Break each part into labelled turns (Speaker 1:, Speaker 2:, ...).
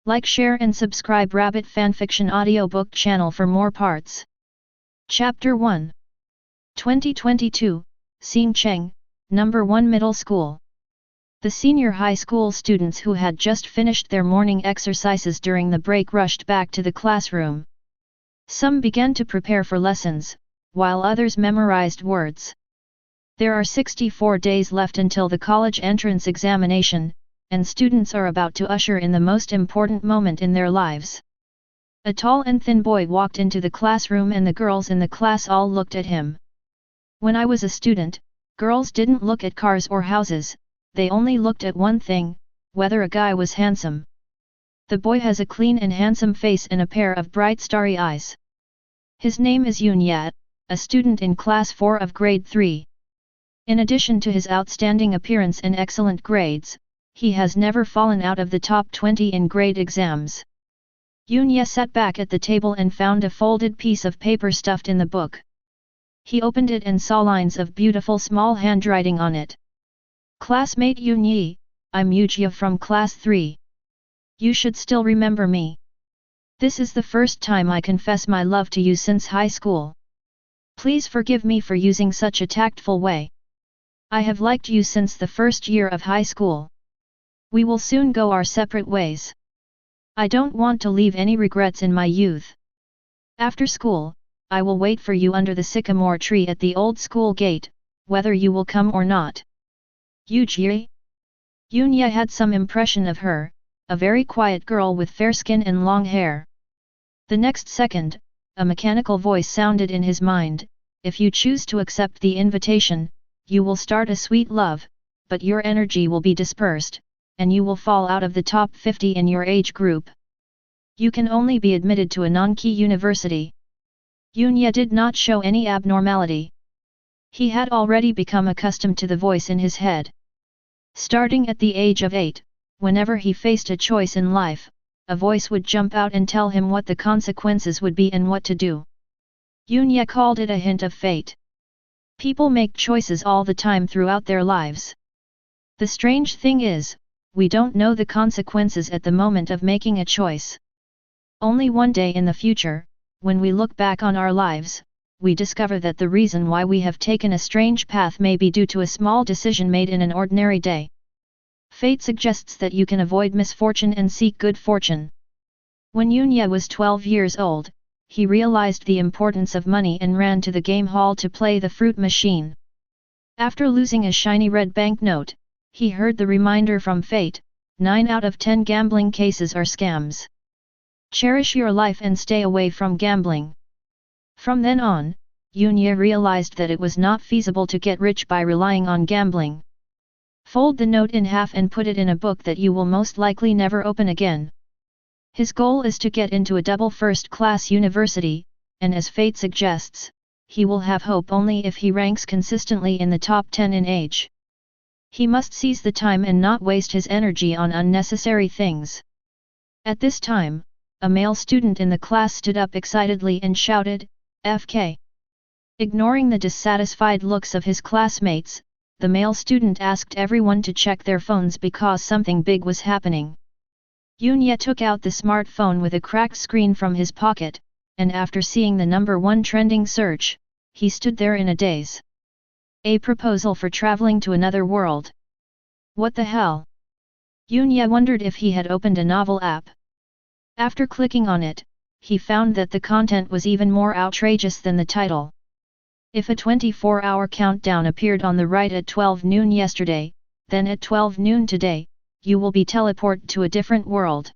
Speaker 1: Like, share and subscribe Rabbit Fanfiction audiobook channel for more parts. Chapter 1 2022, Xing Cheng, Number 1 Middle School. The senior high school students who had just finished their morning exercises during the break rushed back to the classroom. Some began to prepare for lessons, while others memorized words. There are 64 days left until the college entrance examination, and students are about to usher in the most important moment in their lives. A tall and thin boy walked into the classroom and the girls in the class all looked at him. When I was a student, girls didn't look at cars or houses, they only looked at one thing, whether a guy was handsome. The boy has a clean and handsome face and a pair of bright starry eyes. His name is Yun, a student in class 4 of grade 3. In addition to his outstanding appearance and excellent grades, he has never fallen out of the top 20 in grade exams. Yun sat back at the table and found a folded piece of paper stuffed in the book. He opened it and saw lines of beautiful small handwriting on it. Classmate Yun, I'm Yujia from class 3. You should still remember me. This is the first time I confess my love to you since high school. Please forgive me for using such a tactful way. I have liked you since the first year of high school. We will soon go our separate ways. I don't want to leave any regrets in my youth. After school, I will wait for you under the sycamore tree at the old school gate, whether you will come or not. Yujie? Yun had some impression of her, a very quiet girl with fair skin and long hair. The next second, a mechanical voice sounded in his mind, if you choose to accept the invitation, you will start a sweet love, but your energy will be dispersed, and you will fall out of the top 50 in your age group. You can only be admitted to a non-key university. Yun did not show any abnormality. He had already become accustomed to the voice in his head. Starting at the age of 8, whenever he faced a choice in life, a voice would jump out and tell him what the consequences would be and what to do. Yun called it a hint of fate. People make choices all the time throughout their lives. The strange thing is, we don't know the consequences at the moment of making a choice. Only one day in the future, when we look back on our lives, we discover that the reason why we have taken a strange path may be due to a small decision made in an ordinary day. Fate suggests that you can avoid misfortune and seek good fortune. When Yun was 12 years old, he realized the importance of money and ran to the game hall to play the fruit machine. After losing a shiny red banknote, he heard the reminder from fate, 9 out of 10 gambling cases are scams. Cherish your life and stay away from gambling. From then on, Yun realized that it was not feasible to get rich by relying on gambling. Fold the note in half and put it in a book that you will most likely never open again. His goal is to get into a double first-class university, and as fate suggests, he will have hope only if he ranks consistently in the top 10 in age. He must seize the time and not waste his energy on unnecessary things. At this time, a male student in the class stood up excitedly and shouted, "FK!" Ignoring the dissatisfied looks of his classmates, the male student asked everyone to check their phones because something big was happening. Yun took out the smartphone with a cracked screen from his pocket, and after seeing the number 1 trending search, he stood there in a daze. A proposal for traveling to another world. What the hell? Yun wondered if he had opened a novel app. After clicking on it, he found that the content was even more outrageous than the title. If a 24-hour countdown appeared on the right at 12 noon yesterday, then at 12 noon today, you will be teleported to a different world.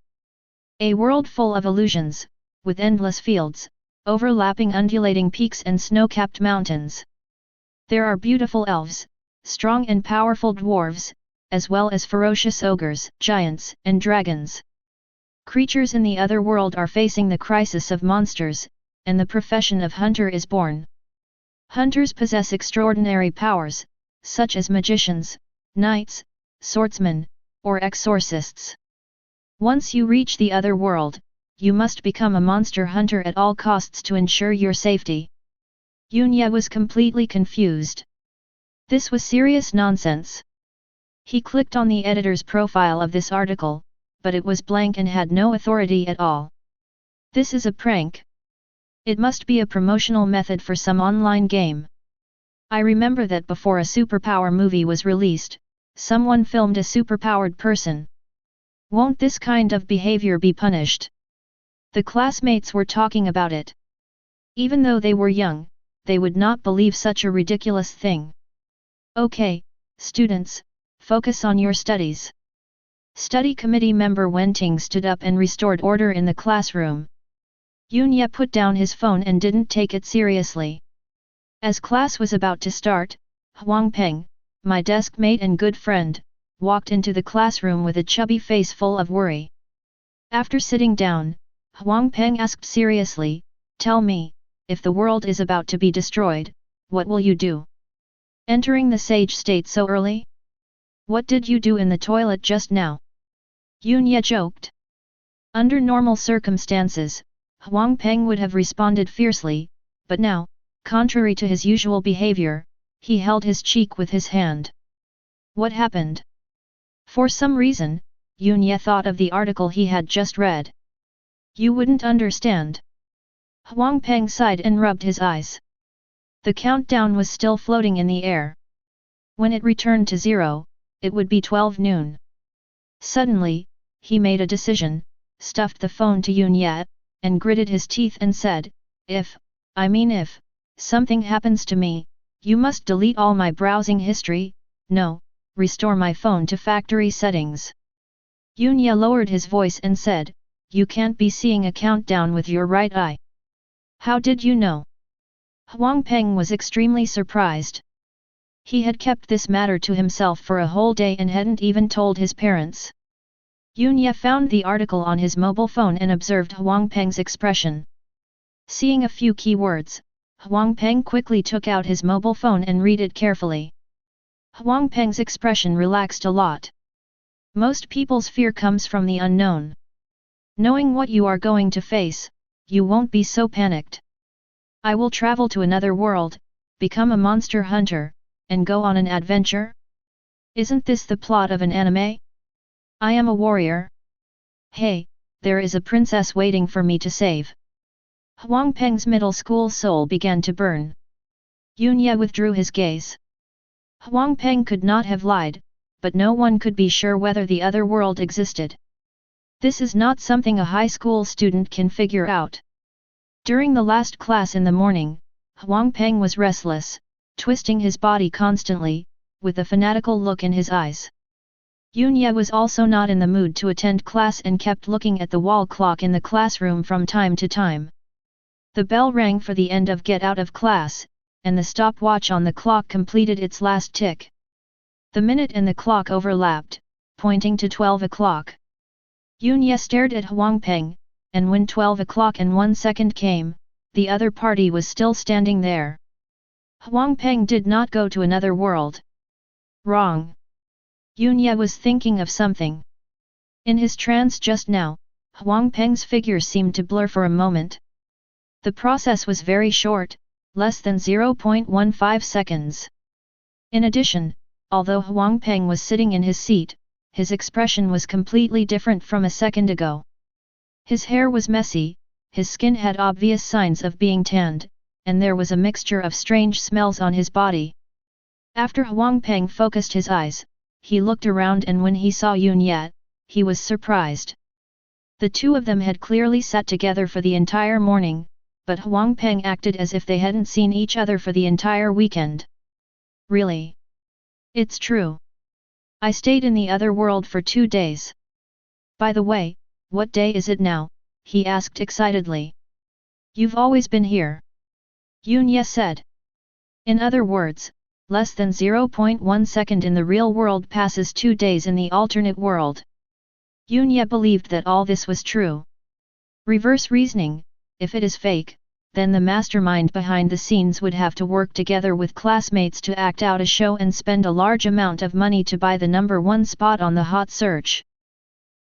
Speaker 1: A world full of illusions, with endless fields, overlapping undulating peaks and snow-capped mountains. There are beautiful elves, strong and powerful dwarves, as well as ferocious ogres, giants, and dragons. Creatures in the other world are facing the crisis of monsters, and the profession of hunter is born. Hunters possess extraordinary powers, such as magicians, knights, swordsmen, or exorcists. Once you reach the other world, you must become a monster hunter at all costs to ensure your safety. Yun was completely confused. This was serious nonsense. He clicked on the editor's profile of this article, but it was blank and had no authority at all. This is a prank. It must be a promotional method for some online game. I remember that before a superpower movie was released, someone filmed a superpowered person. Won't this kind of behavior be punished? The classmates were talking about it. Even though they were young, they would not believe such a ridiculous thing. Okay, students, focus on your studies. Study committee member Wenting stood up and restored order in the classroom. Yunye put down his phone and didn't take it seriously. As class was about to start, Huang Peng, my desk mate and good friend, walked into the classroom with a chubby face full of worry. After sitting down, Huang Peng asked seriously, "Tell me, if the world is about to be destroyed, what will you do? Entering the sage state so early? What did you do in the toilet just now?" Yunye joked. Under normal circumstances, Huang Peng would have responded fiercely, but now, contrary to his usual behavior, he held his cheek with his hand. What happened? For some reason, Yunye thought of the article he had just read. You wouldn't understand. Huang Peng sighed and rubbed his eyes. The countdown was still floating in the air. When it returned to 0, it would be 12 noon. Suddenly, he made a decision, stuffed the phone to Yunye, and gritted his teeth and said, if something happens to me, you must delete all my browsing history, no, restore my phone to factory settings. Yunye lowered his voice and said, you can't be seeing a countdown with your right eye. How did you know? Huang Peng was extremely surprised. He had kept this matter to himself for a whole day and hadn't even told his parents. Yunye found the article on his mobile phone and observed Huang Peng's expression. Seeing a few keywords, Huang Peng quickly took out his mobile phone and read it carefully. Huang Peng's expression relaxed a lot. Most people's fear comes from the unknown. Knowing what you are going to face, you won't be so panicked. I will travel to another world, become a monster hunter, and go on an adventure? Isn't this the plot of an anime? I am a warrior. Hey, there is a princess waiting for me to save. Huang Peng's middle school soul began to burn. Yunye withdrew his gaze. Huang Peng could not have lied, but no one could be sure whether the other world existed. This is not something a high school student can figure out. During the last class in the morning, Huang Peng was restless, twisting his body constantly, with a fanatical look in his eyes. Yunye was also not in the mood to attend class and kept looking at the wall clock in the classroom from time to time. The bell rang for the end of get out of class, and the stopwatch on the clock completed its last tick. The minute and the clock overlapped, pointing to 12 o'clock. Yunye stared at Huang Peng, and when 12 o'clock and 1 second came, the other party was still standing there. Huang Peng did not go to another world. Wrong. Yunye was thinking of something. In his trance just now, Huang Peng's figure seemed to blur for a moment. The process was very short, less than 0.15 seconds. In addition, although Huang Peng was sitting in his seat, his expression was completely different from a second ago. His hair was messy, his skin had obvious signs of being tanned, and there was a mixture of strange smells on his body. After Huang Peng focused his eyes, he looked around and when he saw Yunye, he was surprised. The two of them had clearly sat together for the entire morning, but Huang Peng acted as if they hadn't seen each other for the entire weekend. Really? It's true. I stayed in the other world for 2 days. By the way, what day is it now? He asked excitedly. You've always been here. Yunye said. In other words, less than 0.1 second in the real world passes 2 days in the alternate world. Yunye believed that all this was true. Reverse reasoning, if it is fake, then the mastermind behind the scenes would have to work together with classmates to act out a show and spend a large amount of money to buy the #1 spot on the hot search.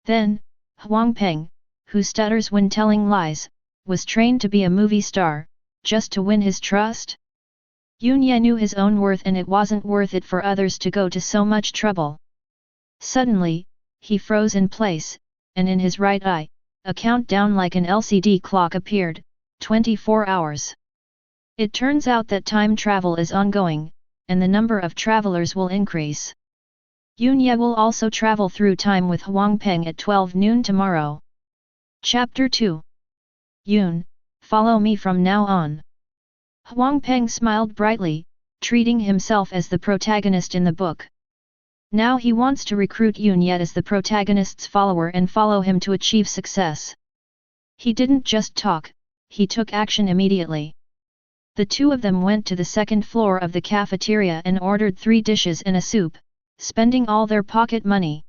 Speaker 1: Then, Huang Peng, who stutters when telling lies, was trained to be a movie star, just to win his trust? Yunye knew his own worth and it wasn't worth it for others to go to so much trouble. Suddenly, he froze in place, and in his right eye, a countdown like an LCD clock appeared, 24 hours. It turns out that time travel is ongoing, and the number of travelers will increase. Yunye will also travel through time with Huangpeng at 12 noon tomorrow. Chapter 2. Yun, follow me from now on. Huangpeng smiled brightly, treating himself as the protagonist in the book. Now he wants to recruit Yunye as the protagonist's follower and follow him to achieve success. He didn't just talk, he took action immediately. The two of them went to the second floor of the cafeteria and ordered 3 dishes and a soup, spending all their pocket money.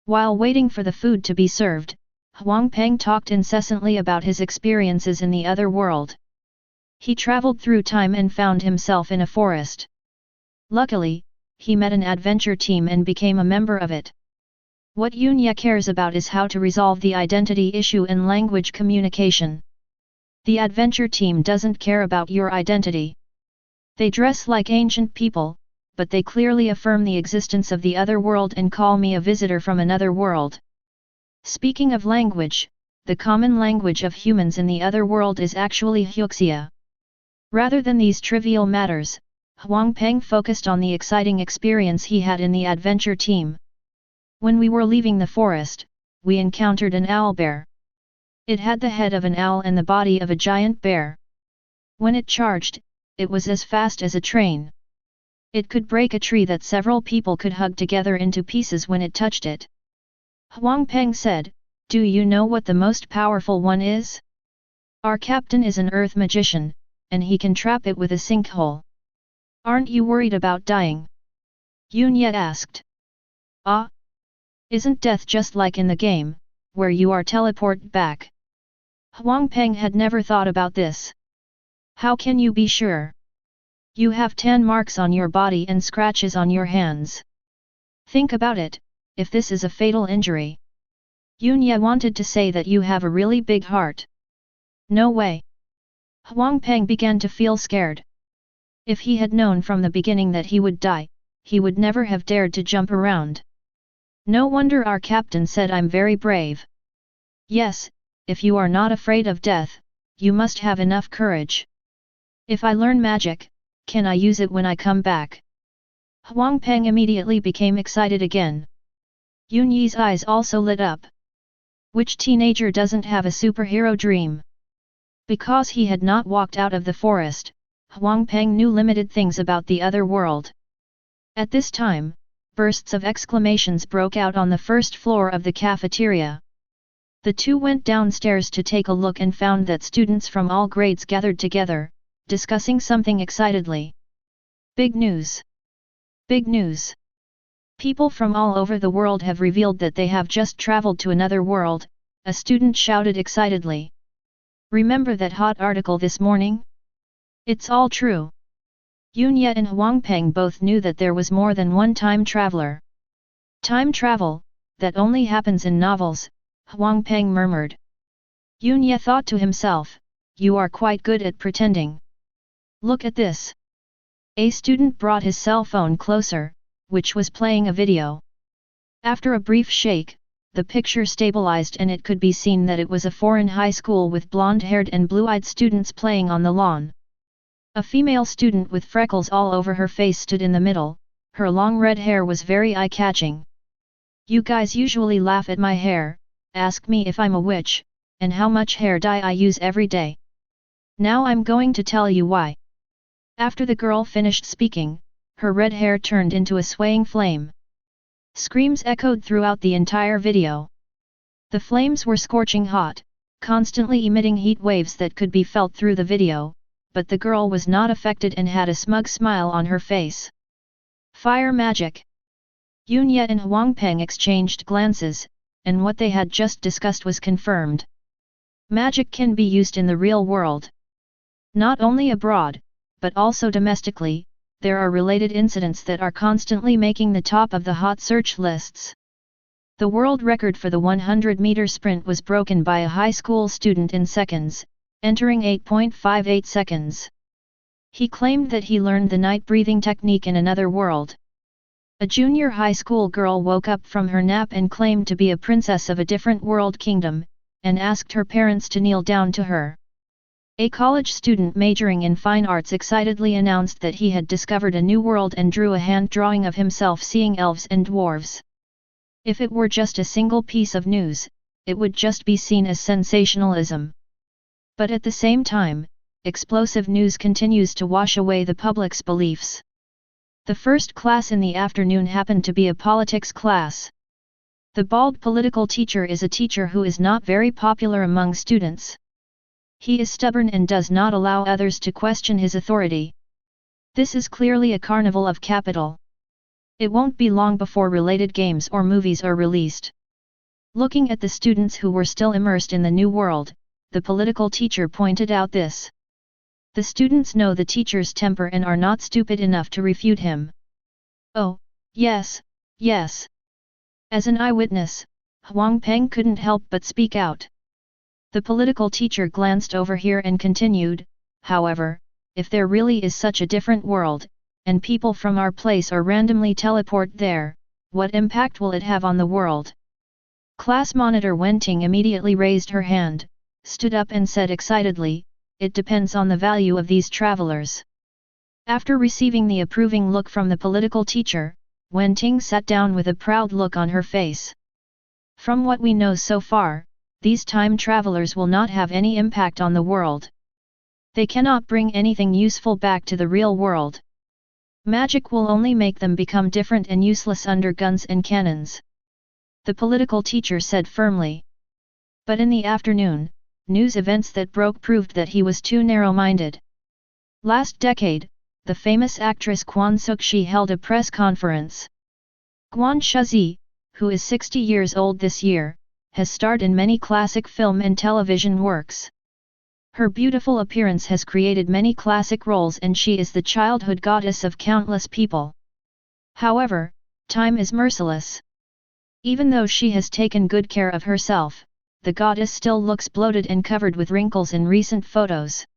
Speaker 1: While waiting for the food to be served, Huangpeng talked incessantly about his experiences in the other world. He traveled through time and found himself in a forest. Luckily, he met an adventure team and became a member of it. What Yunye cares about is how to resolve the identity issue in language communication. The adventure team doesn't care about your identity. They dress like ancient people, but they clearly affirm the existence of the other world and call me a visitor from another world. Speaking of language, the common language of humans in the other world is actually Huxia. Rather than these trivial matters, Huangpeng focused on the exciting experience he had in the adventure team. When we were leaving the forest, we encountered an owlbear. It had the head of an owl and the body of a giant bear. When it charged, it was as fast as a train. It could break a tree that several people could hug together into pieces when it touched it. Huangpeng said, "Do you know what the most powerful one is? Our captain is an earth magician, and he can trap it with a sinkhole. Aren't you worried about dying?" Yunye asked. "Ah? Isn't death just like in the game, where you are teleported back?" Huangpeng had never thought about this. "How can you be sure? You have 10 marks on your body and scratches on your hands. Think about it, if this is a fatal injury." Yunye wanted to say that you have a really big heart. "No way." Huangpeng began to feel scared. If he had known from the beginning that he would die, he would never have dared to jump around. No wonder our captain said I'm very brave. Yes, if you are not afraid of death, you must have enough courage. If I learn magic, can I use it when I come back? Huangpeng immediately became excited again. Yunye's eyes also lit up. Which teenager doesn't have a superhero dream? Because he had not walked out of the forest, Huangpeng knew limited things about the other world. At this time, bursts of exclamations broke out on the first floor of the cafeteria. The two went downstairs to take a look and found that students from all grades gathered together, discussing something excitedly. Big news! Big news! People from all over the world have revealed that they have just traveled to another world, a student shouted excitedly. Remember that hot article this morning? It's all true. Yunye and Huangpeng both knew that there was more than one time traveler. Time travel, that only happens in novels, Huangpeng murmured. Yunye thought to himself, you are quite good at pretending. Look at this. A student brought his cell phone closer, which was playing a video. After a brief shake, the picture stabilized and it could be seen that it was a foreign high school with blonde-haired and blue-eyed students playing on the lawn. A female student with freckles all over her face stood in the middle, her long red hair was very eye-catching. You guys usually laugh at my hair, ask me if I'm a witch, and how much hair dye I use every day. Now I'm going to tell you why. After the girl finished speaking, her red hair turned into a swaying flame. Screams echoed throughout the entire video. The flames were scorching hot, constantly emitting heat waves that could be felt through the video, but the girl was not affected and had a smug smile on her face. Fire magic! Yunye and Huangpeng exchanged glances, and what they had just discussed was confirmed. Magic can be used in the real world. Not only abroad, but also domestically, there are related incidents that are constantly making the top of the hot search lists. The world record for the 100-meter sprint was broken by a high school student in seconds, entering 8.58 seconds. He claimed that he learned the night breathing technique in another world. A junior high school girl woke up from her nap and claimed to be a princess of a different world kingdom, and asked her parents to kneel down to her. A college student majoring in fine arts excitedly announced that he had discovered a new world and drew a hand drawing of himself seeing elves and dwarves. If it were just a single piece of news, it would just be seen as sensationalism. But at the same time, explosive news continues to wash away the public's beliefs. The first class in the afternoon happened to be a politics class. The bald political teacher is a teacher who is not very popular among students. He is stubborn and does not allow others to question his authority. This is clearly a carnival of capital. It won't be long before related games or movies are released. Looking at the students who were still immersed in the new world, the political teacher pointed out this. The students know the teacher's temper and are not stupid enough to refute him. Oh, yes, yes. As an eyewitness, Huang Peng couldn't help but speak out. The political teacher glanced over here and continued, however, if there really is such a different world, and people from our place are randomly teleported there, what impact will it have on the world? Class monitor Wenting immediately raised her hand, stood up and said excitedly, it depends on the value of these travelers. After receiving the approving look from the political teacher, Wenting sat down with a proud look on her face. From what we know so far, these time travelers will not have any impact on the world. They cannot bring anything useful back to the real world. Magic will only make them become different and useless under guns and cannons. The political teacher said firmly. But in the afternoon, news events that broke proved that he was too narrow-minded. Last decade, the famous actress Quan Sukshi held a press conference. Guan Shuzi, who is 60 years old this year, has starred in many classic film and television works. Her beautiful appearance has created many classic roles and she is the childhood goddess of countless people. However, time is merciless. Even though she has taken good care of herself, the goddess still looks bloated and covered with wrinkles in recent photos.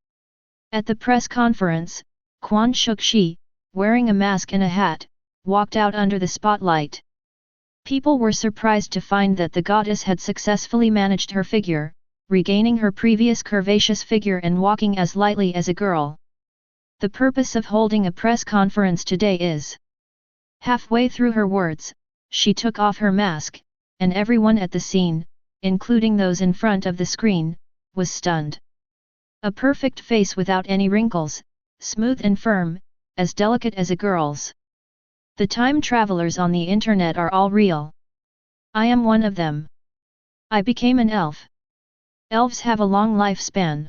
Speaker 1: At the press conference, Quan Sukshi, wearing a mask and a hat, walked out under the spotlight. People were surprised to find that the goddess had successfully managed her figure, regaining her previous curvaceous figure and walking as lightly as a girl. The purpose of holding a press conference today is. Halfway through her words, she took off her mask, and everyone at the scene, including those in front of the screen, was stunned. A perfect face without any wrinkles, smooth and firm, as delicate as a girl's. The time travelers on the internet are all real. I am one of them. I became an elf. Elves have a long lifespan.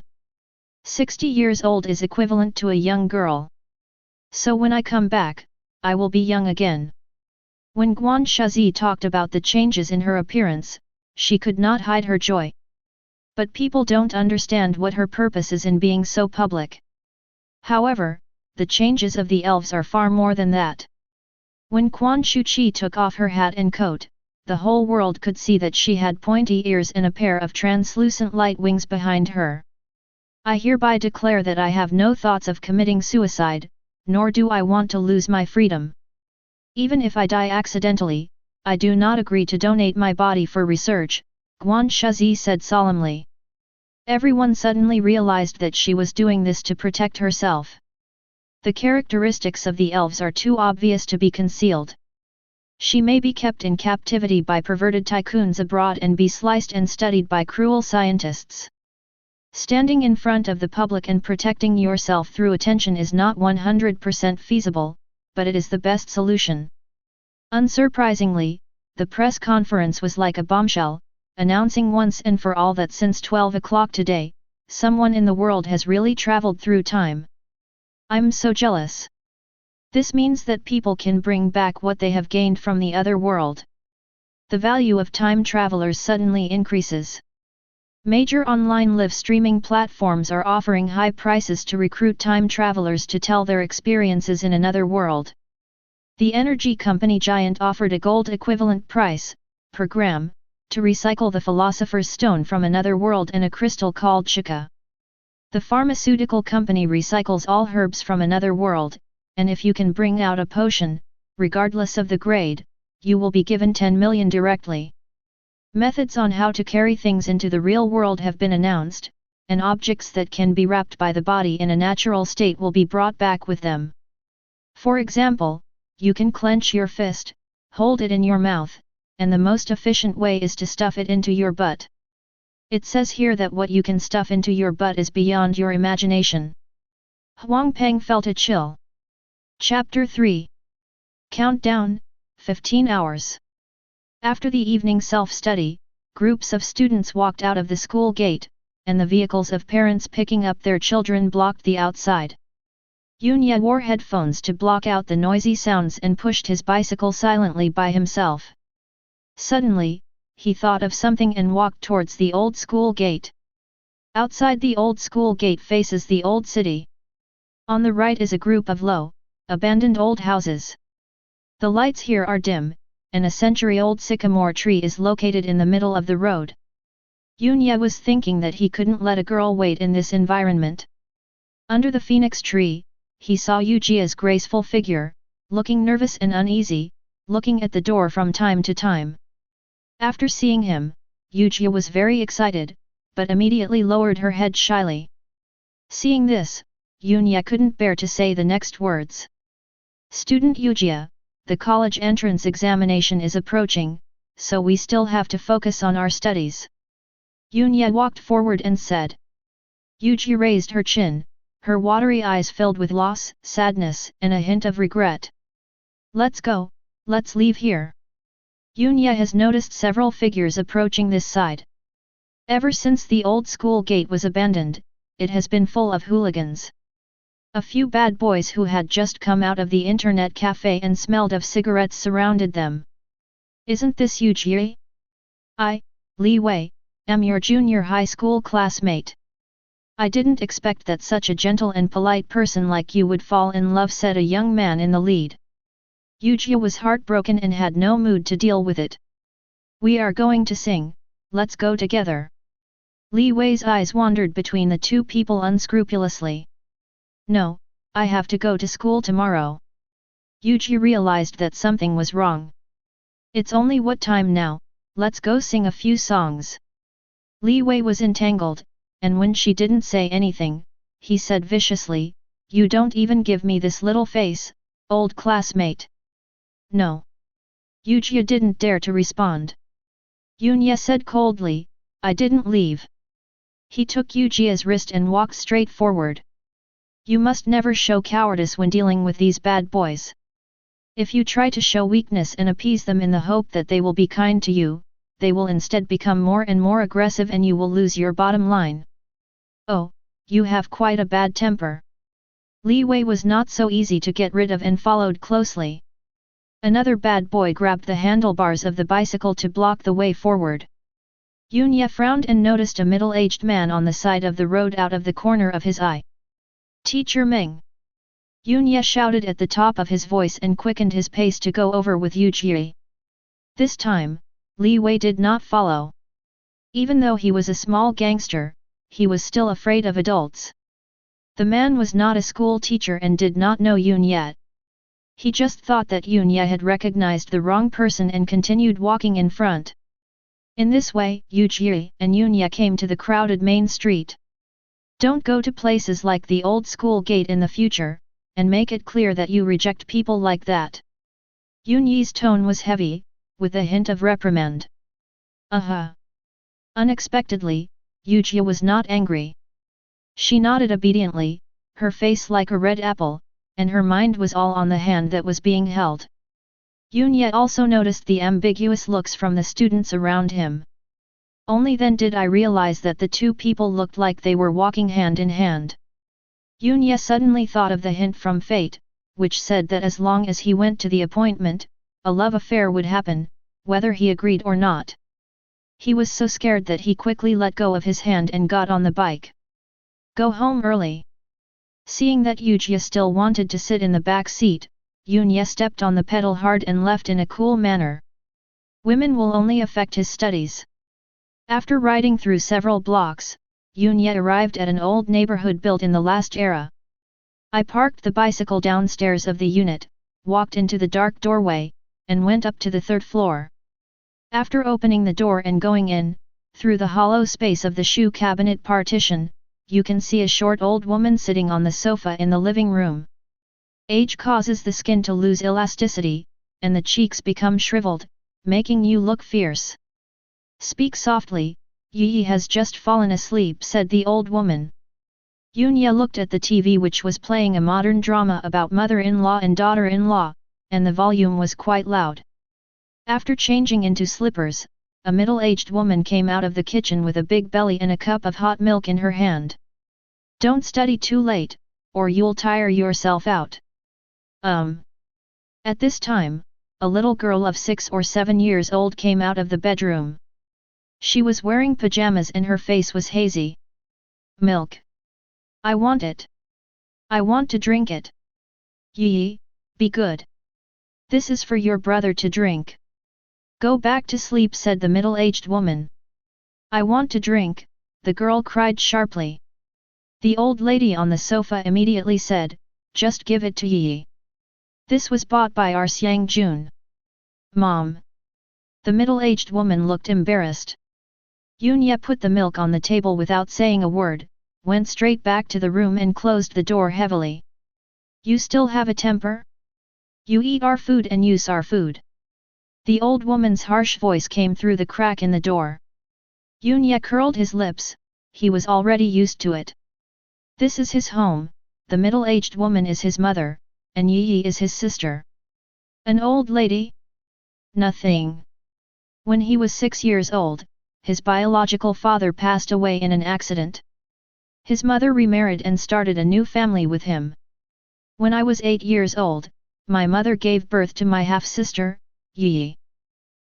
Speaker 1: 60 years old is equivalent to a young girl. So when I come back, I will be young again. When Guan Shuzi talked about the changes in her appearance, she could not hide her joy. But people don't understand what her purpose is in being so public. However, the changes of the elves are far more than that. When Quan Shuqi took off her hat and coat, the whole world could see that she had pointy ears and a pair of translucent light wings behind her. I hereby declare that I have no thoughts of committing suicide, nor do I want to lose my freedom. Even if I die accidentally, I do not agree to donate my body for research, Guan Shuzi said solemnly. Everyone suddenly realized that she was doing this to protect herself. The characteristics of the elves are too obvious to be concealed. She may be kept in captivity by perverted tycoons abroad and be sliced and studied by cruel scientists. Standing in front of the public and protecting yourself through attention is not 100% feasible, but it is the best solution. Unsurprisingly, the press conference was like a bombshell, announcing once and for all that since 12 o'clock today, someone in the world has really traveled through time. I'm so jealous. This means that people can bring back what they have gained from the other world. The value of time travelers suddenly increases. Major online live streaming platforms are offering high prices to recruit time travelers to tell their experiences in another world. The energy company Giant offered a gold equivalent price, per gram, to recycle the Philosopher's Stone from another world and a crystal called Shika. The pharmaceutical company recycles all herbs from another world, and if you can bring out a potion, regardless of the grade, you will be given 10 million directly. Methods on how to carry things into the real world have been announced, and objects that can be wrapped by the body in a natural state will be brought back with them. For example, you can clench your fist, hold it in your mouth, and the most efficient way is to stuff it into your butt. It says here that what you can stuff into your butt is beyond your imagination. Huang Peng felt a chill. Chapter 3. Countdown, 15 hours. After the evening self-study, groups of students walked out of the school gate, and the vehicles of parents picking up their children blocked the outside. Yunya wore headphones to block out the noisy sounds and pushed his bicycle silently by himself. Suddenly, he thought of something and walked towards the old school gate. Outside the old school gate faces the old city. On the right is a group of low, abandoned old houses. The lights here are dim, and a century-old sycamore tree is located in the middle of the road. Yunya was thinking that he couldn't let a girl wait in this environment. Under the phoenix tree, he saw Yujia's graceful figure, looking nervous and uneasy, looking at the door from time to time. After seeing him, Yujia was very excited, but immediately lowered her head shyly. Seeing this, Yunya couldn't bear to say the next words. "Student Yujia, the college entrance examination is approaching, so we still have to focus on our studies." Yunya walked forward and said. Yujia raised her chin, her watery eyes filled with loss, sadness, and a hint of regret. "Let's go, let's leave here." Yunya has noticed several figures approaching this side. Ever since the old school gate was abandoned, it has been full of hooligans. A few bad boys who had just come out of the internet cafe and smelled of cigarettes surrounded them. "Isn't this Yujia? I, Li Wei, am your junior high school classmate. I didn't expect that such a gentle and polite person like you would fall in love," said a young man in the lead. Yujia was heartbroken and had no mood to deal with it. "We are going to sing, let's go together." Li Wei's eyes wandered between the two people unscrupulously. "No, I have to go to school tomorrow." Yujia realized that something was wrong. "It's only what time now, let's go sing a few songs." Li Wei was entangled, and when she didn't say anything, he said viciously, "You don't even give me this little face, old classmate." "No." Yujia didn't dare to respond. Yunya said coldly, "I didn't leave." He took Yujia's wrist and walked straight forward. "You must never show cowardice when dealing with these bad boys. If you try to show weakness and appease them in the hope that they will be kind to you, they will instead become more and more aggressive and you will lose your bottom line." "Oh, you have quite a bad temper." Li Wei was not so easy to get rid of and followed closely. Another bad boy grabbed the handlebars of the bicycle to block the way forward. Yunya frowned and noticed a middle-aged man on the side of the road out of the corner of his eye. "Teacher Meng!" Yunya shouted at the top of his voice and quickened his pace to go over with Yujia. This time, Li Wei did not follow. Even though he was a small gangster, he was still afraid of adults. The man was not a school teacher and did not know Yunya. He just thought that Yunya had recognized the wrong person and continued walking in front. In this way, Yujia and Yunya came to the crowded main street. "Don't go to places like the old school gate in the future, and make it clear that you reject people like that." Yunyi's tone was heavy, with a hint of reprimand. "Uh-huh." Unexpectedly, Yujia was not angry. She nodded obediently, her face like a red apple, and her mind was all on the hand that was being held. Yunya also noticed the ambiguous looks from the students around him. Only then did I realize that the two people looked like they were walking hand in hand. Yunya suddenly thought of the hint from fate, which said that as long as he went to the appointment, a love affair would happen, whether he agreed or not. He was so scared that he quickly let go of his hand and got on the bike. "Go home early." Seeing that Yujia still wanted to sit in the back seat, Yunya stepped on the pedal hard and left in a cool manner. Women will only affect his studies. After riding through several blocks, Yunya arrived at an old neighborhood built in the last era. I parked the bicycle downstairs of the unit, walked into the dark doorway, and went up to the third floor. After opening the door and going in, through the hollow space of the shoe cabinet partition, you can see a short old woman sitting on the sofa in the living room. Age causes the skin to lose elasticity, and the cheeks become shriveled, making you look fierce. Speak softly, Yi has just fallen asleep, said the old woman. Yunya looked at the TV, which was playing a modern drama about mother-in-law and daughter-in-law, and the volume was quite loud. After changing into slippers, a middle-aged woman came out of the kitchen with a big belly and a cup of hot milk in her hand. Don't study too late, or you'll tire yourself out. At this time, a little girl of 6 or 7 years old came out of the bedroom. She was wearing pajamas and her face was hazy. Milk. I want it. I want to drink it. Yi, be good. This is for your brother to drink. Go back to sleep, said the middle-aged woman. I want to drink, the girl cried sharply. The old lady on the sofa immediately said, just give it to Yi. This was bought by our Xiang Jun. Mom. The middle-aged woman looked embarrassed. Yunya put the milk on the table without saying a word, went straight back to the room and closed the door heavily. You still have a temper? You eat our food and use our food. The old woman's harsh voice came through the crack in the door. Yunya curled his lips, he was already used to it. This is his home, the middle-aged woman is his mother, and Yi is his sister. An old lady? Nothing. When he was 6 years old, his biological father passed away in an accident. His mother remarried and started a new family with him. When I was 8 years old, my mother gave birth to my half-sister, Yi.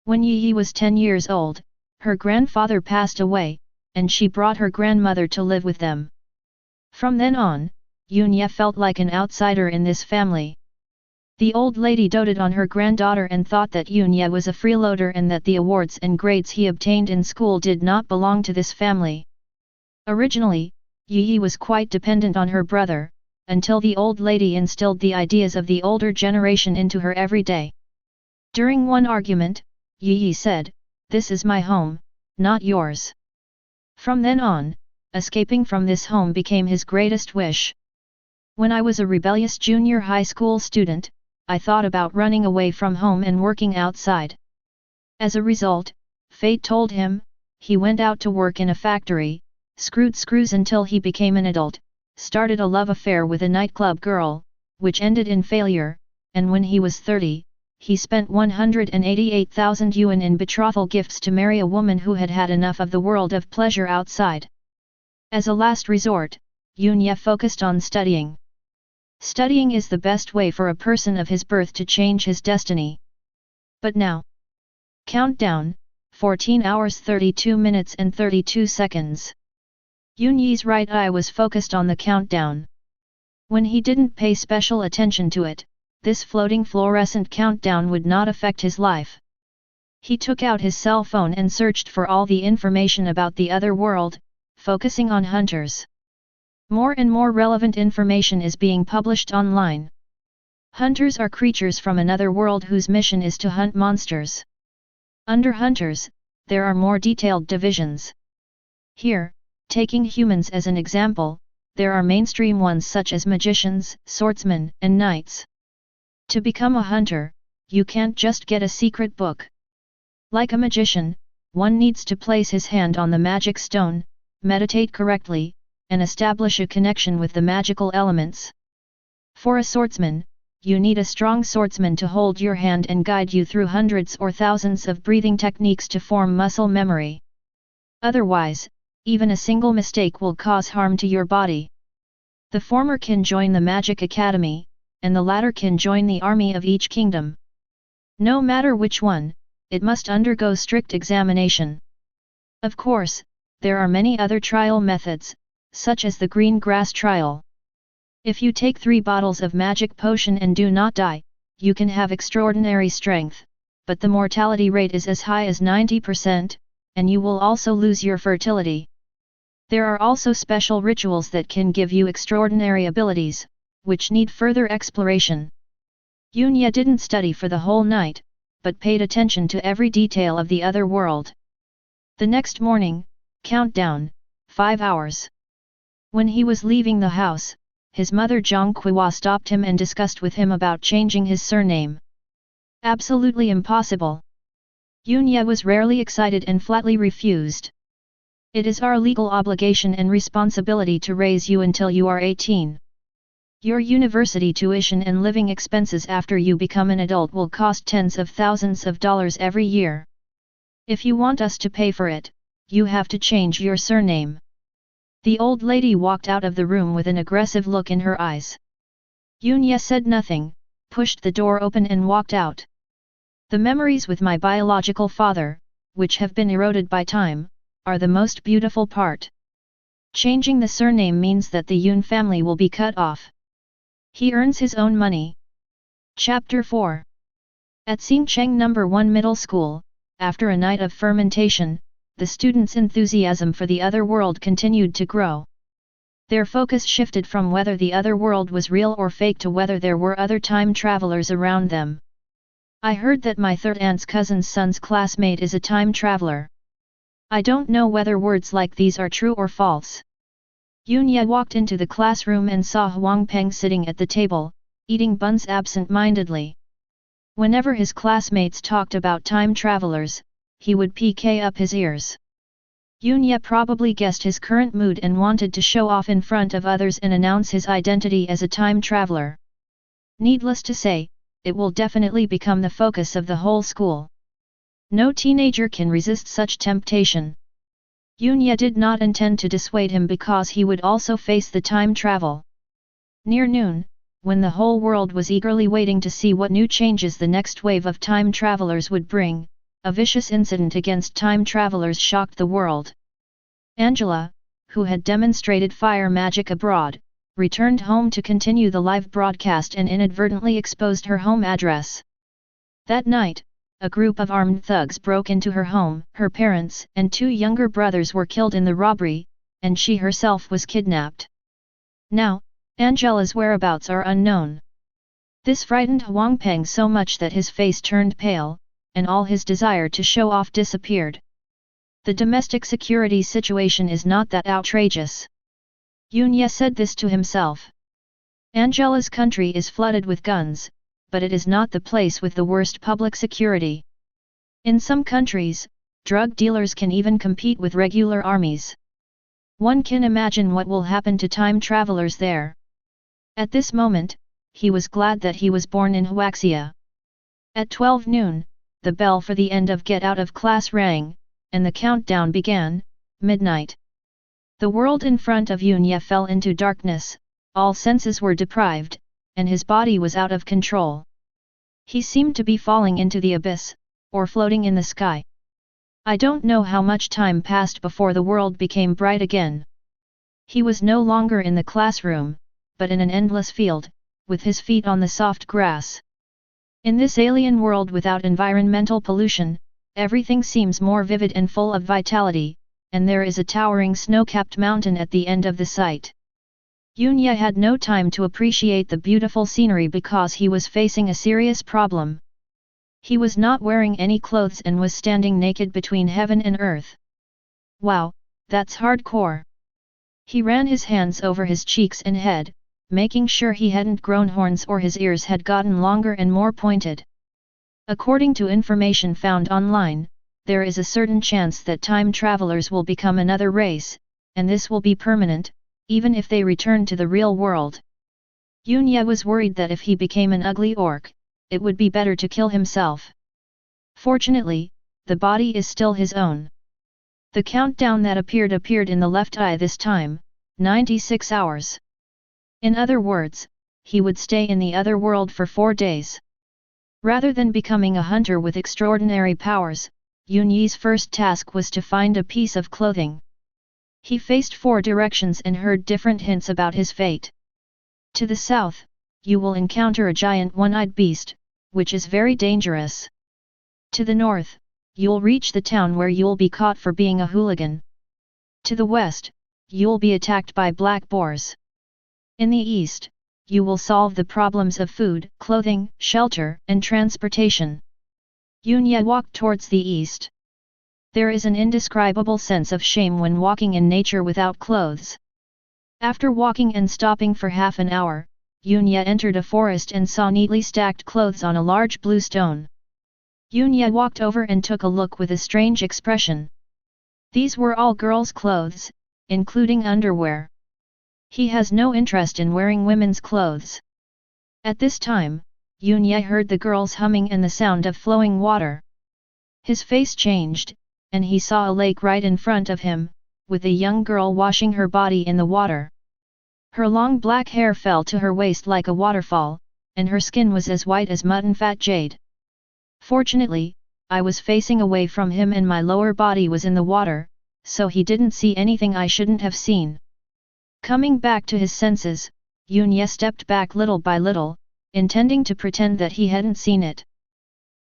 Speaker 1: When Yi was 10 years old, her grandfather passed away, and she brought her grandmother to live with them. From then on, Yunya felt like an outsider in this family. The old lady doted on her granddaughter and thought that Yunya was a freeloader and that the awards and grades he obtained in school did not belong to this family. Originally, Yi was quite dependent on her brother, until the old lady instilled the ideas of the older generation into her every day. During one argument, Yi said, "This is my home, not yours." From then on, escaping from this home became his greatest wish. When I was a rebellious junior high school student, I thought about running away from home and working outside. As a result, fate told him, he went out to work in a factory, screwed screws until he became an adult, started a love affair with a nightclub girl, which ended in failure, and when he was 30, he spent 188,000 yuan in betrothal gifts to marry a woman who had had enough of the world of pleasure outside. As a last resort, Yunya focused on studying. Studying is the best way for a person of his birth to change his destiny. But now. Countdown, 14 hours 32 minutes and 32 seconds. Yunyi's right eye was focused on the countdown. When he didn't pay special attention to it, this floating fluorescent countdown would not affect his life. He took out his cell phone and searched for all the information about the other world, focusing on hunters. More and more relevant information is being published online. Hunters are creatures from another world whose mission is to hunt monsters. Under hunters, there are more detailed divisions. Here, taking humans as an example, there are mainstream ones such as magicians, swordsmen, and knights. To become a hunter, you can't just get a secret book. Like a magician, one needs to place his hand on the magic stone, meditate correctly, and establish a connection with the magical elements. For a swordsman, you need a strong swordsman to hold your hand and guide you through hundreds or thousands of breathing techniques to form muscle memory. Otherwise, even a single mistake will cause harm to your body. The former can join the Magic Academy, and the latter can join the army of each kingdom. No matter which one, it must undergo strict examination. Of course, there are many other trial methods, such as the green grass trial. If you take 3 bottles of magic potion and do not die, you can have extraordinary strength, but the mortality rate is as high as 90%, and you will also lose your fertility. There are also special rituals that can give you extraordinary abilities, which need further exploration. Yunya didn't study for the whole night, but paid attention to every detail of the other world. The next morning, countdown, 5 hours. When he was leaving the house, his mother Zhang Kuihua stopped him and discussed with him about changing his surname. Absolutely impossible. Yunya was rarely excited and flatly refused. It is our legal obligation and responsibility to raise you until you are 18. Your university tuition and living expenses after you become an adult will cost tens of thousands of dollars every year. If you want us to pay for it, you have to change your surname. The old lady walked out of the room with an aggressive look in her eyes. Yunya said nothing, pushed the door open and walked out. The memories with my biological father, which have been eroded by time, are the most beautiful part. Changing the surname means that the Yun family will be cut off. He earns his own money. Chapter 4. At Xingcheng No. 1 Middle School, after a night of fermentation, the students' enthusiasm for the other world continued to grow. Their focus shifted from whether the other world was real or fake to whether there were other time travelers around them. I heard that my third aunt's cousin's son's classmate is a time traveler. I don't know whether words like these are true or false. Yunya walked into the classroom and saw Huang Peng sitting at the table, eating buns absent-mindedly. Whenever his classmates talked about time travelers, he would PK up his ears. Yunya probably guessed his current mood and wanted to show off in front of others and announce his identity as a time traveler. Needless to say, it will definitely become the focus of the whole school. No teenager can resist such temptation. Yunya did not intend to dissuade him because he would also face the time travel. Near noon, when the whole world was eagerly waiting to see what new changes the next wave of time travelers would bring, a vicious incident against time travelers shocked the world. Angela, who had demonstrated fire magic abroad, returned home to continue the live broadcast and inadvertently exposed her home address. That night, a group of armed thugs broke into her home. Her parents and 2 younger brothers were killed in the robbery, and she herself was kidnapped. Now, Angela's whereabouts are unknown. This frightened Huang Peng so much that his face turned pale, and all his desire to show off disappeared. The domestic security situation is not that outrageous. Yunya said this to himself. Angela's country is flooded with guns, but it is not the place with the worst public security. In some countries, drug dealers can even compete with regular armies. One can imagine what will happen to time travelers there. At this moment, he was glad that he was born in Huaxia. At 12 noon, the bell for the end of get out of class rang, and the countdown began, midnight. The world in front of Yunya fell into darkness, all senses were deprived, and his body was out of control. He seemed to be falling into the abyss, or floating in the sky. I don't know how much time passed before the world became bright again. He was no longer in the classroom, but in an endless field, with his feet on the soft grass. In this alien world without environmental pollution, everything seems more vivid and full of vitality, and there is a towering snow-capped mountain at the end of the sight. Yunya had no time to appreciate the beautiful scenery because he was facing a serious problem. He was not wearing any clothes and was standing naked between heaven and earth. Wow, that's hardcore. He ran his hands over his cheeks and head, making sure he hadn't grown horns or his ears had gotten longer and more pointed. According to information found online, there is a certain chance that time travelers will become another race, and this will be permanent, even if they return to the real world. Yunya was worried that if he became an ugly orc, it would be better to kill himself. Fortunately, the body is still his own. The countdown that appeared in the left eye this time, 96 hours. In other words, he would stay in the other world for 4 days. Rather than becoming a hunter with extraordinary powers, Yunyi's first task was to find a piece of clothing. He faced 4 directions and heard different hints about his fate. To the south, you will encounter a giant one-eyed beast, which is very dangerous. To the north, you'll reach the town where you'll be caught for being a hooligan. To the west, you'll be attacked by black boars. In the east, you will solve the problems of food, clothing, shelter, and transportation. Yunya walked towards the east. There is an indescribable sense of shame when walking in nature without clothes. After walking and stopping for half an hour, Yunya entered a forest and saw neatly stacked clothes on a large blue stone. Yunya walked over and took a look with a strange expression. These were all girls' clothes, including underwear. He has no interest in wearing women's clothes. At this time, Yunya heard the girls humming and the sound of flowing water. His face changed, and he saw a lake right in front of him, with a young girl washing her body in the water. Her long black hair fell to her waist like a waterfall, and her skin was as white as mutton fat jade. Fortunately, I was facing away from him and my lower body was in the water, so he didn't see anything I shouldn't have seen. Coming back to his senses, Yunya stepped back little by little, intending to pretend that he hadn't seen it.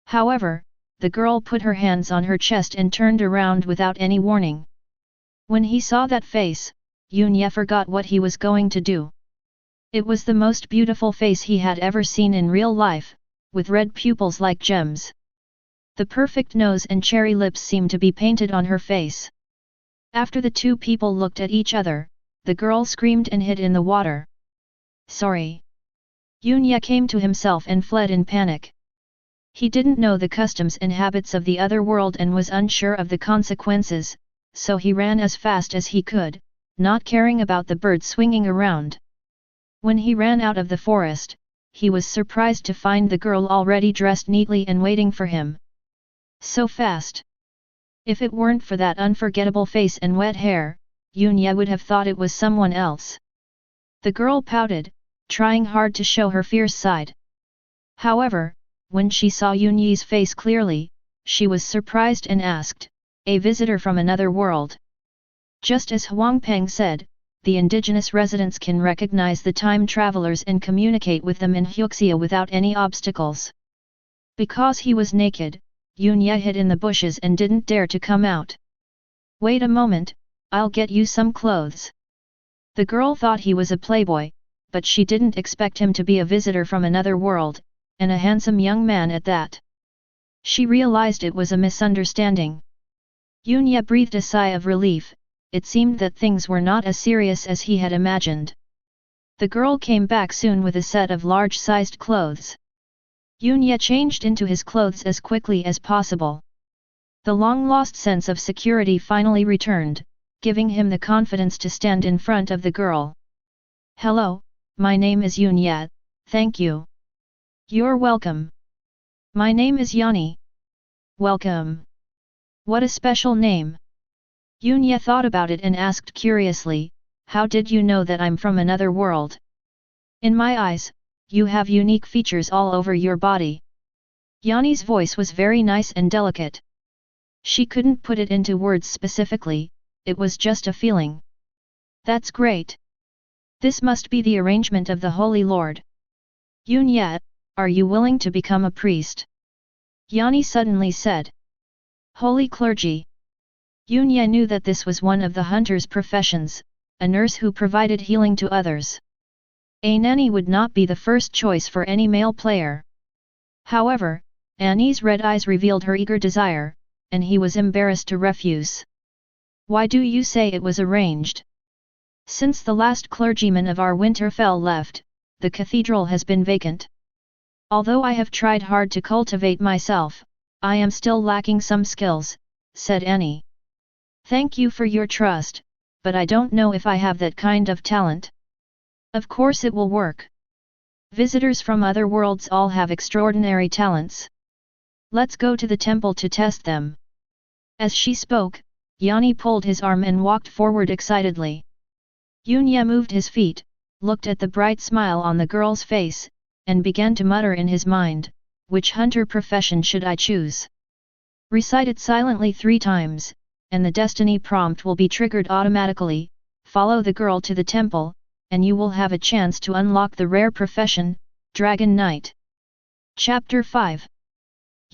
Speaker 1: However, the girl put her hands on her chest and turned around without any warning. When he saw that face, Yunya forgot what he was going to do. It was the most beautiful face he had ever seen in real life, with red pupils like gems. The perfect nose and cherry lips seemed to be painted on her face. After the two people looked at each other, the girl screamed and hid in the water. Sorry. Yunya came to himself and fled in panic. He didn't know the customs and habits of the other world and was unsure of the consequences, so he ran as fast as he could, not caring about the birds swinging around. When he ran out of the forest, he was surprised to find the girl already dressed neatly and waiting for him. So fast! If it weren't for that unforgettable face and wet hair, Yunya would have thought it was someone else. The girl pouted, trying hard to show her fierce side. However, when she saw Yunya's face clearly, she was surprised and asked, "A visitor from another world?" Just as Huangpeng said, the indigenous residents can recognize the time travelers and communicate with them in Huxia without any obstacles. Because he was naked, Yunya hid in the bushes and didn't dare to come out. "Wait a moment, I'll get you some clothes." The girl thought he was a playboy, but she didn't expect him to be a visitor from another world, and a handsome young man at that. She realized it was a misunderstanding. Yunya breathed a sigh of relief. It seemed that things were not as serious as he had imagined. The girl came back soon with a set of large-sized clothes. Yunya changed into his clothes as quickly as possible. The long-lost sense of security finally returned, giving him the confidence to stand in front of the girl. "Hello, my name is Yunya, thank you." "You're welcome. My name is Yani." "Welcome. What a special name." Yunya thought about it and asked curiously, "How did you know that I'm from another world?" "In my eyes, you have unique features all over your body." Yani's voice was very nice and delicate. She couldn't put it into words specifically, it was just a feeling. "That's great. This must be the arrangement of the Holy Lord." "Yunya, are you willing to become a priest?" Yani suddenly said. "Holy clergy." Yunya knew that this was one of the hunter's professions, a nurse who provided healing to others. A nanny would not be the first choice for any male player. However, Annie's red eyes revealed her eager desire, and he was embarrassed to refuse. "Why do you say it was arranged?" "Since the last clergyman of our Winterfell left, the cathedral has been vacant. Although I have tried hard to cultivate myself, I am still lacking some skills," said Annie. "Thank you for your trust, but I don't know if I have that kind of talent." "Of course it will work. Visitors from other worlds all have extraordinary talents. Let's go to the temple to test them." As she spoke, Yani pulled his arm and walked forward excitedly. Yunya moved his feet, looked at the bright smile on the girl's face, and began to mutter in his mind, "Which hunter profession should I choose?" Recite it silently 3 times, and the destiny prompt will be triggered automatically. Follow the girl to the temple, and you will have a chance to unlock the rare profession, Dragon Knight. Chapter 5.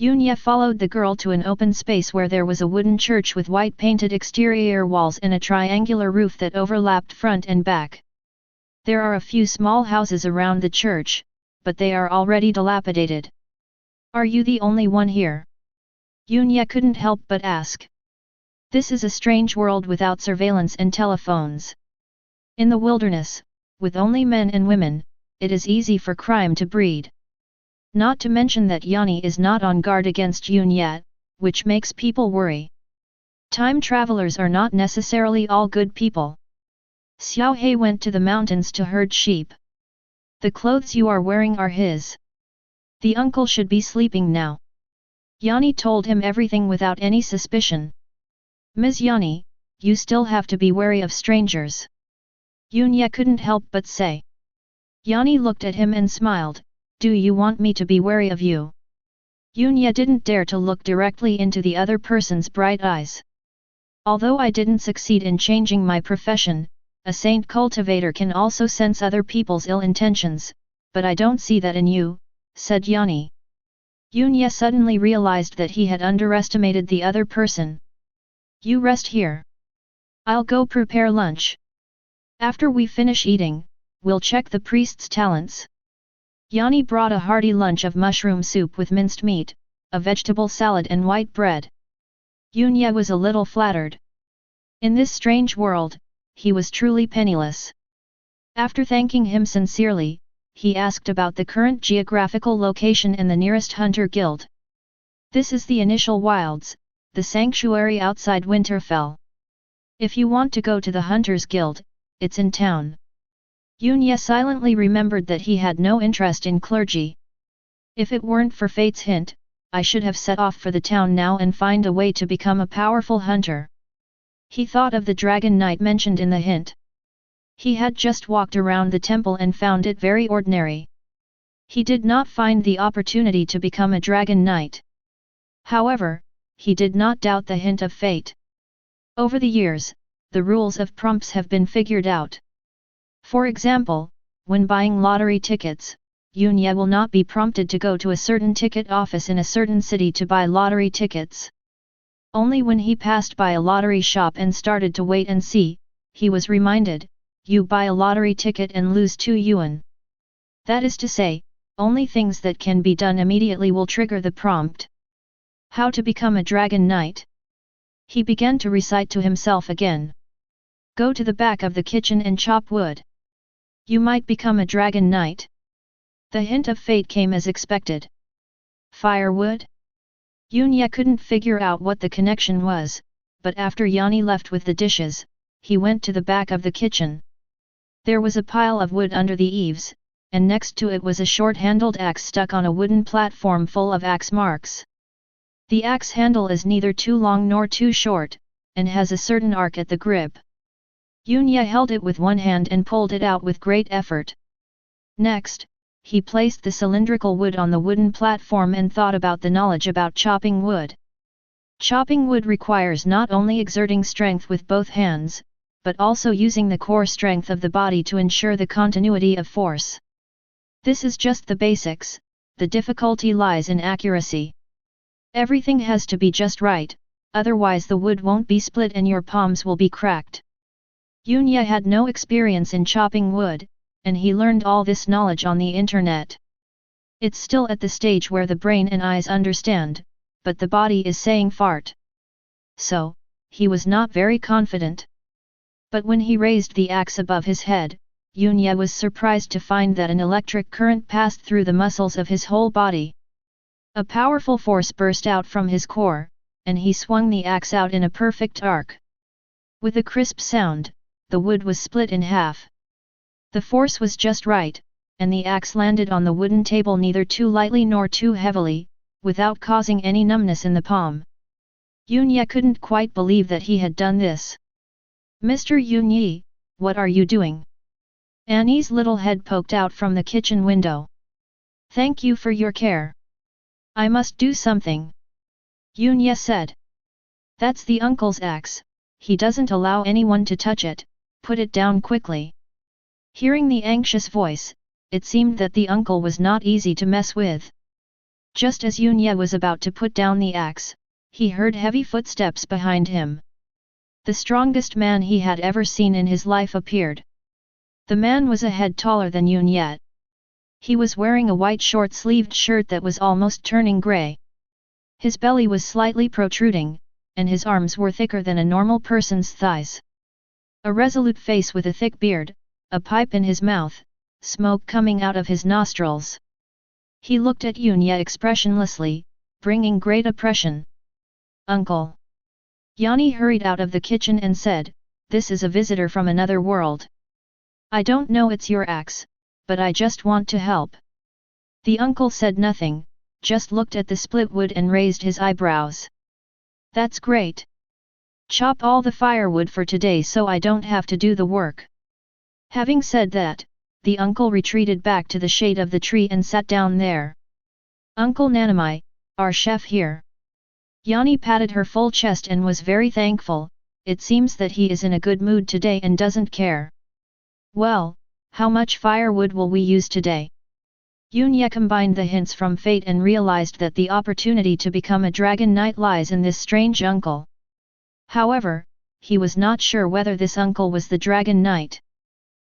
Speaker 1: Yunya followed the girl to an open space where there was a wooden church with white painted exterior walls and a triangular roof that overlapped front and back. There are a few small houses around the church, but they are already dilapidated. Are you the only one here? Yunya couldn't help but ask. This is a strange world without surveillance and telephones. In the wilderness, with only men and women, it is easy for crime to breed. Not to mention that Yanni is not on guard against Yunya, which makes people worry. Time travelers are not necessarily all good people. Xiao He went to the mountains to herd sheep. The clothes you are wearing are his. The uncle should be sleeping now. Yanni told him everything without any suspicion. Ms. Yanni, you still have to be wary of strangers. Yunya couldn't help but say. Yanni looked at him and smiled, do you want me to be wary of you? Yunya didn't dare to look directly into the other person's bright eyes. Although I didn't succeed in changing my profession, a saint cultivator can also sense other people's ill intentions, but I don't see that in you, said Yanni. Yunya suddenly realized that he had underestimated the other person. You rest here. I'll go prepare lunch. After we finish eating, we'll check the priest's talents. Yanni brought a hearty lunch of mushroom soup with minced meat, a vegetable salad and white bread. Yunya was a little flattered. In this strange world, he was truly penniless. After thanking him sincerely, he asked about the current geographical location and the nearest hunter guild. This is the initial wilds, the sanctuary outside Winterfell. If you want to go to the Hunters Guild, it's in town. Yunya silently remembered that he had no interest in clergy. If it weren't for fate's hint, I should have set off for the town now and find a way to become a powerful hunter. He thought of the Dragon Knight mentioned in the hint. He had just walked around the temple and found it very ordinary. He did not find the opportunity to become a Dragon Knight. However, he did not doubt the hint of fate. Over the years, the rules of prompts have been figured out. For example, when buying lottery tickets, Yunya will not be prompted to go to a certain ticket office in a certain city to buy lottery tickets. Only when he passed by a lottery shop and started to wait and see, he was reminded, you buy a lottery ticket and lose 2 yuan. That is to say, only things that can be done immediately will trigger the prompt. How to become a Dragon Knight? He began to recite to himself again. Go to the back of the kitchen and chop wood. You might become a Dragon Knight. The hint of fate came as expected. Firewood? Yunya couldn't figure out what the connection was, but after Yanni left with the dishes, he went to the back of the kitchen. There was a pile of wood under the eaves, and next to it was a short-handled axe stuck on a wooden platform full of axe marks. The axe handle is neither too long nor too short, and has a certain arc at the grip. Yunya held it with one hand and pulled it out with great effort. Next, he placed the cylindrical wood on the wooden platform and thought about the knowledge about chopping wood. Chopping wood requires not only exerting strength with both hands, but also using the core strength of the body to ensure the continuity of force. This is just the basics, the difficulty lies in accuracy. Everything has to be just right, otherwise the wood won't be split and your palms will be cracked. Yunya had no experience in chopping wood, and he learned all this knowledge on the internet. It's still at the stage where the brain and eyes understand, but the body is saying fart. So, he was not very confident. But when he raised the axe above his head, Yunya was surprised to find that an electric current passed through the muscles of his whole body. A powerful force burst out from his core, and he swung the axe out in a perfect arc. With a crisp sound, the wood was split in half. The force was just right, and the axe landed on the wooden table neither too lightly nor too heavily, without causing any numbness in the palm. Yunya couldn't quite believe that he had done this. Mr. Yunyi, what are you doing? Annie's little head poked out from the kitchen window. Thank you for your care. I must do something. Yunya said. That's the uncle's axe, he doesn't allow anyone to touch it, put it down quickly. Hearing the anxious voice, it seemed that the uncle was not easy to mess with. Just as Yunya was about to put down the axe, he heard heavy footsteps behind him. The strongest man he had ever seen in his life appeared. The man was a head taller than Yunye. He was wearing a white short-sleeved shirt that was almost turning grey. His belly was slightly protruding, and his arms were thicker than a normal person's thighs. A resolute face with a thick beard, a pipe in his mouth, smoke coming out of his nostrils. He looked at Yunye expressionlessly, bringing great oppression. "Uncle." Yanni hurried out of the kitchen and said, "This is a visitor from another world. I don't know it's your axe, but I just want to help." The uncle said nothing, just looked at the split wood and raised his eyebrows. "That's great. Chop all the firewood for today so I don't have to do the work." Having said that, the uncle retreated back to the shade of the tree and sat down there. "Uncle Nanamai, our chef here." Yanni patted her full chest and was very thankful. It seems that he is in a good mood today and doesn't care. "Well, how much firewood will we use today?" Yunye combined the hints from fate and realized that the opportunity to become a dragon knight lies in this strange uncle. However, he was not sure whether this uncle was the dragon knight.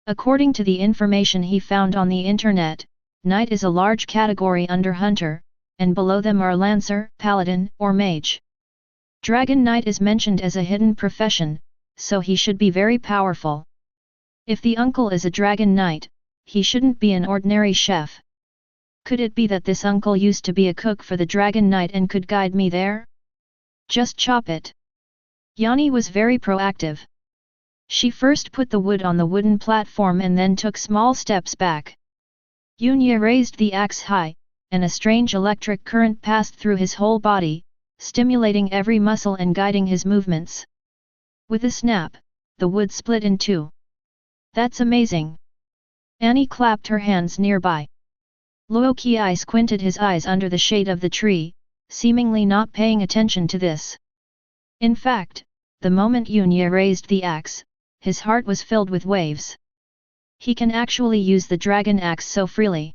Speaker 1: According to the information he found on the internet, knight is a large category under hunter, and below them are lancer, paladin, or mage. Dragon knight is mentioned as a hidden profession, so he should be very powerful. If the uncle is a dragon knight, he shouldn't be an ordinary chef. Could it be that this uncle used to be a cook for the dragon knight and could guide me there? Just chop it. Yanni was very proactive. She first put the wood on the wooden platform and then took small steps back. Yunye raised the axe high, and a strange electric current passed through his whole body, stimulating every muscle and guiding his movements. With a snap, the wood split in two. "That's amazing!" Annie clapped her hands nearby. Luo Qi squinted his eyes under the shade of the tree, seemingly not paying attention to this. In fact, the moment Yunye raised the axe, his heart was filled with waves. He can actually use the dragon axe so freely.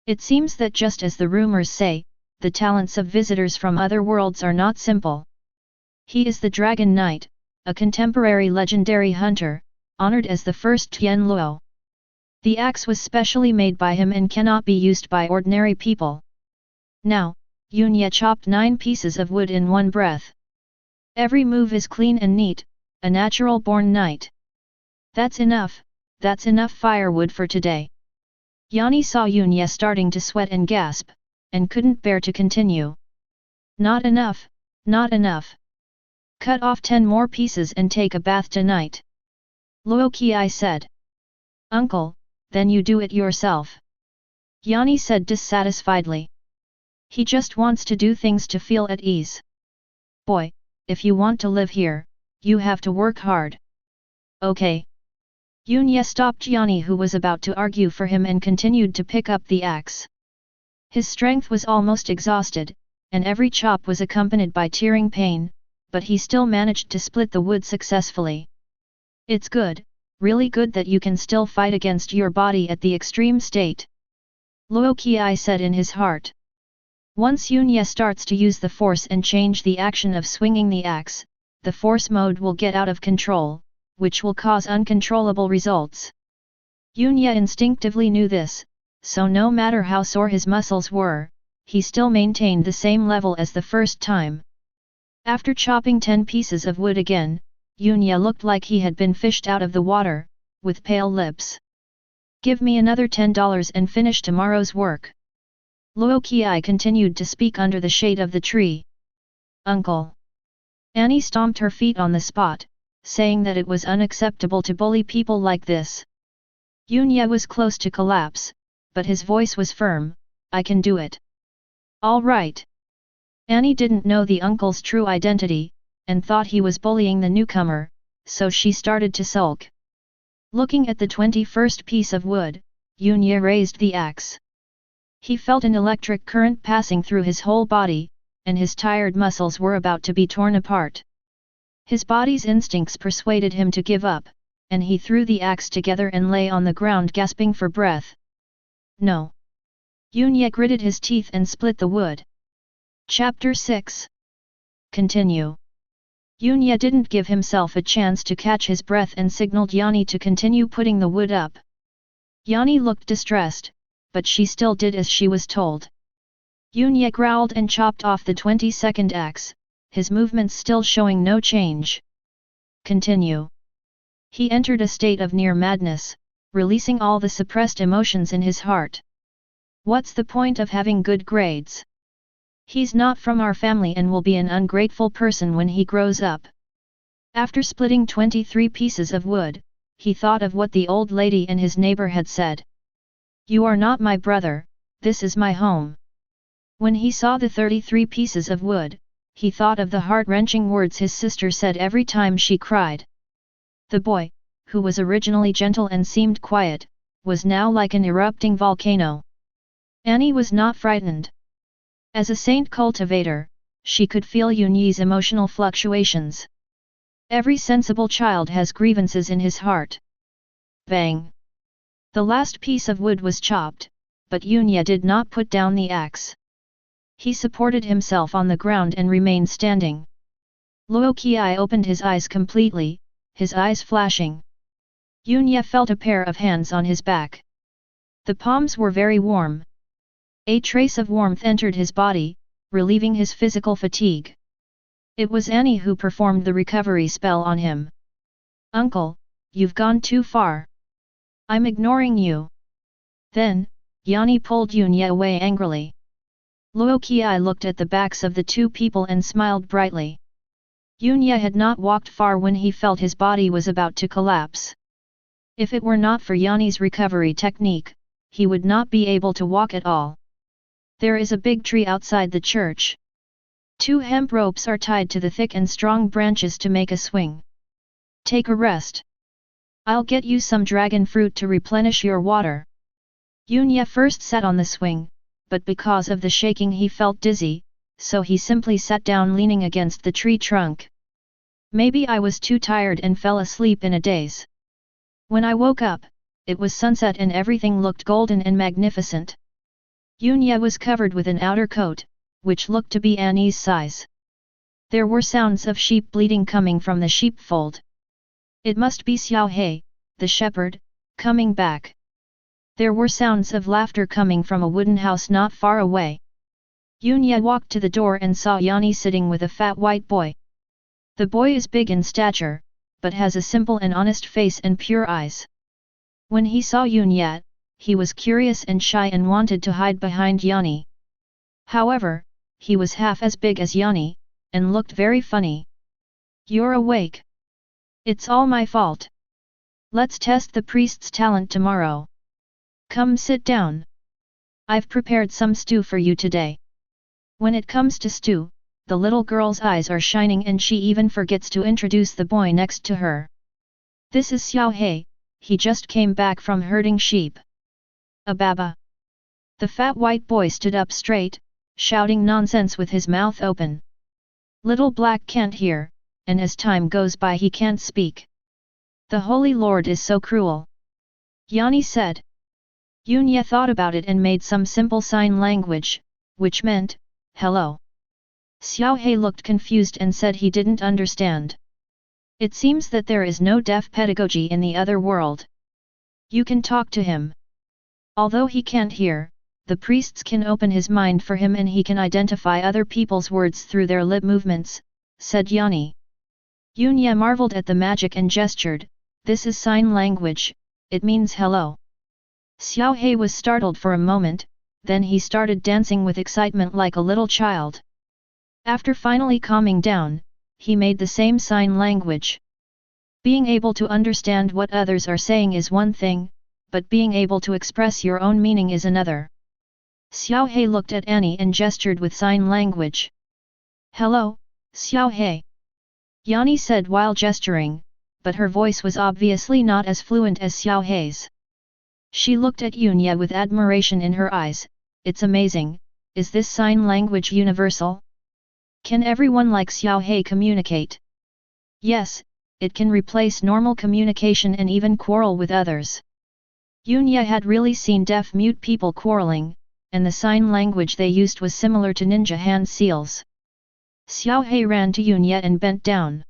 Speaker 1: It seems that just as the rumors say, the talents of visitors from other worlds are not simple. He is the Dragon Knight, a contemporary legendary hunter, honored as the first Tian Luo. The axe was specially made by him and cannot be used by ordinary people. Now, Yunye chopped 9 pieces of wood in one breath. Every move is clean and neat, a natural-born knight. That's enough firewood for today." Yanni saw Yunye starting to sweat and gasp, and couldn't bear to continue. Not enough. Cut off 10 more pieces and take a bath tonight." Luo Qi said. "Uncle, then you do it yourself." Yanni said dissatisfiedly. "He just wants to do things to feel at ease. Boy, if you want to live here, you have to work hard." "Okay." Yunye stopped Yanni, who was about to argue for him, and continued to pick up the axe. His strength was almost exhausted, and every chop was accompanied by tearing pain, but he still managed to split the wood successfully. "It's good, really good that you can still fight against your body at the extreme state," Luo Qi said in his heart. Once Yunye starts to use the force and change the action of swinging the axe, the force mode will get out of control, which will cause uncontrollable results. Yunye instinctively knew this, so no matter how sore his muscles were, he still maintained the same level as the first time. After chopping 10 pieces of wood again, Yunye looked like he had been fished out of the water, with pale lips. "Give me another $10 and finish tomorrow's work." Luo Qi continued to speak under the shade of the tree. "Uncle." Annie stomped her feet on the spot, saying that it was unacceptable to bully people like this. Yunye was close to collapse, but his voice was firm, "I can do it." "All right." Annie didn't know the uncle's true identity, and thought he was bullying the newcomer, so she started to sulk. Looking at the 21st piece of wood, Yunye raised the axe. He felt an electric current passing through his whole body, and his tired muscles were about to be torn apart. His body's instincts persuaded him to give up, and he threw the axe together and lay on the ground gasping for breath. "No!" Yunye gritted his teeth and split the wood. Chapter 6. Continue. Yunya didn't give himself a chance to catch his breath and signaled Yanni to continue putting the wood up. Yanni looked distressed, but she still did as she was told. Yunya growled and chopped off the 22nd axe, his movements still showing no change. Continue. He entered a state of near madness, releasing all the suppressed emotions in his heart. What's the point of having good grades? He's not from our family and will be an ungrateful person when he grows up. After splitting 23 pieces of wood, he thought of what the old lady and his neighbor had said. You are not my brother, this is my home. When he saw the 33 pieces of wood, he thought of the heart-wrenching words his sister said every time she cried. The boy, who was originally gentle and seemed quiet, was now like an erupting volcano. Annie was not frightened. As a saint cultivator, she could feel Yunyi's emotional fluctuations. Every sensible child has grievances in his heart. Bang! The last piece of wood was chopped, but Yunya did not put down the axe. He supported himself on the ground and remained standing. Luo Qiai opened his eyes completely, his eyes flashing. Yunya felt a pair of hands on his back. The palms were very warm. A trace of warmth entered his body, relieving his physical fatigue. It was Annie who performed the recovery spell on him. Uncle, you've gone too far. I'm ignoring you. Then, Yanni pulled Yunya away angrily. Luo Qiai looked at the backs of the two people and smiled brightly. Yunya had not walked far when he felt his body was about to collapse. If it were not for Yanni's recovery technique, he would not be able to walk at all. There is a big tree outside the church. 2 hemp ropes are tied to the thick and strong branches to make a swing. Take a rest. I'll get you some dragon fruit to replenish your water. Yunya first sat on the swing, but because of the shaking he felt dizzy, so he simply sat down leaning against the tree trunk. Maybe I was too tired and fell asleep in a daze. When I woke up, it was sunset and everything looked golden and magnificent. Yunya was covered with an outer coat, which looked to be Annie's size. There were sounds of sheep bleating coming from the sheepfold. It must be Xiao He, the shepherd, coming back. There were sounds of laughter coming from a wooden house not far away. Yunya walked to the door and saw Yanni sitting with a fat white boy. The boy is big in stature, but has a simple and honest face and pure eyes. When he saw Yunya, he was curious and shy and wanted to hide behind Yanni. However, he was half as big as Yanni, and looked very funny. You're awake. It's all my fault. Let's test the priest's talent tomorrow. Come sit down. I've prepared some stew for you today. When it comes to stew, the little girl's eyes are shining and she even forgets to introduce the boy next to her. This is Xiao He, he just came back from herding sheep. Ababa. The fat white boy stood up straight, shouting nonsense with his mouth open. Little Black can't hear, and as time goes by he can't speak. The Holy Lord is so cruel. Yanni said. Yunya thought about it and made some simple sign language, which meant, hello. Xiao He looked confused and said he didn't understand. It seems that there is no deaf pedagogy in the other world. You can talk to him. Although he can't hear, the priests can open his mind for him and he can identify other people's words through their lip movements, said Yanni. Yunya marveled at the magic and gestured, this is sign language, it means hello. Xiao He was startled for a moment, then he started dancing with excitement like a little child. After finally calming down, he made the same sign language. Being able to understand what others are saying is one thing, but being able to express your own meaning is another. Xiao He looked at Annie and gestured with sign language. Hello, Xiao He. Yanni said while gesturing, but her voice was obviously not as fluent as Xiao He's. She looked at Yunya with admiration in her eyes. It's amazing, is this sign language universal? Can everyone like Xiao He communicate? Yes, it can replace normal communication and even quarrel with others. Yunya had really seen deaf-mute people quarreling, and the sign language they used was similar to ninja hand seals. Xiao He ran to Yunye and bent down.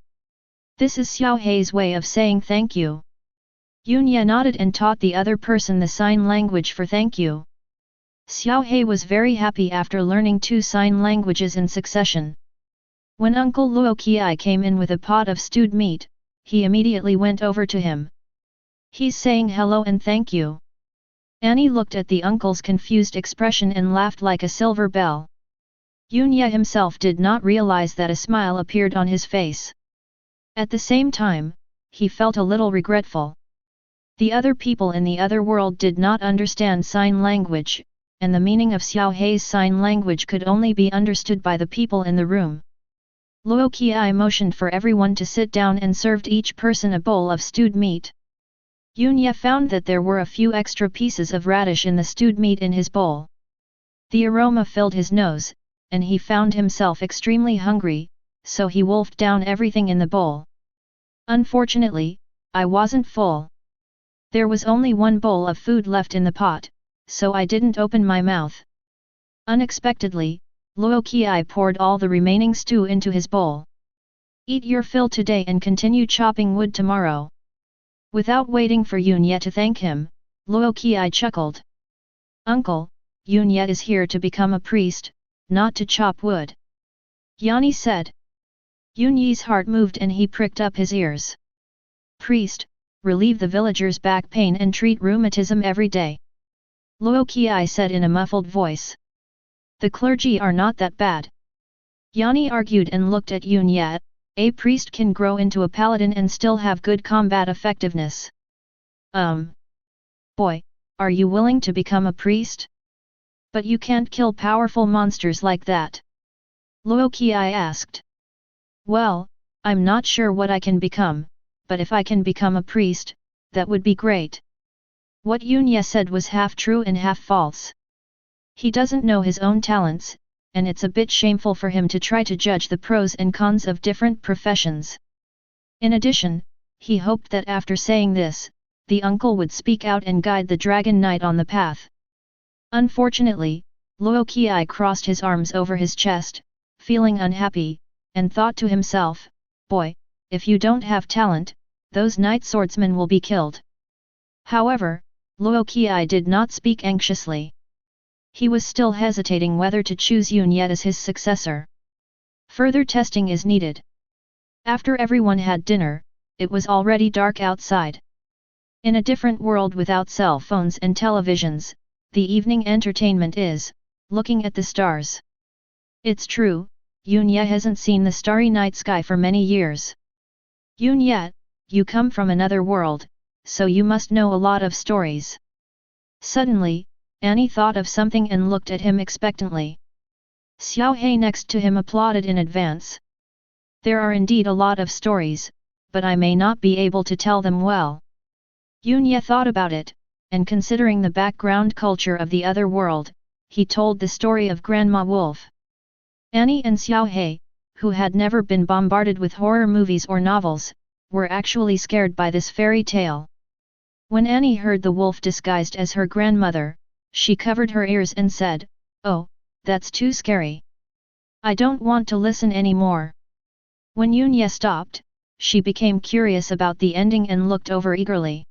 Speaker 1: This is Xiao He's way of saying thank you. Yunye nodded and taught the other person the sign language for thank you. Xiao He was very happy after learning 2 sign languages in succession. When Uncle Luo Qi came in with a pot of stewed meat, he immediately went over to him. He's saying hello and thank you. Annie looked at the uncle's confused expression and laughed like a silver bell. Yunye himself did not realize that a smile appeared on his face. At the same time, he felt a little regretful. The other people in the other world did not understand sign language, and the meaning of Xiao He's sign language could only be understood by the people in the room. Luo Qi motioned for everyone to sit down and served each person a bowl of stewed meat. Yunye found that there were a few extra pieces of radish in the stewed meat in his bowl. The aroma filled his nose, and he found himself extremely hungry, so he wolfed down everything in the bowl. Unfortunately, I wasn't full. There was only 1 bowl of food left in the pot, so I didn't open my mouth. Unexpectedly, Luo Qi poured all the remaining stew into his bowl. Eat your fill today and continue chopping wood tomorrow. Without waiting for Yunye to thank him, Luo Qi chuckled. Uncle, Yunye is here to become a priest, not to chop wood. Yanni said. Yunye's heart moved and he pricked up his ears. Priest, relieve the villagers' back pain and treat rheumatism every day. Luo Qi said in a muffled voice. The clergy are not that bad. Yanni argued and looked at Yunye. A priest can grow into a paladin and still have good combat effectiveness. Boy, are you willing to become a priest? But you can't kill powerful monsters like that. Luo Qi asked. Well, I'm not sure what I can become, but if I can become a priest, that would be great. What Yunye said was half true and half false. He doesn't know his own talents, and it's a bit shameful for him to try to judge the pros and cons of different professions. In addition, he hoped that after saying this, the uncle would speak out and guide the Dragon Knight on the path. Unfortunately, Luo Qi crossed his arms over his chest, feeling unhappy, and thought to himself, boy, if you don't have talent, those knight swordsmen will be killed. However, Luo Qi did not speak anxiously. He was still hesitating whether to choose Yunye as his successor. Further testing is needed. After everyone had dinner, it was already dark outside. In a different world without cell phones and televisions, the evening entertainment is looking at the stars. It's true, Yunye hasn't seen the starry night sky for many years. Yunye, you come from another world, so you must know a lot of stories. Suddenly, Annie thought of something and looked at him expectantly. Xiao He next to him applauded in advance. There are indeed a lot of stories, but I may not be able to tell them well. Yunye thought about it, and considering the background culture of the other world, he told the story of Grandma Wolf. Annie and Xiao He, who had never been bombarded with horror movies or novels, were actually scared by this fairy tale. When Annie heard the wolf disguised as her grandmother, she covered her ears and said, "Oh, that's too scary. I don't want to listen anymore." When Yunye stopped, she became curious about the ending and looked over eagerly.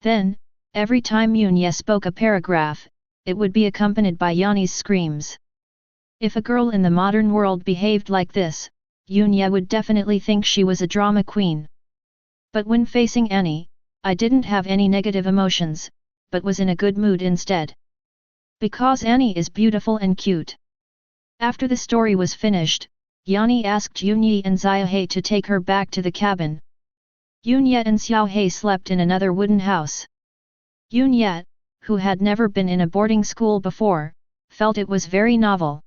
Speaker 1: Then, every time Yunye spoke a paragraph, it would be accompanied by Yanni's screams. If a girl in the modern world behaved like this, Yunye would definitely think she was a drama queen. But when facing Annie, I didn't have any negative emotions, but was in a good mood instead. Because Annie is beautiful and cute. After the story was finished, Yanni asked Yunye and Xiao He to take her back to the cabin. Yunye and Xiao He slept in another wooden house. Yunye, who had never been in a boarding school before, felt it was very novel.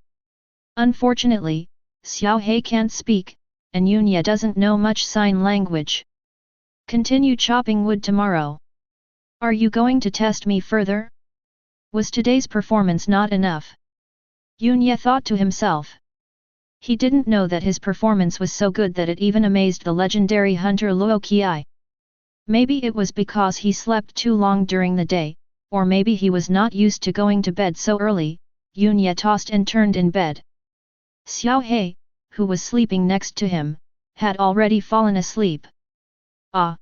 Speaker 1: Unfortunately, Xiao He can't speak, and Yunye doesn't know much sign language. Continue chopping wood tomorrow. Are you going to test me further? Was today's performance not enough? Yunye thought to himself. He didn't know that his performance was so good that it even amazed the legendary hunter Luo Qi. Maybe it was because he slept too long during the day, or maybe he was not used to going to bed so early. Yunye tossed and turned in bed. Xiao He, who was sleeping next to him, had already fallen asleep. Ah!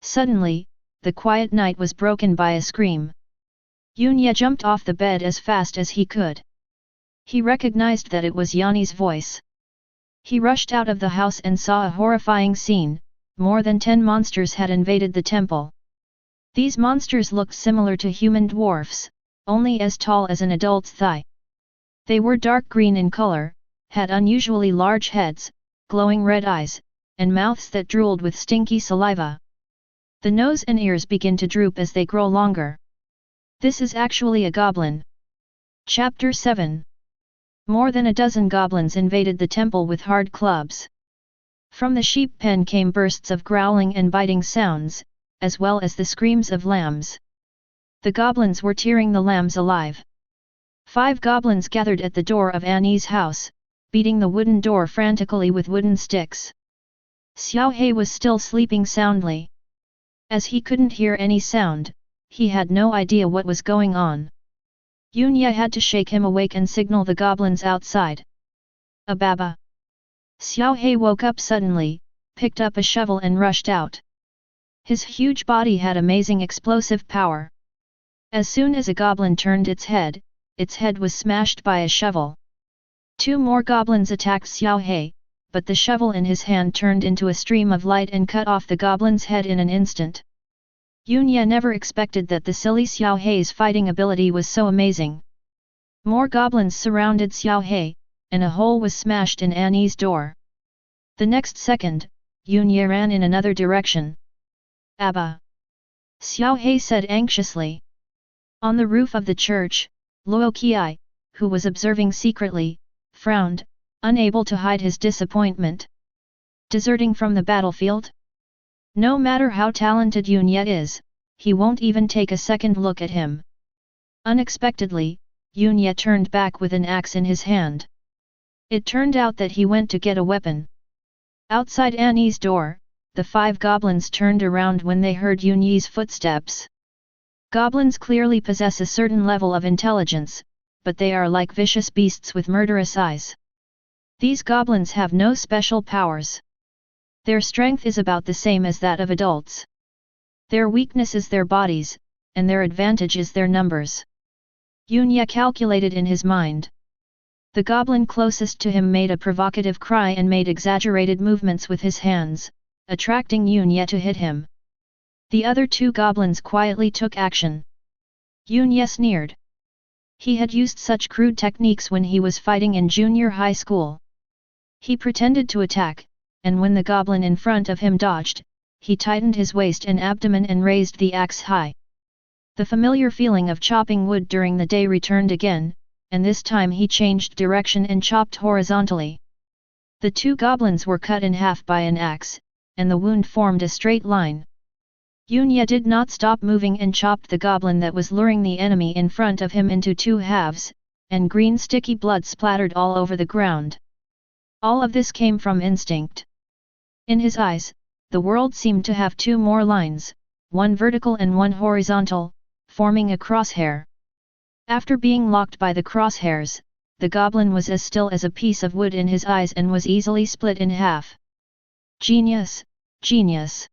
Speaker 1: Suddenly, the quiet night was broken by a scream. Yunya jumped off the bed as fast as he could. He recognized that it was Yanni's voice. He rushed out of the house and saw a horrifying scene. More than 10 monsters had invaded the temple. These monsters looked similar to human dwarfs, only as tall as an adult's thigh. They were dark green in color, had unusually large heads, glowing red eyes, and mouths that drooled with stinky saliva. The nose and ears begin to droop as they grow longer. This is actually a goblin. Chapter 7. More than a dozen goblins invaded the temple with hard clubs. From the sheep pen came bursts of growling and biting sounds, as well as the screams of lambs. The goblins were tearing the lambs alive. 5 goblins gathered at the door of Annie's house, beating the wooden door frantically with wooden sticks. Xiao He was still sleeping soundly. As he couldn't hear any sound, he had no idea what was going on. Yunya had to shake him awake and signal the goblins outside. Ababa! Xiao He woke up suddenly, picked up a shovel and rushed out. His huge body had amazing explosive power. As soon as a goblin turned its head was smashed by a shovel. 2 more goblins attacked Xiao He, but the shovel in his hand turned into a stream of light and cut off the goblin's head in an instant. Yunya never expected that the silly Xiao He's fighting ability was so amazing. More goblins surrounded Xiao He, and a hole was smashed in Annie's door. The next second, Yunya ran in another direction. Abba! Xiao He said anxiously. On the roof of the church, Luo Qiai, who was observing secretly, frowned, unable to hide his disappointment. Deserting from the battlefield? No matter how talented Yunya is, he won't even take a second look at him. Unexpectedly, Yunya turned back with an axe in his hand. It turned out that he went to get a weapon. Outside Annie's door, the 5 goblins turned around when they heard Yunyi's footsteps. Goblins clearly possess a certain level of intelligence, but they are like vicious beasts with murderous eyes. These goblins have no special powers. Their strength is about the same as that of adults. Their weakness is their bodies, and their advantage is their numbers. Yunya calculated in his mind. The goblin closest to him made a provocative cry and made exaggerated movements with his hands, attracting Yunya to hit him. The other 2 goblins quietly took action. Yunya sneered. He had used such crude techniques when he was fighting in junior high school. He pretended to attack, and when the goblin in front of him dodged, he tightened his waist and abdomen and raised the axe high. The familiar feeling of chopping wood during the day returned again, and this time he changed direction and chopped horizontally. The 2 goblins were cut in half by an axe, and the wound formed a straight line. Yunya did not stop moving and chopped the goblin that was luring the enemy in front of him into 2 halves, and green sticky blood splattered all over the ground. All of this came from instinct. In his eyes, the world seemed to have 2 more lines, one vertical and one horizontal, forming a crosshair. After being locked by the crosshairs, the goblin was as still as a piece of wood in his eyes and was easily split in half. Genius! Genius!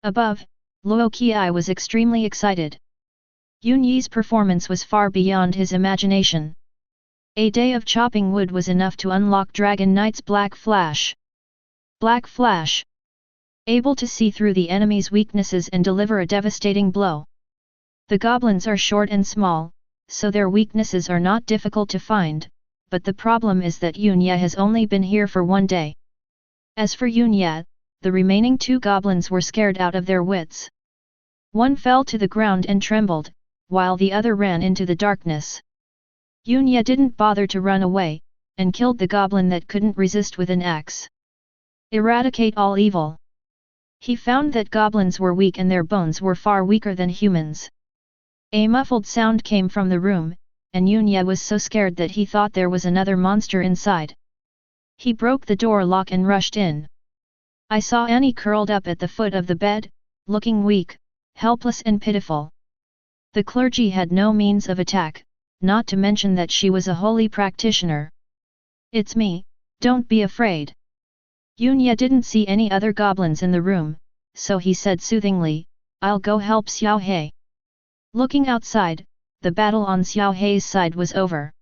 Speaker 1: Above, Luo Qiai was extremely excited. Yunyi's performance was far beyond his imagination. A day of chopping wood was enough to unlock Dragon Knight's Black Flash. Black Flash! Able to see through the enemy's weaknesses and deliver a devastating blow. The goblins are short and small, so their weaknesses are not difficult to find, but the problem is that Yunya has only been here for 1 day. As for Yunya, the remaining 2 goblins were scared out of their wits. One fell to the ground and trembled, while the other ran into the darkness. Yunya didn't bother to run away, and killed the goblin that couldn't resist with an axe. Eradicate all evil. He found that goblins were weak and their bones were far weaker than humans. A muffled sound came from the room, and Yunya was so scared that he thought there was another monster inside. He broke the door lock and rushed in. I saw Annie curled up at the foot of the bed, looking weak, helpless and pitiful. The clergy had no means of attack, not to mention that she was a holy practitioner. "It's me, Don't be afraid. Yunya didn't see any other goblins in the room, so he said soothingly, I'll go help Xiao He. Looking outside, the battle on Xiao He's side was over.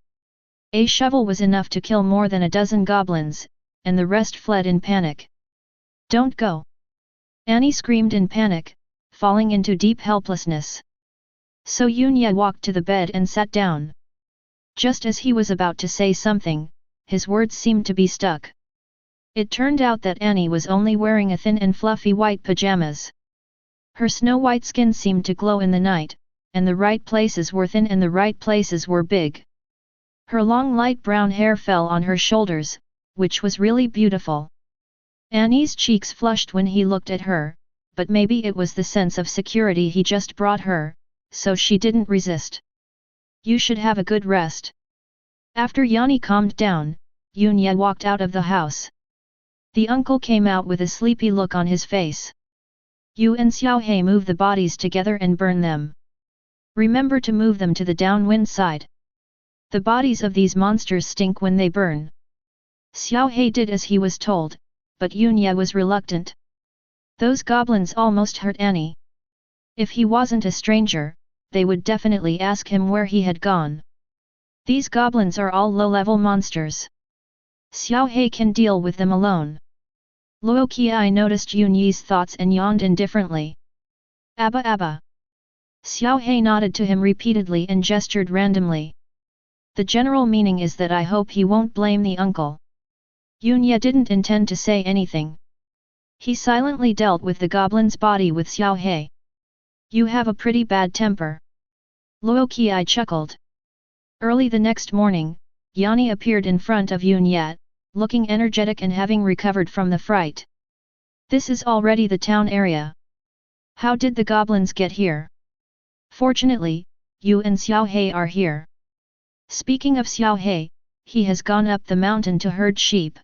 Speaker 1: A shovel was enough to kill more than a dozen goblins, and the rest fled in panic. Don't go! Annie screamed in panic, falling into deep helplessness. So Yunya walked to the bed and sat down. Just as he was about to say something, his words seemed to be stuck. It turned out that Annie was only wearing a thin and fluffy white pajamas. Her snow-white skin seemed to glow in the night, and the right places were thin and the right places were big. Her long light brown hair fell on her shoulders, which was really beautiful. Annie's cheeks flushed when he looked at her, but maybe it was the sense of security he just brought her, so she didn't resist. You should have a good rest. After Yanni calmed down, Yunya walked out of the house. The uncle came out with a sleepy look on his face. You and Xiao He move the bodies together and burn them. Remember to move them to the downwind side. The bodies of these monsters stink when they burn. Xiao He did as he was told, but Yunya was reluctant. Those goblins almost hurt Annie. If he wasn't a stranger, they would definitely ask him where he had gone. These goblins are all low-level monsters. Xiao He can deal with them alone. Luo Qiai noticed Yunyi's thoughts and yawned indifferently. Abba Abba. Xiao He nodded to him repeatedly and gestured randomly. The general meaning is that I hope he won't blame the uncle. Yunya didn't intend to say anything. He silently dealt with the goblin's body with Xiao He. You have a pretty bad temper. Luo Qiai chuckled. Early the next morning, Yanni appeared in front of Yunya, looking energetic and having recovered from the fright. This is already the town area. How did the goblins get here? Fortunately, you and Xiao He are here. Speaking of Xiao He, he has gone up the mountain to herd sheep.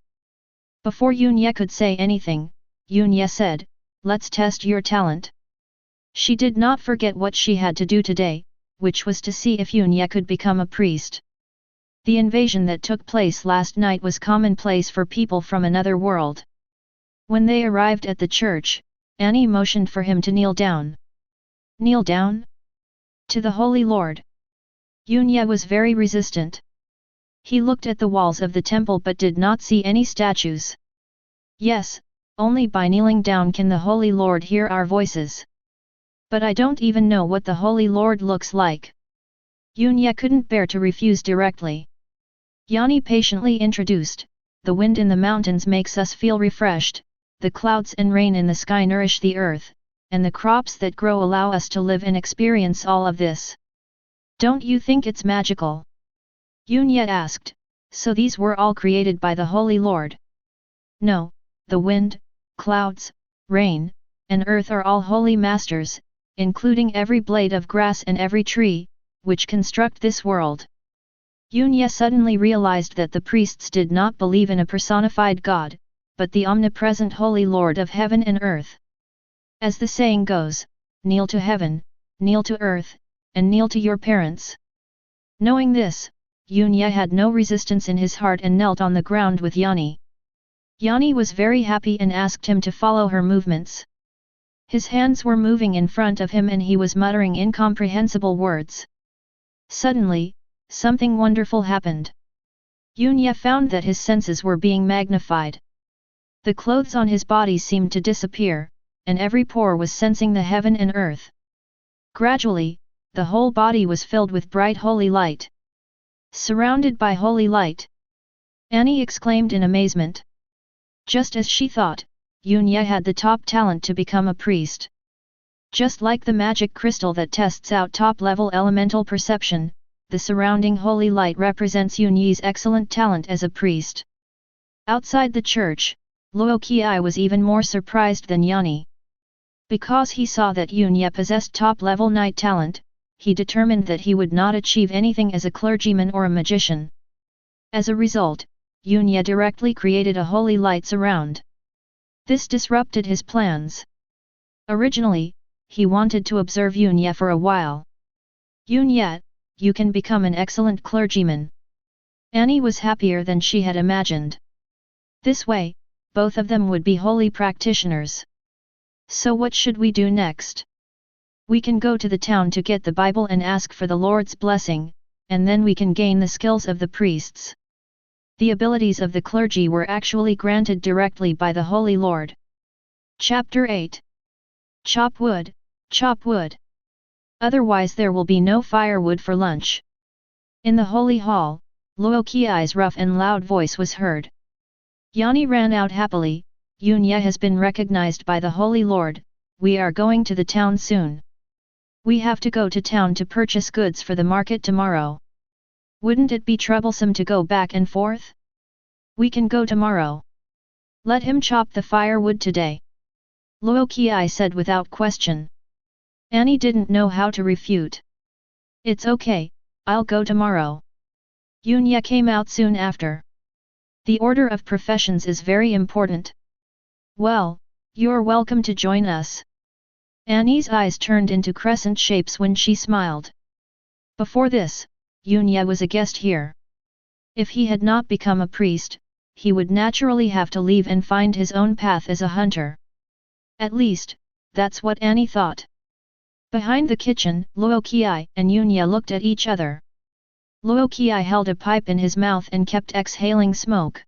Speaker 1: Before Yunya could say anything, Yunya said, let's test your talent. She did not forget what she had to do today, which was to see if Yunya could become a priest. The invasion that took place last night was commonplace for people from another world. When they arrived at the church, Annie motioned for him to kneel down. Kneel down? To the Holy Lord. Yunya was very resistant. He looked at the walls of the temple but did not see any statues. Yes, only by kneeling down can the Holy Lord hear our voices. But I don't even know what the Holy Lord looks like. Yunya couldn't bear to refuse directly. Yanni patiently introduced, the wind in the mountains makes us feel refreshed, the clouds and rain in the sky nourish the earth, and the crops that grow allow us to live and experience all of this. Don't you think it's magical? Yunya asked, so these were all created by the Holy Lord? No, the wind, clouds, rain, and earth are all holy masters, including every blade of grass and every tree, which construct this world. Yunya suddenly realized that the priests did not believe in a personified God, but the omnipresent Holy Lord of heaven and earth. As the saying goes, kneel to heaven, kneel to earth, and kneel to your parents. Knowing this, Yunya had no resistance in his heart and knelt on the ground with Yanni. Yanni was very happy and asked him to follow her movements. His hands were moving in front of him and he was muttering incomprehensible words. Suddenly, something wonderful happened. Yunya found that his senses were being magnified. The clothes on his body seemed to disappear, and every pore was sensing the heaven and earth. Gradually, the whole body was filled with bright holy light. Surrounded by holy light! Annie exclaimed in amazement. Just as she thought, Yunya had the top talent to become a priest. Just like the magic crystal that tests out top-level elemental perception, the surrounding holy light represents Yunyi's excellent talent as a priest. Outside the church, Luo Qiai was even more surprised than Yanni. Because he saw that Yunya possessed top-level night talent, he determined that he would not achieve anything as a clergyman or a magician. As a result, Yunya directly created a holy light surround. This disrupted his plans. Originally, he wanted to observe Yunya for a while. Yunya, you can become an excellent clergyman. Annie was happier than she had imagined. This way, both of them would be holy practitioners. So what should we do next? We can go to the town to get the Bible and ask for the Lord's blessing, and then we can gain the skills of the priests. The abilities of the clergy were actually granted directly by the Holy Lord. Chapter 8. Chop wood, chop wood. Otherwise there will be no firewood for lunch. In the holy hall, Luo Qi's rough and loud voice was heard. Yanni ran out happily. Yunya has been recognized by the Holy Lord, we are going to the town soon. We have to go to town to purchase goods for the market tomorrow. Wouldn't it be troublesome to go back and forth? We can go tomorrow. Let him chop the firewood today. Luo Qi said without question. Annie didn't know how to refute. It's okay, I'll go tomorrow. Yunya came out soon after. The order of professions is very important. Well, you're welcome to join us. Annie's eyes turned into crescent shapes when she smiled. Before this, Yunya was a guest here. If he had not become a priest, he would naturally have to leave and find his own path as a hunter. At least, that's what Annie thought. Behind the kitchen, Luo Qi and Yunya looked at each other. Luo Qi held a pipe in his mouth and kept exhaling smoke.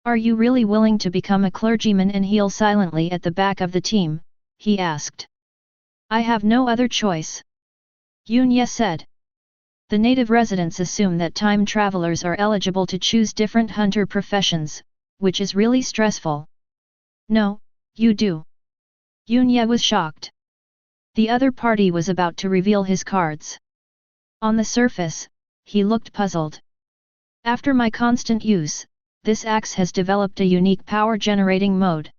Speaker 1: Are you really willing to become a clergyman and heal silently at the back of the team? He asked. I have no other choice. Yunya said. The native residents assume that time travelers are eligible to choose different hunter professions, which is really stressful. No, you do. Yunya was shocked. The other party was about to reveal his cards. On the surface, he looked puzzled. After my constant use, this axe has developed a unique power-generating mode.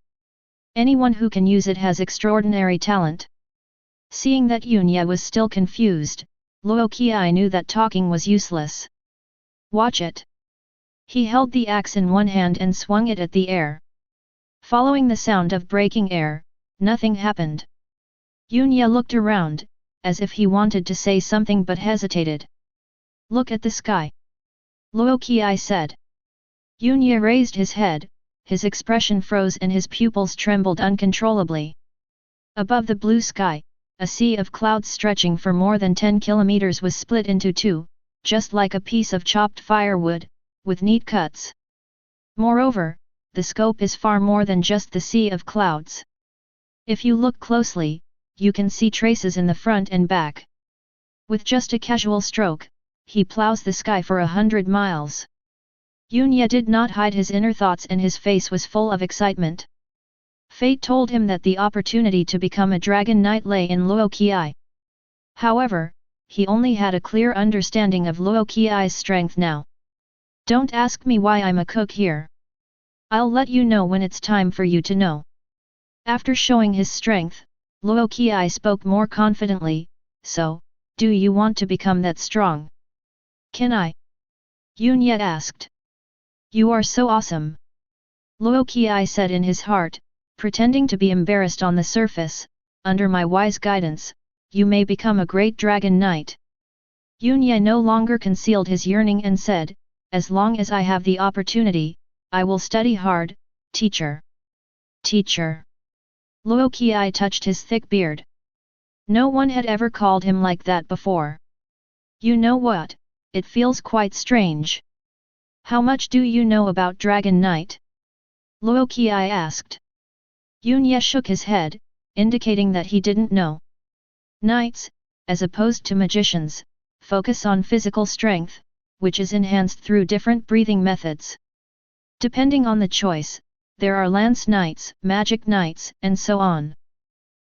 Speaker 1: Anyone who can use it has extraordinary talent. Seeing that Yunya was still confused, Luo Qi knew that talking was useless. Watch it. He held the axe in one hand and swung it at the air. Following the sound of breaking air, nothing happened. Yunya looked around, as if he wanted to say something but hesitated. Look at the sky. Luo Qi said. Yunya raised his head, his expression froze and his pupils trembled uncontrollably. Above the blue sky, a sea of clouds stretching for more than 10 kilometers was split into two, just like a piece of chopped firewood, with neat cuts. Moreover, the scope is far more than just the sea of clouds. If you look closely, you can see traces in the front and back. With just a casual stroke, he plows the sky for 100 miles. Yunya did not hide his inner thoughts and his face was full of excitement. Fate told him that the opportunity to become a dragon knight lay in Luo Qi. However, he only had a clear understanding of Luo Qi's strength now. Don't ask me why I'm a cook here. I'll let you know when it's time for you to know. After showing his strength, Luo Qi spoke more confidently, so, do you want to become that strong? Can I? Yunya asked. You are so awesome. Luo Qi said in his heart, pretending to be embarrassed on the surface, under my wise guidance, you may become a great dragon knight. Yunya no longer concealed his yearning and said, as long as I have the opportunity, I will study hard, teacher. Teacher. Luo Qi touched his thick beard. No one had ever called him like that before. You know what, it feels quite strange. How much do you know about Dragon Knight? Luo Qi asked. Yunya shook his head, indicating that he didn't know. Knights, as opposed to magicians, focus on physical strength, which is enhanced through different breathing methods. Depending on the choice, there are lance knights, magic knights, and so on.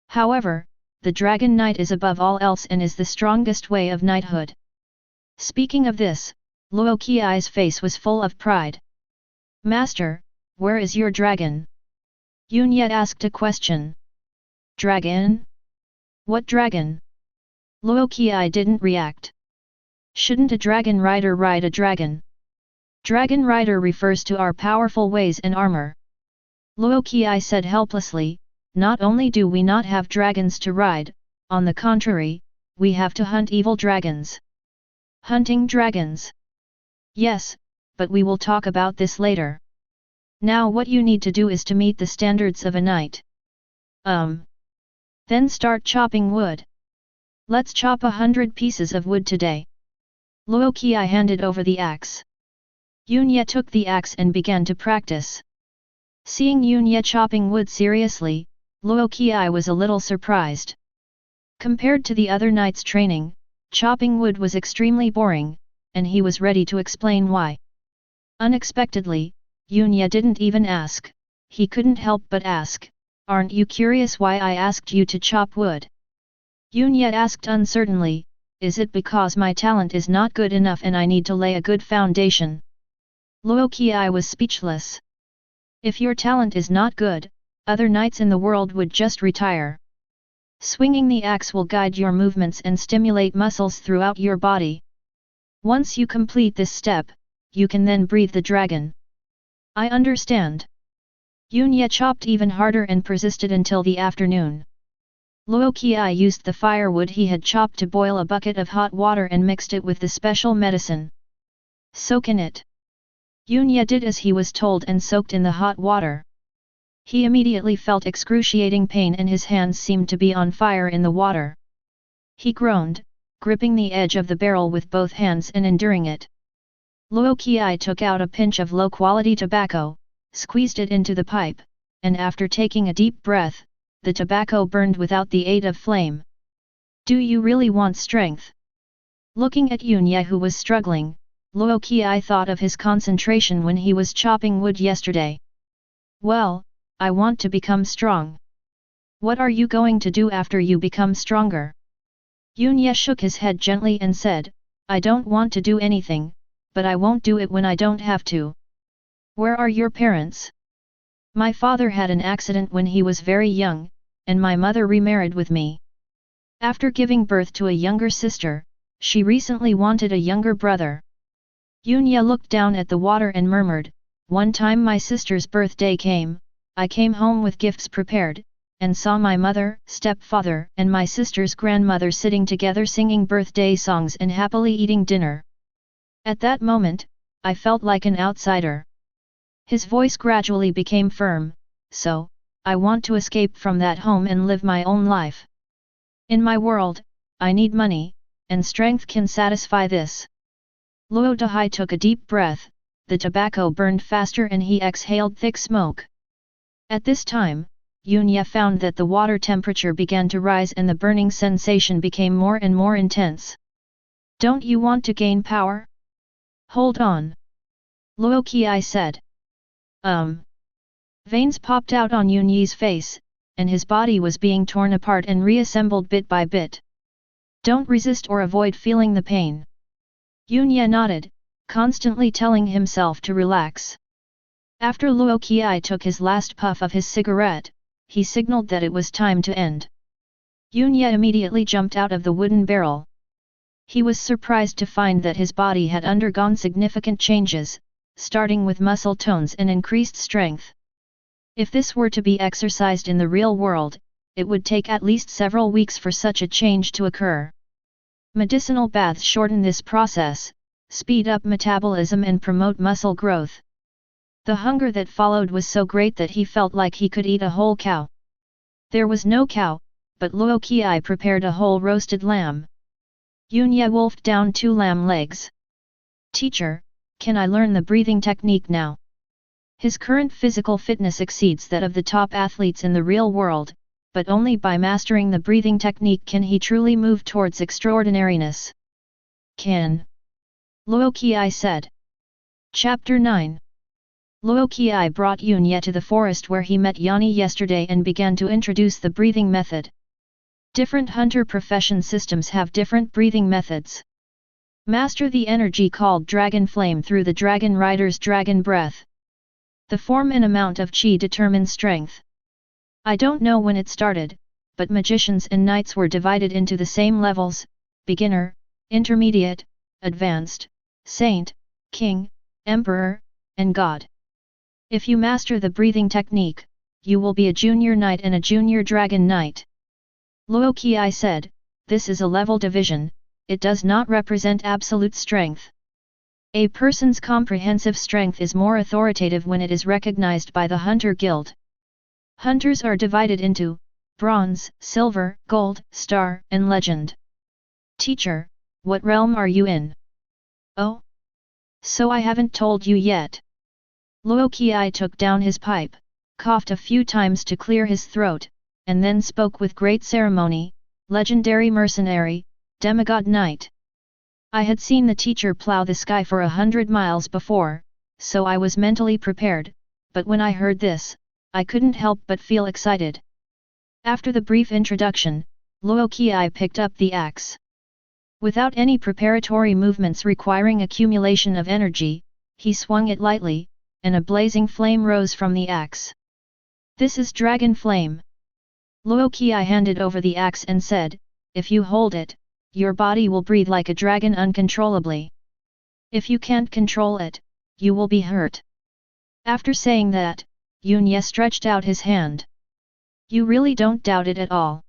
Speaker 1: However, the Dragon Knight is above all else and is the strongest way of knighthood. Speaking of this, Luo Qi's face was full of pride. Master, where is your dragon? Yunya asked a question. Dragon? What dragon? Luo Qi didn't react. Shouldn't a dragon rider ride a dragon? Dragon rider refers to our powerful ways and armor. Luo Qi said helplessly, not only do we not have dragons to ride, on the contrary, we have to hunt evil dragons. Hunting dragons. Yes, but we will talk about this later. Now what you need to do is to meet the standards of a knight. Then start chopping wood. Let's chop 100 pieces of wood today. Luo Qi handed over the axe. Yunye took the axe and began to practice. Seeing Yunye chopping wood seriously, Luo Qi was a little surprised. Compared to the other knights' training, chopping wood was extremely boring, and he was ready to explain why. Unexpectedly, Yunye didn't even ask. He couldn't help but ask, "Aren't you curious why I asked you to chop wood?" Yunye asked uncertainly, "Is it because my talent is not good enough and I need to lay a good foundation?" Luo Qi was speechless. If your talent is not good, other knights in the world would just retire. Swinging the axe will guide your movements and stimulate muscles throughout your body. Once you complete this step, you can then breathe the dragon. I understand. Yunye chopped even harder and persisted until the afternoon. Luo Qi used the firewood he had chopped to boil a bucket of hot water and mixed it with the special medicine. Soak in it. Yunye did as he was told and soaked in the hot water. He immediately felt excruciating pain and his hands seemed to be on fire in the water. He groaned, gripping the edge of the barrel with both hands and enduring it. Luo Qi took out a pinch of low-quality tobacco, squeezed it into the pipe, and after taking a deep breath, the tobacco burned without the aid of flame. Do you really want strength? Looking at Yunye who was struggling, Luo Qi thought of his concentration when he was chopping wood yesterday. Well, I want to become strong. What are you going to do after you become stronger? Yunye shook his head gently and said, I don't want to do anything, but I won't do it when I don't have to. Where are your parents? My father had an accident when he was very young, and my mother remarried with me. After giving birth to a younger sister, she recently wanted a younger brother. Yunye looked down at the water and murmured, one time my sister's birthday came, I came home with gifts prepared, and saw my mother, stepfather and my sister's grandmother sitting together singing birthday songs and happily eating dinner. At that moment, I felt like an outsider. His voice gradually became firm, so, I want to escape from that home and live my own life. In my world, I need money, and strength can satisfy this. Luo Dahai took a deep breath, the tobacco burned faster and he exhaled thick smoke. At this time, Yunye found that the water temperature began to rise and the burning sensation became more and more intense. Don't you want to gain power? Hold on. Luo Qi said. Veins popped out on Yunye's face, and his body was being torn apart and reassembled bit by bit. Don't resist or avoid feeling the pain. Yunye nodded, constantly telling himself to relax. After Luo Qi took his last puff of his cigarette, he signaled that it was time to end. Yunye immediately jumped out of the wooden barrel. He was surprised to find that his body had undergone significant changes, starting with muscle tones and increased strength. If this were to be exercised in the real world, it would take at least several weeks for such a change to occur. Medicinal baths shorten this process, speed up metabolism and promote muscle growth. The hunger that followed was so great that he felt like he could eat a whole cow. There was no cow, but Luo Qi prepared a whole roasted lamb. Yunye wolfed down 2 lamb legs. Teacher, can I learn the breathing technique now? His current physical fitness exceeds that of the top athletes in the real world, but only by mastering the breathing technique can he truly move towards extraordinariness. Can. Luo Qi said. Chapter 9. Luo Qi brought Yunye to the forest where he met Yani yesterday and began to introduce the breathing method. Different hunter profession systems have different breathing methods. Master the energy called dragon flame through the dragon rider's dragon breath. The form and amount of qi determine strength. I don't know when it started, but magicians and knights were divided into the same levels: beginner, intermediate, advanced, saint, king, emperor, and god. If you master the breathing technique, you will be a junior knight and a junior dragon knight. Luo Qi said, this is a level division, it does not represent absolute strength. A person's comprehensive strength is more authoritative when it is recognized by the Hunter Guild. Hunters are divided into Bronze, Silver, Gold, Star, and Legend. Teacher, what realm are you in? Oh? So I haven't told you yet. Luo Qi took down his pipe, coughed a few times to clear his throat, and then spoke with great ceremony, Legendary Mercenary, Demigod Knight. I had seen the teacher plow the sky for 100 miles before, so I was mentally prepared, but when I heard this, I couldn't help but feel excited. After the brief introduction, Luo Qi picked up the axe. Without any preparatory movements requiring accumulation of energy, he swung it lightly, and a blazing flame rose from the axe. This is Dragon Flame. Luo Qi handed over the axe and said, if you hold it, your body will breathe like a dragon uncontrollably. If you can't control it, you will be hurt. After saying that, Yunye stretched out his hand. You really don't doubt it at all.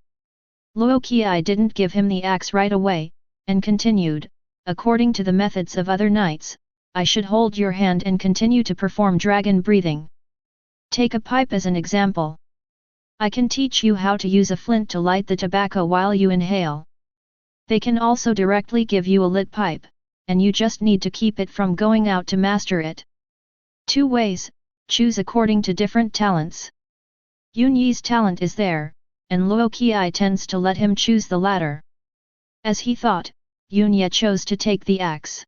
Speaker 1: Luo Qi didn't give him the axe right away, and continued, according to the methods of other knights, I should hold your hand and continue to perform dragon breathing. Take a pipe as an example. I can teach you how to use a flint to light the tobacco while you inhale. They can also directly give you a lit pipe, and you just need to keep it from going out to master it. 2 ways, choose according to different talents. Yunye's talent is there, and Luo Qi tends to let him choose the latter. As he thought, Yunye chose to take the axe.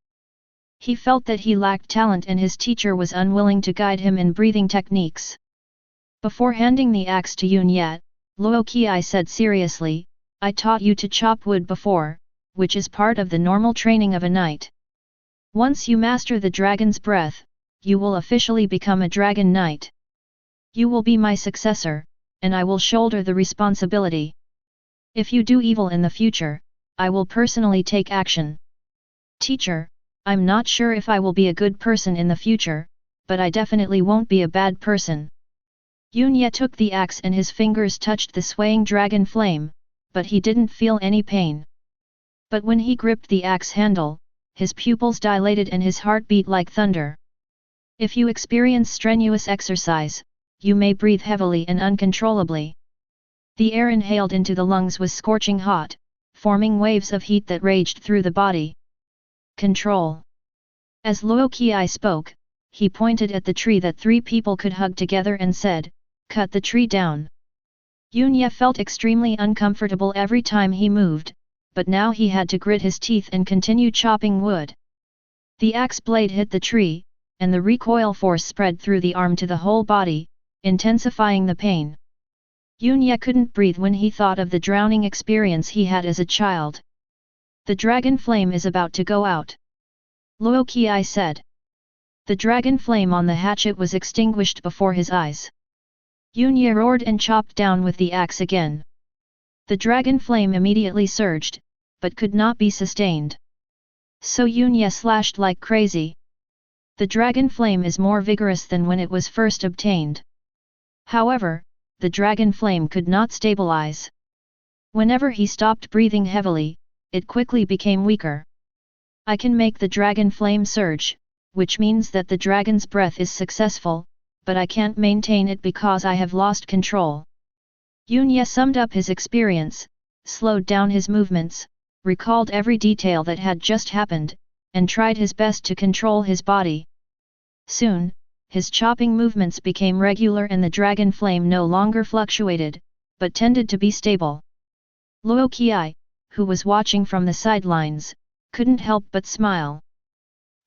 Speaker 1: He felt that he lacked talent and his teacher was unwilling to guide him in breathing techniques. Before handing the axe to Yunye, Luo Qi said seriously, I taught you to chop wood before, which is part of the normal training of a knight. Once you master the dragon's breath, you will officially become a dragon knight. You will be my successor, and I will shoulder the responsibility. If you do evil in the future, I will personally take action. Teacher, I'm not sure if I will be a good person in the future, but I definitely won't be a bad person. Yunye took the axe and his fingers touched the swaying dragon flame, but he didn't feel any pain. But when he gripped the axe handle, his pupils dilated and his heart beat like thunder. If you experience strenuous exercise, you may breathe heavily and uncontrollably. The air inhaled into the lungs was scorching hot, forming waves of heat that raged through the body. Control. As Luo Qi spoke, he pointed at the tree that 3 people could hug together and said, cut the tree down. Yunye felt extremely uncomfortable every time he moved, but now he had to grit his teeth and continue chopping wood. The axe blade hit the tree, and the recoil force spread through the arm to the whole body, intensifying the pain. Yunye couldn't breathe when he thought of the drowning experience he had as a child. The dragon flame is about to go out. Luo Qi said. The dragon flame on the hatchet was extinguished before his eyes. Yunye roared and chopped down with the axe again. The dragon flame immediately surged, but could not be sustained. So Yunye slashed like crazy. The dragon flame is more vigorous than when it was first obtained. However, the dragon flame could not stabilize. Whenever he stopped breathing heavily, it quickly became weaker. I can make the dragon flame surge, which means that the dragon's breath is successful, but I can't maintain it because I have lost control. Yunye summed up his experience, slowed down his movements, recalled every detail that had just happened, and tried his best to control his body. Soon, his chopping movements became regular and the dragon flame no longer fluctuated, but tended to be stable. Luo Qi, who was watching from the sidelines, couldn't help but smile.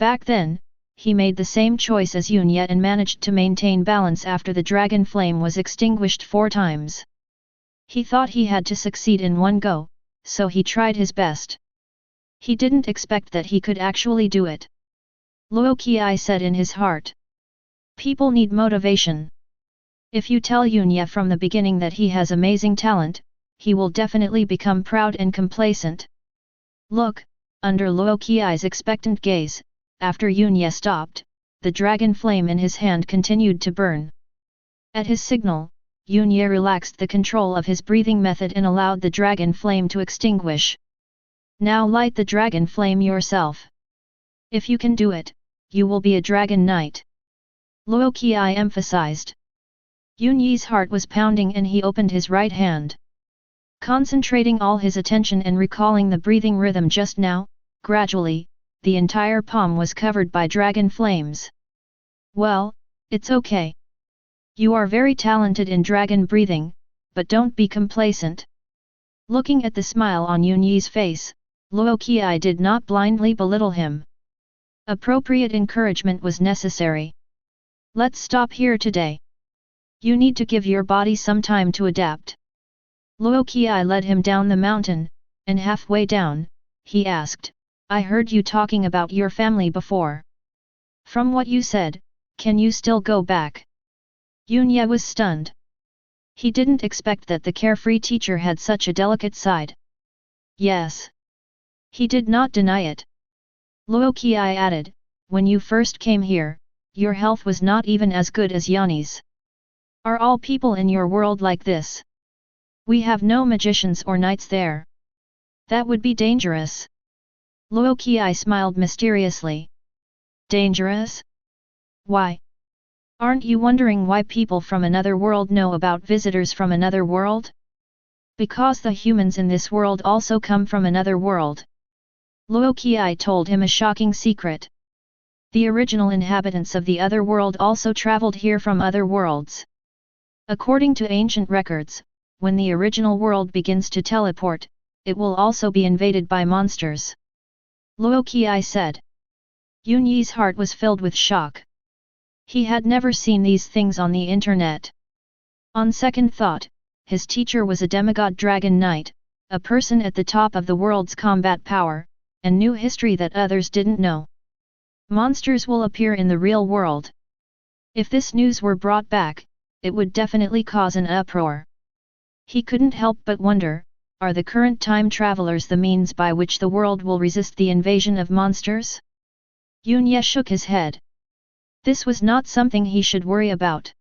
Speaker 1: Back then, he made the same choice as Yunye and managed to maintain balance after the dragon flame was extinguished 4 times. He thought he had to succeed in one go, so he tried his best. He didn't expect that he could actually do it. Luo Qi said in his heart. People need motivation. If you tell Yunye from the beginning that he has amazing talent, he will definitely become proud and complacent. Look, under Luo Qi's expectant gaze, after Yunye stopped, the dragon flame in his hand continued to burn. At his signal, Yunye relaxed the control of his breathing method and allowed the dragon flame to extinguish. Now light the dragon flame yourself. If you can do it, you will be a dragon knight. Luo Qi emphasized. Yun Yi's heart was pounding and he opened his right hand. Concentrating all his attention and recalling the breathing rhythm just now, gradually, the entire palm was covered by dragon flames. Well, it's okay. You are very talented in dragon breathing, but don't be complacent. Looking at the smile on Yun Yi's face, Luo Qi did not blindly belittle him. Appropriate encouragement was necessary. Let's stop here today. You need to give your body some time to adapt. Luo Qi led him down the mountain, and halfway down, he asked, I heard you talking about your family before. From what you said, can you still go back? Yun Ye was stunned. He didn't expect that the carefree teacher had such a delicate side. Yes. He did not deny it. Luo Qi added, when you first came here, your health was not even as good as Yanni's. Are all people in your world like this? We have no magicians or knights there. That would be dangerous. Luo Qi smiled mysteriously. Dangerous? Why? Aren't you wondering why people from another world know about visitors from another world? Because the humans in this world also come from another world. Luo Qi told him a shocking secret. The original inhabitants of the other world also traveled here from other worlds. According to ancient records, when the original world begins to teleport, it will also be invaded by monsters. Luo Qi said. Yun Yi's heart was filled with shock. He had never seen these things on the internet. On second thought, his teacher was a demigod dragon knight, a person at the top of the world's combat power, and knew history that others didn't know. Monsters will appear in the real world. If this news were brought back, it would definitely cause an uproar. He couldn't help but wonder, are the current time travelers the means by which the world will resist the invasion of monsters? Yun Ye shook his head. This was not something he should worry about.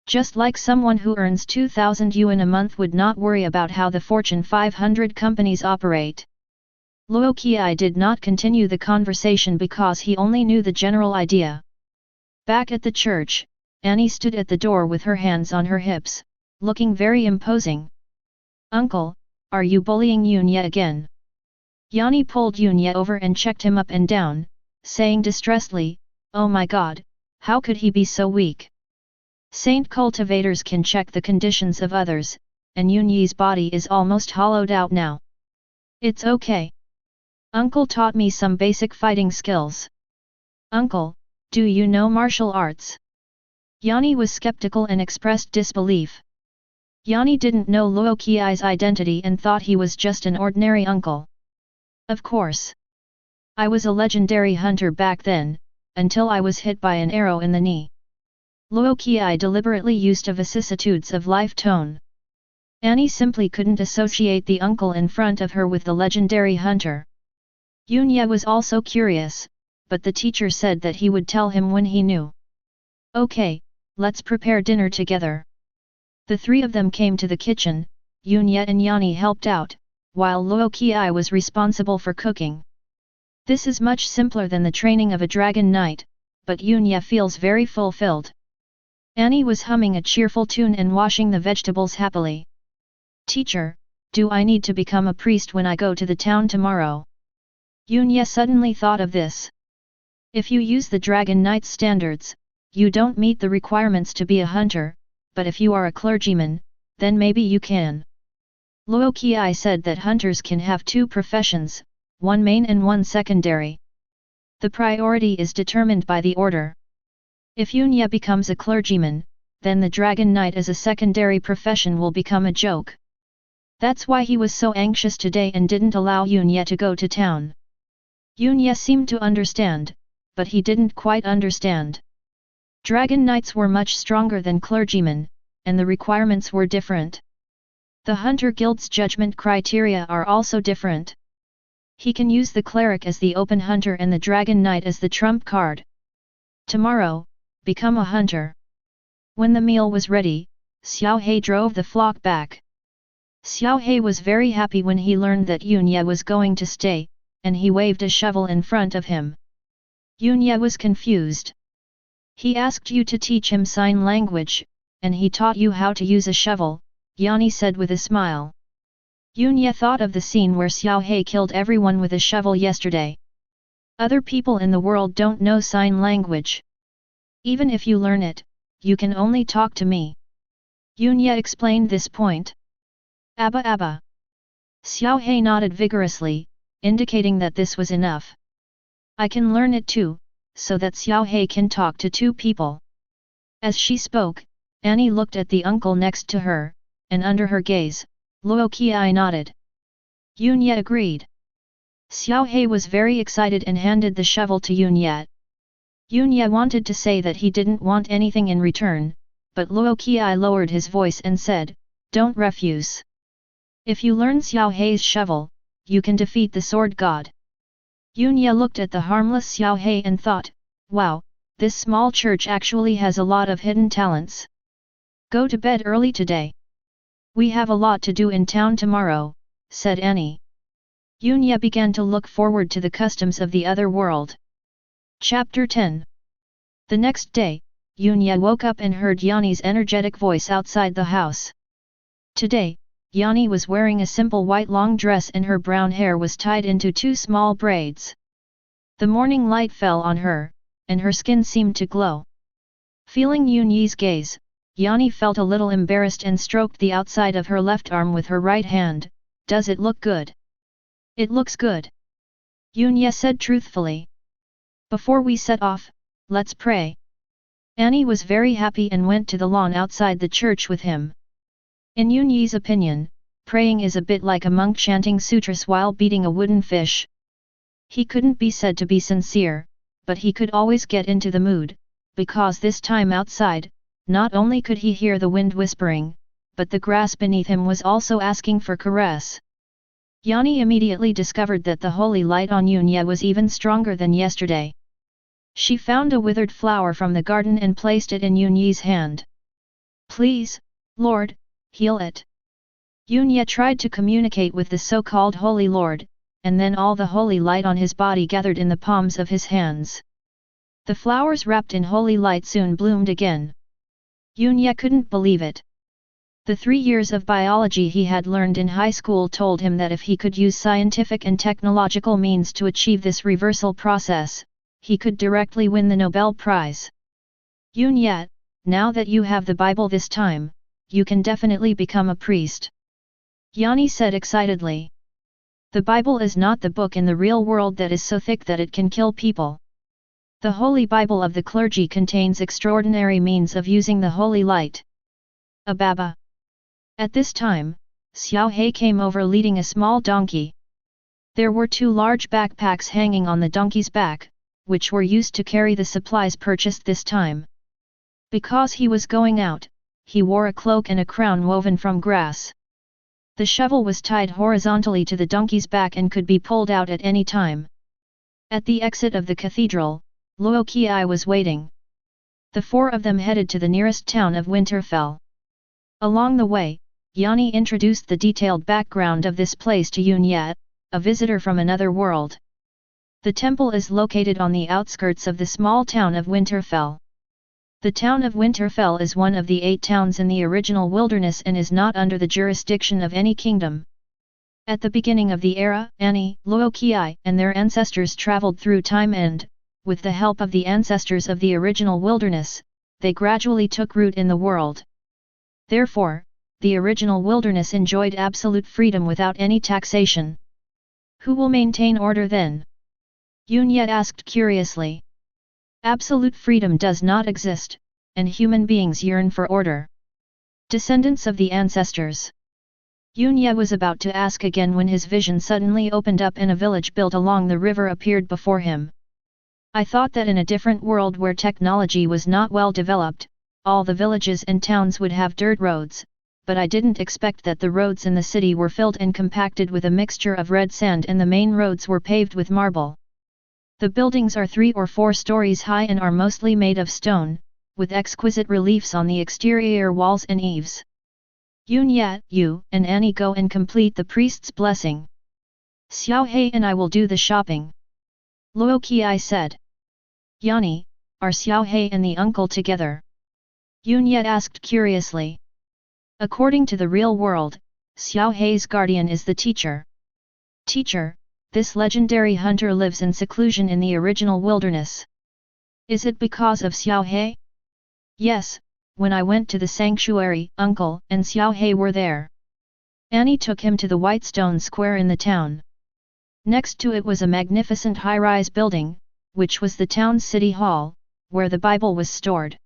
Speaker 1: Just like someone who earns 2,000 yuan a month would not worry about how the Fortune 500 companies operate. Luo Qi did not continue the conversation because he only knew the general idea. Back at the church, Annie stood at the door with her hands on her hips, looking very imposing. Uncle, are you bullying Yun Ye again? Yanni pulled Yun Ye over and checked him up and down, saying distressedly, oh my god, how could he be so weak? Saint cultivators can check the conditions of others, and Yun Yi's body is almost hollowed out now. It's okay. Uncle taught me some basic fighting skills. Uncle, do you know martial arts? Yanni was skeptical and expressed disbelief. Yanni didn't know Luo Qi's identity and thought he was just an ordinary uncle. Of course. I was a legendary hunter back then, until I was hit by an arrow in the knee. Luo Qi deliberately used a vicissitudes of life tone. Annie simply couldn't associate the uncle in front of her with the legendary hunter. Yun Ye was also curious, but the teacher said that he would tell him when he knew. Okay, let's prepare dinner together. The three of them came to the kitchen. Yun Ye and Yanni helped out, while Luo Qi was responsible for cooking. This is much simpler than the training of a dragon knight, but Yun Ye feels very fulfilled. Annie was humming a cheerful tune and washing the vegetables happily. Teacher, do I need to become a priest when I go to the town tomorrow? Yun Ye suddenly thought of this. If you use the Dragon Knight's standards, you don't meet the requirements to be a hunter, but if you are a clergyman, then maybe you can. Luo Qi said that hunters can have two professions, one main and one secondary. The priority is determined by the order. If Yun Ye becomes a clergyman, then the Dragon Knight as a secondary profession will become a joke. That's why he was so anxious today and didn't allow Yun Ye to go to town. Yun Ye seemed to understand, but he didn't quite understand. Dragon Knights were much stronger than clergymen, and the requirements were different. The Hunter Guild's judgment criteria are also different. He can use the cleric as the open hunter and the Dragon Knight as the trump card. Tomorrow, become a hunter. When the meal was ready, Xiao He drove the flock back. Xiao He was very happy when he learned that Yun Ye was going to stay, and he waved a shovel in front of him. Yunye was confused. He asked you to teach him sign language, and he taught you how to use a shovel, Yanni said with a smile. Yunye thought of the scene where Xiao He killed everyone with a shovel yesterday. Other people in the world don't know sign language. Even if you learn it, you can only talk to me. Yunye explained this point. Abba Abba. Xiao He nodded vigorously, indicating that this was enough. I can learn it too, so that Xiao He can talk to two people. As she spoke, Annie looked at the uncle next to her, and under her gaze, Luo Qi nodded. Yunye agreed. Xiao He was very excited and handed the shovel to Yunye. Yunye wanted to say that he didn't want anything in return, but Luo Qi lowered his voice and said, "Don't refuse. If you learn Xiao He's shovel, you can defeat the sword god." Yunye looked at the harmless Xiao He and thought, wow, this small church actually has a lot of hidden talents. Go to bed early today. We have a lot to do in town tomorrow, said Annie. Yunye began to look forward to the customs of the other world. Chapter 10. The next day, Yunye woke up and heard Yanni's energetic voice outside the house. Today, Yanni was wearing a simple white long dress and her brown hair was tied into two small braids. The morning light fell on her, and her skin seemed to glow. Feeling Yunye's gaze, Yanni felt a little embarrassed and stroked the outside of her left arm with her right hand. Does it look good? It looks good. Yunye said truthfully. Before we set off, let's pray. Annie was very happy and went to the lawn outside the church with him. In Yunye's opinion, praying is a bit like a monk chanting sutras while beating a wooden fish. He couldn't be said to be sincere, but he could always get into the mood, because this time outside, not only could he hear the wind whispering, but the grass beneath him was also asking for caress. Yanni immediately discovered that the holy light on Yunye was even stronger than yesterday. She found a withered flower from the garden and placed it in Yunye's hand. Please, Lord, heal it. Yunye tried to communicate with the so-called Holy Lord, and then all the holy light on his body gathered in the palms of his hands. The flowers wrapped in holy light soon bloomed again. Yunye couldn't believe it. The 3 years of biology he had learned in high school told him that if he could use scientific and technological means to achieve this reversal process, he could directly win the Nobel Prize. Yunye, now that you have the Bible this time, you can definitely become a priest. Yanni said excitedly. The Bible is not the book in the real world that is so thick that it can kill people. The Holy Bible of the clergy contains extraordinary means of using the holy light. Ababa. At this time, Xiao He came over leading a small donkey. There were 2 large backpacks hanging on the donkey's back, which were used to carry the supplies purchased this time. Because he was going out, he wore a cloak and a crown woven from grass. The shovel was tied horizontally to the donkey's back and could be pulled out at any time. At the exit of the cathedral, Luo Qi was waiting. The 4 of them headed to the nearest town of Winterfell. Along the way, Yanni introduced the detailed background of this place to Yunye, a visitor from another world. The temple is located on the outskirts of the small town of Winterfell. The town of Winterfell is one of the 8 towns in the original wilderness and is not under the jurisdiction of any kingdom. At the beginning of the era, Annie, Luo Qi, and their ancestors traveled through time and, with the help of the ancestors of the original wilderness, they gradually took root in the world. Therefore, the original wilderness enjoyed absolute freedom without any taxation. Who will maintain order then? Yunye asked curiously. Absolute freedom does not exist, and human beings yearn for order. Descendants of the ancestors. Yunye was about to ask again when his vision suddenly opened up and a village built along the river appeared before him. I thought that in a different world where technology was not well developed, all the villages and towns would have dirt roads, but I didn't expect that the roads in the city were filled and compacted with a mixture of red sand and the main roads were paved with marble. The buildings are 3 or 4 stories high and are mostly made of stone, with exquisite reliefs on the exterior walls and eaves. Yunye, you and Annie go and complete the priest's blessing. Xiao He and I will do the shopping. Luo Qi said. Yanni, are Xiao He and the uncle together? Yun Ye asked curiously. According to the real world, Xiao He's guardian is the teacher. Teacher, this legendary hunter lives in seclusion in the original wilderness. Is it because of Xiao He? Yes, when I went to the sanctuary, uncle and Xiao He were there. Annie took him to the white stone square in the town. Next to it was a magnificent high-rise building, which was the town's city hall, where the Bible was stored.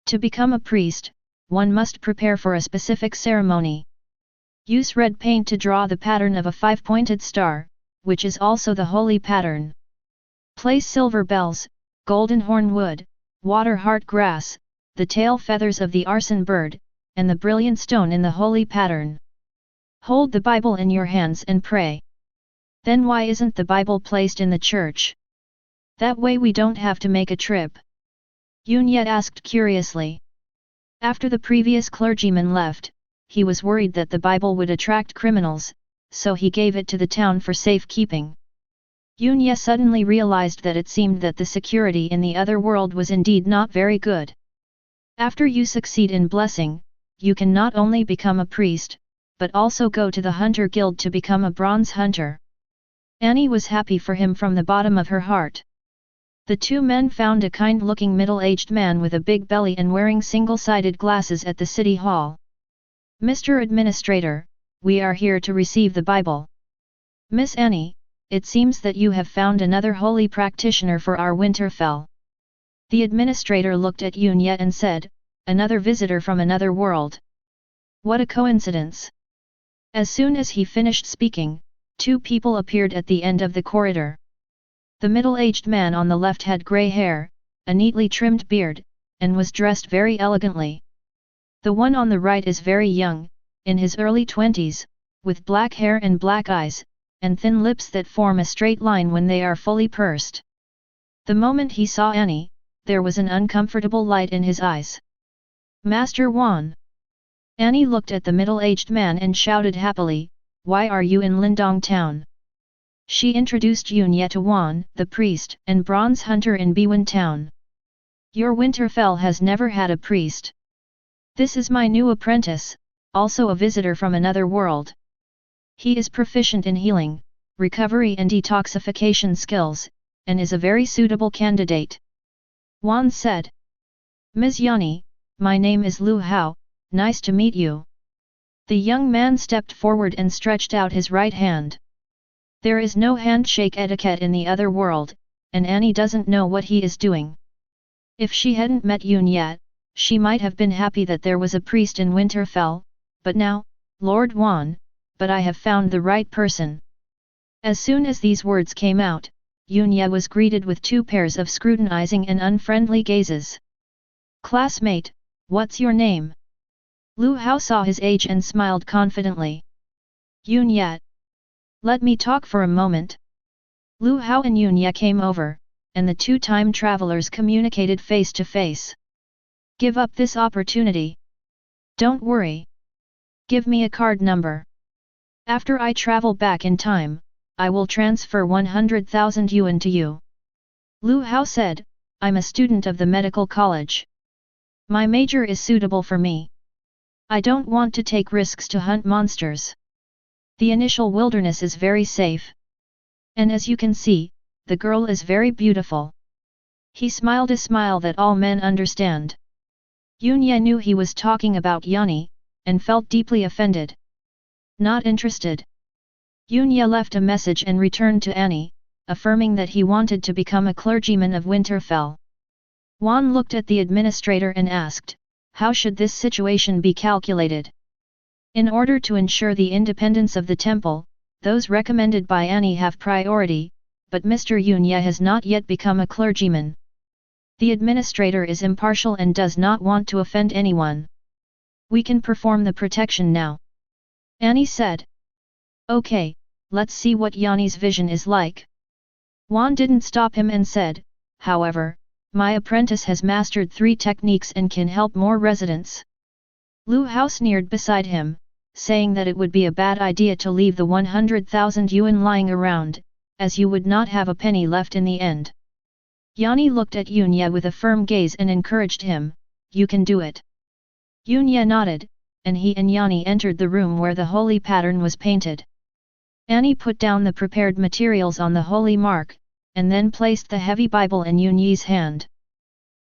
Speaker 1: To become a priest, one must prepare for a specific ceremony. Use red paint to draw the pattern of a five-pointed star, which is also the holy pattern. Place silver bells, golden hornwood, water heart grass, the tail feathers of the arson bird, and the brilliant stone in the holy pattern. Hold the Bible in your hands and pray. Then why isn't the Bible placed in the church? That way we don't have to make a trip. Yun Ye asked curiously. After the previous clergyman left, he was worried that the Bible would attract criminals, so he gave it to the town for safekeeping. Yun Ye suddenly realized that it seemed that the security in the other world was indeed not very good. After you succeed in blessing, you can not only become a priest, but also go to the hunter guild to become a bronze hunter. Annie was happy for him from the bottom of her heart. The two men found a kind-looking middle-aged man with a big belly and wearing single-sided glasses at the city hall. Mr. Administrator, we are here to receive the Bible. Miss Annie, it seems that you have found another holy practitioner for our Winterfell. The administrator looked at Yun Ye and said, another visitor from another world. What a coincidence! As soon as he finished speaking, two people appeared at the end of the corridor. The middle-aged man on the left had grey hair, a neatly trimmed beard, and was dressed very elegantly. The one on the right is very young, in his early 20s, with black hair and black eyes, and thin lips that form a straight line when they are fully pursed. The moment he saw Annie, there was an uncomfortable light in his eyes. Master Wan! Annie looked at the middle-aged man and shouted happily, why are you in Lindong town? She introduced Yun Ye to Wan, the priest and bronze hunter in Biwen town. Your Winterfell has never had a priest. This is my new apprentice, also a visitor from another world. He is proficient in healing, recovery and detoxification skills, and is a very suitable candidate. Wan said. Ms. Yanni, my name is Lu Hao, nice to meet you. The young man stepped forward and stretched out his right hand. There is no handshake etiquette in the other world, and Annie doesn't know what he is doing. If she hadn't met Yun Ye, she might have been happy that there was a priest in Winterfell, but now, Lord Wan, but I have found the right person. As soon as these words came out, Yun Ye was greeted with two pairs of scrutinizing and unfriendly gazes. Classmate, what's your name? Lu Hao saw his age and smiled confidently. Yun Ye. Let me talk for a moment. Lu Hao and Yun Ye came over, and the two time travelers communicated face to face. Give up this opportunity. Don't worry. Give me a card number. After I travel back in time, I will transfer 100,000 yuan to you. Lu Hao said, I'm a student of the medical college. My major is suitable for me. I don't want to take risks to hunt monsters. The initial wilderness is very safe. And as you can see, the girl is very beautiful. He smiled a smile that all men understand. Yun Ye knew he was talking about Yanni, and felt deeply offended. Not interested. Yun Ye left a message and returned to Annie, affirming that he wanted to become a clergyman of Winterfell. Wan looked at the administrator and asked, how should this situation be calculated? In order to ensure the independence of the temple, those recommended by Annie have priority, but Mr. Yun Ye has not yet become a clergyman. The administrator is impartial and does not want to offend anyone. We can perform the protection now. Annie said. Okay, let's see what Yanni's vision is like. Wan didn't stop him and said, however, my apprentice has mastered 3 techniques and can help more residents. Lu Hao sneered beside him, saying that it would be a bad idea to leave the 100,000 yuan lying around, as you would not have a penny left in the end. Yanni looked at Yunya with a firm gaze and encouraged him, "You can do it." Yunya nodded, and he and Yanni entered the room where the holy pattern was painted. Annie put down the prepared materials on the holy mark, and then placed the heavy Bible in Yunyi's hand.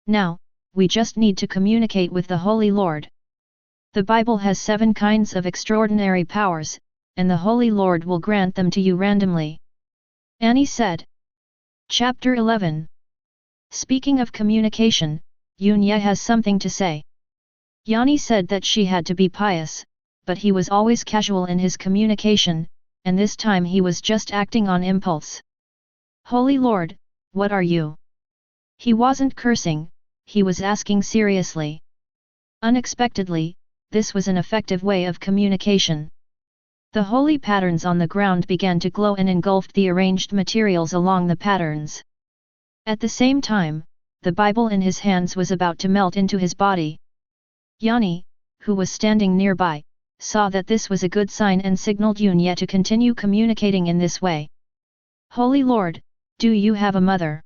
Speaker 1: "Now, we just need to communicate with the Holy Lord. The Bible has 7 kinds of extraordinary powers, and the Holy Lord will grant them to you randomly," Annie said. Chapter 11. Speaking of communication, Yunya has something to say. Yanni said that she had to be pious, but he was always casual in his communication, and this time he was just acting on impulse. "Holy Lord, what are you?" He wasn't cursing, he was asking seriously. Unexpectedly, this was an effective way of communication. The holy patterns on the ground began to glow and engulfed the arranged materials along the patterns. At the same time, the Bible in his hands was about to melt into his body. Yanni, who was standing nearby, saw that this was a good sign and signaled Yunya to continue communicating in this way. "Holy Lord, do you have a mother?"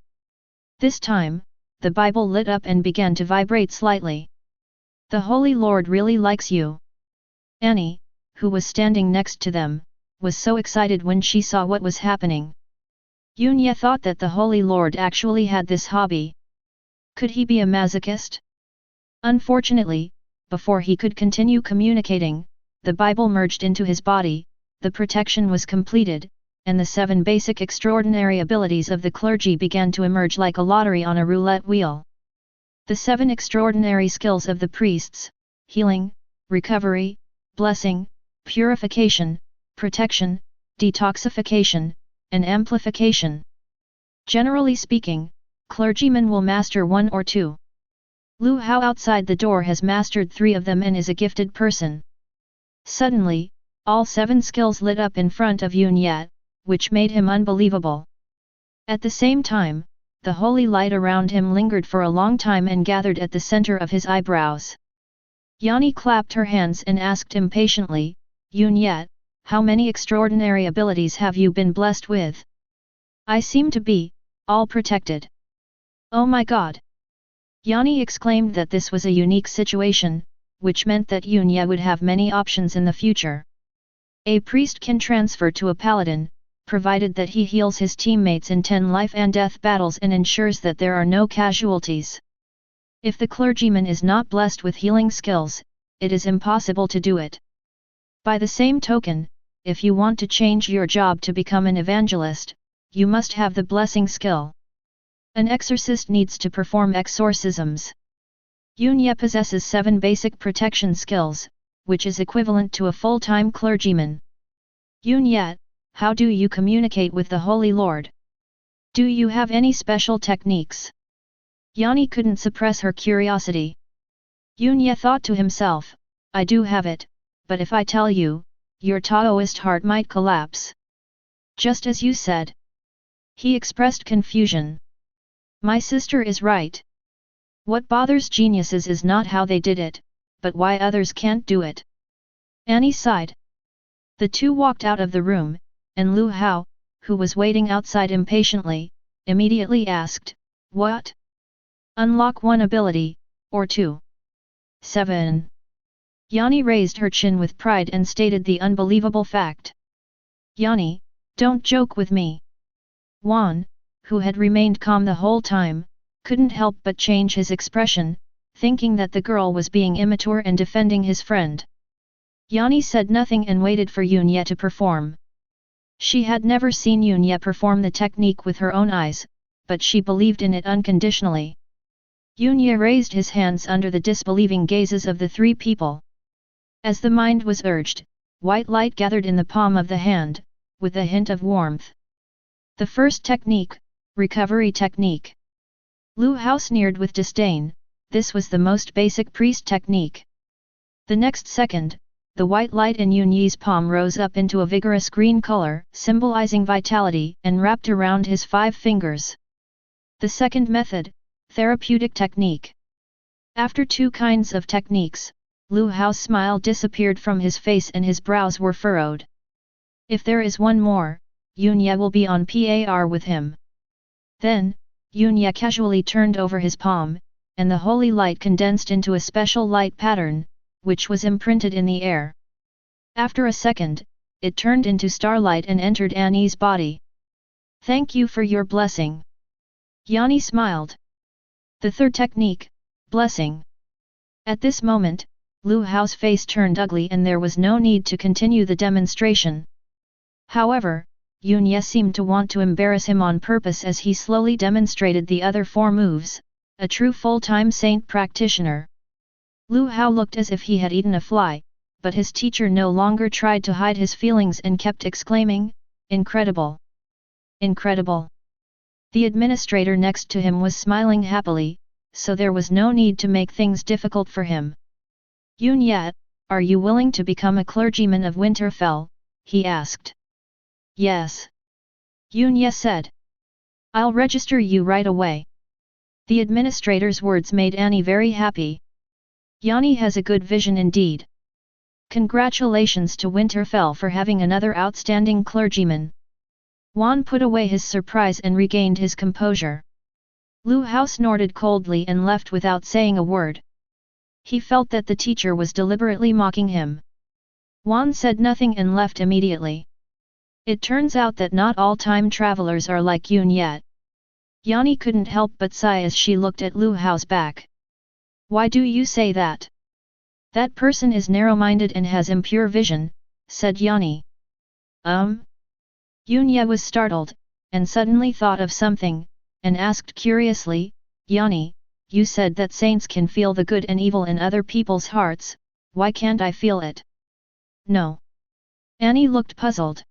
Speaker 1: This time, the Bible lit up and began to vibrate slightly. "The Holy Lord really likes you." Annie, who was standing next to them, was so excited when she saw what was happening. Yunya thought that the Holy Lord actually had this hobby. Could he be a masochist? Unfortunately, before he could continue communicating, the Bible merged into his body, the protection was completed, and the 7 basic extraordinary abilities of the clergy began to emerge like a lottery on a roulette wheel. The 7 extraordinary skills of the priests: healing, recovery, blessing, purification, protection, detoxification, and amplification. Generally speaking, clergymen will master 1 or 2. Lu Hao outside the door has mastered 3 of them and is a gifted person. Suddenly, all 7 skills lit up in front of Yunya, which made him unbelievable. At the same time, the holy light around him lingered for a long time and gathered at the center of his eyebrows. Yanni clapped her hands and asked impatiently, "Yunya, how many extraordinary abilities have you been blessed with?" "I seem to be, all protected." "Oh my god!" Yanni exclaimed that this was a unique situation, which meant that Yunya would have many options in the future. A priest can transfer to a paladin, provided that he heals his teammates in 10 life and death battles and ensures that there are no casualties. If the clergyman is not blessed with healing skills, it is impossible to do it. By the same token, if you want to change your job to become an evangelist, you must have the blessing skill. An exorcist needs to perform exorcisms. Yunya possesses 7 basic protection skills, which is equivalent to a full-time clergyman. "Yunya, how do you communicate with the Holy Lord? Do you have any special techniques?" Yanni couldn't suppress her curiosity. Yunya thought to himself, "I do have it, but if I tell you, your Taoist heart might collapse." "Just as you said." He expressed confusion. "My sister is right. What bothers geniuses is not how they did it, but why others can't do it." Annie sighed. The 2 walked out of the room, and Lu Hao, who was waiting outside impatiently, immediately asked, "What? Unlock 1 ability, or 2? 7. Yanni raised her chin with pride and stated the unbelievable fact. "Yanni, don't joke with me." Juan, who had remained calm the whole time, couldn't help but change his expression, thinking that the girl was being immature and defending his friend. Yanni said nothing and waited for Yunya to perform. She had never seen Yunya perform the technique with her own eyes, but she believed in it unconditionally. Yunya raised his hands under the disbelieving gazes of the 3 people. As the mind was urged, white light gathered in the palm of the hand, with a hint of warmth. The first technique, recovery technique. Lu Hao sneered with disdain, this was the most basic priest technique. The next second, the white light in Yunyi's palm rose up into a vigorous green color, symbolizing vitality, and wrapped around his 5 fingers. The second method, therapeutic technique. After 2 kinds of techniques, Lu Hao's smile disappeared from his face and his brows were furrowed. If there is one more, Yunya will be on par with him. Then, Yunye casually turned over his palm, and the holy light condensed into a special light pattern, which was imprinted in the air. After a second, it turned into starlight and entered Annie's body. "Thank you for your blessing." Yanni smiled. The third technique, blessing. At this moment, Lu Hao's face turned ugly and there was no need to continue the demonstration. However, Yunye seemed to want to embarrass him on purpose as he slowly demonstrated the other 4 moves, a true full-time saint practitioner. Lu Hao looked as if he had eaten a fly, but his teacher no longer tried to hide his feelings and kept exclaiming, "Incredible! Incredible!" The administrator next to him was smiling happily, so there was no need to make things difficult for him. "Yunye, are you willing to become a clergyman of Winterfell?" he asked. "Yes," Yunye said. "I'll register you right away." The administrator's words made Annie very happy. Yanni has a good vision indeed. Congratulations to Winterfell for having another outstanding clergyman. Wan put away his surprise and regained his composure. Lu Hao snorted coldly and left without saying a word. He felt that the teacher was deliberately mocking him. Wan said nothing and left immediately. It turns out that not all time travelers are like Yunye. Yanni couldn't help but sigh as she looked at Lu Hao's back. "Why do you say that?" "That person is narrow-minded and has impure vision," said Yanni. Yunye was startled, and suddenly thought of something, and asked curiously, "Yanni, you said that saints can feel the good and evil in other people's hearts, why can't I feel it?" "No." Annie looked puzzled.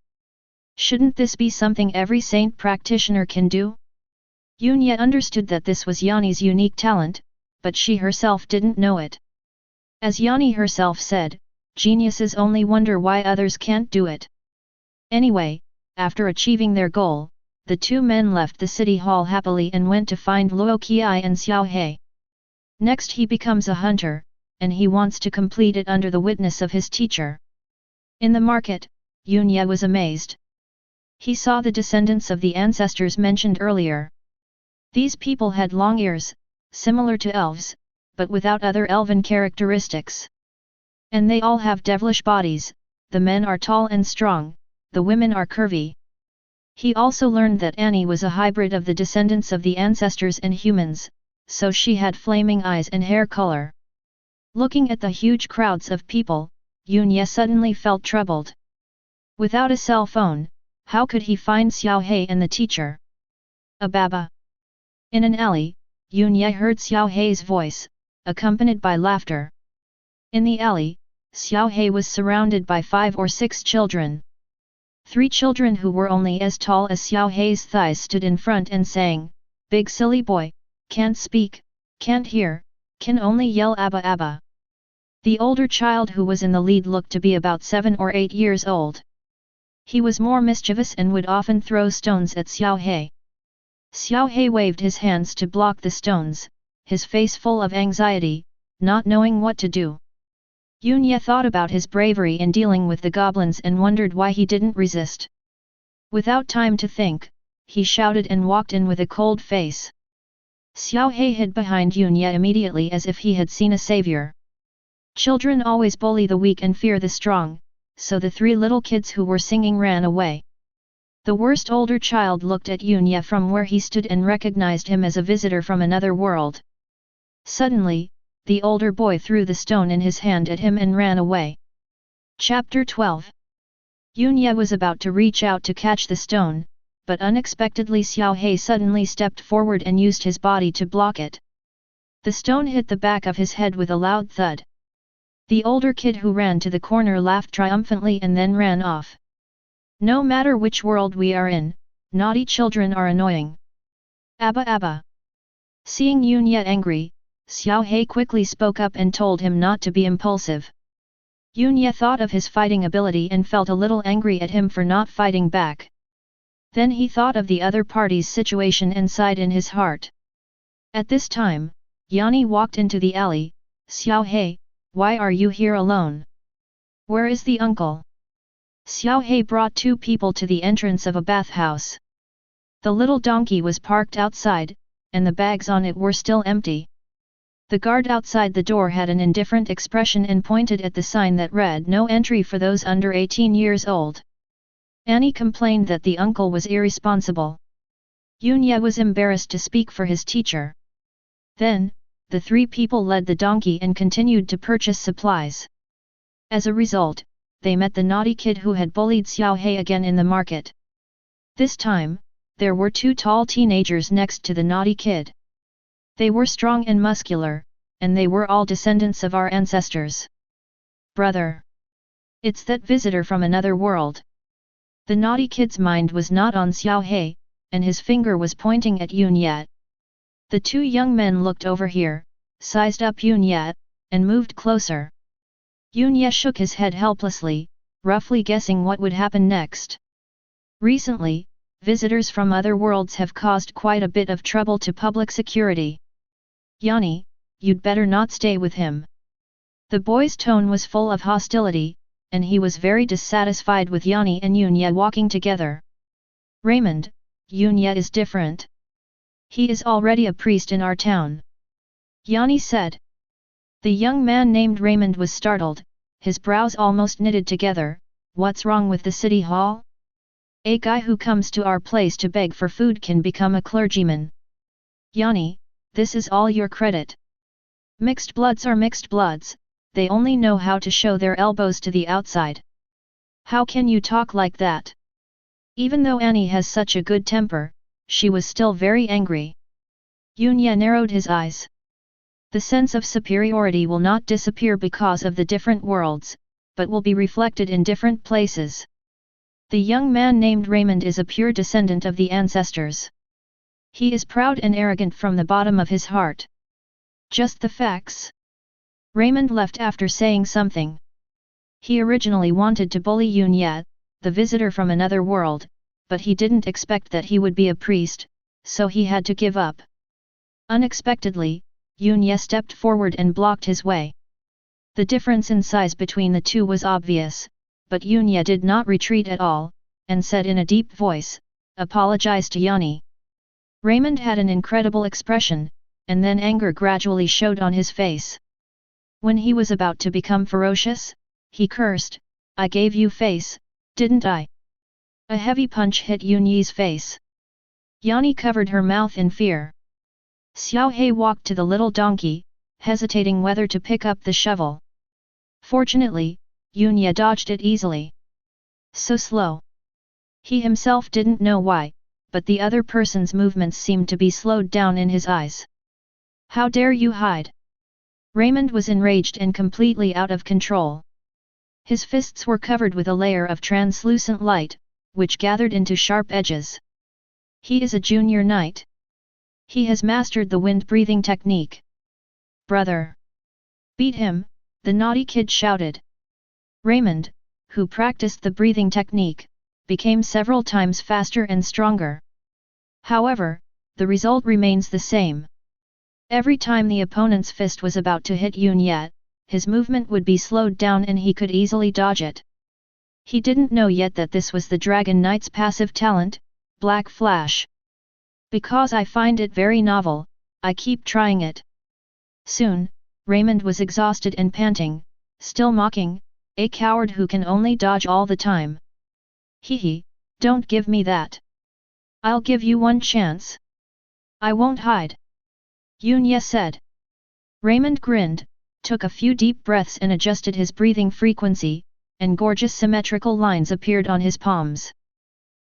Speaker 1: "Shouldn't this be something every saint practitioner can do?" Yunye understood that this was Yanni's unique talent, but she herself didn't know it. As Yanni herself said, geniuses only wonder why others can't do it. Anyway, after achieving their goal, the 2 men left the city hall happily and went to find Luo Qiai and Xiao He. Next he becomes a hunter, and he wants to complete it under the witness of his teacher. In the market, Yunye was amazed. He saw the descendants of the ancestors mentioned earlier. These people had long ears, similar to elves, but without other elven characteristics. And they all have devilish bodies, the men are tall and strong, the women are curvy. He also learned that Annie was a hybrid of the descendants of the ancestors and humans, so she had flaming eyes and hair color. Looking at the huge crowds of people, Yunye suddenly felt troubled. Without a cell phone, how could he find Xiao He and the teacher? "Ababa." In an alley, Yunye heard Xiao He's voice, accompanied by laughter. In the alley, Xiao He was surrounded by 5 or 6 children. 3 children who were only as tall as Xiao He's thighs stood in front and sang, "Big silly boy, can't speak, can't hear, can only yell Abba Abba." The older child who was in the lead looked to be about 7 or 8 years old. He was more mischievous and would often throw stones at Xiao He. Xiao He waved his hands to block the stones, his face full of anxiety, not knowing what to do. Yunye thought about his bravery in dealing with the goblins and wondered why he didn't resist. Without time to think, he shouted and walked in with a cold face. Xiao He hid behind Yunye immediately as if he had seen a savior. Children always bully the weak and fear the strong, so the 3 little kids who were singing ran away. The worst older child looked at Yunye from where he stood and recognized him as a visitor from another world. Suddenly, the older boy threw the stone in his hand at him and ran away. Chapter 12. Yunye was about to reach out to catch the stone, but unexpectedly Xiao He suddenly stepped forward and used his body to block it. The stone hit the back of his head with a loud thud. The older kid who ran to the corner laughed triumphantly and then ran off. "No matter which world we are in, naughty children are annoying. Abba Abba." Seeing Yunye angry, Xiao He quickly spoke up and told him not to be impulsive. Yunye thought of his fighting ability and felt a little angry at him for not fighting back. Then he thought of the other party's situation and sighed in his heart. At this time, Yanni walked into the alley. "Xiao He, why are you here alone? Where is the uncle?" Xiao He brought 2 people to the entrance of a bathhouse. The little donkey was parked outside, and the bags on it were still empty. The guard outside the door had an indifferent expression and pointed at the sign that read "No entry for those under 18 years old." Annie complained that the uncle was irresponsible. Yunya was embarrassed to speak for his teacher. Then, the three people led the donkey and continued to purchase supplies. As a result, they met the naughty kid who had bullied Xiao He again in the market. This time, there were two tall teenagers next to the naughty kid. They were strong and muscular, and they were all descendants of our ancestors. "Brother! It's that visitor from another world." The naughty kid's mind was not on Xiao He, and his finger was pointing at Yunya. The two young men looked over here, sized up Yunya, and moved closer. Yunya shook his head helplessly, roughly guessing what would happen next. Recently, visitors from other worlds have caused quite a bit of trouble to public security. "Yanni, you'd better not stay with him." The boy's tone was full of hostility, and he was very dissatisfied with Yanni and Yunya walking together. "Raymond, Yunya is different. He is already a priest in our town," Yanni said. The young man named Raymond was startled, his brows almost knitted together. "What's wrong with the city hall? A guy who comes to our place to beg for food can become a clergyman. Yanni, this is all your credit. Mixed bloods are mixed bloods, they only know how to show their elbows to the outside. How can you talk like that?" Even though Annie has such a good temper, she was still very angry. Yunya narrowed his eyes. The sense of superiority will not disappear because of the different worlds, but will be reflected in different places. The young man named Raymond is a pure descendant of the ancestors. He is proud and arrogant from the bottom of his heart. Just the facts. Raymond left after saying something. He originally wanted to bully Yunya, the visitor from another world, but he didn't expect that he would be a priest, so he had to give up. Unexpectedly, Yunya stepped forward and blocked his way. The difference in size between the two was obvious, but Yunya did not retreat at all, and said in a deep voice, "Apologize to Yanni." Raymond had an incredible expression, and then anger gradually showed on his face. When he was about to become ferocious, he cursed, "I gave you face, didn't I?" A heavy punch hit Yunyi's face. Yanni covered her mouth in fear. Xiao He walked to the little donkey, hesitating whether to pick up the shovel. Fortunately, Yunya dodged it easily. So slow. He himself didn't know why, but the other person's movements seemed to be slowed down in his eyes. "How dare you hide?" Raymond was enraged and completely out of control. His fists were covered with a layer of translucent light, which gathered into sharp edges. He is a junior knight. He has mastered the wind-breathing technique. "Brother! Beat him!" the naughty kid shouted. Raymond, who practiced the breathing technique, became several times faster and stronger. However, the result remains the same. Every time the opponent's fist was about to hit Yunya, his movement would be slowed down and he could easily dodge it. He didn't know yet that this was the Dragon Knight's passive talent, Black Flash. "Because I find it very novel, I keep trying it." Soon, Raymond was exhausted and panting, still mocking, "A coward who can only dodge all the time. Hee, don't give me that. I'll give you one chance. I won't hide," Yunya said. Raymond grinned, took a few deep breaths and adjusted his breathing frequency, and gorgeous symmetrical lines appeared on his palms.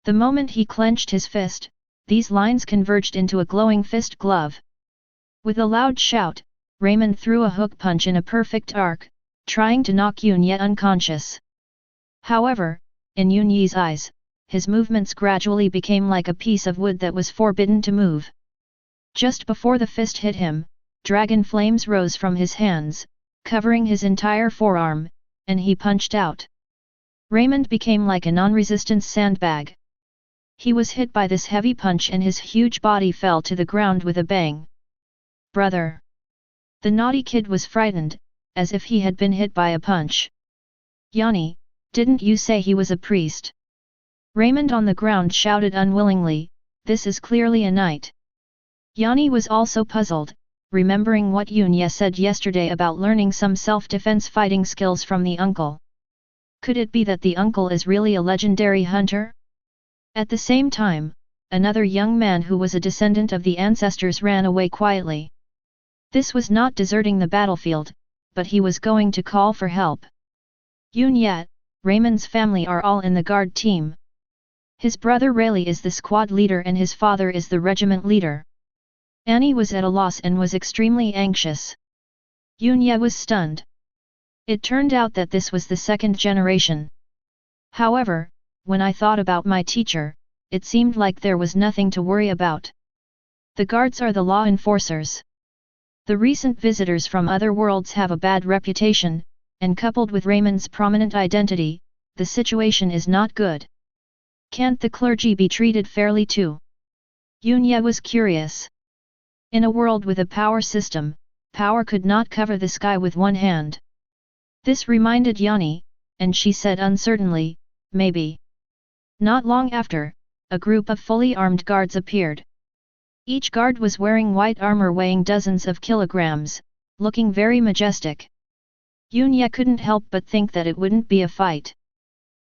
Speaker 1: The moment he clenched his fist, these lines converged into a glowing fist glove. With a loud shout, Raymond threw a hook punch in a perfect arc, trying to knock Yunya unconscious. However, in Yunyi's eyes, his movements gradually became like a piece of wood that was forbidden to move. Just before the fist hit him, dragon flames rose from his hands, covering his entire forearm, and he punched out. Raymond became like a non-resistance sandbag. He was hit by this heavy punch and his huge body fell to the ground with a bang. "Brother!" The naughty kid was frightened, as if he had been hit by a punch. "Yanni, didn't you say he was a priest?" Raymond on the ground shouted unwillingly, "This is clearly a knight." Yanni was also puzzled, remembering what Yunya said yesterday about learning some self-defense fighting skills from the uncle. Could it be that the uncle is really a legendary hunter? At the same time, another young man who was a descendant of the ancestors ran away quietly. This was not deserting the battlefield, but he was going to call for help. Yunya, Raymond's family are all in the guard team. His brother Rayleigh is the squad leader and his father is the regiment leader. Annie was at a loss and was extremely anxious. Yunya was stunned. It turned out that this was the second generation. However, when I thought about my teacher, it seemed like there was nothing to worry about. The guards are the law enforcers. The recent visitors from other worlds have a bad reputation, and coupled with Raymond's prominent identity, the situation is not good. Can't the clergy be treated fairly too? Yunya was curious. In a world with a power system, power could not cover the sky with one hand. This reminded Yanni, and she said uncertainly, maybe. Not long after, a group of fully armed guards appeared. Each guard was wearing white armor weighing dozens of kilograms, looking very majestic. Yunya couldn't help but think that it wouldn't be a fight.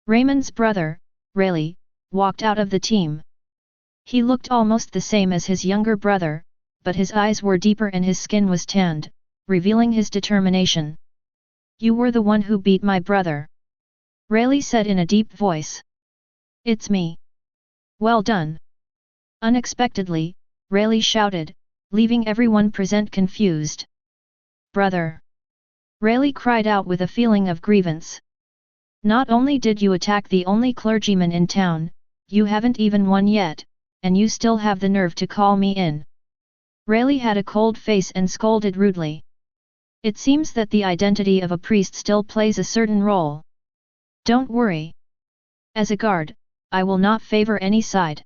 Speaker 1: Raymond's brother, Rayleigh, walked out of the team. He looked almost the same as his younger brother, but his eyes were deeper and his skin was tanned, revealing his determination. You were the one who beat my brother. Rayleigh said in a deep voice. It's me. Well done. Unexpectedly, Rayleigh shouted, leaving everyone present confused. Brother! Rayleigh cried out with a feeling of grievance. Not only did you attack the only clergyman in town, you haven't even won yet, and you still have the nerve to call me in. Rayleigh had a cold face and scolded rudely. It seems that the identity of a priest still plays a certain role. Don't worry. As a guard, I will not favor any side.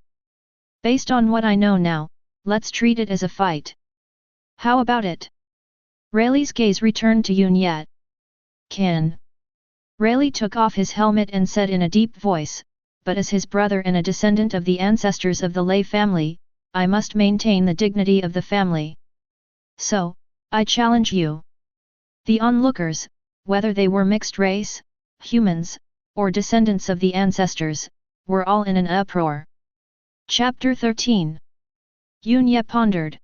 Speaker 1: Based on what I know now, let's treat it as a fight. How about it? Rayleigh's gaze returned to Yunya. Can. Rayleigh took off his helmet and said in a deep voice, but as his brother and a descendant of the ancestors of the Lei family, I must maintain the dignity of the family. So, I challenge you. The onlookers, whether they were mixed race, humans, or descendants of the ancestors, were all in an uproar. Chapter 13. Yunya pondered.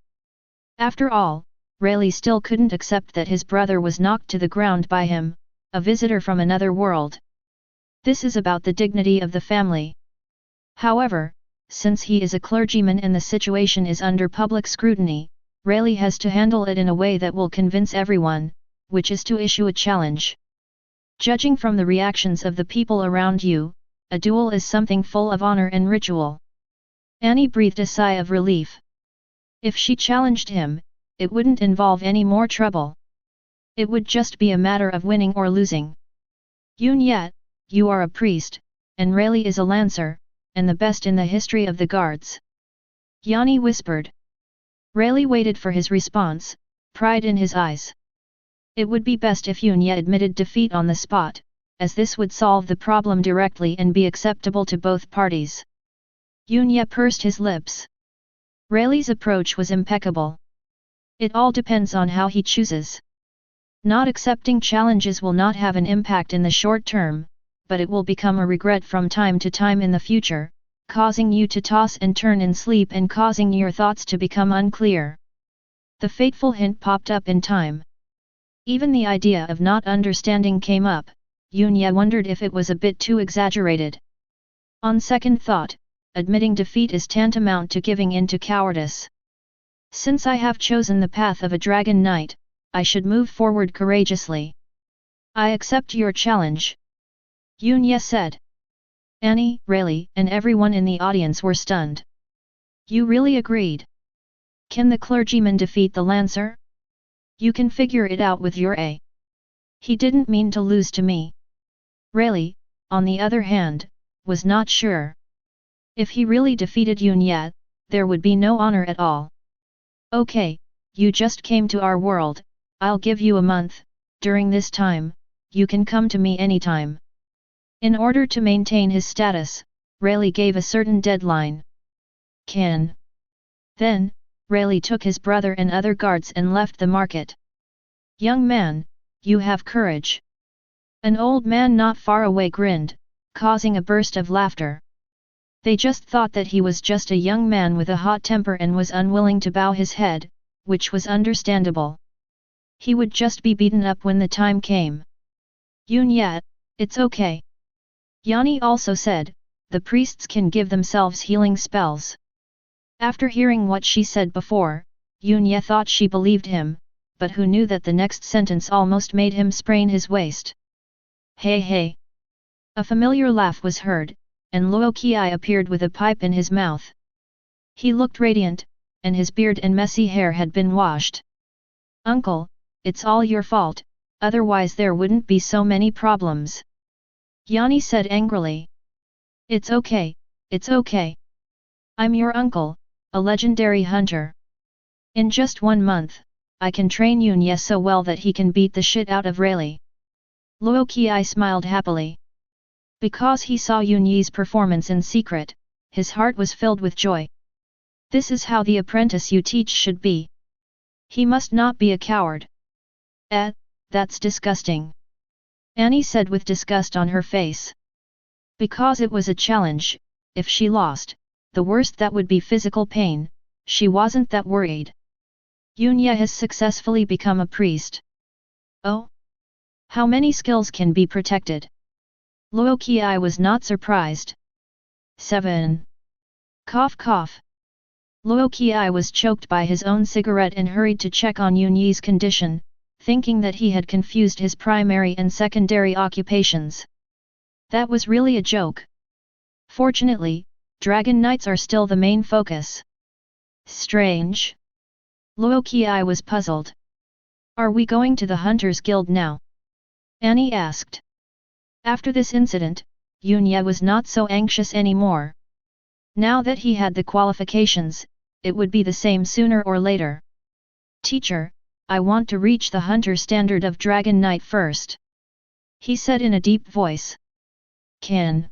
Speaker 1: After all, Rayleigh still couldn't accept that his brother was knocked to the ground by him, a visitor from another world. This is about the dignity of the family. However, since he is a clergyman and the situation is under public scrutiny, Rayleigh has to handle it in a way that will convince everyone, which is to issue a challenge. Judging from the reactions of the people around you, a duel is something full of honor and ritual. Annie breathed a sigh of relief. If she challenged him, it wouldn't involve any more trouble. It would just be a matter of winning or losing. Yunya, you are a priest, and Rayleigh is a lancer, and the best in the history of the guards. Yanni whispered. Rayleigh waited for his response, pride in his eyes. It would be best if Yunya admitted defeat on the spot, as this would solve the problem directly and be acceptable to both parties. Yunya pursed his lips. Rayleigh's approach was impeccable. It all depends on how he chooses. Not accepting challenges will not have an impact in the short term, but it will become a regret from time to time in the future, causing you to toss and turn in sleep and causing your thoughts to become unclear. The fateful hint popped up in time. Even the idea of not understanding came up. Yunya wondered if it was a bit too exaggerated. On second thought, admitting defeat is tantamount to giving in to cowardice. Since I have chosen the path of a dragon knight, I should move forward courageously. I accept your challenge. Yunya said. Annie, Rayleigh, and everyone in the audience were stunned. You really agreed? Can the clergyman defeat the lancer? You can figure it out with your A. He didn't mean to lose to me. Rayleigh, on the other hand, was not sure. If he really defeated Yunya, there would be no honor at all. Okay, you just came to our world, I'll give you a month, during this time, you can come to me anytime. In order to maintain his status, Rayleigh gave a certain deadline. Can. Then, Rayleigh took his brother and other guards and left the market. "Young man, you have courage." An old man not far away grinned, causing a burst of laughter. They just thought that he was just a young man with a hot temper and was unwilling to bow his head, which was understandable. He would just be beaten up when the time came. "Yun Yat, it's okay." Yanni also said, "The priests can give themselves healing spells." After hearing what she said before, Yun Ye thought she believed him, but who knew that the next sentence almost made him sprain his waist. "Hey hey!" A familiar laugh was heard, and Luo Qi appeared with a pipe in his mouth. He looked radiant, and his beard and messy hair had been washed. "Uncle, it's all your fault, otherwise there wouldn't be so many problems." Yanni said angrily. It's okay, it's okay. I'm your uncle, a legendary hunter. In just 1 month, I can train Yun Ye so well that he can beat the shit out of Rayleigh." Luo Qi smiled happily. Because he saw Yun Ye's performance in secret, his heart was filled with joy. This is how the apprentice you teach should be. He must not be a coward. That's disgusting." Annie said with disgust on her face. Because it was a challenge, if she lost, the worst that would be physical pain, she wasn't that worried. Yun Ye has successfully become a priest. Oh? How many skills can be protected? Luo Qi was not surprised. 7. Cough cough. Luo Qi was choked by his own cigarette and hurried to check on Yun Ye's condition, thinking that he had confused his primary and secondary occupations. That was really a joke. Fortunately, Dragon Knights are still the main focus. Strange. Luo Qi was puzzled. Are we going to the Hunters Guild now? Annie asked. After this incident, Yun Ye was not so anxious anymore. Now that he had the qualifications, it would be the same sooner or later. "Teacher, I want to reach the hunter standard of Dragon Knight first," he said in a deep voice. "Can?"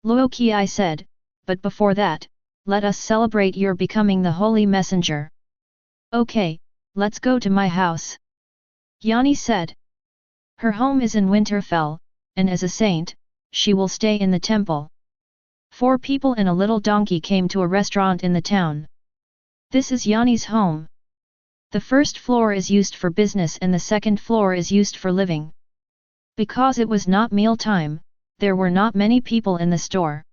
Speaker 1: Luo Qi said, "but before that, let us celebrate your becoming the Holy Messenger." "Okay, let's go to my house," Yanni said. Her home is in Winterfell, and as a saint, she will stay in the temple. 4 people and a little donkey came to a restaurant in the town. This is Yanni's home. The first floor is used for business and the second floor is used for living. Because it was not meal time, there were not many people in the store.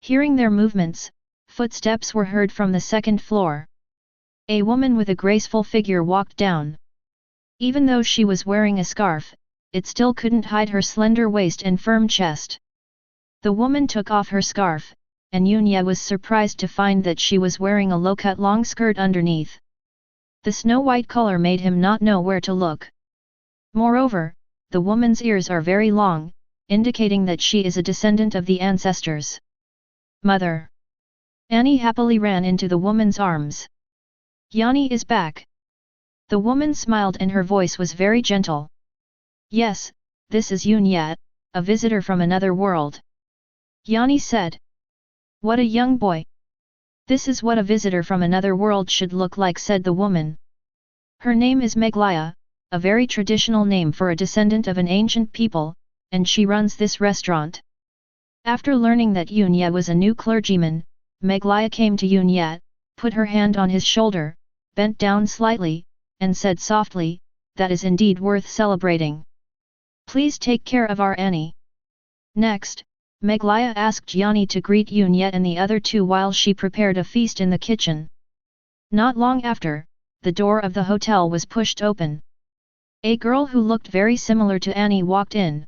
Speaker 1: Hearing their movements, footsteps were heard from the second floor. A woman with a graceful figure walked down. Even though she was wearing a scarf, it still couldn't hide her slender waist and firm chest. The woman took off her scarf, and Yun Ye was surprised to find that she was wearing a low-cut long skirt underneath. The snow-white color made him not know where to look. Moreover, the woman's ears are very long, indicating that she is a descendant of the ancestors. "Mother!" Annie happily ran into the woman's arms. "Yanni is back." The woman smiled and her voice was very gentle. "Yes, this is Yun Ye, a visitor from another world," Yanni said. "What a young boy! This is what a visitor from another world should look like," said the woman. Her name is Meglaya, a very traditional name for a descendant of an ancient people, and she runs this restaurant. After learning that Yun Ye was a new clergyman, Meglaya came to Yun Ye, put her hand on his shoulder, bent down slightly, and said softly, "That is indeed worth celebrating. Please take care of our Annie." Next, Meglaya asked Yanni to greet Yun Ye and the other 2 while she prepared a feast in the kitchen. Not long after, the door of the hotel was pushed open. A girl who looked very similar to Annie walked in.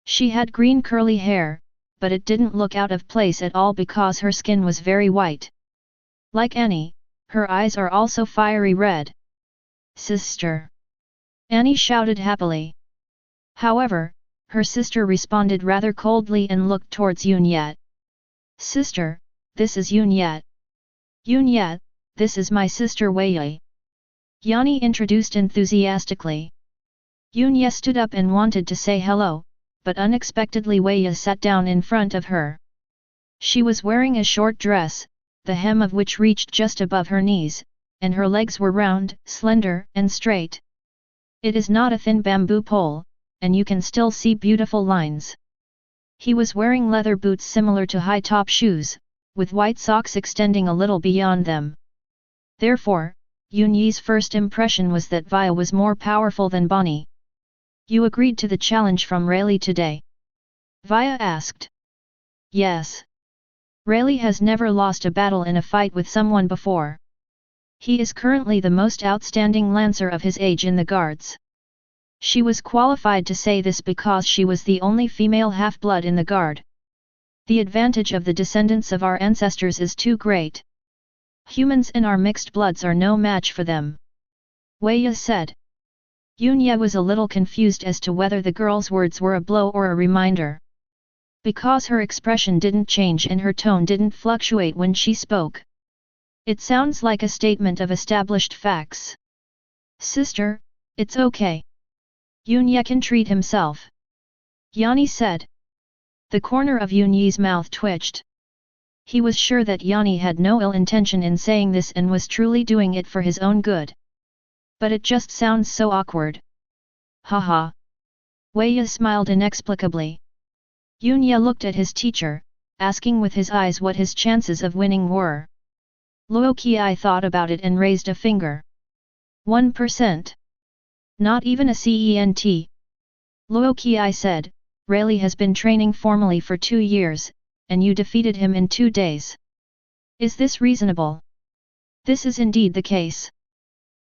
Speaker 1: She had green curly hair, but it didn't look out of place at all because her skin was very white. Like Annie, her eyes are also fiery red. "Sister!" Annie shouted happily. However, her sister responded rather coldly and looked towards Yun Ye. "Sister, this is Yun Ye." "Yun Ye, this is my sister Wei." Yanni introduced enthusiastically. Yun Ye stood up and wanted to say hello, but unexpectedly Wei sat down in front of her. She was wearing a short dress, the hem of which reached just above her knees, and her legs were round, slender, and straight. It is not a thin bamboo pole, and you can still see beautiful lines. He was wearing leather boots similar to high-top shoes, with white socks extending a little beyond them. Therefore, Yun Yi's first impression was that Via was more powerful than Bonnie. You agreed to the challenge from Rayleigh today? Via asked. Yes. Rayleigh has never lost a battle in a fight with someone before. He is currently the most outstanding lancer of his age in the guards. She was qualified to say this because she was the only female half-blood in the guard. The advantage of the descendants of our ancestors is too great. Humans in our mixed bloods are no match for them. Wei Ye said. Yun Ye was a little confused as to whether the girl's words were a blow or a reminder. Because her expression didn't change and her tone didn't fluctuate when she spoke. It sounds like a statement of established facts. Sister, it's okay. Yun Ye can treat himself. Yanni said. The corner of Yun Yi's mouth twitched. He was sure that Yanni had no ill intention in saying this and was truly doing it for his own good. But it just sounds so awkward. Haha. Wei Ye smiled inexplicably. Yun Ye looked at his teacher, asking with his eyes what his chances of winning were. Luo Qi thought about it and raised a finger. 1%. Not even a cent. Luo Qi said, Rayleigh has been training formally for 2 years, and you defeated him in 2 days. Is this reasonable? This is indeed the case.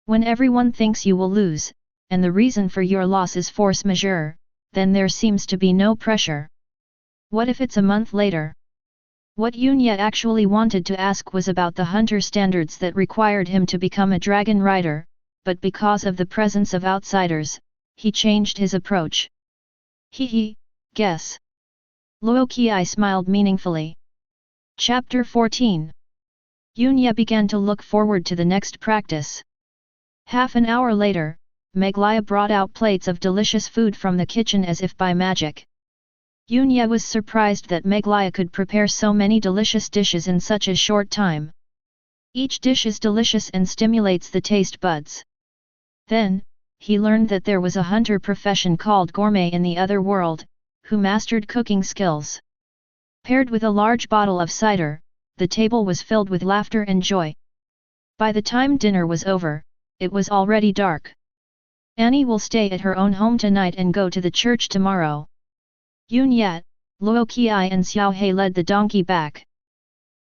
Speaker 1: When everyone thinks you will lose, and the reason for your loss is force majeure, then there seems to be no pressure. What if it's a month later? What Yun Ye actually wanted to ask was about the hunter standards that required him to become a dragon rider, but because of the presence of outsiders, he changed his approach. Guess. Luo Qi smiled meaningfully. Chapter 14. Yun Ye began to look forward to the next practice. Half an hour later, Meglia brought out plates of delicious food from the kitchen as if by magic. Yun Ye was surprised that Meglia could prepare so many delicious dishes in such a short time. Each dish is delicious and stimulates the taste buds. Then, he learned that there was a hunter profession called gourmet in the other world, who mastered cooking skills. Paired with a large bottle of cider, the table was filled with laughter and joy. By the time dinner was over, it was already dark. Annie will stay at her own home tonight and go to the church tomorrow. Yun Ye, Luo Qi and Xiao He led the donkey back.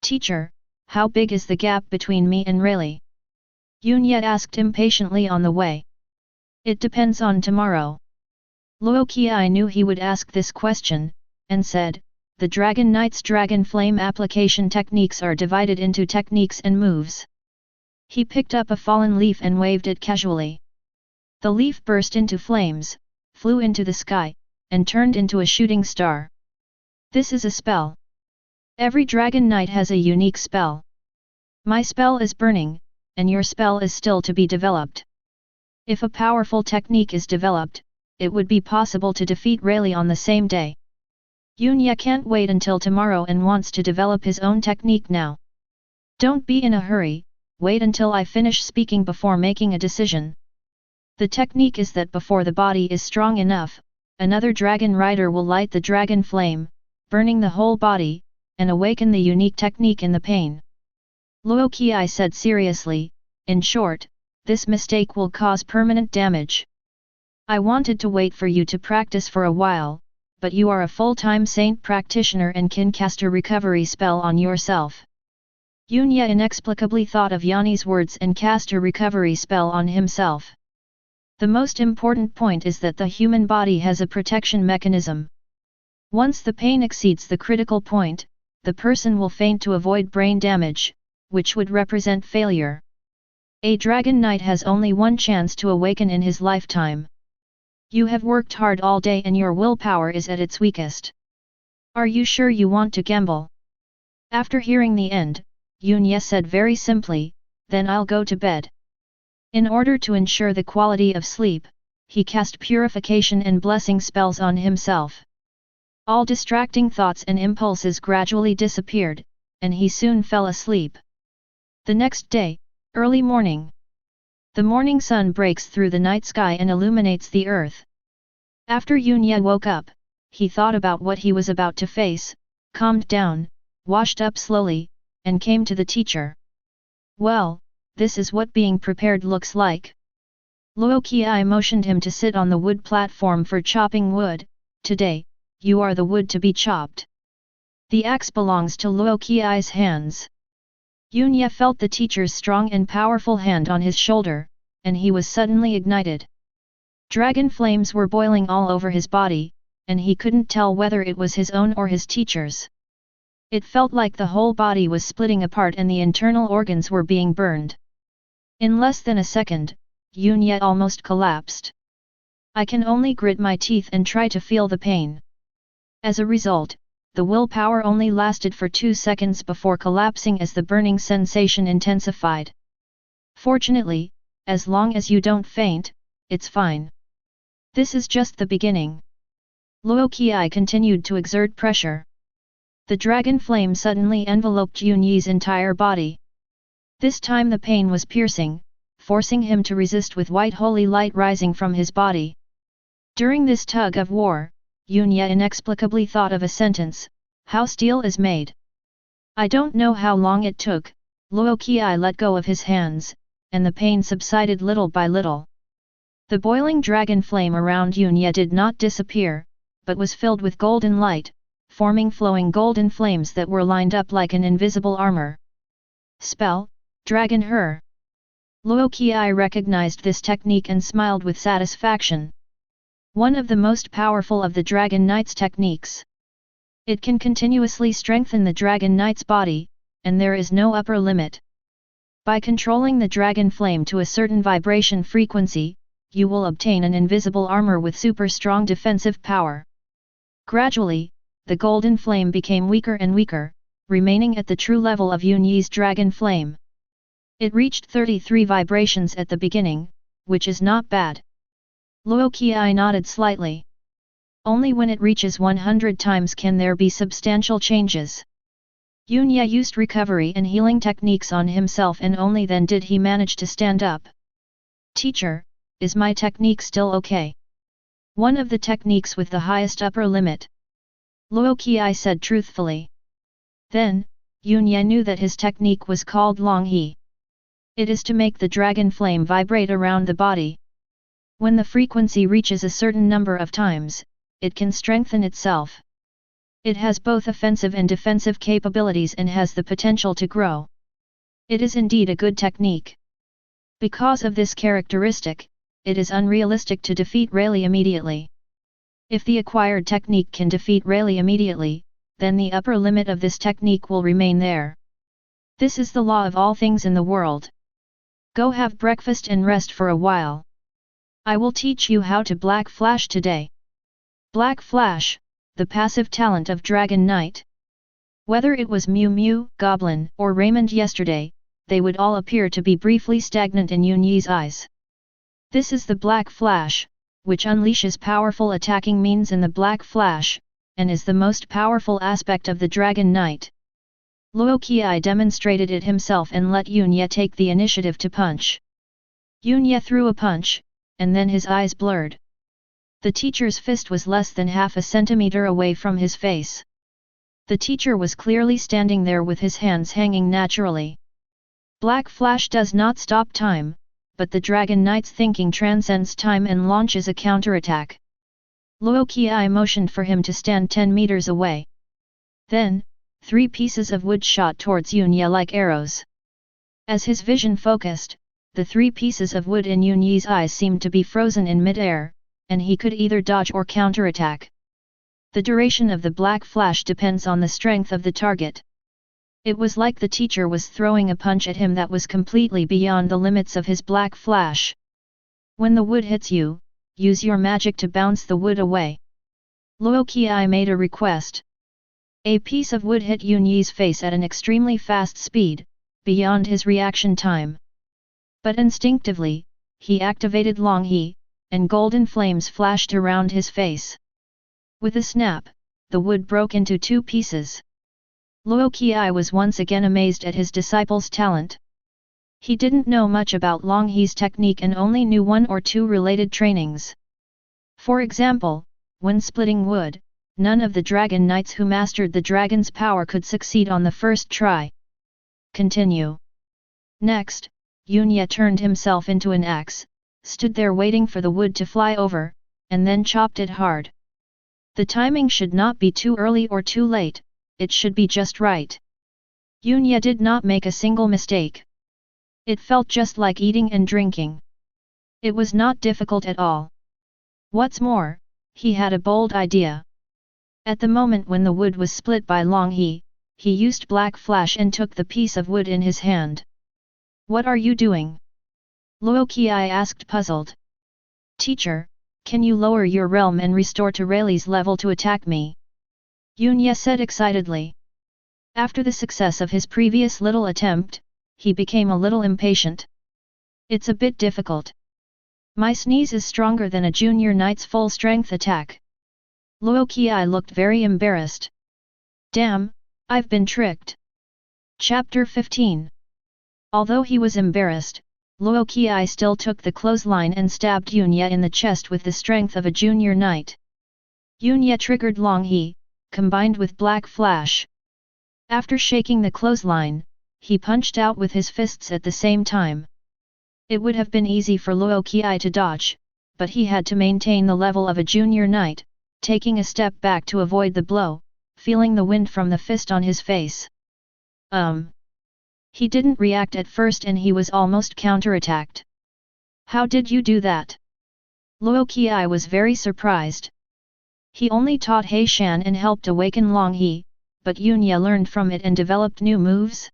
Speaker 1: Teacher, how big is the gap between me and Rayleigh? Yun Ye asked impatiently on the way. It depends on tomorrow. Luo Qi knew he would ask this question, and said, the Dragon Knight's Dragon Flame application techniques are divided into techniques and moves. He picked up a fallen leaf and waved it casually. The leaf burst into flames, flew into the sky, and turned into a shooting star. This is a spell. Every Dragon Knight has a unique spell. My spell is burning, and your spell is still to be developed. If a powerful technique is developed, it would be possible to defeat Rayleigh on the same day. Yun Ye can't wait until tomorrow and wants to develop his own technique now. Don't be in a hurry, wait until I finish speaking before making a decision. The technique is that before the body is strong enough, another dragon rider will light the dragon flame, burning the whole body, and awaken the unique technique in the pain. Luo Qi said seriously, in short, this mistake will cause permanent damage. I wanted to wait for you to practice for a while, but you are a full-time saint practitioner and can cast a recovery spell on yourself. Yun Ye inexplicably thought of Yanni's words and cast a recovery spell on himself. The most important point is that the human body has a protection mechanism. Once the pain exceeds the critical point, the person will faint to avoid brain damage, which would represent failure. A Dragon Knight has only one chance to awaken in his lifetime. You have worked hard all day and your willpower is at its weakest. Are you sure you want to gamble? After hearing the end, Yun Ye said very simply, then I'll go to bed. In order to ensure the quality of sleep, he cast purification and blessing spells on himself. All distracting thoughts and impulses gradually disappeared, and he soon fell asleep. The next day, early morning. The morning sun breaks through the night sky and illuminates the earth. After Yunye woke up, he thought about what he was about to face, calmed down, washed up slowly, and came to the teacher. Well, this is what being prepared looks like. Luo Qiai motioned him to sit on the wood platform for chopping wood. Today, you are the wood to be chopped. The axe belongs to Luo Qiai's hands. Yunye felt the teacher's strong and powerful hand on his shoulder, and he was suddenly ignited. Dragon flames were boiling all over his body, and he couldn't tell whether it was his own or his teacher's. It felt like the whole body was splitting apart and the internal organs were being burned. In less than a second, Yunye almost collapsed. I can only grit my teeth and try to feel the pain. As a result, the willpower only lasted for 2 seconds before collapsing as the burning sensation intensified. Fortunately, as long as you don't faint, it's fine. This is just the beginning. Luo Qiai continued to exert pressure. The dragon flame suddenly enveloped Yunye's entire body. This time the pain was piercing, forcing him to resist with white holy light rising from his body. During this tug of war, Yunye inexplicably thought of a sentence, "How steel is made." I don't know how long it took, Luo Qiai let go of his hands, and the pain subsided little by little. The boiling dragon flame around Yunye did not disappear, but was filled with golden light, forming flowing golden flames that were lined up like an invisible armor. Spell, Dragon Her. Luo Qiai recognized this technique and smiled with satisfaction. One of the most powerful of the Dragon Knight's techniques. It can continuously strengthen the Dragon Knight's body, and there is no upper limit. By controlling the dragon flame to a certain vibration frequency, you will obtain an invisible armor with super strong defensive power. Gradually, the golden flame became weaker and weaker, remaining at the true level of Yunye's dragon flame. It reached 33 vibrations at the beginning, which is not bad. Luo Qiai nodded slightly. Only when it reaches 100 times can there be substantial changes. Yunye used recovery and healing techniques on himself and only then did he manage to stand up. Teacher, is my technique still okay? One of the techniques with the highest upper limit. Luo Qiai said truthfully. Then, Yunye knew that his technique was called Long He. It is to make the dragon flame vibrate around the body. When the frequency reaches a certain number of times, it can strengthen itself. It has both offensive and defensive capabilities and has the potential to grow. It is indeed a good technique. Because of this characteristic, it is unrealistic to defeat Rayleigh immediately. If the acquired technique can defeat Rayleigh immediately, then the upper limit of this technique will remain there. This is the law of all things in the world. Go have breakfast and rest for a while. I will teach you how to Black Flash today. Black Flash, the passive talent of Dragon Knight. Whether it was Mew Mew, Goblin, or Raymond yesterday, they would all appear to be briefly stagnant in Yunye's eyes. This is the Black Flash, which unleashes powerful attacking means in the Black Flash, and is the most powerful aspect of the Dragon Knight. Luo Qiai demonstrated it himself and let Yunye take the initiative to punch. Yunye threw a punch, and then his eyes blurred. The teacher's fist was less than half a centimeter away from his face. The teacher was clearly standing there with his hands hanging naturally. Black Flash does not stop time, but the Dragon Knight's thinking transcends time and launches a counterattack. Luo Qiai motioned for him to stand 10 meters away. Then, 3 pieces of wood shot towards Yunye like arrows. As his vision focused, the 3 pieces of wood in Yunye's eyes seemed to be frozen in mid-air, and he could either dodge or counterattack. The duration of the Black Flash depends on the strength of the target. It was like the teacher was throwing a punch at him that was completely beyond the limits of his Black Flash. When the wood hits you, use your magic to bounce the wood away. Luo Qiai made a request. A piece of wood hit Yunye's face at an extremely fast speed, beyond his reaction time. But instinctively, he activated Long He, and golden flames flashed around his face. With a snap, the wood broke into 2 pieces. Luo Qiai was once again amazed at his disciple's talent. He didn't know much about Long He's technique and only knew one or two related trainings. For example, when splitting wood, none of the dragon knights who mastered the dragon's power could succeed on the first try. Continue. Next, Yunya turned himself into an axe, stood there waiting for the wood to fly over, and then chopped it hard. The timing should not be too early or too late, it should be just right. Yunya did not make a single mistake. It felt just like eating and drinking. It was not difficult at all. What's more, he had a bold idea. At the moment when the wood was split by Long He used Black Flash and took the piece of wood in his hand. What are you doing? Luo Qi asked puzzled. Teacher, can you lower your realm and restore to Rayleigh's level to attack me? Yunya said excitedly. After the success of his previous little attempt, he became a little impatient. It's a bit difficult. My sneeze is stronger than a junior knight's full strength attack. Luo Qi looked very embarrassed. Damn, I've been tricked. Chapter 15. Although he was embarrassed, Luo Qi still took the clothesline and stabbed Yunya in the chest with the strength of a junior knight. Yunya triggered Long He, combined with Black Flash. After shaking the clothesline, he punched out with his fists at the same time. It would have been easy for Luo Qi to dodge, but he had to maintain the level of a junior knight, taking a step back to avoid the blow, feeling the wind from the fist on his face. He didn't react at first and he was almost counterattacked. How did you do that? Luo Qi was very surprised. He only taught He Shan and helped awaken Long He, but Yunya learned from it and developed new moves?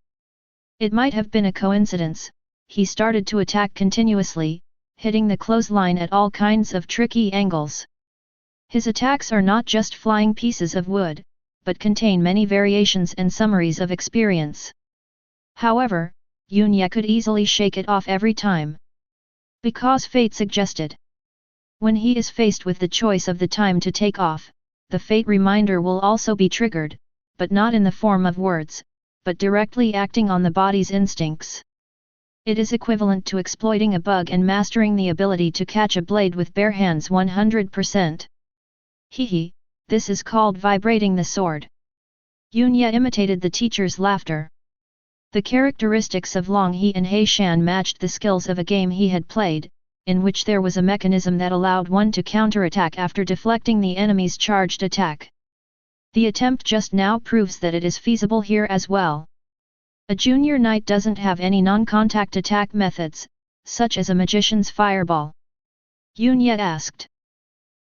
Speaker 1: It might have been a coincidence. He started to attack continuously, hitting the clothesline at all kinds of tricky angles. His attacks are not just flying pieces of wood, but contain many variations and summaries of experience. However, Yunya could easily shake it off every time. Because fate suggested. When he is faced with the choice of the time to take off, the fate reminder will also be triggered, but not in the form of words, but directly acting on the body's instincts. It is equivalent to exploiting a bug and mastering the ability to catch a blade with bare hands 100%. Hehe, this is called vibrating the sword. Yunya imitated the teacher's laughter. The characteristics of Long He and He Shan matched the skills of a game he had played, in which there was a mechanism that allowed one to counterattack after deflecting the enemy's charged attack. The attempt just now proves that it is feasible here as well. A junior knight doesn't have any non-contact attack methods, such as a magician's fireball. Yunya asked.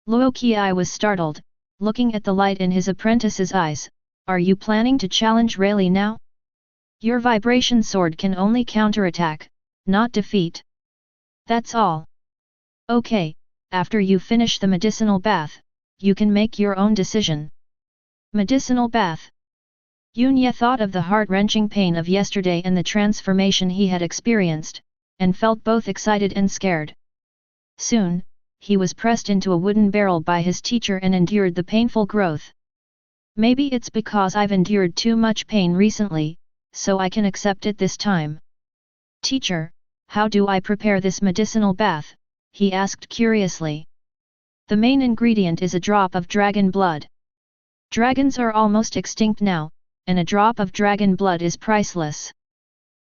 Speaker 1: Luo Qi was startled, looking at the light in his apprentice's eyes. Are you planning to challenge Rayleigh now? Your vibration sword can only counterattack, not defeat. That's all. Okay, after you finish the medicinal bath, you can make your own decision. Medicinal bath. Yunya thought of the heart-wrenching pain of yesterday and the transformation he had experienced, and felt both excited and scared. Soon, he was pressed into a wooden barrel by his teacher and endured the painful growth. Maybe it's because I've endured too much pain recently, so I can accept it this time. Teacher, how do I prepare this medicinal bath? He asked curiously. The main ingredient is a drop of dragon blood. Dragons are almost extinct now, and a drop of dragon blood is priceless.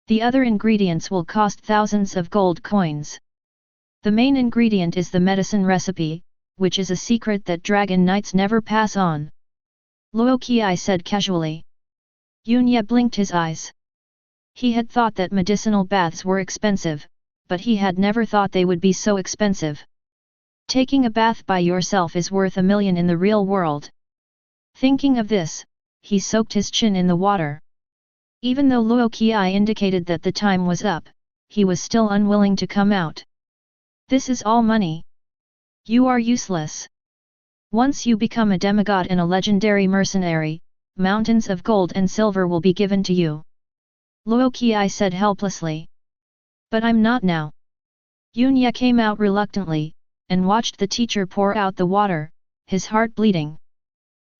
Speaker 1: The other ingredients will cost thousands of gold coins. The main ingredient is the medicine recipe, which is a secret that dragon knights never pass on. Luo Qi said casually. Yunya blinked his eyes. He had thought that medicinal baths were expensive, but he had never thought they would be so expensive. Taking a bath by yourself is worth $1 million in the real world. Thinking of this, he soaked his chin in the water. Even though Luo Qi indicated that the time was up, he was still unwilling to come out. This is all money. You are useless. Once you become a demigod and a legendary mercenary, mountains of gold and silver will be given to you. Luo Qi said helplessly. But I'm not now. Yunya came out reluctantly, and watched the teacher pour out the water, his heart bleeding.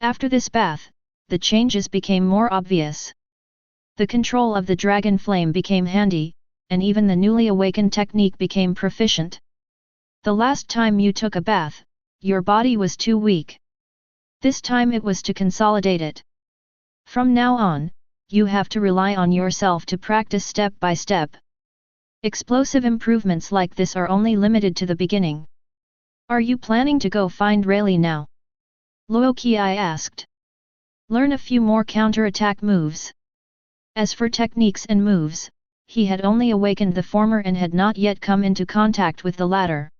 Speaker 1: After this bath, the changes became more obvious. The control of the dragon flame became handy, and even the newly awakened technique became proficient. The last time you took a bath, your body was too weak. This time it was to consolidate it. From now on, you have to rely on yourself to practice step by step. Explosive improvements like this are only limited to the beginning. Are you planning to go find Rayleigh now? Luo Qi asked. Learn a few more counter-attack moves. As for techniques and moves, he had only awakened the former and had not yet come into contact with the latter.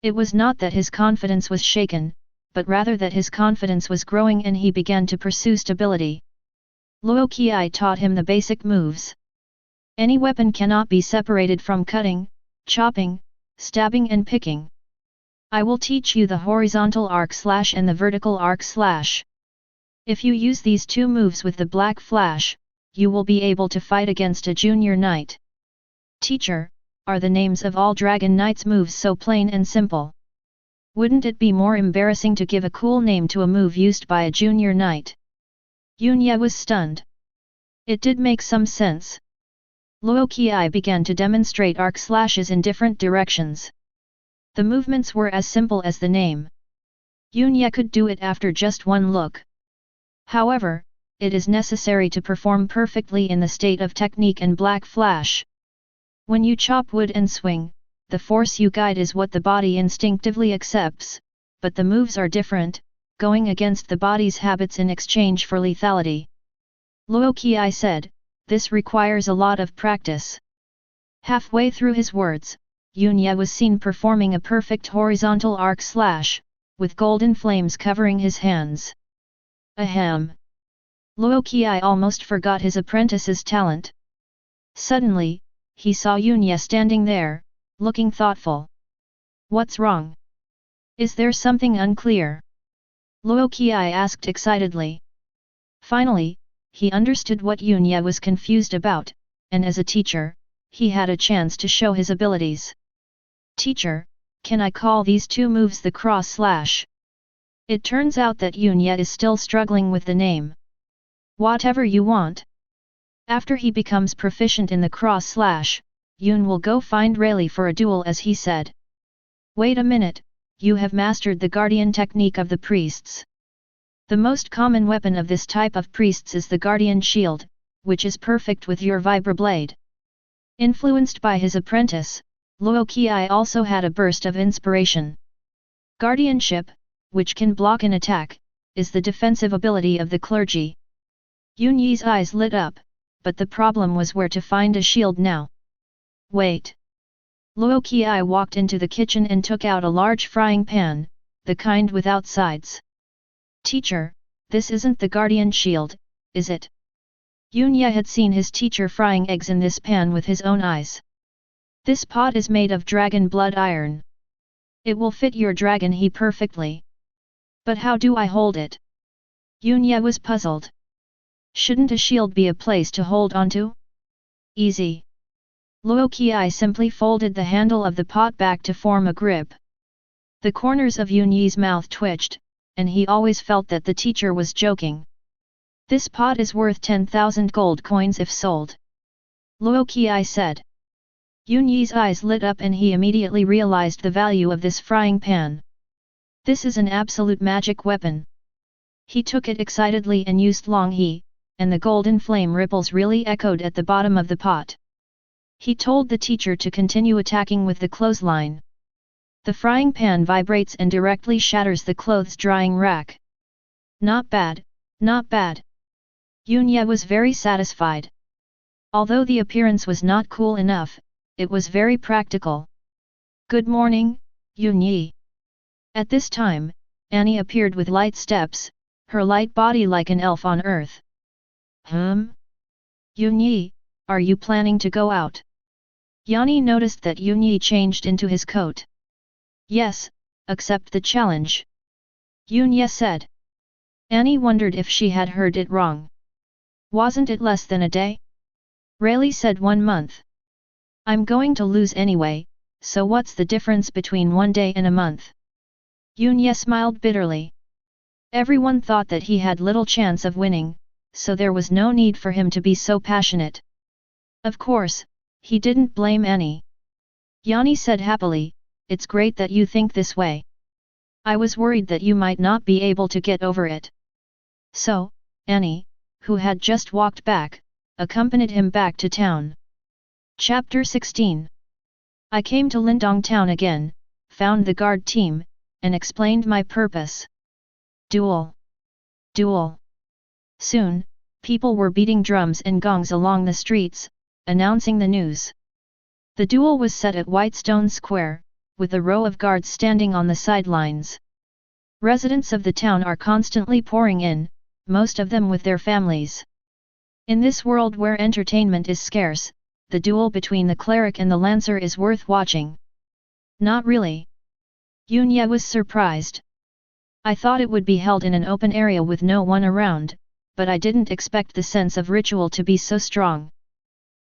Speaker 1: It was not that his confidence was shaken, but rather that his confidence was growing and he began to pursue stability. Luo Qi taught him the basic moves. Any weapon cannot be separated from cutting, chopping, stabbing and picking. I will teach you the horizontal arc slash and the vertical arc slash. If you use these two moves with the black flash, you will be able to fight against a junior knight. Teacher, are the names of all Dragon Knight's moves so plain and simple? Wouldn't it be more embarrassing to give a cool name to a move used by a junior knight? Yunye was stunned. It did make some sense. Luo Qi began to demonstrate arc slashes in different directions. The movements were as simple as the name. Yunye could do it after just one look. However, it is necessary to perform perfectly in the state of technique and black flash. When you chop wood and swing, the force you guide is what the body instinctively accepts, but the moves are different, going against the body's habits in exchange for lethality. Luo Qi said, this requires a lot of practice. Halfway through his words, Yunye was seen performing a perfect horizontal arc slash, with golden flames covering his hands. Ahem! Luo Qi almost forgot his apprentice's talent. Suddenly, he saw Yunye standing there, looking thoughtful. What's wrong? Is there something unclear? Luo Qi asked excitedly. Finally, he understood what Yunye was confused about, and as a teacher, he had a chance to show his abilities. Teacher, can I call these two moves the cross slash? It turns out that Yunye is still struggling with the name. Whatever you want. After he becomes proficient in the cross slash, Yun will go find Rayleigh for a duel as he said. Wait a minute, you have mastered the guardian technique of the priests. The most common weapon of this type of priests is the guardian shield, which is perfect with your vibroblade. Influenced by his apprentice, Luo Qi also had a burst of inspiration. Guardianship, which can block an attack, is the defensive ability of the clergy. Yunye's eyes lit up, but the problem was where to find a shield now. Wait. Luo Qi walked into the kitchen and took out a large frying pan, the kind without sides. Teacher, this isn't the guardian shield, is it? Yunye had seen his teacher frying eggs in this pan with his own eyes. This pot is made of dragon blood iron. It will fit your dragon he perfectly. But how do I hold it? Yunye was puzzled. Shouldn't a shield be a place to hold onto? Easy. Luo Qi simply folded the handle of the pot back to form a grip. The corners of Yunye's mouth twitched, and he always felt that the teacher was joking. This pot is worth 10,000 gold coins if sold. Luo Qi said. Yunye's eyes lit up and he immediately realized the value of this frying pan. This is an absolute magic weapon. He took it excitedly and used long he, and the golden flame ripples really echoed at the bottom of the pot. He told the teacher to continue attacking with the clothesline. The frying pan vibrates and directly shatters the clothes drying rack. Not bad, not bad. Yunye was very satisfied. Although the appearance was not cool enough, it was very practical. Good morning, Yunye. At this time, Annie appeared with light steps, her light body like an elf on earth. Yunye, are you planning to go out? Yanni noticed that Yunye changed into his coat. Yes, accept the challenge. Yunye said. Annie wondered if she had heard it wrong. Wasn't it less than a day? Rayleigh said 1 month. I'm going to lose anyway, so what's the difference between 1 day and a month? Yunye smiled bitterly. Everyone thought that he had little chance of winning, so there was no need for him to be so passionate. Of course, He didn't blame Annie. Yanni said happily, "It's great that you think this way. I was worried that you might not be able to get over it." So, Annie, who had just walked back, accompanied him back to town. Chapter 16. I came to Lindong town again, found the guard team, and explained my purpose. Duel. Duel. Soon, people were beating drums and gongs along the streets, announcing the news. The duel was set at Whitestone Square, with a row of guards standing on the sidelines. Residents of the town are constantly pouring in, most of them with their families. In this world where entertainment is scarce, the duel between the cleric and the lancer is worth watching. Not really. Yunye was surprised. I thought it would be held in an open area with no one around, but I didn't expect the sense of ritual to be so strong.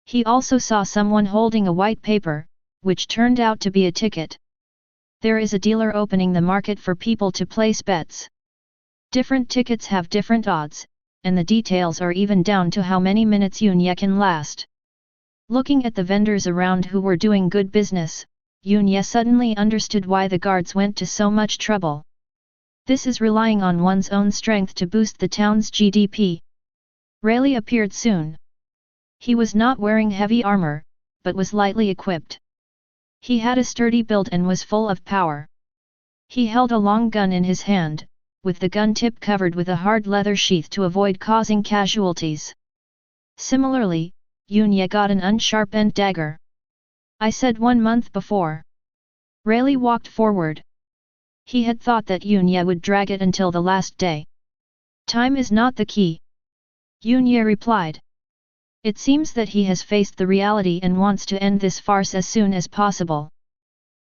Speaker 1: He also saw someone holding a white paper, which turned out to be a ticket. There is a dealer opening the market for people to place bets. Different tickets have different odds, and the details are even down to how many minutes Yunye can last. Looking at the vendors around who were doing good business, Yunye suddenly understood why the guards went to so much trouble. This is relying on one's own strength to boost the town's GDP. Rayleigh appeared soon. He was not wearing heavy armor, but was lightly equipped. He had a sturdy build and was full of power. He held a long gun in his hand, with the gun tip covered with a hard leather sheath to avoid causing casualties. Similarly, Yunye got an unsharpened dagger. I said 1 month before. Rayleigh walked forward. He had thought that Yunye would drag it until the last day. Time is not the key. Yunye replied. It seems that he has faced the reality and wants to end this farce as soon as possible.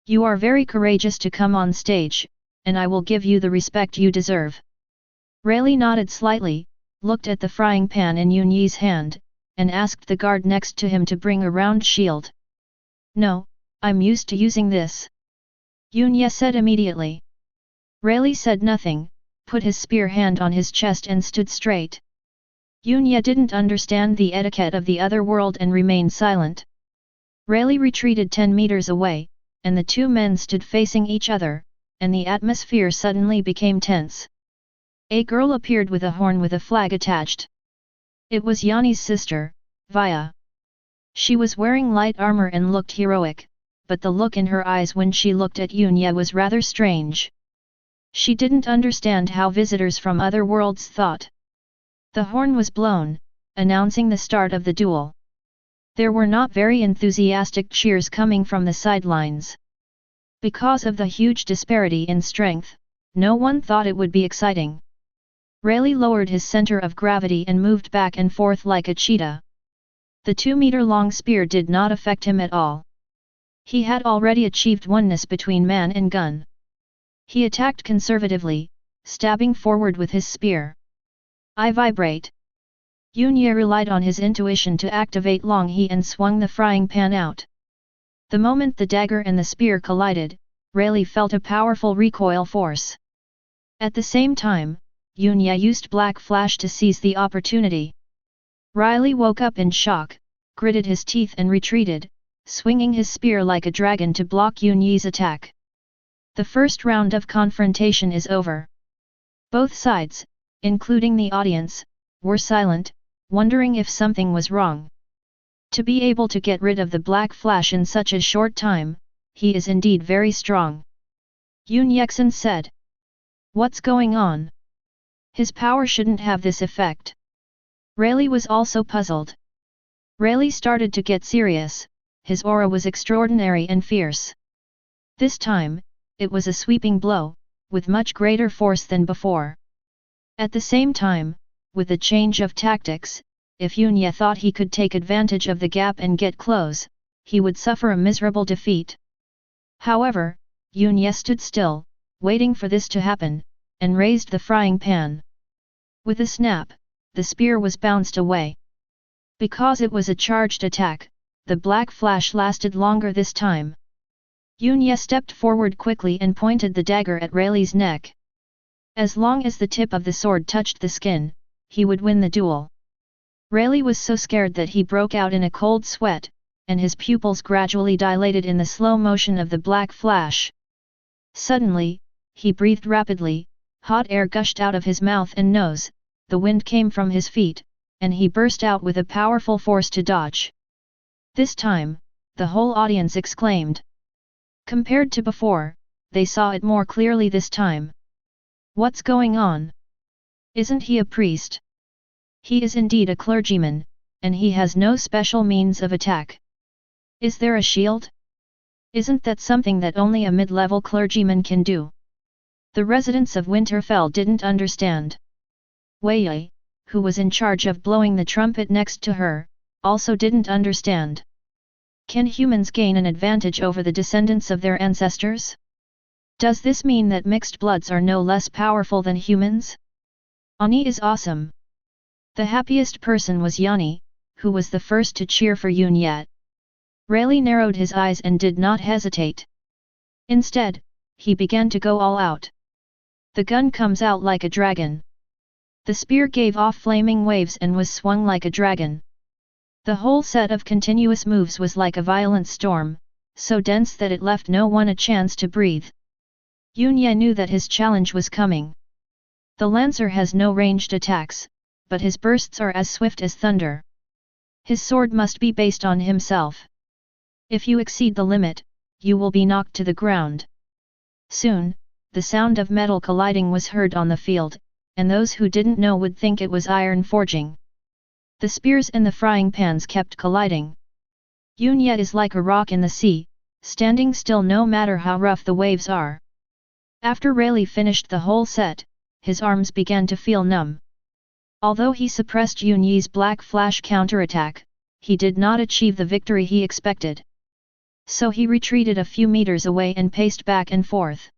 Speaker 1: You are very courageous to come on stage, and I will give you the respect you deserve. Rayleigh nodded slightly, looked at the frying pan in Yunye's hand, and asked the guard next to him to bring a round shield. No, I'm used to using this. Yunye said immediately. Rayleigh said nothing, put his spear hand on his chest and stood straight. Yunye didn't understand the etiquette of the other world and remained silent. Rayleigh retreated 10 meters away, and the two men stood facing each other, and the atmosphere suddenly became tense. A girl appeared with a horn with a flag attached. It was Yanni's sister, Via. She was wearing light armor and looked heroic, but the look in her eyes when she looked at Yunye was rather strange. She didn't understand how visitors from other worlds thought. The horn was blown, announcing the start of the duel. There were not very enthusiastic cheers coming from the sidelines. Because of the huge disparity in strength, no one thought it would be exciting. Rayleigh lowered his center of gravity and moved back and forth like a cheetah. The 2-meter-long spear did not affect him at all. He had already achieved oneness between man and gun. He attacked conservatively, stabbing forward with his spear. I vibrate. Yunye relied on his intuition to activate Long He and swung the frying pan out. The moment the dagger and the spear collided, Rayleigh felt a powerful recoil force. At the same time, Yunye used Black Flash to seize the opportunity. Rayleigh woke up in shock, gritted his teeth and retreated, swinging his spear like a dragon to block Yunye's attack. The first round of confrontation is over. Both sides, including the audience, were silent, wondering if something was wrong. To be able to get rid of the Black Flash in such a short time, he is indeed very strong. Yun-Yexin said. What's going on? His power shouldn't have this effect. Rayleigh was also puzzled. Rayleigh started to get serious, his aura was extraordinary and fierce. This time, it was a sweeping blow, with much greater force than before. At the same time, with a change of tactics, if Yunye thought he could take advantage of the gap and get close, he would suffer a miserable defeat. However, Yunye stood still, waiting for this to happen, and raised the frying pan. With a snap, the spear was bounced away. Because it was a charged attack, the Black Flash lasted longer this time. Yunye stepped forward quickly and pointed the dagger at Rayleigh's neck. As long as the tip of the sword touched the skin, he would win the duel. Rayleigh was so scared that he broke out in a cold sweat, and his pupils gradually dilated in the slow motion of the black flash. Suddenly, he breathed rapidly, hot air gushed out of his mouth and nose, the wind came from his feet, and he burst out with a powerful force to dodge. This time, the whole audience exclaimed. Compared to before, they saw it more clearly this time. What's going on? Isn't he a priest? He is indeed a clergyman, and he has no special means of attack. Is there a shield? Isn't that something that only a mid-level clergyman can do? The residents of Winterfell didn't understand. Wei, who was in charge of blowing the trumpet next to her, also didn't understand. Can humans gain an advantage over the descendants of their ancestors? Does this mean that mixed bloods are no less powerful than humans? Ani is awesome. The happiest person was Yanni, who was the first to cheer for Yunyat. Rayleigh narrowed his eyes and did not hesitate. Instead, he began to go all out. The gun comes out like a dragon. The spear gave off flaming waves and was swung like a dragon. The whole set of continuous moves was like a violent storm, so dense that it left no one a chance to breathe. Yunya knew that his challenge was coming. The Lancer has no ranged attacks, but his bursts are as swift as thunder. His sword must be based on himself. If you exceed the limit, you will be knocked to the ground. Soon, the sound of metal colliding was heard on the field, and those who didn't know would think it was iron forging. The spears and the frying pans kept colliding. Yunya is like a rock in the sea, standing still no matter how rough the waves are. After Rayleigh finished the whole set, his arms began to feel numb. Although he suppressed Yunyi's black flash counterattack, he did not achieve the victory he expected. So he retreated a few meters away and paced back and forth.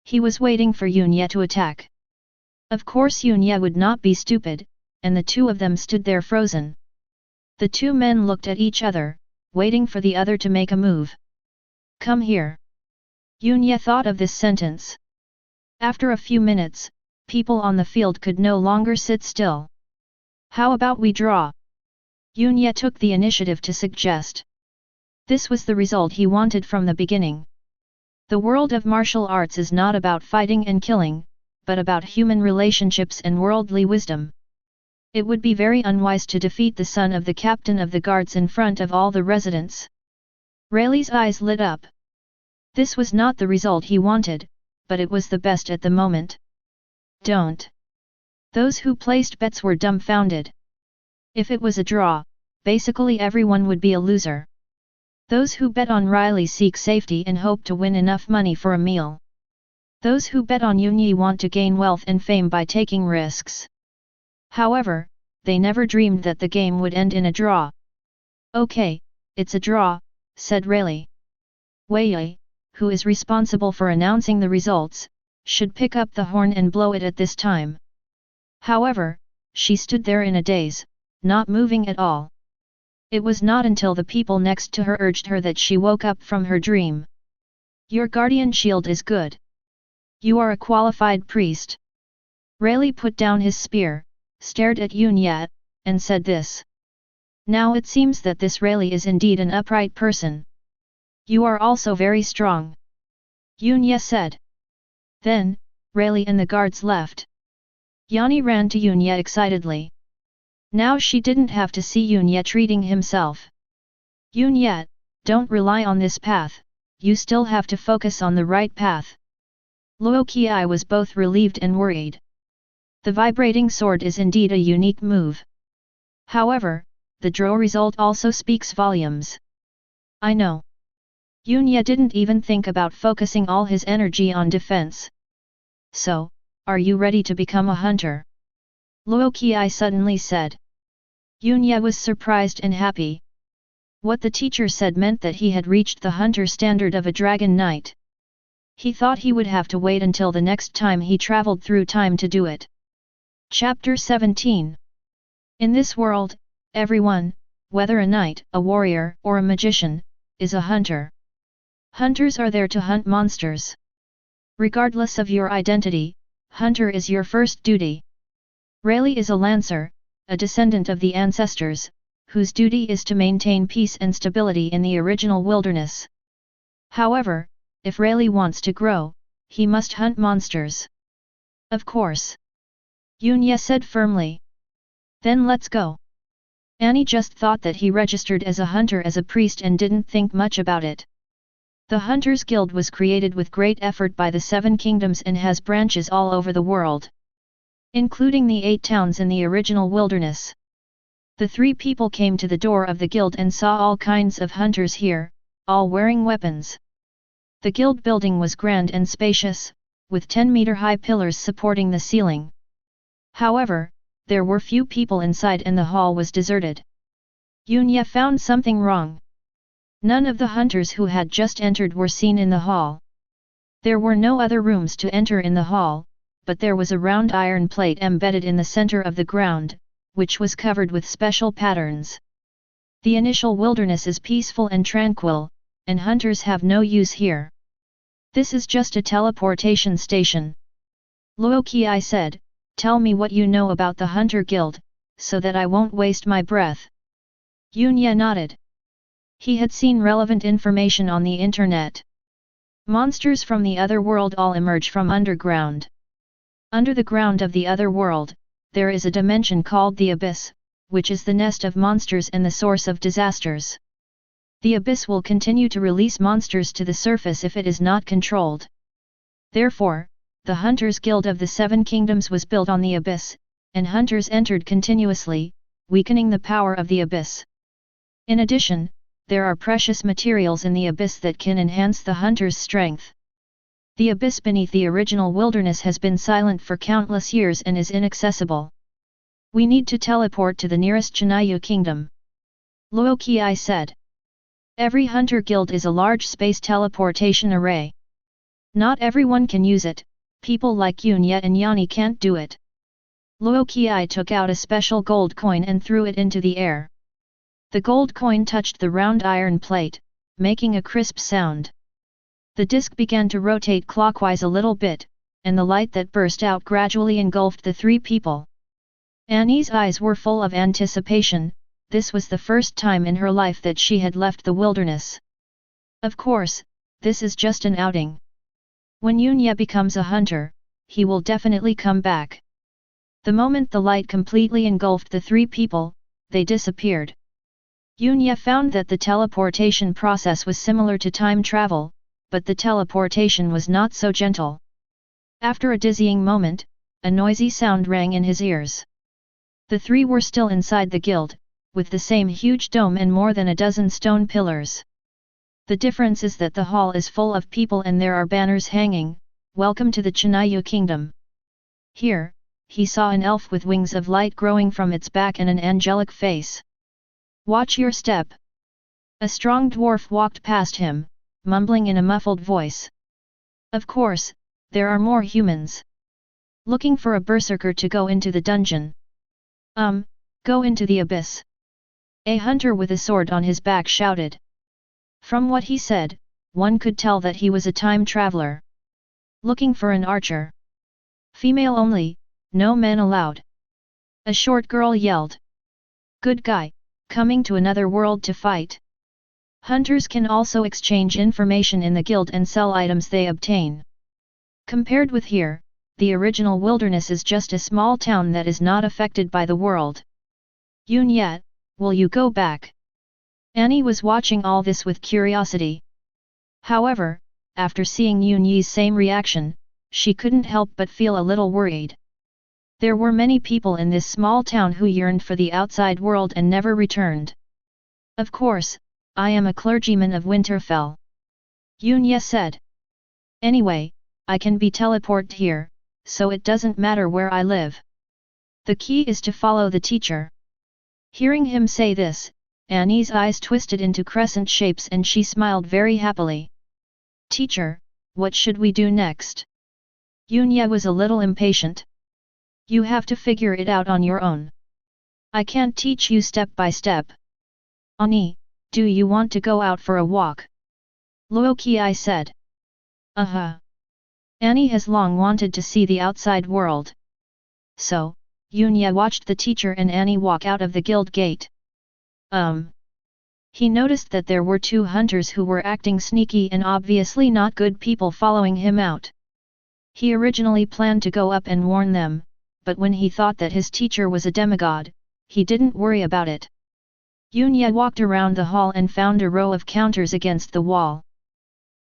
Speaker 1: He was waiting for Yunya to attack. Of course Yunya would not be stupid, and the two of them stood there frozen. The two men looked at each other, waiting for the other to make a move. Come here. Yunya thought of this sentence. After a few minutes, people on the field could no longer sit still. How about we draw? Yunya took the initiative to suggest. This was the result he wanted from the beginning. The world of martial arts is not about fighting and killing, but about human relationships and worldly wisdom. It would be very unwise to defeat the son of the captain of the guards in front of all the residents. Rayleigh's eyes lit up. This was not the result he wanted, but it was the best at the moment. Don't. Those who placed bets were dumbfounded. If it was a draw, basically everyone would be a loser. Those who bet on Riley seek safety and hope to win enough money for a meal. Those who bet on Yunyi want to gain wealth and fame by taking risks. However, they never dreamed that the game would end in a draw. Okay, it's a draw, said Rayleigh. Wei, who is responsible for announcing the results, should pick up the horn and blow it at this time. However, she stood there in a daze, not moving at all. It was not until the people next to her urged her that she woke up from her dream. Your guardian shield is good. You are a qualified priest. Rayleigh put down his spear, stared at Yunya, and said this. Now it seems that this Rayleigh is indeed an upright person. You are also very strong. Yunya said. Then, Rayleigh and the guards left. Yanni ran to Yunya excitedly. Now she didn't have to see Yunya treating himself. Yunya, don't rely on this path, you still have to focus on the right path. Luoqi was both relieved and worried. The vibrating sword is indeed a unique move. However, the draw result also speaks volumes. I know. Yunya didn't even think about focusing all his energy on defense. So, are you ready to become a hunter? Luoqi suddenly said. Yunya was surprised and happy. What the teacher said meant that he had reached the hunter standard of a dragon knight. He thought he would have to wait until the next time he traveled through time to do it. Chapter 17. In this world, everyone, whether a knight, a warrior, or a magician, is a hunter. Hunters are there to hunt monsters. Regardless of your identity, hunter is your first duty. Rayleigh is a lancer, a descendant of the ancestors, whose duty is to maintain peace and stability in the original wilderness. However, if Rayleigh wants to grow, he must hunt monsters. Of course. Yunya said firmly. Then let's go. Annie just thought that he registered as a hunter as a priest and didn't think much about it. The Hunters Guild was created with great effort by the 7 kingdoms and has branches all over the world, including the 8 towns in the original wilderness. The 3 people came to the door of the guild and saw all kinds of hunters here, all wearing weapons. The guild building was grand and spacious, with 10-meter-high pillars supporting the ceiling. However, there were few people inside and the hall was deserted. Yunya found something wrong. None of the hunters who had just entered were seen in the hall. There were no other rooms to enter in the hall, but there was a round iron plate embedded in the center of the ground, which was covered with special patterns. The initial wilderness is peaceful and tranquil, and hunters have no use here. This is just a teleportation station. Luo Qi said, tell me what you know about the Hunter Guild, so that I won't waste my breath. Yunya nodded. He had seen relevant information on the internet. Monsters from the other world all emerge from underground. Under the ground of the other world, there is a dimension called the Abyss, which is the nest of monsters and the source of disasters. The Abyss will continue to release monsters to the surface if it is not controlled. Therefore, the Hunters Guild of the 7 Kingdoms was built on the Abyss, and hunters entered continuously, weakening the power of the Abyss. In addition, there are precious materials in the Abyss that can enhance the hunter's strength. The Abyss beneath the original wilderness has been silent for countless years and is inaccessible. We need to teleport to the nearest Chinayu kingdom. Luo Qi said. Every hunter guild is a large space teleportation array. Not everyone can use it. People like Yunya and Yani can't do it. Luo Qi took out a special gold coin and threw it into the air. The gold coin touched the round iron plate, making a crisp sound. The disc began to rotate clockwise a little bit, and the light that burst out gradually engulfed the 3 people. Annie's eyes were full of anticipation. This was the first time in her life that she had left the wilderness. Of course, this is just an outing. When Yunya becomes a hunter, he will definitely come back. The moment the light completely engulfed the 3 people, they disappeared. Yunya found that the teleportation process was similar to time travel, but the teleportation was not so gentle. After a dizzying moment, a noisy sound rang in his ears. The 3 were still inside the guild, with the same huge dome and more than a dozen stone pillars. The difference is that the hall is full of people and there are banners hanging, "Welcome to the Chinayu Kingdom." Here, he saw an elf with wings of light growing from its back and an angelic face. "Watch your step." A strong dwarf walked past him, mumbling in a muffled voice. Of course, there are more humans. Looking for a berserker to go into the dungeon. Go into the abyss. A hunter with a sword on his back shouted. From what he said, one could tell that he was a time traveler. Looking for an archer. Female only, no men allowed. A short girl yelled. Good guy, coming to another world to fight. Hunters can also exchange information in the guild and sell items they obtain. Compared with here, the original wilderness is just a small town that is not affected by the world. Yunya, will you go back? Annie was watching all this with curiosity. However, after seeing Yunyi's same reaction, she couldn't help but feel a little worried. There were many people in this small town who yearned for the outside world and never returned. Of course, I am a clergyman of Winterfell. Yunya said. Anyway, I can be teleported here, so it doesn't matter where I live. The key is to follow the teacher. Hearing him say this, Annie's eyes twisted into crescent shapes and she smiled very happily. Teacher, what should we do next? Yunya was a little impatient. You have to figure it out on your own. I can't teach you step by step. Annie, do you want to go out for a walk? Luo Qi said. Annie has long wanted to see the outside world. So, Yunya watched the teacher and Annie walk out of the guild gate. He noticed that there were two hunters who were acting sneaky and obviously not good people following him out. He originally planned to go up and warn them, but when he thought that his teacher was a demigod, he didn't worry about it. Yunya walked around the hall and found a row of counters against the wall.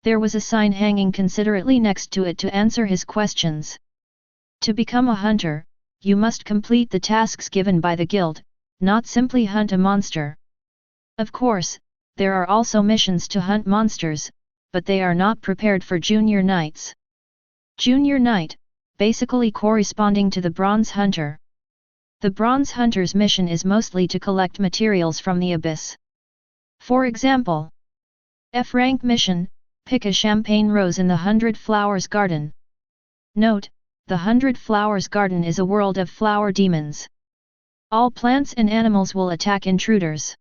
Speaker 1: There was a sign hanging considerately next to it to answer his questions. To become a hunter, you must complete the tasks given by the guild, not simply hunt a monster. Of course, there are also missions to hunt monsters, but they are not prepared for junior knights. Junior knight, basically corresponding to the bronze hunter. The bronze hunter's mission is mostly to collect materials from the abyss. For example, F-rank mission, pick a champagne rose in the 100 Flowers Garden. Note, the 100 Flowers Garden is a world of flower demons. All plants and animals will attack intruders.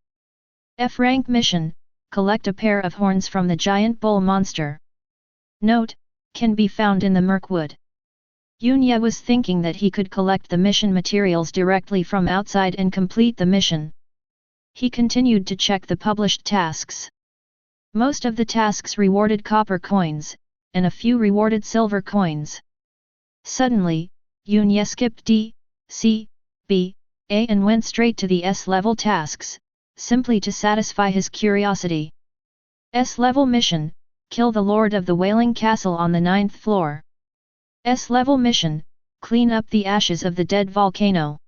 Speaker 1: F-rank mission, collect a pair of horns from the giant bull monster. Note, can be found in the Mirkwood. Yunya was thinking that he could collect the mission materials directly from outside and complete the mission. He continued to check the published tasks. Most of the tasks rewarded copper coins, and a few rewarded silver coins. Suddenly, Yunya skipped D, C, B, A and went straight to the S-level tasks, simply to satisfy his curiosity. S-level mission, kill the Lord of the Wailing Castle on the 9th floor. S-level mission, clean up the ashes of the dead volcano.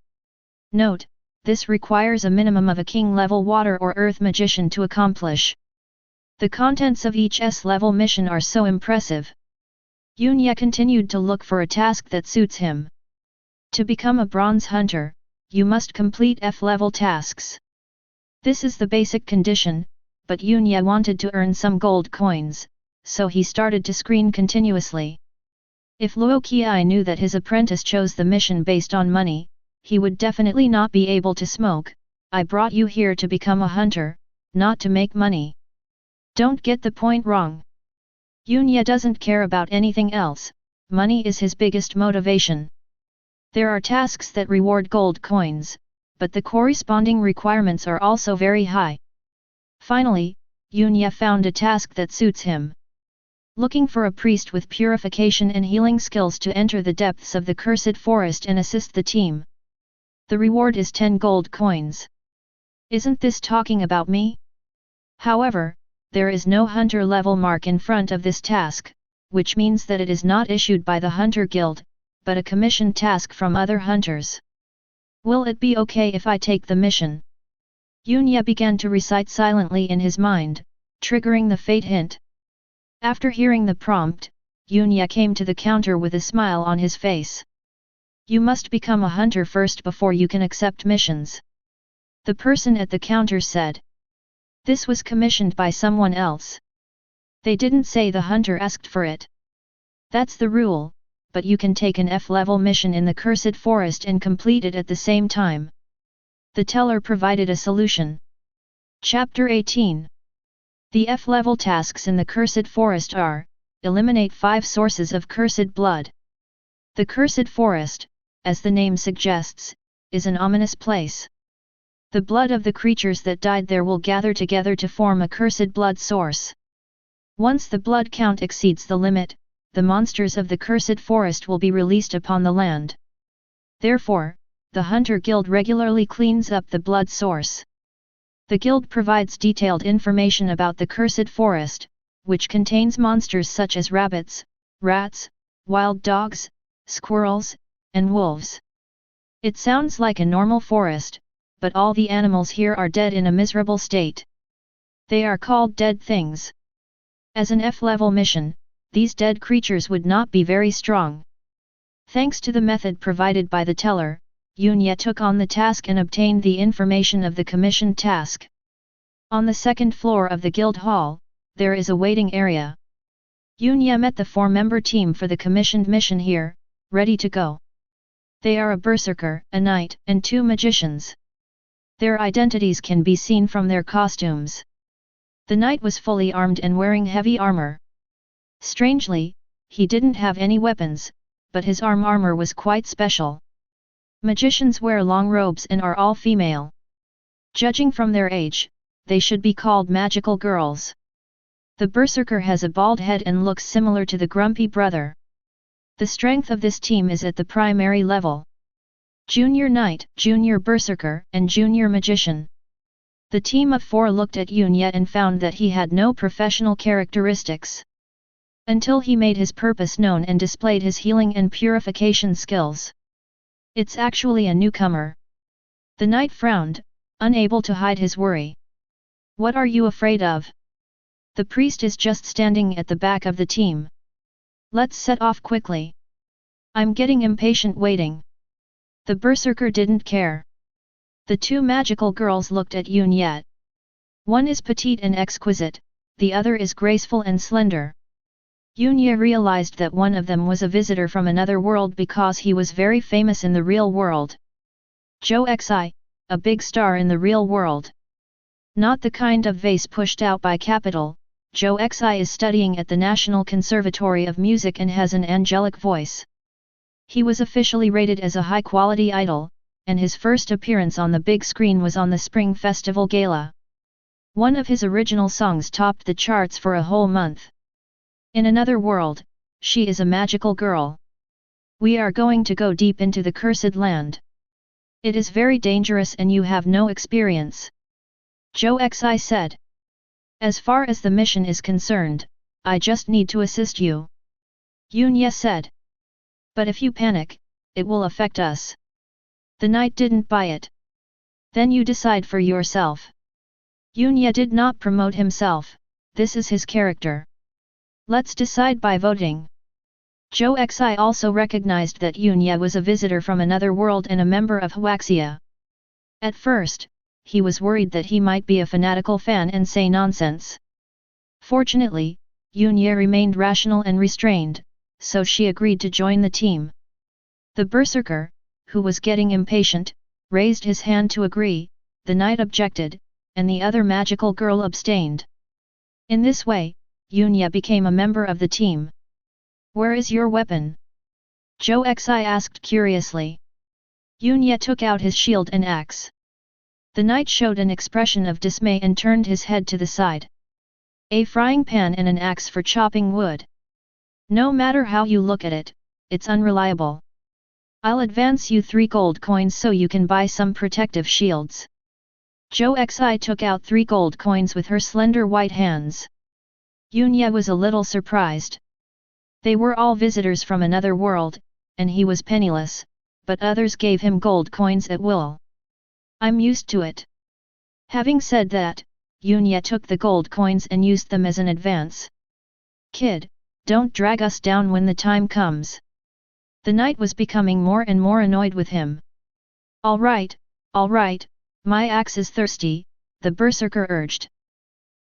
Speaker 1: Note, this requires a minimum of a king-level water or earth magician to accomplish. The contents of each S-level mission are so impressive. Yunya continued to look for a task that suits him. To become a bronze hunter, you must complete F-level tasks. This is the basic condition, but Yunya wanted to earn some gold coins, so he started to screen continuously. If Luo Qiai knew that his apprentice chose the mission based on money, he would definitely not be able to smoke. I brought you here to become a hunter, not to make money. Don't get the point wrong. Yunya doesn't care about anything else, money is his biggest motivation. There are tasks that reward gold coins, but the corresponding requirements are also very high. Finally, Yunya found a task that suits him. Looking for a priest with purification and healing skills to enter the depths of the cursed forest and assist the team. The reward is 10 gold coins. Isn't this talking about me? However, there is no hunter level mark in front of this task, which means that it is not issued by the Hunter Guild, but a commissioned task from other hunters. Will it be okay if I take the mission? Yunya began to recite silently in his mind, triggering the fate hint. After hearing the prompt, Yunya came to the counter with a smile on his face. You must become a hunter first before you can accept missions. The person at the counter said. This was commissioned by someone else. They didn't say the hunter asked for it. That's the rule, but you can take an F-level mission in the Cursed Forest and complete it at the same time. The teller provided a solution. Chapter 18. The F-level tasks in the Cursed Forest are, eliminate 5 sources of cursed blood. The Cursed Forest, as the name suggests, is an ominous place. The blood of the creatures that died there will gather together to form a cursed blood source. Once the blood count exceeds the limit, the monsters of the Cursed Forest will be released upon the land. Therefore, the Hunter Guild regularly cleans up the blood source. The guild provides detailed information about the Cursed Forest, which contains monsters such as rabbits, rats, wild dogs, squirrels, and wolves. It sounds like a normal forest, but all the animals here are dead in a miserable state. They are called dead things. As an F-level mission, these dead creatures would not be very strong. Thanks to the method provided by the teller, Yunya took on the task and obtained the information of the commissioned task. On the 2nd floor of the guild hall, there is a waiting area. Yunya met the 4-member team for the commissioned mission here, ready to go. They are a berserker, a knight, and 2 magicians. Their identities can be seen from their costumes. The knight was fully armed and wearing heavy armor. Strangely, he didn't have any weapons, but his armor was quite special. Magicians wear long robes and are all female. Judging from their age, they should be called magical girls. The berserker has a bald head and looks similar to the grumpy brother. The strength of this team is at the primary level. Junior Knight, Junior Berserker, and Junior Magician. The team of 4 looked at Yunya and found that he had no professional characteristics. Until he made his purpose known and displayed his healing and purification skills. It's actually a newcomer. The knight frowned, unable to hide his worry. What are you afraid of? The priest is just standing at the back of the team. Let's set off quickly. I'm getting impatient waiting. The berserker didn't care. The 2 magical girls looked at Yunya. One is petite and exquisite, the other is graceful and slender. Yunya realized that one of them was a visitor from another world because he was very famous in the real world. Zhou Xi, a big star in the real world. Not the kind of vase pushed out by capital, Zhou Xi is studying at the National Conservatory of Music and has an angelic voice. He was officially rated as a high-quality idol, and his first appearance on the big screen was on the Spring Festival Gala. One of his original songs topped the charts for a whole month. In another world, she is a magical girl. We are going to go deep into the cursed land. It is very dangerous and you have no experience. Zhou Xi said. As far as the mission is concerned, I just need to assist you. Yunya said. But if you panic, it will affect us. The knight didn't buy it. Then you decide for yourself. Yunya did not promote himself, this is his character. Let's decide by voting. Zhou Xi also recognized that Yunya was a visitor from another world and a member of Huaxia. At first, he was worried that he might be a fanatical fan and say nonsense. Fortunately, Yunya remained rational and restrained, so she agreed to join the team. The berserker, who was getting impatient, raised his hand to agree, the knight objected, and the other magical girl abstained. In this way, Yunya became a member of the team. Where is your weapon? Zhou Xi asked curiously. Yunya took out his shield and axe. The knight showed an expression of dismay and turned his head to the side. A frying pan and an axe for chopping wood. No matter how you look at it, it's unreliable. I'll advance you 3 gold coins so you can buy some protective shields. Zhou Xi took out 3 gold coins with her slender white hands. Yunya was a little surprised. They were all visitors from another world, and he was penniless, but others gave him gold coins at will. I'm used to it. Having said that, Yunya took the gold coins and used them as an advance. Kid, don't drag us down when the time comes. The knight was becoming more and more annoyed with him. All right, my axe is thirsty, the berserker urged.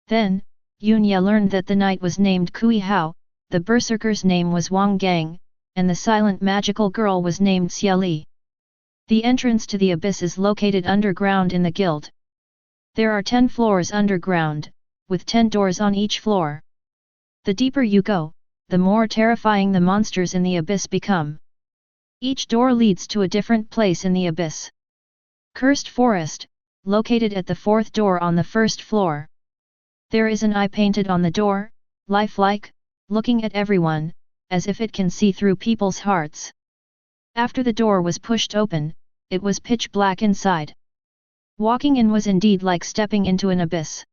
Speaker 1: Then, Yunya learned that the knight was named Kui Hao, the berserker's name was Wang Gang, and the silent magical girl was named Xia Li. The entrance to the abyss is located underground in the guild. There are 10 floors underground, with 10 doors on each floor. The deeper you go, the more terrifying the monsters in the abyss become. Each door leads to a different place in the abyss. Cursed Forest, located at the 4th door on the 1st floor. There is an eye painted on the door, lifelike, looking at everyone, as if it can see through people's hearts. After the door was pushed open, it was pitch black inside. Walking in was indeed like stepping into an abyss.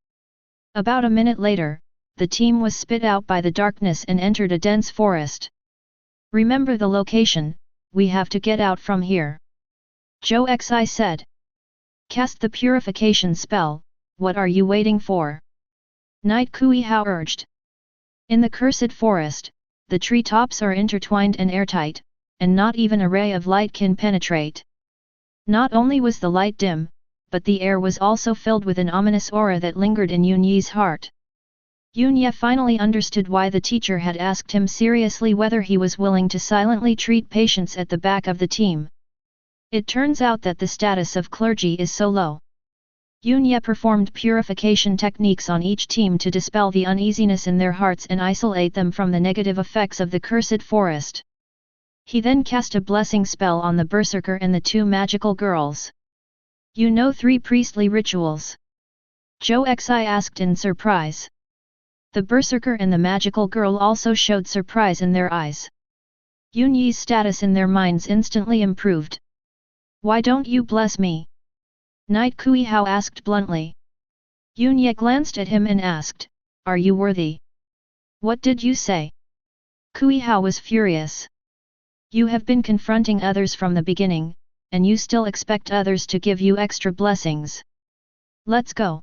Speaker 1: About a minute later, the team was spit out by the darkness and entered a dense forest. Remember the location, we have to get out from here. Zhou Xi said. Cast the purification spell, what are you waiting for? Knight Kui Hao urged. In the cursed forest, the tree tops are intertwined and airtight, and not even a ray of light can penetrate. Not only was the light dim, but the air was also filled with an ominous aura that lingered in Yunyi's heart. Yunya finally understood why the teacher had asked him seriously whether he was willing to silently treat patients at the back of the team. It turns out that the status of clergy is so low. Yunya performed purification techniques on each team to dispel the uneasiness in their hearts and isolate them from the negative effects of the cursed forest. He then cast a blessing spell on the berserker and the 2 magical girls. You know 3 priestly rituals? Zhou Xi asked in surprise. The berserker and the magical girl also showed surprise in their eyes. Yun Yi's status in their minds instantly improved. Why don't you bless me? Knight Kui Hao asked bluntly. Yun Ye glanced at him and asked, Are you worthy? What did you say? Kui Hao was furious. You have been confronting others from the beginning, and you still expect others to give you extra blessings. Let's go.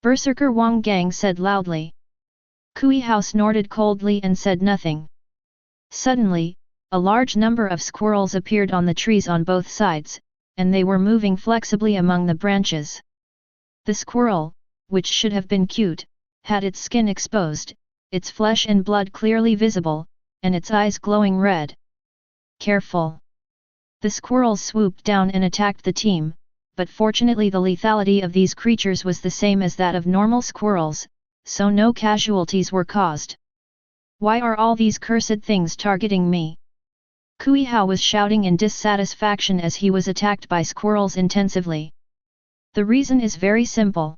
Speaker 1: Berserker Wang Gang said loudly. Kui Hao snorted coldly and said nothing. Suddenly, a large number of squirrels appeared on the trees on both sides, and they were moving flexibly among the branches. The squirrel, which should have been cute, had its skin exposed, its flesh and blood clearly visible, and its eyes glowing red. Careful! The squirrels swooped down and attacked the team, but fortunately the lethality of these creatures was the same as that of normal squirrels, so no casualties were caused. Why are all these cursed things targeting me? Kui Hao was shouting in dissatisfaction as he was attacked by squirrels intensively. The reason is very simple.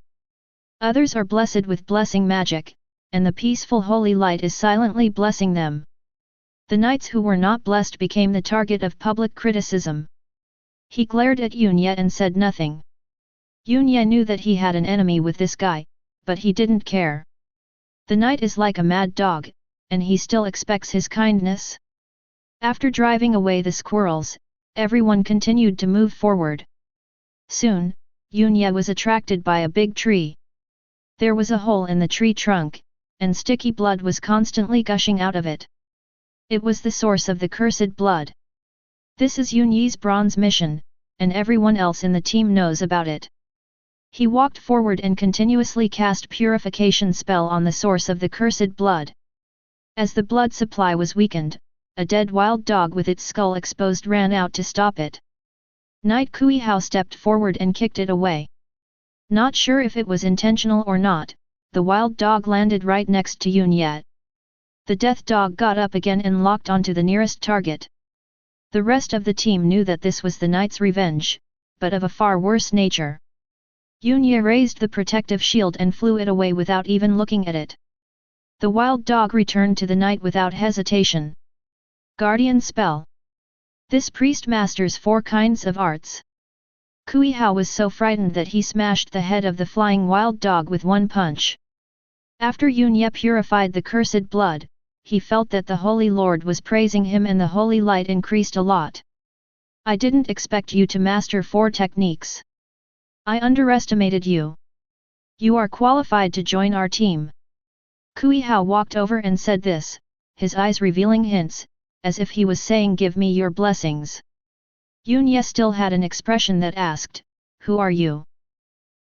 Speaker 1: Others are blessed with blessing magic, and the peaceful holy light is silently blessing them. The knights who were not blessed became the target of public criticism. He glared at Yun Ye and said nothing. Yun Ye knew that he had an enemy with this guy, but he didn't care. The knight is like a mad dog, and he still expects his kindness. After driving away the squirrels, everyone continued to move forward. Soon, Yun Ye was attracted by a big tree. There was a hole in the tree trunk, and sticky blood was constantly gushing out of it. It was the source of the cursed blood. This is Yun Yi's bronze mission, and everyone else in the team knows about it. He walked forward and continuously cast purification spell on the source of the cursed blood. As the blood supply was weakened, a dead wild dog with its skull exposed ran out to stop it. Knight Kui Hao stepped forward and kicked it away. Not sure if it was intentional or not, the wild dog landed right next to Yun Ye. The death dog got up again and locked onto the nearest target. The rest of the team knew that this was the knight's revenge, but of a far worse nature. Yun Ye raised the protective shield and flew it away without even looking at it. The wild dog returned to the knight without hesitation. Guardian spell. This priest masters 4 kinds of arts. Kui Hao was so frightened that he smashed the head of the flying wild dog with one punch. After Yun Ye purified the cursed blood, he felt that the Holy Lord was praising him and the holy light increased a lot. I didn't expect you to master 4 techniques. I underestimated you. You are qualified to join our team. Kui Hao walked over and said this, his eyes revealing hints, as if he was saying give me your blessings. Yun Ye still had an expression that asked, Who are you?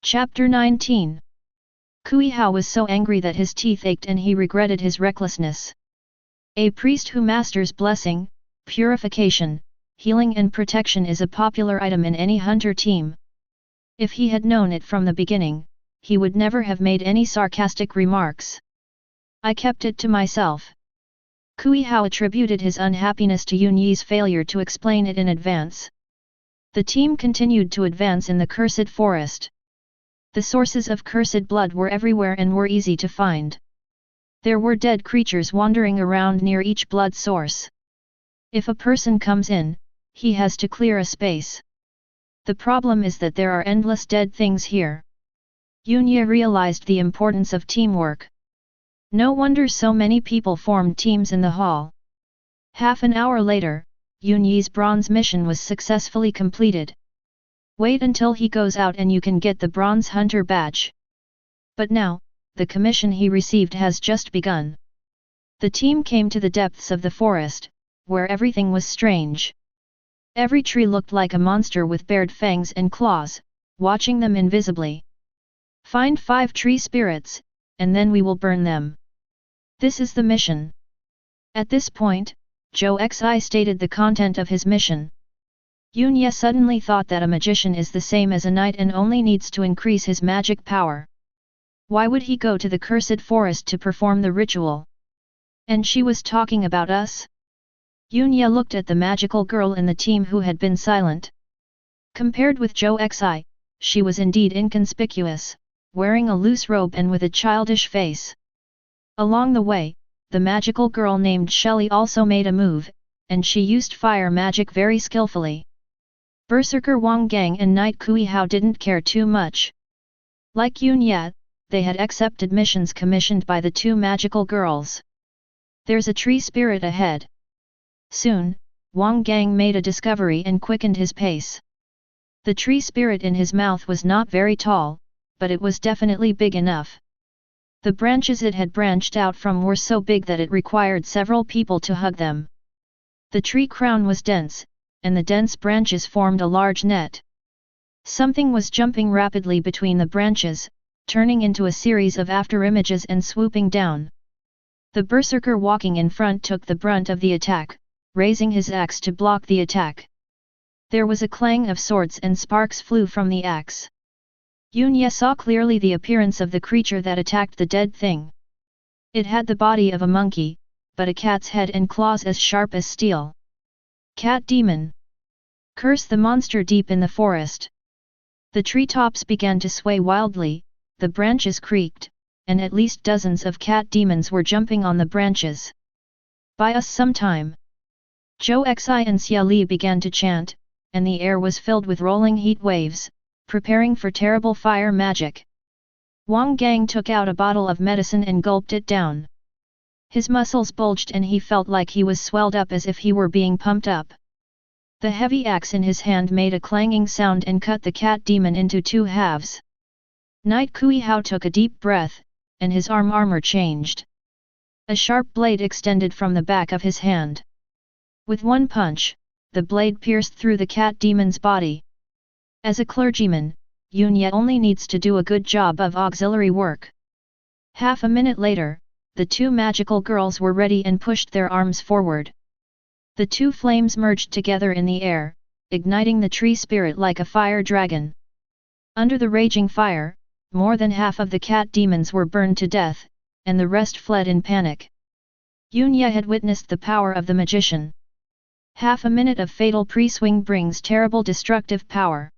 Speaker 1: Chapter 19. Kui Hao was so angry that his teeth ached and he regretted his recklessness. A priest who masters blessing, purification, healing and protection is a popular item in any hunter team. If he had known it from the beginning, he would never have made any sarcastic remarks. I kept it to myself. Kui Hao attributed his unhappiness to Yun Yi's failure to explain it in advance. The team continued to advance in the cursed forest. The sources of cursed blood were everywhere and were easy to find. There were dead creatures wandering around near each blood source. If a person comes in, he has to clear a space. The problem is that there are endless dead things here. Yun Ye realized the importance of teamwork. No wonder so many people formed teams in the hall. Half an hour later, Yun Yi's bronze mission was successfully completed. Wait until he goes out and you can get the Bronze Hunter badge. But now, the commission he received has just begun. The team came to the depths of the forest, where everything was strange. Every tree looked like a monster with bared fangs and claws, watching them invisibly. Find 5 tree spirits, and then we will burn them. This is the mission. At this point, Zhou Xi stated the content of his mission. Yun Ye suddenly thought that a magician is the same as a knight and only needs to increase his magic power. Why would he go to the cursed forest to perform the ritual? And she was talking about us? Yun Ye looked at the magical girl in the team who had been silent. Compared with Zhou Xi, she was indeed inconspicuous, wearing a loose robe and with a childish face. Along the way, the magical girl named Shelley also made a move, and she used fire magic very skillfully. Berserker Wang Gang and Knight Kui Hao didn't care too much. Like Yun Yat, they had accepted missions commissioned by the two magical girls. There's a tree spirit ahead. Soon, Wang Gang made a discovery and quickened his pace. The tree spirit in his mouth was not very tall, but it was definitely big enough. The branches it had branched out from were so big that it required several people to hug them. The tree crown was dense, and the dense branches formed a large net. Something was jumping rapidly between the branches, turning into a series of afterimages and swooping down. The berserker walking in front took the brunt of the attack, raising his axe to block the attack. There was a clang of swords and sparks flew from the axe. Yun Ye saw clearly the appearance of the creature that attacked the dead thing. It had the body of a monkey, but a cat's head and claws as sharp as steel. Cat demon! Curse the monster deep in the forest! The treetops began to sway wildly, the branches creaked, and at least dozens of cat demons were jumping on the branches. Buy us some time! Zhou Xi and Xia Li began to chant, and the air was filled with rolling heat waves, preparing for terrible fire magic. Wang Gang took out a bottle of medicine and gulped it down. His muscles bulged and he felt like he was swelled up as if he were being pumped up. The heavy axe in his hand made a clanging sound and cut the cat demon into two halves. Knight Kui Hao took a deep breath, and his armor changed. A sharp blade extended from the back of his hand. With one punch, the blade pierced through the cat demon's body. As a clergyman, Yun Ye only needs to do a good job of auxiliary work. Half a minute later, the two magical girls were ready and pushed their arms forward. The two flames merged together in the air, igniting the tree spirit like a fire dragon. Under the raging fire, more than half of the cat demons were burned to death, and the rest fled in panic. Yun Ye had witnessed the power of the magician. Half a minute of fatal pre-swing brings terrible destructive power.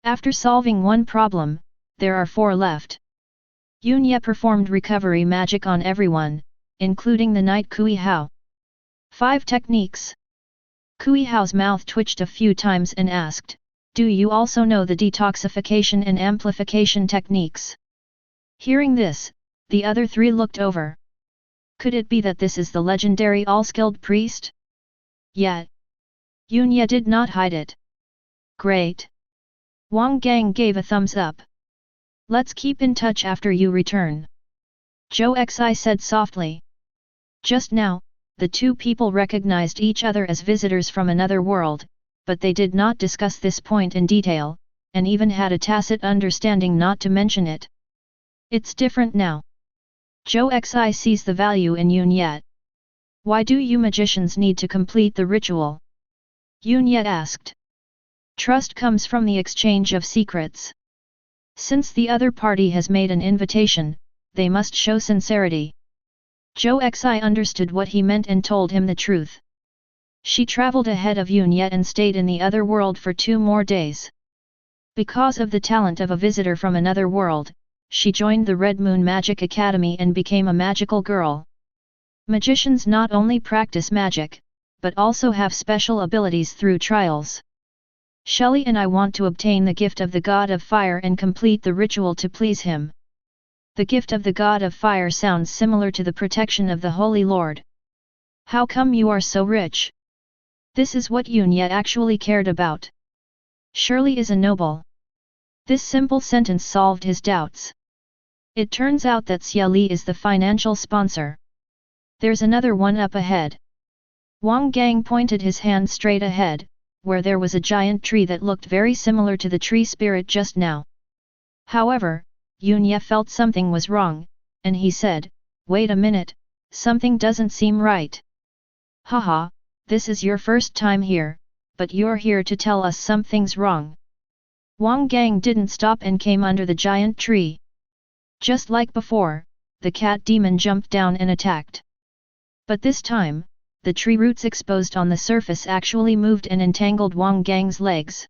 Speaker 1: After solving one problem, there are 4 left. Yun Ye performed recovery magic on everyone, including the Knight Kui Hao. 5 techniques. Kui Hao's mouth twitched a few times and asked, "Do you also know the detoxification and amplification techniques?" Hearing this, the other 3 looked over. Could it be that this is the legendary all-skilled priest? Yet, Yun Ye did not hide it. Great! Wang Gang gave a thumbs up. Let's keep in touch after you return. Zhou Xi said softly. Just now, the two people recognized each other as visitors from another world, but they did not discuss this point in detail, and even had a tacit understanding not to mention it. It's different now. Zhou Xi sees the value in Yun Ye. Why do you magicians need to complete the ritual? Yun Ye asked. Trust comes from the exchange of secrets. Since the other party has made an invitation, they must show sincerity. Zhou Xi understood what he meant and told him the truth. She traveled ahead of Yun Ye and stayed in the other world for 2 more days. Because of the talent of a visitor from another world, she joined the Red Moon Magic Academy and became a magical girl. Magicians not only practice magic, but also have special abilities through trials. Shelley and I want to obtain the gift of the God of Fire and complete the ritual to please him. The gift of the God of Fire sounds similar to the protection of the Holy Lord. How come you are so rich? This is what Yun Ye actually cared about. Shirley is a noble. This simple sentence solved his doubts. It turns out that Xia Li is the financial sponsor. There's another one up ahead. Wang Gang pointed his hand straight ahead, where there was a giant tree that looked very similar to the tree spirit just now. However, Yun Ye felt something was wrong, and he said, "Wait a minute, something doesn't seem right." "Haha, this is your first time here, but you're here to tell us something's wrong." Wang Gang didn't stop and came under the giant tree. Just like before, the cat demon jumped down and attacked. But this time, the tree roots exposed on the surface actually moved and entangled Wang Gang's legs.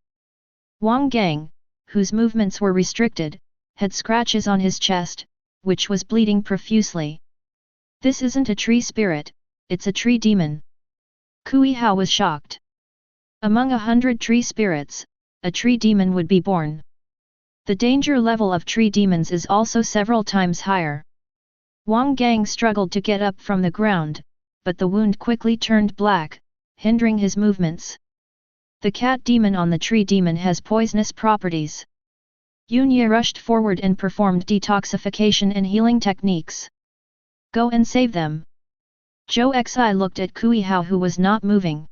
Speaker 1: "Wang Gang, whose movements were restricted, had scratches on his chest, which was bleeding profusely. "This isn't a tree spirit, it's a tree demon." Kui Hao was shocked. Among 100 tree spirits, a tree demon would be born. The danger level of tree demons is also several times higher. Wang Gang struggled to get up from the ground, but the wound quickly turned black, hindering his movements. The cat demon on the tree demon has poisonous properties. Yunya rushed forward and performed detoxification and healing techniques. "Go and save them." Zhou Xi looked at Kui Hao, who was not moving.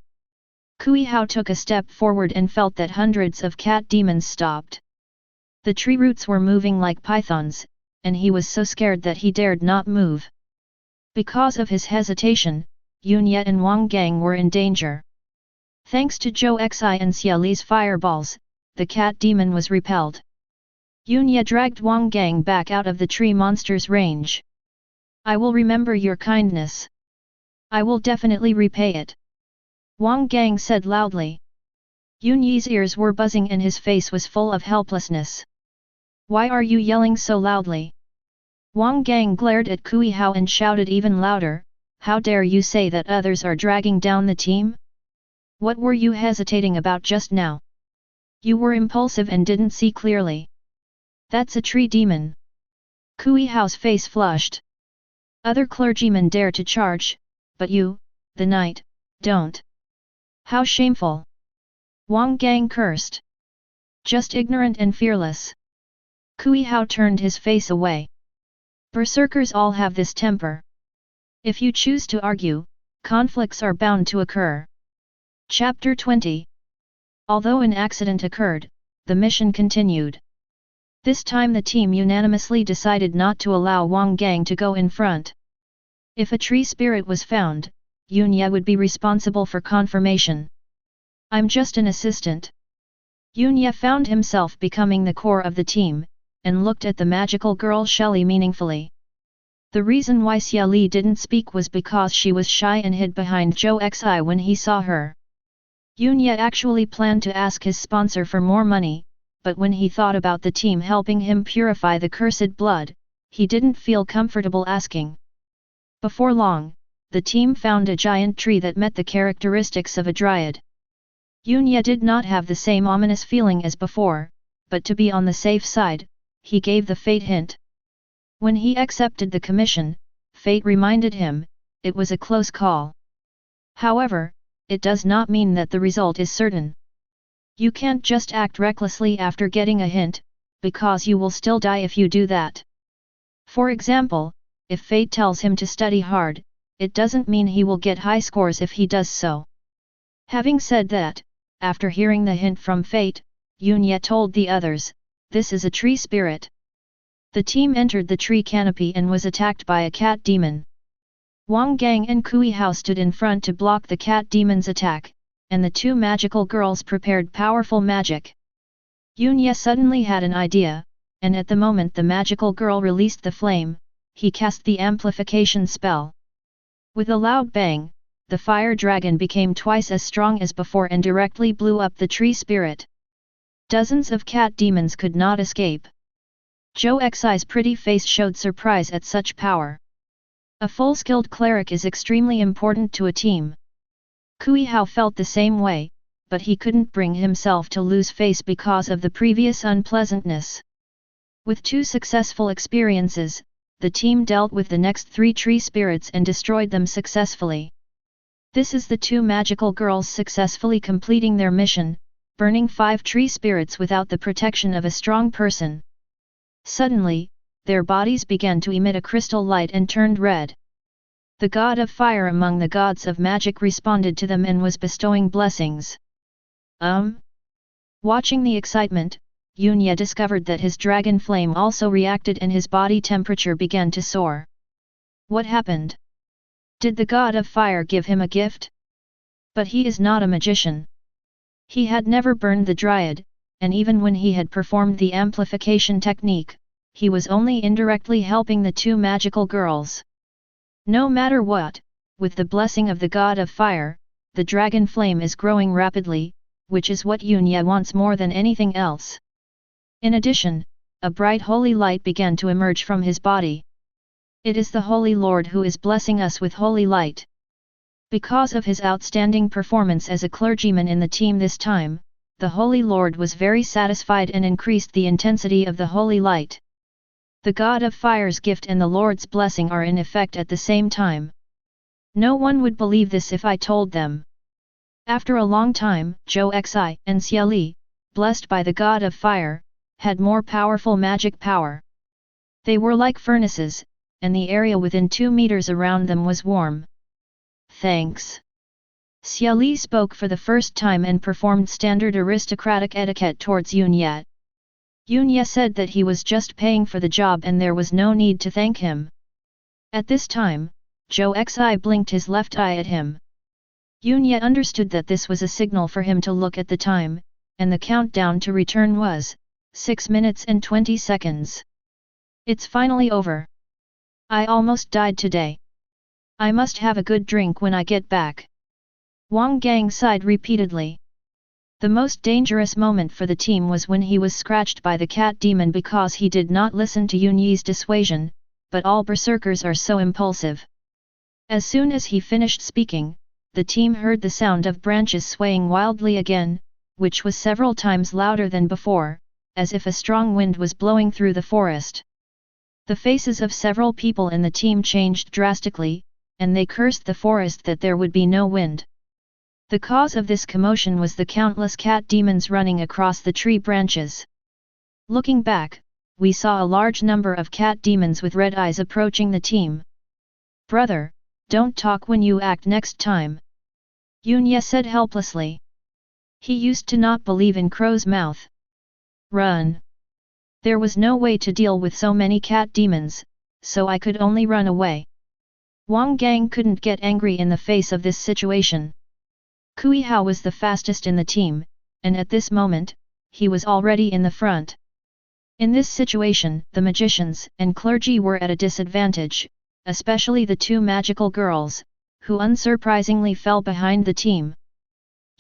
Speaker 1: Kui Hao took a step forward and felt that hundreds of cat demons stopped. The tree roots were moving like pythons, and he was so scared that he dared not move. Because of his hesitation, Yunya and Wang Gang were in danger. Thanks to Zhou Xi and Xia Li's fireballs, the cat demon was repelled. Yunya dragged Wang Gang back out of the tree monster's range. "I will remember your kindness. I will definitely repay it," Wang Gang said loudly. Yunyi's ears were buzzing and his face was full of helplessness. "Why are you yelling so loudly?" Wang Gang glared at Kui Hao and shouted even louder, "How dare you say that others are dragging down the team? What were you hesitating about just now? You were impulsive and didn't see clearly. That's a tree demon." Kui Hao's face flushed. "Other clergymen dare to charge, but you, the knight, don't. How shameful!" Wang Gang cursed. "Just ignorant and fearless." Kui Hao turned his face away. "Berserkers all have this temper. If you choose to argue, conflicts are bound to occur." Chapter 20. Although an accident occurred, the mission continued. This time the team unanimously decided not to allow Wang Gang to go in front. If a tree spirit was found, Yunya would be responsible for confirmation. "I'm just an assistant." Yunya found himself becoming the core of the team, and looked at the magical girl Shelley meaningfully. The reason why Xia Li didn't speak was because she was shy and hid behind Zhou Xi when he saw her. Yunya actually planned to ask his sponsor for more money, but when he thought about the team helping him purify the cursed blood, he didn't feel comfortable asking. Before long, the team found a giant tree that met the characteristics of a dryad. Yunya did not have the same ominous feeling as before, but to be on the safe side, he gave the fate hint. When he accepted the commission, fate reminded him, it was a close call. However, it does not mean that the result is certain. You can't just act recklessly after getting a hint, because you will still die if you do that. For example, if fate tells him to study hard, it doesn't mean he will get high scores if he does so. Having said that, after hearing the hint from fate, Yunya told the others, "This is a tree spirit." The team entered the tree canopy and was attacked by a cat demon. Wang Gang and Kui Hao stood in front to block the cat demon's attack, and the two magical girls prepared powerful magic. Yunya suddenly had an idea, and at the moment the magical girl released the flame, he cast the amplification spell. With a loud bang, the fire dragon became twice as strong as before and directly blew up the tree spirit. Dozens of cat demons could not escape. Zhou Xi's pretty face showed surprise at such power. A full-skilled cleric is extremely important to a team. Kui Hao felt the same way, but he couldn't bring himself to lose face because of the previous unpleasantness. With 2 successful experiences, the team dealt with the next 3 tree spirits and destroyed them successfully. This is the 2 magical girls successfully completing their mission, burning 5 tree spirits without the protection of a strong person. Suddenly, their bodies began to emit a crystal light and turned red. The god of fire among the gods of magic responded to them and was bestowing blessings. Watching the excitement, Yunya discovered that his dragon flame also reacted and his body temperature began to soar. What happened? Did the god of fire give him a gift? But he is not a magician. He had never burned the dryad, and even when he had performed the amplification technique, he was only indirectly helping the 2 magical girls. No matter what, with the blessing of the god of fire, the dragon flame is growing rapidly, which is what Yunya wants more than anything else. In addition, a bright holy light began to emerge from his body. It is the Holy Lord who is blessing us with holy light. Because of his outstanding performance as a clergyman in the team this time, the Holy Lord was very satisfied and increased the intensity of the holy light. The God of Fire's gift and the Lord's blessing are in effect at the same time. No one would believe this if I told them. After a long time, Zhou Xi and Xia Li, blessed by the God of Fire, had more powerful magic power. They were like furnaces, and the area within 2 meters around them was warm. Thanks. Xia Li spoke for the first time and performed standard aristocratic etiquette towards Yunye. Yunye said that he was just paying for the job and there was no need to thank him. At this time, Zhou Xi blinked his left eye at him. Yunye understood that this was a signal for him to look at the time, and the countdown to return was 6 minutes and 20 seconds. It's finally over. I almost died today. I must have a good drink when I get back. Wang Gang sighed repeatedly. The most dangerous moment for the team was when he was scratched by the cat demon because he did not listen to Yunye's dissuasion, but all berserkers are so impulsive. As soon as he finished speaking, the team heard the sound of branches swaying wildly again, which was several times louder than before, as if a strong wind was blowing through the forest. The faces of several people in the team changed drastically, and they cursed the forest that there would be no wind. The cause of this commotion was the countless cat demons running across the tree branches. Looking back, we saw a large number of cat demons with red eyes approaching the team. "Brother, don't talk when you act next time," Yunye said helplessly. He used to not believe in Crow's mouth. Run! There was no way to deal with so many cat demons, so I could only run away. Wang Gang couldn't get angry in the face of this situation. Kui Hao was the fastest in the team, and at this moment, he was already in the front. In this situation, the magicians and clergy were at a disadvantage, especially the 2 magical girls, who unsurprisingly fell behind the team.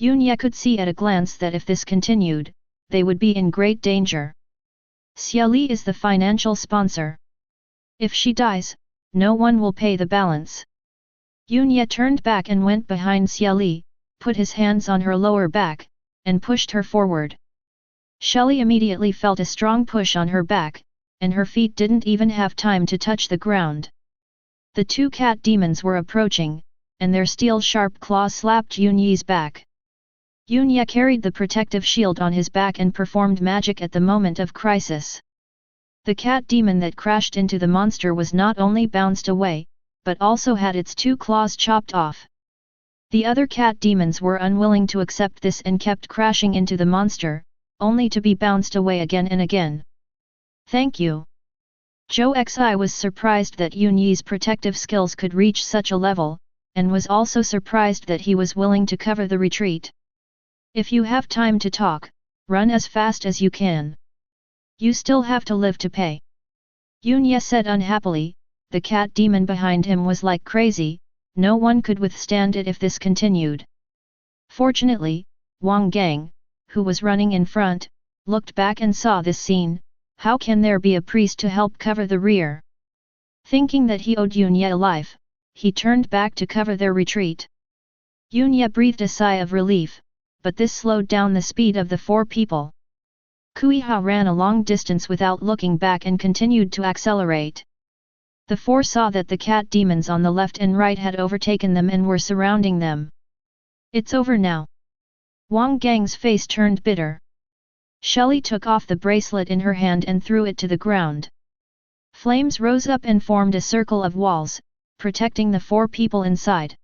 Speaker 1: Yunye could see at a glance that if this continued, they would be in great danger. Xia Li is the financial sponsor. If she dies, no one will pay the balance. Yunye turned back and went behind Xia Li, put his hands on her lower back, and pushed her forward. Shelley immediately felt a strong push on her back, and her feet didn't even have time to touch the ground. The 2 cat demons were approaching, and their steel-sharp claws slapped Yunye's back. Yunye carried the protective shield on his back and performed magic at the moment of crisis. The cat demon that crashed into the monster was not only bounced away, but also had its 2 claws chopped off. The other cat demons were unwilling to accept this and kept crashing into the monster, only to be bounced away again and again. Thank you. Zhou Xi was surprised that Yunye's protective skills could reach such a level, and was also surprised that he was willing to cover the retreat. If you have time to talk, run as fast as you can. You still have to live to pay. Yunye said unhappily. The cat demon behind him was like crazy, no one could withstand it if this continued. Fortunately, Wang Gang, who was running in front, looked back and saw this scene. How can there be a priest to help cover the rear? Thinking that he owed Yunye a life, he turned back to cover their retreat. Yunye breathed a sigh of relief, but this slowed down the speed of the 4 people. Kui Hao ran a long distance without looking back and continued to accelerate. The 4 saw that the cat demons on the left and right had overtaken them and were surrounding them. It's over now. Wang Gang's face turned bitter. Shelley took off the bracelet in her hand and threw it to the ground. Flames rose up and formed a circle of walls, protecting the 4 people inside.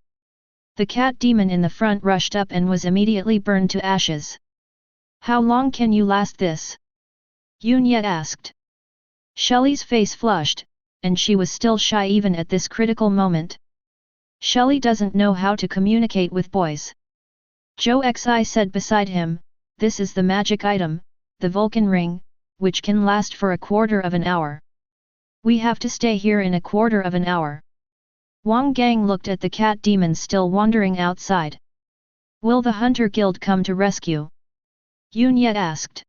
Speaker 1: The cat demon in the front rushed up and was immediately burned to ashes. How long can you last this? Yunye asked. Shelley's face flushed, and she was still shy even at this critical moment. Shelley doesn't know how to communicate with boys. Zhou Xi said beside him, this is the magic item, the Vulcan ring, which can last for a quarter of an hour. We have to stay here in a quarter of an hour. Wang Gang looked at the cat demons still wandering outside. Will the Hunter Guild come to rescue? Yunye asked.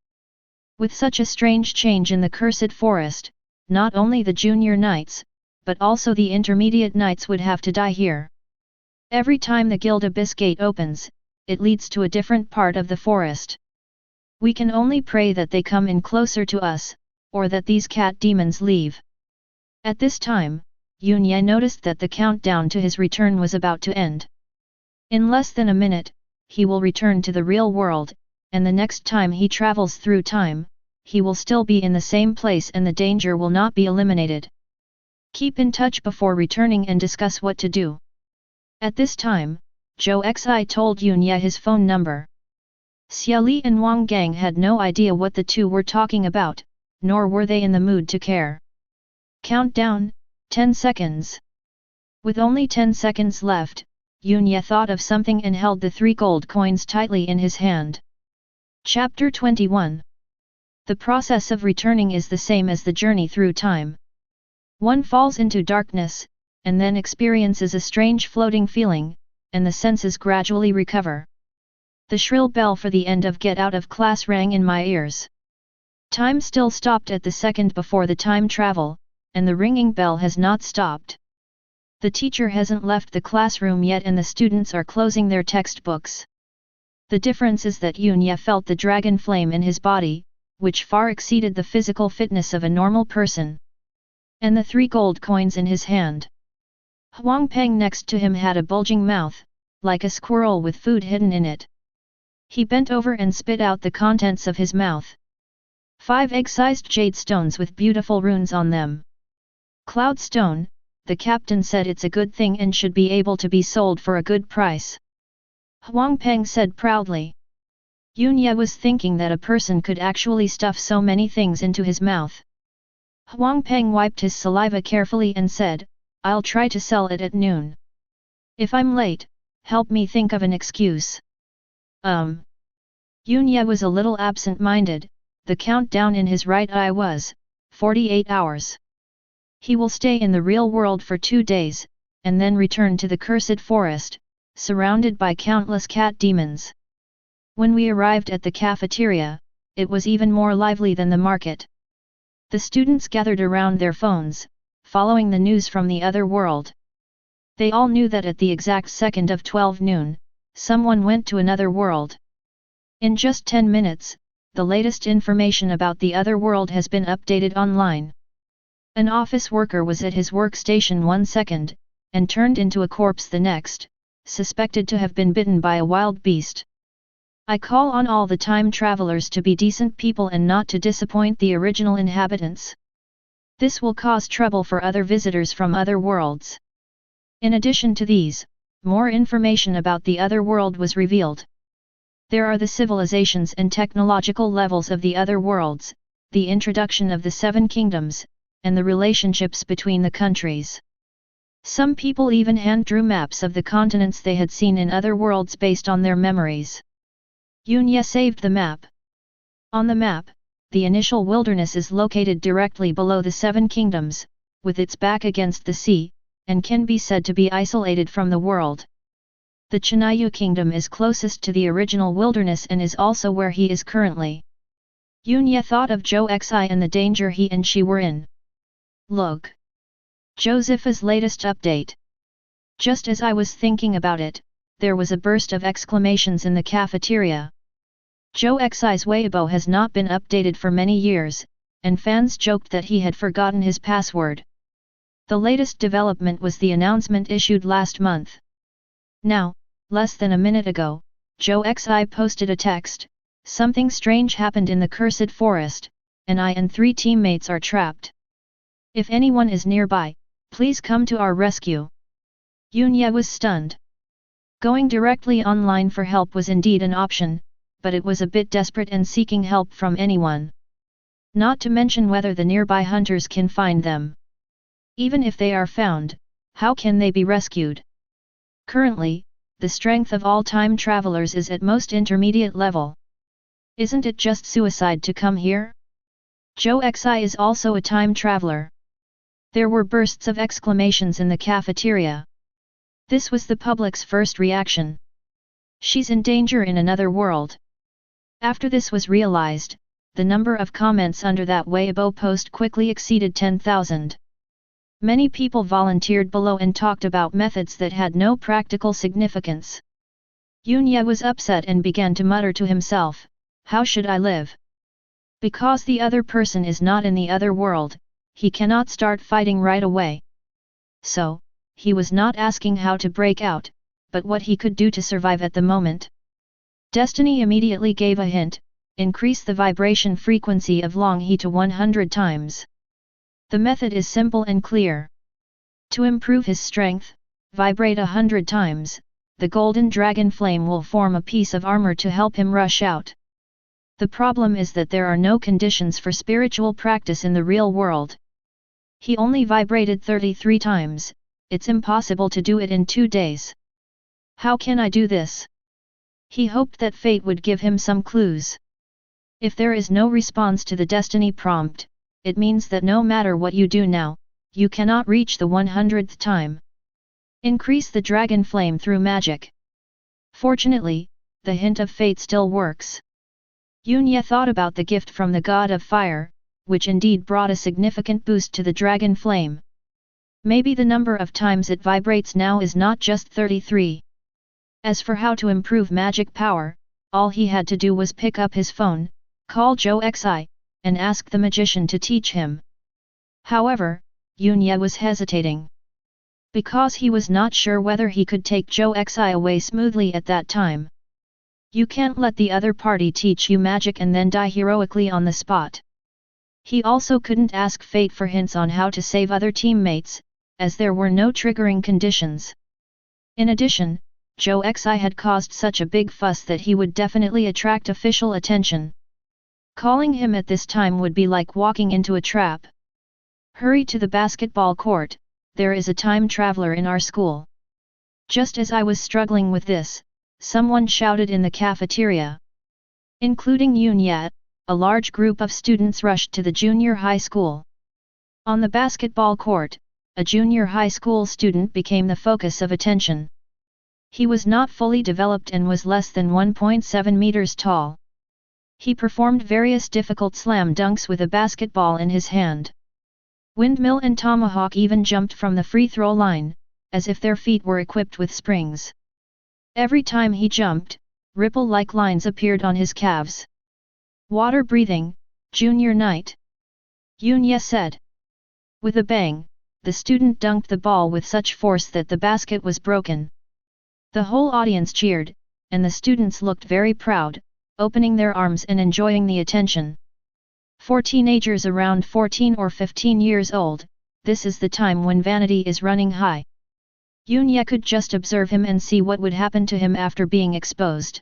Speaker 1: With such a strange change in the cursed forest, not only the junior knights, but also the intermediate knights would have to die here. Every time the guild abyss gate opens, it leads to a different part of the forest. We can only pray that they come in closer to us, or that these cat demons leave. At this time, Yunye noticed that the countdown to his return was about to end. In less than a minute, he will return to the real world, and the next time he travels through time, he will still be in the same place and the danger will not be eliminated. Keep in touch before returning and discuss what to do. At this time, Zhou Xi told Yunye his phone number. Xia Li and Wang Gang had no idea what the two were talking about, nor were they in the mood to care. Countdown, 10 seconds. With only 10 seconds left, Yunye thought of something and held the 3 gold coins tightly in his hand. Chapter 21. The process of returning is the same as the journey through time. One falls into darkness, and then experiences a strange floating feeling, and the senses gradually recover. The shrill bell for the end of get out of class rang in my ears. Time still stopped at the second before the time travel, and the ringing bell has not stopped. The teacher hasn't left the classroom yet and the students are closing their textbooks. The difference is that Yunye felt the dragon flame in his body, which far exceeded the physical fitness of a normal person. And the 3 gold coins in his hand. Huang Peng next to him had a bulging mouth, like a squirrel with food hidden in it. He bent over and spit out the contents of his mouth. 5 egg-sized jade stones with beautiful runes on them. Cloud stone, the captain said it's a good thing and should be able to be sold for a good price. Huang Peng said proudly. Yunye was thinking that a person could actually stuff so many things into his mouth. Huang Peng wiped his saliva carefully and said, I'll try to sell it at noon. If I'm late, help me think of an excuse. Yunye was a little absent-minded, the countdown in his right eye was 48 hours. He will stay in the real world for 2 days, and then return to the cursed forest, surrounded by countless cat demons. When we arrived at the cafeteria, it was even more lively than the market. The students gathered around their phones, following the news from the other world. They all knew that at the exact second of 12 noon, someone went to another world. In just 10 minutes, the latest information about the other world has been updated online. An office worker was at his workstation 1 second, and turned into a corpse the next, suspected to have been bitten by a wild beast. I call on all the time travelers to be decent people and not to disappoint the original inhabitants. This will cause trouble for other visitors from other worlds. In addition to these, more information about the other world was revealed. There are the civilizations and technological levels of the other worlds, the introduction of the 7 kingdoms, and the relationships between the countries. Some people even hand-drew maps of the continents they had seen in other worlds based on their memories. Yunye saved the map. On the map, the initial wilderness is located directly below the 7 kingdoms, with its back against the sea, and can be said to be isolated from the world. The Chinayu kingdom is closest to the original wilderness and is also where he is currently. Yunye thought of Zhou Xi and the danger he and she were in. Look! Josepha's latest update. Just as I was thinking about it, there was a burst of exclamations in the cafeteria. Zhou Xi's Weibo has not been updated for many years, and fans joked that he had forgotten his password. The latest development was the announcement issued last month. Now, less than a minute ago, Zhou Xi posted a text, something strange happened in the cursed forest, and I and 3 teammates are trapped. If anyone is nearby, please come to our rescue. Yunye was stunned. Going directly online for help was indeed an option, but it was a bit desperate and seeking help from anyone. Not to mention whether the nearby hunters can find them. Even if they are found, how can they be rescued? Currently, the strength of all time travelers is at most intermediate level. Isn't it just suicide to come here? Zhou Xi is also a time traveler. There were bursts of exclamations in the cafeteria. This was the public's first reaction. She's in danger in another world. After this was realized, the number of comments under that Weibo post quickly exceeded 10,000. Many people volunteered below and talked about methods that had no practical significance. Yunye was upset and began to mutter to himself, "How should I live? Because the other person is not in the other world, he cannot start fighting right away." So, he was not asking how to break out, but what he could do to survive at the moment. Destiny immediately gave a hint: increase the vibration frequency of Long He to 100 times. The method is simple and clear. To improve his strength, vibrate 100 times, the golden dragon flame will form a piece of armor to help him rush out. The problem is that there are no conditions for spiritual practice in the real world. He only vibrated 33 times, it's impossible to do it in 2 days. How can I do this? He hoped that fate would give him some clues. If there is no response to the destiny prompt, it means that no matter what you do now, you cannot reach the 100th time. Increase the dragon flame through magic. Fortunately, the hint of fate still works. Yunye thought about the gift from the god of fire, which indeed brought a significant boost to the dragon flame. Maybe the number of times it vibrates now is not just 33. As for how to improve magic power, all he had to do was pick up his phone, call Zhou Xi, and ask the magician to teach him. However, Yunye was hesitating. Because he was not sure whether he could take Zhou Xi away smoothly at that time. You can't let the other party teach you magic and then die heroically on the spot. He also couldn't ask fate for hints on how to save other teammates, as there were no triggering conditions. In addition, Zhou Xi had caused such a big fuss that he would definitely attract official attention. Calling him at this time would be like walking into a trap. Hurry to the basketball court, there is a time traveler in our school. Just as I was struggling with this, someone shouted in the cafeteria. Including Yunye, a large group of students rushed to the junior high school. On the basketball court, a junior high school student became the focus of attention. He was not fully developed and was less than 1.7 meters tall. He performed various difficult slam dunks with a basketball in his hand. Windmill and tomahawk even jumped from the free throw line, as if their feet were equipped with springs. Every time he jumped, ripple-like lines appeared on his calves. "Water breathing, Junior Knight," Yunye said. With a bang, the student dunked the ball with such force that the basket was broken. The whole audience cheered, and the students looked very proud, opening their arms and enjoying the attention. For teenagers around 14 or 15 years old, this is the time when vanity is running high. Yunye could just observe him and see what would happen to him after being exposed.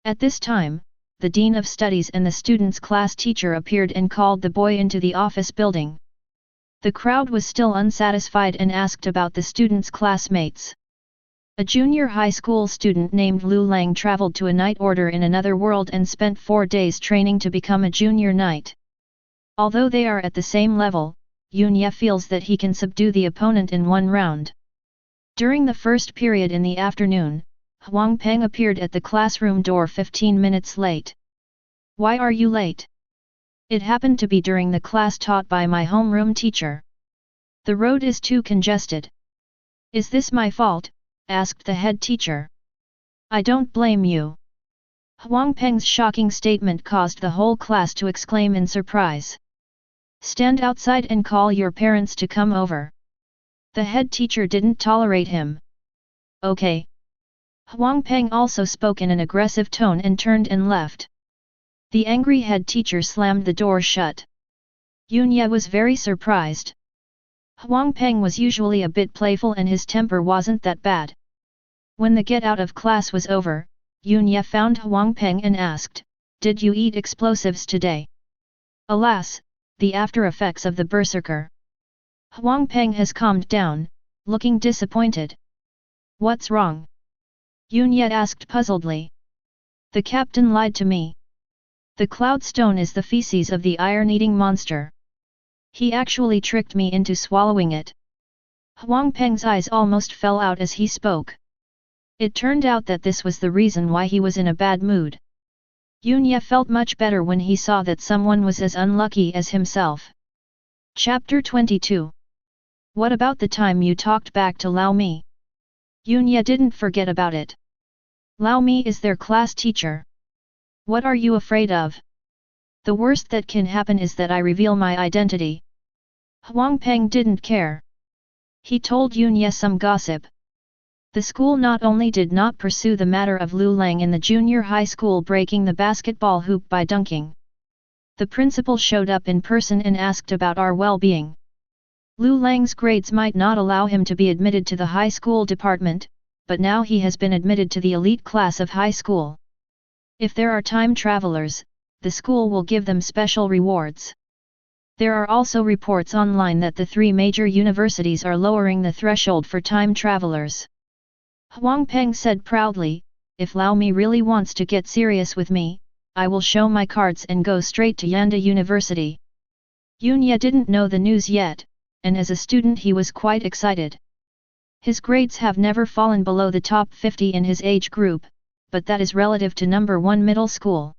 Speaker 1: At this time, the Dean of Studies and the student's class teacher appeared and called the boy into the office building. The crowd was still unsatisfied and asked about the student's classmates. A junior high school student named Lu Lang traveled to a night order in another world and spent 4 days training to become a junior knight. Although they are at the same level, Yunye feels that he can subdue the opponent in 1 round. During the first period in the afternoon, Huang Peng appeared at the classroom door 15 minutes late. "Why are you late?" "It happened to be during the class taught by my homeroom teacher. The road is too congested." "Is this my fault?" asked the head teacher. "I don't blame you." Huang Peng's shocking statement caused the whole class to exclaim in surprise. "Stand outside and call your parents to come over." The head teacher didn't tolerate him. "Okay." Huang Peng also spoke in an aggressive tone and turned and left. The angry head teacher slammed the door shut. Yunye was very surprised. Huang Peng was usually a bit playful and his temper wasn't that bad. When the get out of class was over, Yunye found Huang Peng and asked, "Did you eat explosives today?" Alas, the after effects of the berserker. Huang Peng has calmed down, looking disappointed. "What's wrong?" Yunye asked puzzledly. "The captain lied to me. The cloud stone is the feces of the iron-eating monster. He actually tricked me into swallowing it." Huang Peng's eyes almost fell out as he spoke. It turned out that this was the reason why he was in a bad mood. Yunya felt much better when he saw that someone was as unlucky as himself. Chapter 22. What about the time you talked back to Lao Mi? Yunya didn't forget about it. Lao Mi is their class teacher. What are you afraid of? The worst that can happen is that I reveal my identity. Huang Peng didn't care. He told Yunya some gossip. The school not only did not pursue the matter of Lu Lang in the junior high school breaking the basketball hoop by dunking. The principal showed up in person and asked about our well-being. Lu Lang's grades might not allow him to be admitted to the high school department, but now he has been admitted to the elite class of high school. If there are time travelers, the school will give them special rewards. There are also reports online that the 3 major universities are lowering the threshold for time travelers. Huang Peng said proudly, if Lao Mi really wants to get serious with me, I will show my cards and go straight to Yanda University. Yunya didn't know the news yet, and as a student he was quite excited. His grades have never fallen below the top 50 in his age group, but that is relative to number 1 middle school.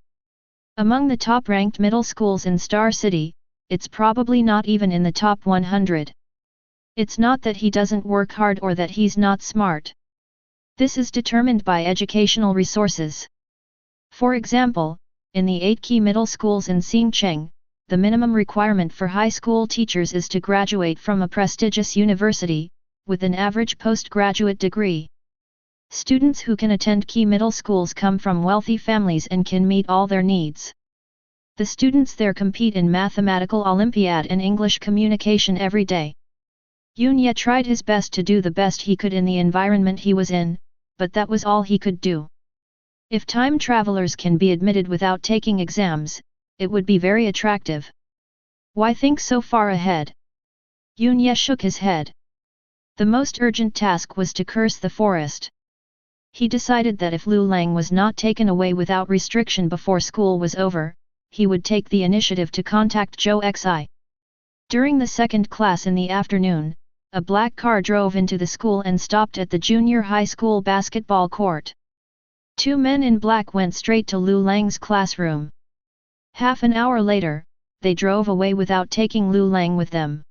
Speaker 1: Among the top-ranked middle schools in Star City, it's probably not even in the top 100. It's not that he doesn't work hard or that he's not smart. This is determined by educational resources. For example, in the 8 key middle schools in Xincheng, the minimum requirement for high school teachers is to graduate from a prestigious university, with an average postgraduate degree. Students who can attend key middle schools come from wealthy families and can meet all their needs. The students there compete in mathematical Olympiad and English communication every day. Yunya tried his best to do the best he could in the environment he was in, but that was all he could do. If time travelers can be admitted without taking exams, it would be very attractive. Why think so far ahead? Yunya shook his head. The most urgent task was to curse the forest. He decided that if Lu Lang was not taken away without restriction before school was over, he would take the initiative to contact Zhou Xi. During the second class in the afternoon, a black car drove into the school and stopped at the junior high school basketball court. 2 men in black went straight to Lu Lang's classroom. Half an hour later, they drove away without taking Lu Lang with them.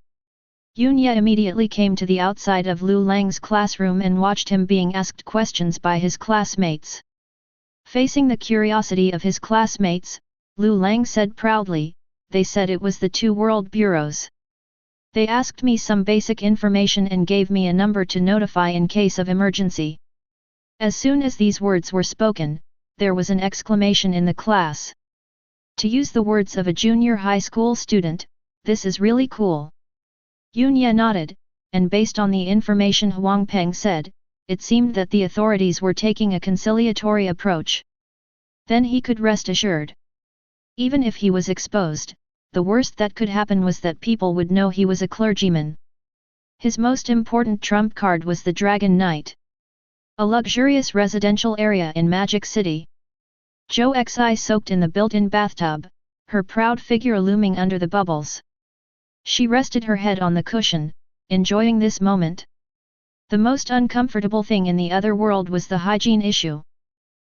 Speaker 1: Yunya immediately came to the outside of Lu Lang's classroom and watched him being asked questions by his classmates. Facing the curiosity of his classmates, Lu Lang said proudly, they said it was the 2 world bureaus. They asked me some basic information and gave me a number to notify in case of emergency. As soon as these words were spoken, there was an exclamation in the class. To use the words of a junior high school student, this is really cool. Yunya nodded, and based on the information Huang Peng said, it seemed that the authorities were taking a conciliatory approach. Then he could rest assured. Even if he was exposed, the worst that could happen was that people would know he was a clergyman. His most important trump card was the Dragon Knight. A luxurious residential area in Magic City. Zhou Xi soaked in the built-in bathtub, her proud figure looming under the bubbles. She rested her head on the cushion, enjoying this moment. The most uncomfortable thing in the other world was the hygiene issue.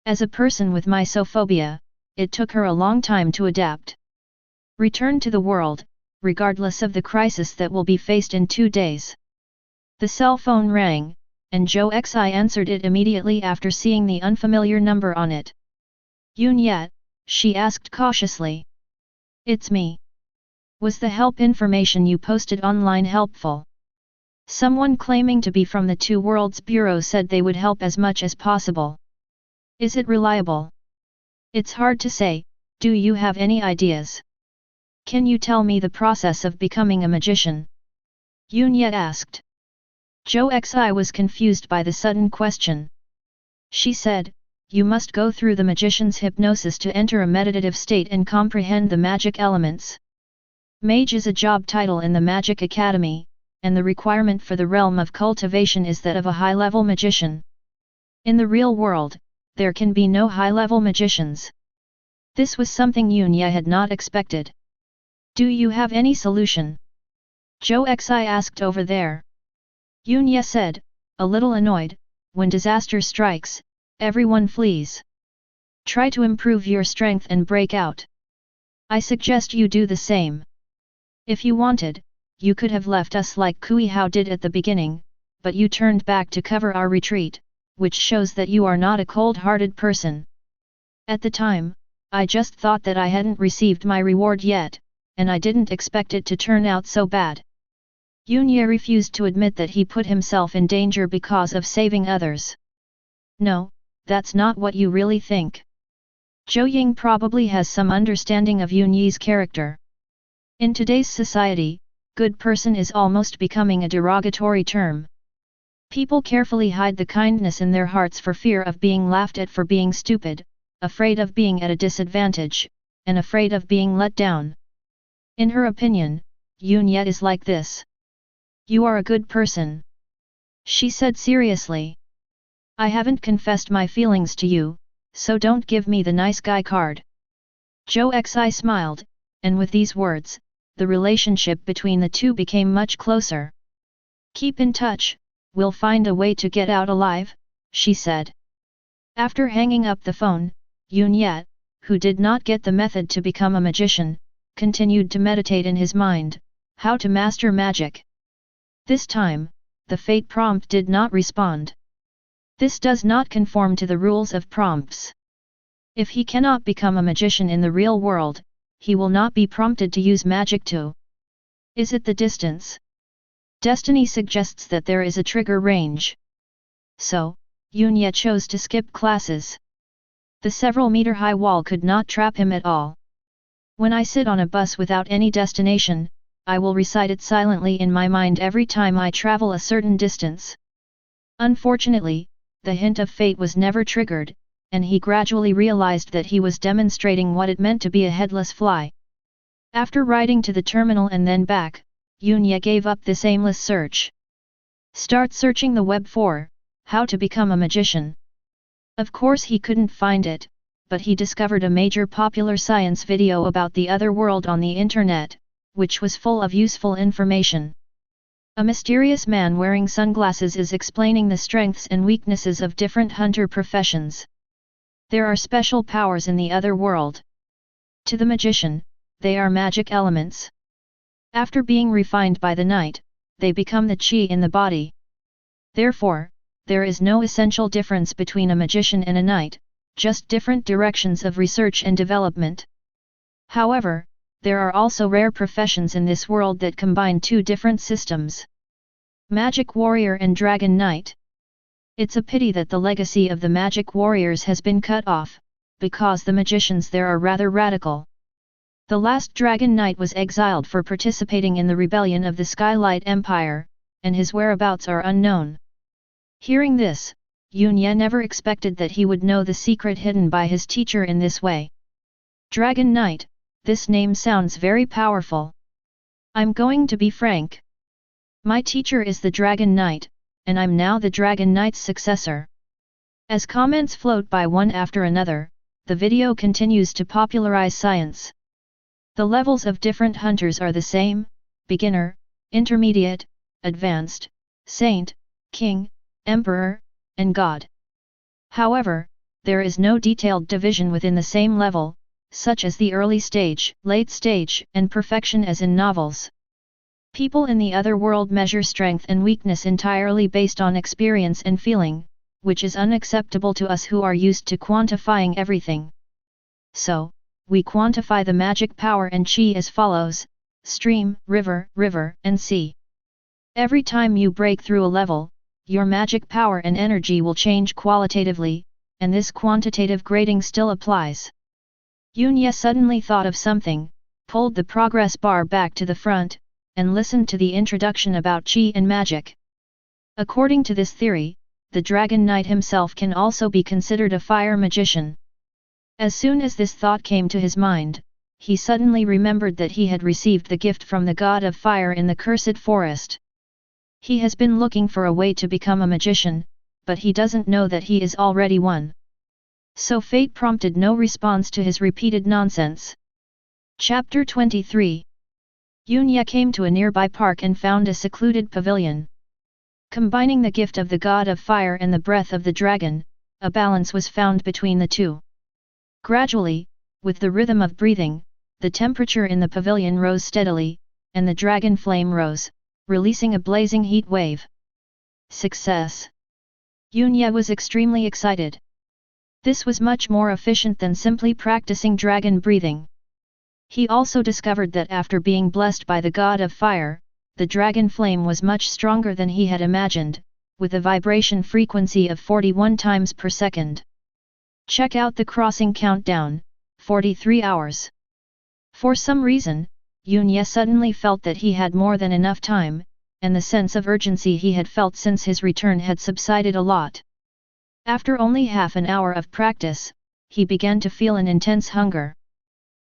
Speaker 1: As a person with mysophobia, it took her a long time to adapt. Return to the world, regardless of the crisis that will be faced in 2 days. The cell phone rang, and Zhou Xi answered it immediately after seeing the unfamiliar number on it. Yunya, she asked cautiously. It's me. Was the help information you posted online helpful? Someone claiming to be from the 2 Worlds Bureau said they would help as much as possible. Is it reliable? It's hard to say, do you have any ideas? Can you tell me the process of becoming a magician? Yunya asked. Zhou Xi was confused by the sudden question. She said, you must go through the magician's hypnosis to enter a meditative state and comprehend the magic elements. Mage is a job title in the Magic Academy, and the requirement for the realm of cultivation is that of a high-level magician. In the real world, there can be no high-level magicians. This was something Yunya had not expected. Do you have any solution? Zhou Xi asked over there. Yunya said, a little annoyed, when disaster strikes, everyone flees. Try to improve your strength and break out. I suggest you do the same. If you wanted, you could have left us like Kui Hao did at the beginning, but you turned back to cover our retreat, which shows that you are not a cold-hearted person. At the time, I just thought that I hadn't received my reward yet, and I didn't expect it to turn out so bad. Yunye refused to admit that he put himself in danger because of saving others. No, that's not what you really think. Zhou Ying probably has some understanding of Yunye's character. In today's society, good person is almost becoming a derogatory term. People carefully hide the kindness in their hearts for fear of being laughed at for being stupid, afraid of being at a disadvantage, and afraid of being let down. In her opinion, Yunye is like this. You are a good person, she said seriously. I haven't confessed my feelings to you, so don't give me the nice guy card. Zhou Xi smiled, and with these words, the relationship between the two became much closer. Keep in touch, we'll find a way to get out alive, she said. After hanging up the phone, Yunye, who did not get the method to become a magician, continued to meditate in his mind, how to master magic. This time, the fate prompt did not respond. This does not conform to the rules of prompts. If he cannot become a magician in the real world, he will not be prompted to use magic too. Is it the distance? Destiny suggests that there is a trigger range. So, Yunye chose to skip classes. The several-meter-high wall could not trap him at all. When I sit on a bus without any destination, I will recite it silently in my mind every time I travel a certain distance. Unfortunately, the hint of fate was never triggered, and he gradually realized that he was demonstrating what it meant to be a headless fly. After riding to the terminal and then back, Yunye gave up this aimless search. Start searching the web for how to become a magician. Of course he couldn't find it, but he discovered a major popular science video about the other world on the internet, which was full of useful information. A mysterious man wearing sunglasses is explaining the strengths and weaknesses of different hunter professions. There are special powers in the other world. To the magician, they are magic elements. After being refined by the night, they become the qi in the body. Therefore, there is no essential difference between a magician and a knight, just different directions of research and development. However, there are also rare professions in this world that combine two different systems. Magic warrior and dragon knight. It's a pity that the legacy of the magic warriors has been cut off, because the magicians there are rather radical. The last dragon knight was exiled for participating in the rebellion of the Skylight Empire, and his whereabouts are unknown. Hearing this, Yunye never expected that he would know the secret hidden by his teacher in this way. Dragon Knight, this name sounds very powerful. I'm going to be frank. My teacher is the Dragon Knight, and I'm now the Dragon Knight's successor. As comments float by one after another, the video continues to popularize science. The levels of different hunters are the same: beginner, intermediate, advanced, saint, king, emperor, and god. However, there is no detailed division within the same level, such as the early stage, late stage, and perfection as in novels. People in the other world measure strength and weakness entirely based on experience and feeling, which is unacceptable to us who are used to quantifying everything. So, we quantify the magic power and qi as follows: stream, river, and sea. Every time you break through a level, your magic power and energy will change qualitatively, and this quantitative grading still applies. Yunye suddenly thought of something, pulled the progress bar back to the front, and listened to the introduction about qi and magic. According to this theory, the Dragon Knight himself can also be considered a fire magician. As soon as this thought came to his mind, he suddenly remembered that he had received the gift from the god of fire in the cursed forest. He has been looking for a way to become a magician, but he doesn't know that he is already one. So fate prompted no response to his repeated nonsense. Chapter 23. Yunye came to a nearby park and found a secluded pavilion. Combining the gift of the god of fire and the breath of the dragon, a balance was found between the two. Gradually, with the rhythm of breathing, the temperature in the pavilion rose steadily, and the dragon flame rose, releasing a blazing heat wave. Success! Yunya was extremely excited. This was much more efficient than simply practicing dragon breathing. He also discovered that after being blessed by the god of fire, the dragon flame was much stronger than he had imagined, with a vibration frequency of 41 times per second. Check out the crossing countdown, 43 hours. For some reason, Yunya suddenly felt that he had more than enough time, and the sense of urgency he had felt since his return had subsided a lot. After only half an hour of practice, he began to feel an intense hunger.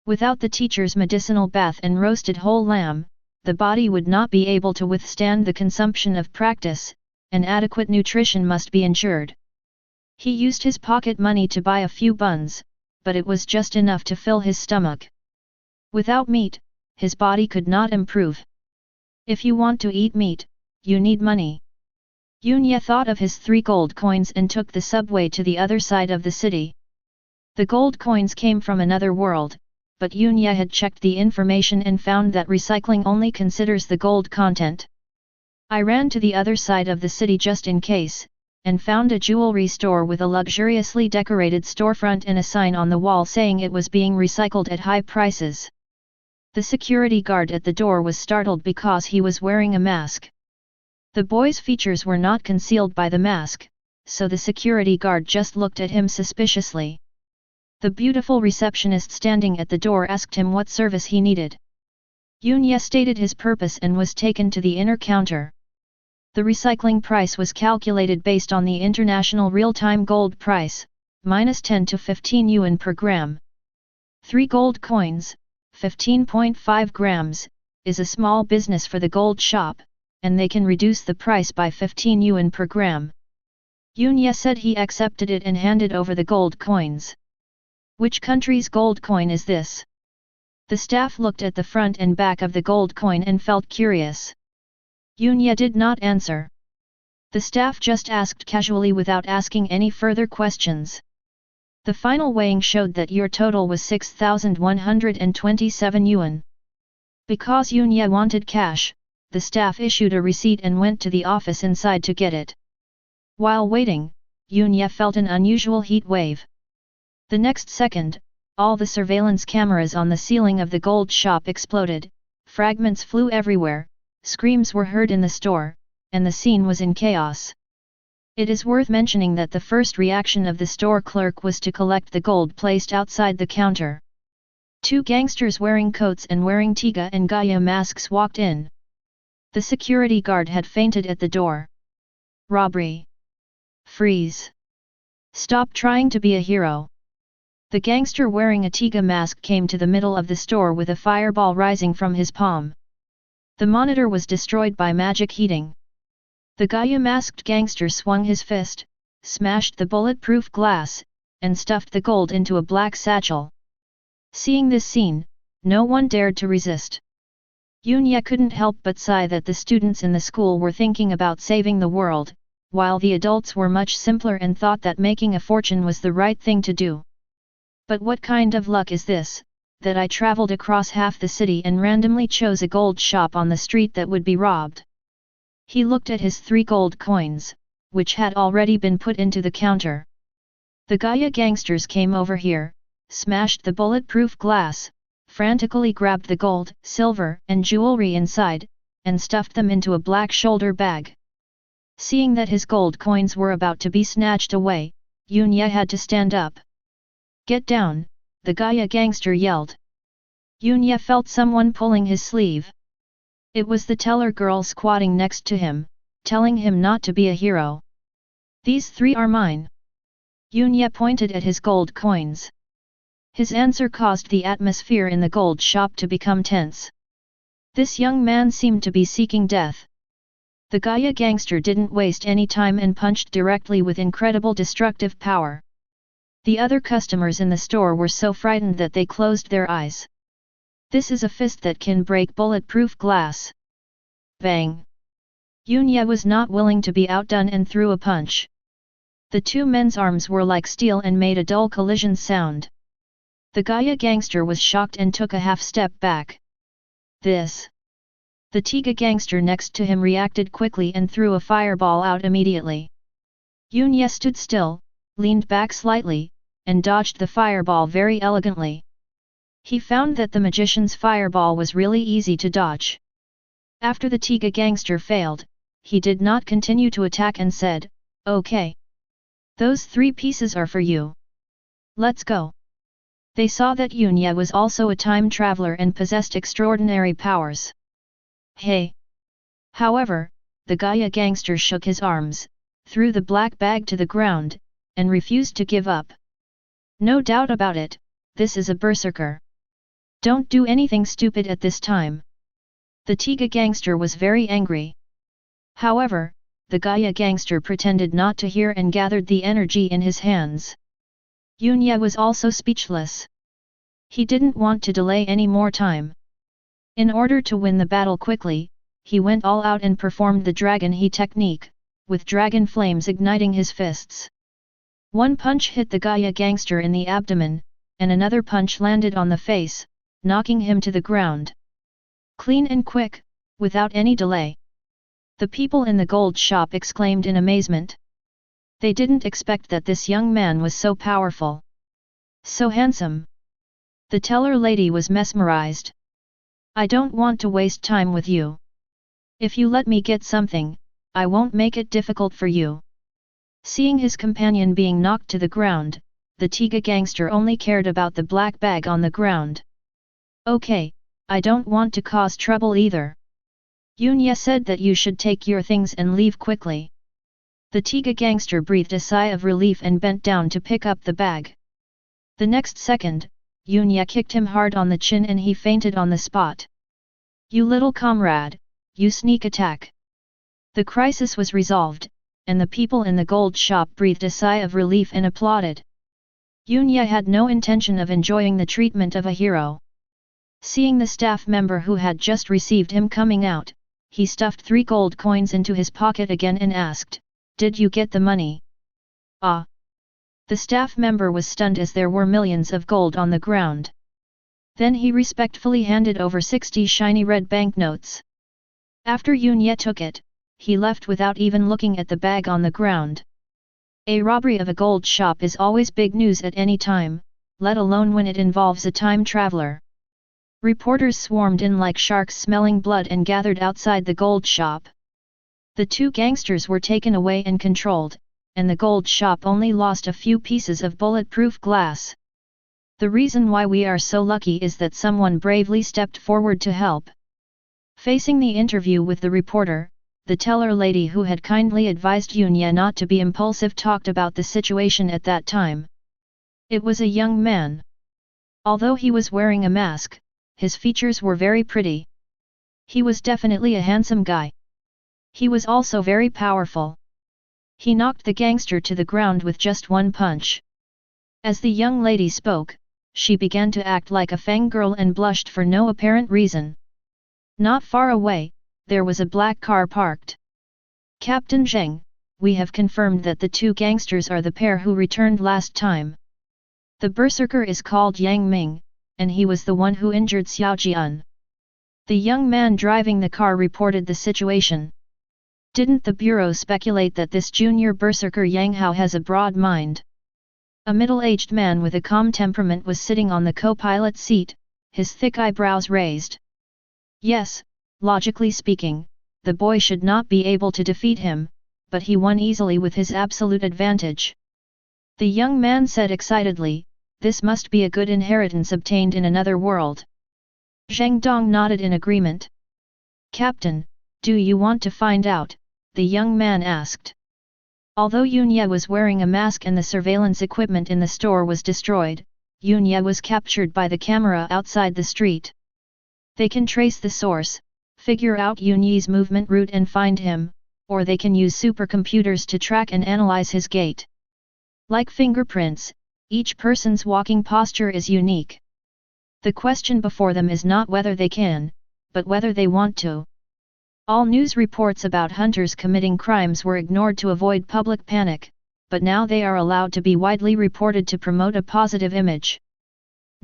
Speaker 1: Without the teacher's medicinal bath and roasted whole lamb, the body would not be able to withstand the consumption of practice, and adequate nutrition must be ensured. He used his pocket money to buy a few buns, but it was just enough to fill his stomach. Without meat, his body could not improve. If you want to eat meat, you need money. Yunya thought of his 3 gold coins and took the subway to the other side of the city. The gold coins came from another world, but Yunya had checked the information and found that recycling only considers the gold content. I ran to the other side of the city just in case, and found a jewelry store with a luxuriously decorated storefront and a sign on the wall saying it was being recycled at high prices. The security guard at the door was startled because he was wearing a mask. The boy's features were not concealed by the mask, so the security guard just looked at him suspiciously. The beautiful receptionist standing at the door asked him what service he needed. Yunya stated his purpose and was taken to the inner counter. The recycling price was calculated based on the international real-time gold price, minus 10 to 15 yuan per gram. 3 gold coins, 15.5 grams, is a small business for the gold shop, and they can reduce the price by 15 yuan per gram. Yunya said he accepted it and handed over the gold coins. Which country's gold coin is this? The staff looked at the front and back of the gold coin and felt curious. Yunya did not answer. The staff just asked casually without asking any further questions. The final weighing showed that your total was 6,127 yuan. Because Yunya wanted cash, the staff issued a receipt and went to the office inside to get it. While waiting, Yunya felt an unusual heat wave. The next second, all the surveillance cameras on the ceiling of the gold shop exploded, fragments flew everywhere, screams were heard in the store, and the scene was in chaos. It is worth mentioning that the first reaction of the store clerk was to collect the gold placed outside the counter. 2 gangsters wearing coats and wearing Tiga and Gaia masks walked in. The security guard had fainted at the door. Robbery. Freeze. Stop trying to be a hero. The gangster wearing a Tiga mask came to the middle of the store with a fireball rising from his palm. The monitor was destroyed by magic heating. The Gaia masked gangster swung his fist, smashed the bulletproof glass, and stuffed the gold into a black satchel. Seeing this scene, no one dared to resist. Yunya couldn't help but sigh that the students in the school were thinking about saving the world, while the adults were much simpler and thought that making a fortune was the right thing to do. But what kind of luck is this, that I traveled across half the city and randomly chose a gold shop on the street that would be robbed? He looked at his 3 gold coins, which had already been put into the counter. The Gaia gangsters came over here, smashed the bulletproof glass, frantically grabbed the gold, silver, and jewelry inside, and stuffed them into a black shoulder bag. Seeing that his gold coins were about to be snatched away, Yunya had to stand up. Get down, the Gaia gangster yelled. Yunya felt someone pulling his sleeve. It was the teller girl squatting next to him, telling him not to be a hero. These 3 are mine. Yunya pointed at his gold coins. His answer caused the atmosphere in the gold shop to become tense. This young man seemed to be seeking death. The Gaia gangster didn't waste any time and punched directly with incredible destructive power. The other customers in the store were so frightened that they closed their eyes. This is a fist that can break bulletproof glass. Bang! Yunya was not willing to be outdone and threw a punch. The 2 men's arms were like steel and made a dull collision sound. The Gaia gangster was shocked and took a half step back. This. The Tiga gangster next to him reacted quickly and threw a fireball out immediately. Yunya stood still, leaned back slightly, and dodged the fireball very elegantly. He found that the magician's fireball was really easy to dodge. After the Tiga gangster failed, he did not continue to attack and said, "Okay. Those 3 pieces are for you. Let's go." They saw that Yunya was also a time traveler and possessed extraordinary powers. Hey! However, the Gaia gangster shook his arms, threw the black bag to the ground, and refused to give up. No doubt about it, this is a berserker. Don't do anything stupid at this time. The Tiga gangster was very angry. However, the Gaia gangster pretended not to hear and gathered the energy in his hands. Yunya was also speechless. He didn't want to delay any more time. In order to win the battle quickly, he went all out and performed the Dragon He technique, with dragon flames igniting his fists. One punch hit the Gaia gangster in the abdomen, and another punch landed on the face, knocking him to the ground. Clean and quick, without any delay. The people in the gold shop exclaimed in amazement. They didn't expect that this young man was so powerful. So handsome. The teller lady was mesmerized. "I don't want to waste time with you. If you let me get something, I won't make it difficult for you." Seeing his companion being knocked to the ground, the Tiga gangster only cared about the black bag on the ground. "Okay, I don't want to cause trouble either. Yunya said that you should take your things and leave quickly." The Tiga gangster breathed a sigh of relief and bent down to pick up the bag. The next second, Yunya kicked him hard on the chin and he fainted on the spot. "You little comrade, you sneak attack." The crisis was resolved, and the people in the gold shop breathed a sigh of relief and applauded. Yunya had no intention of enjoying the treatment of a hero. Seeing the staff member who had just received him coming out, he stuffed 3 gold coins into his pocket again and asked, "Did you get the money?" "Ah." The staff member was stunned as there were millions of gold on the ground. Then he respectfully handed over 60 shiny red banknotes. After Yunya took it, he left without even looking at the bag on the ground. A robbery of a gold shop is always big news at any time, let alone when it involves a time traveler. Reporters swarmed in like sharks smelling blood and gathered outside the gold shop. The 2 gangsters were taken away and controlled, and the gold shop only lost a few pieces of bulletproof glass. The reason why we are so lucky is that someone bravely stepped forward to help. Facing the interview with the reporter, the teller lady who had kindly advised Yunya not to be impulsive talked about the situation at that time. It was a young man. Although he was wearing a mask, his features were very pretty. He was definitely a handsome guy. He was also very powerful. He knocked the gangster to the ground with just 1 punch. As the young lady spoke, she began to act like a fangirl and blushed for no apparent reason. Not far away, there was a black car parked. "Captain Zheng, we have confirmed that the 2 gangsters are the pair who returned last time. The berserker is called Yang Ming, and he was the one who injured Xiao Jian." The young man driving the car reported the situation. Didn't the bureau speculate that this junior berserker Yang Hao has a broad mind? A middle-aged man with a calm temperament was sitting on the co-pilot seat, his thick eyebrows raised. Yes, logically speaking, the boy should not be able to defeat him, but he won easily with his absolute advantage. The young man said excitedly, "This must be a good inheritance obtained in another world." Zheng Dong nodded in agreement. "Captain, do you want to find out?" the young man asked. Although Yunya was wearing a mask and the surveillance equipment in the store was destroyed, Yunya was captured by the camera outside the street. They can trace the source, figure out Yunyi's movement route and find him, or they can use supercomputers to track and analyze his gait. Like fingerprints, each person's walking posture is unique. The question before them is not whether they can, but whether they want to. All news reports about hunters committing crimes were ignored to avoid public panic, but now they are allowed to be widely reported to promote a positive image.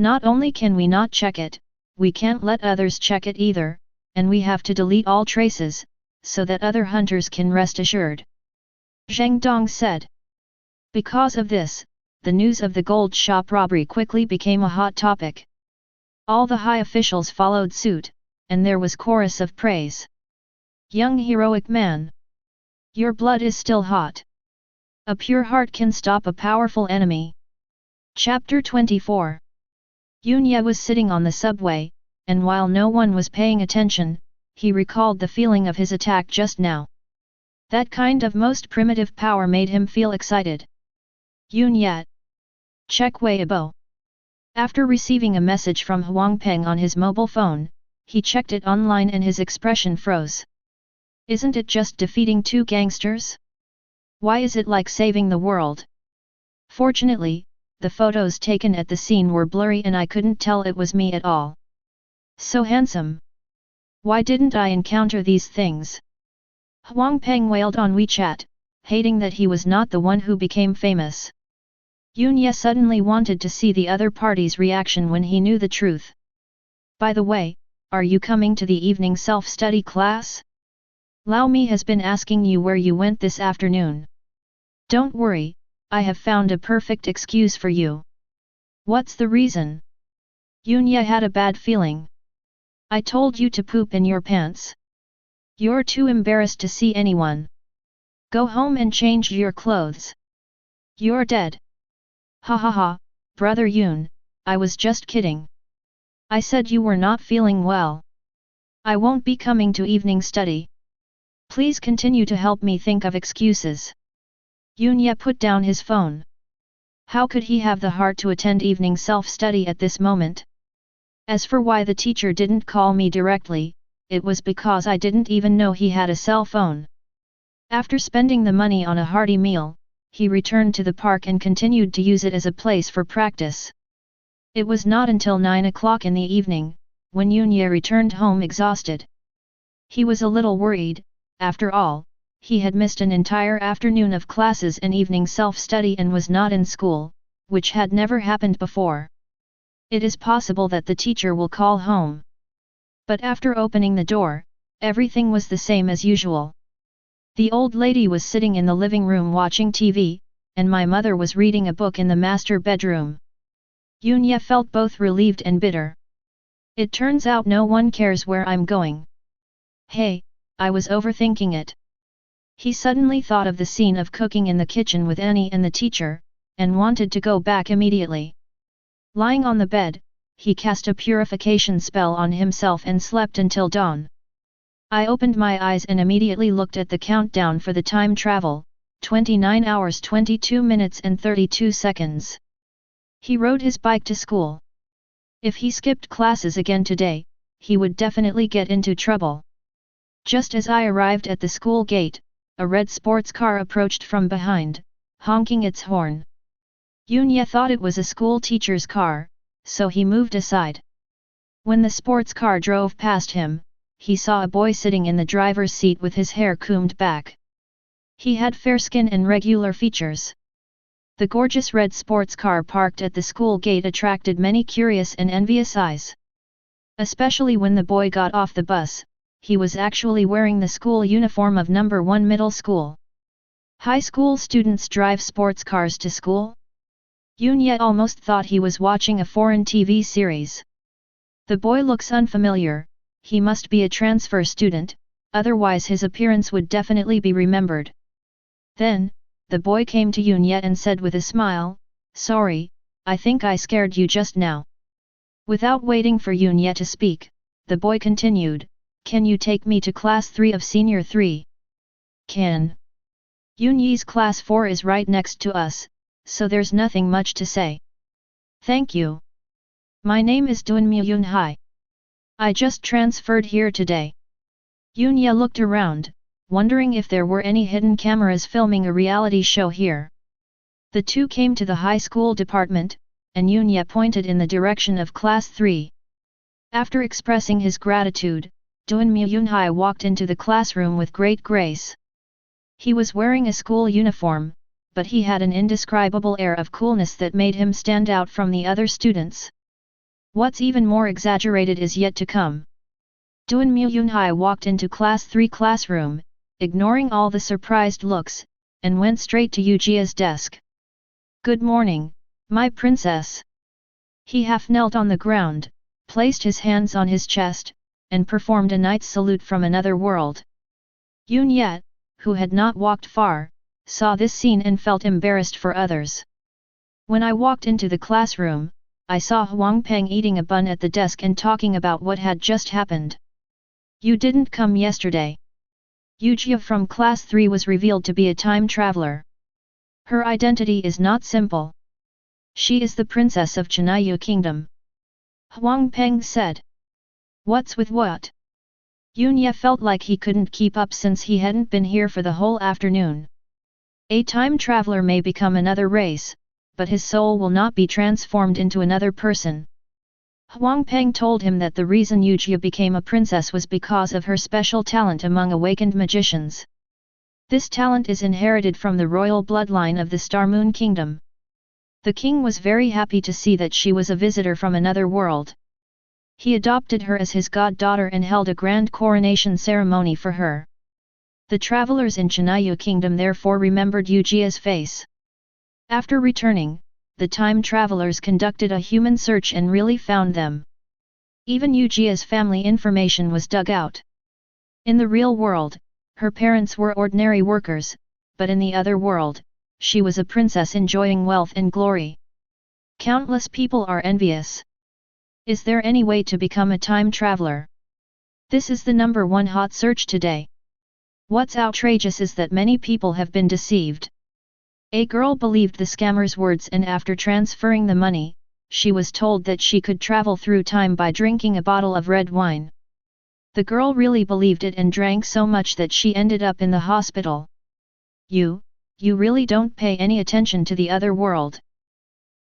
Speaker 1: Not only can we not check it, we can't let others check it either, and we have to delete all traces, so that other hunters can rest assured. Zheng Dong said. Because of this, the news of the gold shop robbery quickly became a hot topic. All the high officials followed suit, and there was chorus of praise. Young heroic man! Your blood is still hot. A pure heart can stop a powerful enemy. Chapter 24. Yunye was sitting on the subway, and while no one was paying attention, he recalled the feeling of his attack just now. That kind of most primitive power made him feel excited. Yunye. Check Weibo. After receiving a message from Huang Peng on his mobile phone, he checked it online and his expression froze. Isn't it just defeating 2 gangsters? Why is it like saving the world? Fortunately, the photos taken at the scene were blurry and I couldn't tell it was me at all. So handsome. Why didn't I encounter these things? Huang Peng wailed on WeChat, hating that he was not the one who became famous. Yunye suddenly wanted to see the other party's reaction when he knew the truth. By the way, are you coming to the evening self-study class? Lao Mi has been asking you where you went this afternoon. Don't worry, I have found a perfect excuse for you. What's the reason? Yunye had a bad feeling. I told you to poop in your pants. You're too embarrassed to see anyone. Go home and change your clothes. You're dead. Ha ha ha, brother Yun, I was just kidding. I said you were not feeling well. I won't be coming to evening study. Please continue to help me think of excuses. Yunye put down his phone. How could he have the heart to attend evening self-study at this moment? As for why the teacher didn't call me directly, it was because I didn't even know he had a cell phone. After spending the money on a hearty meal, he returned to the park and continued to use it as a place for practice. It was not until 9 o'clock in the evening, when Yunye returned home exhausted. He was a little worried, after all, he had missed an entire afternoon of classes and evening self-study and was not in school, which had never happened before. It is possible that the teacher will call home. But after opening the door, everything was the same as usual. The old lady was sitting in the living room watching TV, and my mother was reading a book in the master bedroom. Yunye felt both relieved and bitter. It turns out no one cares where I'm going. Hey, I was overthinking it. He suddenly thought of the scene of cooking in the kitchen with Annie and the teacher, and wanted to go back immediately. Lying on the bed, he cast a purification spell on himself and slept until dawn. I opened my eyes and immediately looked at the countdown for the time travel, 29 hours 22 minutes and 32 seconds. He rode his bike to school. If he skipped classes again today, he would definitely get into trouble. Just as I arrived at the school gate, a red sports car approached from behind, honking its horn. Yunye thought it was a school teacher's car, so he moved aside. When the sports car drove past him, he saw a boy sitting in the driver's seat with his hair combed back. He had fair skin and regular features. The gorgeous red sports car parked at the school gate attracted many curious and envious eyes. Especially when the boy got off the bus, he was actually wearing the school uniform of No. 1 middle school. High school students drive sports cars to school? Yunye almost thought he was watching a foreign TV series. The boy looks unfamiliar. He must be a transfer student, otherwise his appearance would definitely be remembered. Then, the boy came to Yunye and said with a smile, "Sorry, I think I scared you just now." Without waiting for Yunye to speak, the boy continued, "Can you take me to class 3 of senior 3? Can. Yunye's class 4 is right next to us, so there's nothing much to say. Thank you. My name is Dunmyu Yunhai. I just transferred here today." Yunye looked around, wondering if there were any hidden cameras filming a reality show here. The two came to the high school department, and Yunye pointed in the direction of class 3. After expressing his gratitude, Dunmyu Yunhai walked into the classroom with great grace. He was wearing a school uniform, but he had an indescribable air of coolness that made him stand out from the other students. What's even more exaggerated is yet to come. Duan Yunhai walked into Class 3 classroom, ignoring all the surprised looks, and went straight to Yujia's desk. "Good morning, my princess." He half knelt on the ground, placed his hands on his chest, and performed a knight's salute from another world. Yun Yet, who had not walked far, saw this scene and felt embarrassed for others. "When I walked into the classroom, I saw Huang Peng eating a bun at the desk and talking about what had just happened. You didn't come yesterday." Yujia from Class 3 was revealed to be a time traveler. Her identity is not simple. She is the princess of Chinayu Kingdom. Huang Peng said. "What's with what?" Yun Ye felt like he couldn't keep up since he hadn't been here for the whole afternoon. A time traveler may become another race, but his soul will not be transformed into another person. Huang Peng told him that the reason Yujia became a princess was because of her special talent among awakened magicians. This talent is inherited from the royal bloodline of the Star Moon Kingdom. The king was very happy to see that she was a visitor from another world. He adopted her as his goddaughter and held a grand coronation ceremony for her. The travelers in Chinayu Kingdom therefore remembered Yujia's face. After returning, the time travelers conducted a human search and really found them. Even Yujia's family information was dug out. In the real world, her parents were ordinary workers, but in the other world, she was a princess enjoying wealth and glory. Countless people are envious. Is there any way to become a time traveler? This is the #1 hot search today. What's outrageous is that many people have been deceived. A girl believed the scammer's words and after transferring the money, she was told that she could travel through time by drinking a bottle of red wine. The girl really believed it and drank so much that she ended up in the hospital. You really don't pay any attention to the other world."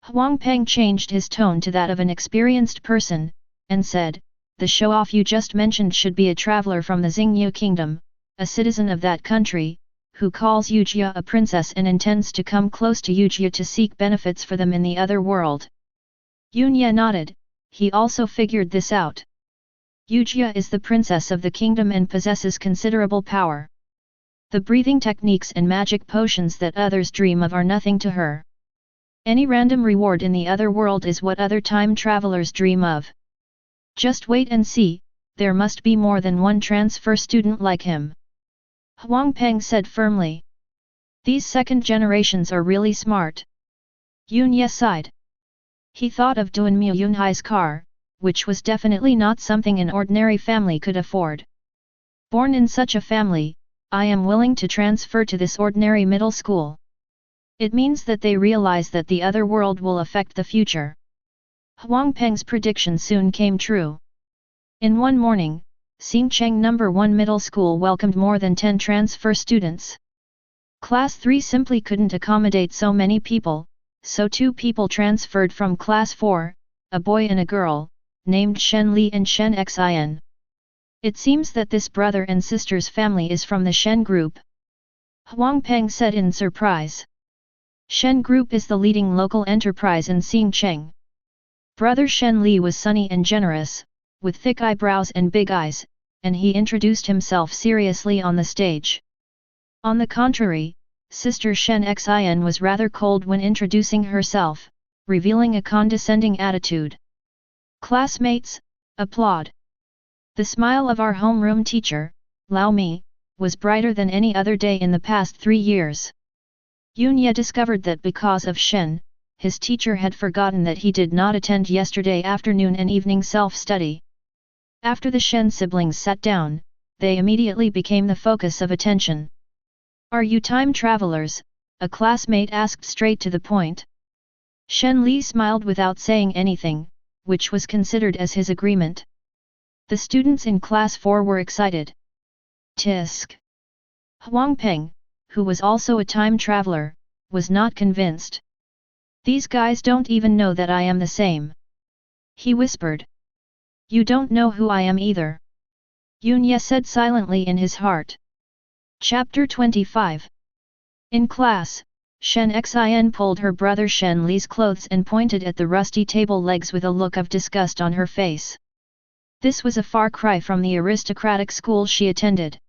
Speaker 1: Huang Peng changed his tone to that of an experienced person, and said, "The show-off you just mentioned should be a traveler from the Xingyu Kingdom, a citizen of that country, who calls Yujia a princess and intends to come close to Yujia to seek benefits for them in the other world." Yun Ye nodded, he also figured this out. Yujia is the princess of the kingdom and possesses considerable power. The breathing techniques and magic potions that others dream of are nothing to her. Any random reward in the other world is what other time travelers dream of. Just wait and see, there must be more than one transfer student like him. Huang Peng said firmly. These second generations are really smart. Yun Ye sighed. He thought of Duan Yunhai's car, which was definitely not something an ordinary family could afford. Born in such a family, I am willing to transfer to this ordinary middle school. It means that they realize that the other world will affect the future. Huang Peng's prediction soon came true. In one morning, Xingcheng #1 Middle School welcomed more than 10 transfer students. Class 3 simply couldn't accommodate so many people, so 2 people transferred from Class 4, a boy and a girl, named Shen Li and Shen Xin. It seems that this brother and sister's family is from the Shen Group. Huang Peng said in surprise. Shen Group is the leading local enterprise in Xingcheng. Brother Shen Li was sunny and generous, with thick eyebrows and big eyes, and he introduced himself seriously on the stage. On the contrary, sister Shen Xin was rather cold when introducing herself, revealing a condescending attitude. Classmates, applaud. The smile of our homeroom teacher, Lao Mi, was brighter than any other day in the past 3 years. Yun Ye discovered that because of Shen, his teacher had forgotten that he did not attend yesterday afternoon and evening self-study. After the Shen siblings sat down, they immediately became the focus of attention. Are you time travelers? A classmate asked straight to the point. Shen Li smiled without saying anything, which was considered as his agreement. The students in Class 4 were excited. Tisk. Huang Peng, who was also a time traveler, was not convinced. These guys don't even know that I am the same. He whispered. You don't know who I am either. Yun Ye said silently in his heart. Chapter 25. In class, Shen Xin pulled her brother Shen Li's clothes and pointed at the rusty table legs with a look of disgust on her face. This was a far cry from the aristocratic school she attended.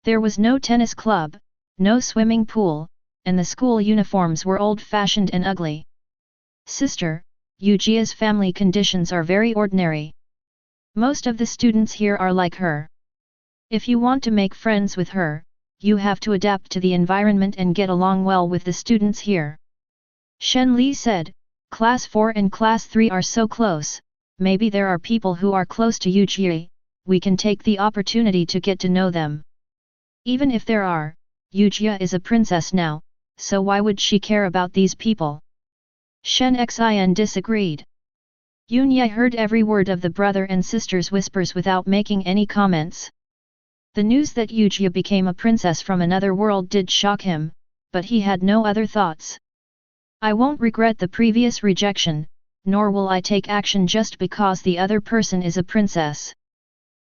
Speaker 1: There was no tennis club, no swimming pool, and the school uniforms were old-fashioned and ugly. Sister, Yujia's family conditions are very ordinary. Most of the students here are like her. If you want to make friends with her, you have to adapt to the environment and get along well with the students here. Shen Li said, Class 4 and Class 3 are so close, maybe there are people who are close to Yujie, we can take the opportunity to get to know them. Even if there are, Yujie is a princess now, so why would she care about these people? Shen Xin disagreed. Yunye heard every word of the brother and sister's whispers without making any comments. The news that Yujie became a princess from another world did shock him, but he had no other thoughts. I won't regret the previous rejection, nor will I take action just because the other person is a princess.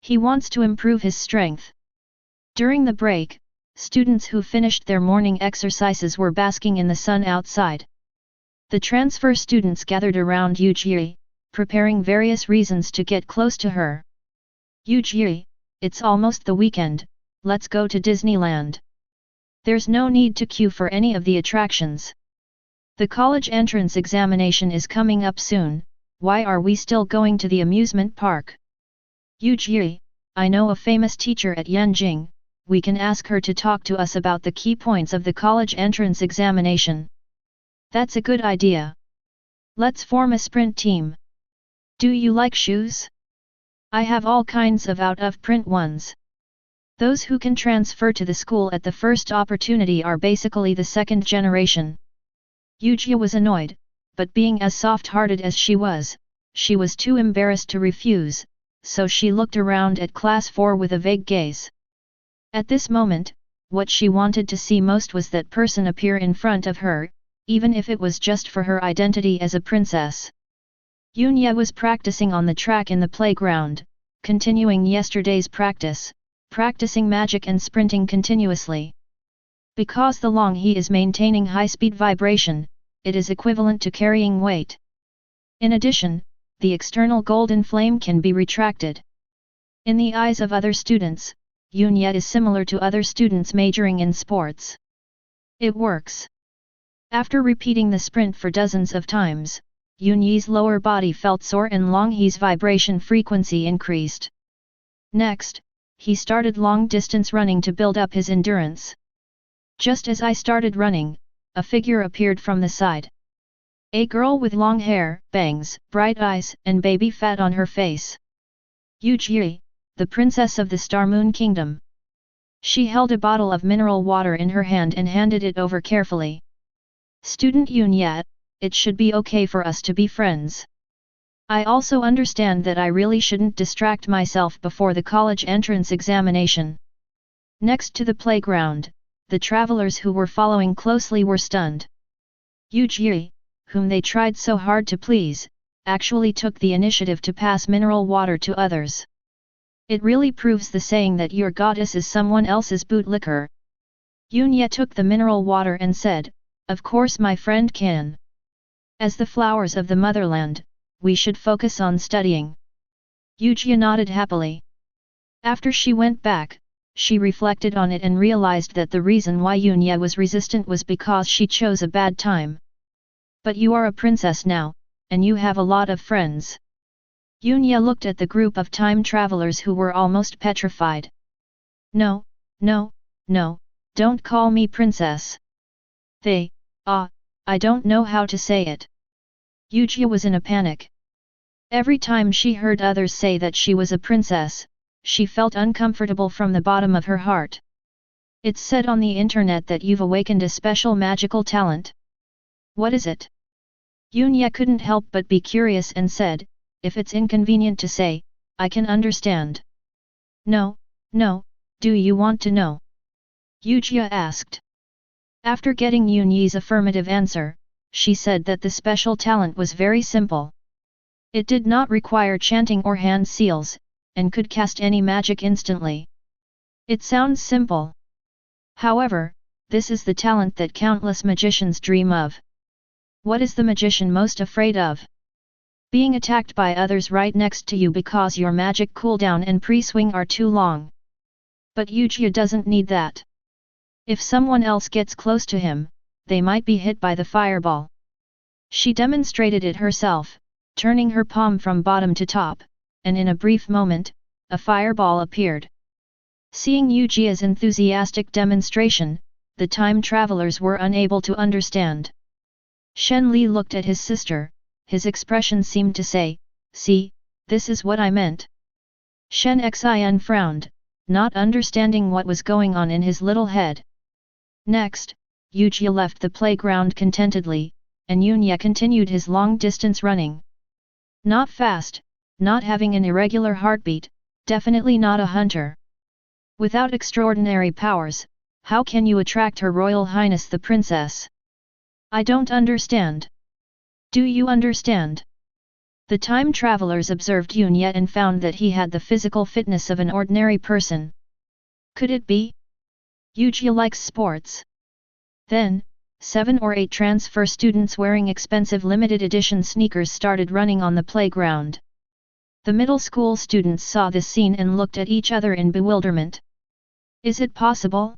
Speaker 1: He wants to improve his strength. During the break, students who finished their morning exercises were basking in the sun outside. The transfer students gathered around Yujie, preparing various reasons to get close to her. Yujie, it's almost the weekend, let's go to Disneyland. There's no need to queue for any of the attractions. The college entrance examination is coming up soon, why are we still going to the amusement park? Yujie, I know a famous teacher at Yanjing, we can ask her to talk to us about the key points of the college entrance examination. That's a good idea. Let's form a sprint team. Do you like shoes? I have all kinds of out-of-print ones. Those who can transfer to the school at the first opportunity are basically the second generation. Yujie was annoyed, but being as soft-hearted as she was too embarrassed to refuse, so she looked around at Class 4 with a vague gaze. At this moment, what she wanted to see most was that person appear in front of her, even if it was just for her identity as a princess. Yunye was practicing on the track in the playground, continuing yesterday's practice, practicing magic and sprinting continuously. Because the long he is maintaining high-speed vibration, it is equivalent to carrying weight. In addition, the external golden flame can be retracted. In the eyes of other students, Yunye is similar to other students majoring in sports. It works. After repeating the sprint for dozens of times, Yunye's lower body felt sore and Long He's vibration frequency increased. Next, he started long-distance running to build up his endurance. Just as I started running, a figure appeared from the side. A girl with long hair, bangs, bright eyes, and baby fat on her face. Yujie, the princess of the Star Moon Kingdom. She held a bottle of mineral water in her hand and handed it over carefully. Student Yunye, it should be okay for us to be friends. I also understand that I really shouldn't distract myself before the college entrance examination. Next to the playground, the travelers who were following closely were stunned. Yujie, whom they tried so hard to please, actually took the initiative to pass mineral water to others. It really proves the saying that your goddess is someone else's bootlicker. Yunye took the mineral water and said, of course my friend can. As the flowers of the motherland, we should focus on studying. Yujie nodded happily. After she went back, she reflected on it and realized that the reason why Yunye was resistant was because she chose a bad time. But you are a princess now, and you have a lot of friends. Yunye looked at the group of time travelers who were almost petrified. No, no, no, don't call me princess. I don't know how to say it. Yujie was in a panic. Every time she heard others say that she was a princess, she felt uncomfortable from the bottom of her heart. It's said on the internet that you've awakened a special magical talent. What is it? Yunye couldn't help but be curious and said, if it's inconvenient to say, I can understand. No, do you want to know? Yujie asked. After getting Yunye's affirmative answer, she said that the special talent was very simple. It did not require chanting or hand seals, and could cast any magic instantly. It sounds simple. However, this is the talent that countless magicians dream of. What is the magician most afraid of? Being attacked by others right next to you because your magic cooldown and pre-swing are too long. But Usse doesn't need that. If someone else gets close to him, they might be hit by the fireball. She demonstrated it herself, turning her palm from bottom to top, and in a brief moment, a fireball appeared. Seeing Usse's enthusiastic demonstration, the time travelers were unable to understand. Shen Li looked at his sister, his expression seemed to say, "See, this is what I meant." Shen Xin frowned, not understanding what was going on in his little head. Next, Usse left the playground contentedly, and Yunye continued his long-distance running. Not fast, not having an irregular heartbeat, definitely not a hunter. Without extraordinary powers, how can you attract Her Royal Highness the Princess? I don't understand. Do you understand? The time travelers observed Yunye and found that he had the physical fitness of an ordinary person. Could it be? Usse likes sports. Then, 7 or 8 transfer students wearing expensive limited edition sneakers started running on the playground. The middle school students saw this scene and looked at each other in bewilderment. Is it possible?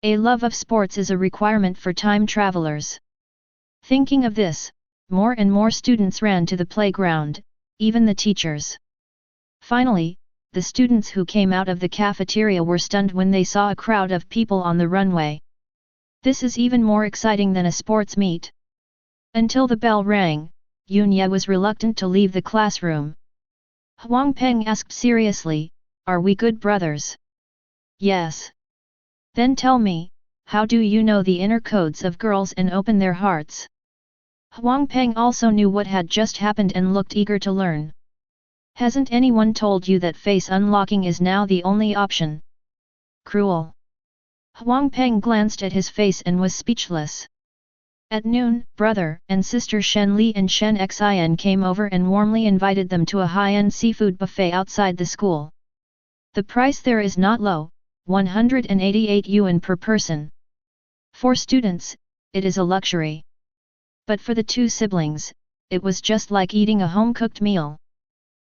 Speaker 1: A love of sports is a requirement for time travelers. Thinking of this, more and more students ran to the playground, even the teachers. Finally, the students who came out of the cafeteria were stunned when they saw a crowd of people on the runway. This is even more exciting than a sports meet. Until the bell rang, Yunye was reluctant to leave the classroom. Huang Peng asked seriously, "Are we good brothers?" "Yes." "Then tell me, how do you know the inner codes of girls and open their hearts?" Huang Peng also knew what had just happened and looked eager to learn. "Hasn't anyone told you that face unlocking is now the only option?" Cruel. Huang Peng glanced at his face and was speechless. At noon, brother and sister Shen Li and Shen Xin came over and warmly invited them to a high-end seafood buffet outside the school. The price there is not low, 188 yuan per person. For students, it is a luxury. But for the two siblings, it was just like eating a home-cooked meal.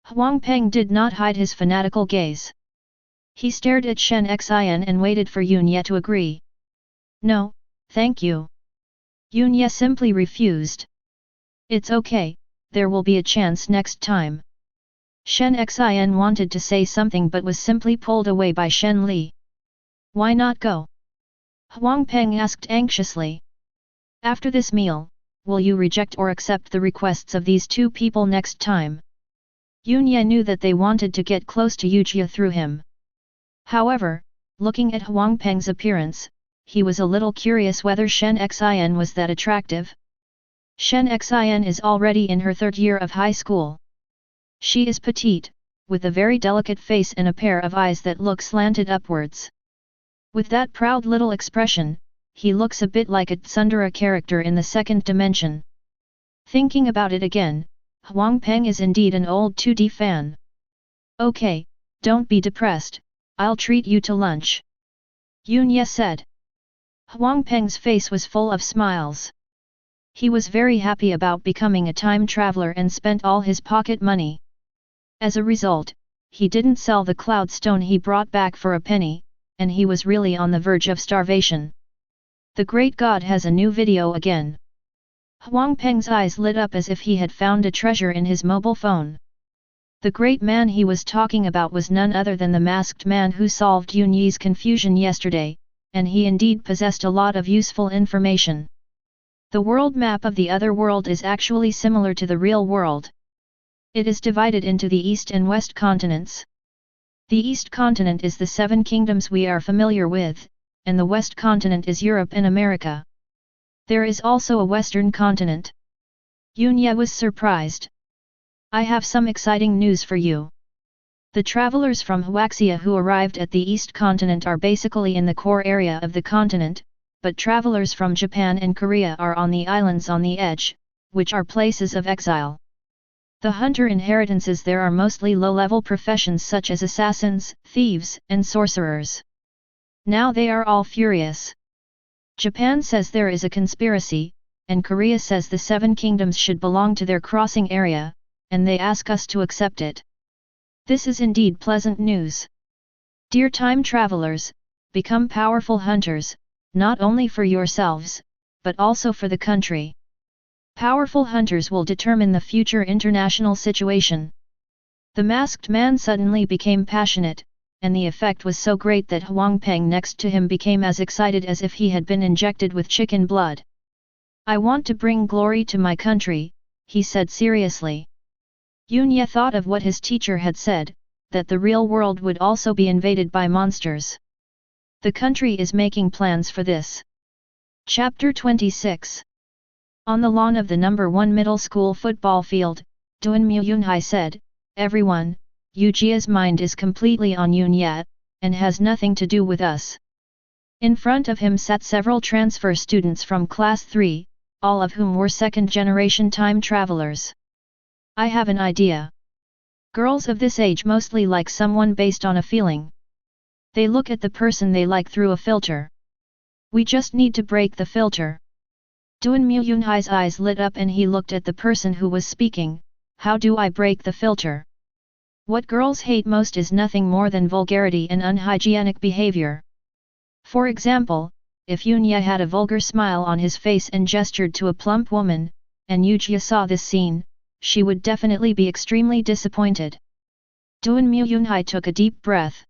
Speaker 1: Huang Peng did not hide his fanatical gaze. He stared at Shen Xin and waited for Yunye to agree. "No, thank you." Yunye simply refused. "It's okay, there will be a chance next time." Shen Xin wanted to say something but was simply pulled away by Shen Li. "Why not go?" Huang Peng asked anxiously. "After this meal, will you reject or accept the requests of these two people next time?" Yunye knew that they wanted to get close to Usse through him. However, looking at Huang Peng's appearance, he was a little curious whether Shen Xin was that attractive. Shen Xin is already in her 3rd year of high school. She is petite, with a very delicate face and a pair of eyes that look slanted upwards. With that proud little expression, he looks a bit like a tsundere character in the 2nd dimension. Thinking about it again, Huang Peng is indeed an old 2D fan. "Okay, don't be depressed, I'll treat you to lunch," Yunye said. Huang Peng's face was full of smiles. He was very happy about becoming a time traveler and spent all his pocket money. As a result, he didn't sell the cloud stone he brought back for a penny, and he was really on the verge of starvation. The great god has a new video again. Huang Peng's eyes lit up as if he had found a treasure in his mobile phone. The great man he was talking about was none other than the masked man who solved Yunye's confusion yesterday, and he indeed possessed a lot of useful information. The world map of the other world is actually similar to the real world. It is divided into the East and West continents. The East continent is the 7 kingdoms we are familiar with, and the West continent is Europe and America. There is also a Western continent. Yunye was surprised. "I have some exciting news for you. The travelers from Huaxia who arrived at the East continent are basically in the core area of the continent, but travelers from Japan and Korea are on the islands on the edge, which are places of exile. The hunter inheritances there are mostly low-level professions such as assassins, thieves, and sorcerers. Now they are all furious. Japan says there is a conspiracy, and Korea says the 7 kingdoms should belong to their crossing area, and they ask us to accept it. This is indeed pleasant news. Dear time travelers, become powerful hunters, not only for yourselves, but also for the country. Powerful hunters will determine the future international situation. The masked man suddenly became passionate, and the effect was so great that Huang Peng next to him became as excited as if he had been injected with chicken blood. I want to bring glory to my country, he said seriously. Yun Ye thought of what his teacher had said, that the real world would also be invaded by monsters. The country is making plans for this. Chapter 26. On the lawn of the number 1 middle school football field, Duan Muyunhai said, "Everyone, Yu Jia's mind is completely on Yun Ye, and has nothing to do with us." In front of him sat several transfer students from class 3, all of whom were second-generation time travelers. I have an idea. Girls of this age mostly like someone based on a feeling. They look at the person they like through a filter. We just need to break the filter. Duan Muyunhai's eyes lit up and he looked at the person who was speaking. How do I break the filter? What girls hate most is nothing more than vulgarity and unhygienic behavior. For example, if Yun Ye had a vulgar smile on his face and gestured to a plump woman, and Yu Jia saw this scene, she would definitely be extremely disappointed. Duan Muyunhai took a deep breath.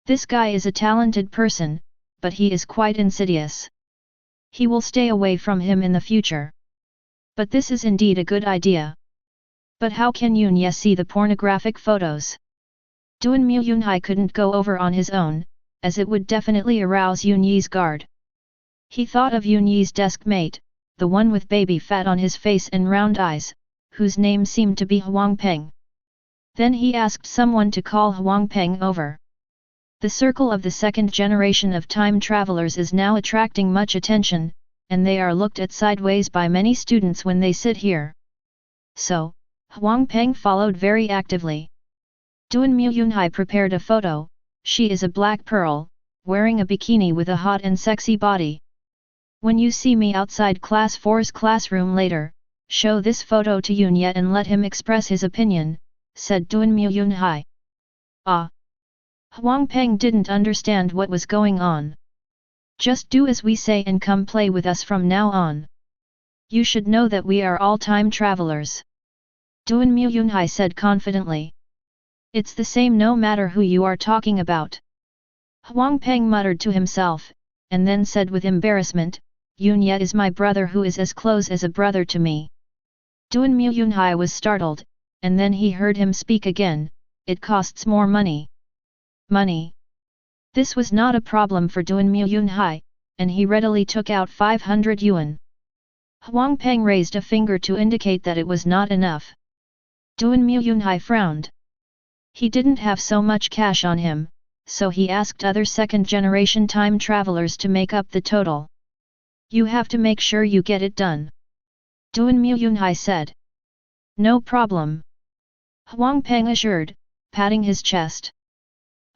Speaker 1: This guy is a talented person, but he is quite insidious. He will stay away from him in the future. But this is indeed a good idea. But how can Yun Ye see the pornographic photos? Duan Muyunhai couldn't go over on his own, as it would definitely arouse Yun Ye's guard. He thought of Yun Ye's desk mate, the one with baby fat on his face and round eyes, whose name seemed to be Huang Peng. Then he asked someone to call Huang Peng over. The circle of the second generation of time travelers is now attracting much attention, and they are looked at sideways by many students when they sit here. So, Huang Peng followed very actively. Duan Muyunhai prepared a photo. She is a black pearl, wearing a bikini with a hot and sexy body. When you see me outside class 4's classroom later, show this photo to Yun Ye and let him express his opinion, said Duan Muyunhai. Ah! Huang Peng didn't understand what was going on. Just do as we say and come play with us from now on. You should know that we are all time travelers. Duan Muyunhai said confidently. It's the same no matter who you are talking about. Huang Peng muttered to himself, and then said with embarrassment, Yun Ye is my brother who is as close as a brother to me. Duan Muyunhai was startled, and then he heard him speak again, it costs more money. Money. This was not a problem for Duan Muyunhai, and he readily took out 500 yuan. Huang Peng raised a finger to indicate that it was not enough. Duan Muyunhai frowned. He didn't have so much cash on him, so he asked other second-generation time travelers to make up the total. You have to make sure you get it done. Duan Muyunhai said. No problem. Huang Peng assured, patting his chest.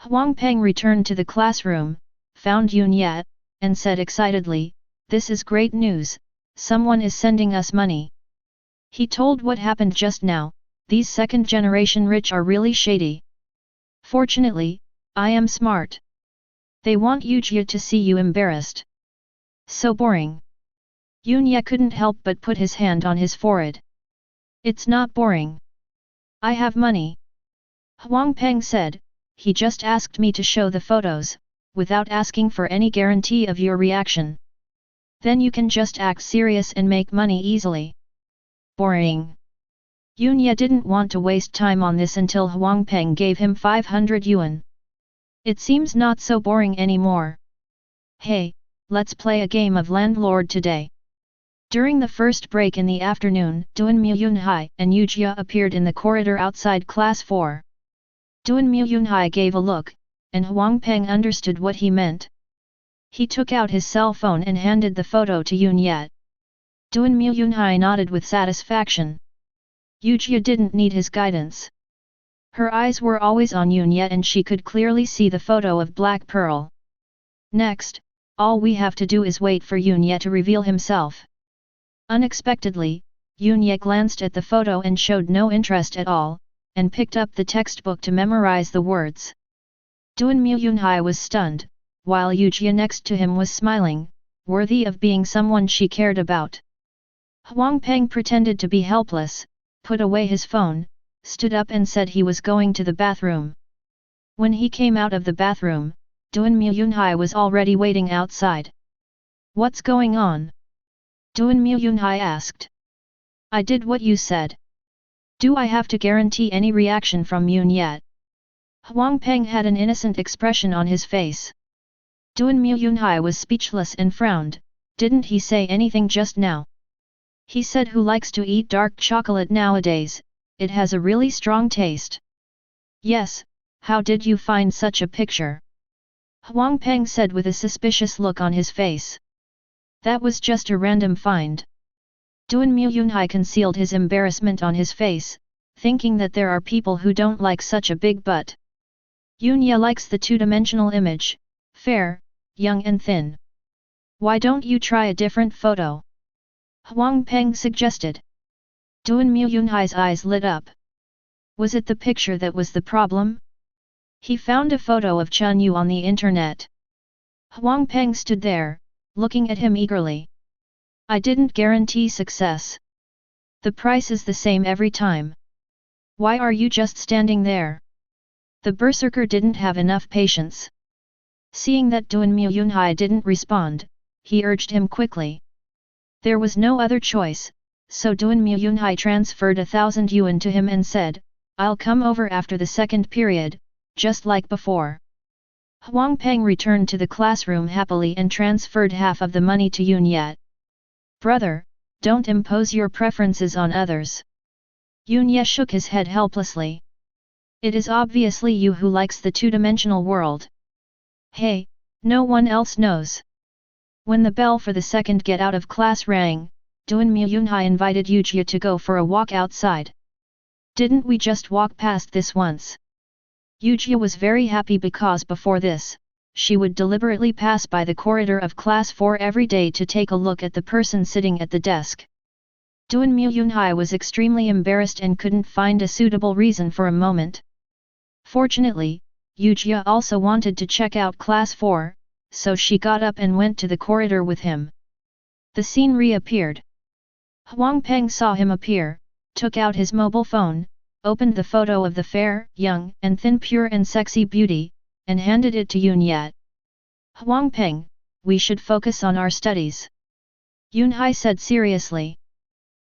Speaker 1: Huang Peng returned to the classroom, found Yun Ye, and said excitedly, this is great news, someone is sending us money. He told what happened just now, these second-generation rich are really shady. Fortunately, I am smart. They want Yu Jia to see you embarrassed. So boring. Yun Ye couldn't help but put his hand on his forehead. It's not boring. I have money. Huang Peng said, he just asked me to show the photos, without asking for any guarantee of your reaction. Then you can just act serious and make money easily. Boring. Yun Ye didn't want to waste time on this until Huang Peng gave him 500 yuan. It seems not so boring anymore. Hey, let's play a game of landlord today. During the first break in the afternoon, Duan Muyunhai and Yu Jia appeared in the corridor outside class 4. Duan Muyunhai gave a look, and Huang Peng understood what he meant. He took out his cell phone and handed the photo to Yun Ye. Duan Muyunhai nodded with satisfaction. Yu Jia didn't need his guidance. Her eyes were always on Yun Ye and she could clearly see the photo of Black Pearl. Next, All we have to do is wait for Yunye to reveal himself. Unexpectedly, Yunye glanced at the photo and showed no interest at all, and picked up the textbook to memorize the words. Duanmu Yunhai was stunned, while Yujia next to him was smiling, worthy of being someone she cared about. Huang Peng pretended to be helpless, put away his phone, stood up and said he was going to the bathroom. When he came out of the bathroom, Duanmu Yunhai was already waiting outside. What's going on? Duanmu Yunhai asked. I did what you said. Do I have to guarantee any reaction from Yun yet? Huang Peng had an innocent expression on his face. Duanmu Yunhai was speechless and frowned. Didn't he say anything just now? He said who likes to eat dark chocolate nowadays, it has a really strong taste. Yes, how did you find such a picture? Huang Peng said with a suspicious look on his face. That was just a random find. Duanmu Yunhai concealed his embarrassment on his face, thinking that there are people who don't like such a big butt. Yunya likes the two-dimensional image, fair, young and thin. Why don't you try a different photo? Huang Peng suggested. Duanmu Yunhai's eyes lit up. Was it the picture that was the problem? He found a photo of Chun Yu on the internet. Huang Peng stood there, looking at him eagerly. I didn't guarantee success. The price is the same every time. Why are you just standing there? The berserker didn't have enough patience. Seeing that Duanmu Yunhai didn't respond, he urged him quickly. There was no other choice, so Duanmu Yunhai transferred 1,000 yuan to him and said, I'll come over after the second period, just like before. Huang Peng returned to the classroom happily and transferred half of the money to Yun Yet. Brother, don't impose your preferences on others. Yun Ye shook his head helplessly. It is obviously you who likes the two-dimensional world. Hey, no one else knows. When the bell for the second get out of class rang, Duanmu Yunhai invited Yujia to go for a walk outside. Didn't we just walk past this once? Yujia was very happy because before this, she would deliberately pass by the corridor of class 4 every day to take a look at the person sitting at the desk. Duanmu Yunhai was extremely embarrassed and couldn't find a suitable reason for a moment. Fortunately, Yujia also wanted to check out class 4, so she got up and went to the corridor with him. The scene reappeared. Huang Peng saw him appear, took out his mobile phone, opened the photo of the fair, young and thin pure and sexy beauty, and handed it to Yun Yat. Huang Peng, we should focus on our studies. Yun Hai said seriously.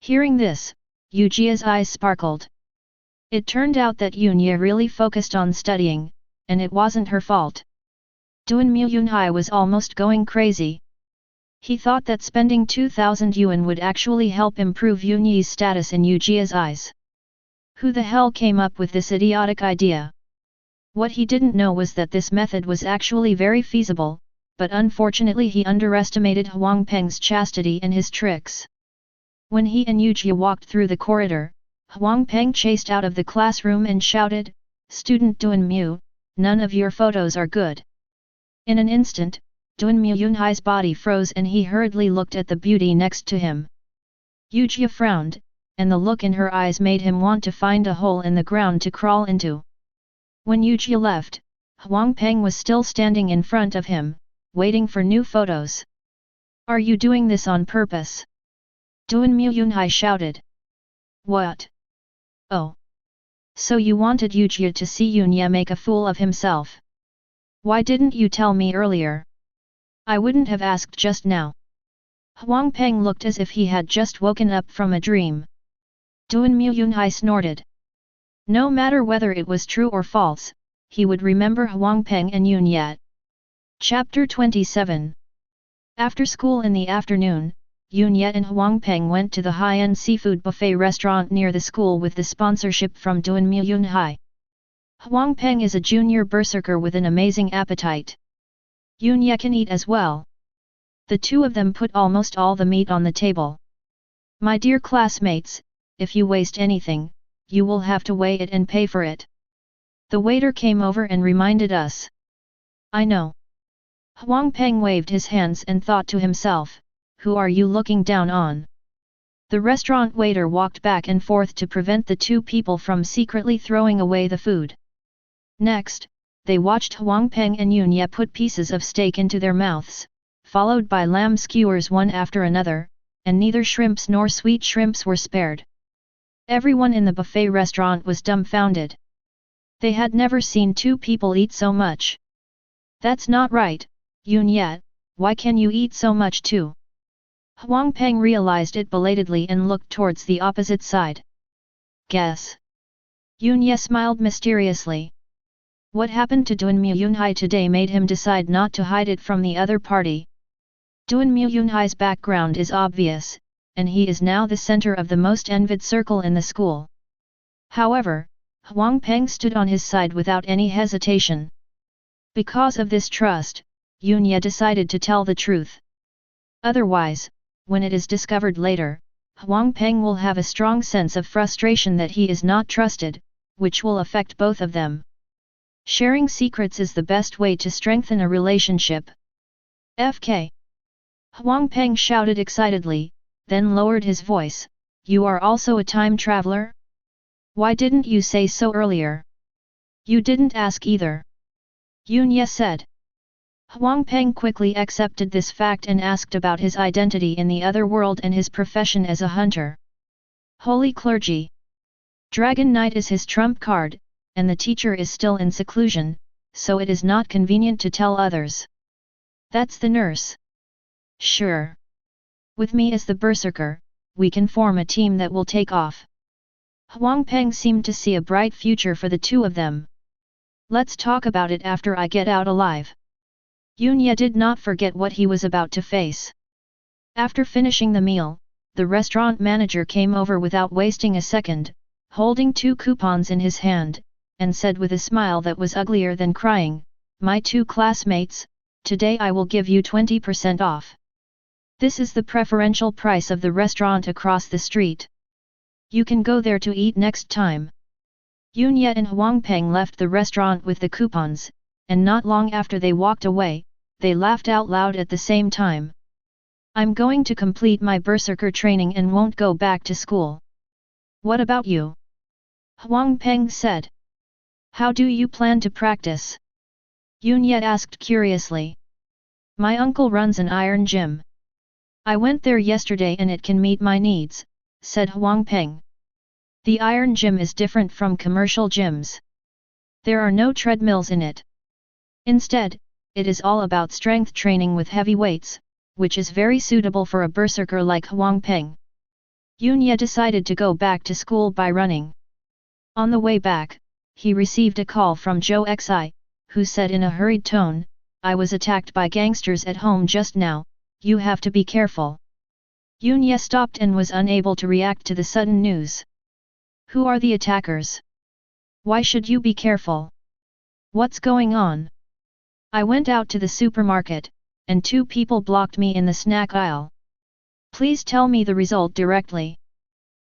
Speaker 1: Hearing this, Yujia's eyes sparkled. It turned out that Yun Ye really focused on studying, and it wasn't her fault. Duanmu Yunhai was almost going crazy. He thought that spending 2,000 yuan would actually help improve Yun Ye's status in Yujia's eyes. Who the hell came up with this idiotic idea? What he didn't know was that this method was actually very feasible, but unfortunately he underestimated Huang Peng's chastity and his tricks. When he and Yujia walked through the corridor, Huang Peng chased out of the classroom and shouted, Student Duanmu, none of your photos are good. In an instant, Duanmu Yunhai's body froze and he hurriedly looked at the beauty next to him. Yujia frowned, and the look in her eyes made him want to find a hole in the ground to crawl into. When Yujia left, Huang Peng was still standing in front of him, waiting for new photos. Are you doing this on purpose? Duanmu Yunhai shouted. What? Oh. So you wanted Yujia to see Yunye make a fool of himself. Why didn't you tell me earlier? I wouldn't have asked just now. Huang Peng looked as if he had just woken up from a dream. Duanmu Yunhai snorted. No matter whether it was true or false, he would remember Huang Peng and Yun Yat. Chapter 27. After school in the afternoon, Yun Yat and Huang Peng went to the high-end seafood buffet restaurant near the school with the sponsorship from Duanmu Yunhai. Huang Peng is a junior berserker with an amazing appetite. Yun Yat can eat as well. The two of them put almost all the meat on the table. My dear classmates, if you waste anything, you will have to weigh it and pay for it. The waiter came over and reminded us. I know. Huang Peng waved his hands and thought to himself, who are you looking down on? The restaurant waiter walked back and forth to prevent the two people from secretly throwing away the food. Next, they watched Huang Peng and Yun Ye put pieces of steak into their mouths, followed by lamb skewers one after another, and neither shrimps nor sweet shrimps were spared. Everyone in the buffet restaurant was dumbfounded. They had never seen two people eat so much. That's not right, Yun Ye, why can you eat so much too? Huang Peng realized it belatedly and looked towards the opposite side. Guess. Yun Ye smiled mysteriously. What happened to Dunmu Yunhai today made him decide not to hide it from the other party. Dunmu Yunhai's background is obvious, and he is now the center of the most envied circle in the school. However, Huang Peng stood on his side without any hesitation. Because of this trust, Yun Ye decided to tell the truth. Otherwise, when it is discovered later, Huang Peng will have a strong sense of frustration that he is not trusted, which will affect both of them. Sharing secrets is the best way to strengthen a relationship. FK. Huang Peng shouted excitedly, then lowered his voice, you are also a time traveler? Why didn't you say so earlier? You didn't ask either. Yun Ye said. Huang Peng quickly accepted this fact and asked about his identity in the other world and his profession as a hunter. Holy Clergy. Dragon Knight is his trump card, and the teacher is still in seclusion, so it is not convenient to tell others. That's the nurse. Sure. With me as the berserker, we can form a team that will take off. Huang Peng seemed to see a bright future for the two of them. Let's talk about it after I get out alive. Yun Ye did not forget what he was about to face. After finishing the meal, the restaurant manager came over without wasting a second, holding 2 coupons in his hand, and said with a smile that was uglier than crying, my 2 classmates, today I will give you 20% off. This is the preferential price of the restaurant across the street. You can go there to eat next time. Yun Ye and Huang Peng left the restaurant with the coupons, and not long after they walked away, they laughed out loud at the same time. I'm going to complete my berserker training and won't go back to school. What about you? Huang Peng said. How do you plan to practice? Yun Ye asked curiously. My uncle runs an iron gym. I went there yesterday and it can meet my needs, said Huang Peng. The iron gym is different from commercial gyms. There are no treadmills in it. Instead, it is all about strength training with heavy weights, which is very suitable for a berserker like Huang Peng. Yun Ye decided to go back to school by running. On the way back, he received a call from Zhou Xi, who said in a hurried tone, I was attacked by gangsters at home just now, you have to be careful. Yun Ye stopped and was unable to react to the sudden news. Who are the attackers? Why should you be careful? What's going on? I went out to the supermarket, and 2 people blocked me in the snack aisle. Please tell me the result directly.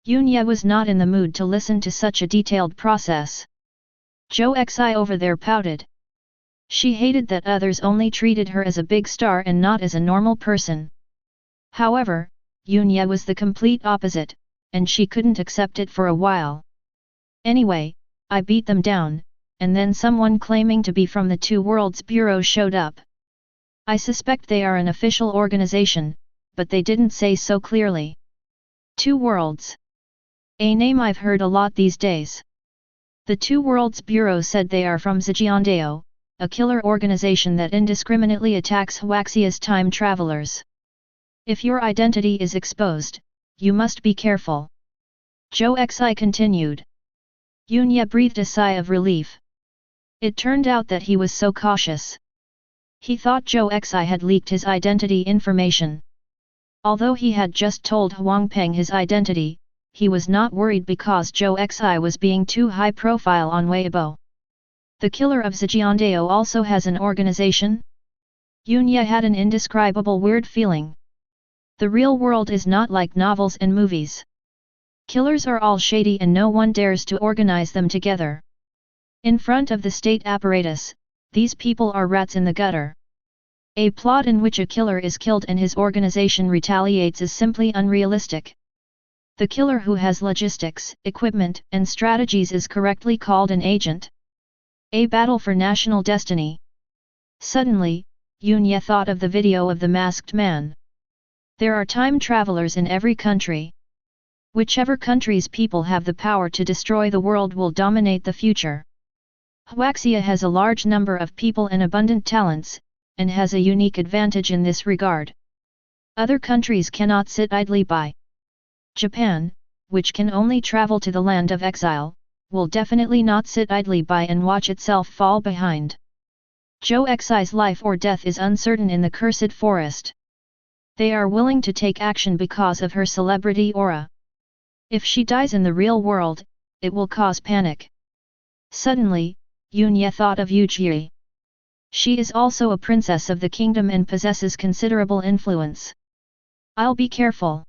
Speaker 1: Yun Ye was not in the mood to listen to such a detailed process. Zhou Xi over there pouted. She hated that others only treated her as a big star and not as a normal person. However, Yun Ye was the complete opposite, and she couldn't accept it for a while. Anyway, I beat them down, and then someone claiming to be from the Two Worlds Bureau showed up. I suspect they are an official organization, but they didn't say so clearly. Two Worlds. A name I've heard a lot these days. The Two Worlds Bureau said they are from Zhejiandao, a killer organization that indiscriminately attacks Huaxia's time travelers. If your identity is exposed, you must be careful. Zhou Xi continued. Yun Ye breathed a sigh of relief. It turned out that he was so cautious. He thought Zhou Xi had leaked his identity information. Although he had just told Huang Peng his identity, he was not worried because Zhou Xi was being too high profile on Weibo. The killer of Zhejiandao also has an organization? Yun Ye had an indescribable weird feeling. The real world is not like novels and movies. Killers are all shady and no one dares to organize them together. In front of the state apparatus, these people are rats in the gutter. A plot in which a killer is killed and his organization retaliates is simply unrealistic. The killer who has logistics, equipment, and strategies is correctly called an agent. A battle for national destiny. Suddenly, Yunya thought of the video of the masked man. There are time travelers in every country. Whichever country's people have the power to destroy the world will dominate the future. Huaxia has a large number of people and abundant talents, and has a unique advantage in this regard. Other countries cannot sit idly by. Japan, which can only travel to the land of exile, will definitely not sit idly by and watch itself fall behind. Zhou Xi's life or death is uncertain in the cursed forest. They are willing to take action because of her celebrity aura. If she dies in the real world, it will cause panic. Suddenly, Yunya thought of Yujie. She is also a princess of the kingdom and possesses considerable influence. I'll be careful.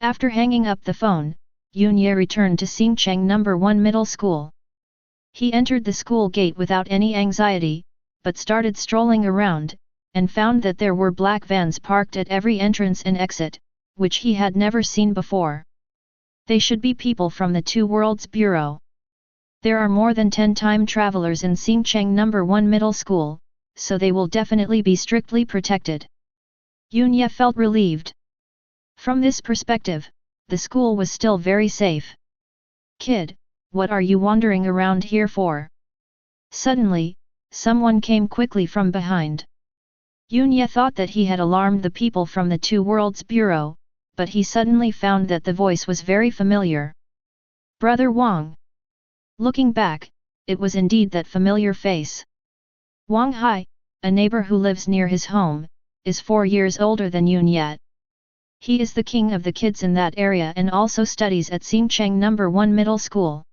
Speaker 1: After hanging up the phone, Yunya returned to Xingcheng No. 1 Middle School. He entered the school gate without any anxiety, but started strolling around, and found that there were black vans parked at every entrance and exit, which he had never seen before. They should be people from the Two Worlds Bureau. There are more than 10 time travelers in Xingcheng No. 1 Middle School, so they will definitely be strictly protected. Yunya felt relieved. From this perspective, the school was still very safe. Kid, what are you wandering around here for? Suddenly, someone came quickly from behind. Yunya thought that he had alarmed the people from the Two Worlds Bureau, but he suddenly found that the voice was very familiar. Brother Wang. Looking back, it was indeed that familiar face. Wang Hai, a neighbor who lives near his home, is 4 years older than Yunya. He is the king of the kids in that area and also studies at Xingcheng No. 1 Middle School.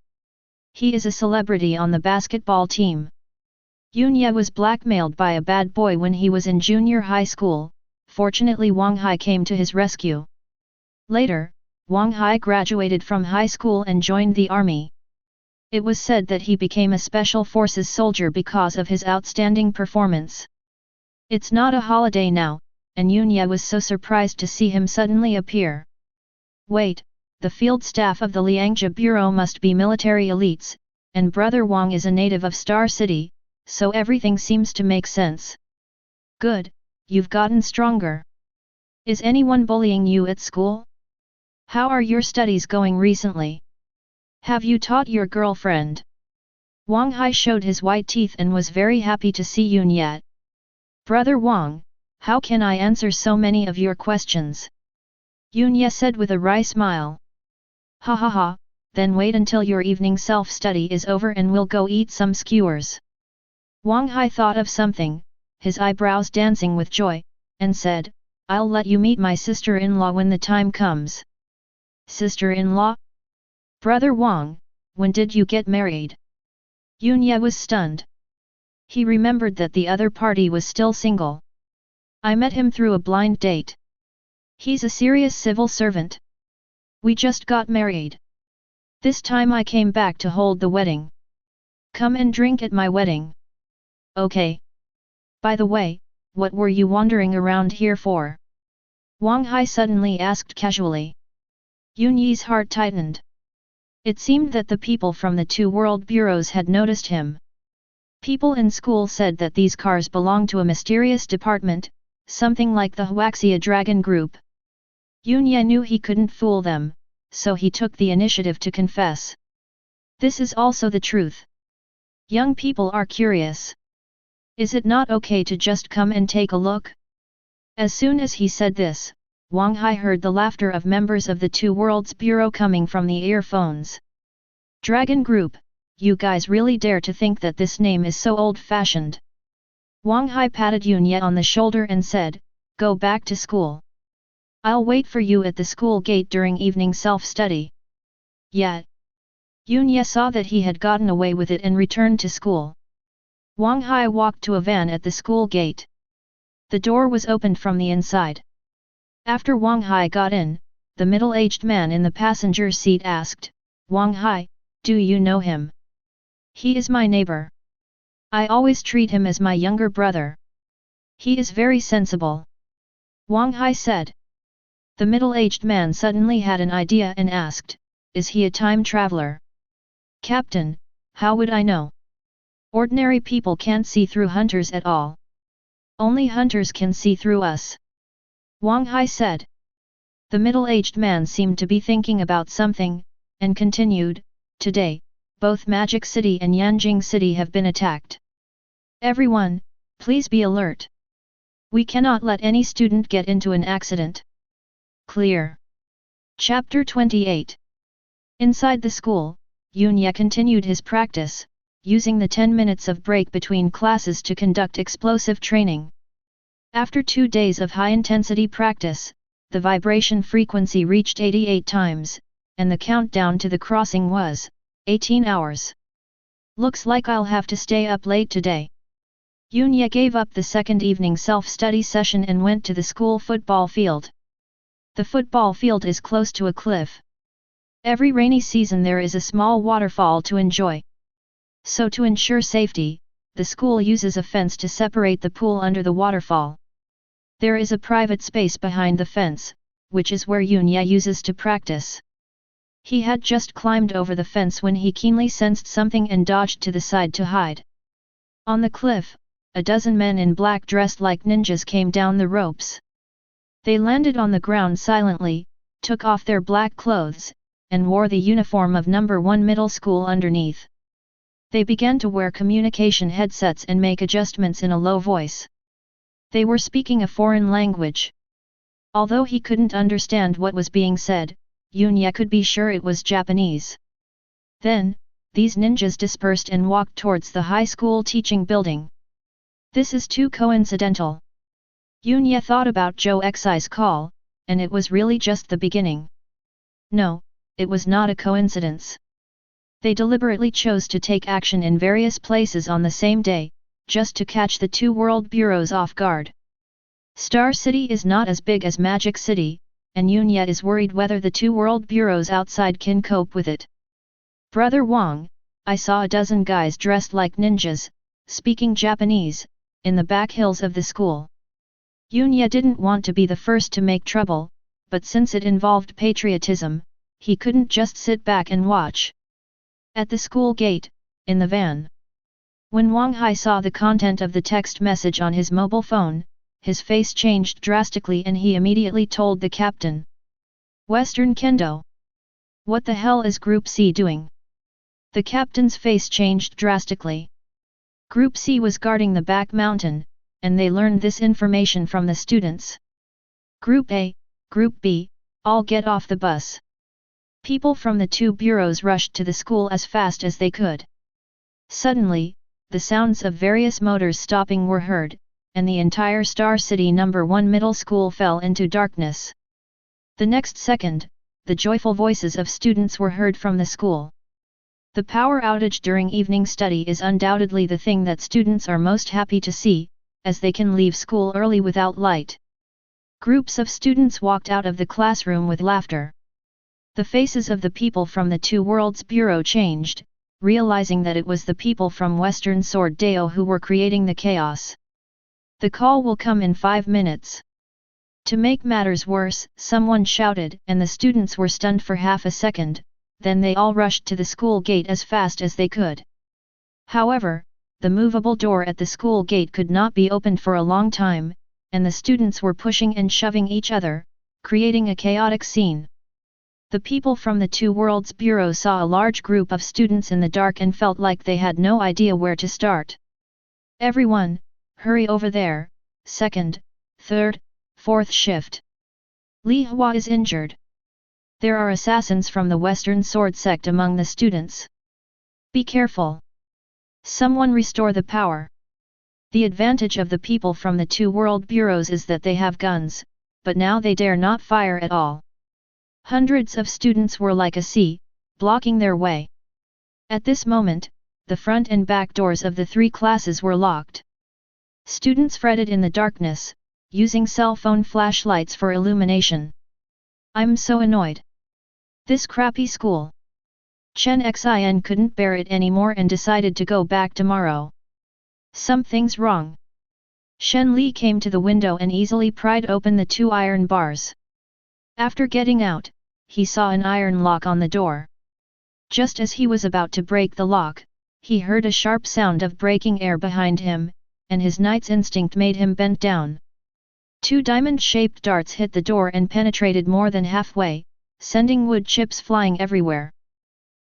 Speaker 1: He is a celebrity on the basketball team. Yunya was blackmailed by a bad boy when he was in junior high school. Fortunately, Wang Hai came to his rescue. Later, Wang Hai graduated from high school and joined the army. It was said that he became a special forces soldier because of his outstanding performance. It's not a holiday now, and Yunya was so surprised to see him suddenly appear. Wait, the field staff of the Liangzhi Bureau must be military elites, and Brother Wang is a native of Star City, so everything seems to make sense. Good, you've gotten stronger. Is anyone bullying you at school? How are your studies going recently? Have you taught your girlfriend? Wang Hai showed his white teeth and was very happy to see Yunya. Brother Wang, how can I answer so many of your questions? Yunya said with a wry smile. Ha ha ha, then wait until your evening self-study is over and we'll go eat some skewers. Wang Hai thought of something, his eyebrows dancing with joy, and said, I'll let you meet my sister-in-law when the time comes. Sister-in-law? Brother Wang, when did you get married? Yunya was stunned. He remembered that the other party was still single. I met him through a blind date. He's a serious civil servant. We just got married. This time I came back to hold the wedding. Come and drink at my wedding. Okay. By the way, what were you wandering around here for? Wang Hai suddenly asked casually. Yunyi's heart tightened. It seemed that the people from the Two World Bureaus had noticed him. People in school said that these cars belong to a mysterious department, something like the Huaxia Dragon Group. Yunya knew he couldn't fool them, so he took the initiative to confess. This is also the truth. Young people are curious. Is it not okay to just come and take a look? As soon as he said this, Wang Hai heard the laughter of members of the Two Worlds Bureau coming from the earphones. Dragon Group, you guys really dare to think that this name is so old-fashioned. Wang Hai patted Yunya on the shoulder and said, go back to school. I'll wait for you at the school gate during evening self-study. Yet. Yunya saw that he had gotten away with it and returned to school. Wang Hai walked to a van at the school gate. The door was opened from the inside. After Wang Hai got in, the middle-aged man in the passenger seat asked, Wang Hai, do you know him? He is my neighbor. I always treat him as my younger brother. He is very sensible. Wang Hai said. The middle-aged man suddenly had an idea and asked, is he a time traveler? Captain, how would I know? Ordinary people can't see through hunters at all. Only hunters can see through us. Wang Hai said. The middle-aged man seemed to be thinking about something, and continued, today, both Magic City and Yanjing City have been attacked. Everyone, please be alert. We cannot let any student get into an accident. Clear. Chapter 28. Inside the school, Yunye continued his practice, using the 10 minutes of break between classes to conduct explosive training. After 2 days of high-intensity practice, the vibration frequency reached 88 times, and the countdown to the crossing was 18 hours. Looks like I'll have to stay up late today. Yunye gave up the second evening self-study session and went to the school football field. The football field is close to a cliff. Every rainy season there is a small waterfall to enjoy. So to ensure safety, the school uses a fence to separate the pool under the waterfall. There is a private space behind the fence, which is where Yunye uses to practice. He had just climbed over the fence when he keenly sensed something and dodged to the side to hide. On the cliff, a dozen men in black dressed like ninjas came down the ropes. They landed on the ground silently, took off their black clothes, and wore the uniform of No. 1 middle school underneath. They began to wear communication headsets and make adjustments in a low voice. They were speaking a foreign language. Although he couldn't understand what was being said, Yunye could be sure it was Japanese. Then, these ninjas dispersed and walked towards the high school teaching building. This is too coincidental. Yunye thought about Zhou Xi's call, and it was really just the beginning. No, it was not a coincidence. They deliberately chose to take action in various places on the same day, just to catch the two world bureaus off guard. Star City is not as big as Magic City, and Yunye is worried whether the two world bureaus outside can cope with it. Brother Wang, I saw a dozen guys dressed like ninjas, speaking Japanese, in the back hills of the school. Yunye didn't want to be the first to make trouble, but since it involved patriotism, he couldn't just sit back and watch. At the school gate, in the van. When Wang Hai saw the content of the text message on his mobile phone, his face changed drastically and he immediately told the captain. Western Kendo. What the hell is Group C doing? The captain's face changed drastically. Group C was guarding the back mountain, and they learned this information from the students. Group A, Group B, all get off the bus. People from the two bureaus rushed to the school as fast as they could. Suddenly, the sounds of various motors stopping were heard, and the entire Star City No. 1 middle school fell into darkness. The next second, the joyful voices of students were heard from the school. The power outage during evening study is undoubtedly the thing that students are most happy to see, as they can leave school early without light. Groups of students walked out of the classroom with laughter. The faces of the people from the Two Worlds Bureau changed, realizing that it was the people from Western Sword Dao who were creating the chaos. The call will come in 5 minutes. To make matters worse, someone shouted and the students were stunned for half a second, then they all rushed to the school gate as fast as they could. However, the movable door at the school gate could not be opened for a long time, and the students were pushing and shoving each other, creating a chaotic scene. The people from the Two Worlds Bureau saw a large group of students in the dark and felt like they had no idea where to start. Everyone, hurry over there, second, third, fourth shift. Li Hua is injured. There are assassins from the Western Sword sect among the students. Be careful. Someone restore the power. The advantage of the people from the two world bureaus is that they have guns, but now they dare not fire at all. Hundreds of students were like a sea, blocking their way. At this moment, the front and back doors of the 3 classes were locked. Students fretted in the darkness, using cell phone flashlights for illumination. I'm so annoyed. This crappy school. Chen Xin couldn't bear it anymore and decided to go back tomorrow. Something's wrong. Shen Li came to the window and easily pried open the 2 iron bars. After getting out, he saw an iron lock on the door. Just as he was about to break the lock, he heard a sharp sound of breaking air behind him, and his knight's instinct made him bend down. 2 diamond-shaped darts hit the door and penetrated more than halfway, sending wood chips flying everywhere.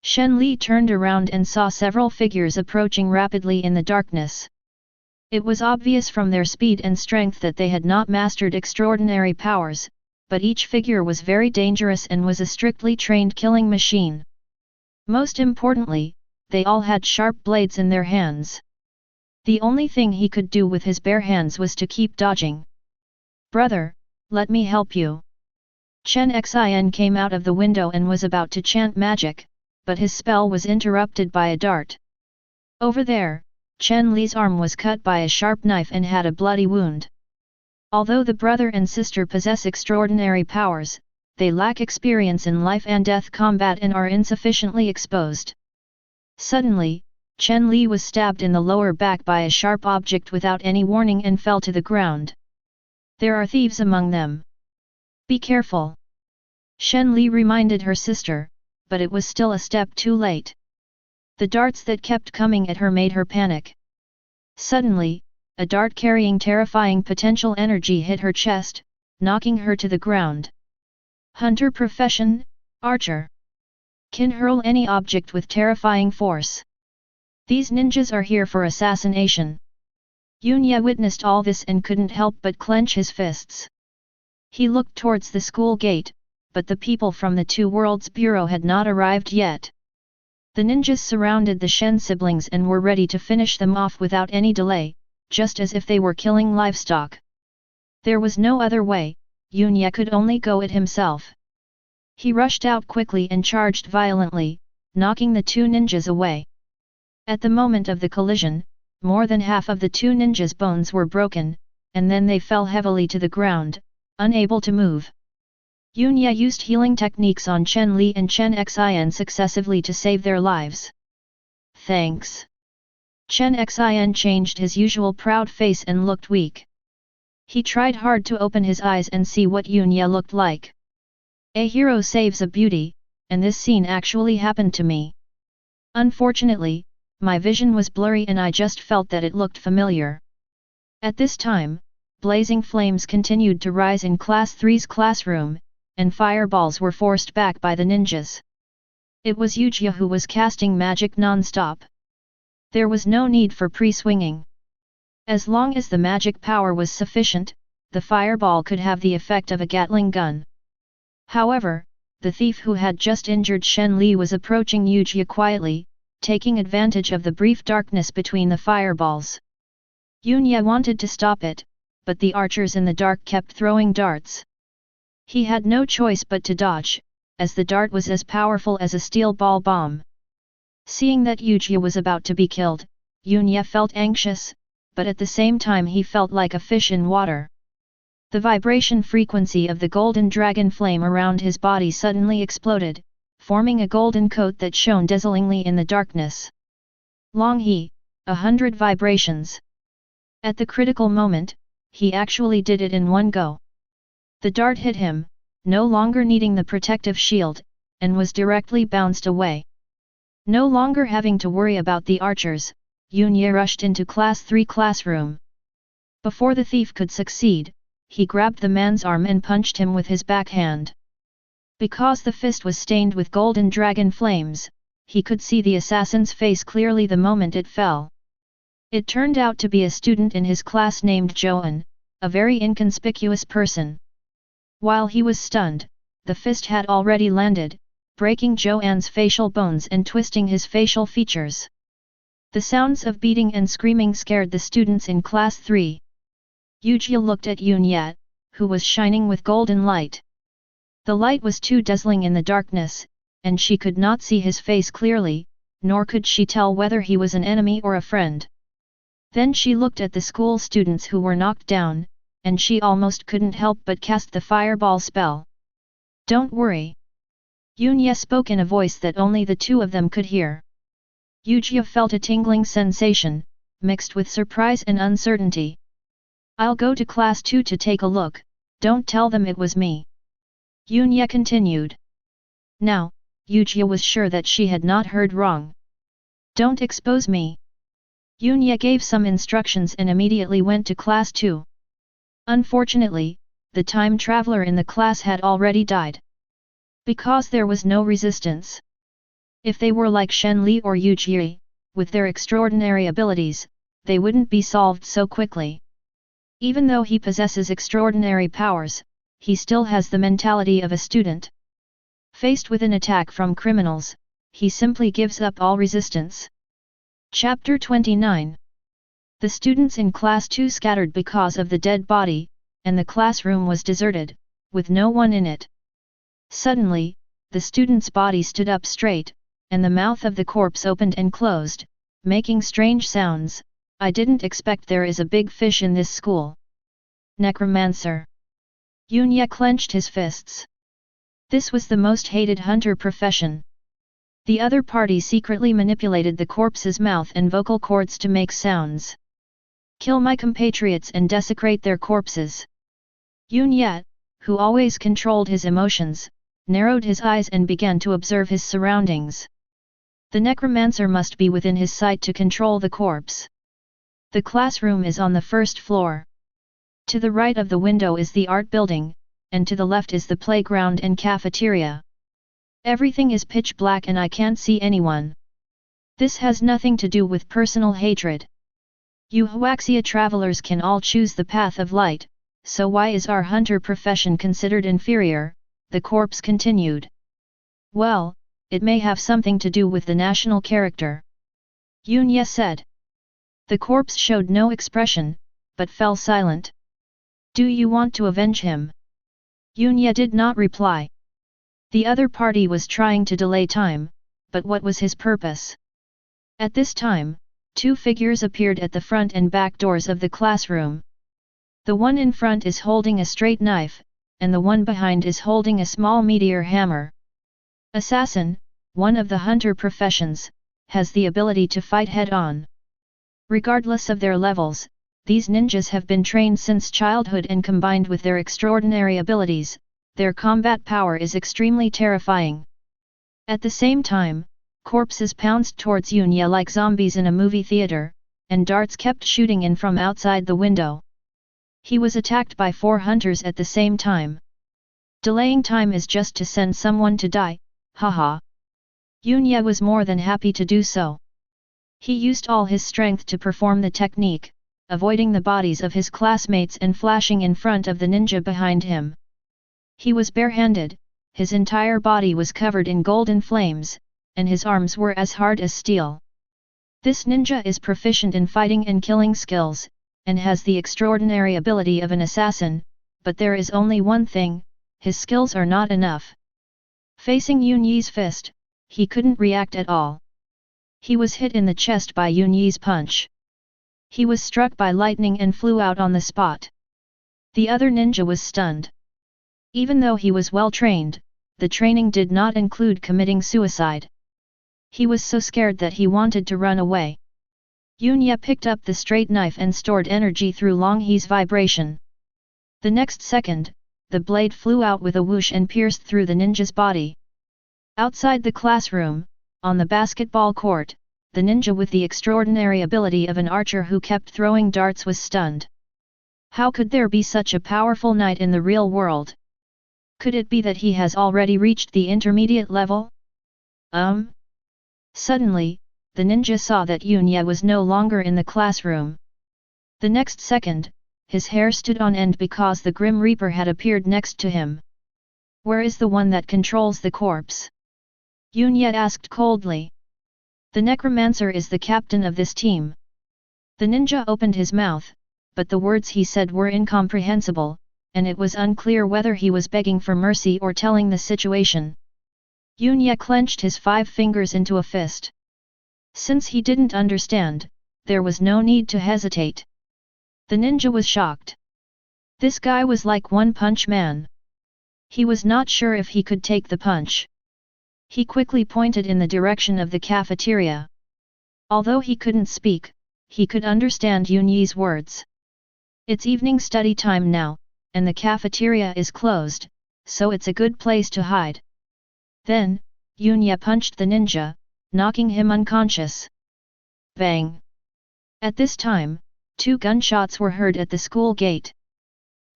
Speaker 1: Shen Li turned around and saw several figures approaching rapidly in the darkness. It was obvious from their speed and strength that they had not mastered extraordinary powers, but each figure was very dangerous and was a strictly trained killing machine. Most importantly, they all had sharp blades in their hands. The only thing he could do with his bare hands was to keep dodging. "Brother, let me help you." Chen Xin came out of the window and was about to chant magic, but his spell was interrupted by a dart. Over there, Chen Li's arm was cut by a sharp knife and had a bloody wound. Although the brother and sister possess extraordinary powers, they lack experience in life and death combat and are insufficiently exposed. Suddenly, Chen Li was stabbed in the lower back by a sharp object without any warning and fell to the ground. "There are thieves among them. Be careful." Shen Li reminded her sister, but it was still a step too late. The darts that kept coming at her made her panic. Suddenly, a dart carrying terrifying potential energy hit her chest, knocking her to the ground. Hunter profession, archer. Can hurl any object with terrifying force. These ninjas are here for assassination. Yunya witnessed all this and couldn't help but clench his fists. He looked towards the school gate, but the people from the 2 Worlds Bureau had not arrived yet. The ninjas surrounded the Shen siblings and were ready to finish them off without any delay, just as if they were killing livestock. There was no other way, Yunya could only go it himself. He rushed out quickly and charged violently, knocking the 2 ninjas away. At the moment of the collision, more than half of the 2 ninjas' bones were broken, and then they fell heavily to the ground, unable to move. Yunya used healing techniques on Chen Li and Chen Xin successively to save their lives. "Thanks." Chen Xin changed his usual proud face and looked weak. He tried hard to open his eyes and see what Yunya looked like. "A hero saves a beauty, and this scene actually happened to me. Unfortunately, my vision was blurry and I just felt that it looked familiar." At this time, blazing flames continued to rise in Class 3's classroom, and fireballs were forced back by the ninjas. It was Yujia who was casting magic non-stop. There was no need for pre-swinging. As long as the magic power was sufficient, the fireball could have the effect of a Gatling gun. However, the thief who had just injured Shen Li was approaching Yujia quietly, taking advantage of the brief darkness between the fireballs. Yunya wanted to stop it, but the archers in the dark kept throwing darts. He had no choice but to dodge, as the dart was as powerful as a steel ball bomb. Seeing that Yujia was about to be killed, Yunya felt anxious, but at the same time he felt like a fish in water. The vibration frequency of the golden dragon flame around his body suddenly exploded, forming a golden coat that shone dazzlingly in the darkness. Long he, 100 vibrations. At the critical moment, he actually did it in one go. The dart hit him, no longer needing the protective shield, and was directly bounced away. No longer having to worry about the archers, Yunya rushed into Class 3 classroom. Before the thief could succeed, he grabbed the man's arm and punched him with his backhand. Because the fist was stained with golden dragon flames, he could see the assassin's face clearly the moment it fell. It turned out to be a student in his class named Joan, a very inconspicuous person. While he was stunned, the fist had already landed, breaking Joan's facial bones and twisting his facial features. The sounds of beating and screaming scared the students in Class 3. Yujia looked at Yunya, who was shining with golden light. The light was too dazzling in the darkness, and she could not see his face clearly, nor could she tell whether he was an enemy or a friend. Then she looked at the school students who were knocked down, and she almost couldn't help but cast the fireball spell. "Don't worry." Yunya spoke in a voice that only the 2 of them could hear. Yujia felt a tingling sensation, mixed with surprise and uncertainty. I'll go to class 2 to take a look, don't tell them it was me. Yunya continued. Now, Yujia was sure that she had not heard wrong. Don't expose me. Yunya gave some instructions and immediately went to class 2. Unfortunately, the time traveler in the class had already died. Because there was no resistance. If they were like Shen Li or Yu Jie, with their extraordinary abilities, they wouldn't be solved so quickly. Even though he possesses extraordinary powers, he still has the mentality of a student. Faced with an attack from criminals, he simply gives up all resistance. Chapter 29. The students in class 2 scattered because of the dead body, and the classroom was deserted, with no one in it. Suddenly, the student's body stood up straight, and the mouth of the corpse opened and closed, making strange sounds. I didn't expect there is a big fish in this school. Necromancer. Yunya clenched his fists. This was the most hated hunter profession. The other party secretly manipulated the corpse's mouth and vocal cords to make sounds. Kill my compatriots and desecrate their corpses. Yunya, who always controlled his emotions, narrowed his eyes and began to observe his surroundings. The necromancer must be within his sight to control the corpse. The classroom is on the first floor. To the right of the window is the art building, and to the left is the playground and cafeteria. Everything is pitch black and I can't see anyone. This has nothing to do with personal hatred. You Huaxia travelers can all choose the path of light, so why is our hunter profession considered inferior? The corpse continued. Well, it may have something to do with the national character. Yunya said. The corpse showed no expression, but fell silent. Do you want to avenge him? Yunya did not reply. The other party was trying to delay time, but what was his purpose? At this time, two figures appeared at the front and back doors of the classroom. The one in front is holding a straight knife, and the one behind is holding a small meteor hammer. Assassin, one of the hunter professions, has the ability to fight head-on. Regardless of their levels, these ninjas have been trained since childhood and combined with their extraordinary abilities, their combat power is extremely terrifying. At the same time, corpses pounced towards Yunya like zombies in a movie theater, and darts kept shooting in from outside the window. He was attacked by 4 hunters at the same time. Delaying time is just to send someone to die, haha. Yunya was more than happy to do so. He used all his strength to perform the technique, avoiding the bodies of his classmates and flashing in front of the ninja behind him. He was barehanded, his entire body was covered in golden flames, and his arms were as hard as steel. This ninja is proficient in fighting and killing skills, and has the extraordinary ability of an assassin, but there is only one thing, his skills are not enough. Facing Yunyi's fist, he couldn't react at all. He was hit in the chest by Yunyi's punch. He was struck by lightning and flew out on the spot. The other ninja was stunned. Even though he was well trained, the training did not include committing suicide. He was so scared that he wanted to run away. Yunya picked up the straight knife and stored energy through Longhe's vibration. The next second, the blade flew out with a whoosh and pierced through the ninja's body. Outside the classroom, on the basketball court, the ninja with the extraordinary ability of an archer who kept throwing darts was stunned. How could there be such a powerful knight in the real world? Could it be that he has already reached the intermediate level? Suddenly, the ninja saw that Yunya was no longer in the classroom. The next second, his hair stood on end because the Grim Reaper had appeared next to him. Where is the one that controls the corpse? Yunya asked coldly. The necromancer is the captain of this team. The ninja opened his mouth, but the words he said were incomprehensible, and it was unclear whether he was begging for mercy or telling the situation. Yunya clenched his 5 fingers into a fist. Since he didn't understand, there was no need to hesitate. The ninja was shocked. This guy was like One-Punch Man. He was not sure if he could take the punch. He quickly pointed in the direction of the cafeteria. Although he couldn't speak, he could understand Yunyi's words. It's evening study time now, and the cafeteria is closed, so it's a good place to hide. Then, Yunya punched the ninja, knocking him unconscious. Bang! At this time, 2 gunshots were heard at the school gate.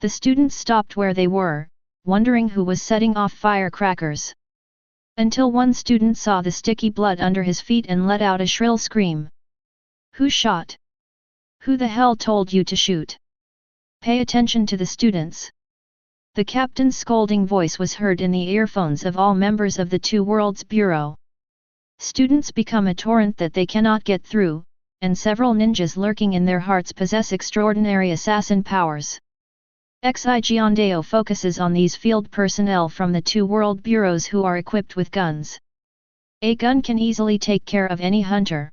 Speaker 1: The students stopped where they were, wondering who was setting off firecrackers. Until one student saw the sticky blood under his feet and let out a shrill scream. Who shot? Who the hell told you to shoot? Pay attention to the students. The captain's scolding voice was heard in the earphones of all members of the Two Worlds Bureau. Students become a torrent that they cannot get through, and several ninjas lurking in their hearts possess extraordinary assassin powers. Xigeondeo focuses on these field personnel from the Two World Bureaus who are equipped with guns. A gun can easily take care of any hunter.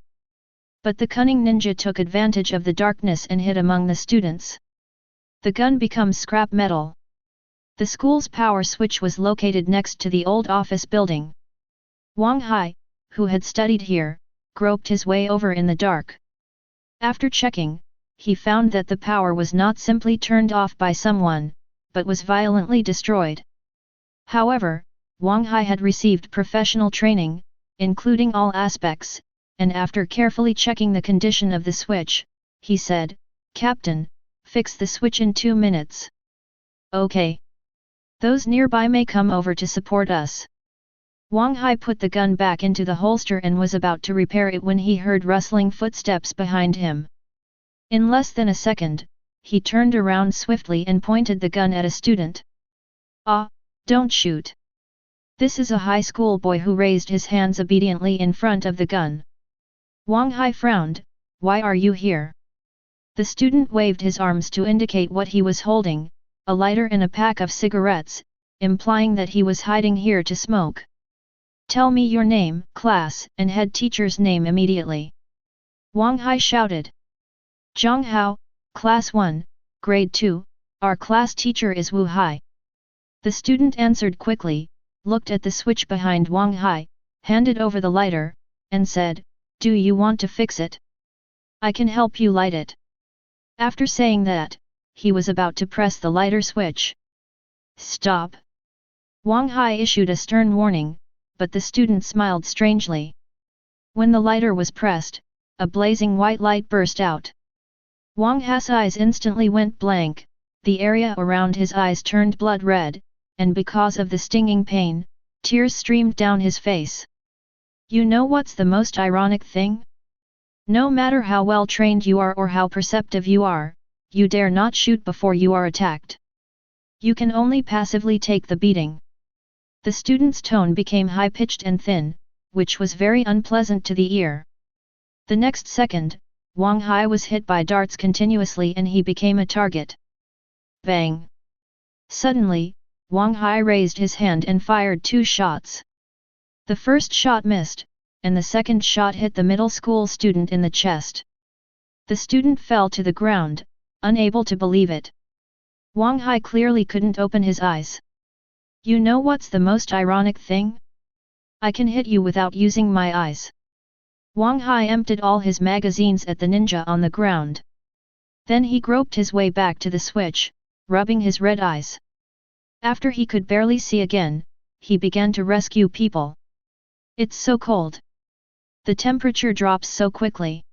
Speaker 1: But the cunning ninja took advantage of the darkness and hid among the students. The gun becomes scrap metal. The school's power switch was located next to the old office building. Wang Hai, who had studied here, groped his way over in the dark. After checking, he found that the power was not simply turned off by someone, but was violently destroyed. However, Wang Hai had received professional training, including all aspects, and after carefully checking the condition of the switch, he said, "Captain, fix the switch in 2 minutes." "Okay. Those nearby may come over to support us." Wang Hai put the gun back into the holster and was about to repair it when he heard rustling footsteps behind him. In less than a second, he turned around swiftly and pointed the gun at a student. "Ah, don't shoot." This is a high school boy who raised his hands obediently in front of the gun. Wang Hai frowned, "Why are you here?" The student waved his arms to indicate what he was holding, a lighter and a pack of cigarettes, implying that he was hiding here to smoke. "Tell me your name, class, and head teacher's name immediately." Wang Hai shouted. "Zhang Hao, Class 1, Grade 2, our class teacher is Wu Hai." The student answered quickly, looked at the switch behind Wang Hai, handed over the lighter, and said, "Do you want to fix it? I can help you light it." After saying that, he was about to press the lighter switch. "Stop!" Wang Hai issued a stern warning, but the student smiled strangely. When the lighter was pressed, a blazing white light burst out. Wang Hai's eyes instantly went blank, the area around his eyes turned blood red, and because of the stinging pain, tears streamed down his face. You know what's the most ironic thing? No matter how well trained you are or how perceptive you are, you dare not shoot before you are attacked. You can only passively take the beating. The student's tone became high-pitched and thin, which was very unpleasant to the ear. The next second, Wang Hai was hit by darts continuously and he became a target. Bang! Suddenly, Wang Hai raised his hand and fired 2 shots. The first shot missed, and the second shot hit the middle school student in the chest. The student fell to the ground, unable to believe it. Wang Hai clearly couldn't open his eyes. You know what's the most ironic thing? I can hit you without using my eyes. Wang Hai emptied all his magazines at the ninja on the ground. Then he groped his way back to the switch, rubbing his red eyes. After he could barely see again, he began to rescue people. It's so cold. The temperature drops so quickly.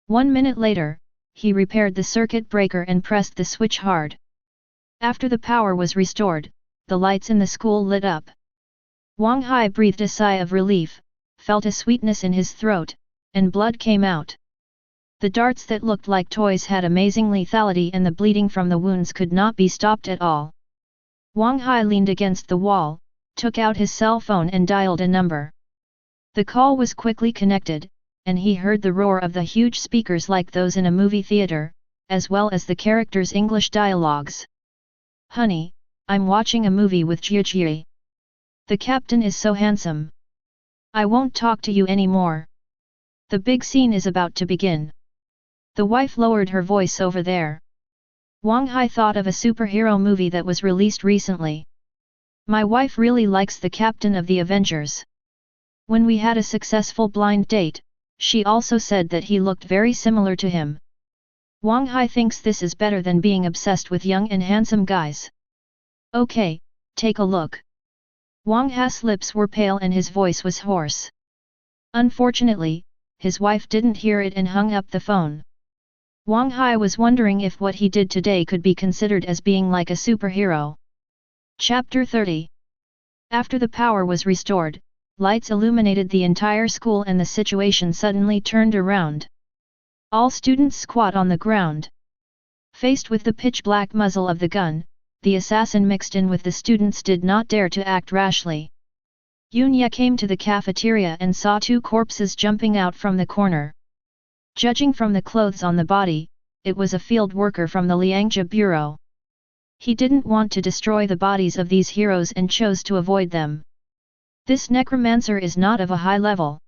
Speaker 1: 1 minute later, he repaired the circuit breaker and pressed the switch hard. After the power was restored, the lights in the school lit up. Wang Hai breathed a sigh of relief, felt a sweetness in his throat, and blood came out. The darts that looked like toys had amazing lethality and the bleeding from the wounds could not be stopped at all. Wang Hai leaned against the wall, took out his cell phone and dialed a number. The call was quickly connected, and he heard the roar of the huge speakers like those in a movie theater, as well as the characters' English dialogues. Honey, I'm watching a movie with Jie. The captain is so handsome. I won't talk to you anymore. The big scene is about to begin. The wife lowered her voice over there. Wang Hai thought of a superhero movie that was released recently. My wife really likes the captain of the Avengers. When we had a successful blind date, she also said that he looked very similar to him. Wang Hai thinks this is better than being obsessed with young and handsome guys. Okay, take a look. Wang Hai's lips were pale and his voice was hoarse. Unfortunately, his wife didn't hear it and hung up the phone. Wang Hai was wondering if what he did today could be considered as being like a superhero. Chapter 30. After the power was restored, lights illuminated the entire school and the situation suddenly turned around. All students squat on the ground. Faced with the pitch-black muzzle of the gun, the assassin mixed in with the students did not dare to act rashly. Yunya came to the cafeteria and saw two corpses jumping out from the corner. Judging from the clothes on the body, it was a field worker from the Liangjia Bureau. He didn't want to destroy the bodies of these heroes and chose to avoid them. This necromancer is not of a high level.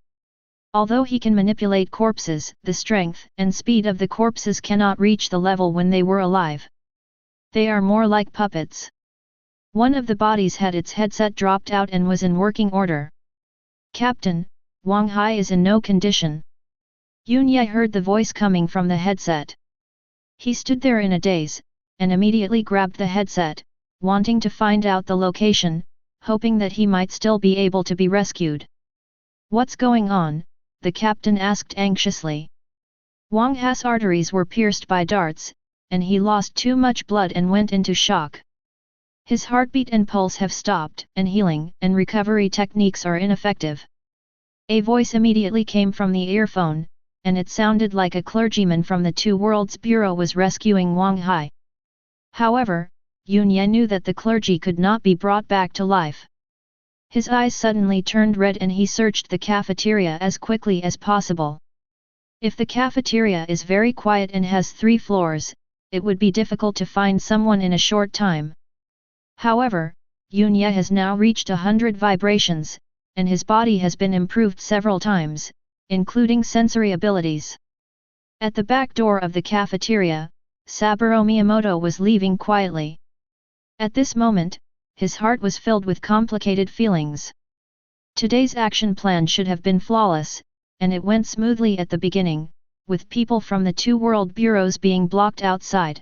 Speaker 1: Although he can manipulate corpses, the strength and speed of the corpses cannot reach the level when they were alive. They are more like puppets. One of the bodies had its headset dropped out and was in working order. Captain, Wang Hai is in no condition. Yunya heard the voice coming from the headset. He stood there in a daze, and immediately grabbed the headset, wanting to find out the location, hoping that he might still be able to be rescued. What's going on? The captain asked anxiously. Wang Hai's arteries were pierced by darts, and he lost too much blood and went into shock. His heartbeat and pulse have stopped, and healing and recovery techniques are ineffective. A voice immediately came from the earphone, and it sounded like a clergyman from the Two Worlds Bureau was rescuing Wang Hai. However, Yunya knew that the clergy could not be brought back to life. His eyes suddenly turned red and he searched the cafeteria as quickly as possible. If the cafeteria is very quiet and has 3 floors, it would be difficult to find someone in a short time. However, Yunya has now reached 100 vibrations, and his body has been improved several times, including sensory abilities. At the back door of the cafeteria, Saburo Miyamoto was leaving quietly. At this moment, his heart was filled with complicated feelings. Today's action plan should have been flawless, and it went smoothly at the beginning, with people from the 2 world bureaus being blocked outside.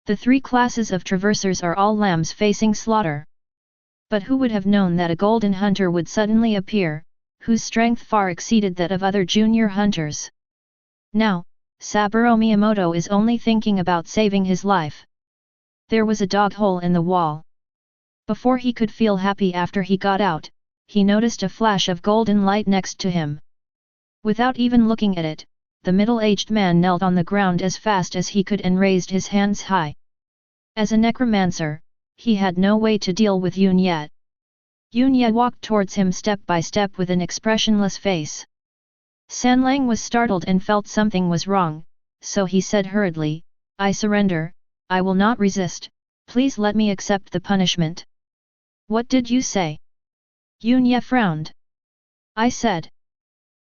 Speaker 1: The 3 classes of traversers are all lambs facing slaughter. But who would have known that a golden hunter would suddenly appear, whose strength far exceeded that of other junior hunters? Now, Saburo Miyamoto is only thinking about saving his life. There was a dog hole in the wall. Before he could feel happy after he got out, he noticed a flash of golden light next to him. Without even looking at it, the middle-aged man knelt on the ground as fast as he could and raised his hands high. As a necromancer, he had no way to deal with Yunya. Yunya walked towards him step by step with an expressionless face. Sanlang was startled and felt something was wrong, so he said hurriedly, "I surrender, I will not resist, please let me accept the punishment." "What did you say?" Yunya frowned. "I said."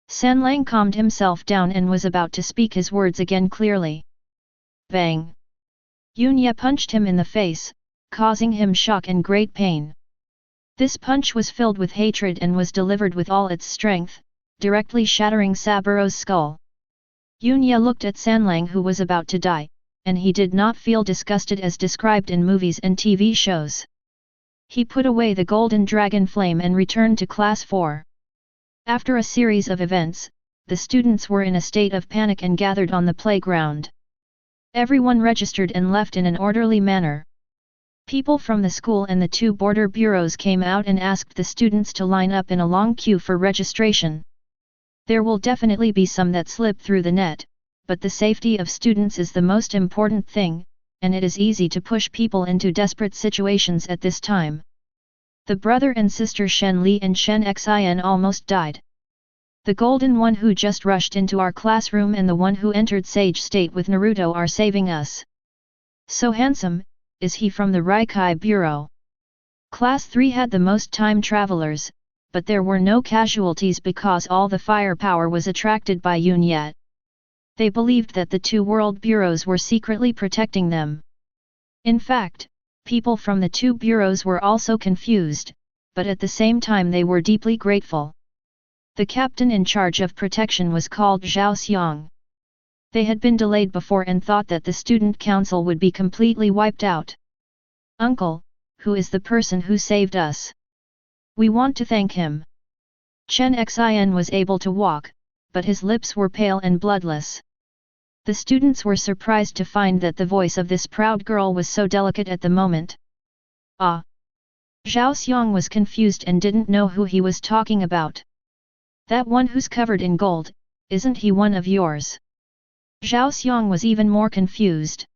Speaker 1: Sanlang calmed himself down and was about to speak his words again clearly. Bang! Yunya punched him in the face, causing him shock and great pain. This punch was filled with hatred and was delivered with all its strength, directly shattering Saburo's skull. Yunya looked at Sanlang who was about to die, and he did not feel disgusted as described in movies and TV shows. He put away the golden dragon flame and returned to class 4. After a series of events, the students were in a state of panic and gathered on the playground. Everyone registered and left in an orderly manner. People from the school and the 2 border bureaus came out and asked the students to line up in a long queue for registration. There will definitely be some that slip through the net, but the safety of students is the most important thing, and it is easy to push people into desperate situations at this time. The brother and sister Shen Li and Shen Xin almost died. The golden one who just rushed into our classroom and the one who entered Sage State with Naruto are saving us. So handsome, is he from the Raikai Bureau? Class 3 had the most time travelers, but there were no casualties because all the firepower was attracted by Yunya. They believed that the 2 world bureaus were secretly protecting them. In fact, people from the 2 bureaus were also confused, but at the same time they were deeply grateful. The captain in charge of protection was called Zhao Xiang. They had been delayed before and thought that the student council would be completely wiped out. "Uncle, who is the person who saved us? We want to thank him." Chen Xin was able to walk, but his lips were pale and bloodless. The students were surprised to find that the voice of this proud girl was so delicate at the moment. "Ah!" Zhao Xiang was confused and didn't know who he was talking about. "That one who's covered in gold, isn't he one of yours?" Zhao Xiang was even more confused.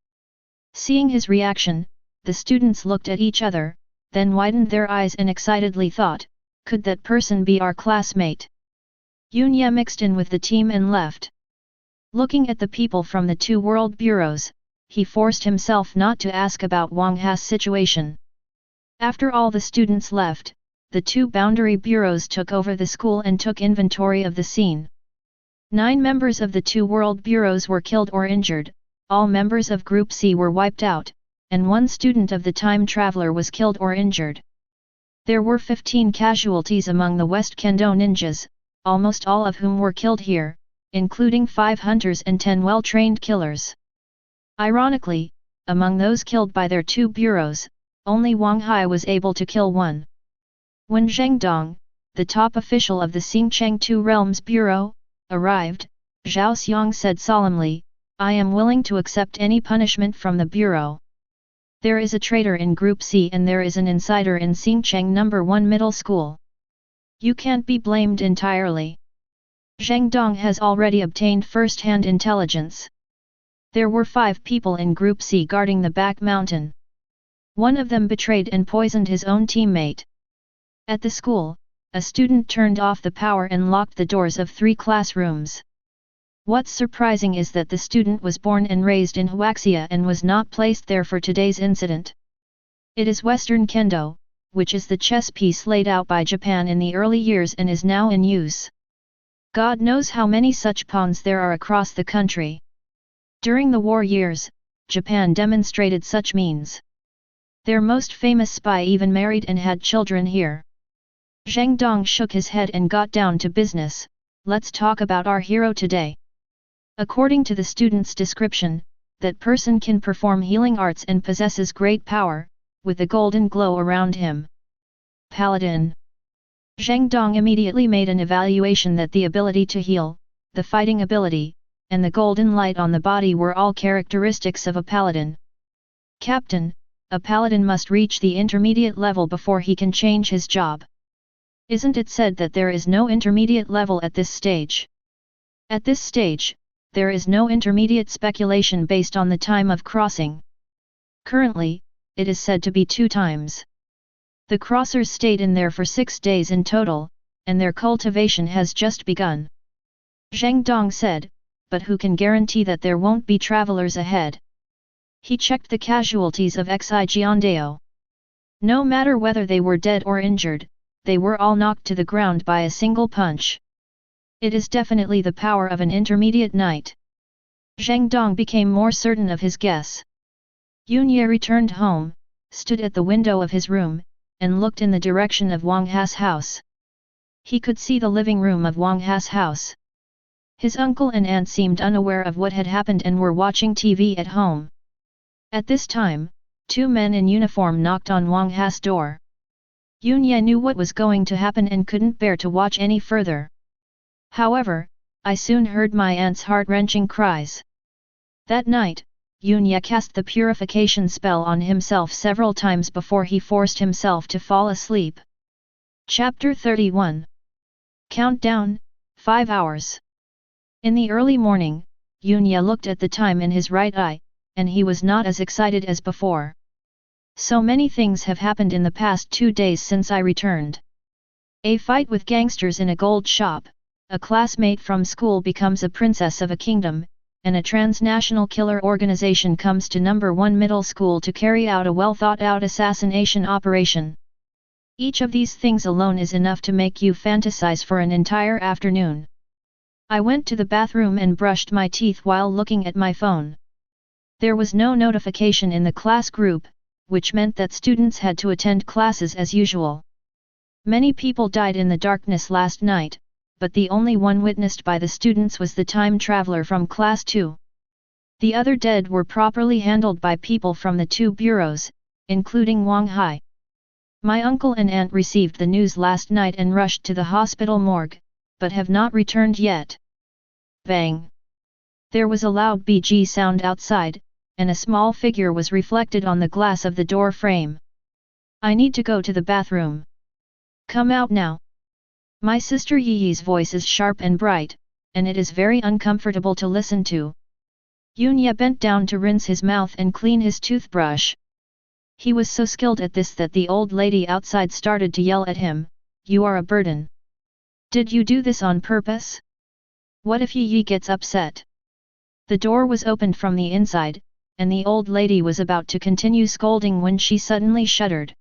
Speaker 1: Seeing his reaction, the students looked at each other, then widened their eyes and excitedly thought, "Could that person be our classmate?" Yunye mixed in with the team and left. Looking at the people from the two world bureaus, he forced himself not to ask about Wang Ha's situation. After all the students left, the two boundary bureaus took over the school and took inventory of the scene. 9 members of the two world bureaus were killed or injured, all members of Group C were wiped out, and 1 student of the time traveler was killed or injured. There were 15 casualties among the West Kendo ninjas, almost all of whom were killed here, including 5 hunters and 10 well-trained killers. Ironically, among those killed by their two bureaus, only Wang Hai was able to kill 1. When Zheng Dong, the top official of the Xingcheng Two Realms Bureau, arrived, Zhao Xiang said solemnly, "I am willing to accept any punishment from the Bureau. There is a traitor in Group C and there is an insider in Xingcheng No. 1 Middle School. You can't be blamed entirely. Zheng Dong has already obtained first-hand intelligence. There were 5 people in Group C guarding the back mountain. One of them betrayed and poisoned his own teammate. At the school, a student turned off the power and locked the doors of 3 classrooms. What's surprising is that the student was born and raised in Huaxia and was not placed there for today's incident. It is Western Kendo, which is the chess piece laid out by Japan in the early years and is now in use. God knows how many such pawns there are across the country. During the war years, Japan demonstrated such means. Their most famous spy even married and had children here." Zheng Dong shook his head and got down to business. "Let's talk about our hero today. According to the student's description, that person can perform healing arts and possesses great power, with a golden glow around him. Paladin." Zheng Dong immediately made an evaluation that the ability to heal, the fighting ability, and the golden light on the body were all characteristics of a paladin. "Captain, a paladin must reach the intermediate level before he can change his job. Isn't it said that there is no intermediate level at this stage? At this stage, there is no intermediate speculation based on the time of crossing. Currently, it is said to be 2 times. The crossers stayed in there for 6 days in total, and their cultivation has just begun." Zheng Dong said, "But who can guarantee that there won't be travelers ahead?" He checked the casualties of Xi Jiandao. No matter whether they were dead or injured, they were all knocked to the ground by a single punch. It is definitely the power of an intermediate knight. Zheng Dong became more certain of his guess. Yunye returned home, stood at the window of his room, and looked in the direction of Wang Ha's house. He could see the living room of Wang Ha's house. His uncle and aunt seemed unaware of what had happened and were watching TV at home. At this time, 2 men in uniform knocked on Wang Ha's door. Yunye knew what was going to happen and couldn't bear to watch any further. "However, I soon heard my aunt's heart-wrenching cries." That night, Yunye cast the purification spell on himself several times before he forced himself to fall asleep. Chapter 31. Countdown, 5 hours. In the early morning, Yunye looked at the time in his right eye, and he was not as excited as before. "So many things have happened in the past 2 days since I returned. A fight with gangsters in a gold shop, a classmate from school becomes a princess of a kingdom, and a transnational killer organization comes to No. 1 Middle School to carry out a well-thought-out assassination operation. Each of these things alone is enough to make you fantasize for an entire afternoon. I went to the bathroom and brushed my teeth while looking at my phone. There was no notification in the class group, which meant that students had to attend classes as usual. Many people died in the darkness last night, but the only one witnessed by the students was the time traveler from class 2. The other dead were properly handled by people from the 2 bureaus, including Wang Hai. My uncle and aunt received the news last night and rushed to the hospital morgue, but have not returned yet. Bang! There was a loud BG sound outside, and a small figure was reflected on the glass of the door frame. I need to go to the bathroom. Come out now. My sister Yi's voice is sharp and bright, and it is very uncomfortable to listen to. Yunya bent down to rinse his mouth and clean his toothbrush. He was so skilled at this that the old lady outside started to yell at him, "You are a burden. Did you do this on purpose? What if Yi gets upset?" The door was opened from the inside, and the old lady was about to continue scolding when she suddenly shuddered.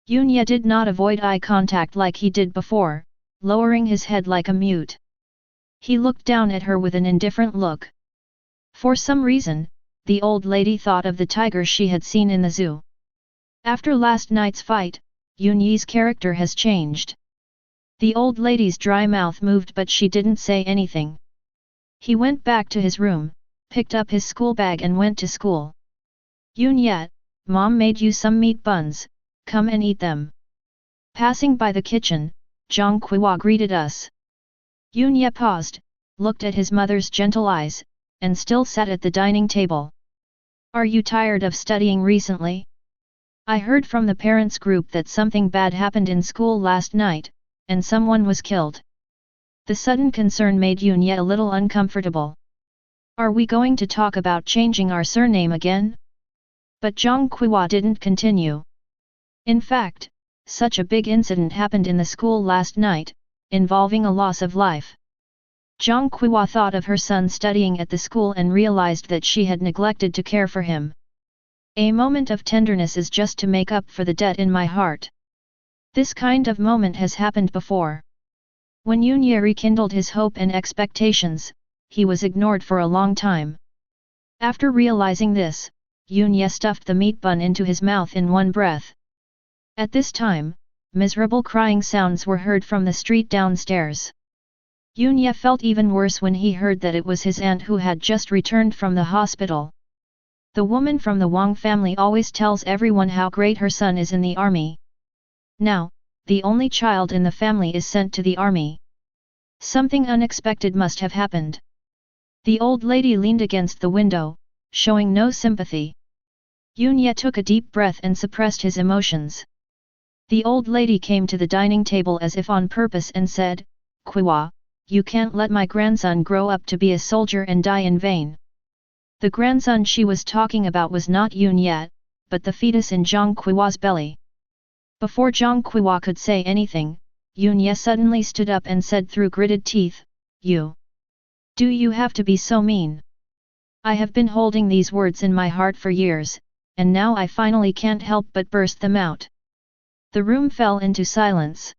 Speaker 1: Yunya did not avoid eye contact like he did before, lowering his head like a mute. He looked down at her with an indifferent look. For some reason, the old lady thought of the tiger she had seen in the zoo. After last night's fight, Yunyi's character has changed. The old lady's dry mouth moved but she didn't say anything. He went back to his room, picked up his school bag and went to school. "Yunya, Mom made you some meat buns, come and eat them." Passing by the kitchen, Zhang Kuihua greeted us. Yunya paused, looked at his mother's gentle eyes, and still sat at the dining table. "Are you tired of studying recently? I heard from the parents' group that something bad happened in school last night, and someone was killed." The sudden concern made Yunya a little uncomfortable. "Are we going to talk about changing our surname again?" But Zhang Kuihua didn't continue. In fact, such a big incident happened in the school last night, involving a loss of life. Zhang Kuihua thought of her son studying at the school and realized that she had neglected to care for him. "A moment of tenderness is just to make up for the debt in my heart. This kind of moment has happened before." When Yunya rekindled his hope and expectations, he was ignored for a long time. After realizing this, Yunya stuffed the meat bun into his mouth in one breath. At this time, miserable crying sounds were heard from the street downstairs. Yunya felt even worse when he heard that it was his aunt who had just returned from the hospital. The woman from the Wang family always tells everyone how great her son is in the army. Now, the only child in the family is sent to the army. Something unexpected must have happened. The old lady leaned against the window, showing no sympathy. Yunya took a deep breath and suppressed his emotions. The old lady came to the dining table as if on purpose and said, "Kuihua, you can't let my grandson grow up to be a soldier and die in vain." The grandson she was talking about was not Yunya, but the fetus in Zhang Kuihua's belly. Before Zhang Kuihua could say anything, Yunya suddenly stood up and said through gritted teeth, "You! Do you have to be so mean? I have been holding these words in my heart for years, and now I finally can't help but burst them out." The room fell into silence.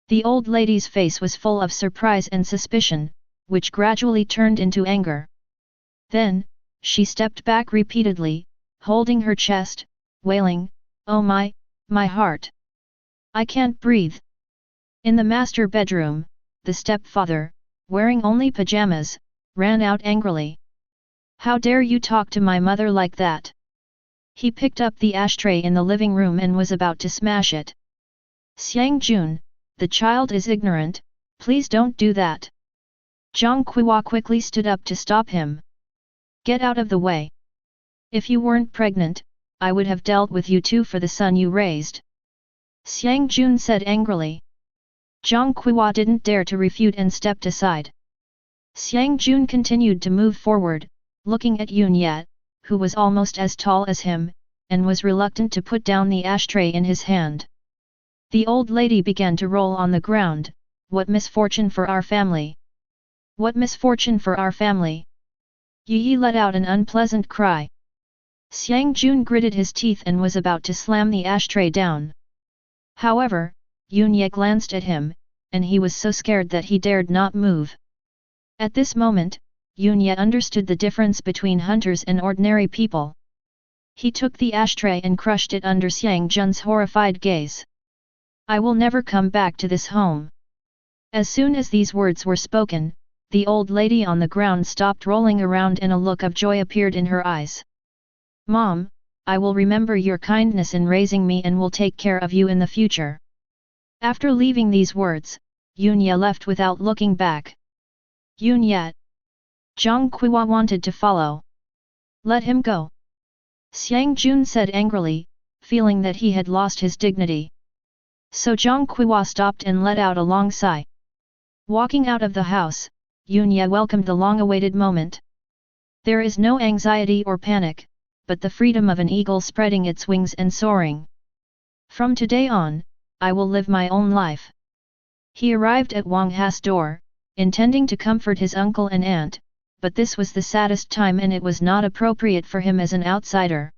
Speaker 1: The old lady's face was full of surprise and suspicion, which gradually turned into anger. Then, she stepped back repeatedly, holding her chest, wailing, "Oh my heart! I can't breathe." In the master bedroom, the stepfather, wearing only pajamas, ran out angrily. "How dare you talk to my mother like that?" He picked up the ashtray in the living room and was about to smash it. "Xiang Jun, the child is ignorant, please don't do that." Zhang Kuihua quickly stood up to stop him. "Get out of the way. If you weren't pregnant, I would have dealt with you too for the son you raised." Xiang Jun said angrily. Zhang Kuihua didn't dare to refute and stepped aside. Xiang Jun continued to move forward, looking at Yunya, who was almost as tall as him, and was reluctant to put down the ashtray in his hand. The old lady began to roll on the ground. "What misfortune for our family! What misfortune for our family!" Yi let out an unpleasant cry. Xiang Jun gritted his teeth and was about to slam the ashtray down. However, Yunya glanced at him, and he was so scared that he dared not move. At this moment, Yunya understood the difference between hunters and ordinary people. He took the ashtray and crushed it under Xiang Jun's horrified gaze. "I will never come back to this home." As soon as these words were spoken, the old lady on the ground stopped rolling around and a look of joy appeared in her eyes. Mom, I will remember your kindness in raising me and will take care of you in the future. After leaving these words, Yunya left without looking back. Yunya. Zhang Qiwa wanted to follow. Let him go. Xiang Jun said angrily, feeling that he had lost his dignity. So Zhang Qiwa stopped and let out a long sigh. Walking out of the house, Yunya welcomed the long-awaited moment. There is no anxiety or panic, but the freedom of an eagle spreading its wings and soaring. From today on, I will live my own life. He arrived at Wang Ha's door, intending to comfort his uncle and aunt, but this was the saddest time and it was not appropriate for him as an outsider.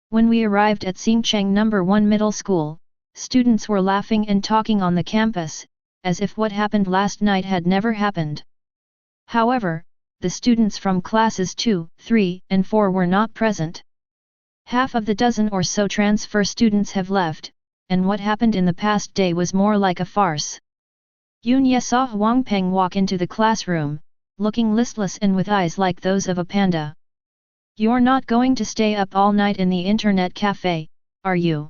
Speaker 1: When we arrived at Xingcheng No. 1 Middle School, students were laughing and talking on the campus, as if what happened last night had never happened. However, the students from classes 2, 3, and 4 were not present. Half of the dozen or so transfer students have left, and what happened in the past day was more like a farce. Yunya saw Huang Peng walk into the classroom, looking listless and with eyes like those of a panda. You're not going to stay up all night in the internet cafe, are you?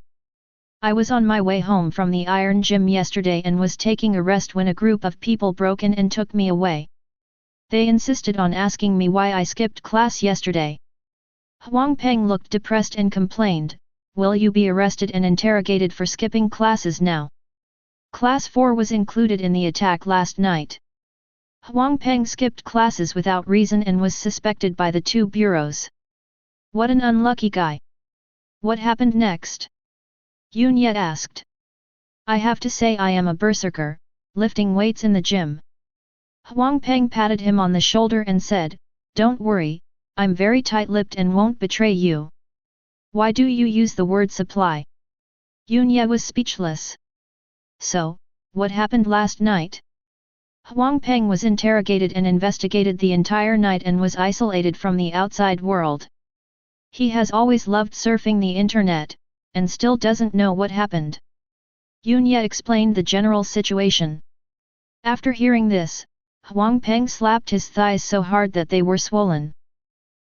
Speaker 1: I was on my way home from the iron gym yesterday and was taking a rest when a group of people broke in and took me away. They insisted on asking me why I skipped class yesterday. Huang Peng looked depressed and complained, "Will you be arrested and interrogated for skipping classes now?" Class 4 was included in the attack last night. Huang Peng skipped classes without reason and was suspected by the 2 bureaus. What an unlucky guy. What happened next? Yunya asked. I have to say I am a berserker, lifting weights in the gym. Huang Peng patted him on the shoulder and said, "Don't worry, I'm very tight-lipped and won't betray you." Why do you use the word supply? Yunya was speechless. So, what happened last night? Huang Peng was interrogated and investigated the entire night and was isolated from the outside world. He has always loved surfing the internet, and still doesn't know what happened. Yunya explained the general situation. After hearing this, Huang Peng slapped his thighs so hard that they were swollen.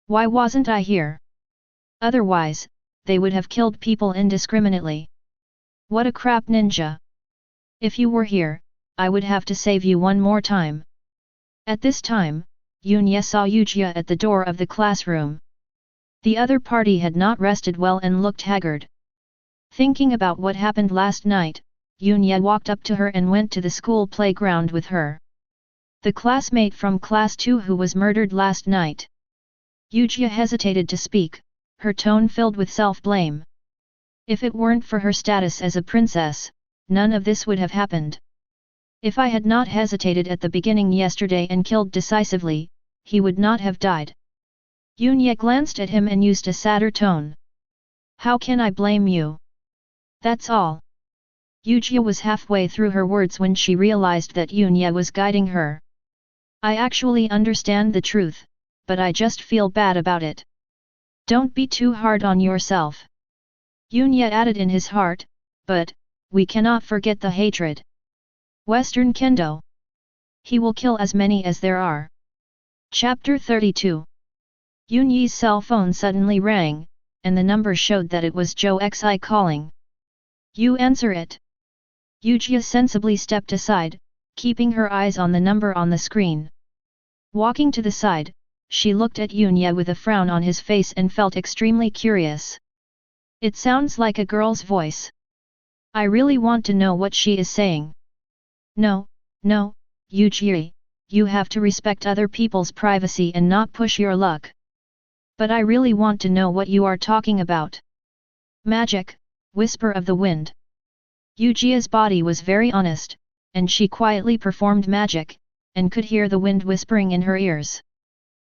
Speaker 1: Why wasn't I here? Otherwise, they would have killed people indiscriminately. What a crap ninja! If you were here, I would have to save you one more time. At this time, Yunya saw Yujia at the door of the classroom. The other party had not rested well and looked haggard. Thinking about what happened last night, Yunya walked up to her and went to the school playground with her. The classmate from class 2 who was murdered last night. Yujia hesitated to speak, her tone filled with self-blame. If it weren't for her status as a princess, none of this would have happened. If I had not hesitated at the beginning yesterday and killed decisively, he would not have died. Yunya glanced at him and used a sadder tone. How can I blame you? That's all. Yujia was halfway through her words when she realized that Yunya was guiding her. I actually understand the truth, but I just feel bad about it. Don't be too hard on yourself. Yunya added in his heart, but, we cannot forget the hatred. Western Kendo. He will kill as many as there are. Chapter 32. Yunyi's cell phone suddenly rang, and the number showed that it was Zhou Xi calling. You answer it. Yujia sensibly stepped aside, keeping her eyes on the number on the screen. Walking to the side, she looked at Yunya with a frown on his face and felt extremely curious. It sounds like a girl's voice. I really want to know what she is saying. No, Yujia, you have to respect other people's privacy and not push your luck. But I really want to know what you are talking about. Magic, whisper of the wind. Yujia's body was very honest, and she quietly performed magic, and could hear the wind whispering in her ears.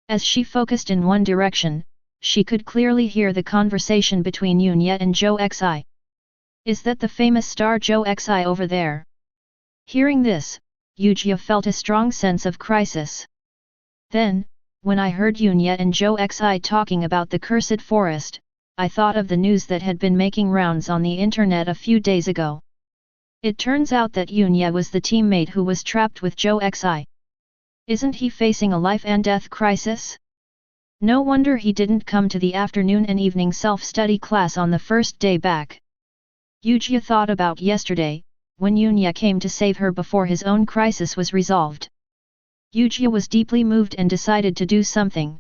Speaker 1: As she focused in one direction, she could clearly hear the conversation between Yunya and Zhou Xi. Is that the famous star Zhou Xi over there? Hearing this, Yujia felt a strong sense of crisis. Then, when I heard Yunya and Zhou Xi talking about the cursed forest, I thought of the news that had been making rounds on the internet a few days ago. It turns out that Yunya was the teammate who was trapped with Zhou Xi. Isn't he facing a life and death crisis? No wonder he didn't come to the afternoon and evening self-study class on the first day back. Yuja thought about yesterday, when Yunya came to save her before his own crisis was resolved. Yuja was deeply moved and decided to do something.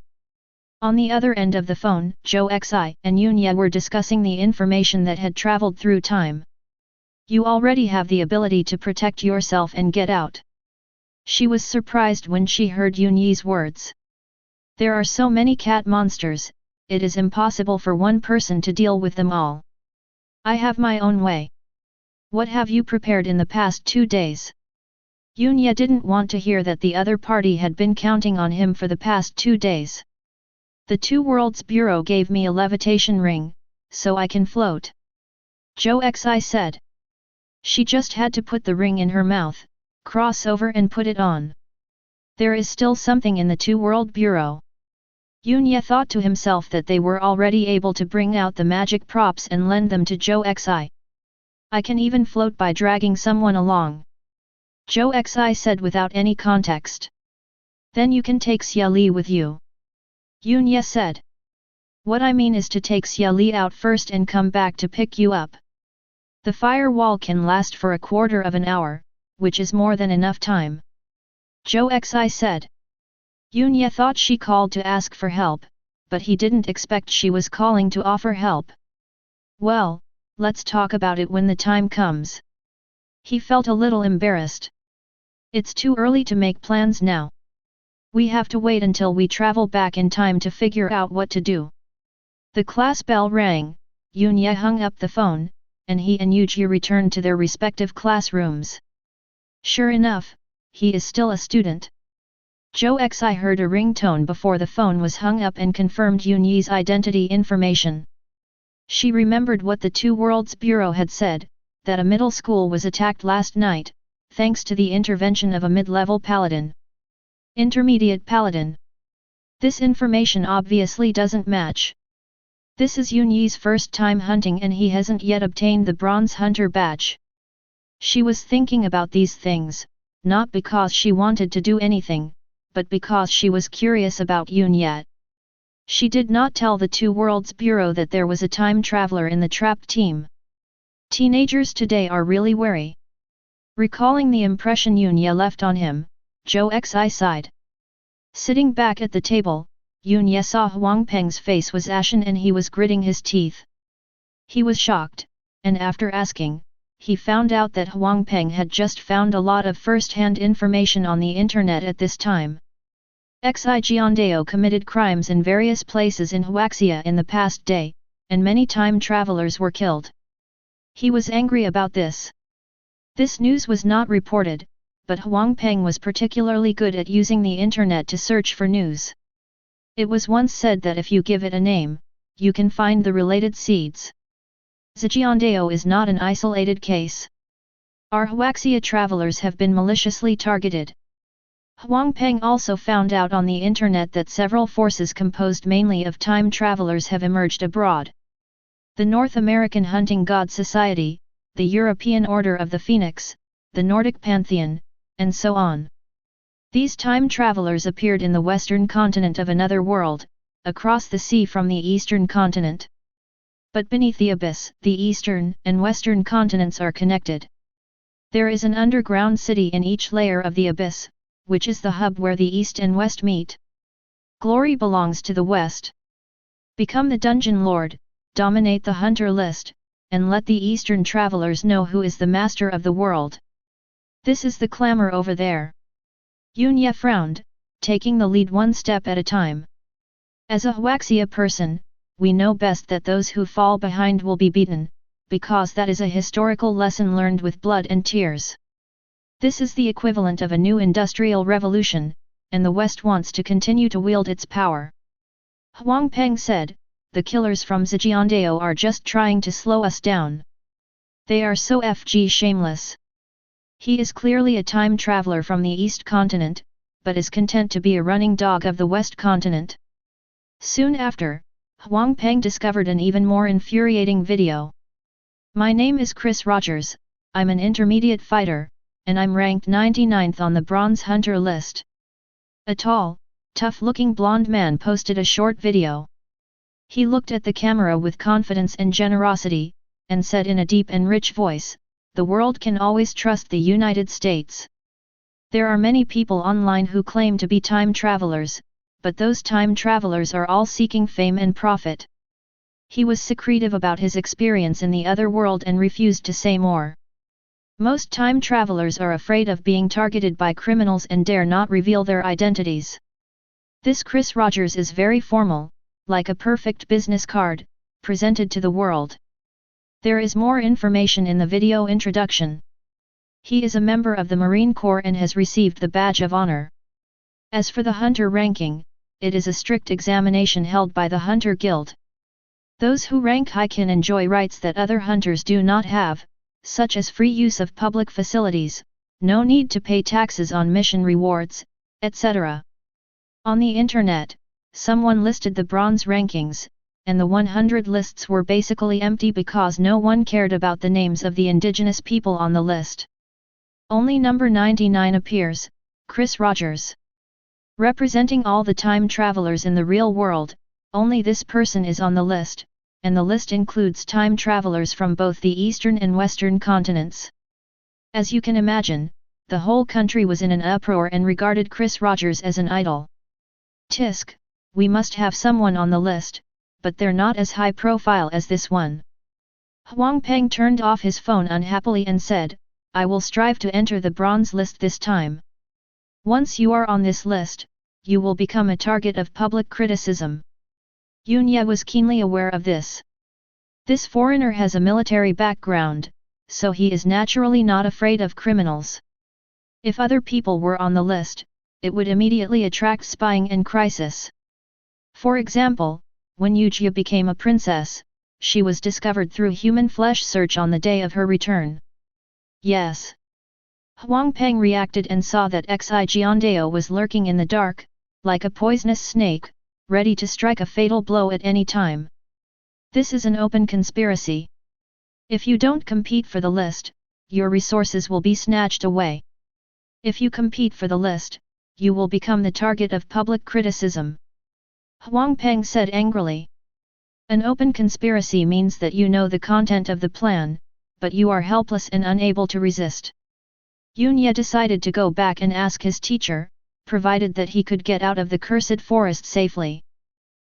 Speaker 1: On the other end of the phone, Zhou Xi and Yunya were discussing the information that had traveled through time. You already have the ability to protect yourself and get out. She was surprised when she heard Yunyi's words. There are so many cat monsters, it is impossible for one person to deal with them all. I have my own way. What have you prepared in the past 2 days? Yunya didn't want to hear that the other party had been counting on him for the past 2 days. The Two Worlds Bureau gave me a levitation ring, so I can float. Zhou Xi said. She just had to put the ring in her mouth, cross over and put it on. There is still something in the Two World Bureau. Yunya thought to himself that they were already able to bring out the magic props and lend them to Zhou Xi. I can even float by dragging someone along. Zhou Xi said without any context. Then you can take Xia Li with you. Yunya said. What I mean is to take Xia Li out first and come back to pick you up. The firewall can last for a quarter of an hour, which is more than enough time. Zhou Xi said. Yunya thought she called to ask for help, but he didn't expect she was calling to offer help. Well, let's talk about it when the time comes. He felt a little embarrassed. It's too early to make plans now. We have to wait until we travel back in time to figure out what to do. The class bell rang, Yunya hung up the phone, and he and Yuji returned to their respective classrooms. Sure enough, he is still a student. Zhou Xi heard a ringtone before the phone was hung up and confirmed Yunyi's identity information. She remembered what the Two Worlds Bureau had said, that a middle school was attacked last night, thanks to the intervention of a mid-level paladin. Intermediate paladin. This information obviously doesn't match. This is Yunyi's first time hunting and he hasn't yet obtained the Bronze Hunter badge. She was thinking about these things, not because she wanted to do anything, but because she was curious about Yunya. She did not tell the Two Worlds Bureau that there was a time traveler in the trapped team. Teenagers today are really wary. Recalling the impression Yunya left on him, Zhou Xi sighed. Sitting back at the table, Yunya saw Huang Peng's face was ashen and he was gritting his teeth. He was shocked, and after asking, he found out that Huang Peng had just found a lot of first-hand information on the internet at this time. Xi Jiandao committed crimes in various places in Huaxia in the past day, and many time travelers were killed. He was angry about this. This news was not reported, but Huang Peng was particularly good at using the internet to search for news. It was once said that if you give it a name, you can find the related seeds. Zhejiandao is not an isolated case. Our Huaxia travelers have been maliciously targeted. Huang Peng also found out on the internet that several forces composed mainly of time travelers have emerged abroad. The North American Hunting God Society, the European Order of the Phoenix, the Nordic Pantheon, and so on. These time travelers appeared in the western continent of another world, across the sea from the eastern continent. But beneath the abyss, the eastern and western continents are connected. There is an underground city in each layer of the abyss, which is the hub where the east and west meet. Glory belongs to the west. Become the dungeon lord, dominate the hunter list, and let the eastern travelers know who is the master of the world. This is the clamor over there. Yunya frowned, taking the lead one step at a time. As a Huaxia person, we know best that those who fall behind will be beaten, because that is a historical lesson learned with blood and tears. This is the equivalent of a new industrial revolution, and the West wants to continue to wield its power. Huang Peng said, the killers from Zhejiandao are just trying to slow us down. They are so shameless. He is clearly a time traveler from the East continent, but is content to be a running dog of the West continent. Soon after, Huang Peng discovered an even more infuriating video. My name is Chris Rogers, I'm an intermediate fighter, and I'm ranked 99th on the Bronze Hunter list. A tall, tough-looking blonde man posted a short video. He looked at the camera with confidence and generosity, and said in a deep and rich voice, "The world can always trust the United States. There are many people online who claim to be time travelers, but those time travelers are all seeking fame and profit." He was secretive about his experience in the other world and refused to say more. Most time travelers are afraid of being targeted by criminals and dare not reveal their identities. This Chris Rogers is very formal, like a perfect business card, presented to the world. There is more information in the video introduction. He is a member of the Marine Corps and has received the Badge of Honor. As for the Hunter ranking, it is a strict examination held by the Hunter Guild. Those who rank high can enjoy rights that other hunters do not have, such as free use of public facilities, no need to pay taxes on mission rewards, etc. On the internet, someone listed the bronze rankings, and the 100 lists were basically empty because no one cared about the names of the indigenous people on the list. Only number 99 appears, Chris Rogers. Representing all the time travelers in the real world, only this person is on the list, and the list includes time travelers from both the eastern and western continents. As you can imagine, the whole country was in an uproar and regarded Chris Rogers as an idol. Tisk, we must have someone on the list, but they're not as high profile as this one. Huang Peng turned off his phone unhappily and said, "I will strive to enter the bronze list this time. Once you are on this list, you will become a target of public criticism." Yunye was keenly aware of this. This foreigner has a military background, so he is naturally not afraid of criminals. If other people were on the list, it would immediately attract spying and crisis. For example, when Yujia became a princess, she was discovered through human flesh search on the day of her return. Yes. Huang Peng reacted and saw that Xi Jiandao was lurking in the dark, like a poisonous snake, ready to strike a fatal blow at any time. This is an open conspiracy. If you don't compete for the list, your resources will be snatched away. If you compete for the list, you will become the target of public criticism. Huang Peng said angrily. An open conspiracy means that you know the content of the plan, but you are helpless and unable to resist. Yunye decided to go back and ask his teacher, provided that he could get out of the cursed forest safely.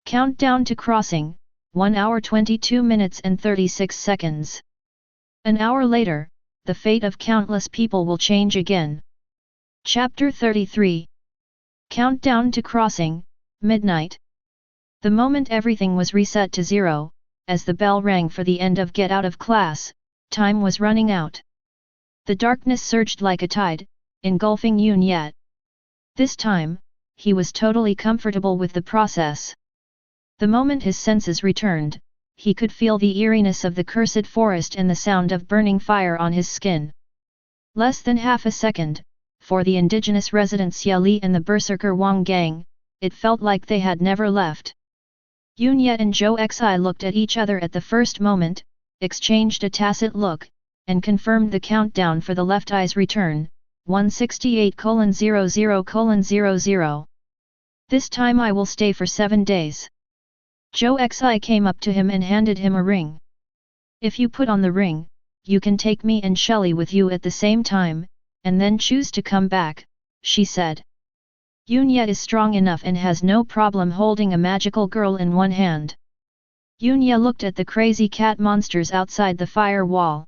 Speaker 1: Countdown to crossing, 1 hour 22 minutes and 36 seconds. An hour later, the fate of countless people will change again. Chapter 33. Countdown to crossing, midnight. The moment everything was reset to zero, as the bell rang for the end of get out of class, time was running out. The darkness surged like a tide, engulfing Yunye. This time, he was totally comfortable with the process. The moment his senses returned, he could feel the eeriness of the cursed forest and the sound of burning fire on his skin. Less than half a second, for the indigenous resident Xia Li and the berserker Wang Gang, it felt like they had never left. Yunye and Zhou Xi looked at each other at the first moment, exchanged a tacit look, and confirmed the countdown for the left eye's return, 168:00:00. This time I will stay for 7 days. Zhou Xi came up to him and handed him a ring. If you put on the ring, you can take me and Shelley with you at the same time, and then choose to come back, she said. Yunye is strong enough and has no problem holding a magical girl in one hand. Yunye looked at the crazy cat monsters outside the fire wall.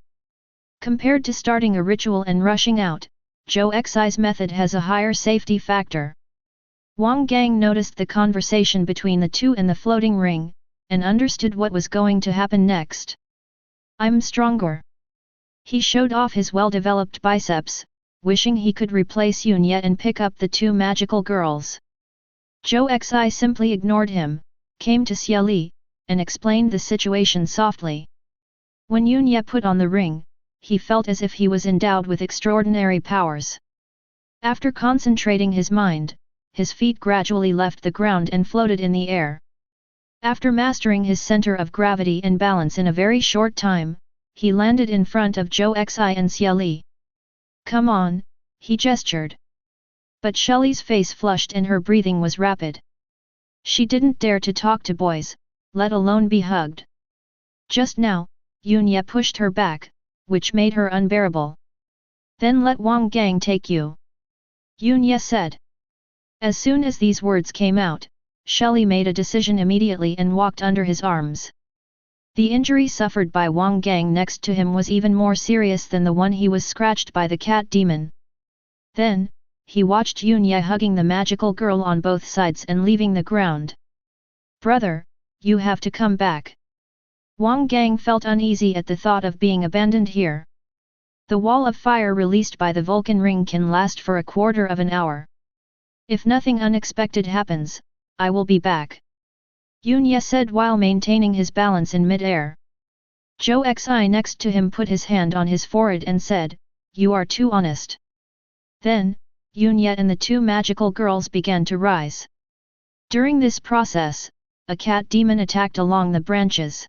Speaker 1: Compared to starting a ritual and rushing out, Zhou Xi's method has a higher safety factor. Wang Gang noticed the conversation between the two and the floating ring, and understood what was going to happen next. I'm stronger. He showed off his well-developed biceps, wishing he could replace Yunye and pick up the two magical girls. Zhou Xi simply ignored him, came to Xia Li, and explained the situation softly. When Yunye put on the ring, he felt as if he was endowed with extraordinary powers. After concentrating his mind, his feet gradually left the ground and floated in the air. After mastering his center of gravity and balance in a very short time, he landed in front of Zhou Xi and Xia Li. Come on, he gestured. But Shelley's face flushed and her breathing was rapid. She didn't dare to talk to boys, let alone be hugged. Just now, Yunya pushed her back, which made her unbearable. Then let Wang Gang take you. Yunya said. As soon as these words came out, Shelley made a decision immediately and walked under his arms. The injury suffered by Wang Gang next to him was even more serious than the one he was scratched by the cat demon. Then, he watched Yunya hugging the magical girl on both sides and leaving the ground. Brother, you have to come back. Wang Gang felt uneasy at the thought of being abandoned here. The wall of fire released by the Vulcan ring can last for a quarter of an hour. If nothing unexpected happens, I will be back. Yunya said while maintaining his balance in mid-air. Zhou Xi next to him put his hand on his forehead and said, You are too honest. Then, Yunya and the two magical girls began to rise. During this process, a cat demon attacked along the branches.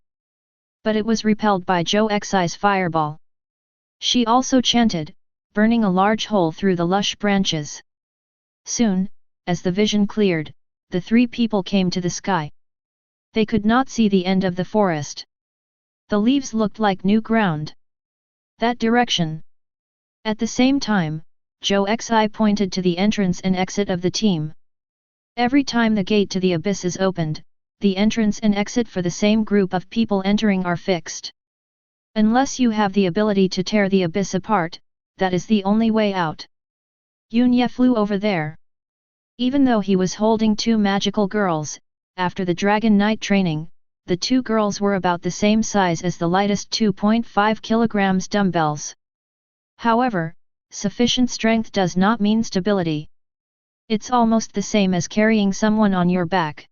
Speaker 1: But it was repelled by Zhou Xi's fireball. She also chanted, burning a large hole through the lush branches. Soon, as the vision cleared, the three people came to the sky. They could not see the end of the forest. The leaves looked like new ground. That direction. At the same time, Zhou Xi pointed to the entrance and exit of the team. Every time the gate to the abyss is opened, the entrance and exit for the same group of people entering are fixed. Unless you have the ability to tear the abyss apart, that is the only way out. Yunya flew over there. Even though he was holding two magical girls, after the Dragon Knight training, the two girls were about the same size as the lightest 2.5 kilograms dumbbells. However, sufficient strength does not mean stability. It's almost the same as carrying someone on your back.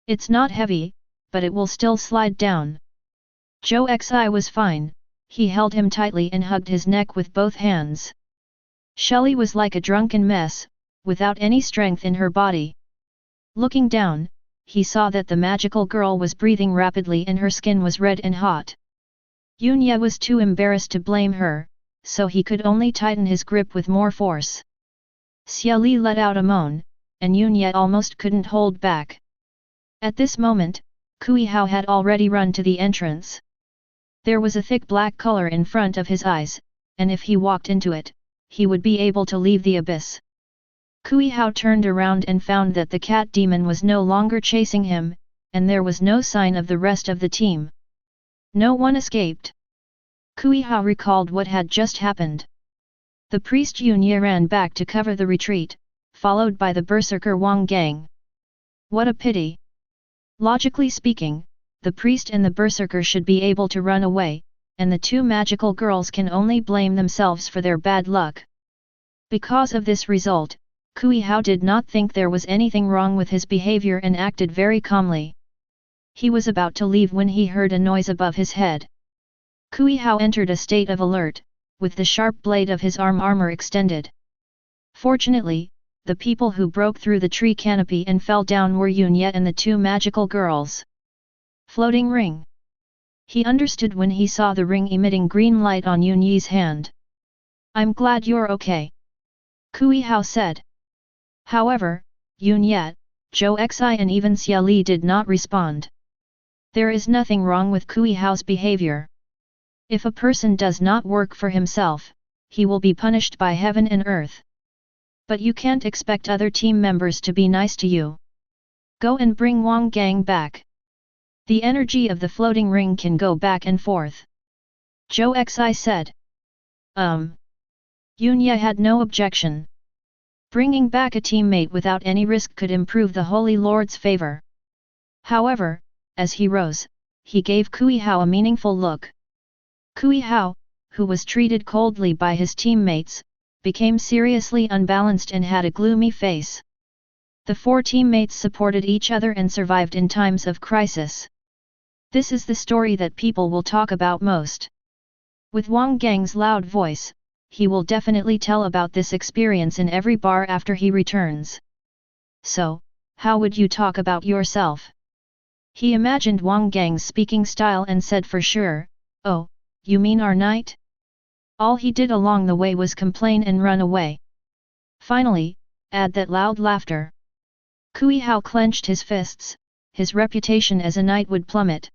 Speaker 1: It's not heavy, but it will still slide down. Zhou Xi was fine, he held him tightly and hugged his neck with both hands. Shelley was like a drunken mess, without any strength in her body. Looking down, he saw that the magical girl was breathing rapidly and her skin was red and hot. Yunya was too embarrassed to blame her, so he could only tighten his grip with more force. Xia Li let out a moan, and Yunya almost couldn't hold back. At this moment, Kui Hao had already run to the entrance. There was a thick black color in front of his eyes, and if he walked into it, he would be able to leave the abyss. Kui Hao turned around and found that the cat demon was no longer chasing him, and there was no sign of the rest of the team. No one escaped. Kui Hao recalled what had just happened. The priest Yunya ran back to cover the retreat, followed by the berserker Wang Gang. What a pity! Logically speaking, the priest and the berserker should be able to run away, and the two magical girls can only blame themselves for their bad luck. Because of this result, Kui Hao did not think there was anything wrong with his behavior and acted very calmly. He was about to leave when he heard a noise above his head. Kui Hao entered a state of alert, with the sharp blade of his armor extended. Fortunately, the people who broke through the tree canopy and fell down were Yunya and the two magical girls. Floating ring. He understood when he saw the ring emitting green light on Yunyi's hand. I'm glad you're okay. Kui Hao said. However, Yunya, Zhou Xi and even Xia Li did not respond. There is nothing wrong with Kui Hao's behavior. If a person does not work for himself, he will be punished by heaven and earth. But you can't expect other team members to be nice to you. Go and bring Wang Gang back. The energy of the floating ring can go back and forth. Zhou Xi said. Yunya had no objection. Bringing back a teammate without any risk could improve the Holy Lord's favor. However, as he rose, he gave Kui Hao a meaningful look. Kui Hao, who was treated coldly by his teammates, became seriously unbalanced and had a gloomy face. The four teammates supported each other and survived in times of crisis. This is the story that people will talk about most. With Wang Gang's loud voice, he will definitely tell about this experience in every bar after he returns. So, how would you talk about yourself? He imagined Wang Gang's speaking style and said for sure, "Oh, you mean our knight?" All he did along the way was complain and run away. Finally, Add that loud laughter. Kui Hao clenched his fists, his reputation as a knight would plummet.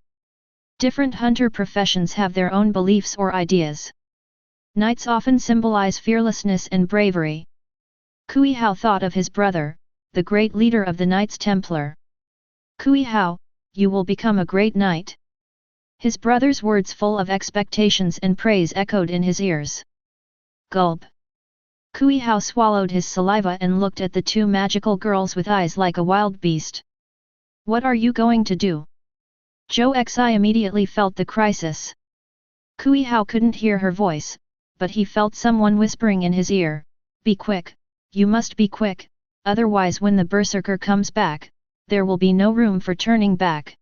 Speaker 1: Different hunter professions have their own beliefs or ideas. Knights often symbolize fearlessness and bravery. Kui Hao thought of his brother, the great leader of the Knights Templar. Kui Hao, you will become a great knight. His brother's words full of expectations and praise echoed in his ears. Gulp. Kui Hao swallowed his saliva and looked at the two magical girls with eyes like a wild beast. What are you going to do? Zhou Xi immediately felt the crisis. Kui Hao couldn't hear her voice, but he felt someone whispering in his ear, "Be quick, you must be quick, otherwise when the berserker comes back, there will be no room for turning back."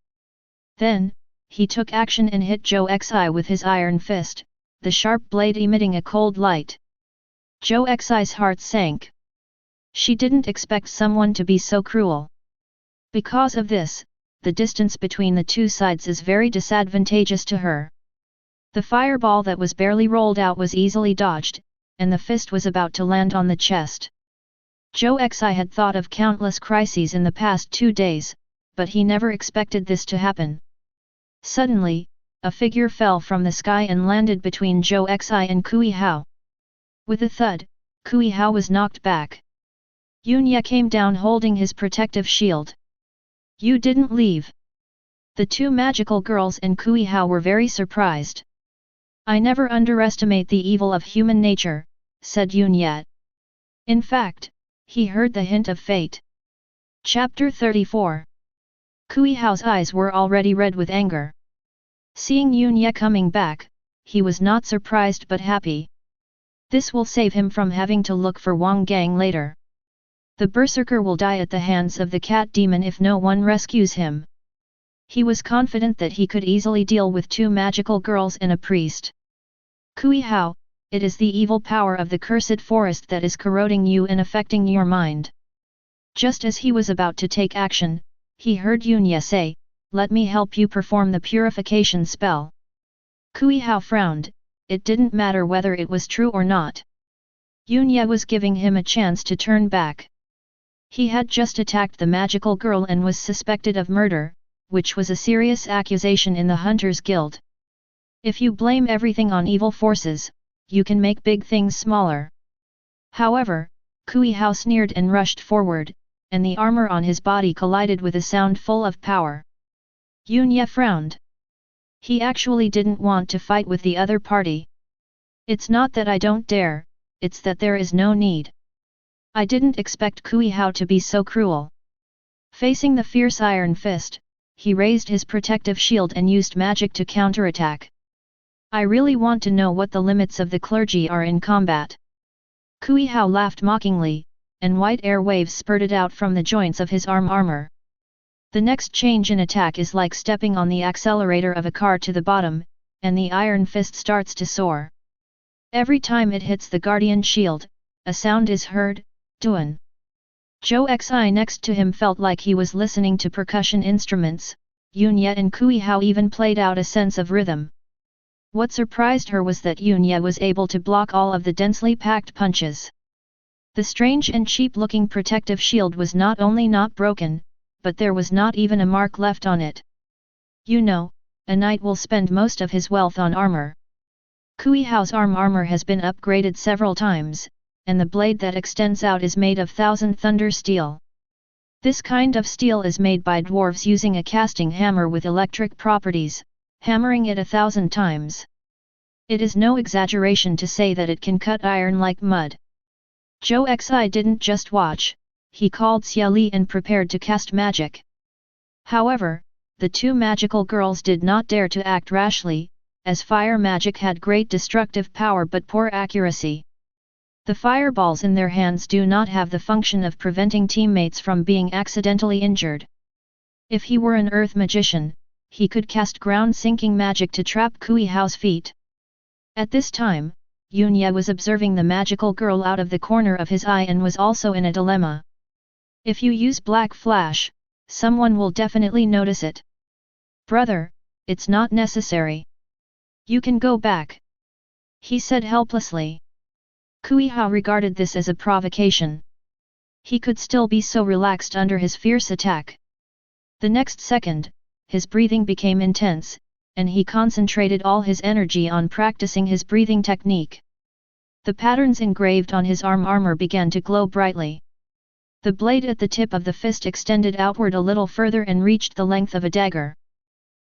Speaker 1: Then, he took action and hit Zhou Xi with his iron fist, the sharp blade emitting a cold light. Zhou Xi's heart sank. She didn't expect someone to be so cruel. Because of this, the distance between the two sides is very disadvantageous to her. The fireball that was barely rolled out was easily dodged, and the fist was about to land on the chest. Zhou Xi had thought of countless crises in the past 2 days, but he never expected this to happen. Suddenly, a figure fell from the sky and landed between Zhou Xi and Kui Hao. With a thud, Kui Hao was knocked back. Yunye came down holding his protective shield. "You didn't leave." The two magical girls and Kui Hao were very surprised. "I never underestimate the evil of human nature," said Yunye. In fact, he heard the hint of fate. Chapter 34. Kui Hao's eyes were already red with anger. Seeing Yunye coming back, he was not surprised but happy. This will save him from having to look for Wang Gang later. The berserker will die at the hands of the cat demon if no one rescues him. He was confident that he could easily deal with 2 magical girls and a priest. "Kui Hao, it is the evil power of the cursed forest that is corroding you and affecting your mind." Just as he was about to take action, he heard Yunye say, "Let me help you perform the purification spell." Kui Hao frowned. It didn't matter whether it was true or not. Yunye was giving him a chance to turn back. He had just attacked the magical girl and was suspected of murder, which was a serious accusation in the Hunters Guild. If you blame everything on evil forces, you can make big things smaller. However, Kui Hao sneered and rushed forward, and the armor on his body collided with a sound full of power. Yunye frowned. He actually didn't want to fight with the other party. "It's not that I don't dare, it's that there is no need. I didn't expect Kui Hao to be so cruel." Facing the fierce iron fist, he raised his protective shield and used magic to counterattack. "I really want to know what the limits of the clergy are in combat." Kui Hao laughed mockingly, and white air waves spurted out from the joints of his armor. The next change in attack is like stepping on the accelerator of a car to the bottom, and the iron fist starts to soar. Every time it hits the guardian shield, a sound is heard, "Duan." Zhou Xi next to him felt like he was listening to percussion instruments. Yunye and Kui Hao even played out a sense of rhythm. What surprised her was that Yunye was able to block all of the densely packed punches. The strange and cheap-looking protective shield was not only not broken, but there was not even a mark left on it. "You know, a knight will spend most of his wealth on armor. Kui Hao's armor has been upgraded several times, and the blade that extends out is made of 1000 thunder steel. This kind of steel is made by dwarves using a casting hammer with electric properties, hammering it 1000 times. It is no exaggeration to say that it can cut iron like mud." Zhou Xi didn't just watch. He called Xia Li and prepared to cast magic. However, the 2 magical girls did not dare to act rashly, as fire magic had great destructive power but poor accuracy. The fireballs in their hands do not have the function of preventing teammates from being accidentally injured. If he were an earth magician, he could cast ground-sinking magic to trap Kui Hao's feet. At this time, Yunye was observing the magical girl out of the corner of his eye and was also in a dilemma. "If you use Black Flash, someone will definitely notice it." "Brother, it's not necessary. You can go back," he said helplessly. Kui Hao regarded this as a provocation. He could still be so relaxed under his fierce attack. The next second, his breathing became intense, and he concentrated all his energy on practicing his breathing technique. The patterns engraved on his armor began to glow brightly. The blade at the tip of the fist extended outward a little further and reached the length of a dagger.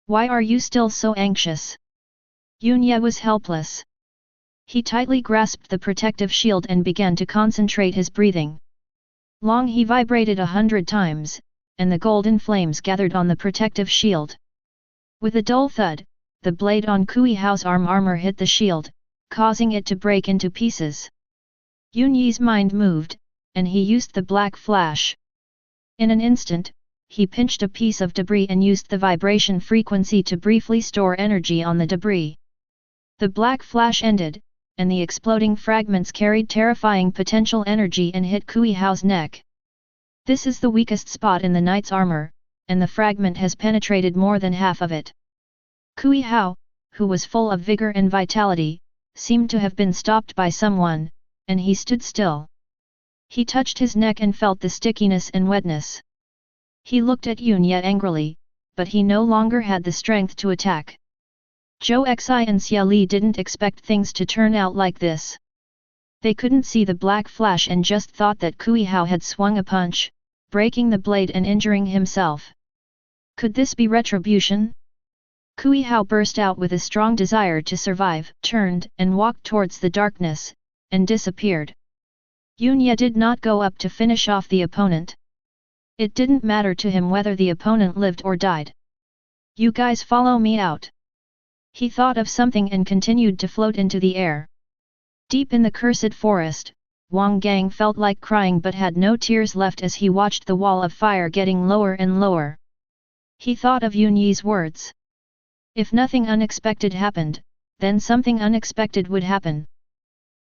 Speaker 1: "Why are you still so anxious?" Yunye was helpless. He tightly grasped the protective shield and began to concentrate his breathing. Long he vibrated 100 times, and the golden flames gathered on the protective shield. With a dull thud, the blade on Kui Hao's armor hit the shield, causing it to break into pieces. Yunye's mind moved, and he used the black flash. In an instant, he pinched a piece of debris and used the vibration frequency to briefly store energy on the debris. The black flash ended, and the exploding fragments carried terrifying potential energy and hit Kui Hao's neck. This is the weakest spot in the knight's armor, and the fragment has penetrated more than half of it. Kui Hao, who was full of vigor and vitality, seemed to have been stopped by someone, and he stood still. He touched his neck and felt the stickiness and wetness. He looked at Yunye angrily, but he no longer had the strength to attack. Zhou Xi and Xia Li didn't expect things to turn out like this. They couldn't see the black flash and just thought that Kui Hao had swung a punch, breaking the blade and injuring himself. Could this be retribution? Kui Hao burst out with a strong desire to survive, turned and walked towards the darkness, and disappeared. Yunye did not go up to finish off the opponent. It didn't matter to him whether the opponent lived or died. "You guys follow me out." He thought of something and continued to float into the air. Deep in the cursed forest, Wang Gang felt like crying but had no tears left as he watched the wall of fire getting lower and lower. He thought of Yunye's words. If nothing unexpected happened, then something unexpected would happen.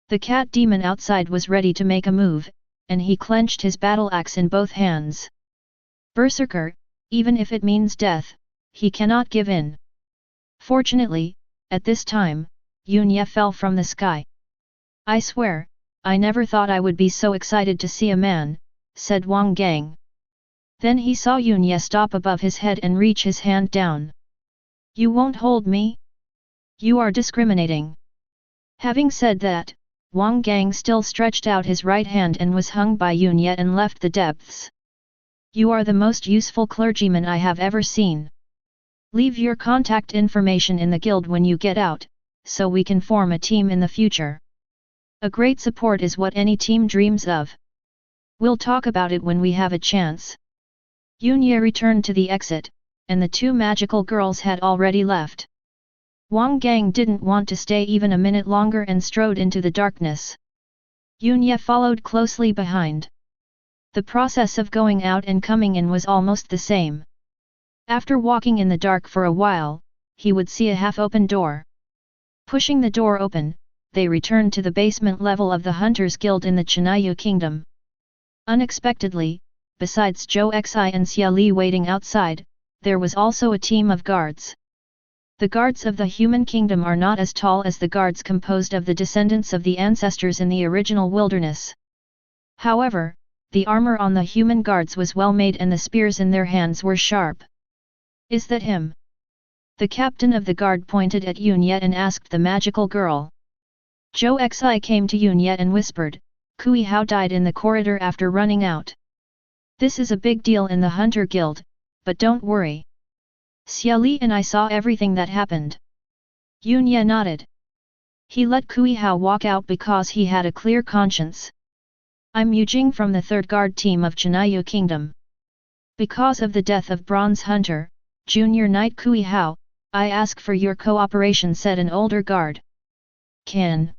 Speaker 1: The cat demon outside was ready to make a move, and he clenched his battle axe in both hands. Berserker, even if it means death, he cannot give in. Fortunately, at this time, Yunye fell from the sky. "I swear, I never thought I would be so excited to see a man," said Wang Gang. Then he saw Yunye stop above his head and reach his hand down. "You won't hold me? You are discriminating." Having said that, Wang Gang still stretched out his right hand and was hung by Yunye and left the depths. "You are the most useful clergyman I have ever seen. Leave your contact information in the guild when you get out, so we can form a team in the future. A great support is what any team dreams of. We'll talk about it when we have a chance." Yunye returned to the exit, and the two magical girls had already left. Wang Gang didn't want to stay even a minute longer and strode into the darkness. Yunye followed closely behind. The process of going out and coming in was almost the same. After walking in the dark for a while, he would see a half-open door. Pushing the door open, they returned to the basement level of the Hunters Guild in the Chinayu Kingdom. Unexpectedly, besides Zhou Xi and Xia Li waiting outside, there was also a team of guards. The guards of the human kingdom are not as tall as the guards composed of the descendants of the ancestors in the original wilderness. However, the armor on the human guards was well made and the spears in their hands were sharp. "Is that him?" The captain of the guard pointed at Yunye and asked the magical girl. Zhou Xi came to Yunye and whispered, "Kui Hao died in the corridor after running out. This is a big deal in the Hunter Guild, but don't worry. Xia Li and I saw everything that happened." Yunye nodded. He let Kui Hao walk out because he had a clear conscience. "I'm Yujing from the 3rd Guard team of Chinayu Kingdom. Because of the death of Bronze Hunter, Junior Knight Kui Hao, I ask for your cooperation," said an older guard. "Can."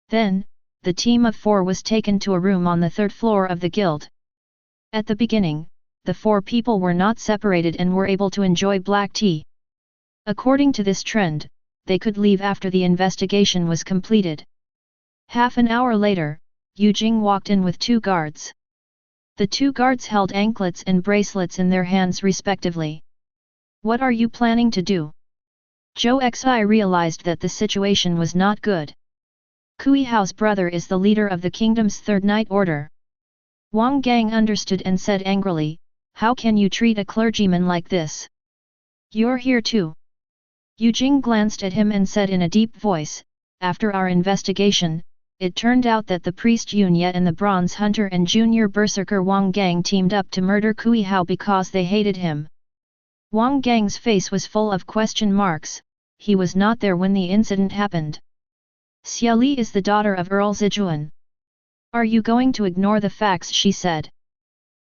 Speaker 1: Then, the team of 4 was taken to a room on the 3rd floor of the guild. At the beginning, the 4 people were not separated and were able to enjoy black tea. According to this trend, they could leave after the investigation was completed. Half an hour later, Yujing walked in with 2 guards. The 2 guards held anklets and bracelets in their hands respectively. "What are you planning to do?" Zhou Xi realized that the situation was not good. Kui Hao's brother is the leader of the kingdom's 3rd Knight Order. Wang Gang understood and said angrily, "How can you treat a clergyman like this? You're here too." Yu Jing glanced at him and said in a deep voice, "After our investigation, it turned out that the priest Yun Ye and the bronze hunter and junior berserker Wang Gang teamed up to murder Kui Hao because they hated him." Wang Gang's face was full of question marks. He was not there when the incident happened. "Xia Li is the daughter of Earl Zijuan. Are you going to ignore the facts?" she said.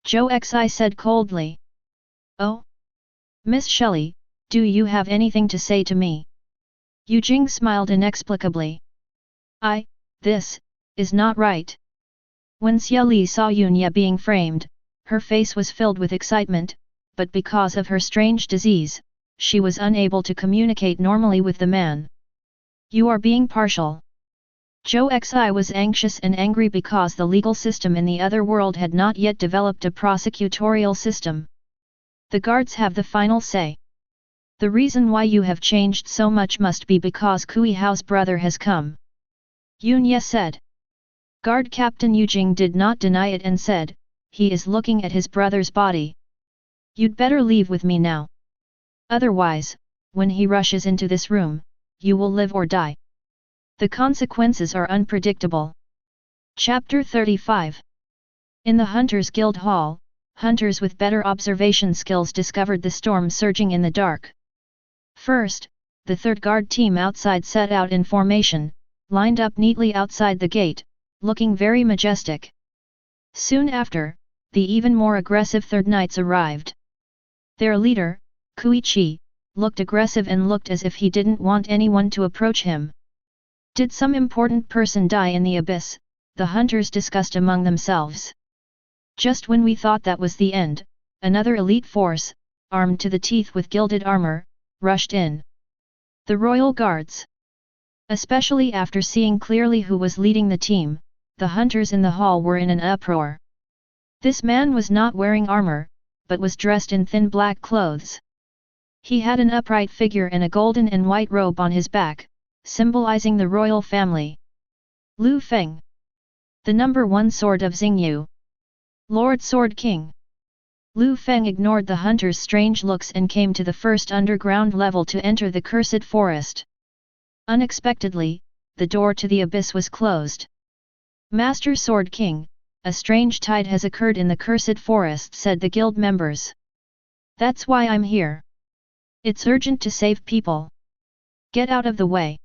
Speaker 1: Zhou Xi said coldly. "Oh? Miss Shelley, do you have anything to say to me?" Yu Jing smiled inexplicably. This is not right." When Xia Li saw Yun Ye being framed, her face was filled with excitement, but because of her strange disease, she was unable to communicate normally with the man. "You are being partial." Zhou Xi was anxious and angry because the legal system in the other world had not yet developed a prosecutorial system. "The guards have the final say. The reason why you have changed so much must be because Kui Hao's brother has come," Yun Ye said. Guard Captain Yu Jing did not deny it and said, "He is looking at his brother's body. You'd better leave with me now. Otherwise, when he rushes into this room, you will live or die. The consequences are unpredictable." Chapter 35. In the Hunters Guild Hall, hunters with better observation skills discovered the storm surging in the dark. First, the third guard team outside set out in formation, lined up neatly outside the gate, looking very majestic. Soon after, the even more aggressive third knights arrived. Their leader, Kui Chi, looked aggressive and looked as if he didn't want anyone to approach him. "Did some important person die in the abyss?" the hunters discussed among themselves. Just when we thought that was the end, another elite force, armed to the teeth with gilded armor, rushed in. The Royal Guards. Especially after seeing clearly who was leading the team, the hunters in the hall were in an uproar. This man was not wearing armor, but was dressed in thin black clothes. He had an upright figure and a golden and white robe on his back, symbolizing the royal family. Lu Feng. The number 1 sword of Xingyu. Lord Sword King. Lu Feng ignored the hunters' strange looks and came to the first underground level to enter the cursed forest. Unexpectedly, the door to the abyss was closed. "Master Sword King, a strange tide has occurred in the cursed forest," said the guild members. "That's why I'm here. It's urgent to save people. Get out of the way."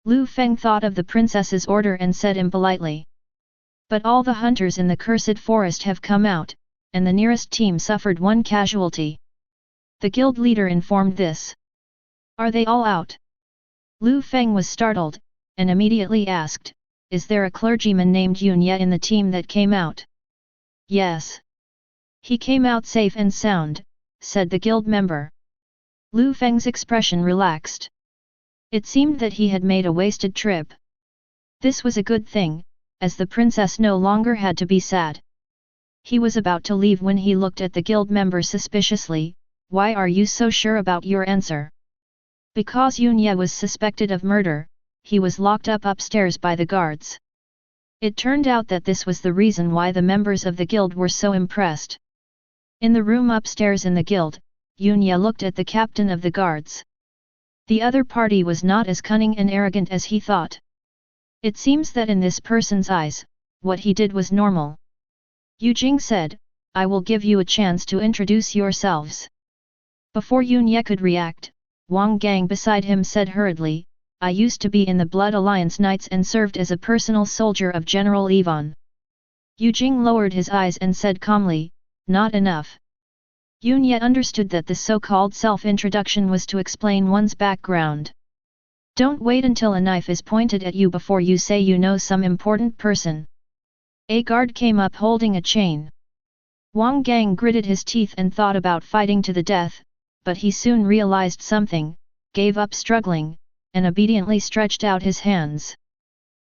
Speaker 1: Lu Feng thought of the princess's order and said impolitely. "But all the hunters in the cursed forest have come out, and the nearest team suffered 1 casualty." The guild leader informed this. "Are they all out?" Lu Feng was startled, and immediately asked, "Is there a clergyman named Yun Ye in the team that came out?" "Yes. He came out safe and sound," said the guild member. Lu Feng's expression relaxed. It seemed that he had made a wasted trip. This was a good thing, as the princess no longer had to be sad. He was about to leave when he looked at the guild member suspiciously. "Why are you so sure about your answer?" Because Yun Ye was suspected of murder, he was locked up upstairs by the guards. It turned out that this was the reason why the members of the guild were so impressed. In the room upstairs in the guild, Yun Ye looked at the captain of the guards. The other party was not as cunning and arrogant as he thought. It seems that in this person's eyes, what he did was normal. Yu Jing said, "I will give you a chance to introduce yourselves." Before Yun Ye could react, Wang Gang beside him said hurriedly, "I used to be in the Blood Alliance Knights and served as a personal soldier of General Ivan." Yu Jing lowered his eyes and said calmly, "Not enough." Yun Ye understood that the so-called self-introduction was to explain one's background. Don't wait until a knife is pointed at you before you say you know some important person. A guard came up holding a chain. Wang Gang gritted his teeth and thought about fighting to the death, but he soon realized something, gave up struggling, and obediently stretched out his hands.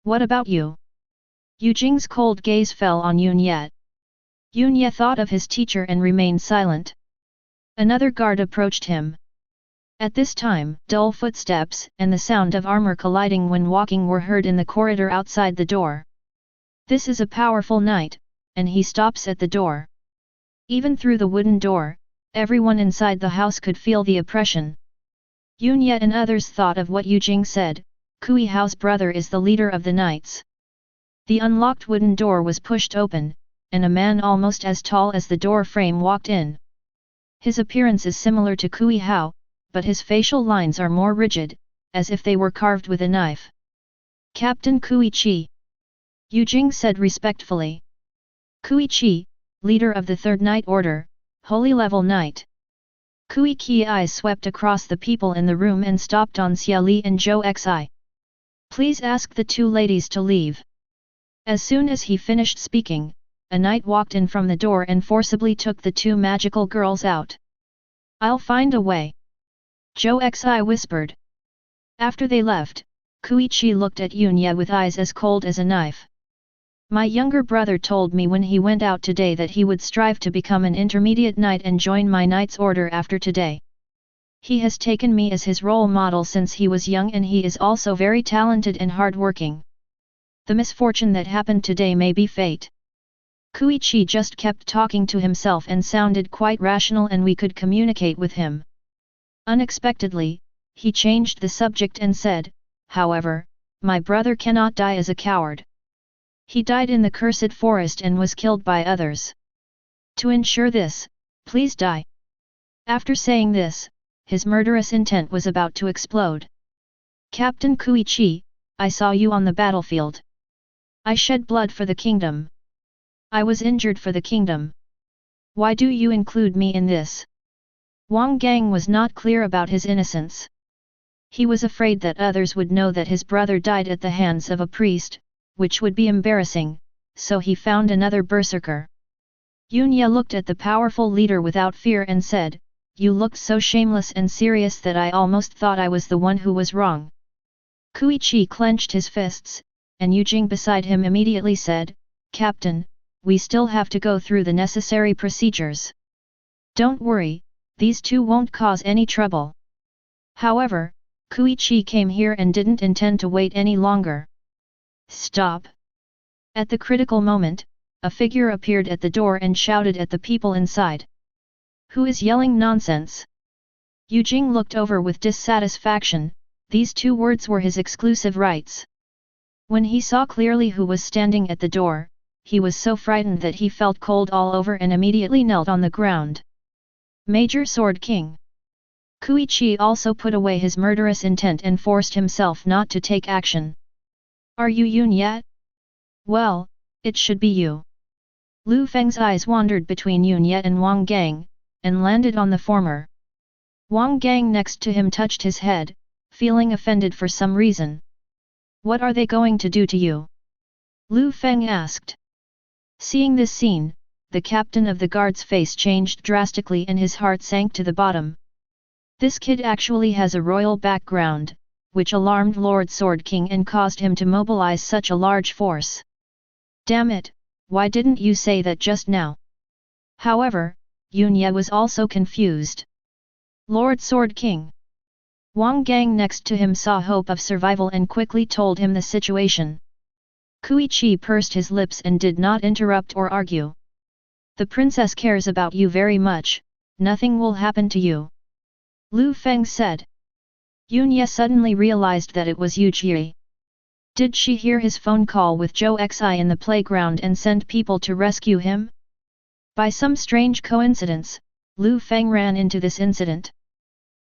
Speaker 1: "What about you?" Yu Jing's cold gaze fell on Yun Ye. Yun Ye thought of his teacher and remained silent. Another guard approached him. At this time, dull footsteps and the sound of armor colliding when walking were heard in the corridor outside the door. "This is a powerful knight, and he stops at the door. Even through the wooden door, everyone inside the house could feel the oppression. Yunye and others thought of what Yujing said, Kui Hao's brother is the leader of the knights. The unlocked wooden door was pushed open, and a man almost as tall as the door frame walked in. His appearance is similar to Kui Hao, but his facial lines are more rigid, as if they were carved with a knife. Captain Kui Chi. Yujing said respectfully. Kui Chi, leader of the Third Knight Order, Holy Level Knight. Kui Chi's eyes swept across the people in the room and stopped on Xia Li and Zhou Xi. Please ask the two ladies to leave. As soon as he finished speaking, a knight walked in from the door and forcibly took the two magical girls out. I'll find a way. Zhou Xi whispered. After they left, Kui Chi looked at Yunye with eyes as cold as a knife. My younger brother told me when he went out today that he would strive to become an intermediate knight and join my knight's order after today. He has taken me as his role model since he was young, and he is also very talented and hard-working. The misfortune that happened today may be fate. Kui Chi just kept talking to himself and sounded quite rational, and we could communicate with him. Unexpectedly, he changed the subject and said, however, my brother cannot die as a coward. He died in the cursed forest and was killed by others. To ensure this, please die. After saying this, his murderous intent was about to explode. Captain Kui Chi, I saw you on the battlefield. I shed blood for the kingdom. I was injured for the kingdom. Why do you include me in this? Wang Gang was not clear about his innocence. He was afraid that others would know that his brother died at the hands of a priest, which would be embarrassing, so he found another berserker. Yunye looked at the powerful leader without fear and said, you looked so shameless and serious that I almost thought I was the one who was wrong. Kui Chi clenched his fists, and Yujing beside him immediately said, Captain, we still have to go through the necessary procedures. Don't worry, these two won't cause any trouble. However, Kui Chi came here and didn't intend to wait any longer. Stop! At the critical moment, a figure appeared at the door and shouted at the people inside. Who is yelling nonsense? Yujing looked over with dissatisfaction. These two words were his exclusive rights. When he saw clearly who was standing at the door, he was so frightened that he felt cold all over and immediately knelt on the ground. Major Sword King. Kui Chi also put away his murderous intent and forced himself not to take action. Are you Yun yet? Well, it should be you. Lu Feng's eyes wandered between Yunye and Wang Gang, and landed on the former. Wang Gang next to him touched his head, feeling offended for some reason. What are they going to do to you? Lu Feng asked. Seeing this scene, the captain of the guard's face changed drastically and his heart sank to the bottom. This kid actually has a royal background, which alarmed Lord Sword King and caused him to mobilize such a large force. Damn it, why didn't you say that just now? However, Yunye was also confused. Lord Sword King. Wang Gang next to him saw hope of survival and quickly told him the situation. Kui Chi pursed his lips and did not interrupt or argue. The princess cares about you very much, nothing will happen to you. Lu Feng said. Yunye suddenly realized that it was Yu Jie. Did she hear his phone call with Zhou Xi in the playground and send people to rescue him? By some strange coincidence, Lu Feng ran into this incident.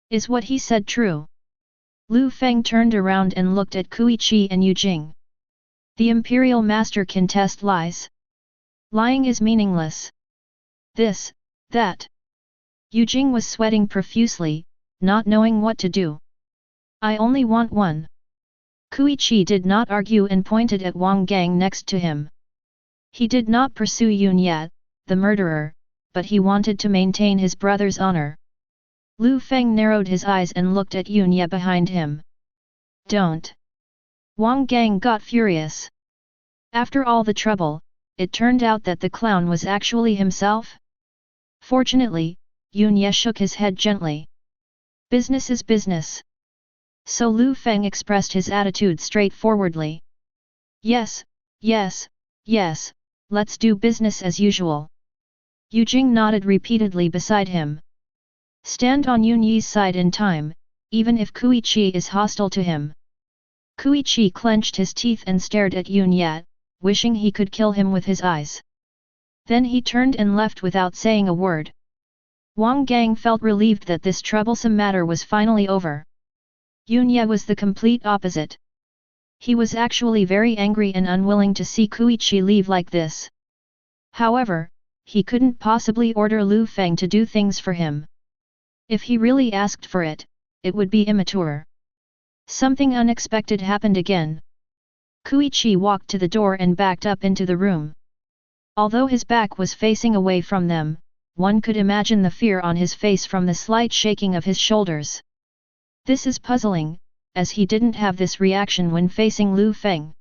Speaker 1: Is what he said true? Lu Feng turned around and looked at Kui Chi and Yujing. The Imperial Master can test lies. Lying is meaningless. This, that. Yujing was sweating profusely, not knowing what to do. I only want one. Kui Chi did not argue and pointed at Wang Gang next to him. He did not pursue Yunye, the murderer, but he wanted to maintain his brother's honor. Lu Feng narrowed his eyes and looked at Yunye behind him. Don't. Wang Gang got furious. After all the trouble, it turned out that the clown was actually himself? Fortunately, Yunye shook his head gently. Business is business. So Lu Feng expressed his attitude straightforwardly. Yes, yes, yes, let's do business as usual. Yu Jing nodded repeatedly beside him. Stand on Yun Yi's side in time, even if Kui Chi is hostile to him. Kui Chi clenched his teeth and stared at Yun Yi, wishing he could kill him with his eyes. Then he turned and left without saying a word. Wang Gang felt relieved that this troublesome matter was finally over. Yun Yi was the complete opposite. He was actually very angry and unwilling to see Kui Chi leave like this. However, he couldn't possibly order Lu Feng to do things for him. If he really asked for it, it would be immature. Something unexpected happened again. Kui Chi walked to the door and backed up into the room. Although his back was facing away from them, one could imagine the fear on his face from the slight shaking of his shoulders. This is puzzling, as he didn't have this reaction when facing Lu Feng.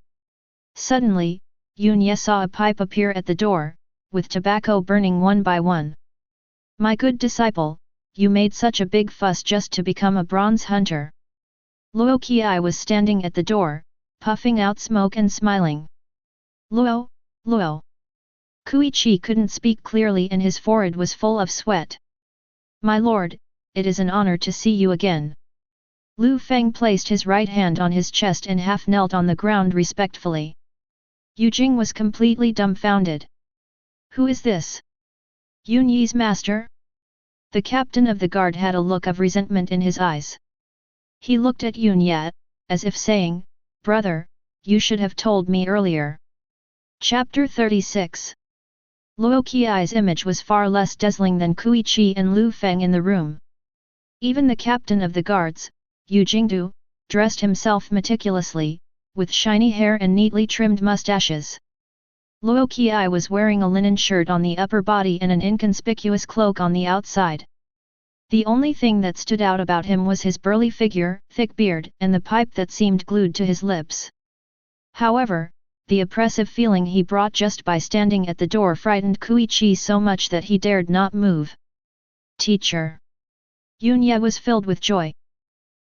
Speaker 1: Suddenly, Yun Ye saw a pipe appear at the door, with tobacco burning one by one. My good disciple, you made such a big fuss just to become a bronze hunter. Luo Qi was standing at the door, puffing out smoke and smiling. Luo, Luo. Kui Chi couldn't speak clearly and his forehead was full of sweat. My lord, it is an honor to see you again. Lu Feng placed his right hand on his chest and half knelt on the ground respectfully. Yu Jing was completely dumbfounded. Who is this? Yun Yi's master? The captain of the guard had a look of resentment in his eyes. He looked at Yun Yi, as if saying, Brother, you should have told me earlier. Chapter 36. Luo Qi's image was far less dazzling than Kui Chi and Lu Feng in the room. Even the captain of the guards, Yu Jingdu, dressed himself meticulously, with shiny hair and neatly trimmed mustaches. Luo Qi was wearing a linen shirt on the upper body and an inconspicuous cloak on the outside. The only thing that stood out about him was his burly figure, thick beard, and the pipe that seemed glued to his lips. However, the oppressive feeling he brought just by standing at the door frightened Kui Chi so much that he dared not move. Teacher! Yun Ye was filled with joy.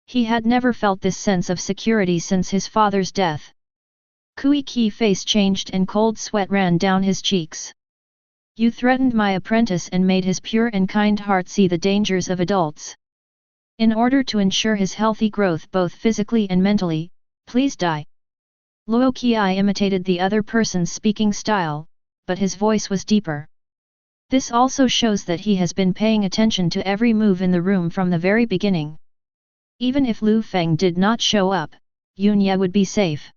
Speaker 1: He had never felt this sense of security since his father's death. Kui Chi's face changed and cold sweat ran down his cheeks. You threatened my apprentice and made his pure and kind heart see the dangers of adults. In order to ensure his healthy growth both physically and mentally, please die. Luo Qi imitated the other person's speaking style, but his voice was deeper. This also shows that he has been paying attention to every move in the room from the very beginning. Even if Lu Feng did not show up, Yun Ye would be safe.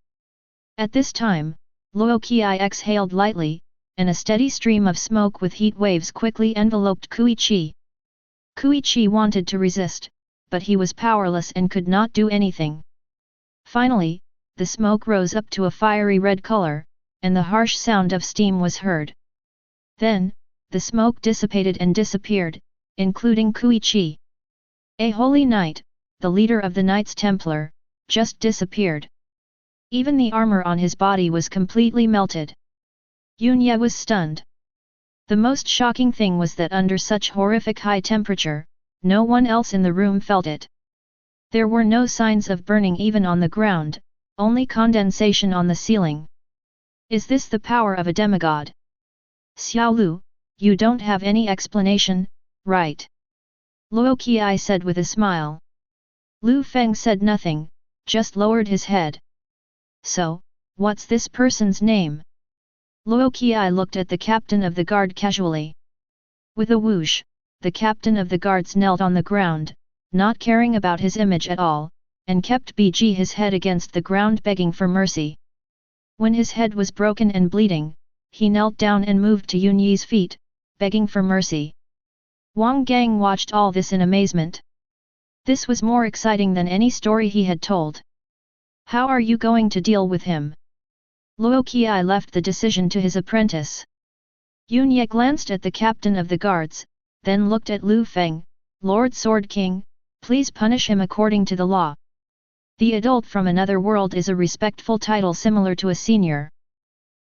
Speaker 1: At this time, Luo Qi exhaled lightly, and a steady stream of smoke with heat waves quickly enveloped Kui Chi. Kui Chi wanted to resist, but he was powerless and could not do anything. Finally, the smoke rose up to a fiery red color, and the harsh sound of steam was heard. Then, the smoke dissipated and disappeared, including Kui Chi. A holy knight, the leader of the Knights Templar, just disappeared. Even the armor on his body was completely melted. Yun Ye was stunned. The most shocking thing was that under such horrific high temperature, no one else in the room felt it. There were no signs of burning even on the ground, only condensation on the ceiling. Is this the power of a demigod? Xiao Lu, you don't have any explanation, right? Luo Qi said with a smile. Lu Feng said nothing, just lowered his head. So, what's this person's name? Luo Qi looked at the captain of the guard casually. With a whoosh, the captain of the guards knelt on the ground, not caring about his image at all, and kept his head against the ground begging for mercy. When his head was broken and bleeding, he knelt down and moved to Yun Yi's feet, begging for mercy. Wang Gang watched all this in amazement. This was more exciting than any story he had told. How are you going to deal with him? Luo Qi left the decision to his apprentice. Yun Ye glanced at the captain of the guards, then looked at Lu Feng, Lord Sword King, please punish him according to the law. The adult from another world is a respectful title similar to a senior.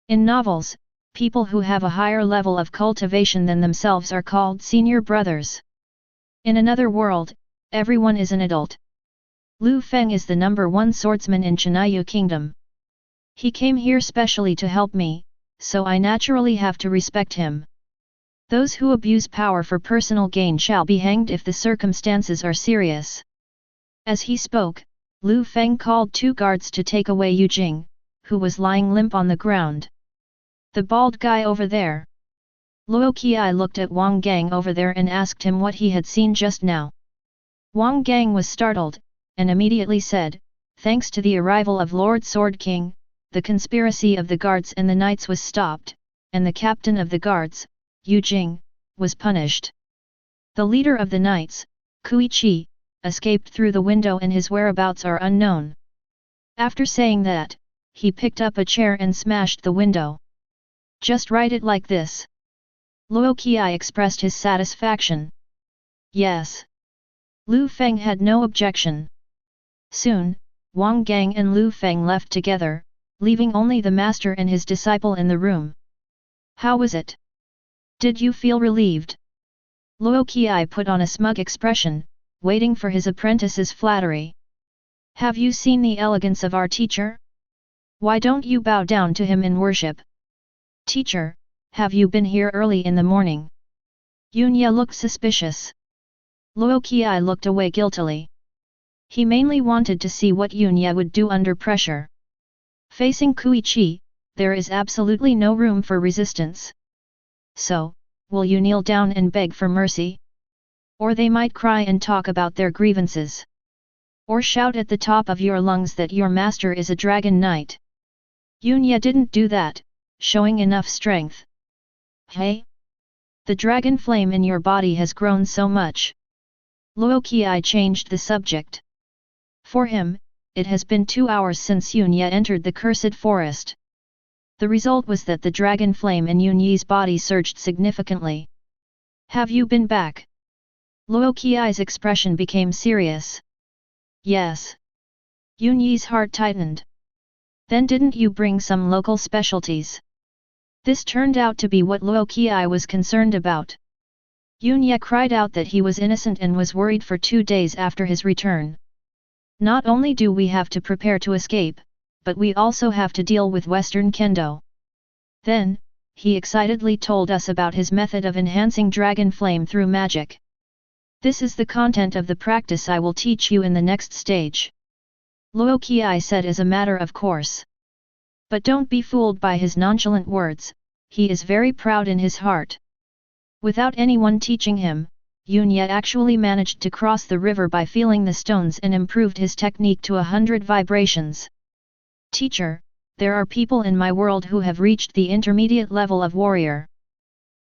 Speaker 1: In novels, people who have a higher level of cultivation than themselves are called senior brothers. In another world, everyone is an adult. Lu Feng is the #1 swordsman in Chenayu Kingdom. He came here specially to help me, so I naturally have to respect him. Those who abuse power for personal gain shall be hanged if the circumstances are serious. As he spoke, Lu Feng called 2 guards to take away Yu Jing, who was lying limp on the ground. The bald guy over there. Luo Qi looked at Wang Gang over there and asked him what he had seen just now. Wang Gang was startled, and immediately said, "Thanks to the arrival of Lord Sword King, the conspiracy of the guards and the knights was stopped, and the captain of the guards, Yu Jing, was punished. The leader of the knights, Kui Chi, escaped through the window and his whereabouts are unknown." After saying that, he picked up a chair and smashed the window. "Just write it like this." Luo Qi expressed his satisfaction. "Yes." Lu Feng had no objection. Soon, Wang Gang and Lu Feng left together, leaving only the master and his disciple in the room. "How was it? Did you feel relieved?" Luo Qi put on a smug expression, waiting for his apprentice's flattery. "Have you seen the elegance of our teacher? Why don't you bow down to him in worship?" "Teacher, have you been here early in the morning?" Yunya looked suspicious. Luo Qi looked away guiltily. He mainly wanted to see what Yunya would do under pressure. Facing Kui Chi, there is absolutely no room for resistance. So, will you kneel down and beg for mercy? Or they might cry and talk about their grievances. Or shout at the top of your lungs that your master is a dragon knight. Yunya didn't do that, showing enough strength. "Hey? The dragon flame in your body has grown so much." Luo Qi changed the subject. For him, it has been 2 hours since Yunya entered the cursed forest. The result was that the dragon flame in Yunyi's body surged significantly. "Have you been back?" Luo Qi's expression became serious. "Yes." Yunyi's heart tightened. "Then didn't you bring some local specialties?" This turned out to be what Luo Qi was concerned about. Yunya cried out that he was innocent and was worried for 2 days after his return. "Not only do we have to prepare to escape, but we also have to deal with Western Kendo." Then, he excitedly told us about his method of enhancing dragon flame through magic. "This is the content of the practice I will teach you in the next stage." Luo Qi said as a matter of course. But don't be fooled by his nonchalant words, he is very proud in his heart. Without anyone teaching him, Yunya actually managed to cross the river by feeling the stones and improved his technique to 100 vibrations. "Teacher, there are people in my world who have reached the intermediate level of warrior."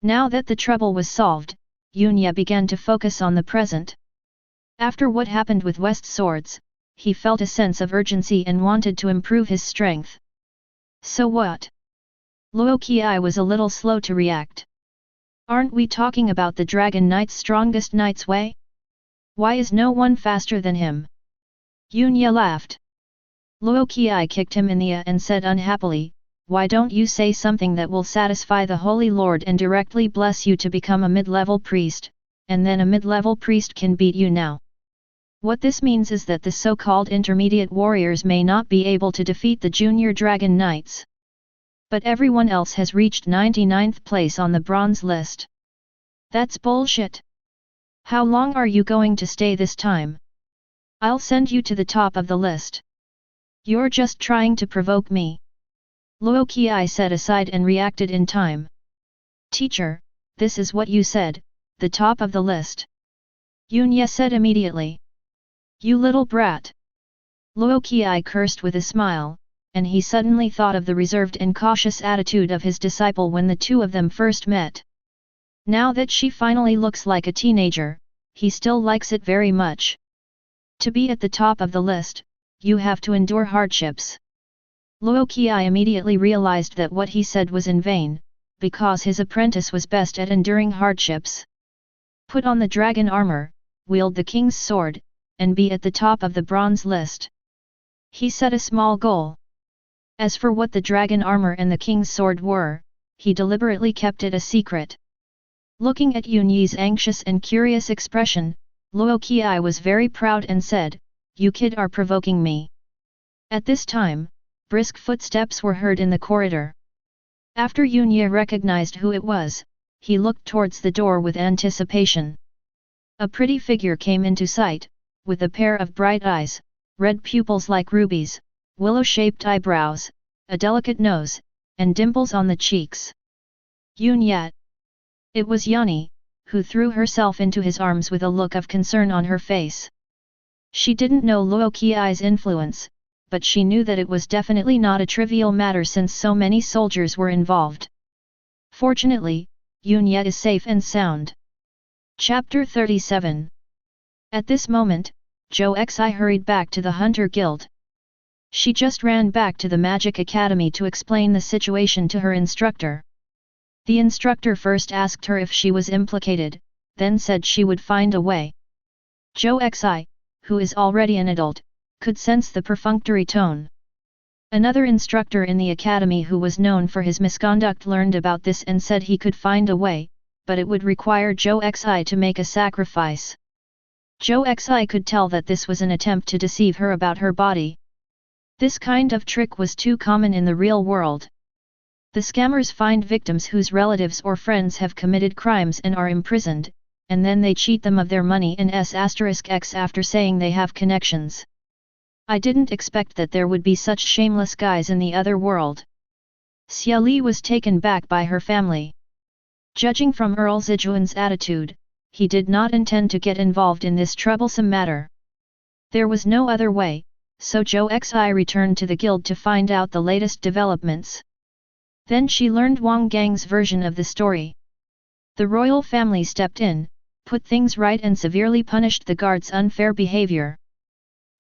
Speaker 1: Now that the trouble was solved, Yunya began to focus on the present. After what happened with West Swords, he felt a sense of urgency and wanted to improve his strength. "So what?" Luo Qi was a little slow to react. "Aren't we talking about the Dragon Knight's strongest knight's way? Why is no one faster than him?" Yunya laughed. Luo Qi kicked him in the and said unhappily, "Why don't you say something that will satisfy the Holy Lord and directly bless you to become a mid-level priest, and then a mid-level priest can beat you now." What this means is that the so-called intermediate warriors may not be able to defeat the junior dragon knights. But everyone else has reached 99th place on the bronze list. That's bullshit. How long are you going to stay this time? I'll send you to the top of the list. You're just trying to provoke me. Luo Qi said aside and reacted in time. "Teacher, this is what you said, the top of the list." Yunya said immediately. "You little brat." Luo Qi cursed with a smile, and he suddenly thought of the reserved and cautious attitude of his disciple when the two of them first met. Now that she finally looks like a teenager, he still likes it very much. To be at the top of the list, you have to endure hardships. Luo Qi immediately realized that what he said was in vain, because his apprentice was best at enduring hardships. Put on the dragon armor, wield the king's sword, and be at the top of the bronze list. He set a small goal. As for what the dragon armor and the king's sword were, he deliberately kept it a secret. Looking at Yunyi's anxious and curious expression, Luo Qi was very proud and said, "You kid are provoking me." At this time, brisk footsteps were heard in the corridor. After Yunya recognized who it was, he looked towards the door with anticipation. A pretty figure came into sight, with a pair of bright eyes, red pupils like rubies, willow-shaped eyebrows, a delicate nose, and dimples on the cheeks. Yunya. It was Yanni, who threw herself into his arms with a look of concern on her face. She didn't know Luo Qi's influence, but she knew that it was definitely not a trivial matter since so many soldiers were involved. Fortunately, Yunya is safe and sound. Chapter 37. At this moment, Zhou Xi hurried back to the Hunter Guild. She just ran back to the Magic Academy to explain the situation to her instructor. The instructor first asked her if she was implicated, then said she would find a way. Zhou Xi, who is already an adult, could sense the perfunctory tone. Another instructor in the academy who was known for his misconduct learned about this and said he could find a way, but it would require Zhou Xi to make a sacrifice. Zhou Xi could tell that this was an attempt to deceive her about her body. This kind of trick was too common in the real world. The scammers find victims whose relatives or friends have committed crimes and are imprisoned, and then they cheat them of their money in S** X after saying they have connections. I didn't expect that there would be such shameless guys in the other world. Xia Li was taken back by her family. Judging from Earl Zijuan's attitude, he did not intend to get involved in this troublesome matter. There was no other way, so Zhou Xi returned to the guild to find out the latest developments. Then she learned Wang Gang's version of the story. The royal family stepped in, put things right and severely punished the guard's unfair behavior.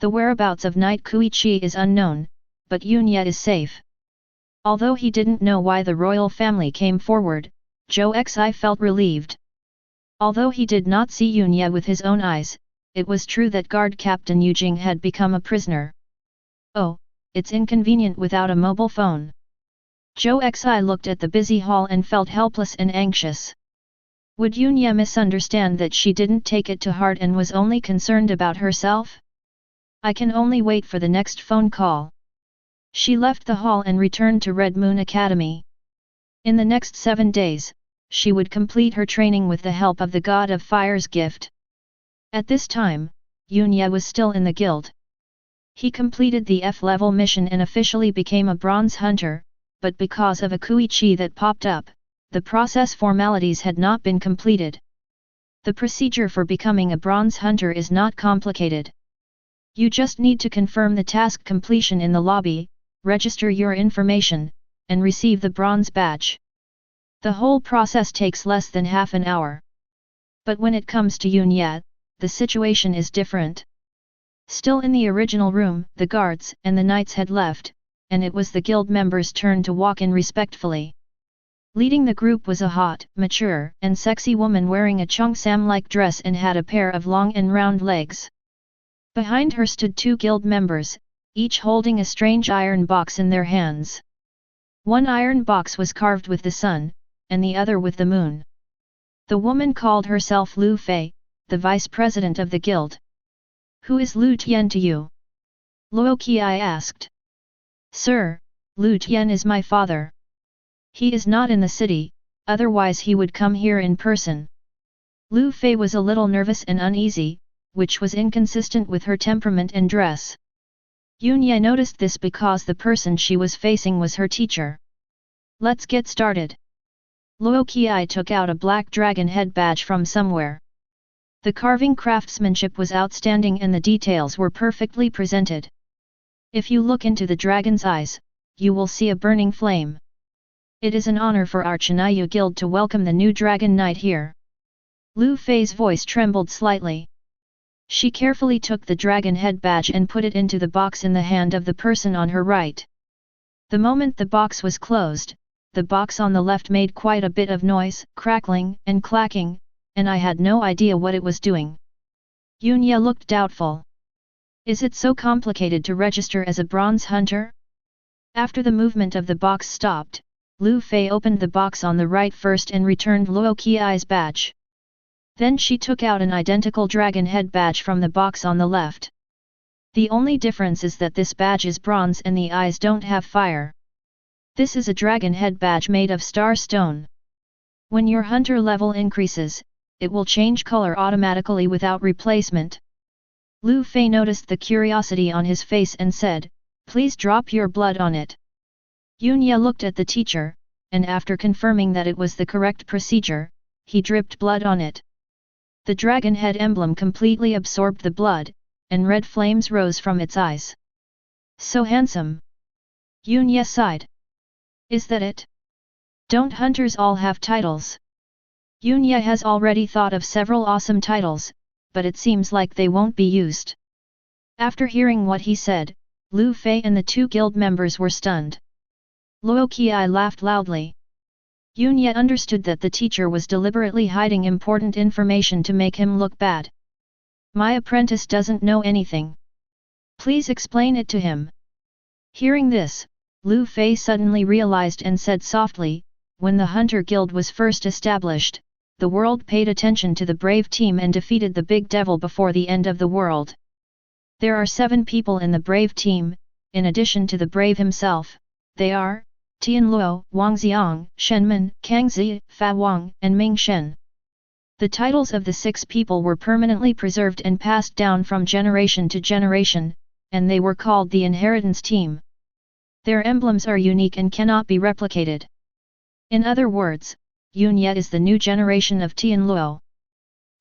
Speaker 1: The whereabouts of Knight Kuichi is unknown, but Yunya is safe. Although he didn't know why the royal family came forward, Zhou Xi felt relieved. Although he did not see Yunya with his own eyes, it was true that guard Captain Yujing had become a prisoner. Oh, it's inconvenient without a mobile phone. Zhou Xi looked at the busy hall and felt helpless and anxious. Would Yunya misunderstand that she didn't take it to heart and was only concerned about herself? I can only wait for the next phone call. She left the hall and returned to Red Moon Academy. In the next 7 days, she would complete her training with the help of the God of Fire's gift. At this time, Yunya was still in the guild. He completed the F-level mission and officially became a bronze hunter, but because of a Kuichi that popped up, the process formalities had not been completed. The procedure for becoming a bronze hunter is not complicated. You just need to confirm the task completion in the lobby, register your information, and receive the bronze badge. The whole process takes less than half an hour. But when it comes to Yunya, the situation is different. Still in the original room, the guards and the knights had left, and it was the guild members' turn to walk in respectfully. Leading the group was a hot, mature, and sexy woman wearing a cheongsam-like dress and had a pair of long and round legs. Behind her stood 2 guild members, each holding a strange iron box in their hands. One iron box was carved with the sun, and the other with the moon. The woman called herself Lu Fei, the vice president of the guild. Who is Lu Tian to you? Luo Qi asked. Sir, Lu Tian is my father. He is not in the city, otherwise he would come here in person. Lu Fei was a little nervous and uneasy, which was inconsistent with her temperament and dress. Yunya noticed this because the person she was facing was her teacher. Let's get started. Luo Qi took out a black dragon head badge from somewhere. The carving craftsmanship was outstanding and the details were perfectly presented. If you look into the dragon's eyes, you will see a burning flame. It is an honor for our Chinayu guild to welcome the new dragon knight here. Lu Fei's voice trembled slightly. She carefully took the dragon head badge and put it into the box in the hand of the person on her right. The moment the box was closed, the box on the left made quite a bit of noise, crackling and clacking, and I had no idea what it was doing. Yunya looked doubtful. Is it so complicated to register as a bronze hunter? After the movement of the box stopped, Lu Fei opened the box on the right first and returned Luo Qi's badge. Then she took out an identical dragon head badge from the box on the left. The only difference is that this badge is bronze and the eyes don't have fire. This is a dragon head badge made of star stone. When your hunter level increases, it will change color automatically without replacement. Lu Fei noticed the curiosity on his face and said, "Please drop your blood on it." Yunya looked at the teacher, and after confirming that it was the correct procedure, he dripped blood on it. The dragon head emblem completely absorbed the blood, and red flames rose from its eyes. "So handsome." Yunya sighed. "Is that it? Don't hunters all have titles?" Yunya has already thought of several awesome titles, but it seems like they won't be used. After hearing what he said, Lu Fei and the two guild members were stunned. Luo Qi laughed loudly. Yunya understood that the teacher was deliberately hiding important information to make him look bad. "My apprentice doesn't know anything. Please explain it to him." Hearing this, Lu Fei suddenly realized and said softly, "When the Hunter Guild was first established, the world paid attention to the brave team and defeated the big devil before the end of the world. There are 7 people in the brave team, in addition to the brave himself. They are Tianluo, Wang Xiang, Shenmin, Kang Zi, Fa Wang, and Ming Shen. The titles of the 6 people were permanently preserved and passed down from generation to generation, and they were called the Inheritance Team. Their emblems are unique and cannot be replicated. In other words, Yunya is the new generation of Tianluo.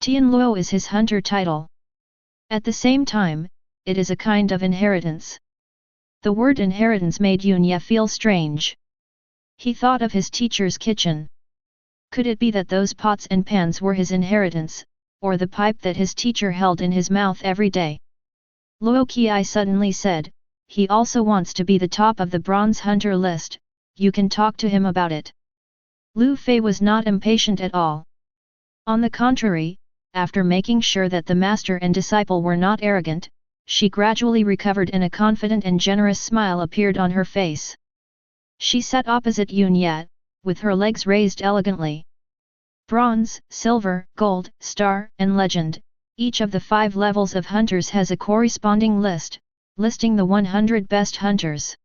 Speaker 1: Tianluo is his hunter title. At the same time, it is a kind of inheritance." The word inheritance made Yunya feel strange. He thought of his teacher's kitchen. Could it be that those pots and pans were his inheritance, or the pipe that his teacher held in his mouth every day? Luo Qi suddenly said, "He also wants to be the top of the bronze hunter list, you can talk to him about it." Lu Fei was not impatient at all. On the contrary, after making sure that the master and disciple were not arrogant, she gradually recovered and a confident and generous smile appeared on her face. She sat opposite Yunya, with her legs raised elegantly. Bronze, silver, gold, star, and legend, each of the 5 levels of hunters has a corresponding list, listing the 100 best hunters.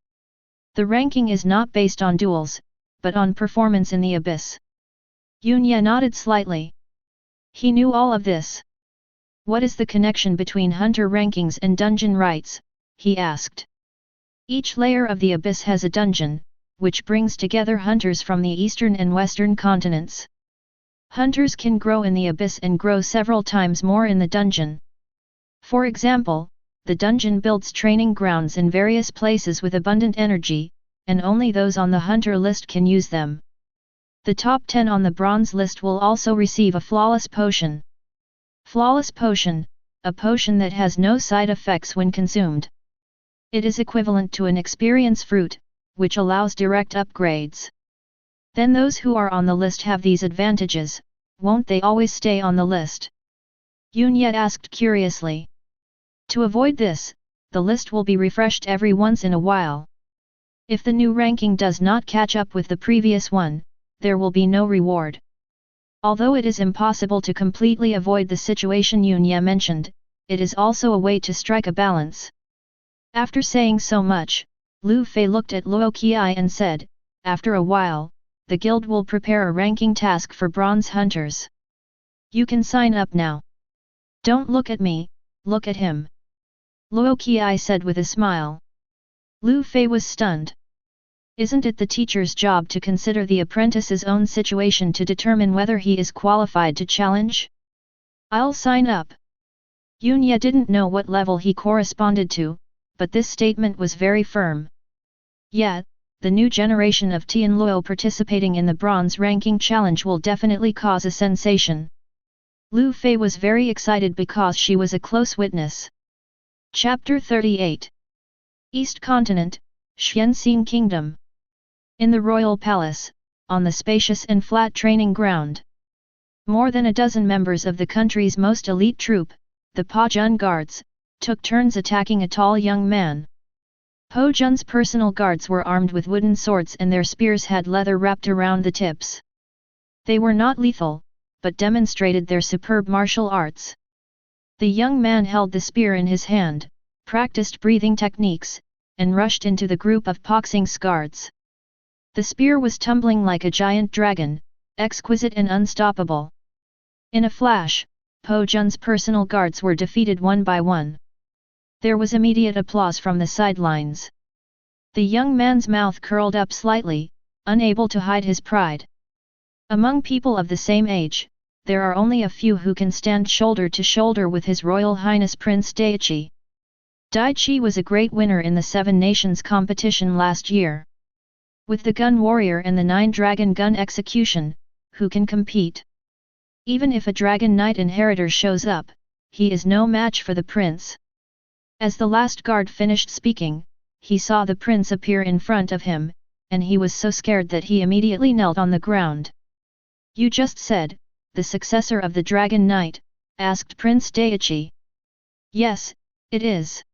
Speaker 1: The ranking is not based on duels, but on performance in the abyss. Yunya nodded slightly. He knew all of this. "What is the connection between hunter rankings and dungeon rights?" he asked. "Each layer of the abyss has a dungeon, which brings together hunters from the eastern and western continents. Hunters can grow in the abyss and grow several times more in the dungeon. For example, the dungeon builds training grounds in various places with abundant energy, and only those on the hunter list can use them. The top 10 on the bronze list will also receive a flawless potion. Flawless potion, a potion that has no side effects when consumed. It is equivalent to an experience fruit, which allows direct upgrades. Then those who are on the list have these advantages, won't they always stay on the list?" Yunya asked curiously. "To avoid this, the list will be refreshed every once in a while. If the new ranking does not catch up with the previous one, there will be no reward." Although it is impossible to completely avoid the situation Yunya mentioned, it is also a way to strike a balance. After saying so much, Lu Fei looked at Luo Qi and said, "After a while, the guild will prepare a ranking task for bronze hunters. You can sign up now. Don't look at me, look at him." Luo Qi said with a smile. Lu Fei was stunned. Isn't it the teacher's job to consider the apprentice's own situation to determine whether he is qualified to challenge? "I'll sign up." Yunya didn't know what level he corresponded to, but this statement was very firm. Yet, the new generation of Tianluo participating in the bronze ranking challenge will definitely cause a sensation. Lu Fei was very excited because she was a close witness. Chapter 38 East Continent, Xianxin Kingdom. In the royal palace, on the spacious and flat training ground, more than a dozen members of the country's most elite troop, the Po Jun guards, took turns attacking a tall young man. Po Jun's personal guards were armed with wooden swords and their spears had leather wrapped around the tips. They were not lethal, but demonstrated their superb martial arts. The young man held the spear in his hand, practiced breathing techniques, and rushed into the group of Po Xing's guards. The spear was tumbling like a giant dragon, exquisite and unstoppable. In a flash, Po Jun's personal guards were defeated one by one. There was immediate applause from the sidelines. The young man's mouth curled up slightly, unable to hide his pride. Among people of the same age, there are only a few who can stand shoulder to shoulder with His Royal Highness Prince Daichi. Daichi was a great winner in the Seven Nations competition last year. With the Gun Warrior and the 9-Dragon Gun Execution, who can compete? Even if a Dragon Knight Inheritor shows up, he is no match for the prince. As the last guard finished speaking, he saw the prince appear in front of him, and he was so scared that he immediately knelt on the ground. "You just said, the successor of the Dragon Knight?" asked Prince Daichi. "Yes, it is."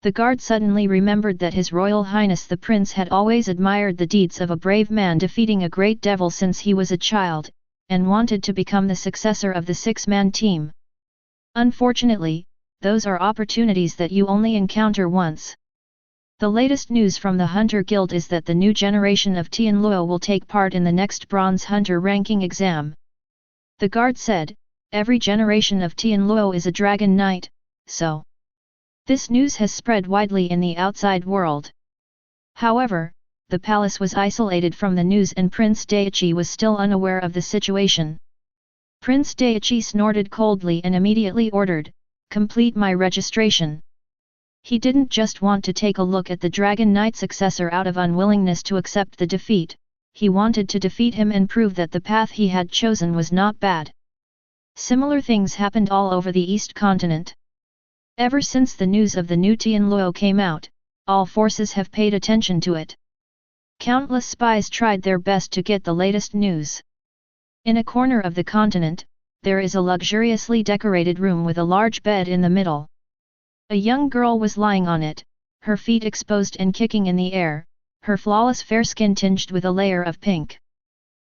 Speaker 1: The guard suddenly remembered that His Royal Highness the Prince had always admired the deeds of a brave man defeating a great devil since he was a child, and wanted to become the successor of the 6-man team. Unfortunately, those are opportunities that you only encounter once. The latest news from the Hunter Guild is that the new generation of Tianluo will take part in the next Bronze Hunter ranking exam. The guard said, "Every generation of Tianluo is a Dragon Knight, so..." This news has spread widely in the outside world. However, the palace was isolated from the news and Prince Daichi was still unaware of the situation. Prince Daichi snorted coldly and immediately ordered, "Complete my registration." He didn't just want to take a look at the Dragon Knight successor out of unwillingness to accept the defeat, he wanted to defeat him and prove that the path he had chosen was not bad. Similar things happened all over the East continent. Ever since the news of the new Tianluo came out, all forces have paid attention to it. Countless spies tried their best to get the latest news. In a corner of the continent, there is a luxuriously decorated room with a large bed in the middle. A young girl was lying on it, her feet exposed and kicking in the air, her flawless fair skin tinged with a layer of pink.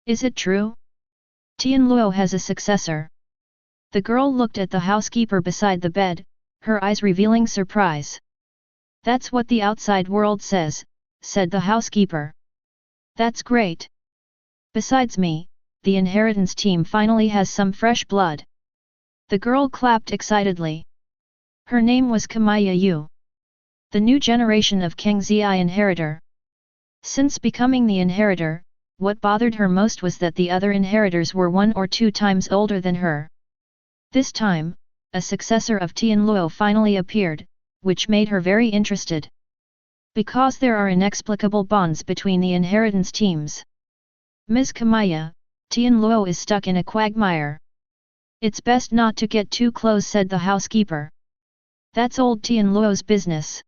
Speaker 1: Is it true? Tianluo has a successor. The girl looked at the housekeeper beside the bed, her eyes revealing surprise. That's what the outside world says, said the housekeeper. That's great. Besides me, the inheritance team finally has some fresh blood. The girl clapped excitedly. Her name was Kamaya Yu. The new generation of Kangzi inheritor. Since becoming the inheritor, what bothered her most was that the other inheritors were 1 or 2 times older than her. This time, a successor of Tianluo finally appeared, which made her very interested. Because there are inexplicable bonds between the inheritance teams. Ms. Kamaya, Tianluo is stuck in a quagmire. It's best not to get too close, said the housekeeper. That's old Tianluo's business.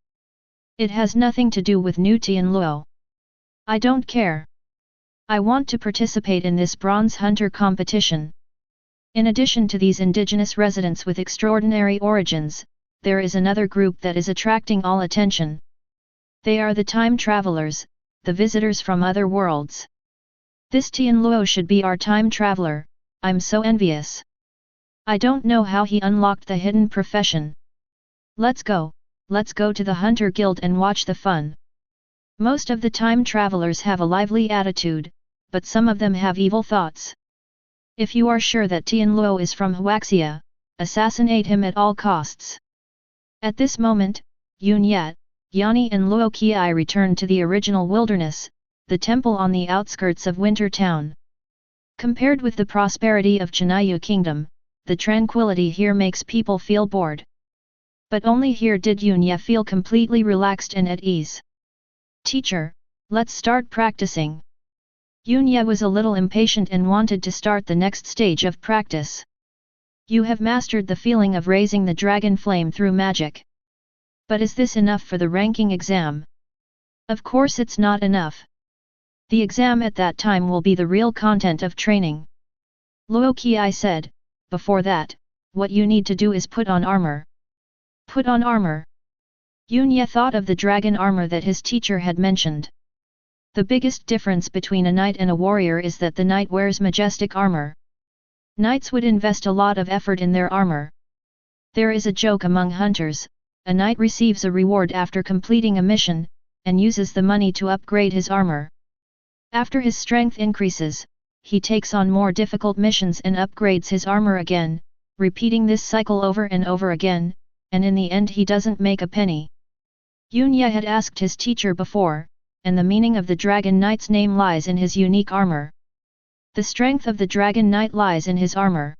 Speaker 1: It has nothing to do with new Tianluo. I don't care. I want to participate in this Bronze Hunter competition. In addition to these indigenous residents with extraordinary origins, there is another group that is attracting all attention. They are the time travelers, the visitors from other worlds. This Tianluo should be our time traveler, I'm so envious. I don't know how he unlocked the hidden profession. Let's go to the Hunter Guild and watch the fun. Most of the time travelers have a lively attitude, but some of them have evil thoughts. If you are sure that Tianluo is from Huaxia, assassinate him at all costs. At this moment, Yun Yat, Yani and Luo Qi returned to the original wilderness, the temple on the outskirts of Winter Town. Compared with the prosperity of Chinayu Kingdom, the tranquility here makes people feel bored. But only here did Yun Ye feel completely relaxed and at ease. Teacher, let's start practicing. Yun Ye was a little impatient and wanted to start the next stage of practice. You have mastered the feeling of raising the dragon flame through magic. But is this enough for the ranking exam? Of course it's not enough. The exam at that time will be the real content of training. Luo Qi said, before that, what you need to do is put on armor. Put on armor. Yun Ye thought of the dragon armor that his teacher had mentioned. The biggest difference between a knight and a warrior is that the knight wears majestic armor. Knights would invest a lot of effort in their armor. There is a joke among hunters, a knight receives a reward after completing a mission, and uses the money to upgrade his armor. After his strength increases, he takes on more difficult missions and upgrades his armor again, repeating this cycle over and over again, and in the end he doesn't make a penny. Yunya had asked his teacher before, and the meaning of the Dragon Knight's name lies in his unique armor. The strength of the Dragon Knight lies in his armor.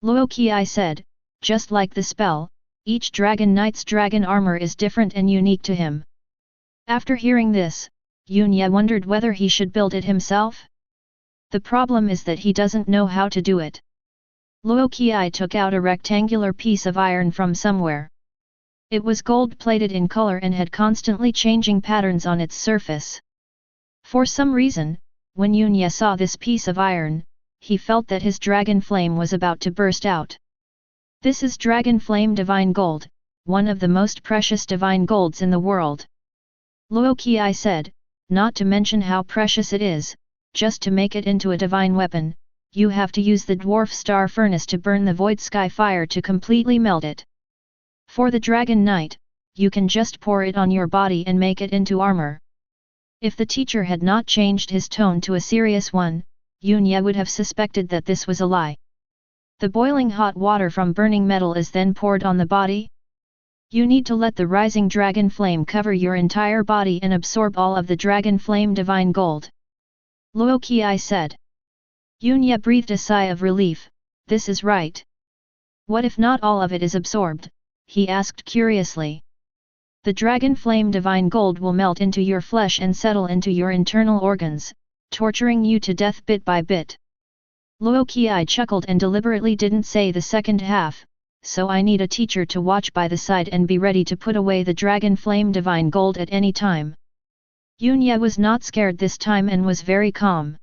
Speaker 1: Luo Qi said, just like the spell, each Dragon Knight's dragon armor is different and unique to him. After hearing this, Yunya wondered whether he should build it himself. The problem is that he doesn't know how to do it. Luo Qi took out a rectangular piece of iron from somewhere. It was gold-plated in color and had constantly changing patterns on its surface. For some reason, when Yunya saw this piece of iron, he felt that his dragon flame was about to burst out. This is Dragon Flame Divine Gold, one of the most precious divine golds in the world. Luo Qi said, not to mention how precious it is, just to make it into a divine weapon, you have to use the dwarf star furnace to burn the void sky fire to completely melt it. For the Dragon Knight, you can just pour it on your body and make it into armor. If the teacher had not changed his tone to a serious one, Yunya would have suspected that this was a lie. The boiling hot water from burning metal is then poured on the body. You need to let the rising dragon flame cover your entire body and absorb all of the Dragon Flame Divine Gold. Luo Qi said. Yunya breathed a sigh of relief. This is right. What if not all of it is absorbed? He asked curiously. The Dragon Flame Divine Gold will melt into your flesh and settle into your internal organs, torturing you to death bit by bit. Luo Qi chuckled and deliberately didn't say the second half, so I need a teacher to watch by the side and be ready to put away the Dragon Flame Divine Gold at any time. Yunya was not scared this time and was very calm.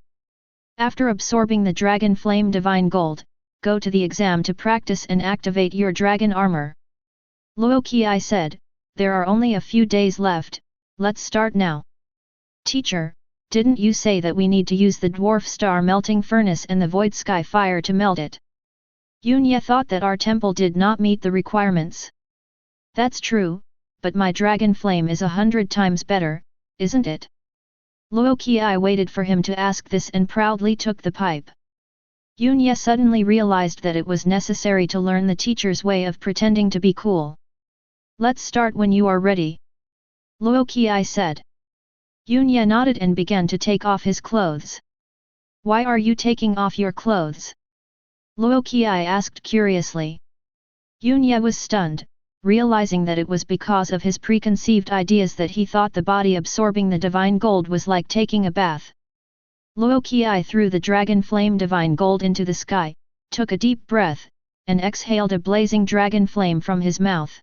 Speaker 1: After absorbing the Dragon Flame Divine Gold, go to the exam to practice and activate your dragon armor. Luo Qi said, there are only a few days left, let's start now. Teacher, didn't you say that we need to use the dwarf star melting furnace and the void sky fire to melt it? Yunya thought that our temple did not meet the requirements. That's true, but my dragon flame is 100 times better, isn't it? Luo Qi waited for him to ask this and proudly took the pipe. Yunya suddenly realized that it was necessary to learn the teacher's way of pretending to be cool. Let's start when you are ready. Luo Qi said. Yunya nodded and began to take off his clothes. Why are you taking off your clothes? Luo Qi asked curiously. Yunya was stunned, realizing that it was because of his preconceived ideas that he thought the body absorbing the divine gold was like taking a bath. Luo Qi threw the Dragon Flame Divine Gold into the sky, took a deep breath, and exhaled a blazing dragon flame from his mouth.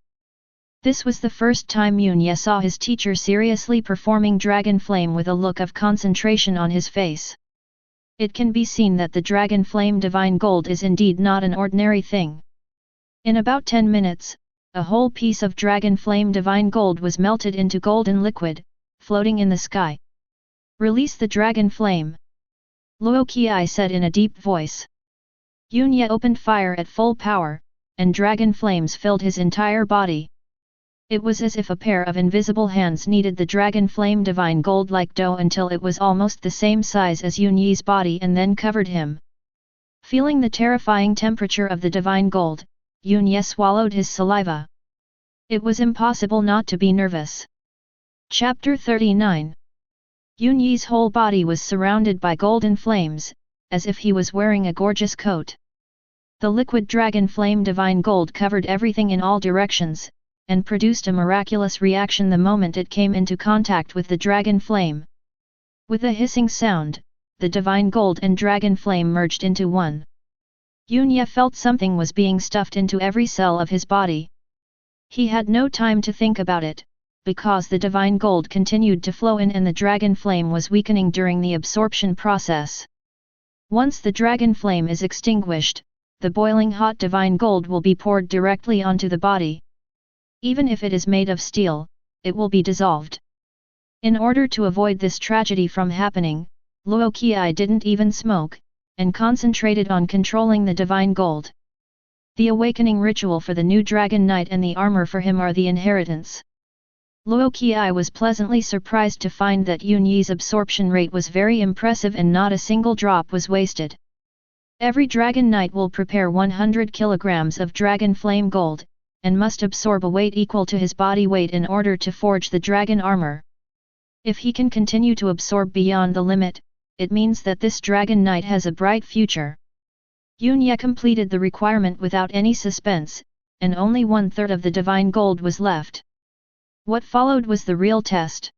Speaker 1: This was the first time Yunya saw his teacher seriously performing Dragon Flame with a look of concentration on his face. It can be seen that the Dragon Flame Divine Gold is indeed not an ordinary thing. In about 10 minutes, a whole piece of Dragon Flame Divine Gold was melted into golden liquid, floating in the sky. Release the Dragon Flame. Luo Qi said in a deep voice. Yunya opened fire at full power, and dragon flames filled his entire body. It was as if a pair of invisible hands kneaded the Dragon Flame Divine Gold like dough until it was almost the same size as Yunyi's body and then covered him. Feeling the terrifying temperature of the Divine Gold, Yunya swallowed his saliva. It was impossible not to be nervous. Chapter 39. Yunyi's whole body was surrounded by golden flames, as if he was wearing a gorgeous coat. The liquid Dragon Flame Divine Gold covered everything in all directions, and produced a miraculous reaction the moment it came into contact with the dragon flame. With a hissing sound, the divine gold and dragon flame merged into one. Yunya felt something was being stuffed into every cell of his body. He had no time to think about it, because the divine gold continued to flow in and the dragon flame was weakening during the absorption process. Once the dragon flame is extinguished, the boiling hot divine gold will be poured directly onto the body. Even if it is made of steel, it will be dissolved. In order to avoid this tragedy from happening, Luo Qi didn't even smoke, and concentrated on controlling the divine gold. The awakening ritual for the new Dragon Knight and the armor for him are the inheritance. Luo Qi was pleasantly surprised to find that Yun Yi's absorption rate was very impressive and not a single drop was wasted. Every Dragon Knight will prepare 100 kilograms of Dragon Flame Gold, and must absorb a weight equal to his body weight in order to forge the dragon armor. If he can continue to absorb beyond the limit, it means that this Dragon Knight has a bright future. Yun Ye completed the requirement without any suspense, and only 1/3 of the divine gold was left. What followed was the real test.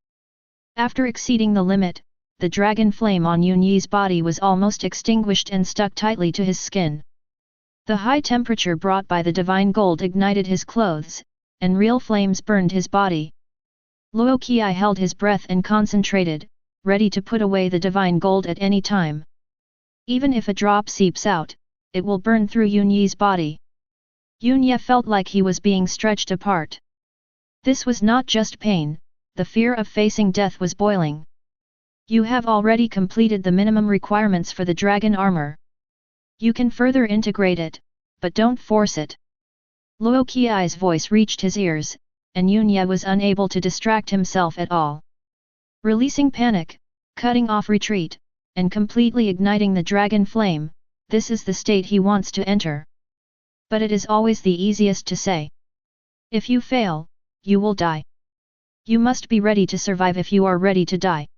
Speaker 1: After exceeding the limit, the dragon flame on Yun Yi's body was almost extinguished and stuck tightly to his skin. The high temperature brought by the divine gold ignited his clothes, and real flames burned his body. Luo Qi held his breath and concentrated, ready to put away the divine gold at any time. Even if a drop seeps out, it will burn through Yun Yi's body. Yun Ye felt like he was being stretched apart. This was not just pain, the fear of facing death was boiling. You have already completed the minimum requirements for the dragon armor. You can further integrate it, but don't force it. Luo Qi's voice reached his ears, and Yun Ye was unable to distract himself at all. Releasing panic, cutting off retreat, and completely igniting the dragon flame, this is the state he wants to enter. But it is always the easiest to say. If you fail, you will die. You must be ready to survive if you are ready to die.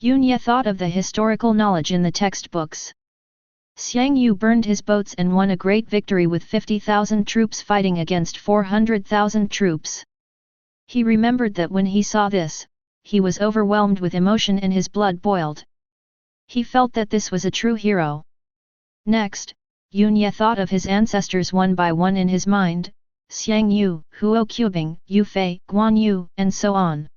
Speaker 1: Yun Ye thought of the historical knowledge in the textbooks. Xiang Yu burned his boats and won a great victory with 50,000 troops fighting against 400,000 troops. He remembered that when he saw this, he was overwhelmed with emotion and his blood boiled. He felt that this was a true hero. Next, Yun Ye thought of his ancestors one by one in his mind, Xiang Yu, Huo Qubing, Yu Fei, Guan Yu, and so on.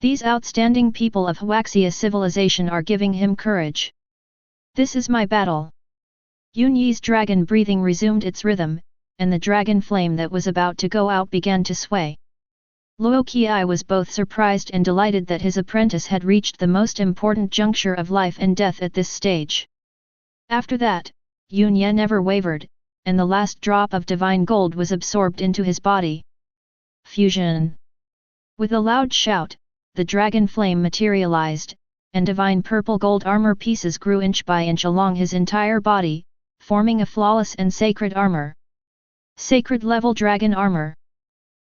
Speaker 1: These outstanding people of Huaxia civilization are giving him courage. This is my battle. Yun Yi's dragon breathing resumed its rhythm, and the dragon flame that was about to go out began to sway. Luo Qi was both surprised and delighted that his apprentice had reached the most important juncture of life and death at this stage. After that, Yun Ye never wavered, and the last drop of divine gold was absorbed into his body. Fusion! With a loud shout, the dragon flame materialized, and divine purple gold armor pieces grew inch by inch along his entire body, forming a flawless and sacred armor. Sacred level dragon armor.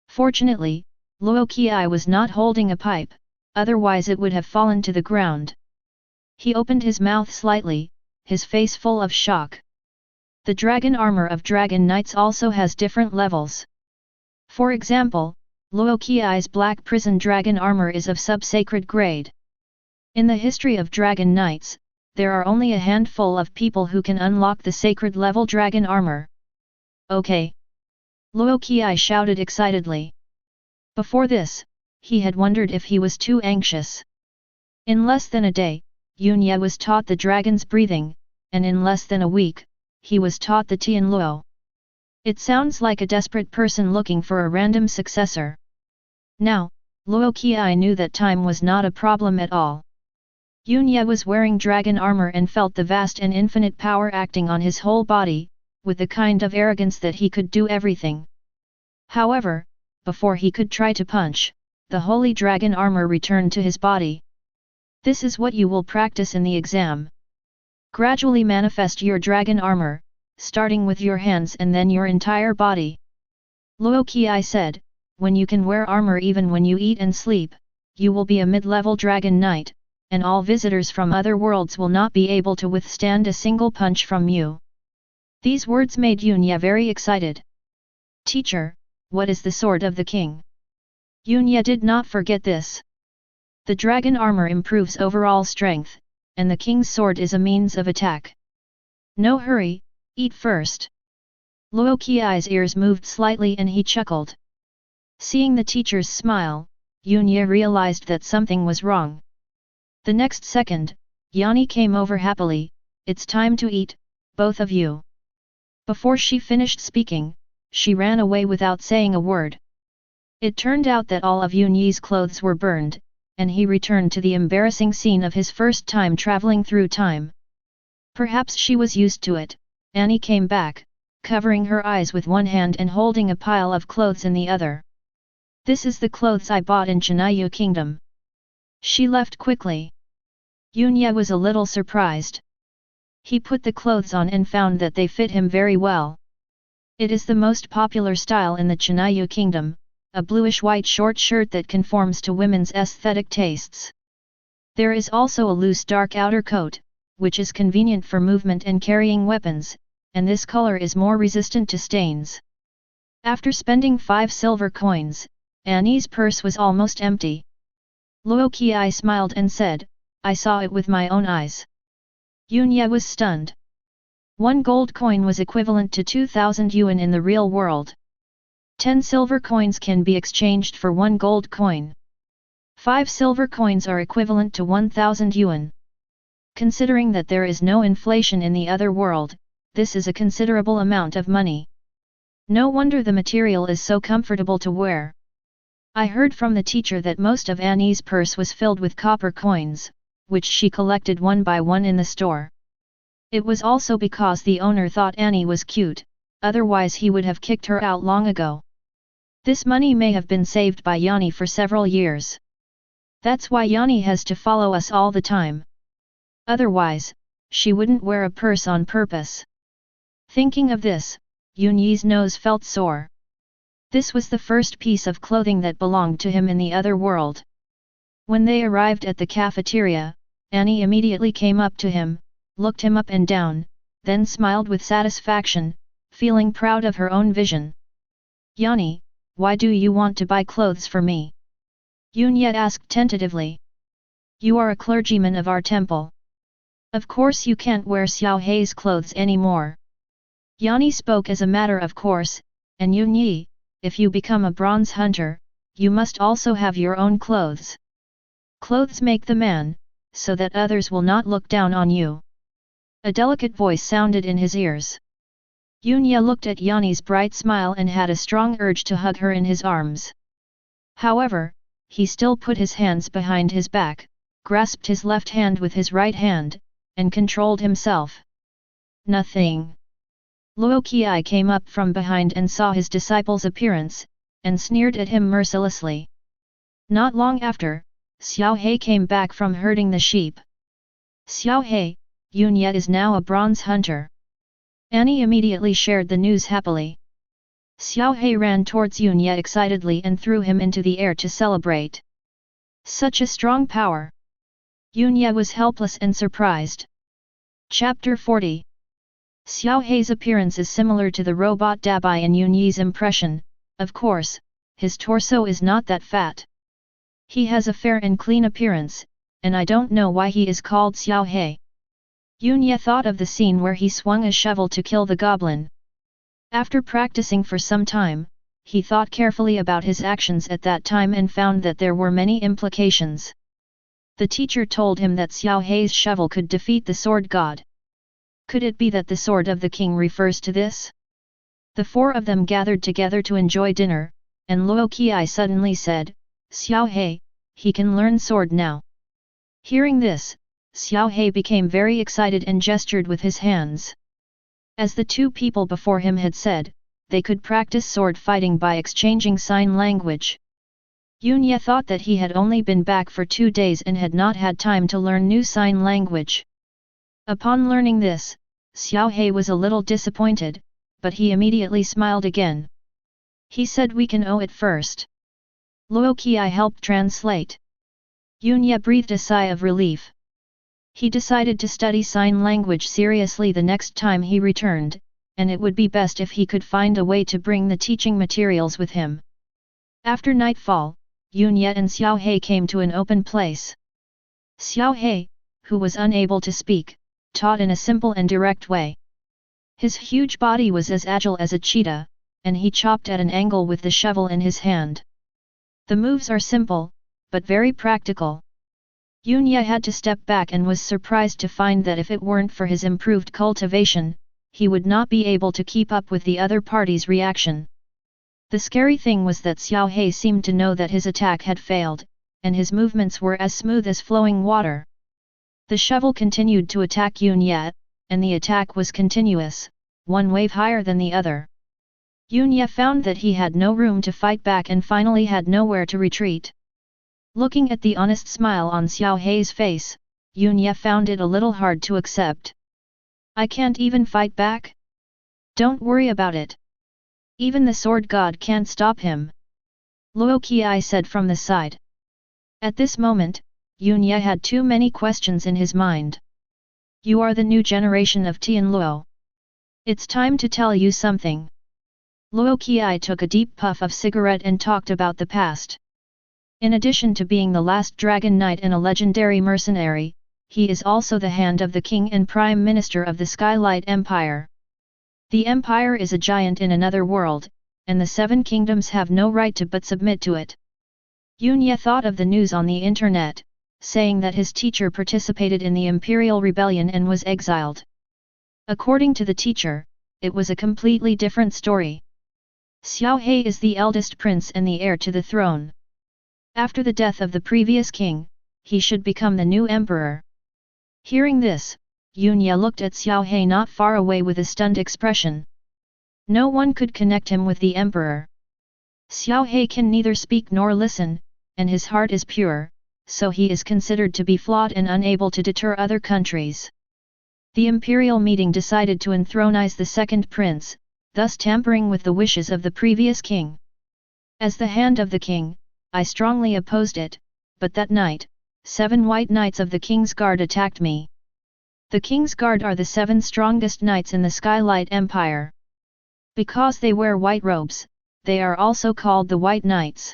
Speaker 1: Fortunately, Luo Qi was not holding a pipe, otherwise it would have fallen to the ground. He opened his mouth slightly, his face full of shock. The dragon armor of Dragon Knights also has different levels. For example, Luo Qi's Black Prison Dragon armor is of sub-sacred grade. In the history of Dragon Knights, there are only a handful of people who can unlock the sacred level dragon armor. Okay! Luo Qi shouted excitedly. Before this, he had wondered if he was too anxious. In less than a day, Yun Ye was taught the dragon's breathing, and in less than a week, he was taught the Tian Luo. It sounds like a desperate person looking for a random successor. Now, Luo Qi knew that time was not a problem at all. Yun Ye was wearing dragon armor and felt the vast and infinite power acting on his whole body, with the kind of arrogance that he could do everything. However, before he could try to punch, the holy dragon armor returned to his body. This is what you will practice in the exam. Gradually manifest your dragon armor, starting with your hands and then your entire body. Luo Qi said, when you can wear armor even when you eat and sleep, you will be a mid-level dragon knight, and all visitors from other worlds will not be able to withstand a single punch from you. These words made Yun Ye very excited. Teacher, what is the sword of the king? Yun Ye did not forget this. The dragon armor improves overall strength, and the king's sword is a means of attack. No hurry, eat first. Luo Qi's ears moved slightly and he chuckled. Seeing the teacher's smile, Yun Ye realized that something was wrong. The next second, Yanni came over happily, it's time to eat, both of you. Before she finished speaking, she ran away without saying a word. It turned out that all of Yun Yi's clothes were burned, and he returned to the embarrassing scene of his first time traveling through time. Perhaps she was used to it. Annie came back, covering her eyes with one hand and holding a pile of clothes in the other. This is the clothes I bought in Chinayu Kingdom. She left quickly. Yunye was a little surprised. He put the clothes on and found that they fit him very well. It is the most popular style in the Chinayu Kingdom, a bluish-white short shirt that conforms to women's aesthetic tastes. There is also a loose dark outer coat, which is convenient for movement and carrying weapons, and this color is more resistant to stains. After spending 5 silver coins, Annie's purse was almost empty. Luo Qi smiled and said, I saw it with my own eyes. Yunye was stunned. 1 gold coin was equivalent to 2,000 yuan in the real world. 10 silver coins can be exchanged for 1 gold coin. 5 silver coins are equivalent to 1,000 yuan. Considering that there is no inflation in the other world, this is a considerable amount of money. No wonder the material is so comfortable to wear. I heard from the teacher that most of Annie's purse was filled with copper coins, which she collected one by one in the store. It was also because the owner thought Annie was cute, otherwise he would have kicked her out long ago. This money may have been saved by Yanni for several years. That's why Yanni has to follow us all the time. Otherwise, she wouldn't wear a purse on purpose. Thinking of this, Yunye's nose felt sore. This was the first piece of clothing that belonged to him in the other world. When they arrived at the cafeteria, Annie immediately came up to him, looked him up and down, then smiled with satisfaction, feeling proud of her own vision. Yanni, why do you want to buy clothes for me? Yunye asked tentatively. You are a clergyman of our temple. Of course you can't wear Xiao Hei's clothes anymore. Yanni spoke as a matter of course, and Yunye, if you become a bronze hunter, you must also have your own clothes. Clothes make the man, so that others will not look down on you. A delicate voice sounded in his ears. Yunye looked at Yanni's bright smile and had a strong urge to hug her in his arms. However, he still put his hands behind his back, grasped his left hand with his right hand, and controlled himself. Nothing. Luo Qi came up from behind and saw his disciple's appearance, and sneered at him mercilessly. Not long after, Xiao Hei came back from herding the sheep. Xiao Hei, Yunye is now a bronze hunter. Annie immediately shared the news happily. Xiao Hei ran towards Yunye excitedly and threw him into the air to celebrate. Such a strong power! Yunye was helpless and surprised. Chapter 40. Xiao Hei's appearance is similar to the robot Dabai in Yunye's impression. Of course, his torso is not that fat. He has a fair and clean appearance, and I don't know why he is called Xiao Hei. Yunye thought of the scene where he swung a shovel to kill the goblin. After practicing for some time, he thought carefully about his actions at that time and found that there were many implications. The teacher told him that Xiao Hei's shovel could defeat the sword god. Could it be that the sword of the king refers to this? The 4 of them gathered together to enjoy dinner, and Luo Qi suddenly said, Xiao Hei, he can learn sword now. Hearing this, Xiao Hei became very excited and gestured with his hands. As the 2 people before him had said, they could practice sword fighting by exchanging sign language. Yunye thought that he had only been back for 2 days and had not had time to learn new sign language. Upon learning this, Xiao Hei was a little disappointed, but he immediately smiled again. He said we can owe it first. Luo Qi helped translate. Yunye breathed a sigh of relief. He decided to study sign language seriously the next time he returned, and it would be best if he could find a way to bring the teaching materials with him. After nightfall, Yunye and Xiao Hei came to an open place. Xiao Hei, who was unable to speak, taught in a simple and direct way. His huge body was as agile as a cheetah, and he chopped at an angle with the shovel in his hand. The moves are simple, but very practical. Yunye had to step back and was surprised to find that if it weren't for his improved cultivation, he would not be able to keep up with the other party's reaction. The scary thing was that Xiao Hei seemed to know that his attack had failed, and his movements were as smooth as flowing water. The shovel continued to attack Yunye, and the attack was continuous, one wave higher than the other. Ye found that he had no room to fight back and finally had nowhere to retreat. Looking at the honest smile on Xiao Hei's face, Ye found it a little hard to accept. I can't even fight back? Don't worry about it. Even the sword god can't stop him. Luo Qi said from the side. At this moment, Ye had too many questions in his mind. You are the new generation of Tian Luo. It's time to tell you something. Luo Qi took a deep puff of cigarette and talked about the past. In addition to being the last dragon knight and a legendary mercenary, he is also the hand of the king and prime minister of the Skylight Empire. The empire is a giant in another world, and the seven kingdoms have no right to but submit to it. Ye thought of the news on the internet, saying that his teacher participated in the imperial rebellion and was exiled. According to the teacher, it was a completely different story. Xiao Hei is the eldest prince and the heir to the throne. After the death of the previous king, he should become the new emperor. Hearing this, Ye looked at Xiao Hei not far away with a stunned expression. No one could connect him with the emperor. Xiao Hei can neither speak nor listen, and his heart is pure, so he is considered to be flawed and unable to deter other countries. The imperial meeting decided to enthroneize the second prince, thus tampering with the wishes of the previous king. As the hand of the king, I strongly opposed it, but that night, 7 white knights of the King's Guard attacked me. The King's Guard are the 7 strongest knights in the Skylight Empire. Because they wear white robes, they are also called the White Knights.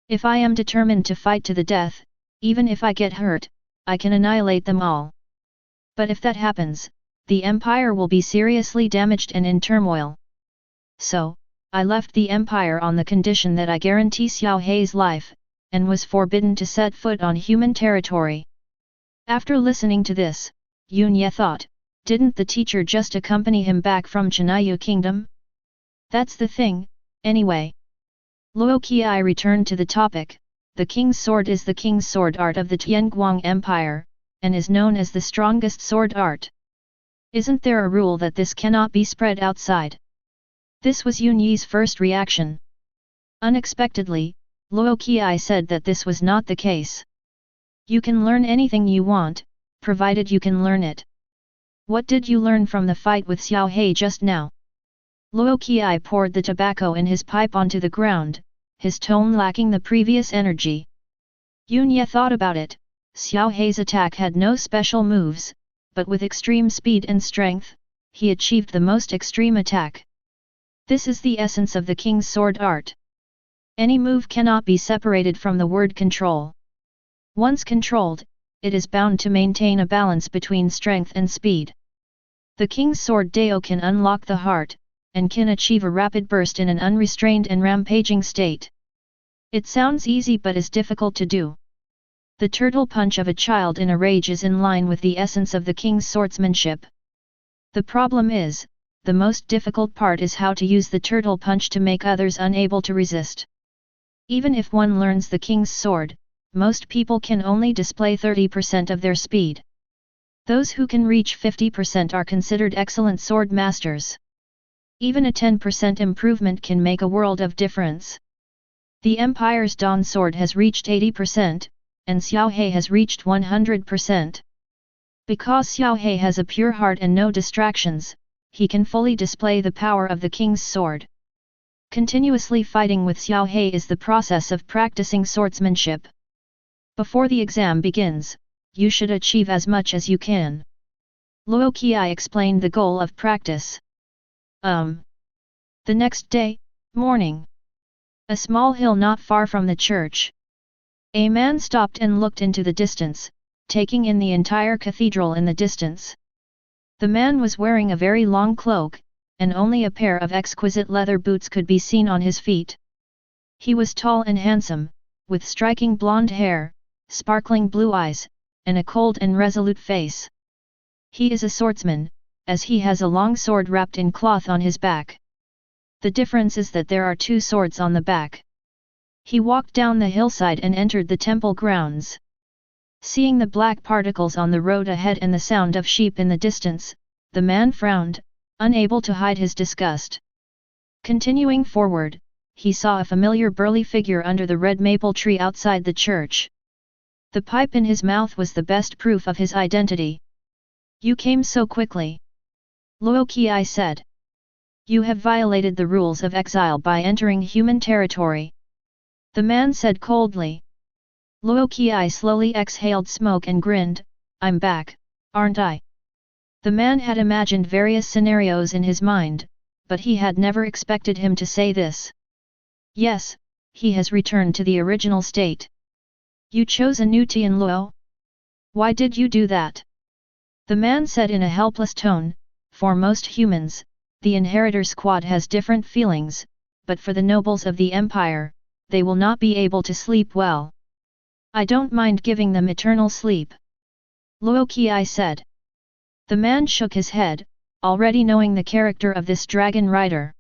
Speaker 1: If I am determined to fight to the death, even if I get hurt, I can annihilate them all. But if that happens, the empire will be seriously damaged and in turmoil. So, I left the empire on the condition that I guarantee Xiao Hei's life, and was forbidden to set foot on human territory. After listening to this, Ye thought, didn't the teacher just accompany him back from Chinayu Kingdom? That's the thing, anyway. Luo Qi returned to the topic. The King's Sword is the King's Sword art of the Tianguang Empire, and is known as the strongest sword art. Isn't there a rule that this cannot be spread outside? This was Ye's first reaction. Unexpectedly, Luo Qi said that this was not the case. You can learn anything you want, provided you can learn it. What did you learn from the fight with Xiao Hei just now? Luo Qi poured the tobacco in his pipe onto the ground, his tone lacking the previous energy. Ye thought about it. Xiao Hei's attack had no special moves, but with extreme speed and strength, he achieved the most extreme attack. This is the essence of the King's Sword art. Any move cannot be separated from the word control. Once controlled, it is bound to maintain a balance between strength and speed. The King's Sword Dao can unlock the heart, and can achieve a rapid burst in an unrestrained and rampaging state. It sounds easy but is difficult to do. The turtle punch of a child in a rage is in line with the essence of the King's swordsmanship. The problem is, the most difficult part is how to use the turtle punch to make others unable to resist. Even if one learns the King's Sword, most people can only display 30% of their speed. Those who can reach 50% are considered excellent sword masters. Even a 10% improvement can make a world of difference. The Empire's Dawn Sword has reached 80%, and Xiao Hei has reached 100%. Because Xiao Hei has a pure heart and no distractions, he can fully display the power of the King's Sword. Continuously fighting with Xiao Hei is the process of practicing swordsmanship. Before the exam begins, you should achieve as much as you can. Luo Qi explained the goal of practice. The next day, morning. A small hill not far from the church. A man stopped and looked into the distance, taking in the entire cathedral in the distance. The man was wearing a very long cloak, and only a pair of exquisite leather boots could be seen on his feet. He was tall and handsome, with striking blonde hair, sparkling blue eyes, and a cold and resolute face. He is a swordsman, as he has a long sword wrapped in cloth on his back. The difference is that there are 2 swords on the back. He walked down the hillside and entered the temple grounds. Seeing the black particles on the road ahead and the sound of sheep in the distance, the man frowned, unable to hide his disgust. Continuing forward, he saw a familiar burly figure under the red maple tree outside the church. The pipe in his mouth was the best proof of his identity. "You came so quickly," Luo Qi said. "You have violated the rules of exile by entering human territory," the man said coldly. Luo Qi slowly exhaled smoke and grinned, "I'm back, aren't I?" The man had imagined various scenarios in his mind, but he had never expected him to say this. "Yes, he has returned to the original state." "You chose a new Tian Luo? Why did you do that?" The man said in a helpless tone, "For most humans, the inheritor squad has different feelings, but for the nobles of the empire, they will not be able to sleep well. I don't mind giving them eternal sleep," Luo Qi said. The man shook his head, already knowing the character of this dragon rider.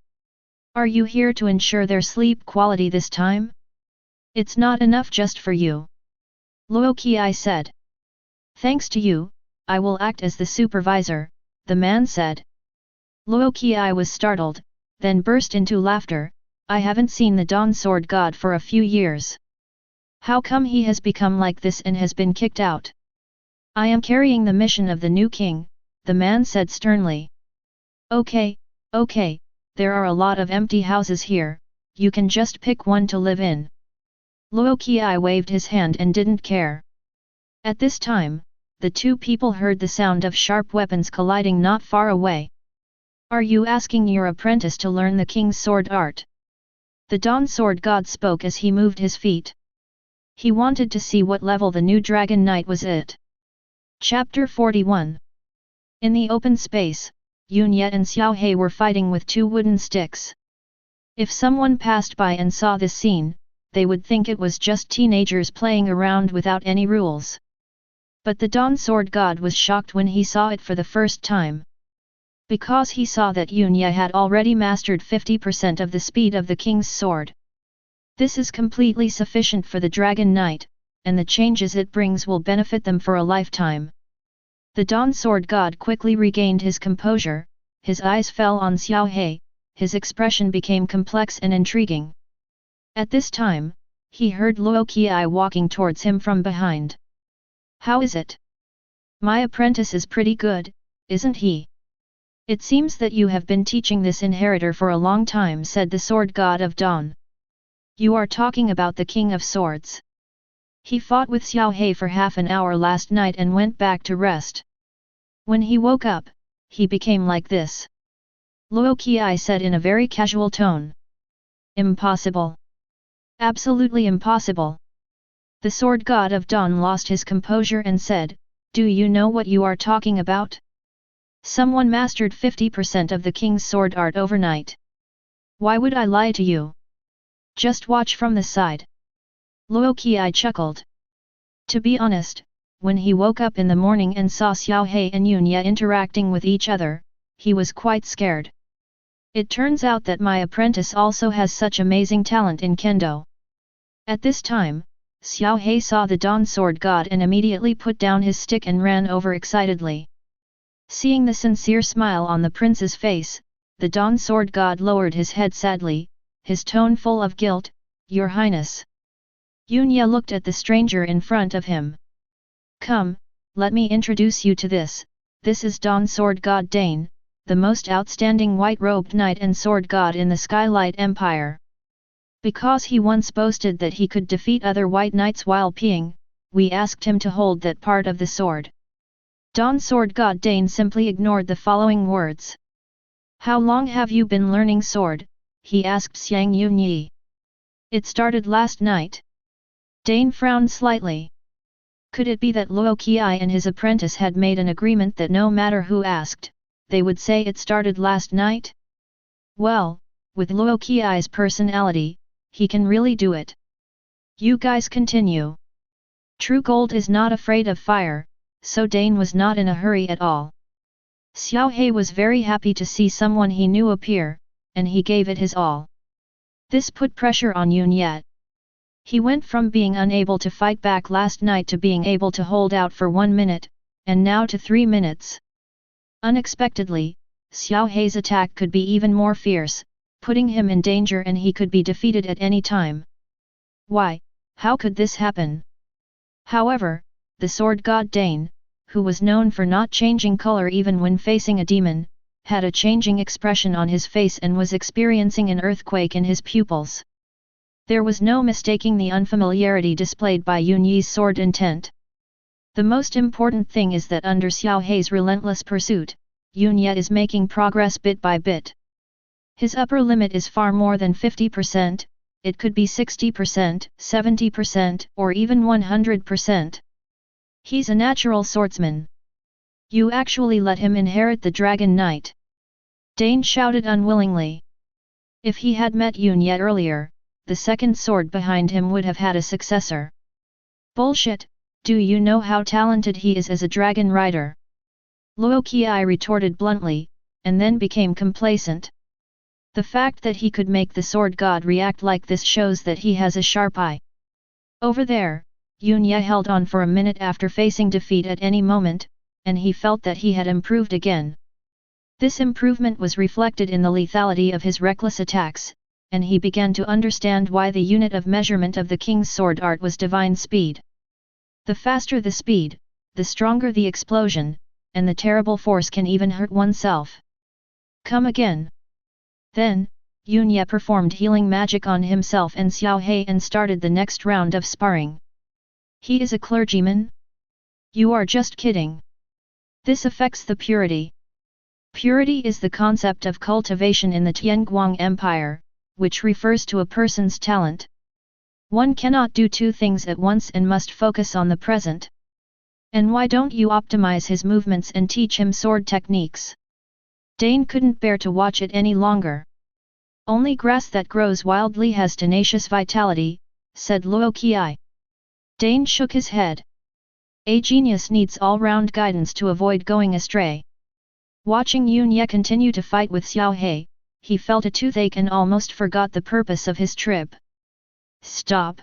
Speaker 1: "Are you here to ensure their sleep quality this time? It's not enough just for you," Luo Qi said. "Thanks to you, I will act as the supervisor," the man said. Luo Qi was startled, then burst into laughter. "I haven't seen the Dawn Sword God for a few years. How come he has become like this and has been kicked out?" "I am carrying the mission of the new king," the man said sternly. Okay, there are a lot of empty houses here, you can just pick one to live in." Luo Qi waved his hand and didn't care. At this time, the two people heard the sound of sharp weapons colliding not far away. "Are you asking your apprentice to learn the king's sword art?" The Dawn Sword God spoke as he moved his feet. He wanted to see what level the new Dragon Knight was at. Chapter 41. In the open space, Yun Ye and Xiao He were fighting with two wooden sticks. If someone passed by and saw this scene, they would think it was just teenagers playing around without any rules. But the Dawn Sword God was shocked when he saw it for the first time. Because he saw that Yun Ye had already mastered 50% of the speed of the king's sword. This is completely sufficient for the Dragon Knight, and the changes it brings will benefit them for a lifetime. The Dawn Sword God quickly regained his composure, his eyes fell on Xiao He, his expression became complex and intriguing. At this time, he heard Luo Qi walking towards him from behind. "How is it? My apprentice is pretty good, isn't he? It seems that you have been teaching this inheritor for a long time," said the Sword God of Dawn. "You are talking about the King of Swords. He fought with Xiao He for half an hour last night and went back to rest. When he woke up, he became like this," Luo Qi said in a very casual tone. "Impossible. Absolutely impossible." The Sword God of Dawn lost his composure and said, "Do you know what you are talking about? Someone mastered 50% of the king's sword art overnight. Why would I lie to you? Just watch from the side." Luo Qi chuckled. To be honest, when he woke up in the morning and saw Xiao He and Yun Ye interacting with each other, he was quite scared. It turns out that my apprentice also has such amazing talent in kendo. At this time, Xiao He saw the Dawn Sword God and immediately put down his stick and ran over excitedly. Seeing the sincere smile on the prince's face, the Dawn Sword God lowered his head sadly, his tone full of guilt, "Your Highness." Yun Ye looked at the stranger in front of him. "Come, let me introduce you to this is Dawn Sword God Dane, the most outstanding white-robed knight and sword god in the Skylight Empire. Because he once boasted that he could defeat other white knights while peeing, we asked him to hold that part of the sword." Dawn Sword God Dane simply ignored the following words. "How long have you been learning sword?" he asked Xiang Yunyi. "It started last night." Dane frowned slightly. Could it be that Luo Qi and his apprentice had made an agreement that no matter who asked, they would say it started last night? Well, with Luo Qi's personality, he can really do it. "You guys continue." True gold is not afraid of fire, so Dane was not in a hurry at all. Xiao He was very happy to see someone he knew appear, and he gave it his all. This put pressure on Yun Ye. He went from being unable to fight back last night to being able to hold out for 1 minute, and now to 3 minutes. Unexpectedly, Xiao He's attack could be even more fierce, putting him in danger and he could be defeated at any time. Why, how could this happen? However, the sword god Dane, who was known for not changing color even when facing a demon, had a changing expression on his face and was experiencing an earthquake in his pupils. There was no mistaking the unfamiliarity displayed by Yun Yi's sword intent. The most important thing is that under Xiao Hei's relentless pursuit, Yun Yi is making progress bit by bit. His upper limit is far more than 50%, it could be 60%, 70%, or even 100%. He's a natural swordsman. You actually let him inherit the Dragon Knight. Dane shouted unwillingly. If he had met Yun Yi earlier, the second sword behind him would have had a successor. Bullshit, do you know how talented he is as a dragon rider? Luo Qi retorted bluntly, and then became complacent. The fact that he could make the sword god react like this shows that he has a sharp eye. Over there, Yun Yi held on for a minute after facing defeat at any moment, and he felt that he had improved again. This improvement was reflected in the lethality of his reckless attacks, and he began to understand why the unit of measurement of the king's sword art was divine speed. The faster the speed, the stronger the explosion, and the terrible force can even hurt oneself. Come again. Then, Yun Yi performed healing magic on himself and Xiao Hei and started the next round of sparring. He is a clergyman? You are just kidding. This affects the purity. Purity is the concept of cultivation in the Tianguang Empire, which refers to a person's talent. One cannot do two things at once and must focus on the present. And why don't you optimize his movements and teach him sword techniques? Dane couldn't bear to watch it any longer. Only grass that grows wildly has tenacious vitality, said Luo Qi. Dane shook his head. A genius needs all-round guidance to avoid going astray. Watching Yun Yi continue to fight with Xiao Hei, he felt a toothache and almost forgot the purpose of his trip. Stop!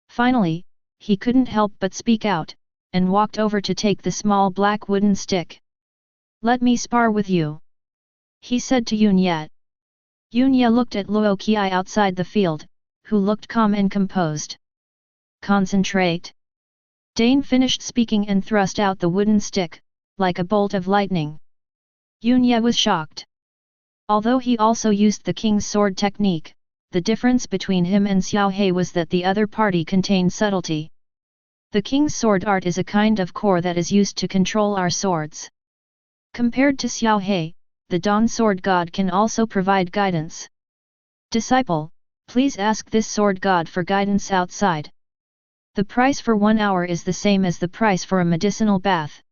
Speaker 1: Finally, he couldn't help but speak out, and walked over to take the small black wooden stick. Let me spar with you, he said to Yun Yi. Yun Yi looked at Luo Qi outside the field, who looked calm and composed. Concentrate. Dane finished speaking and thrust out the wooden stick, like a bolt of lightning. Yun Yi was shocked. Although he also used the king's sword technique, the difference between him and Xiao Hei was that the other party contained subtlety. The king's sword art is a kind of core that is used to control our swords. Compared to Xiao Hei, the Dawn Sword God can also provide guidance. Disciple, please ask this sword god for guidance outside. The price for 1 hour is the same as the price for a medicinal bath.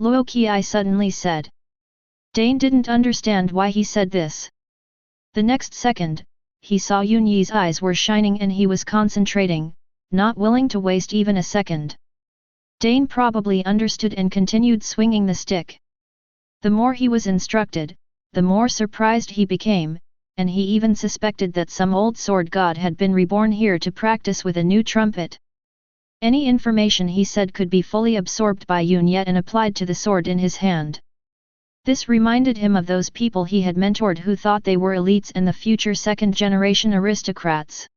Speaker 1: Luo Qi suddenly said. Dane didn't understand why he said this. The next second, he saw Yun Yi's eyes were shining and he was concentrating, not willing to waste even a second. Dane probably understood and continued swinging the stick. The more he was instructed, the more surprised he became, and he even suspected that some old sword god had been reborn here to practice with a new trumpet. Any information he said could be fully absorbed by Yun Yi and applied to the sword in his hand. This reminded him of those people he had mentored who thought they were elites and the future second-generation aristocrats.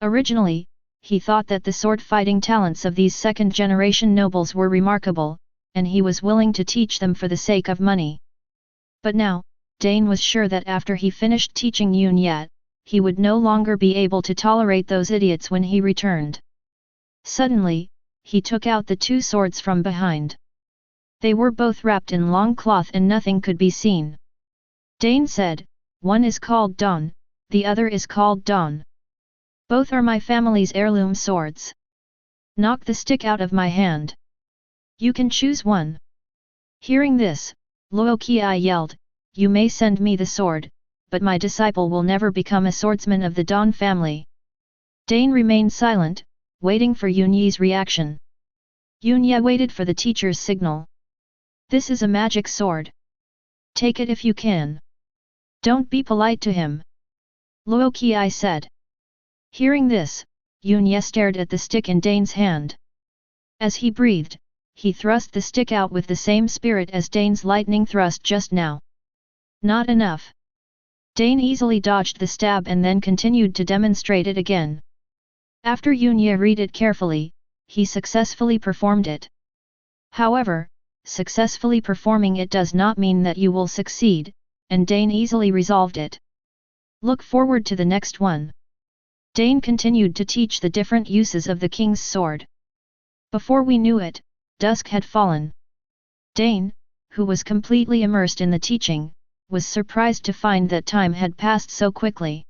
Speaker 1: Originally, he thought that the sword-fighting talents of these second-generation nobles were remarkable, and he was willing to teach them for the sake of money. But now, Dane was sure that after he finished teaching Yun Yi, he would no longer be able to tolerate those idiots when he returned. Suddenly, he took out the two swords from behind. They were both wrapped in long cloth and nothing could be seen. Dane said, one is called Dawn, the other is called Dawn. Both are my family's heirloom swords. Knock the stick out of my hand. You can choose one. Hearing this, Luo Qi yelled, you may send me the sword, but my disciple will never become a swordsman of the Dawn family. Dane remained silent, waiting for Yun Yi's reaction. Yun Yi waited for the teacher's signal. This is a magic sword. Take it if you can. Don't be polite to him. Luo Qi said. Hearing this, Yun Yi stared at the stick in Dane's hand. As he breathed, he thrust the stick out with the same spirit as Dane's lightning thrust just now. Not enough. Dane easily dodged the stab and then continued to demonstrate it again. After Yunya read it carefully, he successfully performed it. However, successfully performing it does not mean that you will succeed, and Dane easily resolved it. Look forward to the next one. Dane continued to teach the different uses of the king's sword. Before we knew it, dusk had fallen. Dane, who was completely immersed in the teaching, was surprised to find that time had passed so quickly.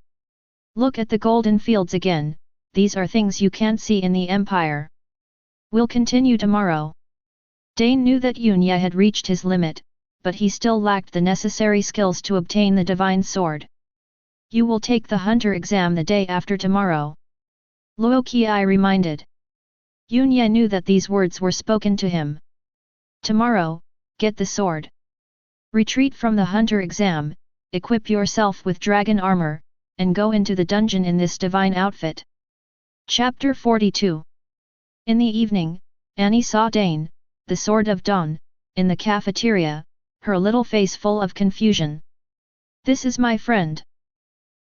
Speaker 1: Look at the golden fields again, these are things you can't see in the Empire. We'll continue tomorrow. Dane knew that Yunya had reached his limit, but he still lacked the necessary skills to obtain the divine sword. You will take the hunter exam the day after tomorrow. Luo Qi reminded. Yunya knew that these words were spoken to him. Tomorrow, get the sword. Retreat from the hunter exam, equip yourself with dragon armor, and go into the dungeon in this divine outfit. Chapter 42. In the evening, Annie saw Dane, the Sword of Dawn, in the cafeteria, her little face full of confusion. This is my friend.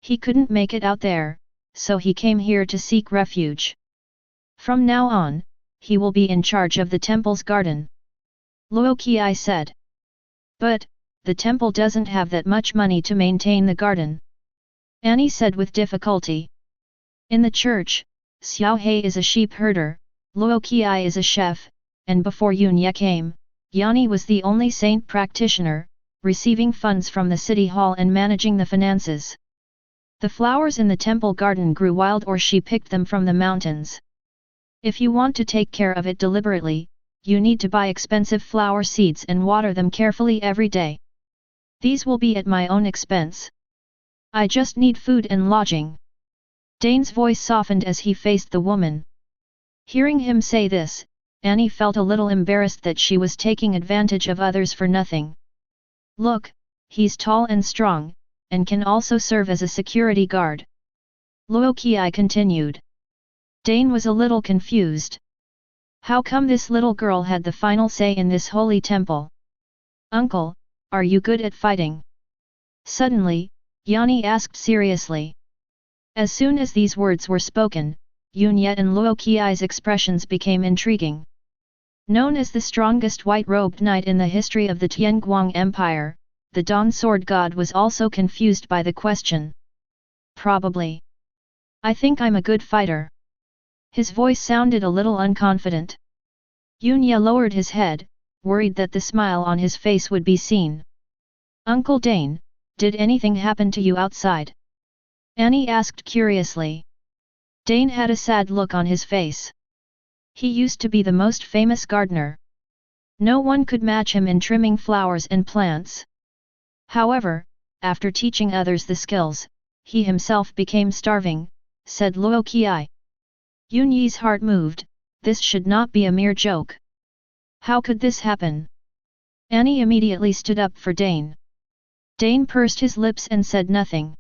Speaker 1: He couldn't make it out there, so he came here to seek refuge. From now on, he will be in charge of the temple's garden. Luo Qi said. But, the temple doesn't have that much money to maintain the garden. Annie said with difficulty. In the church, Xiao He is a sheep herder, Luo Qi is a chef, and before Yunya came, Yani was the only saint practitioner, receiving funds from the city hall and managing the finances. The flowers in the temple garden grew wild or she picked them from the mountains. If you want to take care of it deliberately, you need to buy expensive flower seeds and water them carefully every day. These will be at my own expense. I just need food and lodging. Dane's voice softened as he faced the woman. Hearing him say this, Annie felt a little embarrassed that she was taking advantage of others for nothing. Look, he's tall and strong, and can also serve as a security guard. Luo Qi continued. Dane was a little confused. How come this little girl had the final say in this holy temple? Uncle, are you good at fighting? Suddenly, Yani asked seriously. As soon as these words were spoken, Yunya and Luo Qi's expressions became intriguing. Known as the strongest white-robed knight in the history of the Tianguang Empire, the Dawn Sword God was also confused by the question. Probably. I think I'm a good fighter. His voice sounded a little unconfident. Yunya lowered his head, worried that the smile on his face would be seen. Uncle Dane, did anything happen to you outside? Annie asked curiously. Dane had a sad look on his face. He used to be the most famous gardener. No one could match him in trimming flowers and plants. However, after teaching others the skills, he himself became starving, said Luo Qi. Yunyi's heart moved, this should not be a mere joke. How could this happen? Annie immediately stood up for Dane. Dane pursed his lips and said nothing.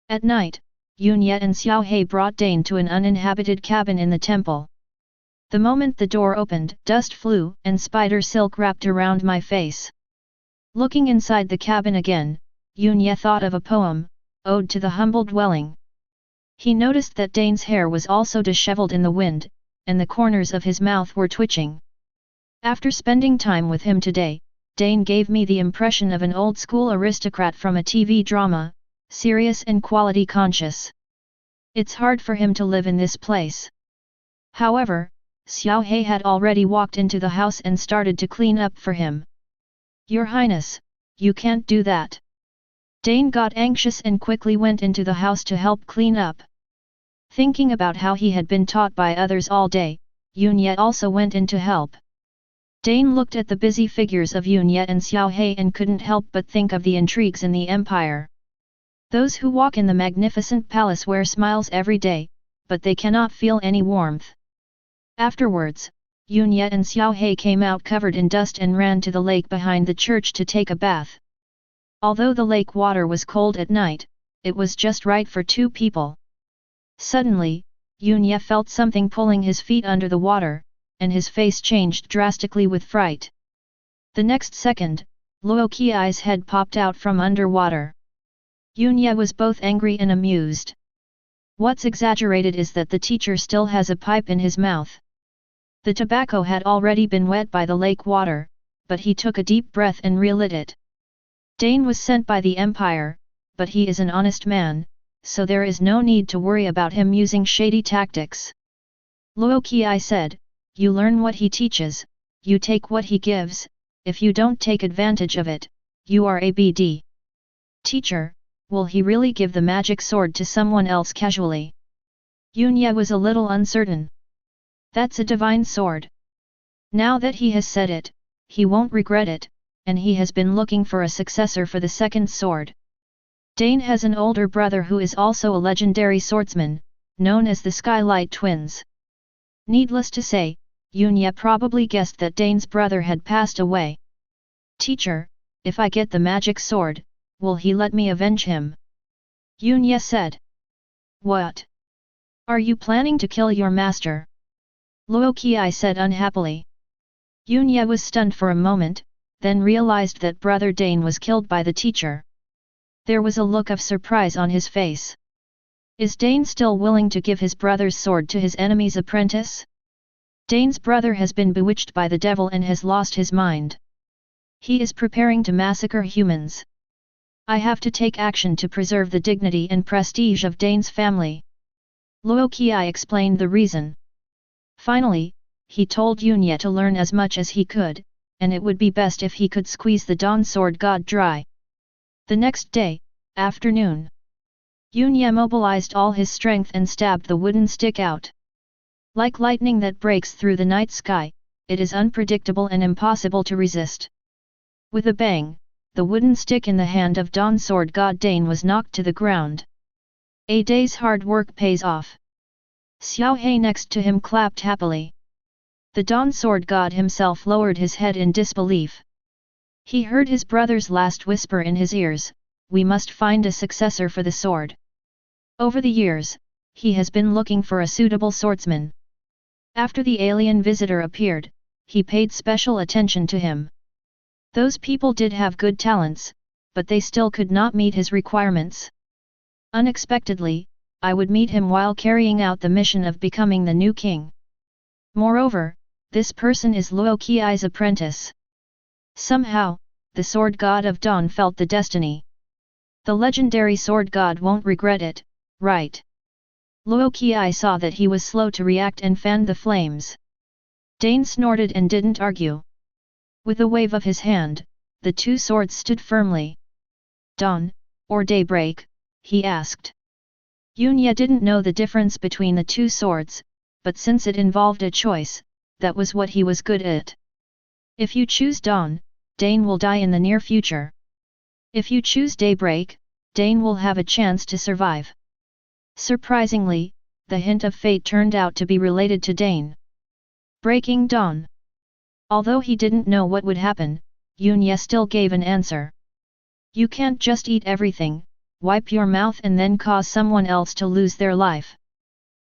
Speaker 1: At night, Yunya and Xiao He brought Dane to an uninhabited cabin in the temple. The moment the door opened, dust flew and spider silk wrapped around my face. Looking inside the cabin again, Yunya thought of a poem, Ode to the Humble Dwelling. He noticed that Dane's hair was also disheveled in the wind, and the corners of his mouth were twitching. After spending time with him today, Dane gave me the impression of an old-school aristocrat from a TV drama, serious and quality-conscious. It's hard for him to live in this place. However, Xiao He had already walked into the house and started to clean up for him. Your Highness, you can't do that. Dane got anxious and quickly went into the house to help clean up. Thinking about how he had been taught by others all day, Yunya also went in to help. Dane looked at the busy figures of Yunya and Xiao He and couldn't help but think of the intrigues in the empire. Those who walk in the magnificent palace wear smiles every day, but they cannot feel any warmth. Afterwards, Yunya and Xiao He came out covered in dust and ran to the lake behind the church to take a bath. Although the lake water was cold at night, it was just right for two people. Suddenly, Yunya felt something pulling his feet under the water, and his face changed drastically with fright. The next second, Luo Qi's head popped out from underwater. Yunya was both angry and amused. What's exaggerated is that the teacher still has a pipe in his mouth. The tobacco had already been wet by the lake water, but he took a deep breath and relit it. Dane was sent by the Empire, but he is an honest man, so there is no need to worry about him using shady tactics. Luo Qi said, you learn what he teaches, you take what he gives, if you don't take advantage of it, you are a BD. Teacher, will he really give the magic sword to someone else casually? Yunya was a little uncertain. That's a divine sword. Now that he has said it, he won't regret it, and he has been looking for a successor for the second sword. Dane has an older brother who is also a legendary swordsman, known as the Skylight Twins. Needless to say, Yunya probably guessed that Dane's brother had passed away. Teacher, if I get the magic sword, will he let me avenge him? Yunya said. What? Are you planning to kill your master? Luo Qi said unhappily. Yunya was stunned for a moment, then realized that brother Dane was killed by the teacher. There was a look of surprise on his face. Is Dane still willing to give his brother's sword to his enemy's apprentice? Dane's brother has been bewitched by the devil and has lost his mind. He is preparing to massacre humans. I have to take action to preserve the dignity and prestige of Dane's family. Luo Qi explained the reason. Finally, he told Yunya to learn as much as he could, and it would be best if he could squeeze the Dawn Sword God dry. The next day, afternoon, Yunya mobilized all his strength and stabbed the wooden stick out. Like lightning that breaks through the night sky, it is unpredictable and impossible to resist. With a bang, the wooden stick in the hand of Dawn Sword God Dane was knocked to the ground. A day's hard work pays off. Xiao He next to him clapped happily. The Dawn Sword God himself lowered his head in disbelief. He heard his brother's last whisper in his ears, we must find a successor for the sword. Over the years, he has been looking for a suitable swordsman. After the alien visitor appeared, he paid special attention to him. Those people did have good talents, but they still could not meet his requirements. Unexpectedly, I would meet him while carrying out the mission of becoming the new king. Moreover, this person is Luo Qi's apprentice. Somehow, the sword god of dawn felt the destiny. The legendary sword god won't regret it, right? Luo Qi saw that he was slow to react and fanned the flames. Dane snorted and didn't argue. With a wave of his hand, the two swords stood firmly. Dawn, or daybreak? He asked. Yunya didn't know the difference between the two swords, but since it involved a choice, that was what he was good at. If you choose dawn, Dane will die in the near future. If you choose daybreak, Dane will have a chance to survive. Surprisingly, the hint of fate turned out to be related to Dane. Breaking dawn. Although he didn't know what would happen, Yunya still gave an answer. You can't just eat everything, wipe your mouth and then cause someone else to lose their life.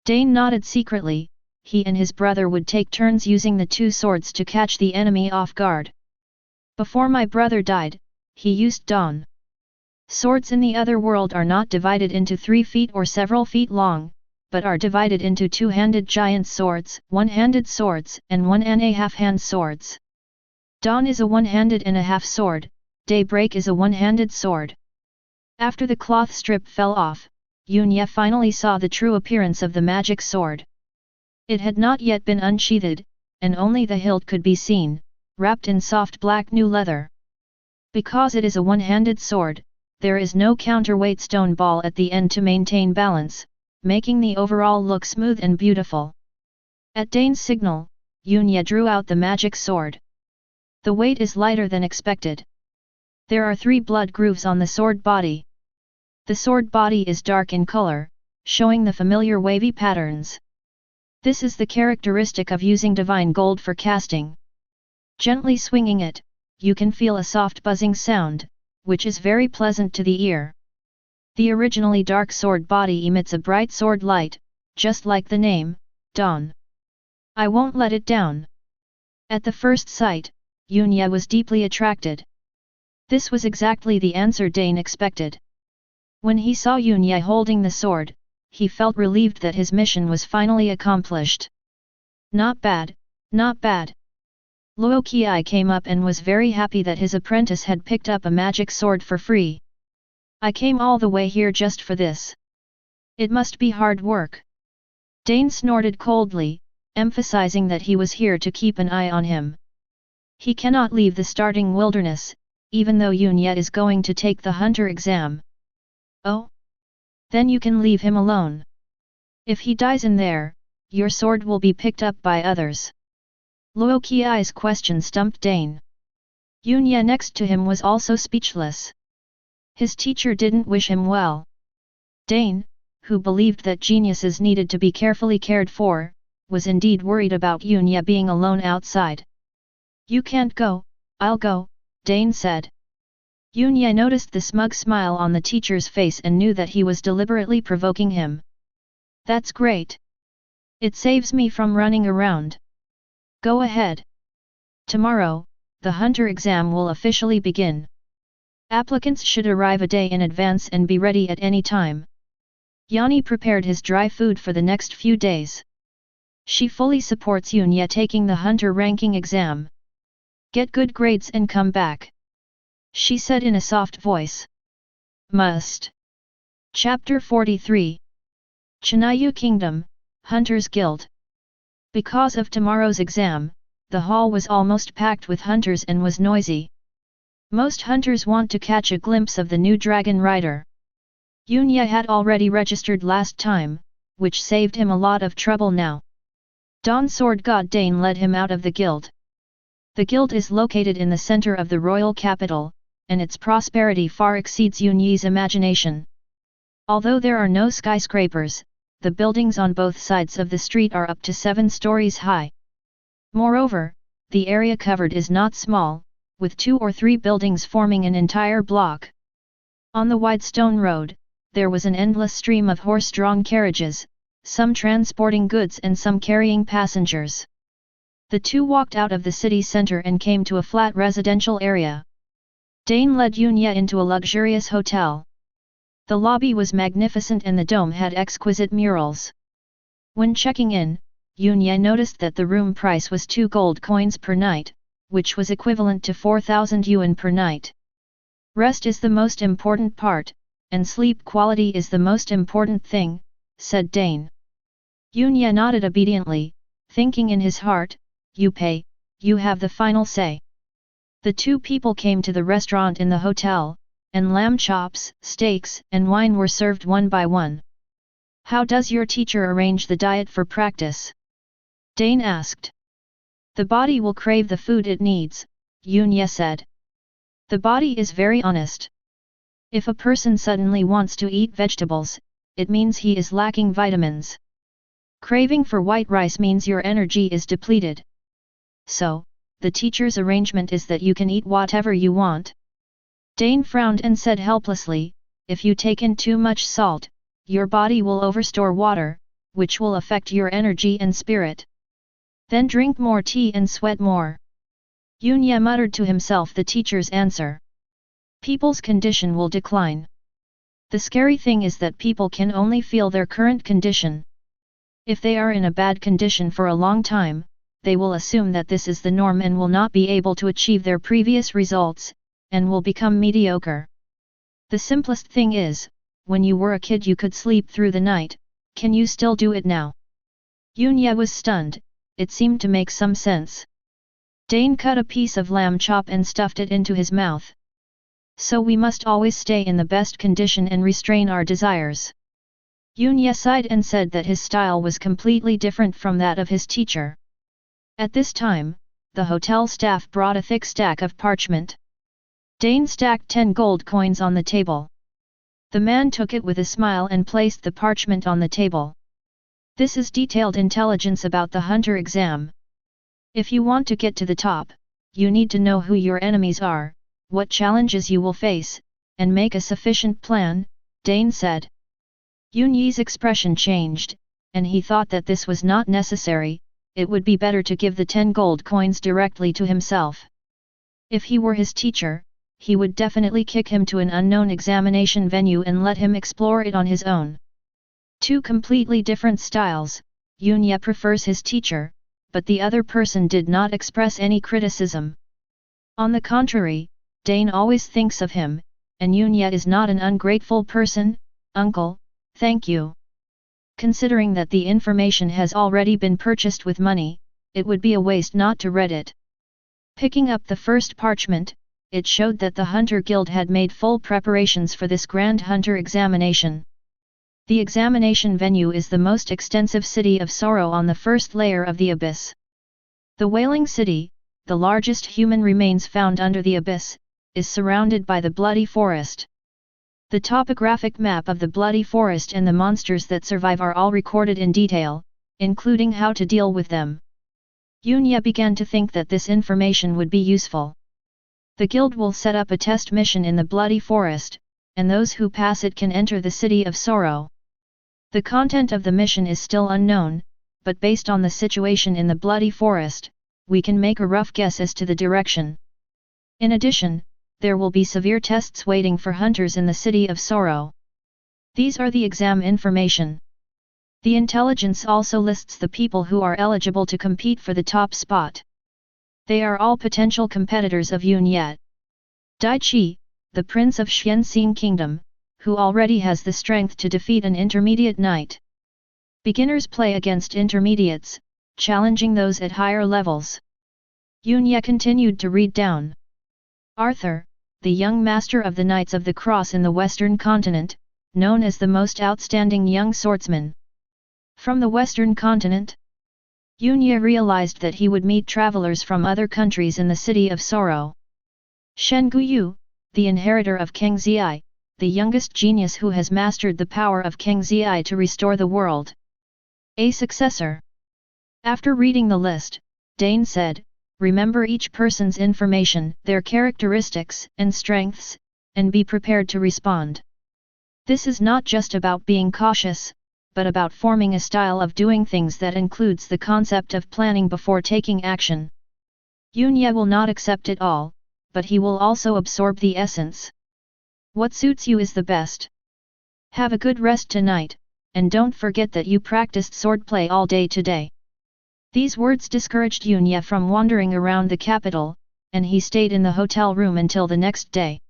Speaker 1: Dane nodded secretly. He and his brother would take turns using the two swords to catch the enemy off guard. Before my brother died, he used dawn. Swords in the other world are not divided into 3 feet or several feet long, but are divided into two-handed giant swords, one-handed swords, and 1.5 hand swords. Dawn is a one-handed and a half sword, daybreak is a one-handed sword. After the cloth strip fell off, Yunya finally saw the true appearance of the magic sword. It had not yet been unsheathed, and only the hilt could be seen, wrapped in soft black new leather. Because it is a one-handed sword, there is no counterweight stone ball at the end to maintain balance, making the overall look smooth and beautiful. At Dane's signal, Yunya drew out the magic sword. The weight is lighter than expected. There are 3 blood grooves on the sword body. The sword body is dark in color, showing the familiar wavy patterns. This is the characteristic of using divine gold for casting. Gently swinging it, you can feel a soft buzzing sound, which is very pleasant to the ear. The originally dark sword body emits a bright sword light, just like the name, Dawn. I won't let it down. At the first sight, Yunya was deeply attracted. This was exactly the answer Dane expected. When he saw Yunye holding the sword, he felt relieved that his mission was finally accomplished. Not bad, not bad. Luo Qiai came up and was very happy that his apprentice had picked up a magic sword for free. I came all the way here just for this. It must be hard work. Dane snorted coldly, emphasizing that he was here to keep an eye on him. He cannot leave the starting wilderness, even though Yunye is going to take the hunter exam. Oh? Then you can leave him alone. If he dies in there, your sword will be picked up by others. Luo Qiai's question stumped Dane. Yunye next to him was also speechless. His teacher didn't wish him well. Dane, who believed that geniuses needed to be carefully cared for, was indeed worried about Yunye being alone outside. You can't go, I'll go, Dane said. Yunye noticed the smug smile on the teacher's face and knew that he was deliberately provoking him. That's great. It saves me from running around. Go ahead. Tomorrow, the hunter exam will officially begin. Applicants should arrive a day in advance and be ready at any time. Yanni prepared his dry food for the next few days. She fully supports Yunye taking the hunter ranking exam. Get good grades and come back. She said in a soft voice. Must. Chapter 43. Chinayu Kingdom, Hunters Guild. Because of tomorrow's exam, the hall was almost packed with hunters and was noisy. Most hunters want to catch a glimpse of the new dragon rider. Yunye had already registered last time, which saved him a lot of trouble now. Dawn Sword God Dane led him out of the guild. The guild is located in the center of the royal capital, and its prosperity far exceeds Yunye's imagination. Although there are no skyscrapers, the buildings on both sides of the street are up to 7 stories high. Moreover, the area covered is not small, with 2 or 3 buildings forming an entire block. On the wide stone road, there was an endless stream of horse-drawn carriages, some transporting goods and some carrying passengers. The two walked out of the city center and came to a flat residential area. Dane led Yunye into a luxurious hotel. The lobby was magnificent and the dome had exquisite murals. When checking in, Yunye noticed that the room price was 2 gold coins per night, which was equivalent to 4,000 yuan per night. Rest is the most important part, and sleep quality is the most important thing, said Dane. Yunye nodded obediently, thinking in his heart, you pay, you have the final say. The two people came to the restaurant in the hotel, and lamb chops, steaks, and wine were served one by one. How does your teacher arrange the diet for practice? Dane asked. The body will crave the food it needs, Yunye said. The body is very honest. If a person suddenly wants to eat vegetables, it means he is lacking vitamins. Craving for white rice means your energy is depleted. So, the teacher's arrangement is that you can eat whatever you want. Dane frowned and said helplessly, if you take in too much salt, your body will overstore water, which will affect your energy and spirit. Then drink more tea and sweat more. Yunye muttered to himself the teacher's answer. People's condition will decline. The scary thing is that people can only feel their current condition. If they are in a bad condition for a long time, they will assume that this is the norm and will not be able to achieve their previous results, and will become mediocre. The simplest thing is, when you were a kid you could sleep through the night, can you still do it now? Yunye was stunned, it seemed to make some sense. Dane cut a piece of lamb chop and stuffed it into his mouth. So we must always stay in the best condition and restrain our desires. Yunye sighed and said that his style was completely different from that of his teacher. At this time, the hotel staff brought a thick stack of parchment. Dane stacked 10 gold coins on the table. The man took it with a smile and placed the parchment on the table. This is detailed intelligence about the hunter exam. If you want to get to the top, you need to know who your enemies are, what challenges you will face, and make a sufficient plan, Dane said. Yunye's expression changed, and he thought that this was not necessary, it would be better to give the 10 gold coins directly to himself. If he were his teacher, he would definitely kick him to an unknown examination venue and let him explore it on his own. Two completely different styles. Yunya prefers his teacher, but the other person did not express any criticism. On the contrary, Dane always thinks of him, and Yunya is not an ungrateful person. Uncle, thank you. Considering that the information has already been purchased with money, it would be a waste not to read it. Picking up the first parchment, it showed that the Hunter Guild had made full preparations for this Grand Hunter examination. The examination venue is the most extensive city of sorrow on the first layer of the abyss. The Wailing City, the largest human remains found under the abyss, is surrounded by the Bloody Forest. The topographic map of the Bloody Forest and the monsters that survive are all recorded in detail, including how to deal with them. Yunya began to think that this information would be useful. The guild will set up a test mission in the Bloody Forest, and those who pass it can enter the City of Sorrow. The content of the mission is still unknown, but based on the situation in the Bloody Forest, we can make a rough guess as to the direction. In addition, there will be severe tests waiting for hunters in the City of Sorrow. These are the exam information. The intelligence also lists the people who are eligible to compete for the top spot. They are all potential competitors of Yunya. Daichi, the Prince of Xianxin Kingdom, who already has the strength to defeat an intermediate knight. Beginners play against intermediates, challenging those at higher levels. Yunya continued to read down. Arthur, the young master of the Knights of the Cross in the Western continent, known as the most outstanding young swordsman. From the Western continent? Yunya realized that he would meet travelers from other countries in the City of Sorrow. Shen Guyu, the inheritor of King Zi, the youngest genius who has mastered the power of King Zi to restore the world. A successor. After reading the list, Dane said, remember each person's information, their characteristics and strengths, and be prepared to respond. This is not just about being cautious, but about forming a style of doing things that includes the concept of planning before taking action. Yunya will not accept it all, but he will also absorb the essence. What suits you is the best. Have a good rest tonight, and don't forget that you practiced swordplay all day today. These words discouraged Yunya from wandering around the capital, and he stayed in the hotel room until the next day.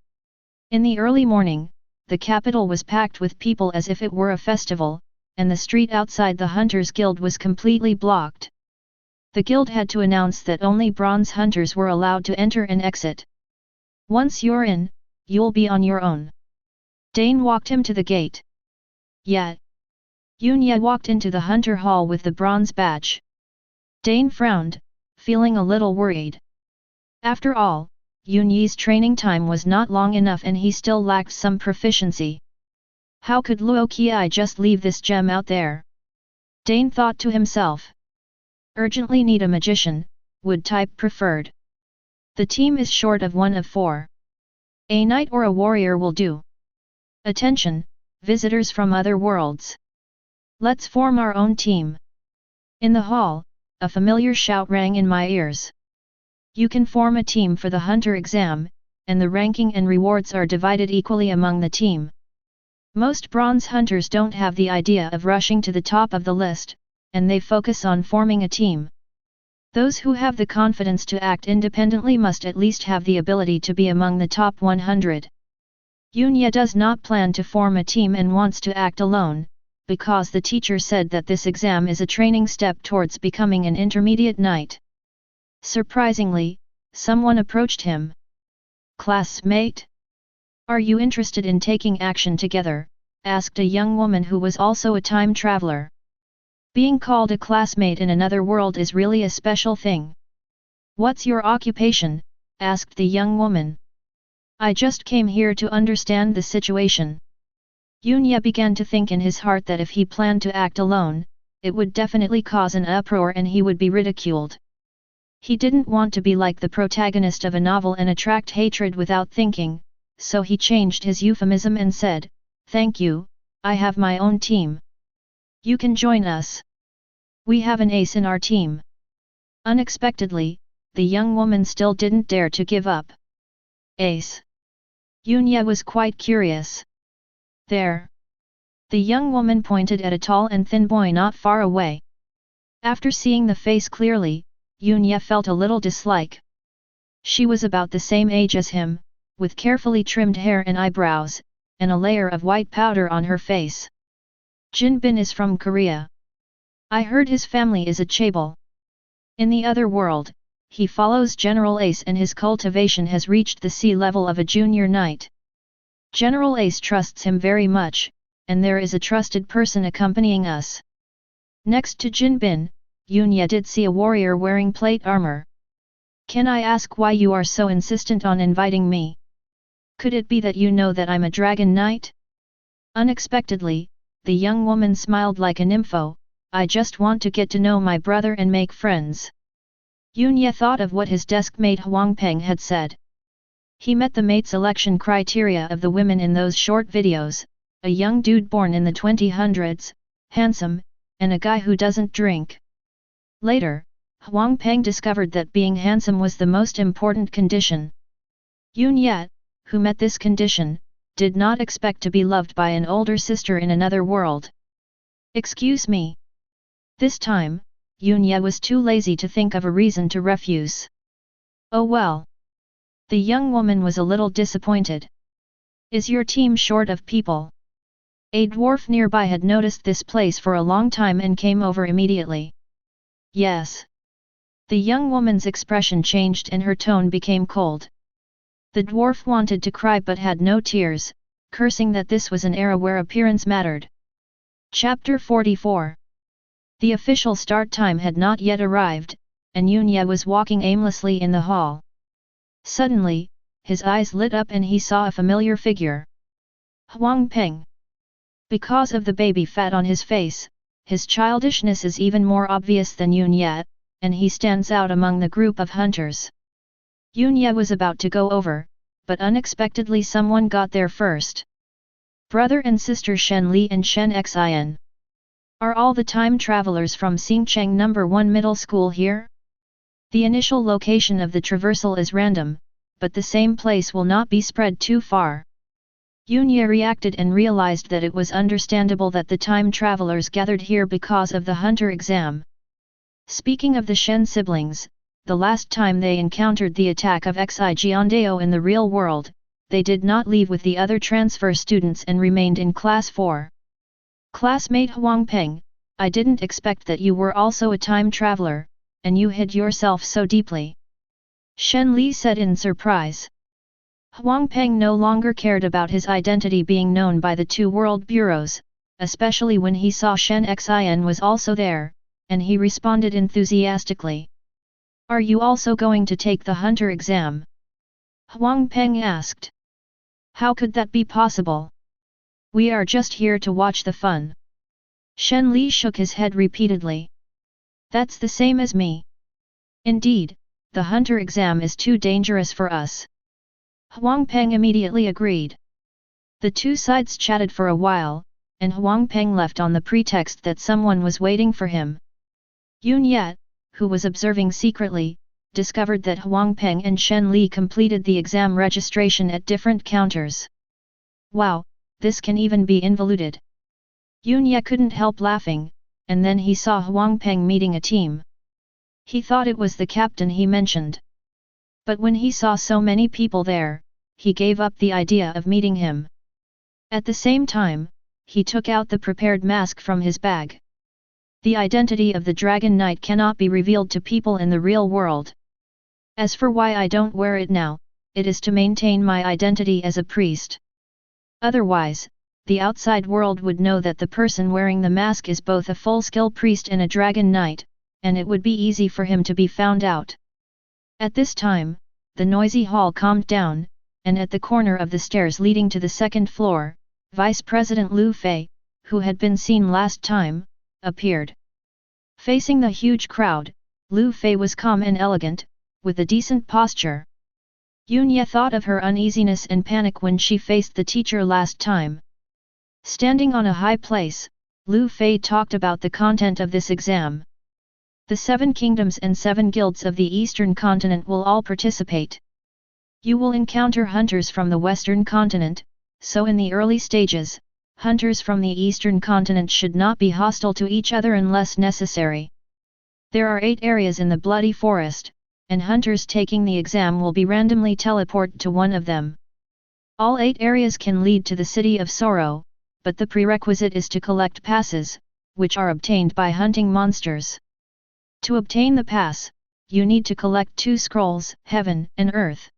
Speaker 1: In the early morning, the capital was packed with people as if it were a festival, and the street outside the Hunters Guild was completely blocked. The guild had to announce that only bronze hunters were allowed to enter and exit. Once you're in, you'll be on your own. Dane walked him to the gate. Yet. Yunya walked into the hunter hall with the bronze badge. Dane frowned, feeling a little worried. After all, Yunyi's training time was not long enough and he still lacked some proficiency. How could Luo Qi just leave this gem out there? Dane thought to himself. Urgently need a magician, would type preferred. The team is short of one of 4. A knight or a warrior will do. Attention, visitors from other worlds. Let's form our own team. In the hall, a familiar shout rang in my ears. You can form a team for the hunter exam, and the ranking and rewards are divided equally among the team. Most bronze hunters don't have the idea of rushing to the top of the list, and they focus on forming a team. Those who have the confidence to act independently must at least have the ability to be among the top 100. Yunya does not plan to form a team and wants to act alone, because the teacher said that this exam is a training step towards becoming an intermediate knight. Surprisingly, someone approached him. Classmate? Are you interested in taking action together? Asked a young woman who was also a time traveler. Being called a classmate in another world is really a special thing. What's your occupation? Asked the young woman. I just came here to understand the situation. Yunya began to think in his heart that if he planned to act alone, it would definitely cause an uproar and he would be ridiculed. He didn't want to be like the protagonist of a novel and attract hatred without thinking, so he changed his euphemism and said, "Thank you, I have my own team. You can join us. We have an ace in our team." Unexpectedly, the young woman still didn't dare to give up. Ace. Yunya was quite curious. There. The young woman pointed at a tall and thin boy not far away. After seeing the face clearly, Yunya felt a little dislike. She was about the same age as him, with carefully trimmed hair and eyebrows, and a layer of white powder on her face. Jinbin is from Korea. I heard his family is a chaebol. In the other world, he follows General Ace and his cultivation has reached the sea level of a junior knight. General Ace trusts him very much, and there is a trusted person accompanying us. Next to Jinbin, Yunya did see a warrior wearing plate armor. Can I ask why you are so insistent on inviting me? Could it be that you know that I'm a dragon knight? Unexpectedly, the young woman smiled like a nympho. I just want to get to know my brother and make friends. Yunya thought of what his desk mate Huang Peng had said. He met the mate selection criteria of the women in those short videos, a young dude born in the 2000s, handsome, and a guy who doesn't drink. Later, Huang Peng discovered that being handsome was the most important condition. Yunya, who met this condition, did not expect to be loved by an older sister in another world. Excuse me. This time, Yunya was too lazy to think of a reason to refuse. Oh well. The young woman was a little disappointed. Is your team short of people? A dwarf nearby had noticed this place for a long time and came over immediately. Yes. The young woman's expression changed and her tone became cold. The dwarf wanted to cry but had no tears, cursing that this was an era where appearance mattered. Chapter 44. The official start time had not yet arrived, and Yunya was walking aimlessly in the hall. Suddenly, his eyes lit up and he saw a familiar figure. Huang Peng. Because of the baby fat on his face, his childishness is even more obvious than Yunya, and he stands out among the group of hunters. Yunya was about to go over, but unexpectedly someone got there first. Brother and sister Shen Li and Shen Xin. Are all the time travelers from Xingcheng No. 1 Middle School here? The initial location of the traversal is random, but the same place will not be spread too far. Yunya reacted and realized that it was understandable that the time travelers gathered here because of the hunter exam. Speaking of the Shen siblings, the last time they encountered the attack of Xi Jiandao in the real world, they did not leave with the other transfer students and remained in class 4. Classmate Huang Peng, I didn't expect that you were also a time traveler, and you hid yourself so deeply. Shen Li said in surprise. Huang Peng no longer cared about his identity being known by the two world bureaus, especially when he saw Shen Xin was also there, and he responded enthusiastically. Are you also going to take the hunter exam? Huang Peng asked. How could that be possible? We are just here to watch the fun. Shen Li shook his head repeatedly. That's the same as me. Indeed, the hunter exam is too dangerous for us. Huang Peng immediately agreed. The two sides chatted for a while, and Huang Peng left on the pretext that someone was waiting for him. Yunya, who was observing secretly, discovered that Huang Peng and Shen Li completed the exam registration at different counters. Wow, this can even be involuted. Yunya couldn't help laughing, and then he saw Huang Peng meeting a team. He thought it was the captain he mentioned. But when he saw so many people there, he gave up the idea of meeting him. At the same time, he took out the prepared mask from his bag. The identity of the Dragon Knight cannot be revealed to people in the real world. As for why I don't wear it now, it is to maintain my identity as a priest. Otherwise, the outside world would know that the person wearing the mask is both a full-skill priest and a Dragon Knight, and it would be easy for him to be found out. At this time, the noisy hall calmed down, and at the corner of the stairs leading to the second floor, Vice President Lu Fei, who had been seen last time, appeared. Facing the huge crowd, Lu Fei was calm and elegant, with a decent posture. Yunya thought of her uneasiness and panic when she faced the teacher last time. Standing on a high place, Lu Fei talked about the content of this exam. The 7 kingdoms and 7 guilds of the eastern continent will all participate. You will encounter hunters from the western continent, so in the early stages, hunters from the eastern continent should not be hostile to each other unless necessary. There are 8 areas in the Bloody Forest, and hunters taking the exam will be randomly teleported to one of them. All 8 areas can lead to the City of Sorrow, but the prerequisite is to collect passes, which are obtained by hunting monsters. To obtain the pass, you need to collect 2 scrolls, Heaven and Earth.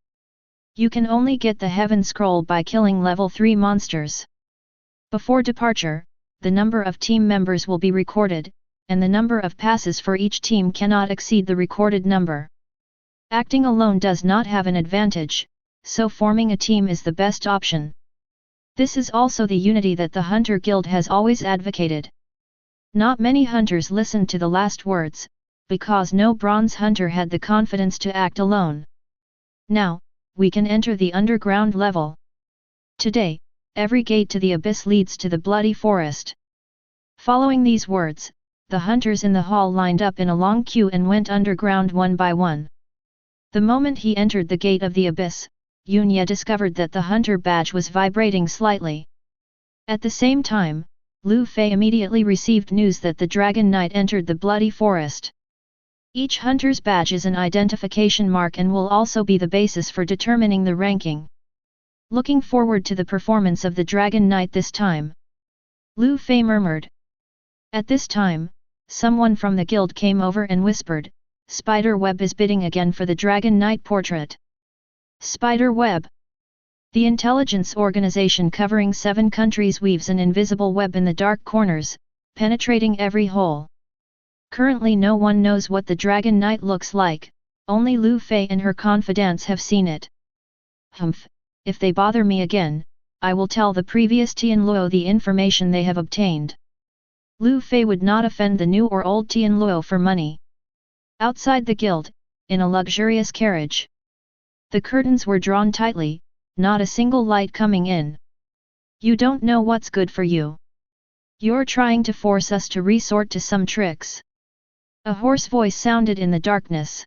Speaker 1: You can only get the Heaven scroll by killing level 3 monsters. Before departure, the number of team members will be recorded, and the number of passes for each team cannot exceed the recorded number. Acting alone does not have an advantage, so forming a team is the best option. This is also the unity that the Hunter Guild has always advocated. Not many hunters listened to the last words, because no bronze hunter had the confidence to act alone. Now, we can enter the underground level. Today, every gate to the abyss leads to the Bloody Forest. Following these words, the hunters in the hall lined up in a long queue and went underground one by one. The moment he entered the gate of the abyss, Yunya discovered that the hunter badge was vibrating slightly. At the same time, Lu Fei immediately received news that the Dragon Knight entered the Bloody Forest. Each hunter's badge is an identification mark and will also be the basis for determining the ranking. Looking forward to the performance of the Dragon Knight this time, Lu Fei murmured. At this time, someone from the guild came over and whispered, "Spider Web is bidding again for the Dragon Knight portrait." Spider Web. The intelligence organization covering 7 countries weaves an invisible web in the dark corners, penetrating every hole. Currently no one knows what the Dragon Knight looks like, only Lu Fei and her confidants have seen it. Humph, if they bother me again, I will tell the previous Tianluo the information they have obtained. Lu Fei would not offend the new or old Tianluo for money. Outside the guild, in a luxurious carriage. The curtains were drawn tightly, not a single light coming in. You don't know what's good for you. You're trying to force us to resort to some tricks. A hoarse voice sounded in the darkness.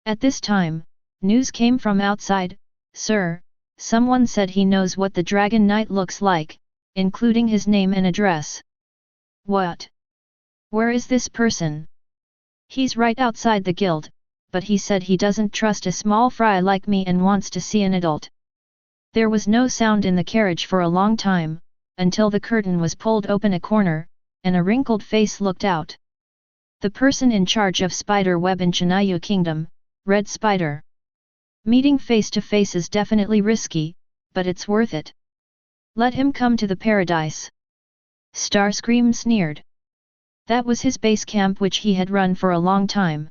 Speaker 1: At this time, news came from outside. "Sir, someone said he knows what the Dragon Knight looks like, including his name and address." "What? Where is this person?" "He's right outside the guild, but he said he doesn't trust a small fry like me and wants to see an adult." There was no sound in the carriage for a long time, until the curtain was pulled open a corner, and a wrinkled face looked out. The person in charge of Spider Web in Chinayu Kingdom, Red Spider. Meeting face to face is definitely risky, but it's worth it. Let him come to the paradise. Starscream sneered. That was his base camp which he had run for a long time.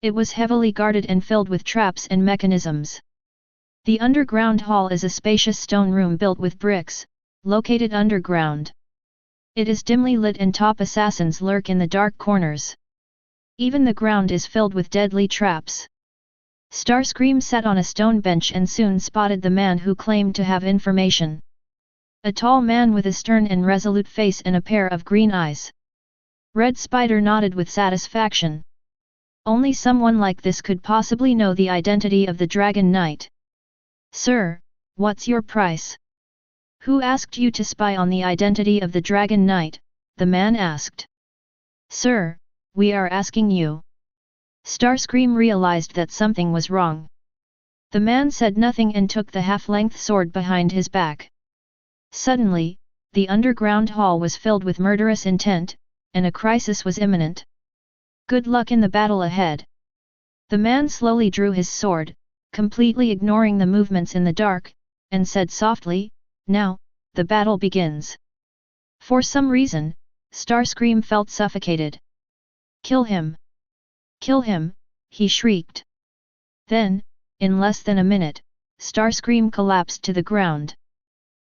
Speaker 1: It was heavily guarded and filled with traps and mechanisms. The underground hall is a spacious stone room built with bricks, located underground. It is dimly lit and top assassins lurk in the dark corners. Even the ground is filled with deadly traps. Starscream sat on a stone bench and soon spotted the man who claimed to have information. A tall man with a stern and resolute face and a pair of green eyes. Red Spider nodded with satisfaction. Only someone like this could possibly know the identity of the Dragon Knight. "Sir, what's your price?" "Who asked you to spy on the identity of the Dragon Knight?" the man asked. "Sir, we are asking you." Starscream realized that something was wrong. The man said nothing and took the half-length sword behind his back. Suddenly, the underground hall was filled with murderous intent, and a crisis was imminent. "Good luck in the battle ahead." The man slowly drew his sword, completely ignoring the movements in the dark, and said softly, "Now, the battle begins." For some reason, Starscream felt suffocated. "Kill him! Kill him!" he shrieked. Then, in less than a minute, Starscream collapsed to the ground.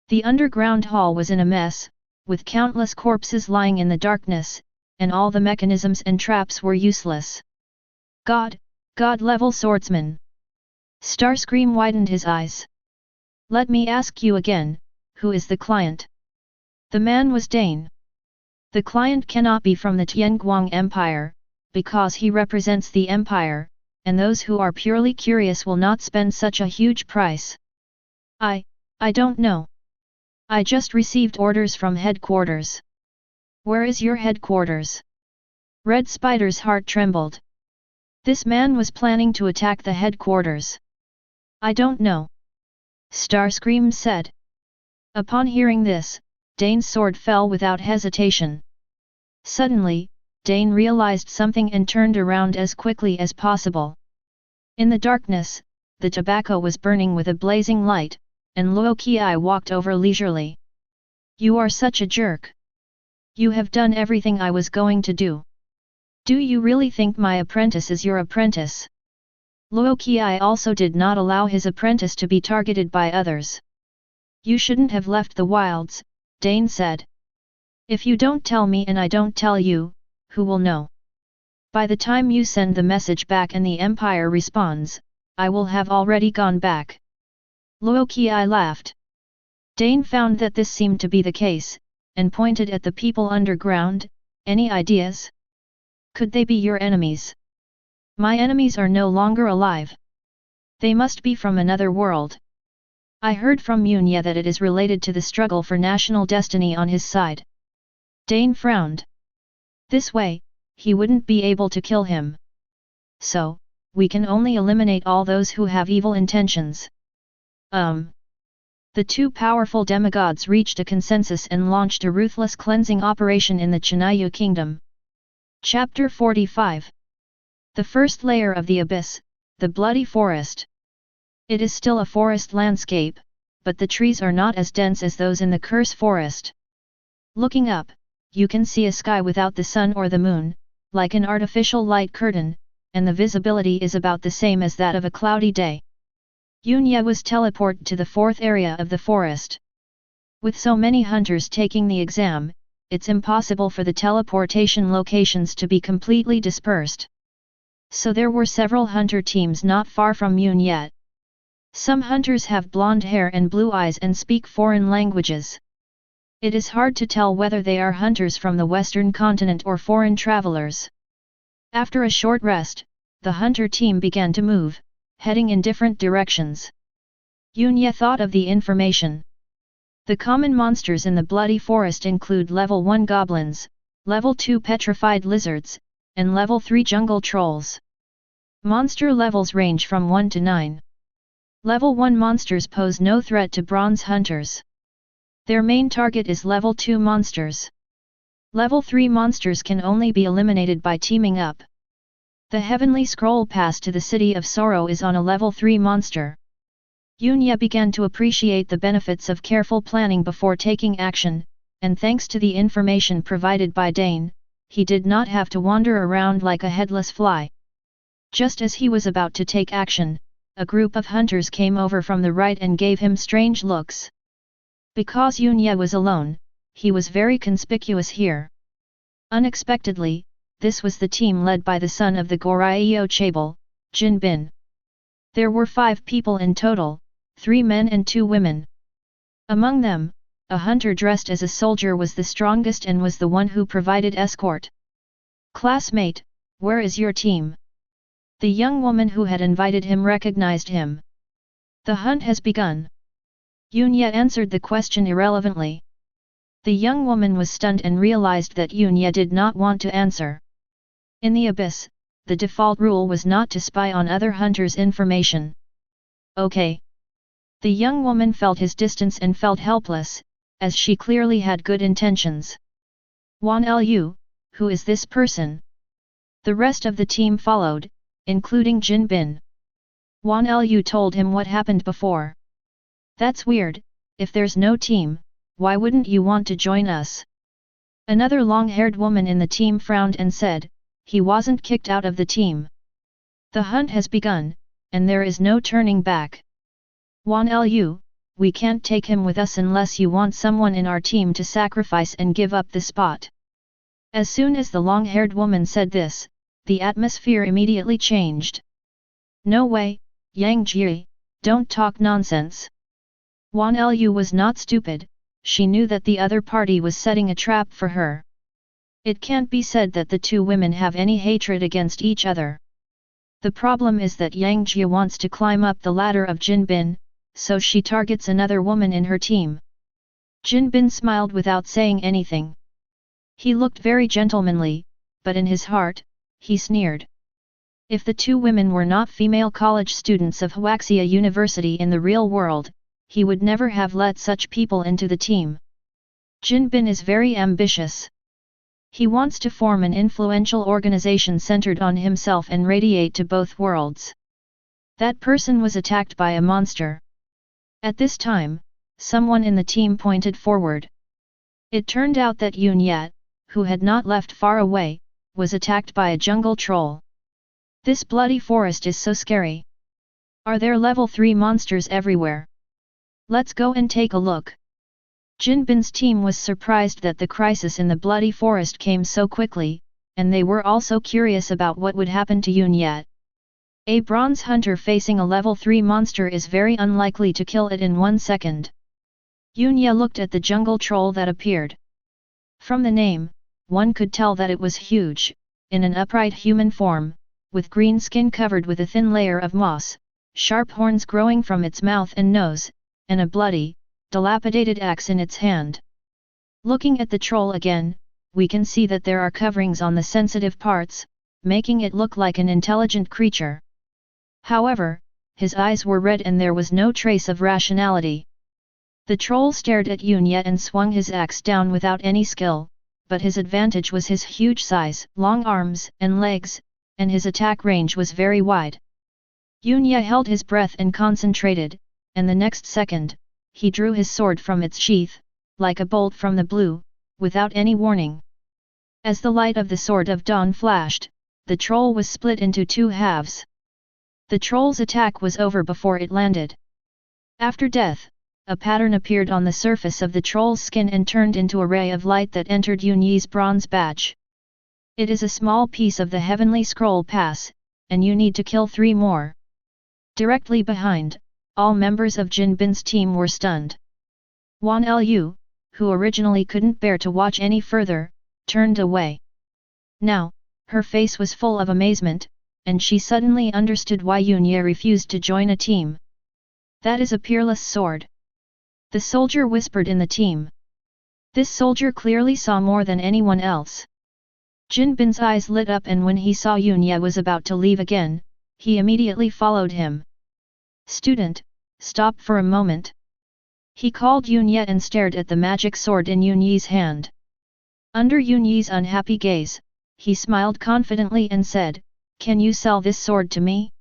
Speaker 1: The underground hall was in a mess, with countless corpses lying in the darkness, and all the mechanisms and traps were useless. God-level swordsman! Starscream widened his eyes. "Let me ask you again, who is the client?" The man was Dane. The client cannot be from the Tianguang Empire, because he represents the Empire, and those who are purely curious will not spend such a huge price. I don't know. I just received orders from headquarters. Where is your headquarters? Red Spider's heart trembled. This man was planning to attack the headquarters. I don't know. Starscream said. Upon hearing this, Dane's sword fell without hesitation. Suddenly, Dane realized something and turned around as quickly as possible. In the darkness, the tobacco was burning with a blazing light, and Loki walked over leisurely. You are such a jerk. You have done everything I was going to do. Do you really think my apprentice is your apprentice? Loki also did not allow his apprentice to be targeted by others. You shouldn't have left the wilds, Dane said. If you don't tell me and I don't tell you, who will know? By the time you send the message back and the Empire responds, I will have already gone back. Loki laughed. Dane found that this seemed to be the case, and pointed at the people underground. Any ideas? Could they be your enemies? My enemies are no longer alive. They must be from another world. I heard from Unya that it is related to the struggle for national destiny on his side. Dane frowned. This way, he wouldn't be able to kill him. So, we can only eliminate all those who have evil intentions. The two powerful demigods reached a consensus and launched a ruthless cleansing operation in the Chinayu Kingdom. Chapter 45. The first layer of the abyss, the bloody forest. It is still a forest landscape, but the trees are not as dense as those in the Curse Forest. Looking up, you can see a sky without the sun or the moon, like an artificial light curtain, and the visibility is about the same as that of a cloudy day. Unya was teleported to the fourth area of the forest. With so many hunters taking the exam, it's impossible for the teleportation locations to be completely dispersed. So there were several hunter teams not far from Unya. Some hunters have blonde hair and blue eyes and speak foreign languages. It is hard to tell whether they are hunters from the western continent or foreign travelers. After a short rest, the hunter team began to move, heading in different directions. Unya thought of the information. The common monsters in the bloody forest include level 1 goblins, level 2 petrified lizards, and level 3 jungle trolls. Monster levels range from 1 to 9. Level 1 monsters pose no threat to bronze hunters. Their main target is level 2 monsters. Level 3 monsters can only be eliminated by teaming up. The Heavenly Scroll Pass to the City of Sorrow is on a level 3 monster. Unya began to appreciate the benefits of careful planning before taking action, and thanks to the information provided by Dane, he did not have to wander around like a headless fly. Just as he was about to take action, a group of hunters came over from the right and gave him strange looks. Because Unya was alone, he was very conspicuous here. Unexpectedly, this was the team led by the son of the Goryo Chabal, Jin Bin. There were 5 people in total, 3 men and 2 women. Among them, a hunter dressed as a soldier was the strongest and was the one who provided escort. Classmate, where is your team? The young woman who had invited him recognized him. The hunt has begun. Unya answered the question irrelevantly. The young woman was stunned and realized that Unya did not want to answer. In the abyss, the default rule was not to spy on other hunters' information. Okay. The young woman felt his distance and felt helpless, as she clearly had good intentions. Wan Lu, who is this person? The rest of the team followed, including Jin Bin. Wan Lu told him what happened before. That's weird, if there's no team, why wouldn't you want to join us? Another long-haired woman in the team frowned and said, he wasn't kicked out of the team. The hunt has begun, and there is no turning back. Wan Lu, we can't take him with us unless you want someone in our team to sacrifice and give up the spot. As soon as the long-haired woman said this, the atmosphere immediately changed. No way, Yang Jie, don't talk nonsense. Wan Lu was not stupid, she knew that the other party was setting a trap for her. It can't be said that the 2 women have any hatred against each other. The problem is that Yang Jia wants to climb up the ladder of Jin Bin, so she targets another woman in her team. Jin Bin smiled without saying anything. He looked very gentlemanly, but in his heart, he sneered. If the two women were not female college students of Huaxia University in the real world, he would never have let such people into the team. Jin Bin is very ambitious. He wants to form an influential organization centered on himself and radiate to both worlds. That person was attacked by a monster. At this time, someone in the team pointed forward. It turned out that Yun Yat, who had not left far away, was attacked by a jungle troll. This bloody forest is so scary. Are there level 3 monsters everywhere? Let's go and take a look. Jin Bin's team was surprised that the crisis in the bloody forest came so quickly, and they were also curious about what would happen to Yun Yat. A bronze hunter facing a level 3 monster is very unlikely to kill it in 1 second. Yun Yat looked at the jungle troll that appeared. From the name, one could tell that it was huge, in an upright human form, with green skin covered with a thin layer of moss, sharp horns growing from its mouth and nose, and a bloody, dilapidated axe in its hand. Looking at the troll again, we can see that there are coverings on the sensitive parts, making it look like an intelligent creature. However, his eyes were red and there was no trace of rationality. The troll stared at Yun Yat and swung his axe down without any skill, but his advantage was his huge size, long arms and legs, and his attack range was very wide. Yun Yat held his breath and concentrated, and the next second, he drew his sword from its sheath, like a bolt from the blue, without any warning. As the light of the sword of dawn flashed, the troll was split into 2 halves. The troll's attack was over before it landed. After death, a pattern appeared on the surface of the troll's skin and turned into a ray of light that entered Yun Yi's bronze badge. It is a small piece of the heavenly scroll pass, and you need to kill 3 more. Directly behind, all members of Jin Bin's team were stunned. Wan Lu, who originally couldn't bear to watch any further, turned away. Now, her face was full of amazement, and she suddenly understood why Yun Ye refused to join a team. That is a peerless sword. The soldier whispered in the team. This soldier clearly saw more than anyone else. Jin Bin's eyes lit up, and when he saw Yun Ye was about to leave again, he immediately followed him. Student, stop for a moment. He called Yun Ye and stared at the magic sword in Yun Yi's hand. Under Yun Yi's unhappy gaze, he smiled confidently and said, "Can you sell this sword to me?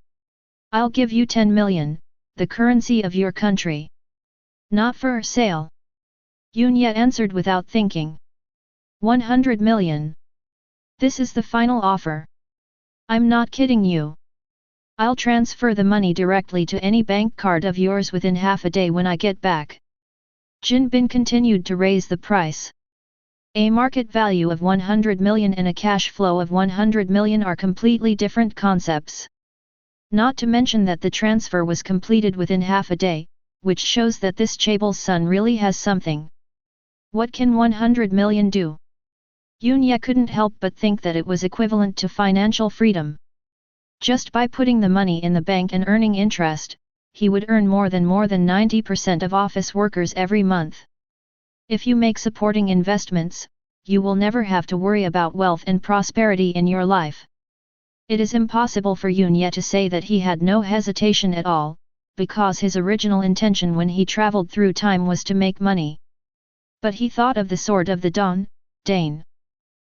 Speaker 1: I'll give you 10 million, the currency of your country." "Not for sale." Yun Ye answered without thinking. 100 million. This is the final offer. I'm not kidding you. I'll transfer the money directly to any bank card of yours within half a day when I get back. Jin Bin continued to raise the price. A market value of 100 million and a cash flow of 100 million are completely different concepts. Not to mention that the transfer was completed within half a day, which shows that this Chable's son really has something. What can 100 million do? Yun Ye couldn't help but think that it was equivalent to financial freedom. Just by putting the money in the bank and earning interest, he would earn more than 90% of office workers every month. If you make supporting investments, you will never have to worry about wealth and prosperity in your life. It is impossible for Yun Ye to say that he had no hesitation at all, because his original intention when he traveled through time was to make money. But he thought of the sword of the dawn, Dane.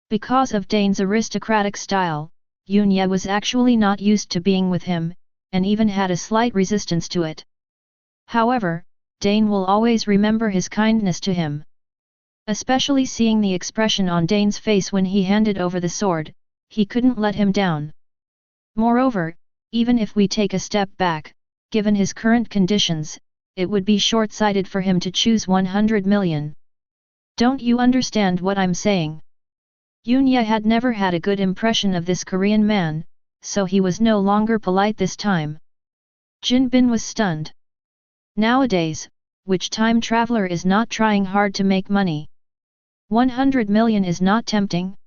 Speaker 1: Because of Dane's aristocratic style, Yun Ye was actually not used to being with him, and even had a slight resistance to it. However, Dane will always remember his kindness to him. Especially seeing the expression on Dane's face when he handed over the sword, he couldn't let him down. Moreover, even if we take a step back, given his current conditions, it would be short-sighted for him to choose 100 million. Don't you understand what I'm saying? Yun Ye had never had a good impression of this Korean man, so he was no longer polite this time. Jin Bin was stunned. Nowadays, which time traveler is not trying hard to make money? 100 million is not tempting?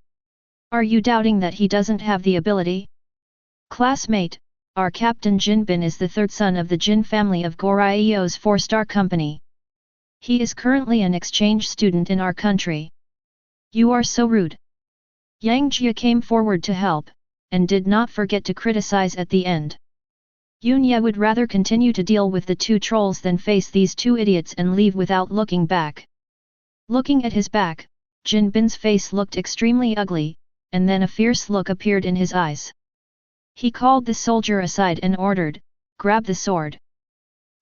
Speaker 1: Are you doubting that he doesn't have the ability? Classmate, our captain Jin Bin is the third son of the Jin family of Goryeo 4-star company. He is currently an exchange student in our country. You are so rude. Yang Jia came forward to help, and did not forget to criticize at the end. Yunya would rather continue to deal with the two trolls than face these two idiots and leave without looking back. Looking at his back, Jin Bin's face looked extremely ugly, and then a fierce look appeared in his eyes. He called the soldier aside and ordered, "Grab the sword.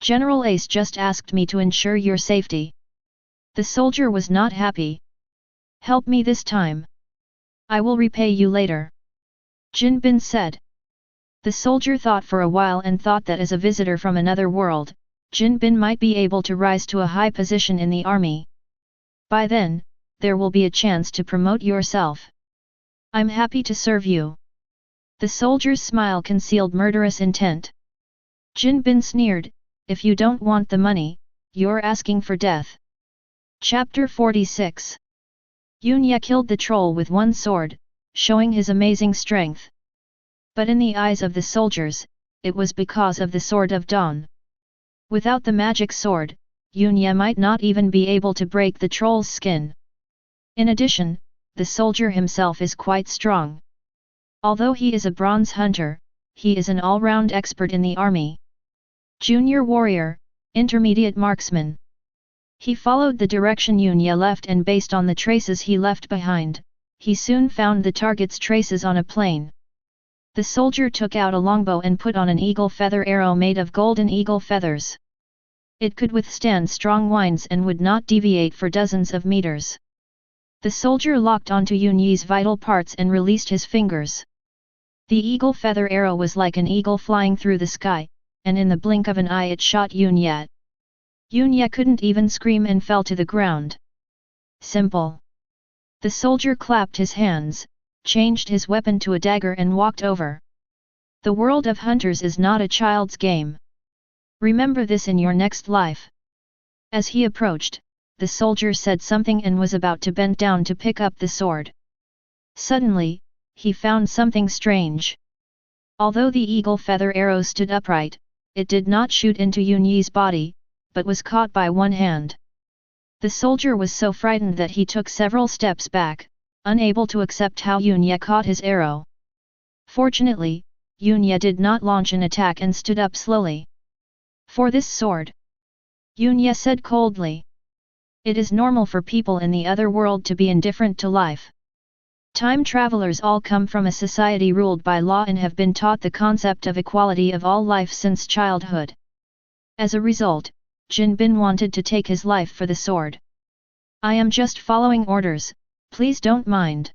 Speaker 1: General Ace just asked me to ensure your safety." The soldier was not happy. "Help me this time. I will repay you later," Jin Bin said. The soldier thought for a while and thought that as a visitor from another world, Jin Bin might be able to rise to a high position in the army. By then, there will be a chance to promote yourself. I'm happy to serve you. The soldier's smile concealed murderous intent. Jin Bin sneered, "If you don't want the money, you're asking for death." Chapter 46. Yunya killed the troll with one sword, showing his amazing strength. But in the eyes of the soldiers, it was because of the Sword of Dawn. Without the magic sword, Yunya might not even be able to break the troll's skin. In addition, the soldier himself is quite strong. Although he is a bronze hunter, he is an all-round expert in the army. Junior warrior, intermediate marksman. He followed the direction Yunya left, and based on the traces he left behind, he soon found the target's traces on a plain. The soldier took out a longbow and put on an eagle feather arrow made of golden eagle feathers. It could withstand strong winds and would not deviate for dozens of meters. The soldier locked onto Yunyi's vital parts and released his fingers. The eagle feather arrow was like an eagle flying through the sky, and in the blink of an eye it shot Yunya. Yunya couldn't even scream and fell to the ground. Simple. The soldier clapped his hands, changed his weapon to a dagger and walked over. The world of hunters is not a child's game. Remember this in your next life. As he approached, the soldier said something and was about to bend down to pick up the sword. Suddenly, he found something strange. Although the eagle feather arrow stood upright, it did not shoot into Yunyi's body, but was caught by one hand. The soldier was so frightened that he took several steps back, unable to accept how Yunya caught his arrow. Fortunately, Yunya did not launch an attack and stood up slowly. "For this sword," Yunya said coldly. "It is normal for people in the other world to be indifferent to life. Time travelers all come from a society ruled by law and have been taught the concept of equality of all life since childhood. As a result, Jin Bin wanted to take his life for the sword. I am just following orders, please don't mind."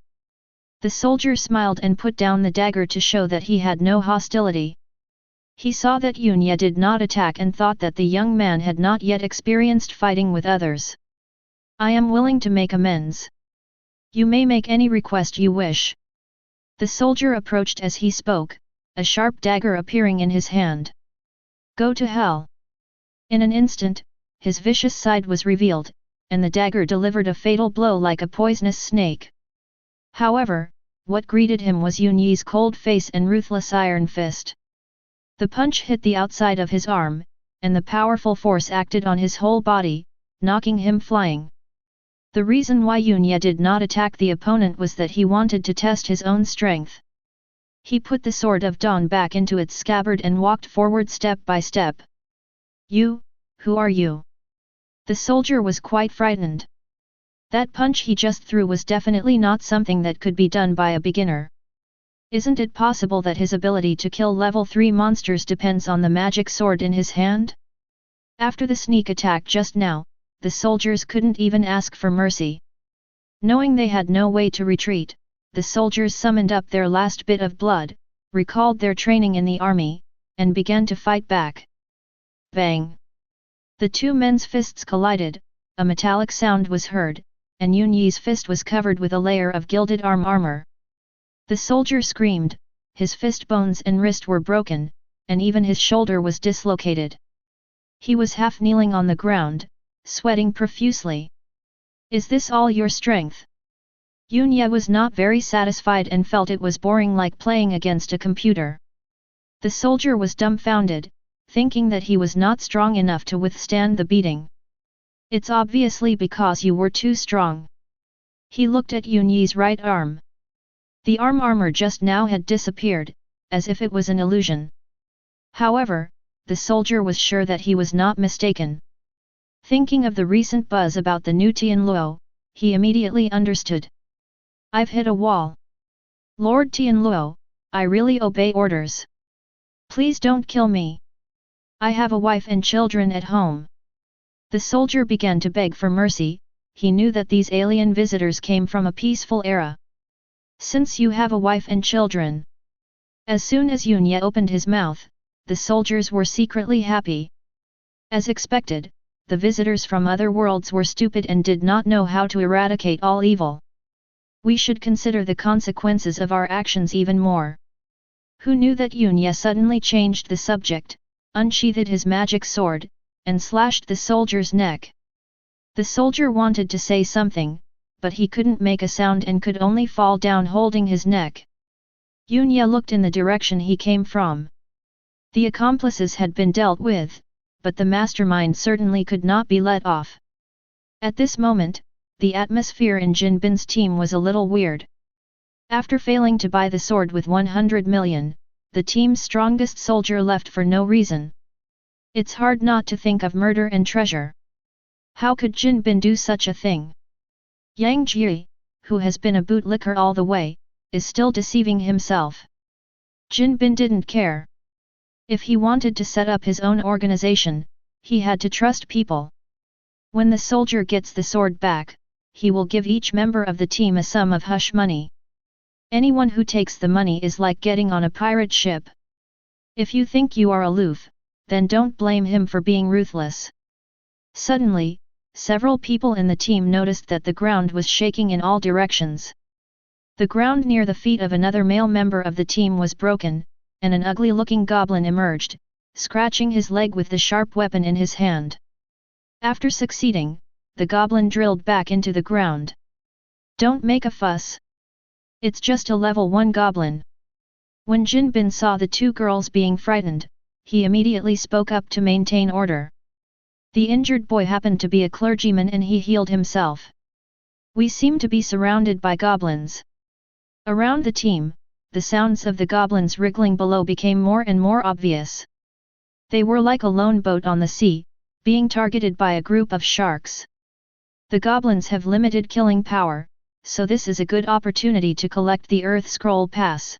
Speaker 1: The soldier smiled and put down the dagger to show that he had no hostility. He saw that Yunya did not attack and thought that the young man had not yet experienced fighting with others. "I am willing to make amends. You may make any request you wish." The soldier approached as he spoke, a sharp dagger appearing in his hand. "Go to hell." In an instant, his vicious side was revealed, and the dagger delivered a fatal blow like a poisonous snake. However, what greeted him was Yunyi's cold face and ruthless iron fist. The punch hit the outside of his arm, and the powerful force acted on his whole body, knocking him flying. The reason why Yunya did not attack the opponent was that he wanted to test his own strength. He put the Sword of Dawn back into its scabbard and walked forward step by step. "You, who are you?" The soldier was quite frightened. That punch he just threw was definitely not something that could be done by a beginner. Isn't it possible that his ability to kill level 3 monsters depends on the magic sword in his hand? After the sneak attack just now, the soldiers couldn't even ask for mercy. Knowing they had no way to retreat, the soldiers summoned up their last bit of blood, recalled their training in the army, and began to fight back. Bang! The two men's fists collided, a metallic sound was heard, and Yunyi's fist was covered with a layer of gilded armor. The soldier screamed, his fist bones and wrist were broken, and even his shoulder was dislocated. He was half kneeling on the ground, sweating profusely. "Is this all your strength?" Yunya was not very satisfied and felt it was boring like playing against a computer. The soldier was dumbfounded, thinking that he was not strong enough to withstand the beating. It's obviously because you were too strong. He looked at Yun Yi's right arm. The arm armor just now had disappeared, as if it was an illusion. However, the soldier was sure that he was not mistaken. Thinking of the recent buzz about the new Tianluo, he immediately understood. I've hit a wall. Lord Tianluo, I really obey orders. Please don't kill me. I have a wife and children at home. The soldier began to beg for mercy. He knew that these alien visitors came from a peaceful era. Since you have a wife and children. As soon as Yun Ye opened his mouth, the soldiers were secretly happy. As expected, the visitors from other worlds were stupid and did not know how to eradicate all evil. We should consider the consequences of our actions even more. Who knew that Yun Ye suddenly changed the subject, unsheathed his magic sword, and slashed the soldier's neck. The soldier wanted to say something, but he couldn't make a sound and could only fall down holding his neck. Yun Ye looked in the direction he came from. The accomplices had been dealt with, but the mastermind certainly could not be let off. At this moment, the atmosphere in Jin Bin's team was a little weird. After failing to buy the sword with 100 million, the team's strongest soldier left for no reason. It's hard not to think of murder and treasure. How could Jin Bin do such a thing? Yang Jie, who has been a bootlicker all the way, is still deceiving himself. Jin Bin didn't care. If he wanted to set up his own organization, he had to trust people. When the soldier gets the sword back, he will give each member of the team a sum of hush money. Anyone who takes the money is like getting on a pirate ship. If you think you are aloof, then don't blame him for being ruthless. Suddenly, several people in the team noticed that the ground was shaking in all directions. The ground near the feet of another male member of the team was broken, and an ugly-looking goblin emerged, scratching his leg with the sharp weapon in his hand. After succeeding, the goblin drilled back into the ground. Don't make a fuss. It's just a level 1 goblin. When Jin Bin saw the two girls being frightened, he immediately spoke up to maintain order. The injured boy happened to be a clergyman and he healed himself. We seem to be surrounded by goblins. Around the team, the sounds of the goblins wriggling below became more and more obvious. They were like a lone boat on the sea, being targeted by a group of sharks. The goblins have limited killing power, so this is a good opportunity to collect the Earth Scroll Pass.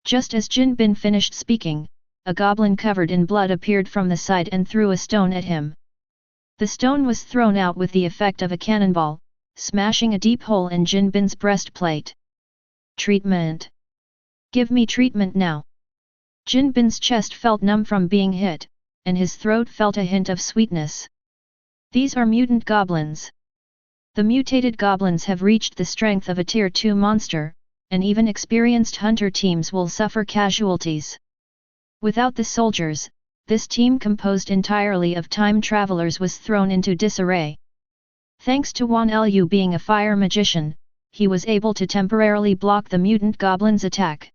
Speaker 1: Just as Jin Bin finished speaking, a goblin covered in blood appeared from the side and threw a stone at him. The stone was thrown out with the effect of a cannonball, smashing a deep hole in Jin Bin's breastplate. Treatment. Give me treatment now. Jin Bin's chest felt numb from being hit, and his throat felt a hint of sweetness. These are mutant goblins. The mutated goblins have reached the strength of a Tier 2 monster, and even experienced hunter teams will suffer casualties. Without the soldiers, this team composed entirely of time travelers was thrown into disarray. Thanks to Wan Lu being a fire magician, he was able to temporarily block the mutant goblins' attack.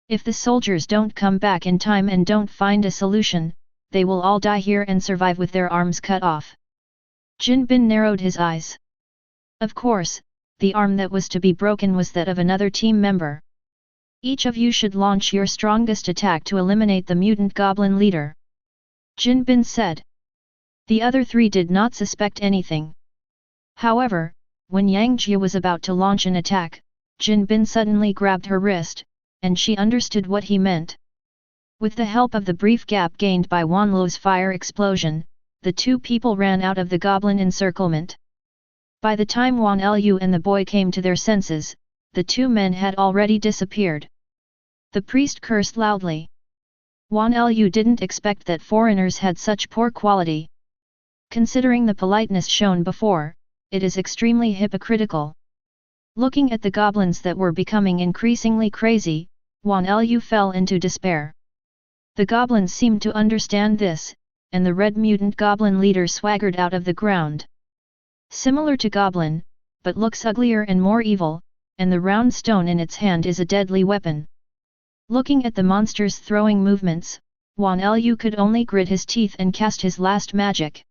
Speaker 1: If the soldiers don't come back in time and don't find a solution, they will all die here and survive with their arms cut off. Jin Bin narrowed his eyes. Of course, the arm that was to be broken was that of another team member. Each of you should launch your strongest attack to eliminate the mutant goblin leader. Jin Bin said. The other three did not suspect anything. However, when Yang Jie was about to launch an attack, Jin Bin suddenly grabbed her wrist, and she understood what he meant. With the help of the brief gap gained by Wan Lu's fire explosion, the two people ran out of the goblin encirclement. By the time Wan Lu and the boy came to their senses, the two men had already disappeared. The priest cursed loudly. Wan Lu didn't expect that foreigners had such poor quality. Considering the politeness shown before, it is extremely hypocritical. Looking at the goblins that were becoming increasingly crazy, Wan Lu fell into despair. The goblins seemed to understand this, and the red mutant goblin leader swaggered out of the ground. Similar to goblin, but looks uglier and more evil, and the round stone in its hand is a deadly weapon. Looking at the monster's throwing movements, Wan Lu could only grit his teeth and cast his last magic.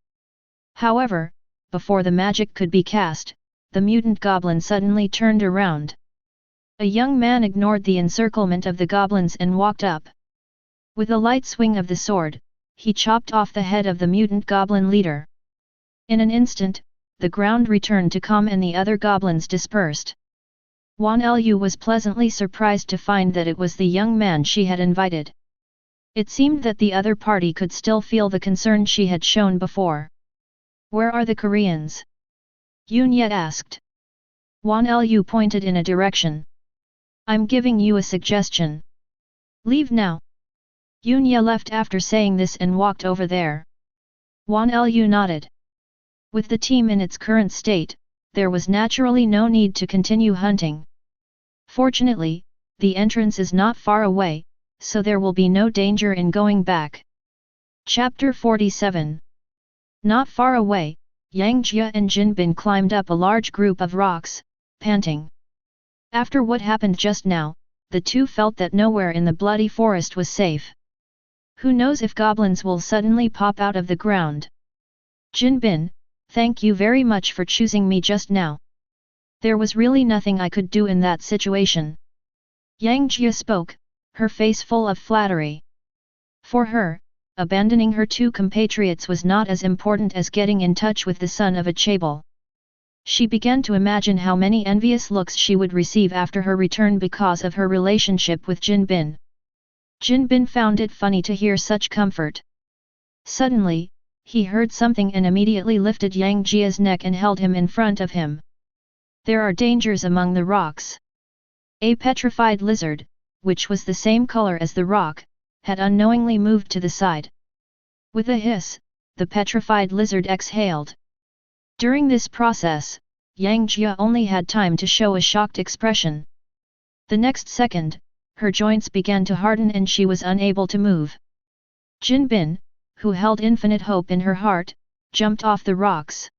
Speaker 1: However, before the magic could be cast, the mutant goblin suddenly turned around. A young man ignored the encirclement of the goblins and walked up. With a light swing of the sword, he chopped off the head of the mutant goblin leader. In an instant, the ground returned to calm and the other goblins dispersed. Wan Lu was pleasantly surprised to find that it was the young man she had invited. It seemed that the other party could still feel the concern she had shown before. "Where are the Koreans?" Yunye asked. Wan Lu pointed in a direction. "I'm giving you a suggestion. Leave now." Yunye left after saying this and walked over there. Wan Lu nodded. With the team in its current state, there was naturally no need to continue hunting. Fortunately, the entrance is not far away, so there will be no danger in going back. Chapter 47. Not far away, Yang Jia and Jin Bin climbed up a large group of rocks, panting. After what happened just now, the two felt that nowhere in the bloody forest was safe. Who knows if goblins will suddenly pop out of the ground? Jin Bin, thank you very much for choosing me just now. There was really nothing I could do in that situation. Yang Jia spoke, her face full of flattery. For her, abandoning her two compatriots was not as important as getting in touch with the son of a chaebol. She began to imagine how many envious looks she would receive after her return because of her relationship with Jin Bin. Jin Bin found it funny to hear such comfort. Suddenly, he heard something and immediately lifted Yang Jia's neck and held him in front of him. There are dangers among the rocks. A petrified lizard, which was the same color as the rock, had unknowingly moved to the side. With a hiss, the petrified lizard exhaled. During this process, Yang Jia only had time to show a shocked expression. The next second, her joints began to harden and she was unable to move. Jin Bin, who held infinite hope in her heart, jumped off the rocks.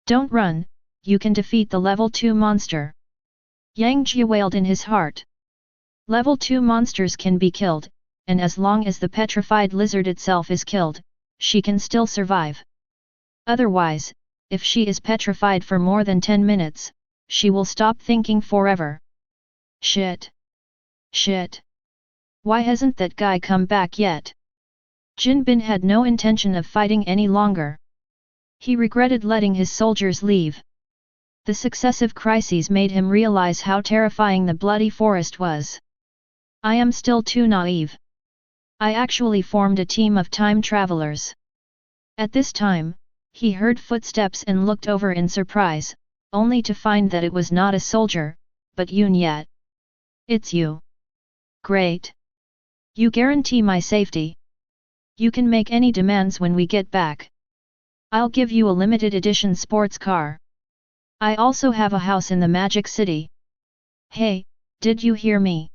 Speaker 1: "Don't run, you can defeat the level 2 monster." Yang Jia wailed in his heart. Level 2 monsters can be killed, and as long as the petrified lizard itself is killed, she can still survive. Otherwise, if she is petrified for more than 10 minutes, she will stop thinking forever. Shit! Shit! Why hasn't that guy come back yet? Jin Bin had no intention of fighting any longer. He regretted letting his soldiers leave. The successive crises made him realize how terrifying the bloody forest was. I am still too naive. I actually formed a team of time travelers. At this time, he heard footsteps and looked over in surprise, only to find that it was not a soldier, but Yunye. It's you. Great. You guarantee my safety. You can make any demands when we get back. I'll give you a limited edition sports car. I also have a house in the Magic City. Hey, did you hear me?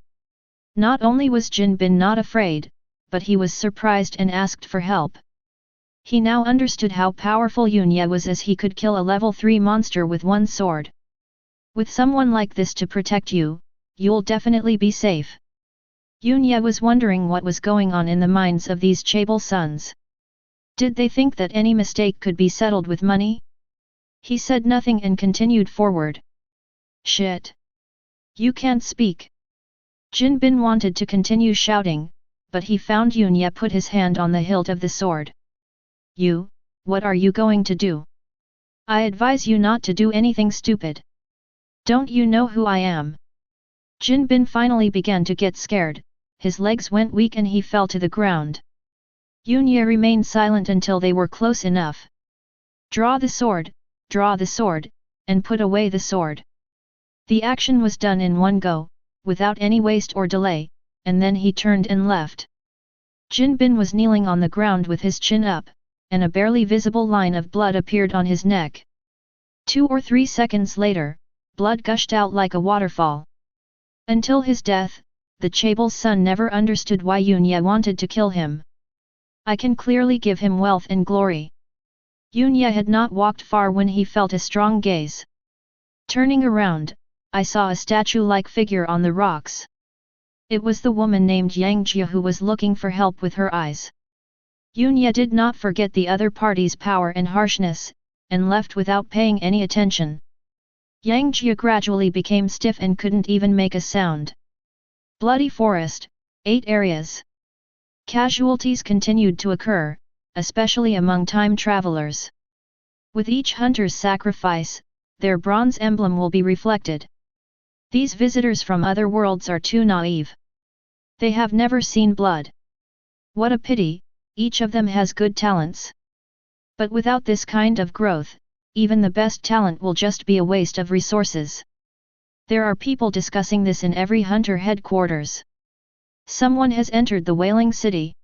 Speaker 1: Not only was Jin Bin not afraid, but he was surprised and asked for help. He now understood how powerful Yunye was, as he could kill a level 3 monster with one sword. With someone like this to protect you, you'll definitely be safe. Yunye was wondering what was going on in the minds of these chaebol sons. Did they think that any mistake could be settled with money? He said nothing and continued forward. Shit! You can't speak. Jin Bin wanted to continue shouting, but he found Yunye put his hand on the hilt of the sword. You, what are you going to do? I advise you not to do anything stupid. Don't you know who I am? Jin Bin finally began to get scared, his legs went weak and he fell to the ground. Yunye remained silent until they were close enough. Draw the sword, and put away the sword. The action was done in one go, without any waste or delay, and then he turned and left. Jin Bin was kneeling on the ground with his chin up, and a barely visible line of blood appeared on his neck. 2 or 3 seconds later, blood gushed out like a waterfall. Until his death, the chaebol son never understood why Yunye wanted to kill him. I can clearly give him wealth and glory. Yunye had not walked far when he felt a strong gaze. Turning around, I saw a statue-like figure on the rocks. It was the woman named Yang Jia who was looking for help with her eyes. Yunye did not forget the other party's power and harshness, and left without paying any attention. Yang Jia gradually became stiff and couldn't even make a sound. Bloody Forest, 8 areas. Casualties continued to occur, especially among time travelers. With each hunter's sacrifice, their bronze emblem will be reflected. These visitors from other worlds are too naive. They have never seen blood. What a pity, each of them has good talents. But without this kind of growth, even the best talent will just be a waste of resources. There are people discussing this in every hunter headquarters. Someone has entered the Wailing City.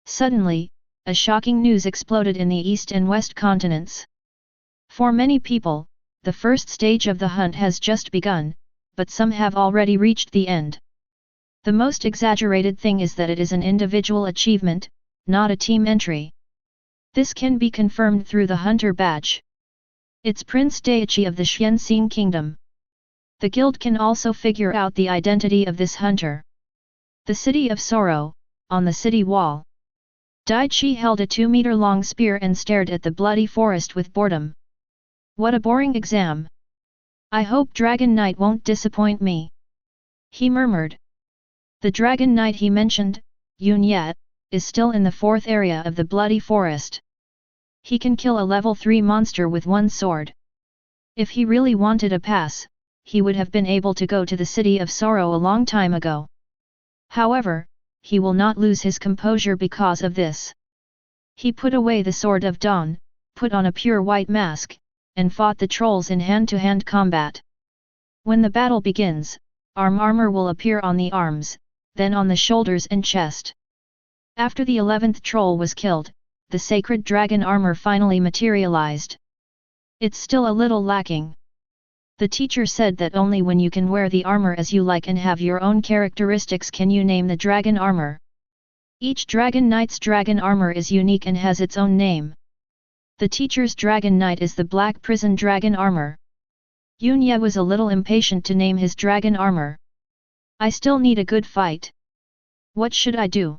Speaker 1: Suddenly, a shocking news exploded in the east and west continents. For many people, the first stage of the hunt has just begun, but some have already reached the end. The most exaggerated thing is that it is an individual achievement, not a team entry. This can be confirmed through the hunter badge. It's Prince Daichi of the Xianxin Kingdom. The guild can also figure out the identity of this hunter. The City of Sorrow, on the city wall. Daichi held a 2-meter-long spear and stared at the bloody forest with boredom. What a boring exam. I hope Dragon Knight won't disappoint me. He murmured. The Dragon Knight he mentioned, Yunye, is still in the 4th area of the bloody forest. He can kill a level 3 monster with one sword. If he really wanted a pass, he would have been able to go to the City of Sorrow a long time ago. However, he will not lose his composure because of this. He put away the Sword of Dawn, put on a pure white mask, and fought the trolls in hand-to-hand combat. When the battle begins, armor will appear on the arms, then on the shoulders and chest. After the 11th troll was killed, the sacred dragon armor finally materialized. It's still a little lacking. The teacher said that only when you can wear the armor as you like and have your own characteristics can you name the dragon armor. Each Dragon Knight's dragon armor is unique and has its own name. The teacher's Dragon Knight is the Black Prison Dragon armor. Yunye was a little impatient to name his dragon armor. I still need a good fight. What should I do?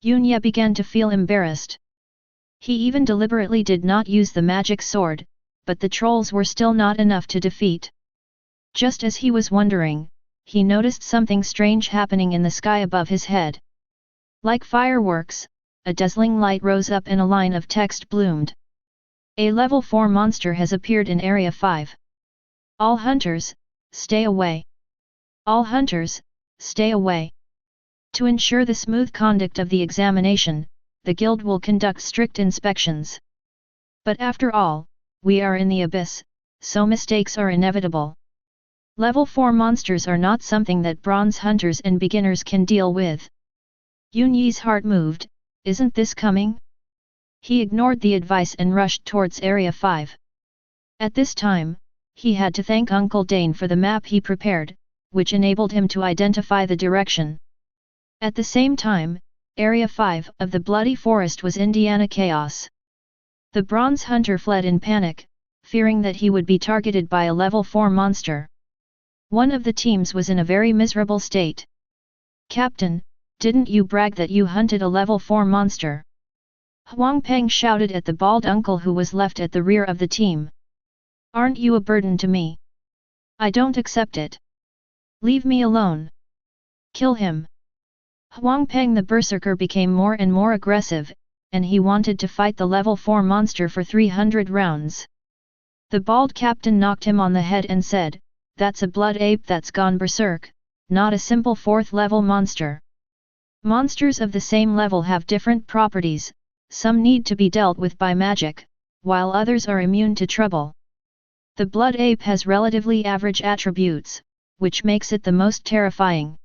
Speaker 1: Yunye began to feel embarrassed. He even deliberately did not use the magic sword, but the trolls were still not enough to defeat. Just as he was wondering, he noticed something strange happening in the sky above his head. Like fireworks, a dazzling light rose up and a line of text bloomed. A level 4 monster has appeared in Area 5. All hunters, stay away. All hunters, stay away. To ensure the smooth conduct of the examination, the guild will conduct strict inspections. But after all, we are in the abyss, so mistakes are inevitable. Level 4 monsters are not something that bronze hunters and beginners can deal with. Yunye's heart moved, isn't this coming? He ignored the advice and rushed towards Area 5. At this time, he had to thank Uncle Dane for the map he prepared, which enabled him to identify the direction. At the same time, Area 5 of the Bloody Forest was Indiana chaos. The bronze hunter fled in panic, fearing that he would be targeted by a level 4 monster. One of the teams was in a very miserable state. Captain, didn't you brag that you hunted a level 4 monster? Huang Peng shouted at the bald uncle who was left at the rear of the team. Aren't you a burden to me? I don't accept it. Leave me alone. Kill him. Huang Peng the berserker became more and more aggressive, and he wanted to fight the level 4 monster for 300 rounds. The bald captain knocked him on the head and said, "That's a blood ape that's gone berserk, not a simple 4th level monster. Monsters of the same level have different properties, some need to be dealt with by magic, while others are immune to trouble. The blood ape has relatively average attributes, which makes it the most terrifying."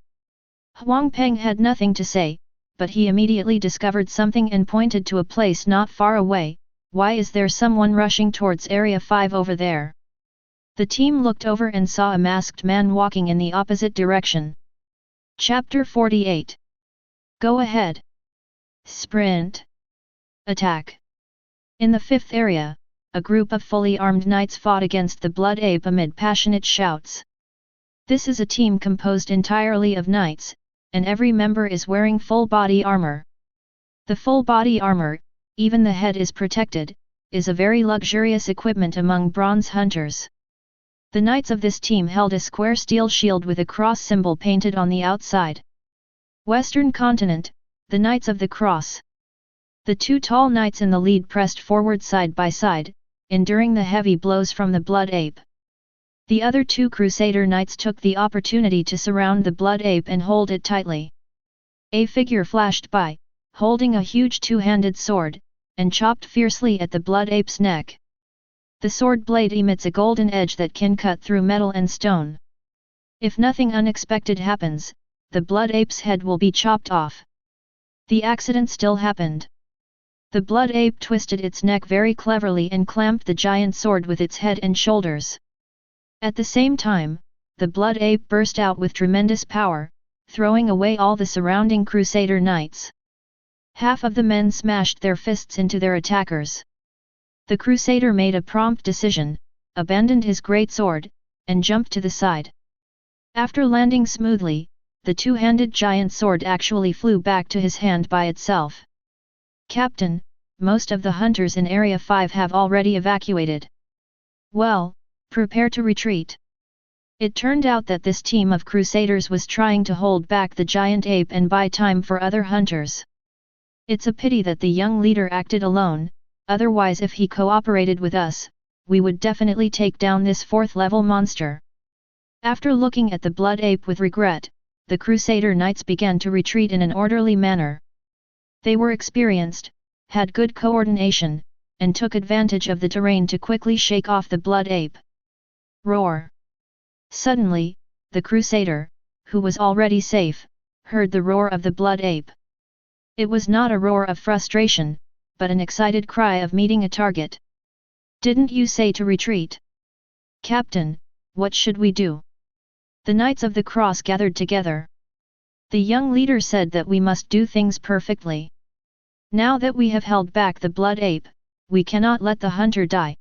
Speaker 1: Huang Peng had nothing to say, but he immediately discovered something and pointed to a place not far away. Why is there someone rushing towards Area 5 over there? The team looked over and saw a masked man walking in the opposite direction. Chapter 48. Go ahead. Sprint. Attack. In the 5th area, a group of fully armed knights fought against the blood ape amid passionate shouts. This is a team composed entirely of knights, and every member is wearing full body armor. The full body armor, even the head is protected, is a very luxurious equipment among bronze hunters. The knights of this team held a square steel shield with a cross symbol painted on the outside. Western Continent, the Knights of the Cross. The two tall knights in the lead pressed forward side by side, enduring the heavy blows from the blood ape. The other two Crusader knights took the opportunity to surround the blood ape and hold it tightly. A figure flashed by, holding a huge two-handed sword, and chopped fiercely at the blood ape's neck. The sword blade emits a golden edge that can cut through metal and stone. If nothing unexpected happens, the blood ape's head will be chopped off. The accident still happened. The blood ape twisted its neck very cleverly and clamped the giant sword with its head and shoulders. At the same time, the blood ape burst out with tremendous power, throwing away all the surrounding Crusader knights. Half of the men smashed their fists into their attackers. The Crusader made a prompt decision, abandoned his great sword, and jumped to the side. After landing smoothly, the two-handed giant sword actually flew back to his hand by itself. "Captain, most of the hunters in Area 5 have already evacuated. Well, prepare to retreat." It turned out that this team of Crusaders was trying to hold back the giant ape and buy time for other hunters. It's a pity that the young leader acted alone, otherwise if he cooperated with us, we would definitely take down this 4th-level monster. After looking at the blood ape with regret, the Crusader knights began to retreat in an orderly manner. They were experienced, had good coordination, and took advantage of the terrain to quickly shake off the blood ape. Roar! Suddenly, the Crusader, who was already safe, heard the roar of the blood ape. It was not a roar of frustration, but an excited cry of meeting a target. "Didn't you say to retreat? Captain, what should we do?" The Knights of the Cross gathered together. The young leader said that we must do things perfectly. Now that we have held back the blood ape, we cannot let the hunter die.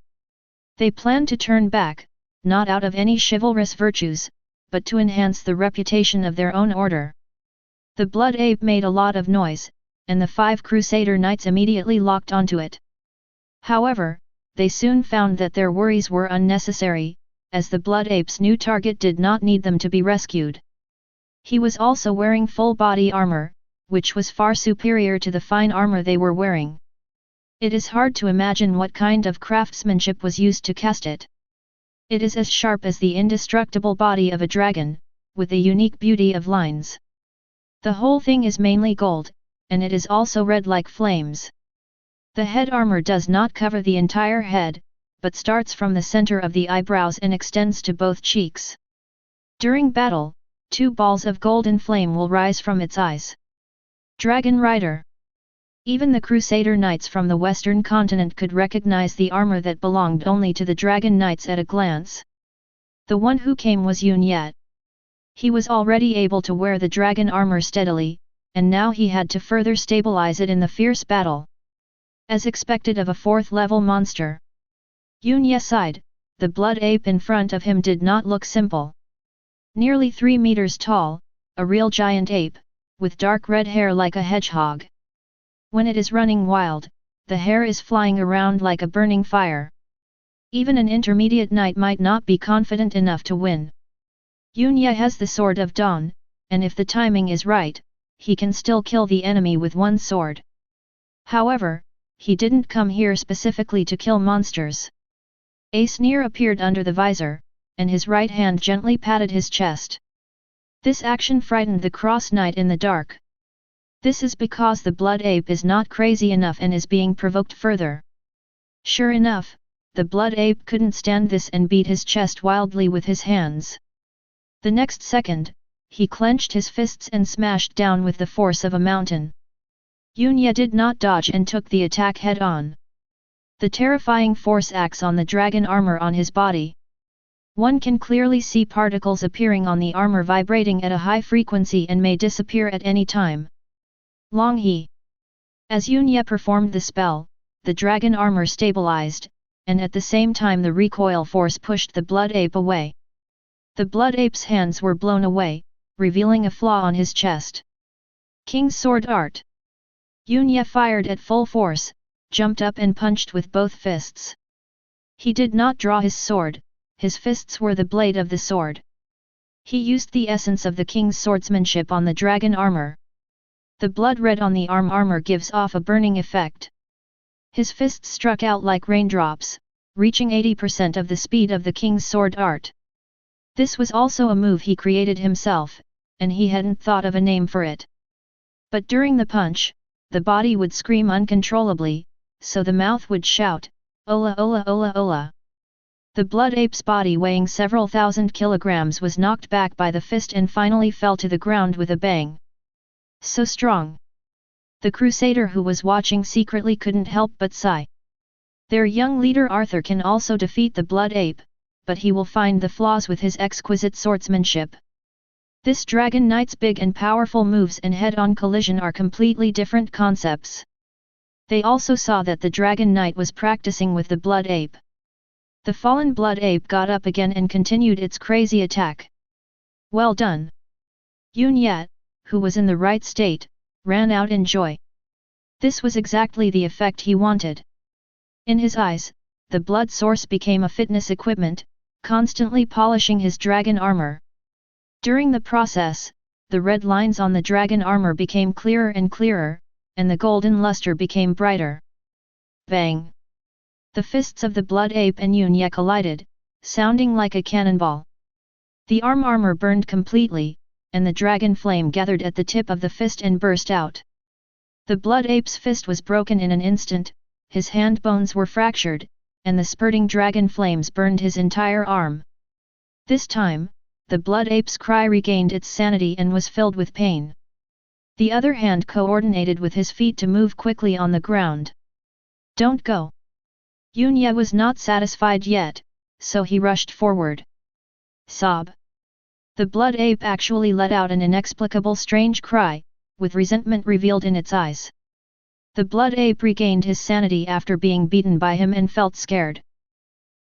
Speaker 1: They planned to turn back, not out of any chivalrous virtues, but to enhance the reputation of their own order. The blood ape made a lot of noise, and the 5 Crusader knights immediately locked onto it. However, they soon found that their worries were unnecessary, as the blood ape's new target did not need them to be rescued. He was also wearing full body armor, which was far superior to the fine armor they were wearing. It is hard to imagine what kind of craftsmanship was used to cast it. It is as sharp as the indestructible body of a dragon, with a unique beauty of lines. The whole thing is mainly gold, and it is also red like flames. The head armor does not cover the entire head, but starts from the center of the eyebrows and extends to both cheeks. During battle, 2 balls of golden flame will rise from its eyes. Dragon Rider. Even the Crusader Knights from the Western Continent could recognize the armor that belonged only to the Dragon Knights at a glance. The one who came was Yun. He was already able to wear the dragon armor steadily, and now he had to further stabilize it in the fierce battle. As expected of a 4th-level monster, Yun sighed. The blood ape in front of him did not look simple. Nearly 3 meters tall, a real giant ape, with dark red hair like a hedgehog. When it is running wild, the hair is flying around like a burning fire. Even an intermediate knight might not be confident enough to win. Yun has the Sword of Dawn, and if the timing is right, he can still kill the enemy with one sword. However, he didn't come here specifically to kill monsters. A sneer appeared under the visor, and his right hand gently patted his chest. This action frightened the Cross Knight in the dark. This is because the blood ape is not crazy enough and is being provoked further. Sure enough, the blood ape couldn't stand this and beat his chest wildly with his hands. The next second, he clenched his fists and smashed down with the force of a mountain. Yun did not dodge and took the attack head-on. The terrifying force acts on the dragon armor on his body. One can clearly see particles appearing on the armor vibrating at a high frequency and may disappear at any time. Long he. As Yun performed the spell, the dragon armor stabilized, and at the same time the recoil force pushed the blood ape away. The blood ape's hands were blown away, revealing a flaw on his chest. King's Sword Art. Yunya fired at full force, jumped up and punched with both fists. He did not draw his sword, his fists were the blade of the sword. He used the essence of the king's swordsmanship on the dragon armor. The blood red on the armor gives off a burning effect. His fists struck out like raindrops, reaching 80% of the speed of the king's sword art. This was also a move he created himself, and he hadn't thought of a name for it. But during the punch, the body would scream uncontrollably, so the mouth would shout, "Ola ola ola ola." The blood ape's body weighing several thousand kilograms was knocked back by the fist and finally fell to the ground with a bang. So strong! The crusader who was watching secretly couldn't help but sigh. Their young leader Arthur can also defeat the blood ape, but he will find the flaws with his exquisite swordsmanship. This Dragon Knight's big and powerful moves and head-on collision are completely different concepts. They also saw that the Dragon Knight was practicing with the blood ape. The fallen blood ape got up again and continued its crazy attack. Well done! Yun Yat, who was in the right state, ran out in joy. This was exactly the effect he wanted. In his eyes, the blood source became a fitness equipment, constantly polishing his dragon armor. During the process, the red lines on the dragon armor became clearer and clearer, and the golden luster became brighter. Bang! The fists of the blood ape and Yunya collided, sounding like a cannonball. The armor burned completely, and the dragon flame gathered at the tip of the fist and burst out. The blood ape's fist was broken in an instant, his hand bones were fractured, and the spurting dragon flames burned his entire arm. This time, the blood ape's cry regained its sanity and was filled with pain. The other hand coordinated with his feet to move quickly on the ground. Don't go! Yunya was not satisfied yet, so he rushed forward. Sob! The blood ape actually let out an inexplicable strange cry, with resentment revealed in its eyes. The blood ape regained his sanity after being beaten by him and felt scared.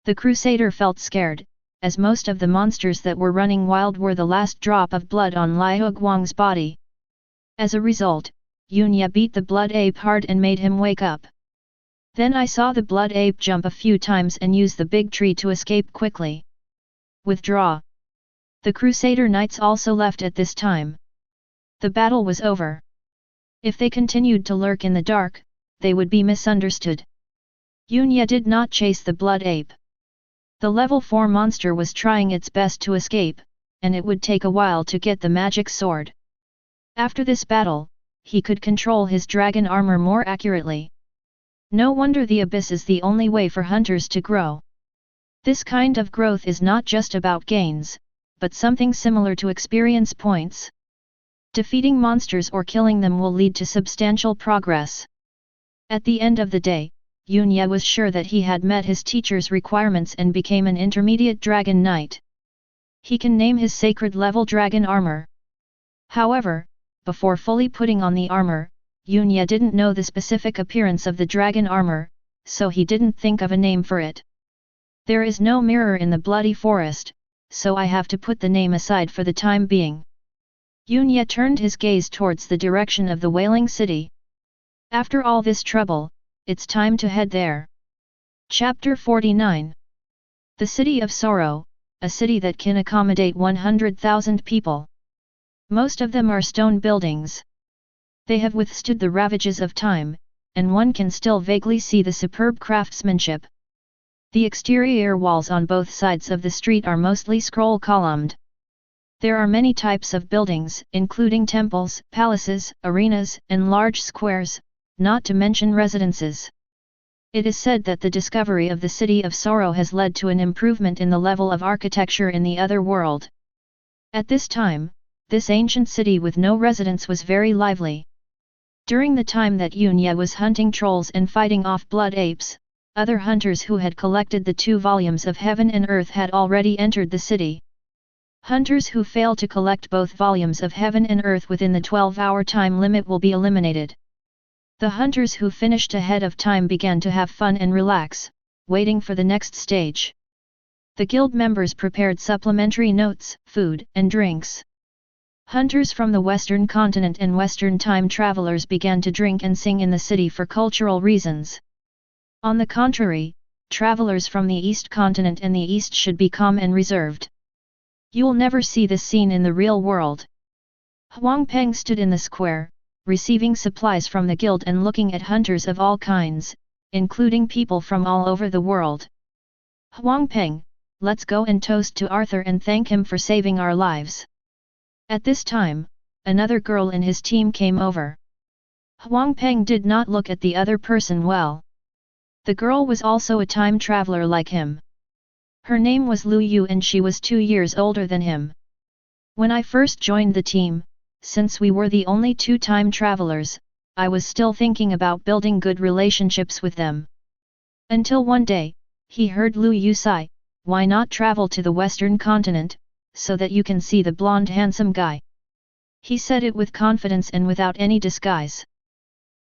Speaker 1: The crusader felt scared, as most of the monsters that were running wild were the last drop of blood on Liu Guang's body. As a result, Yunya beat the blood ape hard and made him wake up. Then I saw the blood ape jump a few times and use the big tree to escape quickly. Withdraw! The crusader knights also left at this time. The battle was over. If they continued to lurk in the dark, they would be misunderstood. Yunya did not chase the blood ape. The level 4 monster was trying its best to escape, and it would take a while to get the magic sword. After this battle, he could control his dragon armor more accurately. No wonder the abyss is the only way for hunters to grow. This kind of growth is not just about gains, but something similar to experience points. Defeating monsters or killing them will lead to substantial progress. At the end of the day, Yunya was sure that he had met his teacher's requirements and became an intermediate dragon knight. He can name his sacred level dragon armor. However, before fully putting on the armor, Yunya didn't know the specific appearance of the dragon armor, so he didn't think of a name for it. There is no mirror in the bloody forest, so I have to put the name aside for the time being. Yunya turned his gaze towards the direction of the Wailing City. After all this trouble, it's time to head there. Chapter 49. The City of Sorrow, a city that can accommodate 100,000 people. Most of them are stone buildings. They have withstood the ravages of time, and one can still vaguely see the superb craftsmanship. The exterior walls on both sides of the street are mostly scroll-columned. There are many types of buildings, including temples, palaces, arenas, and large squares, not to mention residences. It is said that the discovery of the City of Sorrow has led to an improvement in the level of architecture in the other world. At this time, this ancient city with no residents was very lively. During the time that Yunya was hunting trolls and fighting off blood apes, other hunters who had collected the 2 volumes of Heaven and Earth had already entered the city. Hunters who fail to collect both volumes of Heaven and Earth within the 12-hour time limit will be eliminated. The hunters who finished ahead of time began to have fun and relax, waiting for the next stage. The guild members prepared supplementary notes, food, and drinks. Hunters from the Western continent and Western time travelers began to drink and sing in the city for cultural reasons. On the contrary, travelers from the East continent and the East should be calm and reserved. You'll never see this scene in the real world. Huang Peng stood in the square, receiving supplies from the guild and looking at hunters of all kinds, including people from all over the world. Huang Peng, let's go and toast to Arthur and thank him for saving our lives. At this time, another girl in his team came over. Huang Peng did not look at the other person well. The girl was also a time traveler like him. Her name was Lu Yu and she was 2 years older than him. When I first joined the team, since we were the only 2 time travelers, I was still thinking about building good relationships with them. Until one day, he heard Lu Yu sigh, "Why not travel to the Western continent, so that you can see the blonde handsome guy?" He said it with confidence and without any disguise.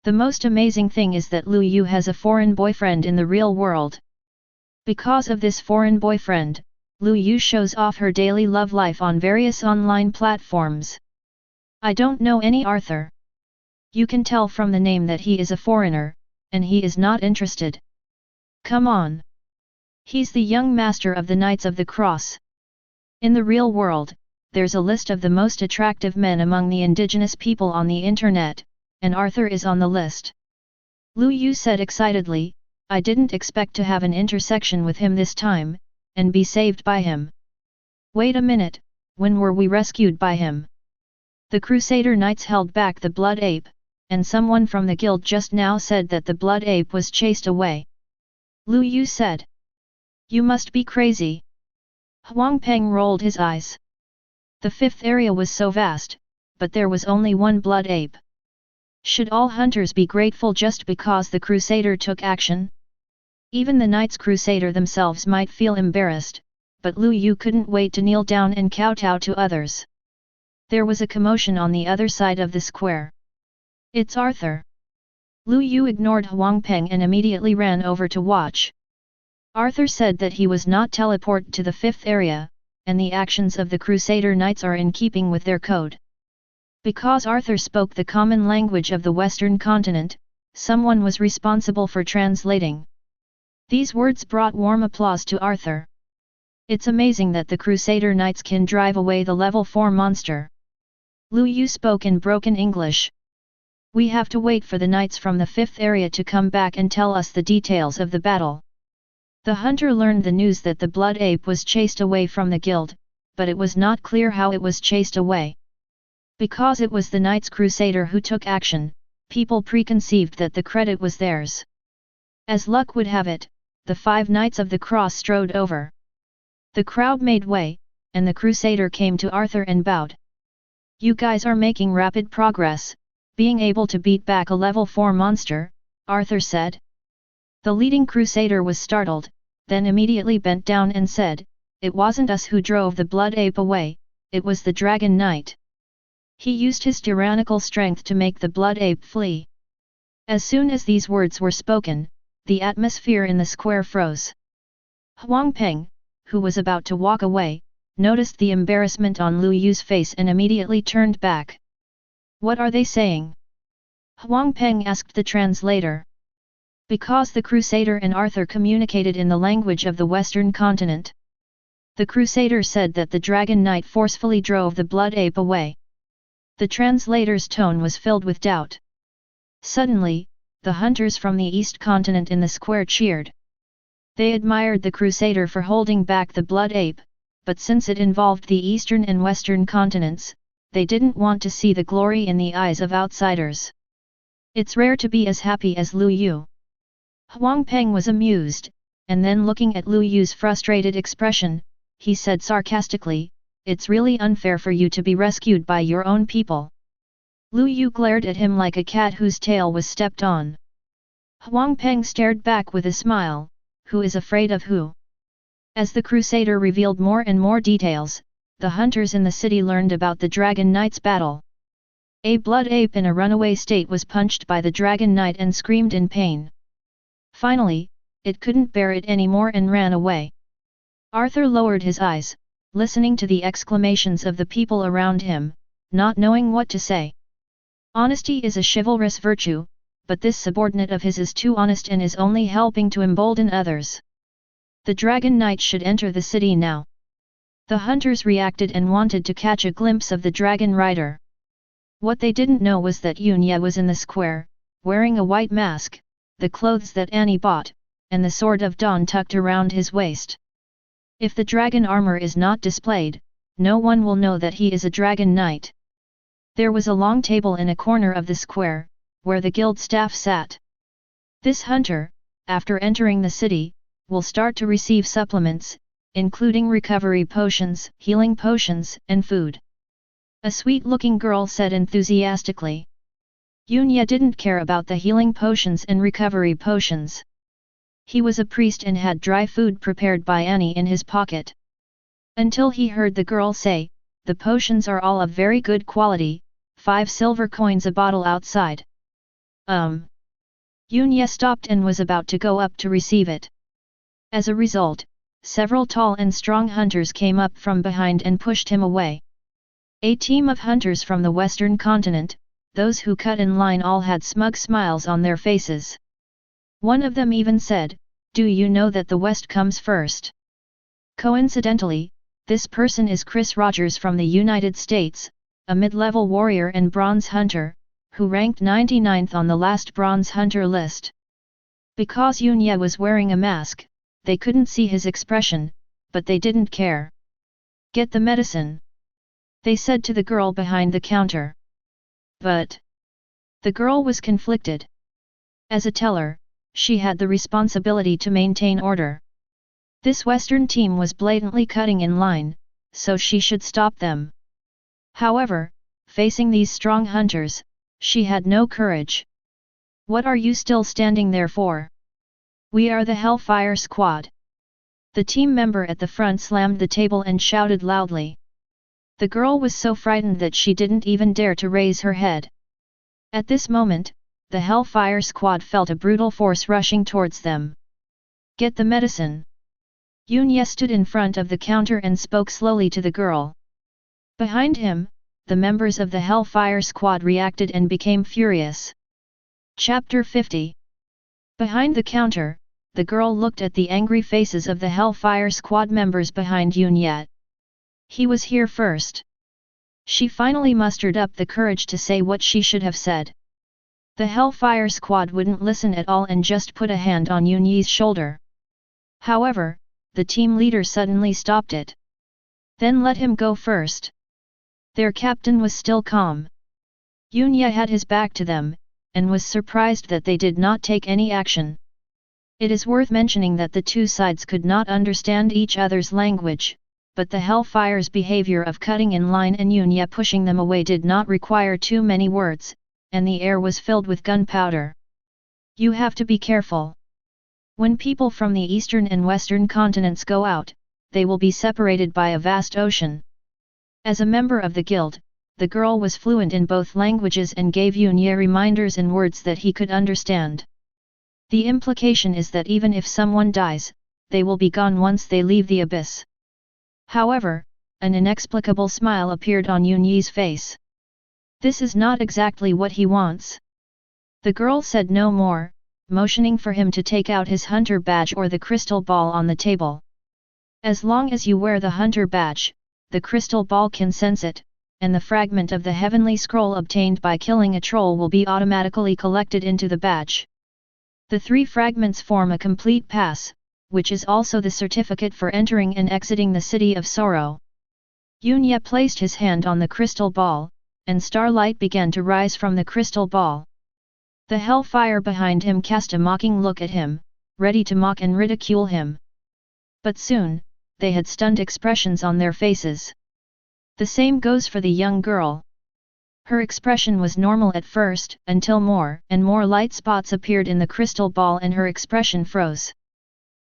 Speaker 1: The most amazing thing is that Lu Yu has a foreign boyfriend in the real world. Because of this foreign boyfriend, Lu Yu shows off her daily love life on various online platforms. I don't know any Arthur. You can tell from the name that he is a foreigner, and he is not interested. Come on. He's the young master of the Knights of the Cross. In the real world, there's a list of the most attractive men among the indigenous people on the internet, and Arthur is on the list. Lu Yu said excitedly, I didn't expect to have an intersection with him this time, and be saved by him. Wait a minute, when were we rescued by him? The Crusader Knights held back the Blood Ape, and someone from the guild just now said that the Blood Ape was chased away. Lu Yu said. You must be crazy. Huang Peng rolled his eyes. The 5th area was so vast, but there was only one Blood Ape. Should all hunters be grateful just because the Crusader took action? Even the Knights Crusader themselves might feel embarrassed, but Lu Yu couldn't wait to kneel down and kowtow to others. There was a commotion on the other side of the square. It's Arthur. Lu Yu ignored Huang Peng and immediately ran over to watch. Arthur said that he was not teleported to the 5th area, and the actions of the Crusader Knights are in keeping with their code. Because Arthur spoke the common language of the Western continent, someone was responsible for translating. These words brought warm applause to Arthur. It's amazing that the Crusader Knights can drive away the level 4 monster. Lu Yu spoke in broken English. We have to wait for the knights from the 5th area to come back and tell us the details of the battle. The hunter learned the news that the Blood Ape was chased away from the guild, but it was not clear how it was chased away. Because it was the Knights Crusader who took action, people preconceived that the credit was theirs. As luck would have it, the 5 Knights of the Cross strode over. The crowd made way, and the Crusader came to Arthur and bowed. You guys are making rapid progress, being able to beat back a level 4 monster, Arthur said. The leading Crusader was startled, then immediately bent down and said, It wasn't us who drove the Blood Ape away, it was the Dragon Knight. He used his tyrannical strength to make the Blood Ape flee. As soon as these words were spoken, the atmosphere in the square froze. Huang Peng, who was about to walk away, noticed the embarrassment on Lu Yu's face and immediately turned back. What are they saying? Huang Peng asked the translator. Because the Crusader and Arthur communicated in the language of the Western continent. The Crusader said that the Dragon Knight forcefully drove the Blood Ape away. The translator's tone was filled with doubt. Suddenly, the hunters from the East continent in the square cheered. They admired the Crusader for holding back the Blood Ape, but since it involved the Eastern and Western continents, they didn't want to see the glory in the eyes of outsiders. It's rare to be as happy as Lu Yu. Huang Peng was amused, and then looking at Lu Yu's frustrated expression, he said sarcastically, It's really unfair for you to be rescued by your own people. Lu Yu glared at him like a cat whose tail was stepped on. Huang Peng stared back with a smile, Who is afraid of who? As the Crusader revealed more and more details, the hunters in the city learned about the Dragon Knight's battle. A Blood Ape in a runaway state was punched by the Dragon Knight and screamed in pain. Finally, it couldn't bear it anymore and ran away. Arthur lowered his eyes, listening to the exclamations of the people around him, not knowing what to say. Honesty is a chivalrous virtue, but this subordinate of his is too honest and is only helping to embolden others. The Dragon Knight should enter the city now. The hunters reacted and wanted to catch a glimpse of the dragon rider. What they didn't know was that Yunya was in the square, wearing a white mask, the clothes that Annie bought, and the sword of dawn tucked around his waist. If the dragon armor is not displayed, no one will know that he is a dragon knight. There was a long table in a corner of the square, where the guild staff sat. This hunter, after entering the city, will start to receive supplements, including recovery potions, healing potions, and food. A sweet-looking girl said enthusiastically. Yunya didn't care about the healing potions and recovery potions. He was a priest and had dry food prepared by Annie in his pocket. Until he heard the girl say, "The potions are all of very good quality, 5 silver coins a bottle outside." Yunya stopped and was about to go up to receive it. As a result, several tall and strong hunters came up from behind and pushed him away. A team of hunters from the western continent, those who cut in line all had smug smiles on their faces. One of them even said, "Do you know that the West comes first?" Coincidentally, this person is Chris Rogers from the United States, a mid-level warrior and bronze hunter, who ranked 99th on the last bronze hunter list. Because Yunya was wearing a mask, they couldn't see his expression, but they didn't care. "Get the medicine," they said to the girl behind the counter. But the girl was conflicted. As a teller, she had the responsibility to maintain order. This Western team was blatantly cutting in line, so she should stop them. However, facing these strong hunters, she had no courage. "What are you still standing there for? We are the Hellfire Squad." The team member at the front slammed the table and shouted loudly. The girl was so frightened that she didn't even dare to raise her head. At this moment, the Hellfire Squad felt a brutal force rushing towards them. "Get the medicine." Yunya stood in front of the counter and spoke slowly to the girl. Behind him, the members of the Hellfire Squad reacted and became furious. Chapter 50. Behind the counter, the girl looked at the angry faces of the Hellfire Squad members behind Yunya. He was here first. She finally mustered up the courage to say what she should have said. The Hellfire Squad wouldn't listen at all and just put a hand on Yunyi's shoulder. However, the team leader suddenly stopped it. "Then let him go first." Their captain was still calm. Yunya had his back to them, and was surprised that they did not take any action. It is worth mentioning that the two sides could not understand each other's language, but the Hellfire's behavior of cutting in line and Yunya pushing them away did not require too many words, and the air was filled with gunpowder. "You have to be careful. When people from the eastern and western continents go out, they will be separated by a vast ocean." As a member of the guild, the girl was fluent in both languages and gave Yunya reminders in words that he could understand. The implication is that even if someone dies, they will be gone once they leave the abyss. However, an inexplicable smile appeared on Yunyi's face. This is not exactly what he wants. The girl said no more, motioning for him to take out his hunter badge or the crystal ball on the table. As long as you wear the hunter badge, the crystal ball can sense it, and the fragment of the heavenly scroll obtained by killing a troll will be automatically collected into the badge. The 3 fragments form a complete pass, which is also the certificate for entering and exiting the City of Sorrow. Yunya placed his hand on the crystal ball, and starlight began to rise from the crystal ball. The Hellfire behind him cast a mocking look at him, ready to mock and ridicule him. But soon, they had stunned expressions on their faces. The same goes for the young girl. Her expression was normal at first, until more and more light spots appeared in the crystal ball and her expression froze.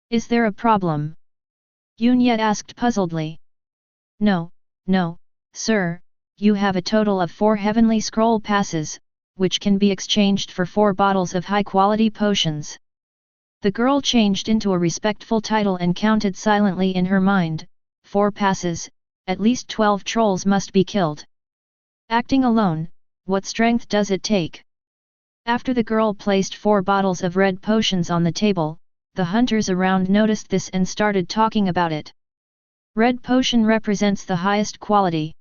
Speaker 1: "Is there a problem?" Yunya asked puzzledly. No, sir, you have a total of 4 heavenly scroll passes, which can be exchanged for 4 bottles of high-quality potions." The girl changed into a respectful title and counted silently in her mind, 4 passes, at least 12 trolls must be killed. Acting alone, what strength does it take? After the girl placed 4 bottles of red potions on the table, the hunters around noticed this and started talking about it. Red potion represents the highest quality.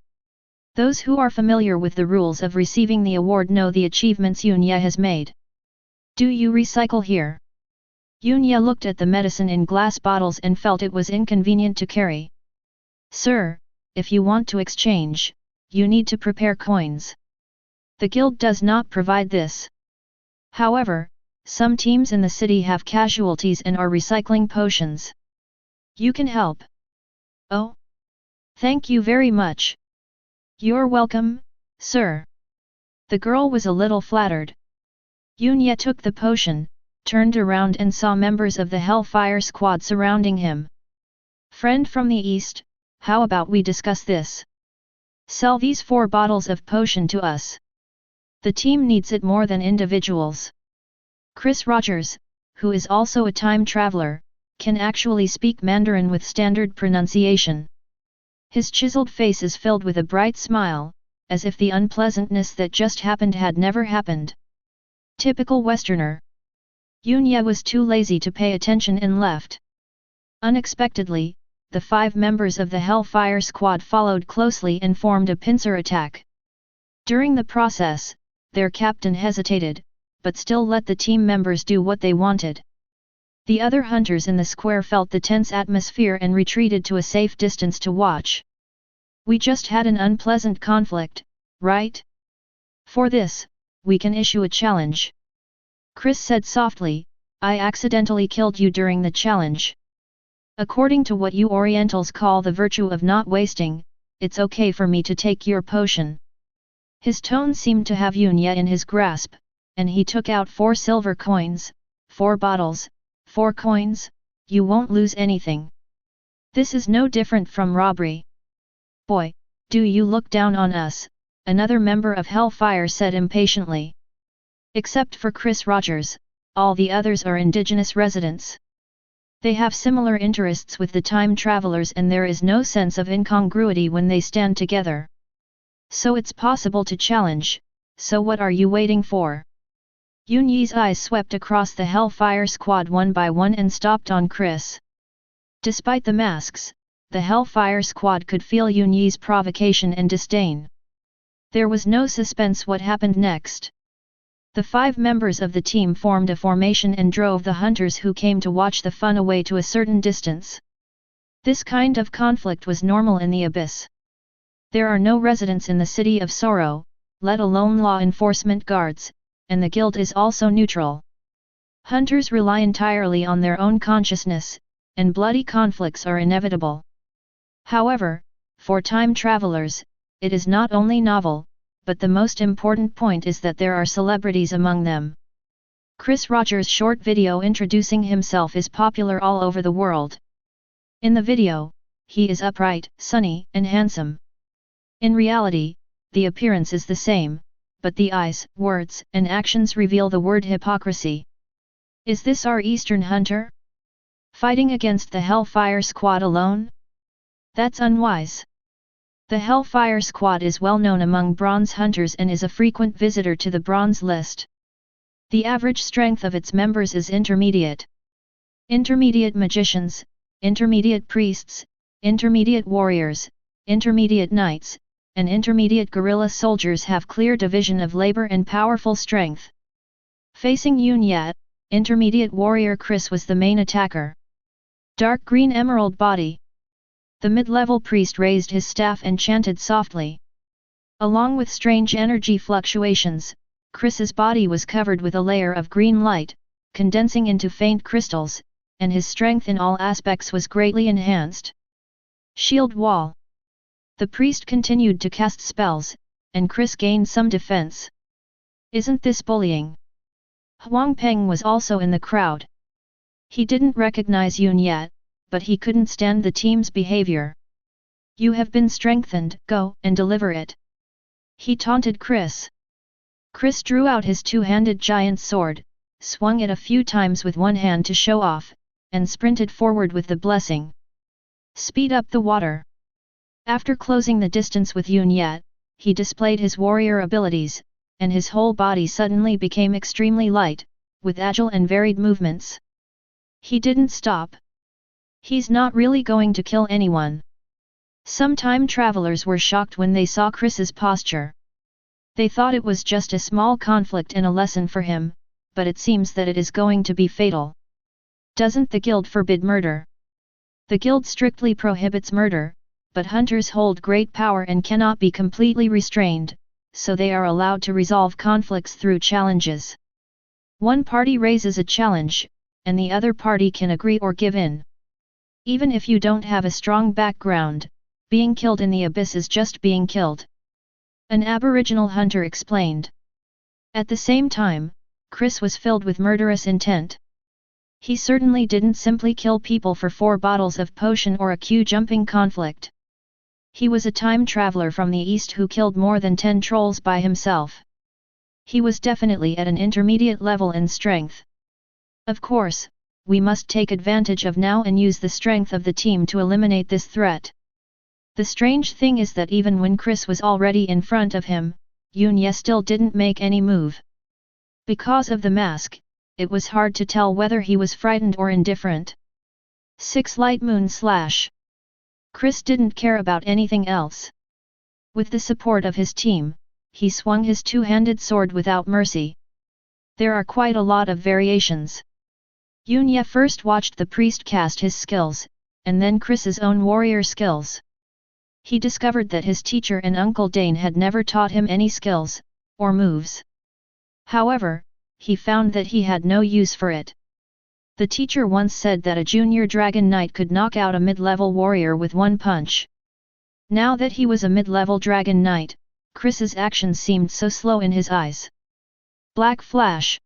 Speaker 1: Those who are familiar with the rules of receiving the award know the achievements Yunya has made. Do you recycle here? Yunya looked at the medicine in glass bottles and felt it was inconvenient to carry. Sir, if you want to exchange, you need to prepare coins. The guild does not provide this. However, some teams in the city have casualties and are recycling potions. You can help. Oh? Thank you very much. You're welcome, sir. The girl was a little flattered. Yunya took the potion, turned around and saw members of the Hellfire Squad surrounding him. Friend from the east, how about we discuss this? Sell these 4 bottles of potion to us. The team needs it more than individuals. Chris Rogers, who is also a time traveler, can actually speak Mandarin with standard pronunciation. His chiseled face is filled with a bright smile, as if the unpleasantness that just happened had never happened. Typical Westerner. Yunya was too lazy to pay attention and left. Unexpectedly, the 5 members of the Hellfire Squad followed closely and formed a pincer attack. During the process, their captain hesitated, but still let the team members do what they wanted. The other hunters in the square felt the tense atmosphere and retreated to a safe distance to watch. We just had an unpleasant conflict, right? For this, we can issue a challenge. Chris said softly, I accidentally killed you during the challenge. According to what you Orientals call the virtue of not wasting, it's okay for me to take your potion. His tone seemed to have Yunya in his grasp, and he took out 4 silver coins, 4 bottles, 4 coins, you won't lose anything. This is no different from robbery. Boy, do you look down on us, another member of Hellfire said impatiently. Except for Chris Rogers, all the others are indigenous residents. They have similar interests with the time travelers and there is no sense of incongruity when they stand together. So it's possible to challenge, so what are you waiting for? Yunyi's eyes swept across the Hellfire Squad one by one and stopped on Chris. Despite the masks, the Hellfire Squad could feel Yunyi's provocation and disdain. There was no suspense what happened next. The 5 members of the team formed a formation and drove the hunters who came to watch the fun away to a certain distance. This kind of conflict was normal in the Abyss. There are no residents in the City of Sorrow, let alone law enforcement guards, and the guild is also neutral. Hunters rely entirely on their own consciousness, and bloody conflicts are inevitable. However, for time travelers, it is not only novel, but the most important point is that there are celebrities among them. Chris Rogers' short video introducing himself is popular all over the world. In the video, he is upright, sunny, and handsome. In reality, the appearance is the same, but the eyes, words, and actions reveal the word hypocrisy. Is this our Eastern hunter? Fighting against the Hellfire Squad alone? That's unwise. The Hellfire Squad is well known among bronze hunters and is a frequent visitor to the bronze list. The average strength of its members is intermediate. Intermediate magicians, intermediate priests, intermediate warriors, intermediate knights, and intermediate guerrilla soldiers have clear division of labor and powerful strength. Facing Yunya, intermediate warrior Chris was the main attacker. Dark green emerald body. The mid-level priest raised his staff and chanted softly. Along with strange energy fluctuations, Chris's body was covered with a layer of green light, condensing into faint crystals, and his strength in all aspects was greatly enhanced. Shield wall. The priest continued to cast spells, and Chris gained some defense. Isn't this bullying? Huang Peng was also in the crowd. He didn't recognize Yun yet, but he couldn't stand the team's behavior. You have been strengthened, go and deliver it. He taunted Chris. Chris drew out his 2-handed giant sword, swung it a few times with one hand to show off, and sprinted forward with the blessing. Speed up the water. After closing the distance with Yun Yat, he displayed his warrior abilities, and his whole body suddenly became extremely light, with agile and varied movements. He didn't stop. He's not really going to kill anyone. Some time travelers were shocked when they saw Chris's posture. They thought it was just a small conflict and a lesson for him, but it seems that it is going to be fatal. Doesn't the guild forbid murder? The guild strictly prohibits murder, but hunters hold great power and cannot be completely restrained, so they are allowed to resolve conflicts through challenges. One party raises a challenge, and the other party can agree or give in. Even if you don't have a strong background, being killed in the abyss is just being killed. An Aboriginal hunter explained. At the same time, Chris was filled with murderous intent. He certainly didn't simply kill people for 4 bottles of potion or a queue-jumping conflict. He was a time traveler from the east who killed more than 10 trolls by himself. He was definitely at an intermediate level in strength. Of course, we must take advantage of now and use the strength of the team to eliminate this threat. The strange thing is that even when Chris was already in front of him, Usse still didn't make any move. Because of the mask, it was hard to tell whether he was frightened or indifferent. 6 Light Moon Slash. Chris didn't care about anything else. With the support of his team, he swung his 2-handed sword without mercy. There are quite a lot of variations. Usse first watched the priest cast his skills, and then Chris's own warrior skills. He discovered that his teacher and Uncle Dane had never taught him any skills, or moves. However, he found that he had no use for it. The teacher once said that a junior dragon knight could knock out a mid-level warrior with 1 punch. Now that he was a mid-level dragon knight, Chris's actions seemed so slow in his eyes. Black Flash.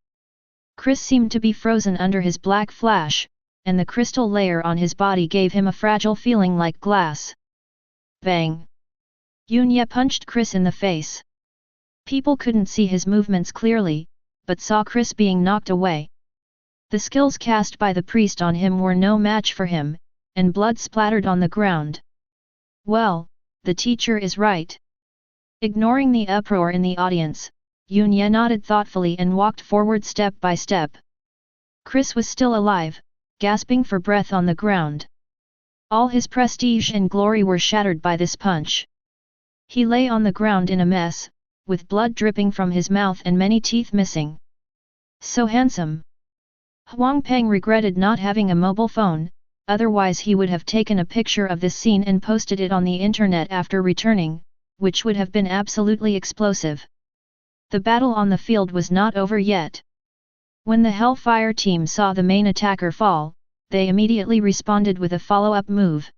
Speaker 1: Chris seemed to be frozen under his black flash, and the crystal layer on his body gave him a fragile feeling like glass. Bang! Usse punched Chris in the face. People couldn't see his movements clearly, but saw Chris being knocked away. The skills cast by the priest on him were no match for him, and blood splattered on the ground. Well, the teacher is right. Ignoring the uproar in the audience, Usse nodded thoughtfully and walked forward step by step. Chris was still alive, gasping for breath on the ground. All his prestige and glory were shattered by this punch. He lay on the ground in a mess, with blood dripping from his mouth and many teeth missing. So handsome. Huang Peng regretted not having a mobile phone, otherwise he would have taken a picture of this scene and posted it on the internet after returning, which would have been absolutely explosive. The battle on the field was not over yet. When the Hellfire team saw the main attacker fall, they immediately responded with a follow-up move.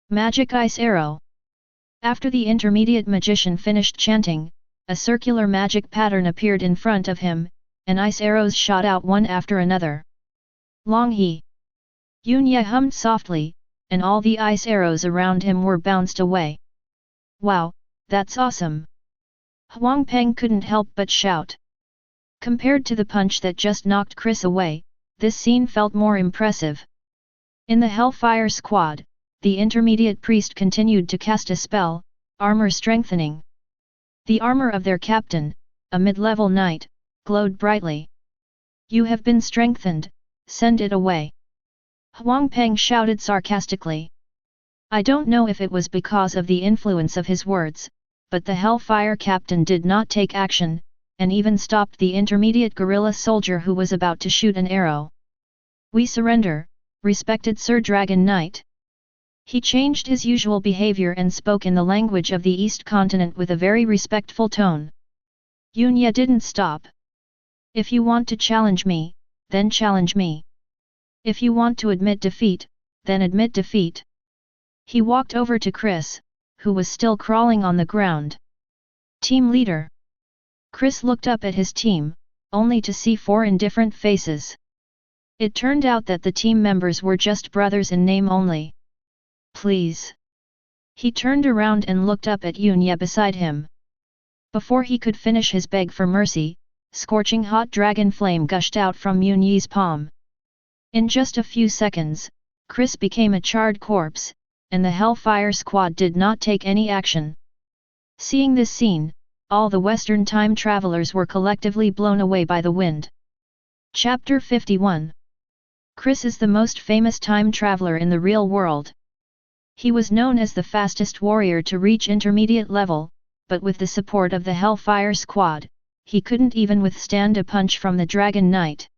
Speaker 1: Magic Ice Arrow. After the intermediate magician finished chanting, a circular magic pattern appeared in front of him, and ice arrows shot out one after another. Long He. Usse hummed softly, and all the ice arrows around him were bounced away. Wow, that's awesome! Huang Peng couldn't help but shout. Compared to the punch that just knocked Chris away, this scene felt more impressive. In the Hellfire squad, the intermediate priest continued to cast a spell, Armor Strengthening. The armor of their captain, a mid-level knight, glowed brightly. You have been strengthened, send it away. Huang Peng shouted sarcastically. I don't know if it was because of the influence of his words, but the Hellfire captain did not take action, and even stopped the intermediate guerrilla soldier who was about to shoot an arrow. We surrender, respected Sir Dragon Knight. He changed his usual behavior and spoke in the language of the East Continent with a very respectful tone. Usse didn't stop. If you want to challenge me, then challenge me. If you want to admit defeat, then admit defeat. He walked over to Chris, who was still crawling on the ground. Team leader. Chris looked up at his team, only to see 4 indifferent faces. It turned out that the team members were just brothers in name only. Please. He turned around and looked up at Usse beside him. Before he could finish his beg for mercy, scorching hot dragon flame gushed out from Usse's palm. In just a few seconds, Chris became a charred corpse, and the Hellfire squad did not take any action. Seeing this scene, all the Western time travelers were collectively blown away by the wind. Chapter 51. Chris is the most famous time traveler in the real world. He was known as the fastest warrior to reach intermediate level, but with the support of the Hellfire Squad, he couldn't even withstand a punch from the Dragon Knight.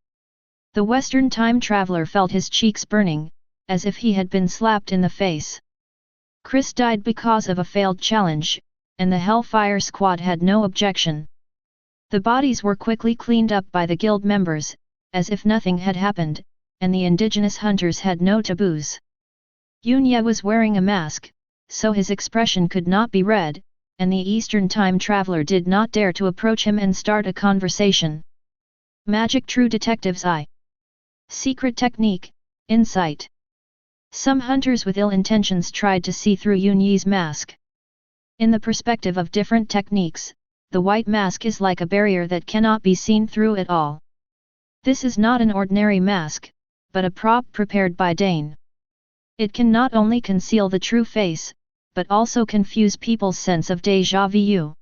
Speaker 1: The Western time traveler felt his cheeks burning, as if he had been slapped in the face. Chris died because of a failed challenge, and the Hellfire Squad had no objection. The bodies were quickly cleaned up by the guild members, as if nothing had happened, and the indigenous hunters had no taboos. Yunya was wearing a mask, so his expression could not be read, and the Eastern time traveler did not dare to approach him and start a conversation. Magic True Detective's Eye. Secret Technique, Insight. Some hunters with ill intentions tried to see through Yunyi's mask. In the perspective of different techniques, the white mask is like a barrier that cannot be seen through at all. This is not an ordinary mask, but a prop prepared by Dane. It can not only conceal the true face, but also confuse people's sense of déjà vu.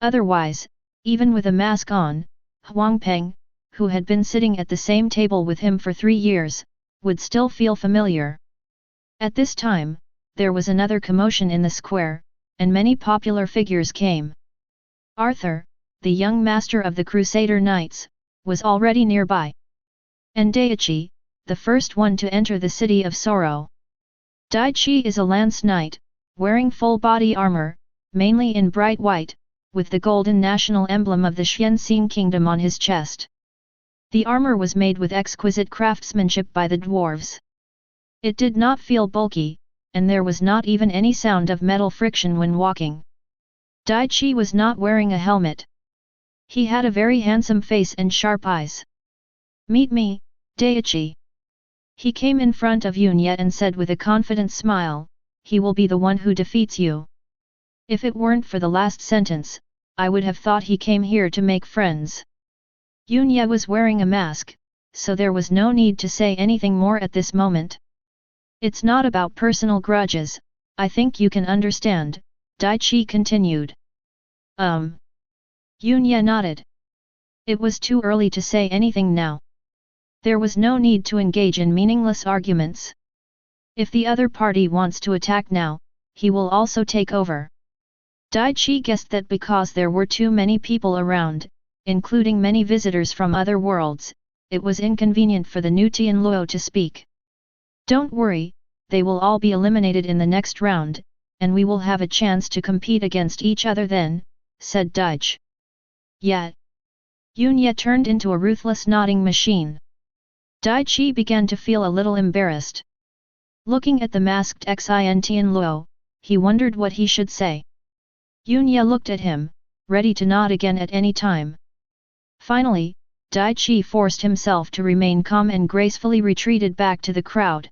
Speaker 1: Otherwise, even with a mask on, Huangpeng, who had been sitting at the same table with him for 3 years, would still feel familiar. At this time, there was another commotion in the square, and many popular figures came. Arthur, the young master of the Crusader Knights, was already nearby. And Daichi, the first one to enter the City of Sorrow. Daichi is a lance knight, wearing full body armor, mainly in bright white, with the golden national emblem of the Xianxing Kingdom on his chest. The armor was made with exquisite craftsmanship by the dwarves. It did not feel bulky, and there was not even any sound of metal friction when walking. Daichi was not wearing a helmet. He had a very handsome face and sharp eyes. "Meet me, Daichi." He came in front of Yunya and said with a confident smile, "He will be the one who defeats you." If it weren't for the last sentence, I would have thought he came here to make friends. Yunya was wearing a mask, so there was no need to say anything more at this moment. "It's not about personal grudges, I think you can understand," Daichi continued. Yunya nodded. It was too early to say anything now. There was no need to engage in meaningless arguments. If the other party wants to attack now, he will also take over. Daichi guessed that because there were too many people around, including many visitors from other worlds, it was inconvenient for the new Tianluo to speak. "Don't worry, they will all be eliminated in the next round, and we will have a chance to compete against each other then," said Daichi. Yet, Yunya turned into a ruthless nodding machine. Daichi began to feel a little embarrassed. Looking at the masked Xin Tianluo, he wondered what he should say. Yunya looked at him, ready to nod again at any time. Finally, Daichi forced himself to remain calm and gracefully retreated back to the crowd.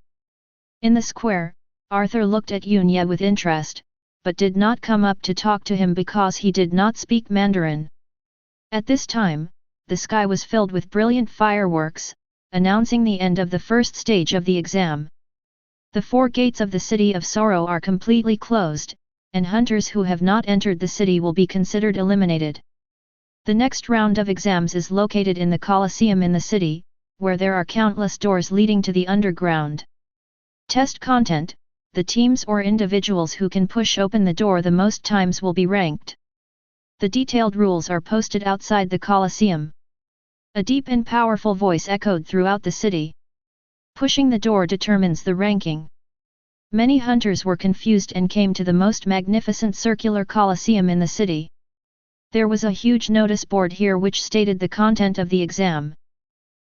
Speaker 1: In the square, Arthur looked at Yunya with interest, but did not come up to talk to him because he did not speak Mandarin. At this time, the sky was filled with brilliant fireworks, announcing the end of the first stage of the exam. The 4 gates of the City of Sorrow are completely closed, and hunters who have not entered the city will be considered eliminated. The next round of exams is located in the Colosseum in the city, where there are countless doors leading to the underground. Test content: the teams or individuals who can push open the door the most times will be ranked. The detailed rules are posted outside the Colosseum. A deep and powerful voice echoed throughout the city. Pushing the door determines the ranking. Many hunters were confused and came to the most magnificent circular Colosseum in the city. There was a huge notice board here which stated the content of the exam.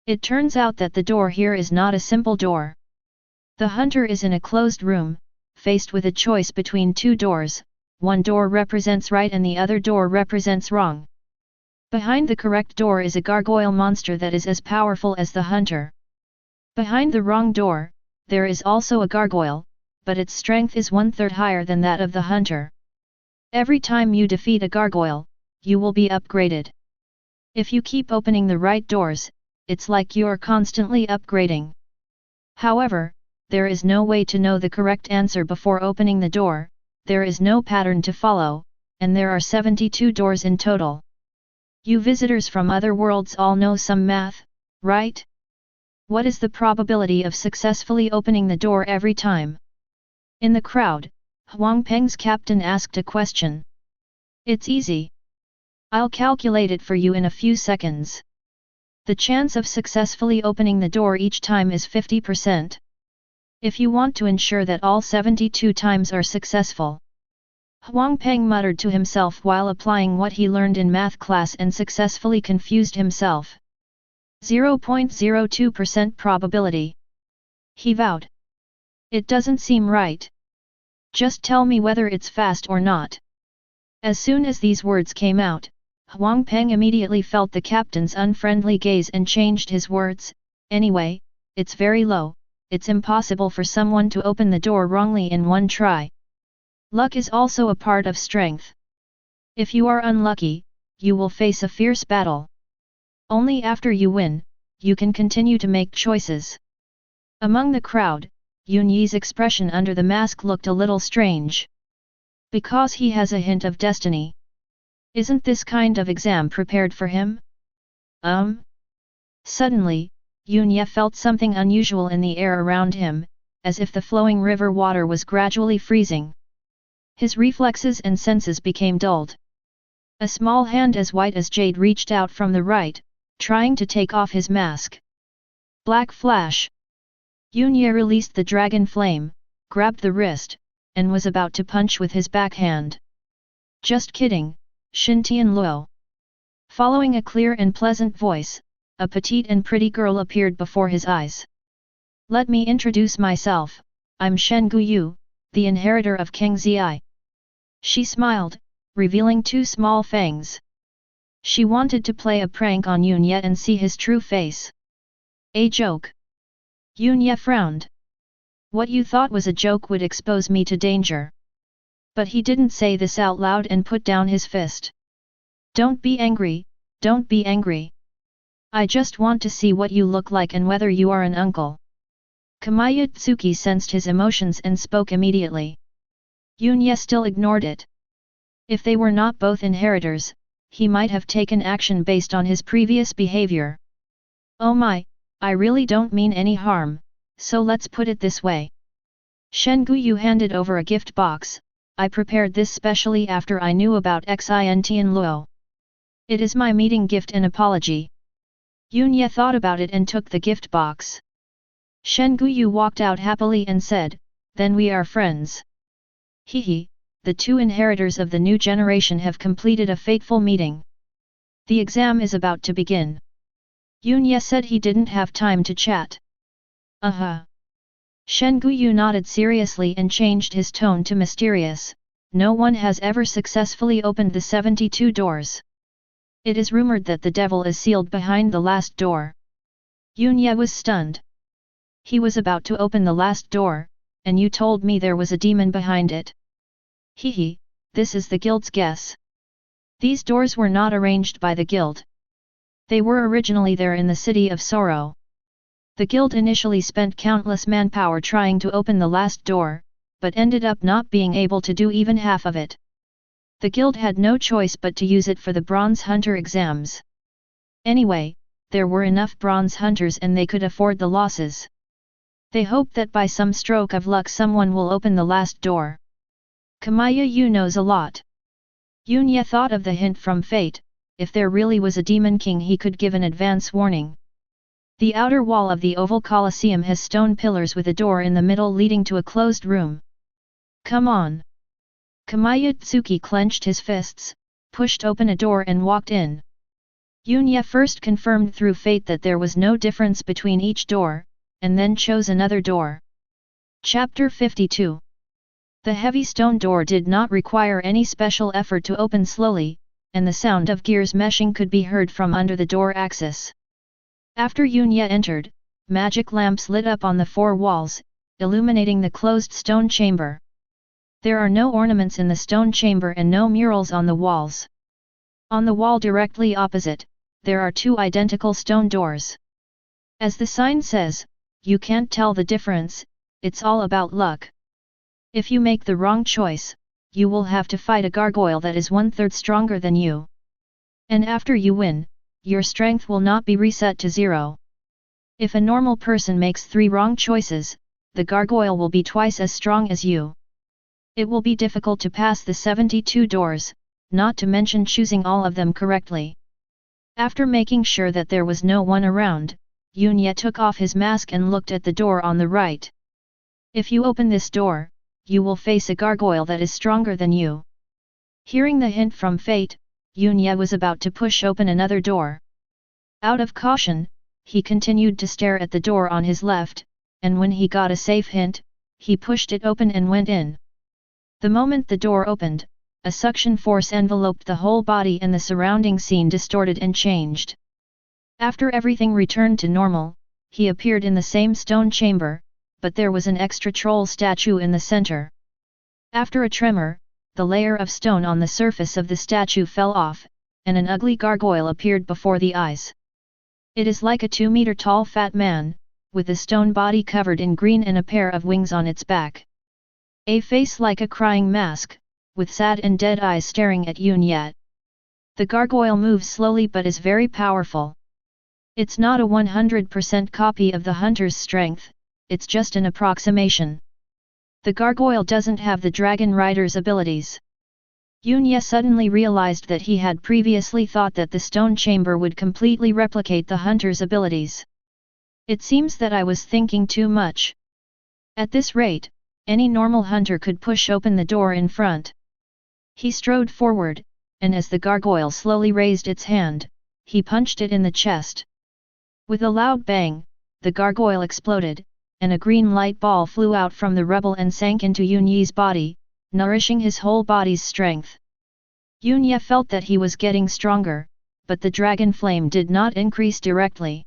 Speaker 1: It turns out that the door here is not a simple door. The hunter is in a closed room, faced with a choice between 2 doors, one door represents right and the other door represents wrong. Behind the correct door is a gargoyle monster that is as powerful as the hunter. Behind the wrong door, there is also a gargoyle, but its strength is 1/3 higher than that of the hunter. Every time you defeat a gargoyle, you will be upgraded. If you keep opening the right doors, it's like you're constantly upgrading. However, there is no way to know the correct answer before opening the door, there is no pattern to follow, and there are 72 doors in total. You visitors from other worlds all know some math, right? What is the probability of successfully opening the door every time? In the crowd, Huang Peng's captain asked a question. It's easy. I'll calculate it for you in a few seconds. The chance of successfully opening the door each time is 50%. If you want to ensure that all 72 times are successful. Huang Peng muttered to himself while applying what he learned in math class and successfully confused himself. 0.02% probability. He vowed. It doesn't seem right. Just tell me whether it's fast or not. As soon as these words came out, Huang Peng immediately felt the captain's unfriendly gaze and changed his words. Anyway, it's very low, it's impossible for someone to open the door wrongly in one try. Luck is also a part of strength. If you are unlucky, you will face a fierce battle. Only after you win, you can continue to make choices. Among the crowd, Yun Yi's expression under the mask looked a little strange. Because he has a hint of destiny. Isn't this kind of exam prepared for him? Suddenly, Yun Ye felt something unusual in the air around him, as if the flowing river water was gradually freezing. His reflexes and senses became dulled. A small hand as white as jade reached out from the right, trying to take off his mask. Black flash. Yun Ye released the dragon flame, grabbed the wrist, and was about to punch with his backhand. Just kidding, Xintian Luo. Following a clear and pleasant voice, a petite and pretty girl appeared before his eyes. Let me introduce myself, I'm Shen Guyu, the inheritor of King Zi. She smiled, revealing two small fangs. She wanted to play a prank on Yun Ye and see his true face. A joke. Yun Ye frowned. What you thought was a joke would expose me to danger. But he didn't say this out loud and put down his fist. Don't be angry, don't be angry. I just want to see what you look like and whether you are an uncle. Kamaya Tsuki sensed his emotions and spoke immediately. Yun Ye still ignored it. If they were not both inheritors, he might have taken action based on his previous behavior. Oh my, I really don't mean any harm, so let's put it this way. Shen Guyu handed over a gift box. I prepared this specially after I knew about Xintian Luo. It is my meeting gift and apology. Yun Ye thought about it and took the gift box. Shen Guyu walked out happily and said, then we are friends. Hehe, the two inheritors of the new generation have completed a fateful meeting. The exam is about to begin. Yun Ye said he didn't have time to chat. Shen Guyu nodded seriously and changed his tone to mysterious. No one has ever successfully opened the 72 doors. It is rumored that the devil is sealed behind the last door. Yun Ye was stunned. He was about to open the last door, and you told me there was a demon behind it. Hehe, this is the guild's guess. These doors were not arranged by the guild. They were originally there in the city of Sorrow. The guild initially spent countless manpower trying to open the last door, but ended up not being able to do even half of it. The guild had no choice but to use it for the bronze hunter exams. Anyway, there were enough bronze hunters and they could afford the losses. They hoped that by some stroke of luck someone will open the last door. Kamaya Yu knows a lot. Yun Ye thought of the hint from fate. If there really was a demon king he could give an advance warning. The outer wall of the oval Colosseum has stone pillars with a door in the middle leading to a closed room. Come on! Kamaya Tsuki clenched his fists, pushed open a door and walked in. Yun Ye first confirmed through fate that there was no difference between each door, and then chose another door. Chapter 52. The heavy stone door did not require any special effort to open slowly, and the sound of gears meshing could be heard from under the door axis. After Yun Ye entered, magic lamps lit up on the four walls, illuminating the closed stone chamber. There are no ornaments in the stone chamber and no murals on the walls. On the wall directly opposite, there are two identical stone doors. As the sign says, you can't tell the difference, it's all about luck. If you make the wrong choice, you will have to fight a gargoyle that is 1/3 stronger than you. And after you win, your strength will not be reset to 0. If a normal person makes 3 wrong choices, the gargoyle will be twice as strong as you. It will be difficult to pass the 72 doors, not to mention choosing all of them correctly. After making sure that there was no one around, Yunya took off his mask and looked at the door on the right. If you open this door, you will face a gargoyle that is stronger than you. Hearing the hint from fate, Yunya was about to push open another door. Out of caution, he continued to stare at the door on his left, and when he got a safe hint, he pushed it open and went in. The moment the door opened, a suction force enveloped the whole body and the surrounding scene distorted and changed. After everything returned to normal, he appeared in the same stone chamber, but there was an extra troll statue in the center. After a tremor, the layer of stone on the surface of the statue fell off, and an ugly gargoyle appeared before the eyes. It is like a 2-meter tall fat man, with a stone body covered in green and a pair of wings on its back. A face like a crying mask, with sad and dead eyes staring at Yunya. The gargoyle moves slowly but is very powerful. It's not a 100% copy of the hunter's strength, it's just an approximation. The gargoyle doesn't have the dragon rider's abilities. Yunya suddenly realized that he had previously thought that the stone chamber would completely replicate the hunter's abilities. It seems that I was thinking too much. At this rate, any normal hunter could push open the door in front. He strode forward, and as the gargoyle slowly raised its hand, he punched it in the chest. With a loud bang, the gargoyle exploded, and a green light ball flew out from the rubble and sank into Yunya's body, nourishing his whole body's strength. Yunya felt that he was getting stronger, but the dragon flame did not increase directly.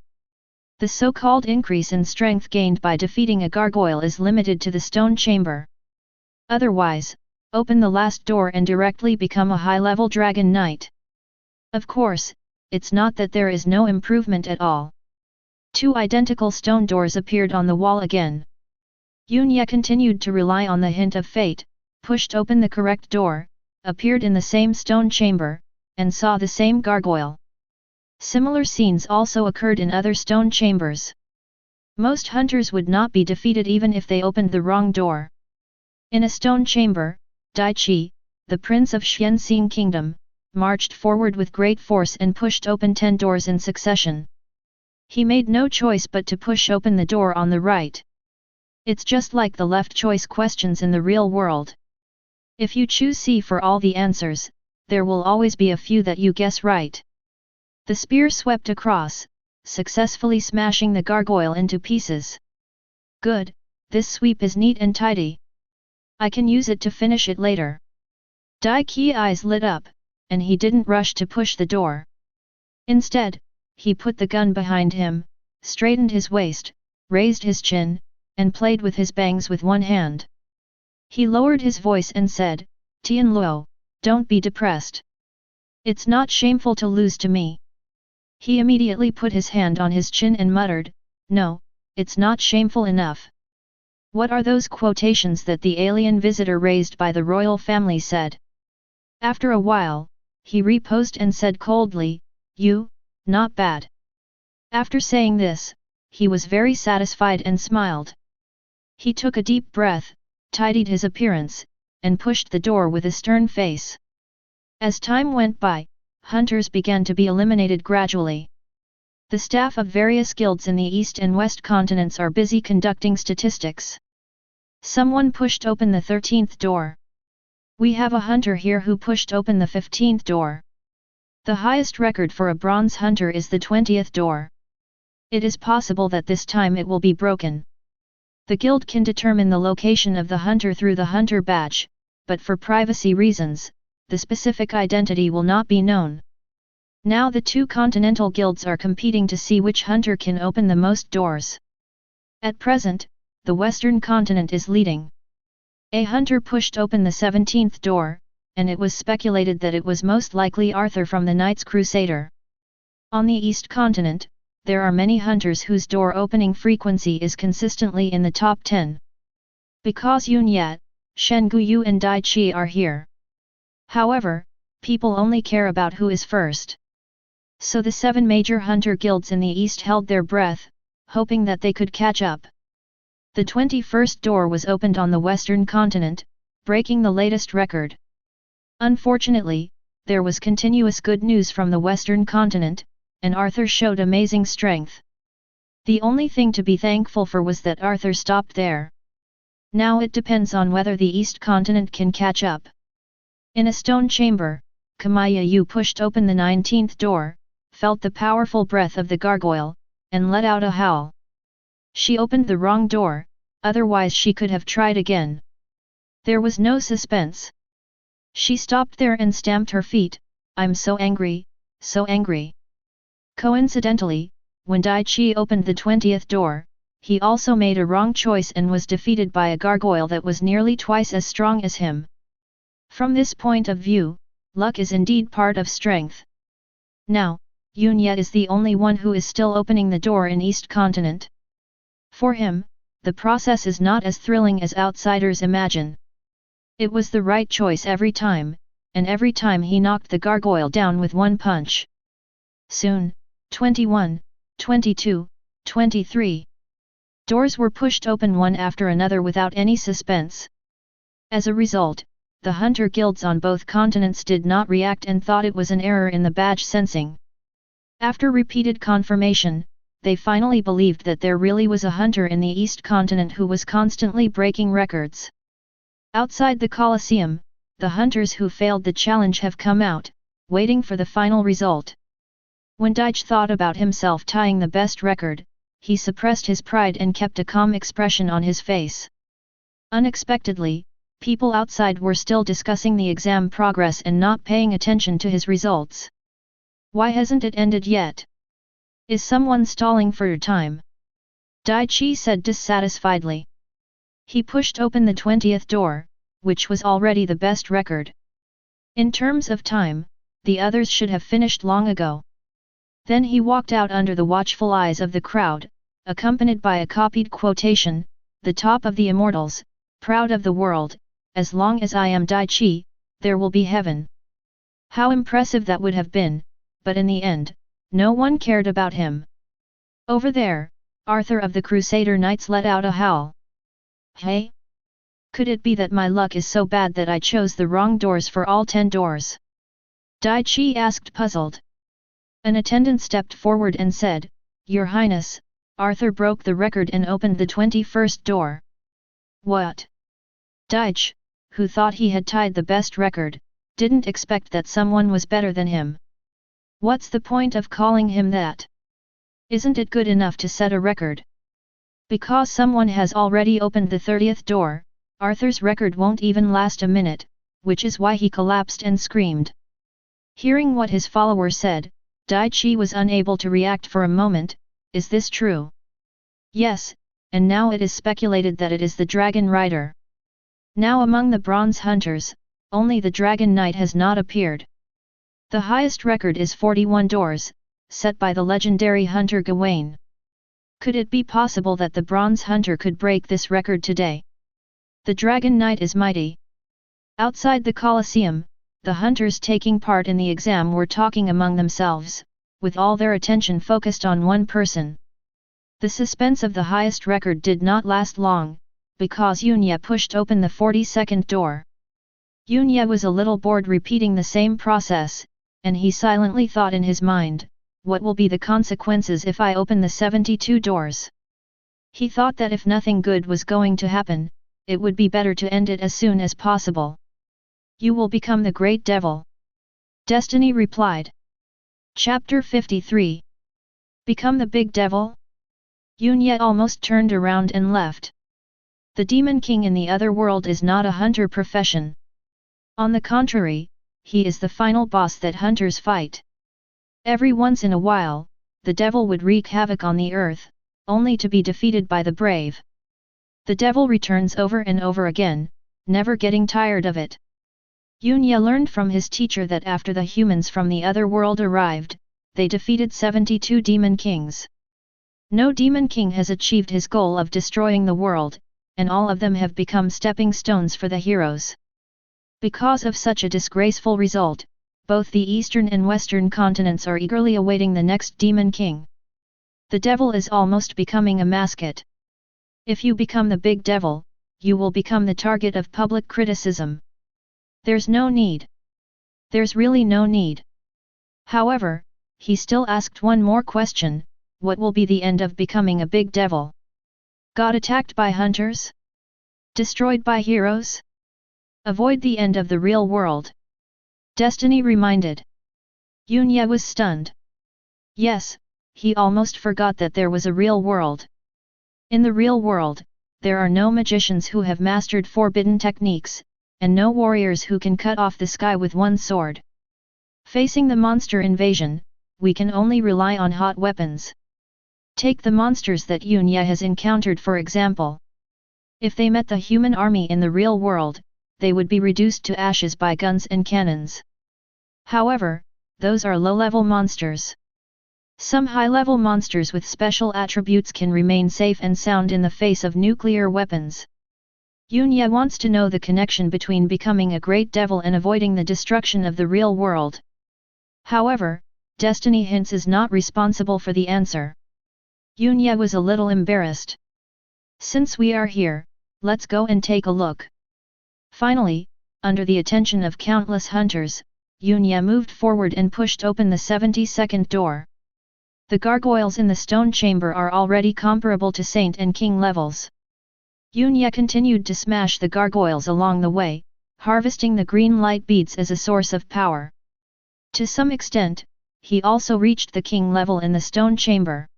Speaker 1: The so-called increase in strength gained by defeating a gargoyle is limited to the stone chamber. Otherwise, open the last door and directly become a high-level dragon knight. Of course, it's not that there is no improvement at all. 2 identical stone doors appeared on the wall again. Yunya continued to rely on the hint of fate, pushed open the correct door, appeared in the same stone chamber, and saw the same gargoyle. Similar scenes also occurred in other stone chambers. Most hunters would not be defeated even if they opened the wrong door. In a stone chamber, Daichi, the prince of Xianxing Kingdom, marched forward with great force and pushed open 10 doors in succession. He made no choice but to push open the door on the right. It's just like the left choice questions in the real world. If you choose C for all the answers, there will always be a few that you guess right. The spear swept across, successfully smashing the gargoyle into pieces. Good, this sweep is neat and tidy. I can use it to finish it later. Daiqi's eyes lit up, and he didn't rush to push the door. Instead, he put the gun behind him, straightened his waist, raised his chin, and played with his bangs with one hand. He lowered his voice and said, "Tianluo, don't be depressed. It's not shameful to lose to me." He immediately put his hand on his chin and muttered, "No, it's not shameful enough." What are those quotations that the alien visitor raised by the royal family said? After a while, he reposed and said coldly, "You, not bad." After saying this, he was very satisfied and smiled. He took a deep breath, tidied his appearance, and pushed the door with a stern face. As time went by, hunters began to be eliminated gradually. The staff of various guilds in the East and West continents are busy conducting statistics. Someone pushed open the 13th door. We have a hunter here who pushed open the 15th door. The highest record for a bronze hunter is the 20th door. It is possible that this time it will be broken. The guild can determine the location of the hunter through the hunter badge, but for privacy reasons, the specific identity will not be known. Now the 2 continental guilds are competing to see which hunter can open the most doors. At present, the Western continent is leading. A hunter pushed open the 17th door, and it was speculated that it was most likely Arthur from the Knights Crusader. On the East continent, there are many hunters whose door opening frequency is consistently in the top 10. Because Yunya, Shen Guyu and Dai Qi are here. However, people only care about who is first. So the 7 major hunter guilds in the east held their breath, hoping that they could catch up. The 21st door was opened on the western continent, breaking the latest record. Unfortunately, there was continuous good news from the western continent, and Arthur showed amazing strength. The only thing to be thankful for was that Arthur stopped there. Now it depends on whether the east continent can catch up. In a stone chamber, Kamaya Yu pushed open the 19th door, felt the powerful breath of the gargoyle, and let out a howl. She opened the wrong door, otherwise she could have tried again. There was no suspense. She stopped there and stamped her feet. I'm so angry, so angry. Coincidentally, when Dai Qi opened the 20th door, he also made a wrong choice and was defeated by a gargoyle that was nearly twice as strong as him. From this point of view, luck is indeed part of strength. Now, Yunye is the only one who is still opening the door in East Continent. For him, the process is not as thrilling as outsiders imagine. It was the right choice every time, and every time he knocked the gargoyle down with one punch. Soon, 21, 22, 23. Doors were pushed open one after another without any suspense. As a result, the hunter guilds on both continents did not react and thought it was an error in the badge sensing. After repeated confirmation, they finally believed that there really was a hunter in the East Continent who was constantly breaking records. Outside the Colosseum, the hunters who failed the challenge have come out, waiting for the final result. When Daich thought about himself tying the best record, he suppressed his pride and kept a calm expression on his face. Unexpectedly, people outside were still discussing the exam progress and not paying attention to his results. Why hasn't it ended yet? Is someone stalling for your time? Dai Qi said dissatisfiedly. He pushed open the 20th door, which was already the best record. In terms of time, the others should have finished long ago. Then he walked out under the watchful eyes of the crowd, accompanied by a copied quotation, "The top of the immortals, proud of the world, as long as I am Dai Qi, there will be heaven." How impressive that would have been, but in the end, no one cared about him. Over there, Arthur of the Crusader Knights let out a howl. Hey? Could it be that my luck is so bad that I chose the wrong doors for all 10 doors? Dai Qi asked puzzled. An attendant stepped forward and said, "Your Highness, Arthur broke the record and opened the 21st door." What? Daich, who thought he had tied the best record, didn't expect that someone was better than him. What's the point of calling him that? Isn't it good enough to set a record? Because someone has already opened the 30th door, Arthur's record won't even last a minute, which is why he collapsed and screamed. Hearing what his follower said, Dai Qi was unable to react for a moment. Is this true? Yes, and now it is speculated that it is the Dragon Rider. Now among the Bronze Hunters, only the Dragon Knight has not appeared. The highest record is 41 doors, set by the legendary hunter Gawain. Could it be possible that the Bronze Hunter could break this record today? The Dragon Knight is mighty. Outside the Colosseum, the hunters taking part in the exam were talking among themselves, with all their attention focused on one person. The suspense of the highest record did not last long, because Yunye pushed open the 42nd door. Yunye was a little bored repeating the same process, and he silently thought in his mind, what will be the consequences if I open the 72 doors? He thought that if nothing good was going to happen, it would be better to end it as soon as possible. You will become the great devil. Destiny replied. Chapter 53. Become the big devil? Yunye almost turned around and left. The Demon King in the other world is not a hunter profession. On the contrary, he is the final boss that hunters fight. Every once in a while, the devil would wreak havoc on the earth, only to be defeated by the brave. The devil returns over and over again, never getting tired of it. Yunye learned from his teacher that after the humans from the other world arrived, they defeated 72 demon kings. No demon king has achieved his goal of destroying the world, and all of them have become stepping stones for the heroes. Because of such a disgraceful result, both the eastern and western continents are eagerly awaiting the next Demon King. The devil is almost becoming a mascot. If you become the big devil, you will become the target of public criticism. There's no need. There's really no need. However, he still asked one more question: what will be the end of becoming a big devil? Got attacked by hunters? Destroyed by heroes? Avoid the end of the real world. Destiny reminded. Yunya was stunned. Yes, he almost forgot that there was a real world. In the real world, there are no magicians who have mastered forbidden techniques, and no warriors who can cut off the sky with one sword. Facing the monster invasion, we can only rely on hot weapons. Take the monsters that Yunya has encountered for example. If they met the human army in the real world, they would be reduced to ashes by guns and cannons. However, those are low-level monsters. Some high-level monsters with special attributes can remain safe and sound in the face of nuclear weapons. Yunya wants to know the connection between becoming a great devil and avoiding the destruction of the real world. However, Destiny hints is not responsible for the answer. Yunya was a little embarrassed. Since we are here, let's go and take a look. Finally, under the attention of countless hunters, Yunya moved forward and pushed open the 72nd door. The gargoyles in the stone chamber are already comparable to Saint and King levels. Yunya continued to smash the gargoyles along the way, harvesting the green light beads as a source of power. To some extent, he also reached the King level in the stone chamber.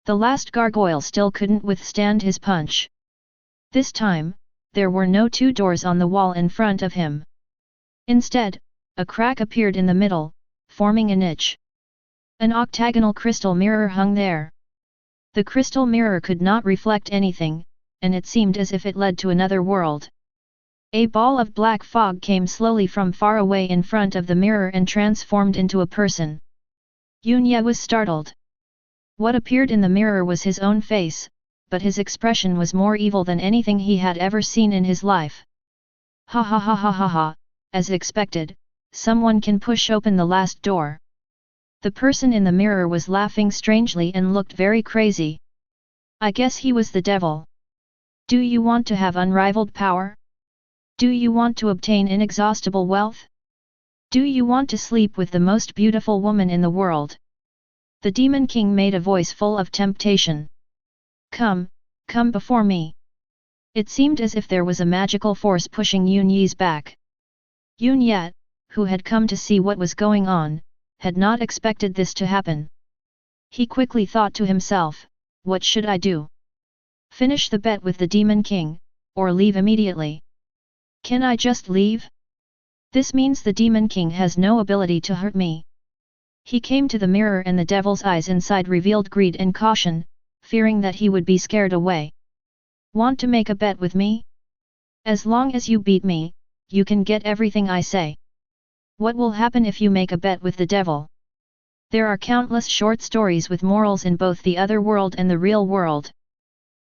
Speaker 1: The last gargoyle still couldn't withstand his punch. This time, there were no two doors on the wall in front of him. Instead, a crack appeared in the middle, forming a niche. An octagonal crystal mirror hung there. The crystal mirror could not reflect anything, and it seemed as if it led to another world. A ball of black fog came slowly from far away in front of the mirror and transformed into a person. Yunya was startled. What appeared in the mirror was his own face, but his expression was more evil than anything he had ever seen in his life. Ha ha ha ha ha ha, as expected, someone can push open the last door. The person in the mirror was laughing strangely and looked very crazy. I guess he was the devil. Do you want to have unrivaled power? Do you want to obtain inexhaustible wealth? Do you want to sleep with the most beautiful woman in the world? The Demon King made a voice full of temptation. Come before me. It seemed as if there was a magical force pushing Yunyi's back. Yunya, who had come to see what was going on, had not expected this to happen. He quickly thought to himself, what should I do? Finish the bet with the Demon King, or leave immediately? Can I just leave? This means the Demon King has no ability to hurt me. He came to the mirror and the devil's eyes inside revealed greed and caution, fearing that he would be scared away. Want to make a bet with me? As long as you beat me, you can get everything I say. What will happen if you make a bet with the devil? There are countless short stories with morals in both the other world and the real world.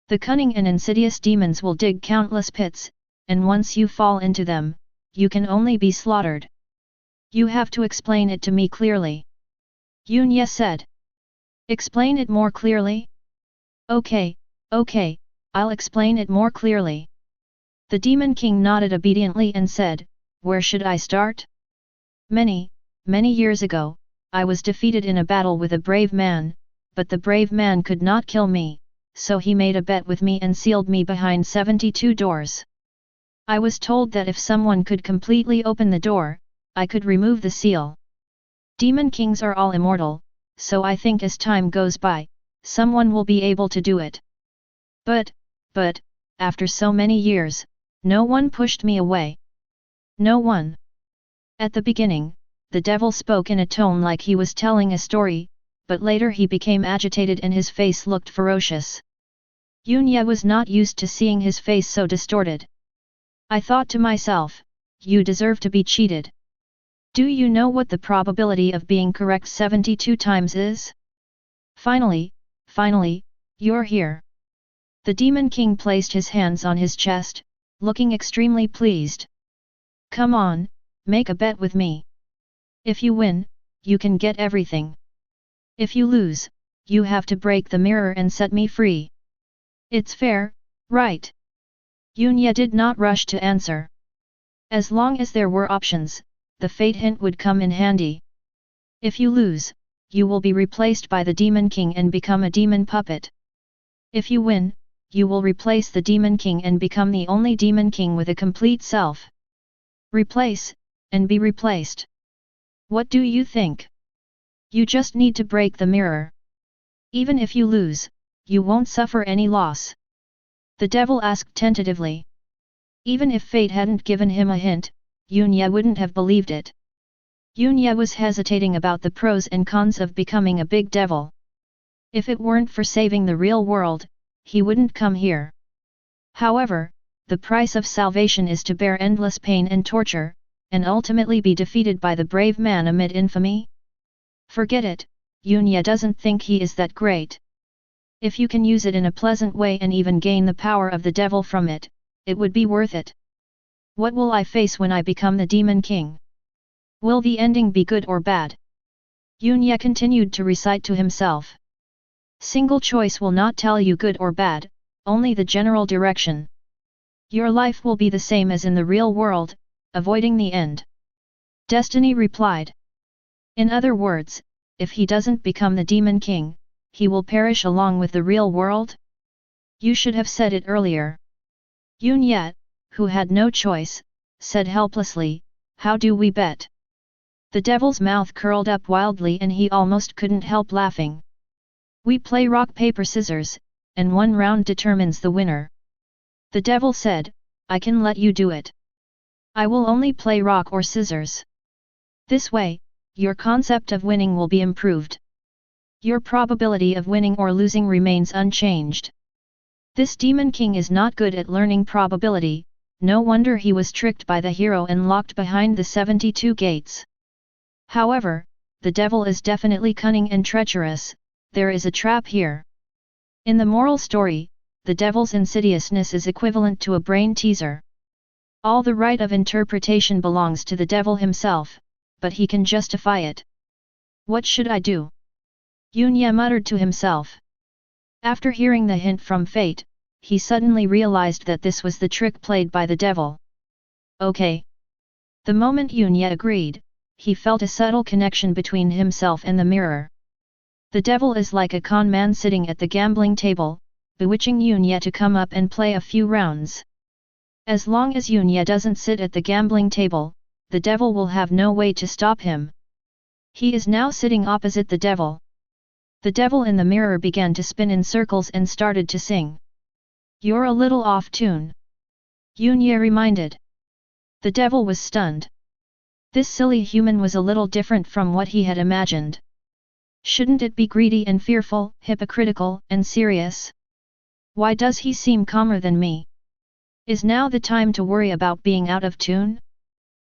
Speaker 1: The cunning and insidious demons will dig countless pits, and once you fall into them, you can only be slaughtered. You have to explain it to me clearly. Yunya said. Explain it more clearly? Okay, I'll explain it more clearly. The Demon King nodded obediently and said, where should I start? Many years ago, I was defeated in a battle with a brave man, but the brave man could not kill me, so he made a bet with me and sealed me behind 72 doors. I was told that if someone could completely open the door, I could remove the seal. Demon Kings are all immortal, so I think as time goes by, someone will be able to do it. But, after so many years, no one pushed me away. No one. At the beginning, the devil spoke in a tone like he was telling a story, but later he became agitated and his face looked ferocious. Yunya was not used to seeing his face so distorted. I thought to myself, you deserve to be cheated. Do you know what the probability of being correct 72 times is? Finally, you're here. The Demon King placed his hands on his chest, looking extremely pleased. Come on, make a bet with me. If you win, you can get everything. If you lose, you have to break the mirror and set me free. It's fair, right? Yunya did not rush to answer. As long as there were options, the fate hint would come in handy. If you lose, you will be replaced by the Demon King and become a demon puppet. If you win, you will replace the Demon King and become the only Demon King with a complete self. Replace, and be replaced. What do you think? You just need to break the mirror. Even if you lose, you won't suffer any loss. The devil asked tentatively. Even if fate hadn't given him a hint, Yunya wouldn't have believed it. Yunya was hesitating about the pros and cons of becoming a big devil. If it weren't for saving the real world, he wouldn't come here. However, the price of salvation is to bear endless pain and torture, and ultimately be defeated by the brave man amid infamy? Forget it, Yunya doesn't think he is that great. If you can use it in a pleasant way and even gain the power of the devil from it, it would be worth it. What will I face when I become the Demon King? Will the ending be good or bad? Yunya continued to recite to himself. Single choice will not tell you good or bad, only the general direction. Your life will be the same as in the real world, avoiding the end. Destiny replied. In other words, if he doesn't become the Demon King, he will perish along with the real world? You should have said it earlier. Yunya, who had no choice, said helplessly, how do we bet? The devil's mouth curled up wildly and he almost couldn't help laughing. We play rock paper scissors, and one round determines the winner. The devil said, I can let you do it. I will only play rock or scissors. This way, your concept of winning will be improved. Your probability of winning or losing remains unchanged. This Demon King is not good at learning probability, no wonder he was tricked by the hero and locked behind the 72 gates. However, the devil is definitely cunning and treacherous, there is a trap here. In the moral story, the devil's insidiousness is equivalent to a brain teaser. All the right of interpretation belongs to the devil himself, but he can justify it. What should I do? Yunya muttered to himself. After hearing the hint from fate, he suddenly realized that this was the trick played by the devil. Okay. The moment Yunya agreed, he felt a subtle connection between himself and the mirror. The devil is like a con man sitting at the gambling table, bewitching Yunya to come up and play a few rounds. As long as Yunya doesn't sit at the gambling table, the devil will have no way to stop him. He is now sitting opposite the devil. The devil in the mirror began to spin in circles and started to sing. You're a little off tune. Yunya reminded. The devil was stunned. This silly human was a little different from what he had imagined. Shouldn't it be greedy and fearful, hypocritical and serious? Why does he seem calmer than me? Is now the time to worry about being out of tune?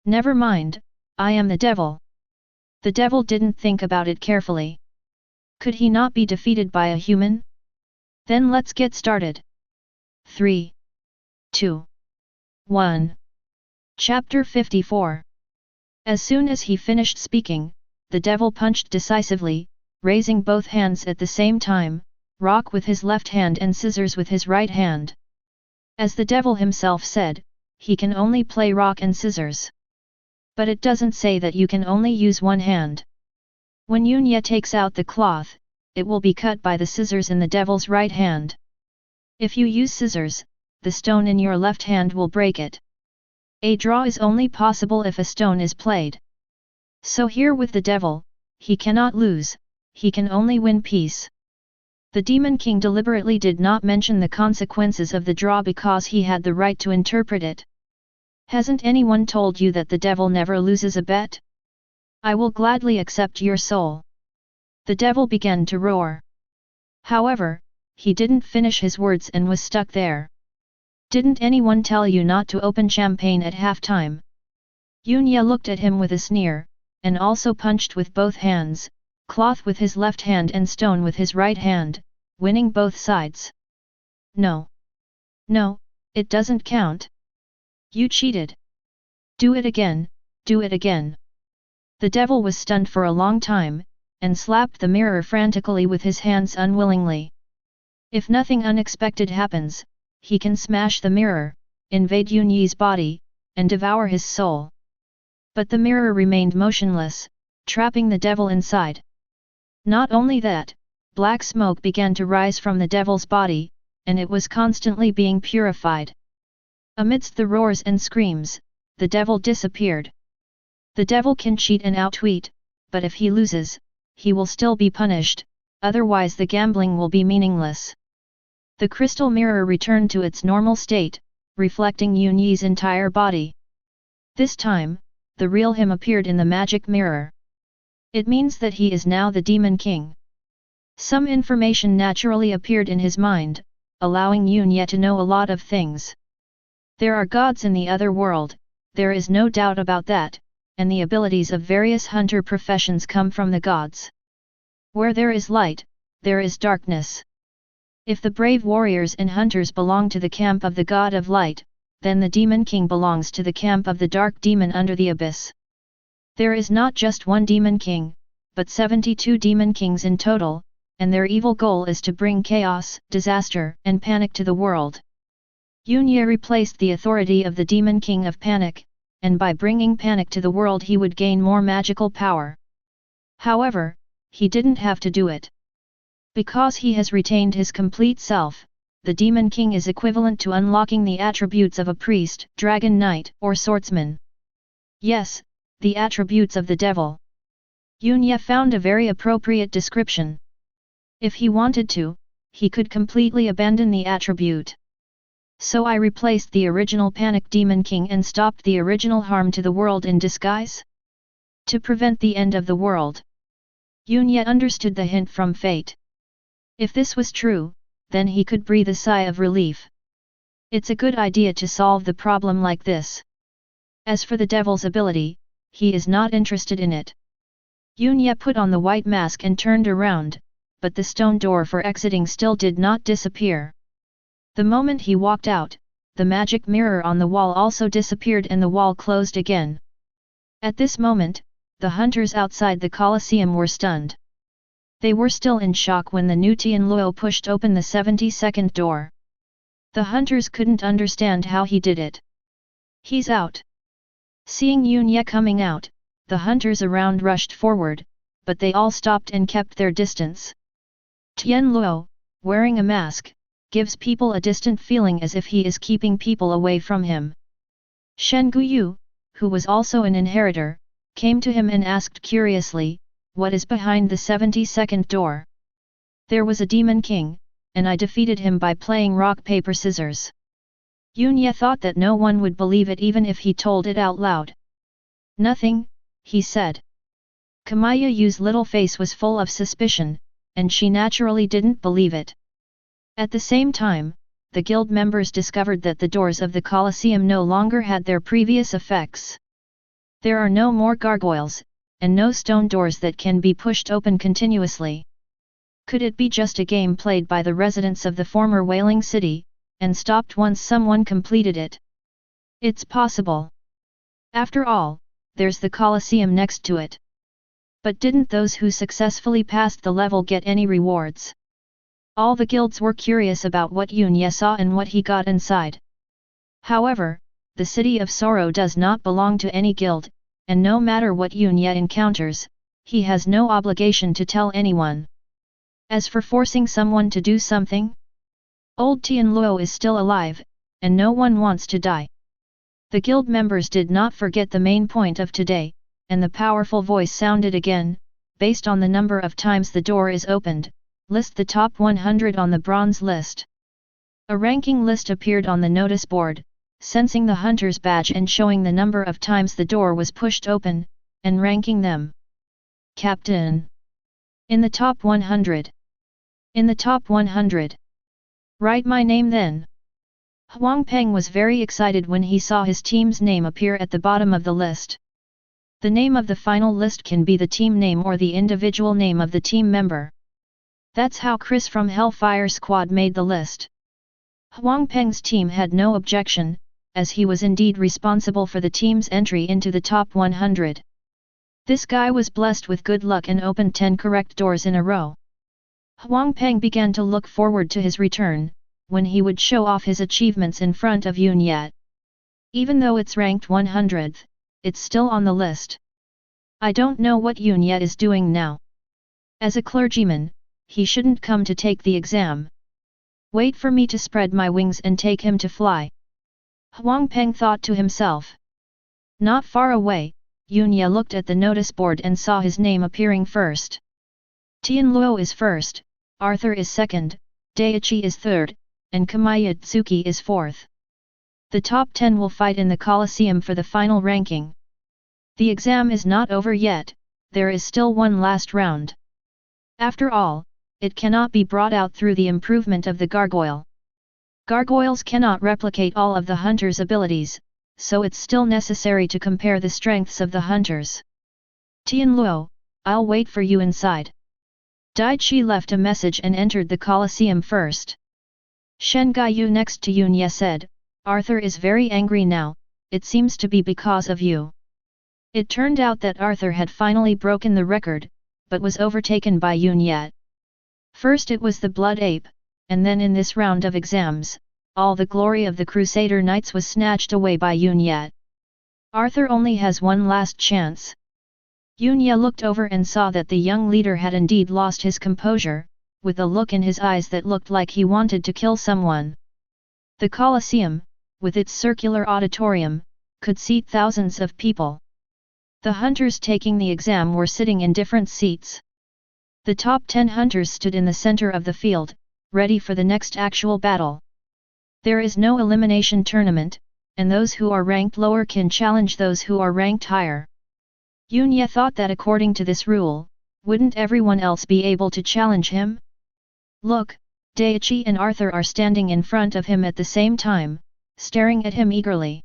Speaker 1: Never mind, I am the devil. The devil didn't think about it carefully. Could he not be defeated by a human? Then let's get started. 3, 2, 1. Chapter 54. As soon as he finished speaking, the devil punched decisively, raising both hands at the same time, rock with his left hand and scissors with his right hand. As the devil himself said, he can only play rock and scissors. But it doesn't say that you can only use one hand. When Yunya takes out the cloth, it will be cut by the scissors in the devil's right hand. If you use scissors, the stone in your left hand will break it. A draw is only possible if a stone is played. So here with the devil, he cannot lose, he can only win peace. The Demon King deliberately did not mention the consequences of the draw because he had the right to interpret it. Hasn't anyone told you that the devil never loses a bet? I will gladly accept your soul. The devil began to roar. However, he didn't finish his words and was stuck there. Didn't anyone tell you not to open champagne at halftime? Yunya looked at him with a sneer, and also punched with both hands, cloth with his left hand and stone with his right hand, winning both sides. No. No, it doesn't count. You cheated. Do it again, do it again. The devil was stunned for a long time, and slapped the mirror frantically with his hands unwillingly. If nothing unexpected happens, he can smash the mirror, invade Yunyi's body, and devour his soul. But the mirror remained motionless, trapping the devil inside. Not only that, black smoke began to rise from the devil's body, and it was constantly being purified. Amidst the roars and screams, the devil disappeared. The devil can cheat and outwit, but if he loses, he will still be punished, otherwise the gambling will be meaningless. The crystal mirror returned to its normal state, reflecting Yunyi's entire body. This time, the real him appeared in the magic mirror. It means that he is now the Demon King. Some information naturally appeared in his mind, allowing Yunya to know a lot of things. There are gods in the other world, there is no doubt about that, and the abilities of various hunter professions come from the gods. Where there is light, there is darkness. If the brave warriors and hunters belong to the camp of the god of light, then the Demon King belongs to the camp of the dark demon under the abyss. There is not just one Demon King, but 72 Demon Kings in total, and their evil goal is to bring chaos, disaster, and panic to the world. Yunya replaced the authority of the Demon King of Panic, and by bringing panic to the world he would gain more magical power. However, he didn't have to do it. Because he has retained his complete self, the Demon King is equivalent to unlocking the attributes of a priest, dragon knight, or swordsman. Yes, the attributes of the devil. Yunya found a very appropriate description. If he wanted to, he could completely abandon the attribute. So I replaced the original Panic Demon King and stopped the original harm to the world in disguise? To prevent the end of the world. Yunya understood the hint from fate. If this was true, then he could breathe a sigh of relief. It's a good idea to solve the problem like this. As for the devil's ability, he is not interested in it. Yunya put on the white mask and turned around, but the stone door for exiting still did not disappear. The moment he walked out, the magic mirror on the wall also disappeared and the wall closed again. At this moment, the hunters outside the Colosseum were stunned. They were still in shock when the new Tianluo pushed open the 72nd door. The hunters couldn't understand how he did it. He's out. Seeing Yunya coming out, the hunters around rushed forward, but they all stopped and kept their distance. Tianluo, wearing a mask, gives people a distant feeling as if he is keeping people away from him. Shen Guyu, who was also an inheritor, came to him and asked curiously, "What is behind the 72nd door?" "There was a Demon King, and I defeated him by playing rock-paper-scissors." Yunya thought that no one would believe it even if he told it out loud. "Nothing," he said. Kamaya Yu's little face was full of suspicion, and she naturally didn't believe it. At the same time, the guild members discovered that the doors of the Colosseum no longer had their previous effects. There are no more gargoyles, and no stone doors that can be pushed open continuously. Could it be just a game played by the residents of the former Wailing City, and stopped once someone completed it? It's possible. After all, there's the Colosseum next to it. But didn't those who successfully passed the level get any rewards? All the guilds were curious about what Yunya saw and what he got inside. However, the City of Sorrow does not belong to any guild, and no matter what Yunya encounters, he has no obligation to tell anyone. As for forcing someone to do something, old Tianluo is still alive, and no one wants to die. The guild members did not forget the main point of today, and the powerful voice sounded again, "Based on the number of times the door is opened, list the top 100 on the bronze list." A ranking list appeared on the notice board, sensing the hunter's badge and showing the number of times the door was pushed open, and ranking them. Captain. In the top 100. In the top 100. Write my name then. Huang Peng was very excited when he saw his team's name appear at the bottom of the list. The name of the final list can be the team name or the individual name of the team member. That's how Chris from Hellfire Squad made the list. Huang Peng's team had no objection, as he was indeed responsible for the team's entry into the top 100. This guy was blessed with good luck and opened 10 correct doors in a row. Huang Peng began to look forward to his return, when he would show off his achievements in front of Yun Yat. Even though it's ranked 100th, it's still on the list. I don't know what Yun Yat is doing now. As a clergyman, he shouldn't come to take the exam. Wait for me to spread my wings and take him to fly. Huang Peng thought to himself. Not far away, Yun Yat looked at the notice board and saw his name appearing first. Tian Luo is first, Arthur is second, Daichi is third, and Kamaya Tsuki is fourth. The top 10 will fight in the Colosseum for the final ranking. The exam is not over yet, there is still one last round. After all, it cannot be brought out through the improvement of the gargoyle. Gargoyles cannot replicate all of the hunter's abilities, so it's still necessary to compare the strengths of the hunters. Tian Luo, I'll wait for you inside. Dai Chi left a message and entered the Colosseum first. Shen Gaiyu next to Yun Ye said, Arthur is very angry now, it seems to be because of you. It turned out that Arthur had finally broken the record, but was overtaken by Yun Yat. First it was the Blood Ape, and then in this round of exams, all the glory of the Crusader Knights was snatched away by Yun Yat. Arthur only has one last chance. Yun Ye looked over and saw that the young leader had indeed lost his composure, with a look in his eyes that looked like he wanted to kill someone. The Colosseum, with its circular auditorium, could seat thousands of people. The hunters taking the exam were sitting in different seats. The top 10 hunters stood in the center of the field, ready for the next actual battle. There is no elimination tournament, and those who are ranked lower can challenge those who are ranked higher. Yun Ye thought that according to this rule, wouldn't everyone else be able to challenge him? Look, Daichi and Arthur are standing in front of him at the same time, staring at him eagerly.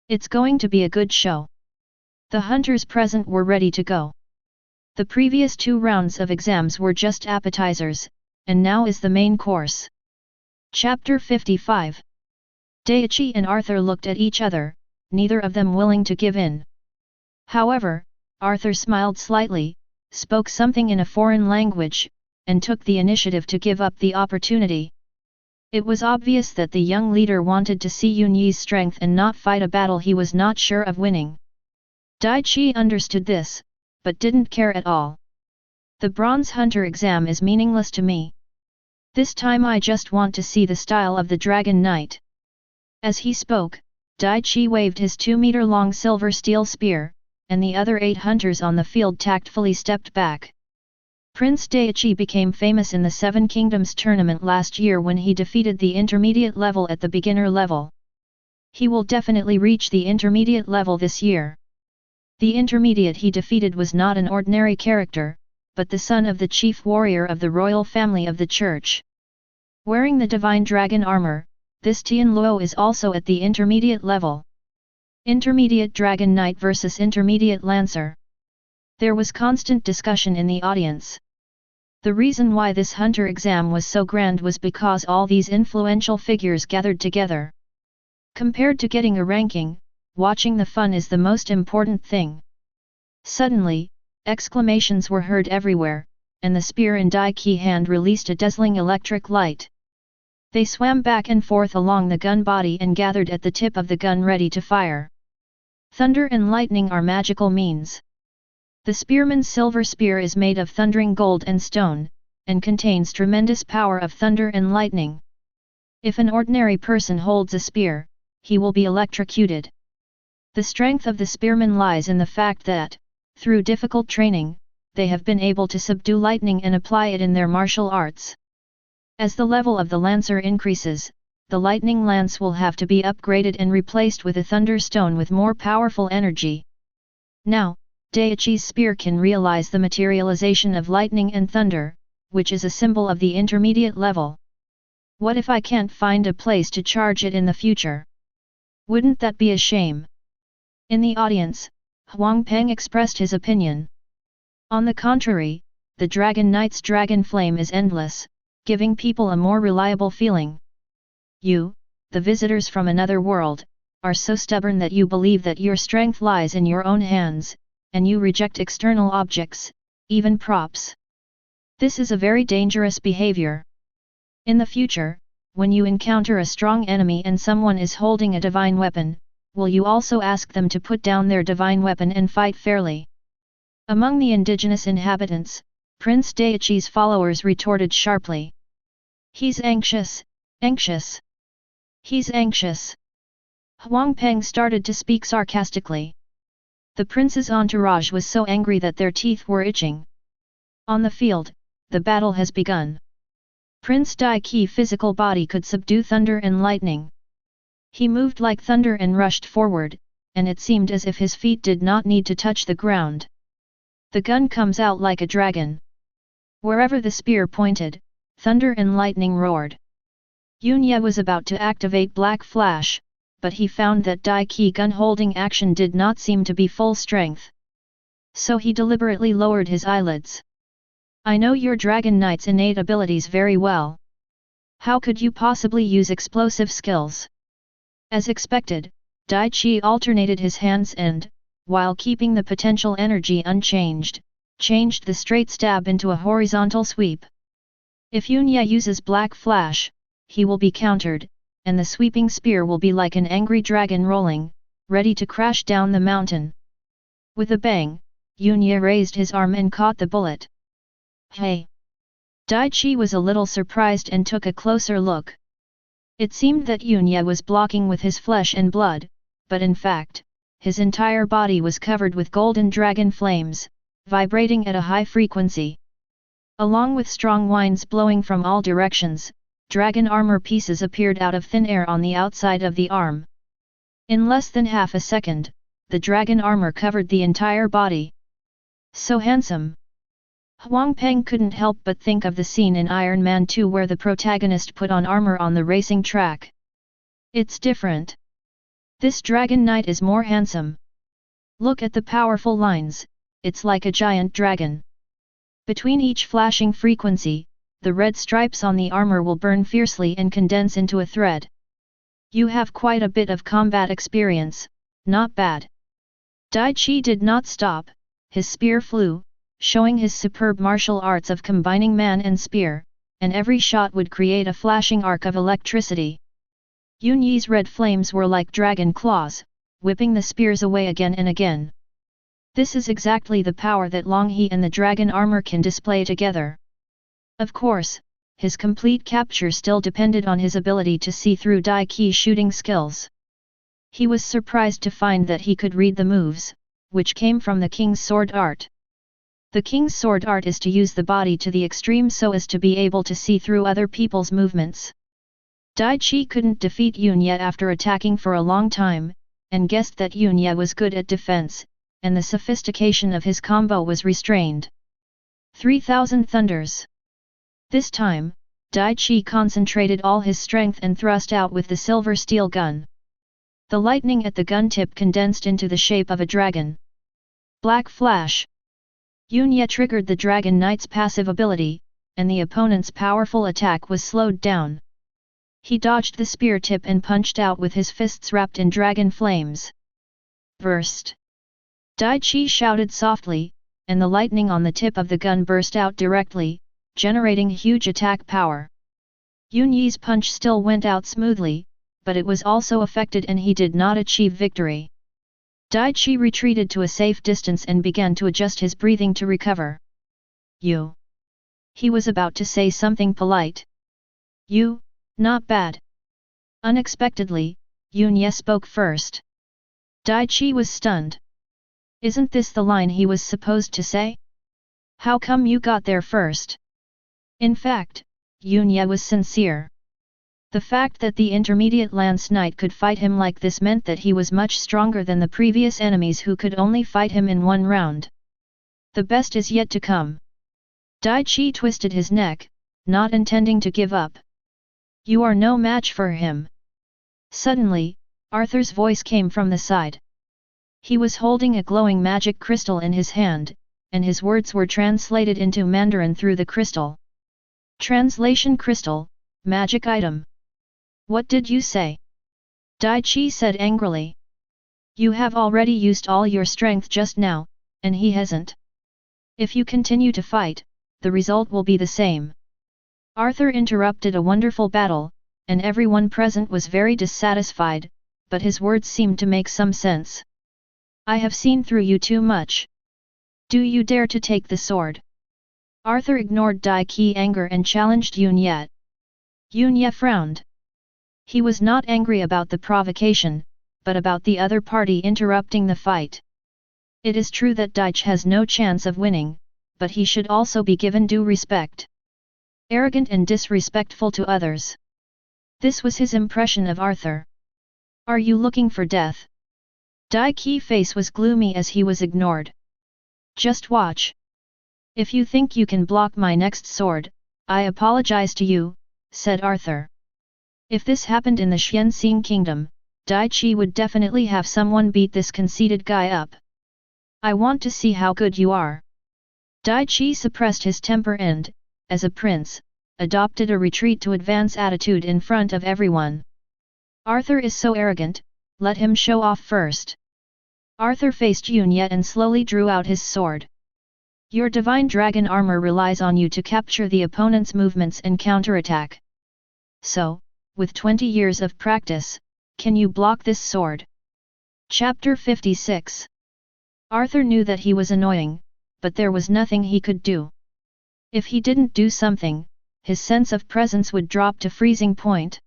Speaker 1: It's going to be a good show. The hunters present were ready to go. The previous 2 rounds of exams were just appetizers, and now is the main course. Chapter 55. Daichi and Arthur looked at each other, neither of them willing to give in. However, Arthur smiled slightly, spoke something in a foreign language, and took the initiative to give up the opportunity. It was obvious that the young leader wanted to see Yun Yi's strength and not fight a battle he was not sure of winning. Dai Chi understood this, but didn't care at all. The Bronze Hunter exam is meaningless to me. This time I just want to see the style of the Dragon Knight. As he spoke, Dai Chi waved his 2-meter-long silver steel spear, and the other 8 hunters on the field tactfully stepped back. Prince Daichi became famous in the 7 Kingdoms tournament last year when he defeated the intermediate level at the beginner level. He will definitely reach the intermediate level this year. The intermediate he defeated was not an ordinary character, but the son of the chief warrior of the royal family of the church. Wearing the divine dragon armor, this Tian Luo is also at the intermediate level. Intermediate Dragon Knight versus Intermediate Lancer. There was constant discussion in the audience. The reason why this hunter exam was so grand was because all these influential figures gathered together. Compared to getting a ranking, watching the fun is the most important thing. Suddenly, exclamations were heard everywhere, and the spear in Dai Qi hand released a dazzling electric light. They swam back and forth along the gun body and gathered at the tip of the gun ready to fire. Thunder and lightning are magical means. The spearman's silver spear is made of thundering gold and stone, and contains tremendous power of thunder and lightning. If an ordinary person holds a spear, he will be electrocuted. The strength of the spearman lies in the fact that, through difficult training, they have been able to subdue lightning and apply it in their martial arts. As the level of the lancer increases, the lightning lance will have to be upgraded and replaced with a thunder stone with more powerful energy. Now, Daichi's spear can realize the materialization of lightning and thunder, which is a symbol of the intermediate level. What if I can't find a place to charge it in the future? Wouldn't that be a shame? In the audience, Huang Peng expressed his opinion. On the contrary, the Dragon Knight's dragon flame is endless, giving people a more reliable feeling. You, the visitors from another world, are so stubborn that you believe that your strength lies in your own hands, and you reject external objects, even props. This is a very dangerous behavior. In the future, when you encounter a strong enemy and someone is holding a divine weapon, will you also ask them to put down their divine weapon and fight fairly? Among the indigenous inhabitants, Prince Daichi's followers retorted sharply. He's anxious, anxious. He's anxious. Huang Peng started to speak sarcastically. The prince's entourage was so angry that their teeth were itching. On the field, the battle has begun. Prince Daiqi's physical body could subdue thunder and lightning. He moved like thunder and rushed forward, and it seemed as if his feet did not need to touch the ground. The gun comes out like a dragon. Wherever the spear pointed, thunder and lightning roared. Yunye was about to activate Black Flash, but he found that Daiqi gun holding action did not seem to be full strength. So he deliberately lowered his eyelids. I know your Dragon Knight's innate abilities very well. How could you possibly use explosive skills? As expected, Daiqi alternated his hands and, while keeping the potential energy unchanged, changed the straight stab into a horizontal sweep. If Yunye uses Black Flash, he will be countered, and the sweeping spear will be like an angry dragon rolling, ready to crash down the mountain. With a bang, Yunye raised his arm and caught the bullet. Hey! Daiqi was a little surprised and took a closer look. It seemed that Yunye was blocking with his flesh and blood, but in fact, his entire body was covered with golden dragon flames, vibrating at a high frequency. Along with strong winds blowing from all directions, dragon armor pieces appeared out of thin air on the outside of the arm. In less than half a second, the dragon armor covered the entire body. So handsome! Huang Peng couldn't help but think of the scene in Iron Man 2 where the protagonist put on armor on the racing track. It's different. This Dragon Knight is more handsome. Look at the powerful lines, it's like a giant dragon. Between each flashing frequency, the red stripes on the armor will burn fiercely and condense into a thread. You have quite a bit of combat experience, not bad. Daiqi did not stop, his spear flew, showing his superb martial arts of combining man and spear, and every shot would create a flashing arc of electricity. Yunye's red flames were like dragon claws, whipping the spears away again and again. This is exactly the power that Long He and the dragon armor can display together. Of course, his complete capture still depended on his ability to see through Daiqi's shooting skills. He was surprised to find that he could read the moves, which came from the King's sword art. The King's sword art is to use the body to the extreme so as to be able to see through other people's movements. Daiqi couldn't defeat Yunye after attacking for a long time, and guessed that Yunye was good at defense, and the sophistication of his combo was restrained. 3,000 thunders. This time, Daiqi concentrated all his strength and thrust out with the silver steel gun. The lightning at the gun tip condensed into the shape of a dragon. Black Flash. Yunye triggered the Dragon Knight's passive ability, and the opponent's powerful attack was slowed down. He dodged the spear tip and punched out with his fists wrapped in dragon flames. Burst! Daiqi shouted softly, and the lightning on the tip of the gun burst out directly, generating huge attack power. Yunye's punch still went out smoothly, but it was also affected and he did not achieve victory. Daiqi retreated to a safe distance and began to adjust his breathing to recover. You. He was about to say something polite. You, not bad. Unexpectedly, Yunye spoke first. Daiqi was stunned. Isn't this the line he was supposed to say? How come you got there first? In fact, Yunye was sincere. The fact that the intermediate Lance Knight could fight him like this meant that he was much stronger than the previous enemies who could only fight him in one round. The best is yet to come. Daiqi twisted his neck, not intending to give up. You are no match for him. Suddenly, Arthur's voice came from the side. He was holding a glowing magic crystal in his hand, and his words were translated into Mandarin through the crystal. Translation: Crystal, magic item. What did you say? Dai Chi said angrily. You have already used all your strength just now, and he hasn't. If you continue to fight, the result will be the same. Arthur interrupted a wonderful battle, and everyone present was very dissatisfied, but his words seemed to make some sense. I have seen through you too much. Do you dare to take the sword? Arthur ignored Dai Qi anger and challenged Yun Ye. Yun Ye frowned. He was not angry about the provocation, but about the other party interrupting the fight. It is true that Dai Qi has no chance of winning, but he should also be given due respect. Arrogant and disrespectful to others. This was his impression of Arthur. Are you looking for death? Dai Qi's face was gloomy as he was ignored. Just watch. If you think you can block my next sword, I apologize to you, said Arthur. If this happened in the Xianxing kingdom, Dai Qi would definitely have someone beat this conceited guy up. I want to see how good you are. Dai Qi suppressed his temper and, as a prince, adopted a retreat to advance attitude in front of everyone. Arthur is so arrogant, let him show off first. Arthur faced Yun Ye and slowly drew out his sword. Your divine dragon armor relies on you to capture the opponent's movements and counterattack. So, with 20 years of practice, can you block this sword? Chapter 56. Arthur knew that he was annoying, but there was nothing he could do. If he didn't do something, his sense of presence would drop to freezing point.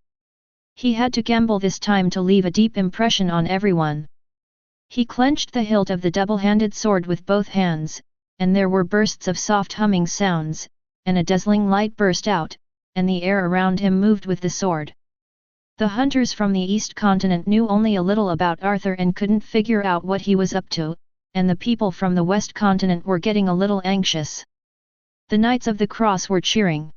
Speaker 1: He had to gamble this time to leave a deep impression on everyone. He clenched the hilt of the double-handed sword with both hands, and there were bursts of soft humming sounds, and a dazzling light burst out, and the air around him moved with the sword. The hunters from the East Continent knew only a little about Arthur and couldn't figure out what he was up to, and the people from the West Continent were getting a little anxious. The Knights of the Cross were cheering.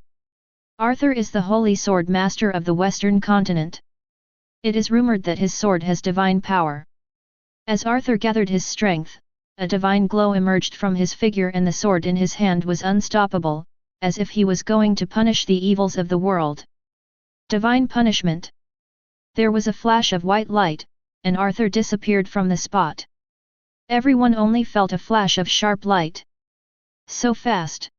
Speaker 1: Arthur is the Holy Sword Master of the Western Continent. It is rumored that his sword has divine power. As Arthur gathered his strength, a divine glow emerged from his figure and the sword in his hand was unstoppable, as if he was going to punish the evils of the world. Divine punishment. There was a flash of white light, and Arthur disappeared from the spot. Everyone only felt a flash of sharp light. So fast.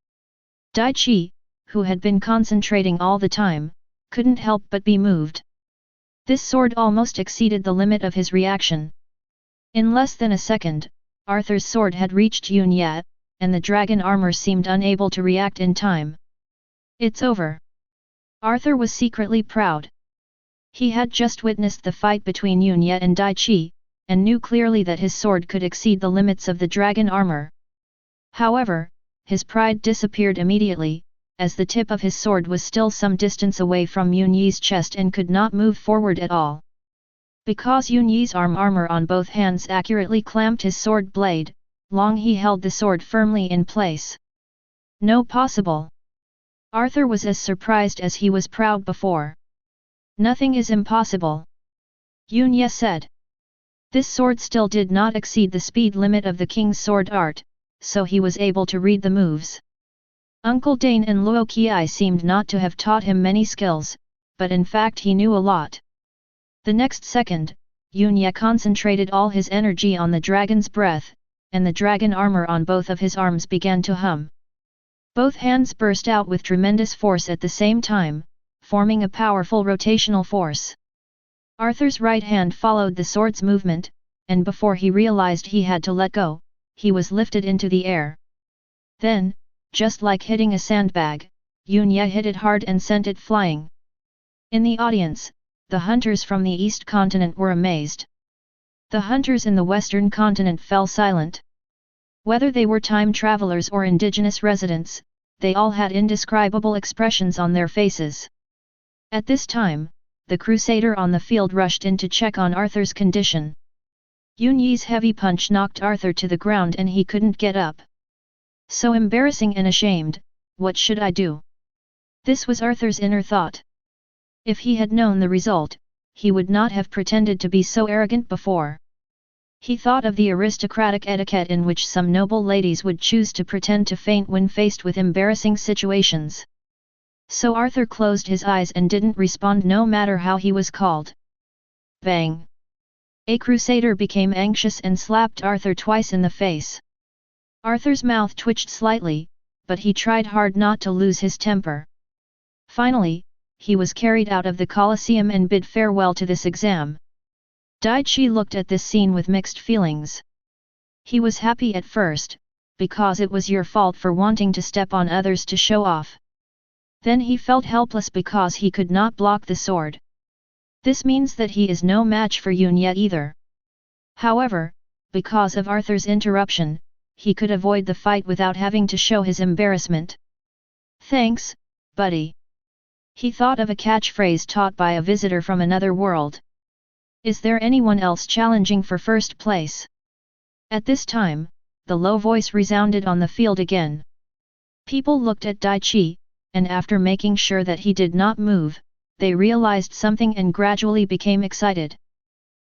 Speaker 1: Dai Qi, who had been concentrating all the time, couldn't help but be moved. This sword almost exceeded the limit of his reaction. In less than a second, Arthur's sword had reached Yun Ye, and the dragon armor seemed unable to react in time. It's over. Arthur was secretly proud. He had just witnessed the fight between Yun Ye and Dai Qi, and knew clearly that his sword could exceed the limits of the dragon armor. However, his pride disappeared immediately, as the tip of his sword was still some distance away from Yun Ye's chest and could not move forward at all. Because Yun Ye's armor on both hands accurately clamped his sword blade, long he held the sword firmly in place. No possible. Arthur was as surprised as he was proud before. Nothing is impossible. Yun Ye said. This sword still did not exceed the speed limit of the king's sword art, so he was able to read the moves. Uncle Dane and Luo Qi seemed not to have taught him many skills, but in fact he knew a lot. The next second, Yun Ye concentrated all his energy on the dragon's breath, and the dragon armor on both of his arms began to hum. Both hands burst out with tremendous force at the same time, forming a powerful rotational force. Arthur's right hand followed the sword's movement, and before he realized he had to let go, he was lifted into the air. Then, just like hitting a sandbag, Yun Ye hit it hard and sent it flying. In the audience, the hunters from the East Continent were amazed. The hunters in the Western Continent fell silent. Whether they were time travelers or indigenous residents, they all had indescribable expressions on their faces. At this time, the crusader on the field rushed in to check on Arthur's condition. Yun Ye's heavy punch knocked Arthur to the ground and he couldn't get up. So embarrassing and ashamed, what should I do? This was Arthur's inner thought. If he had known the result, he would not have pretended to be so arrogant before. He thought of the aristocratic etiquette in which some noble ladies would choose to pretend to faint when faced with embarrassing situations. So Arthur closed his eyes and didn't respond no matter how he was called. Bang! A crusader became anxious and slapped Arthur twice in the face. Arthur's mouth twitched slightly, but he tried hard not to lose his temper. Finally, he was carried out of the Colosseum and bid farewell to this exam. Dai Chi looked at this scene with mixed feelings. He was happy at first, because it was your fault for wanting to step on others to show off. Then he felt helpless because he could not block the sword. This means that he is no match for Yun yet either. However, because of Arthur's interruption, he could avoid the fight without having to show his embarrassment. Thanks, buddy. He thought of a catchphrase taught by a visitor from another world. Is there anyone else challenging for first place? At this time, the low voice resounded on the field again. People looked at Dai Chi, and after making sure that he did not move, they realized something and gradually became excited.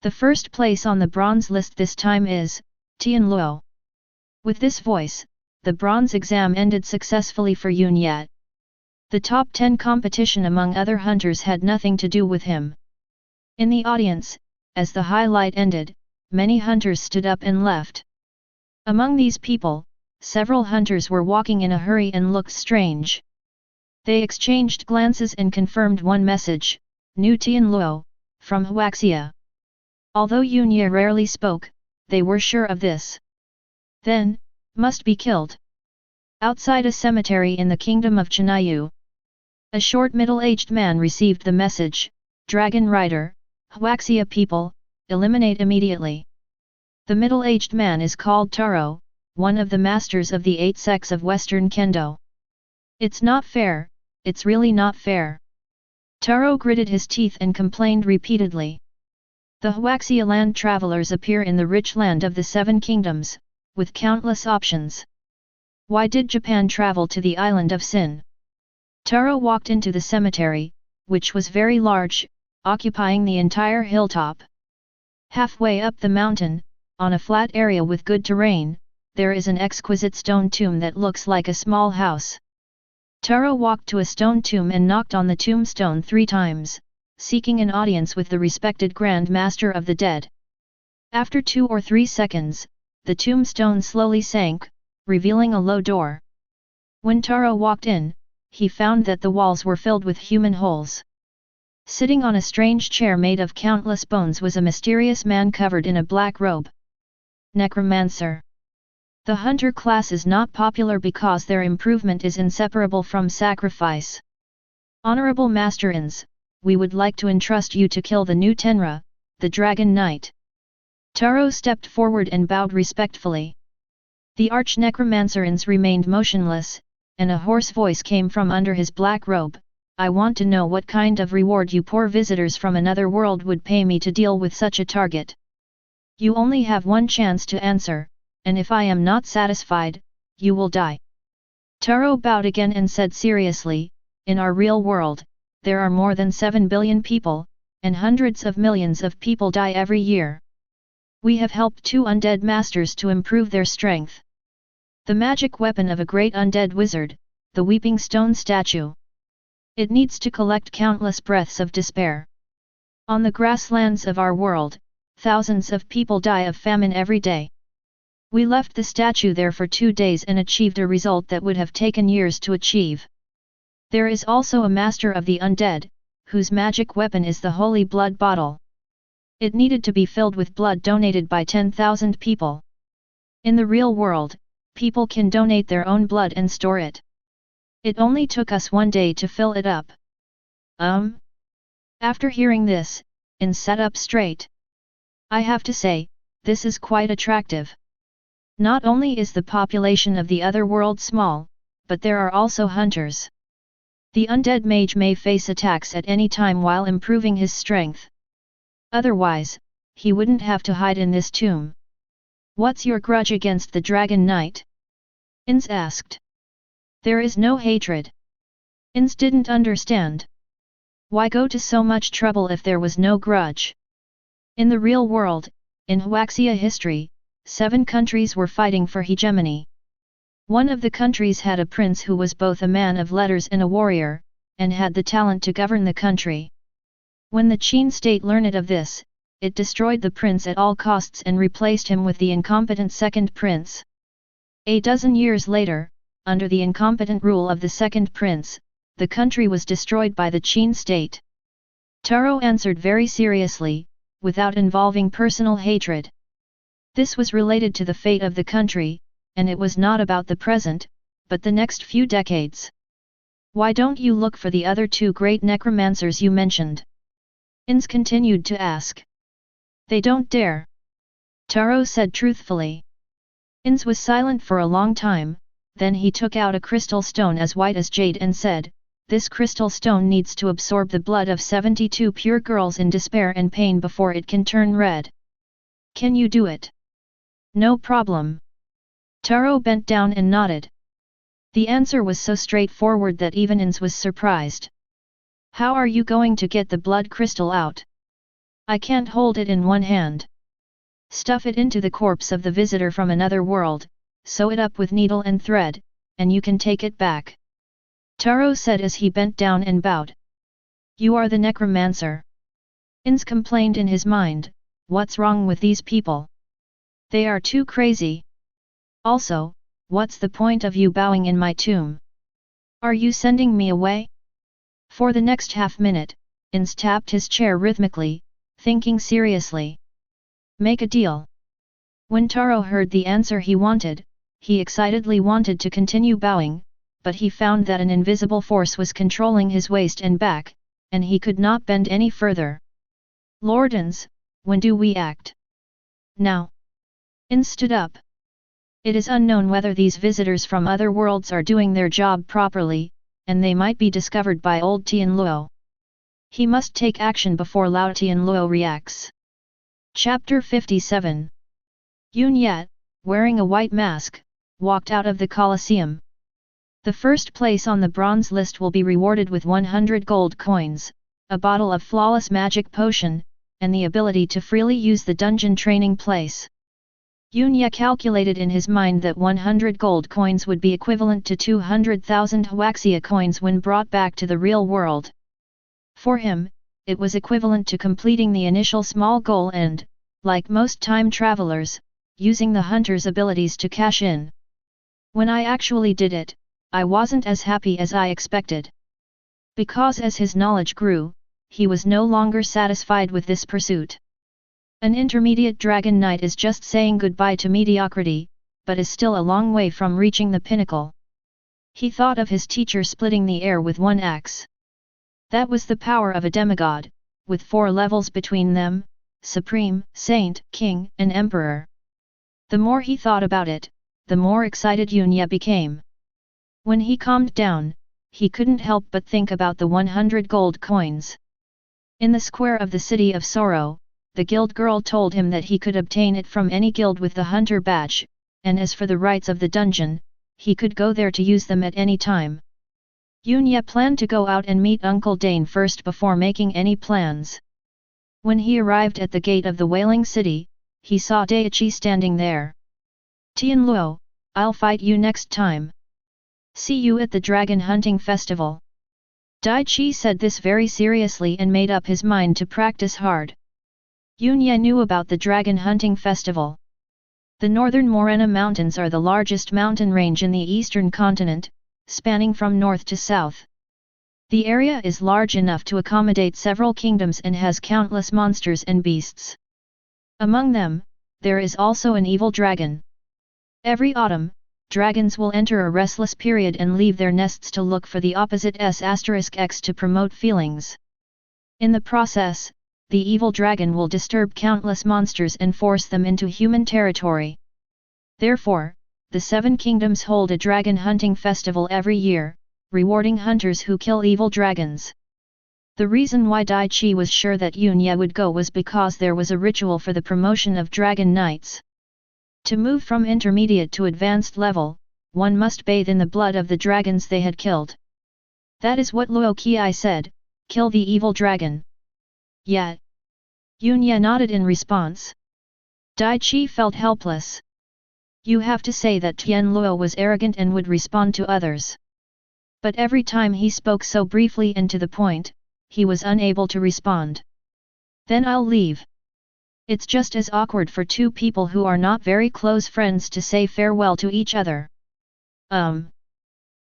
Speaker 1: The first place on the bronze list this time is Tian Luo. With this voice, the bronze exam ended successfully for Yun Yat. The top 10 competition among other hunters had nothing to do with him. In the audience, as the highlight ended, many hunters stood up and left. Among these people, several hunters were walking in a hurry and looked strange. They exchanged glances and confirmed one message, Nu Tian Luo, from Huaxia. Although Yun Ye rarely spoke, they were sure of this. Then, must be killed. Outside a cemetery in the kingdom of Chinayu, a short middle-aged man received the message, Dragon Rider, Huaxia people, eliminate immediately. The middle-aged man is called Taro, one of the masters of the 8 sects of Western Kendo. It's not fair, it's really not fair. Taro gritted his teeth and complained repeatedly. The Huaxia land travelers appear in the rich land of the 7 kingdoms, with countless options. Why did Japan travel to the island of Sin? Taro walked into the cemetery, which was very large, occupying the entire hilltop. Halfway up the mountain, on a flat area with good terrain, there is an exquisite stone tomb that looks like a small house. Taro walked to a stone tomb and knocked on the tombstone 3 times, seeking an audience with the respected Grand Master of the Dead. After 2 or 3 seconds, the tombstone slowly sank, revealing a low door. When Taro walked in, he found that the walls were filled with human holes. Sitting on a strange chair made of countless bones was a mysterious man covered in a black robe. Necromancer. The hunter class is not popular because their improvement is inseparable from sacrifice. Honorable Master-ins, we would like to entrust you to kill the new Tenra, the Dragon Knight. Taro stepped forward and bowed respectfully. The arch-necromancer-ins remained motionless, and a hoarse voice came from under his black robe, I want to know what kind of reward you poor visitors from another world would pay me to deal with such a target. You only have one chance to answer, and if I am not satisfied, you will die. Taro bowed again and said seriously, in our real world, there are more than 7 billion people, and hundreds of millions of people die every year. We have helped 2 undead masters to improve their strength. The magic weapon of a great undead wizard, the Weeping Stone statue. It needs to collect countless breaths of despair. On the grasslands of our world, thousands of people die of famine every day. We left the statue there for 2 days and achieved a result that would have taken years to achieve. There is also a master of the undead, whose magic weapon is the holy blood bottle. It needed to be filled with blood donated by 10,000 people. In the real world, people can donate their own blood and store it. It only took us 1 day to fill it up. After hearing this, In sat up straight. I have to say, this is quite attractive. Not only is the population of the other world small, but there are also hunters. The undead mage may face attacks at any time while improving his strength. Otherwise, he wouldn't have to hide in this tomb. What's your grudge against the Dragon Knight? Ins asked. There is no hatred. Ins didn't understand. Why go to so much trouble if there was no grudge? In the real world, in Huaxia history, 7 countries were fighting for hegemony. One of the countries had a prince who was both a man of letters and a warrior, and had the talent to govern the country. When the Qin state learned of this, it destroyed the prince at all costs and replaced him with the incompetent second prince. A dozen years later, under the incompetent rule of the second prince, the country was destroyed by the Qin state. Taro answered very seriously, without involving personal hatred. This was related to the fate of the country, and it was not about the present, but the next few decades. Why don't you look for the other two great necromancers you mentioned? Ins continued to ask. They don't dare. Taro said truthfully. Ins was silent for a long time, then he took out a crystal stone as white as jade and said, "This crystal stone needs to absorb the blood of 72 pure girls in despair and pain before it can turn red. Can you do it?" "No problem." Taro bent down and nodded. The answer was so straightforward that even Ins was surprised. "How are you going to get the blood crystal out?" "I can't hold it in one hand." "Stuff it into the corpse of the visitor from another world, sew it up with needle and thread, and you can take it back," Taro said as he bent down and bowed. "You are the necromancer." Ins complained in his mind, "What's wrong with these people? They are too crazy. Also, what's the point of you bowing in my tomb? Are you sending me away?" For the next half-minute, Ins tapped his chair rhythmically, thinking seriously. "Make a deal." When Taro heard the answer he wanted, he excitedly wanted to continue bowing, but he found that an invisible force was controlling his waist and back, and he could not bend any further. "Lord Ins, when do we act?" "Now." Ins stood up. It is unknown whether these visitors from other worlds are doing their job properly, and they might be discovered by old Tianluo. He must take action before Lao Tianluo reacts. Chapter 57. Yun Yat, wearing a white mask, walked out of the Colosseum. The first place on the bronze list will be rewarded with 100 gold coins, a bottle of flawless magic potion, and the ability to freely use the dungeon training place. Yun Ye calculated in his mind that 100 gold coins would be equivalent to 200,000 Huaxia coins when brought back to the real world. For him, it was equivalent to completing the initial small goal and, like most time travelers, using the hunter's abilities to cash in. When I actually did it, I wasn't as happy as I expected. Because as his knowledge grew, he was no longer satisfied with this pursuit. An intermediate dragon knight is just saying goodbye to mediocrity, but is still a long way from reaching the pinnacle. He thought of his teacher splitting the air with one axe. That was the power of a demigod, with 4 levels between them: Supreme, Saint, King, and Emperor. The more he thought about it, the more excited Yun Ye became. When he calmed down, he couldn't help but think about the 100 gold coins. In the square of the City of Sorrow, the guild girl told him that he could obtain it from any guild with the hunter badge, and as for the rights of the dungeon, he could go there to use them at any time. Yun Ye planned to go out and meet Uncle Dane first before making any plans. When he arrived at the gate of the Wailing City, he saw Daichi standing there. "Tianluo, I'll fight you next time. See you at the Dragon Hunting Festival." Daichi said this very seriously and made up his mind to practice hard. Yun Ye knew about the Dragon Hunting Festival. The northern Morena Mountains are the largest mountain range in the eastern continent, spanning from north to south. The area is large enough to accommodate several kingdoms and has countless monsters and beasts. Among them, there is also an evil dragon. Every autumn, dragons will enter a restless period and leave their nests to look for the opposite s*x to promote feelings. In the process, the evil dragon will disturb countless monsters and force them into human territory. Therefore, the 7 kingdoms hold a dragon hunting festival every year, rewarding hunters who kill evil dragons. The reason why Daichi was sure that Yun Ye would go was because there was a ritual for the promotion of dragon knights. To move from intermediate to advanced level, one must bathe in the blood of the dragons they had killed. That is what Luo Qi said, "Kill the evil dragon." Yet, Yun Ye nodded in response. Daichi felt helpless. You have to say that Tianluo was arrogant and would respond to others. But every time he spoke so briefly and to the point, he was unable to respond. Then I'll leave. It's just as awkward for two people who are not very close friends to say farewell to each other.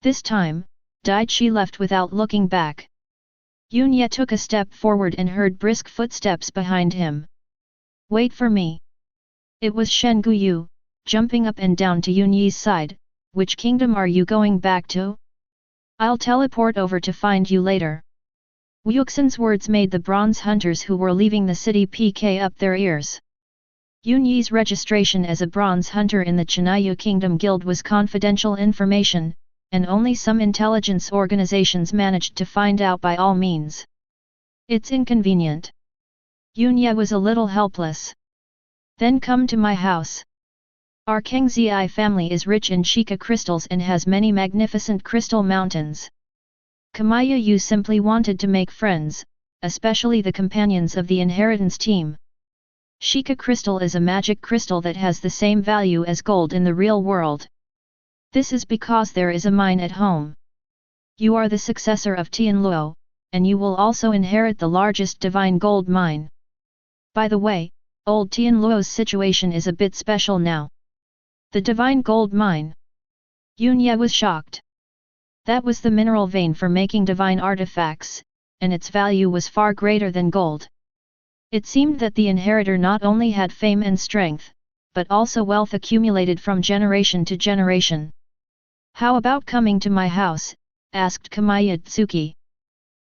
Speaker 1: This time, Daichi left without looking back. Yunye took a step forward and heard brisk footsteps behind him. Wait for me. It was Shen Guyu, jumping up and down to Yunye's side. Which kingdom are you going back to? I'll teleport over to find you later. Wuxin's words made the bronze hunters who were leaving the city PK up their ears. Yunye's registration as a bronze hunter in the Chinayu Kingdom Guild was confidential information, and only some intelligence organizations managed to find out by all means. It's inconvenient. Yunye was a little helpless. Then come to my house. Our Kangzi family is rich in Sheikah crystals and has many magnificent crystal mountains. Kamaya Yu simply wanted to make friends, especially the companions of the inheritance team. Sheikah crystal is a magic crystal that has the same value as gold in the real world. This is because there is a mine at home. You are the successor of Tianluo, and you will also inherit the largest divine gold mine. By the way, old Tianluo's situation is a bit special now. The divine gold mine. Yunye was shocked. That was the mineral vein for making divine artifacts, and its value was far greater than gold. It seemed that the inheritor not only had fame and strength, but also wealth accumulated from generation to generation. How about coming to my house? Asked Kamaya Tsuki.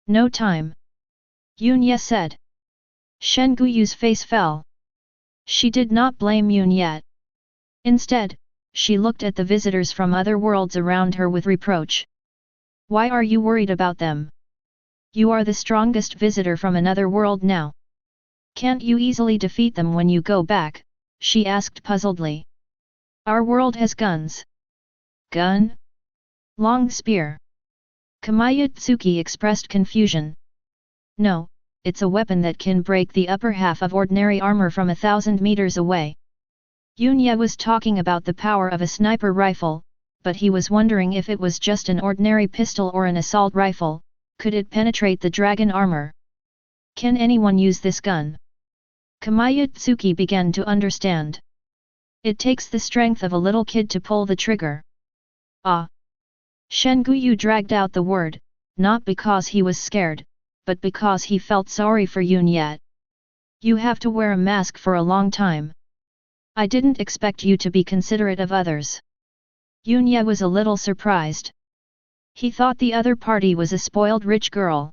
Speaker 1: No time. Yunye said. Shen Guyu's face fell. She did not blame Yunye. Instead, she looked at the visitors from other worlds around her with reproach. Why are you worried about them? You are the strongest visitor from another world now. Can't you easily defeat them when you go back? She asked puzzledly. Our world has guns. Gun? Long spear. Kamaya Tsuki expressed confusion. No, it's a weapon that can break the upper half of ordinary armor from 1,000 meters away. Yunye was talking about the power of a sniper rifle, but he was wondering if it was just an ordinary pistol or an assault rifle. Could it penetrate the dragon armor? Can anyone use this gun? Kamaya Tsuki began to understand. It takes the strength of a little kid to pull the trigger. Ah! Shen Guyu dragged out the word, not because he was scared, but because he felt sorry for Yunye. You have to wear a mask for a long time. I didn't expect you to be considerate of others. Yunye was a little surprised. He thought the other party was a spoiled rich girl.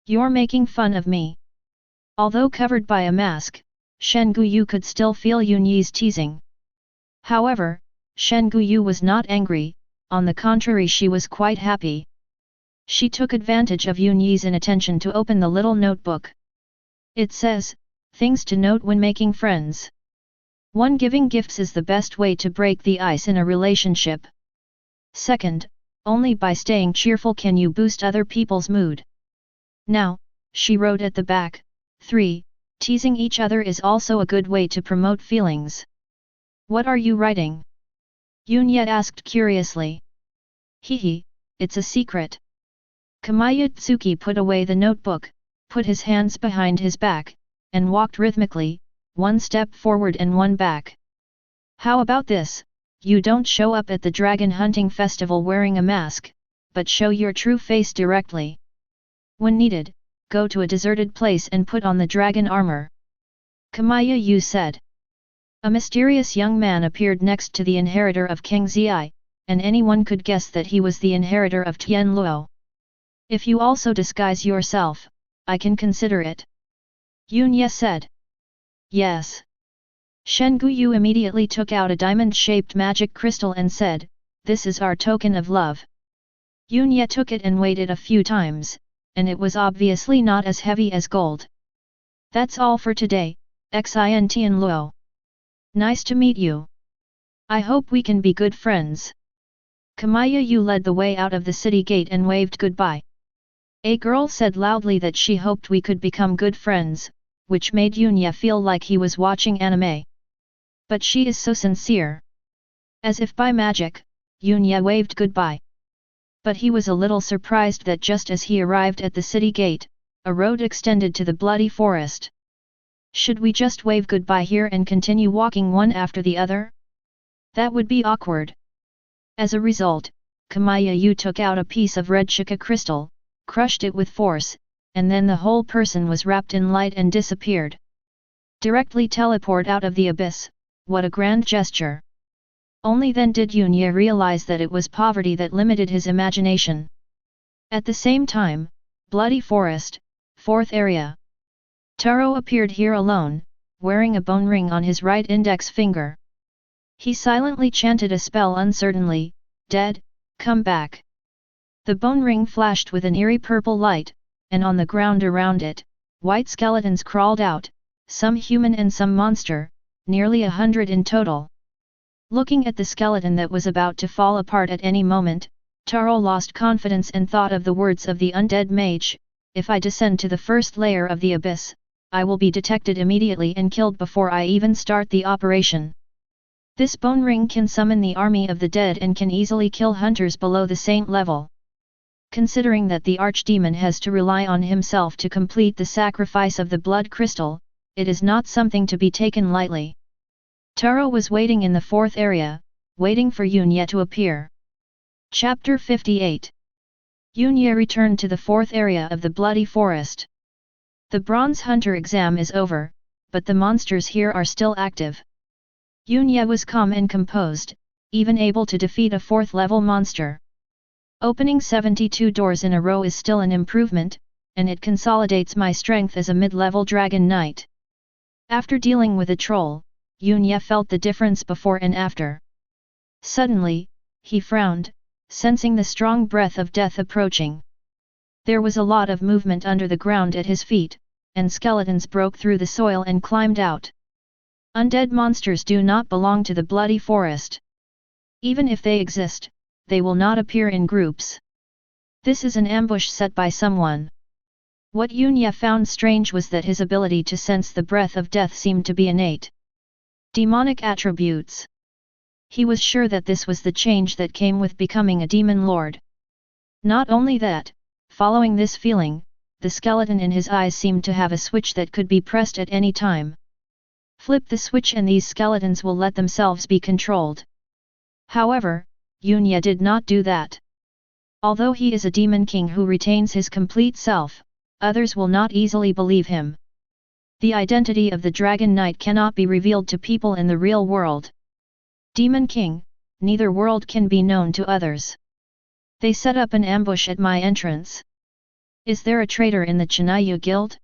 Speaker 1: You're making fun of me. Although covered by a mask, Shen Guyu could still feel Yunye's teasing. However, Shen Guyu was not angry, on the contrary she was quite happy. She took advantage of Yunye's inattention to open the little notebook. It says, things to note when making friends. 1. Giving gifts is the best way to break the ice in a relationship. 2. Only by staying cheerful can you boost other people's mood. Now, she wrote at the back. 3. Teasing each other is also a good way to promote feelings. What are you writing? Yunye asked curiously. Hehe, it's a secret. Kamaya Tsuki put away the notebook, put his hands behind his back, and walked rhythmically, 1 step forward and 1 back. How about this? You don't show up at the dragon hunting festival wearing a mask, but show your true face directly. When needed, go to a deserted place and put on the dragon armor. Kamaya Yu said. A mysterious young man appeared next to the inheritor of Kangzi, and anyone could guess that he was the inheritor of Tianluo. If you also disguise yourself, I can consider it. Yunye said. Yes. Shen Guyu immediately took out a diamond-shaped magic crystal and said, this is our token of love. Yunye took it and weighed it a few times, and it was obviously not as heavy as gold. That's all for today, Xin Tianluo. Nice to meet you. I hope we can be good friends. Kamaya Yu led the way out of the city gate and waved goodbye. A girl said loudly that she hoped we could become good friends, which made Yunye feel like he was watching anime. But she is so sincere. As if by magic, Yunye waved goodbye. But he was a little surprised that just as he arrived at the city gate, a road extended to the bloody forest. Should we just wave goodbye here and continue walking one after the other? That would be awkward. As a result, Kamayayu took out a piece of red shika crystal, crushed it with force, and then the whole person was wrapped in light and disappeared. Directly teleport out of the abyss, what a grand gesture! Only then did Yunya realize that it was poverty that limited his imagination. At the same time, bloody forest, 4th area. Taro appeared here alone, wearing a bone ring on his right index finger. He silently chanted a spell uncertainly, "Dead, come back." The bone ring flashed with an eerie purple light, and on the ground around it, white skeletons crawled out, some human and some monster, nearly 100 in total. Looking at the skeleton that was about to fall apart at any moment, Taro lost confidence and thought of the words of the undead mage, "If I descend to the first layer of the abyss, I will be detected immediately and killed before I even start the operation." This bone ring can summon the army of the dead and can easily kill hunters below the saint level. Considering that the archdemon has to rely on himself to complete the sacrifice of the blood crystal, it is not something to be taken lightly. Taro was waiting in the 4th area, waiting for Yunya to appear. Chapter 58. Yunya returned to the 4th area of the bloody forest. The bronze hunter exam is over, but the monsters here are still active. Yunya was calm and composed, even able to defeat a 4th level monster. Opening 72 doors in a row is still an improvement, and it consolidates my strength as a mid-level dragon knight. After dealing with a troll, Yunya felt the difference before and after. Suddenly, he frowned, sensing the strong breath of death approaching. There was a lot of movement under the ground at his feet, and skeletons broke through the soil and climbed out. Undead monsters do not belong to the bloody forest. Even if they exist, they will not appear in groups. This is an ambush set by someone. What Yunya found strange was that his ability to sense the breath of death seemed to be innate. Demonic attributes. He was sure that this was the change that came with becoming a demon lord. Not only that, following this feeling, the skeleton in his eyes seemed to have a switch that could be pressed at any time. Flip the switch and these skeletons will let themselves be controlled. However, Yunya did not do that. Although he is a demon king who retains his complete self, others will not easily believe him. The identity of the Dragon Knight cannot be revealed to people in the real world. Demon King, neither world can be known to others. They set up an ambush at my entrance. Is there a traitor in the Chinayu Guild?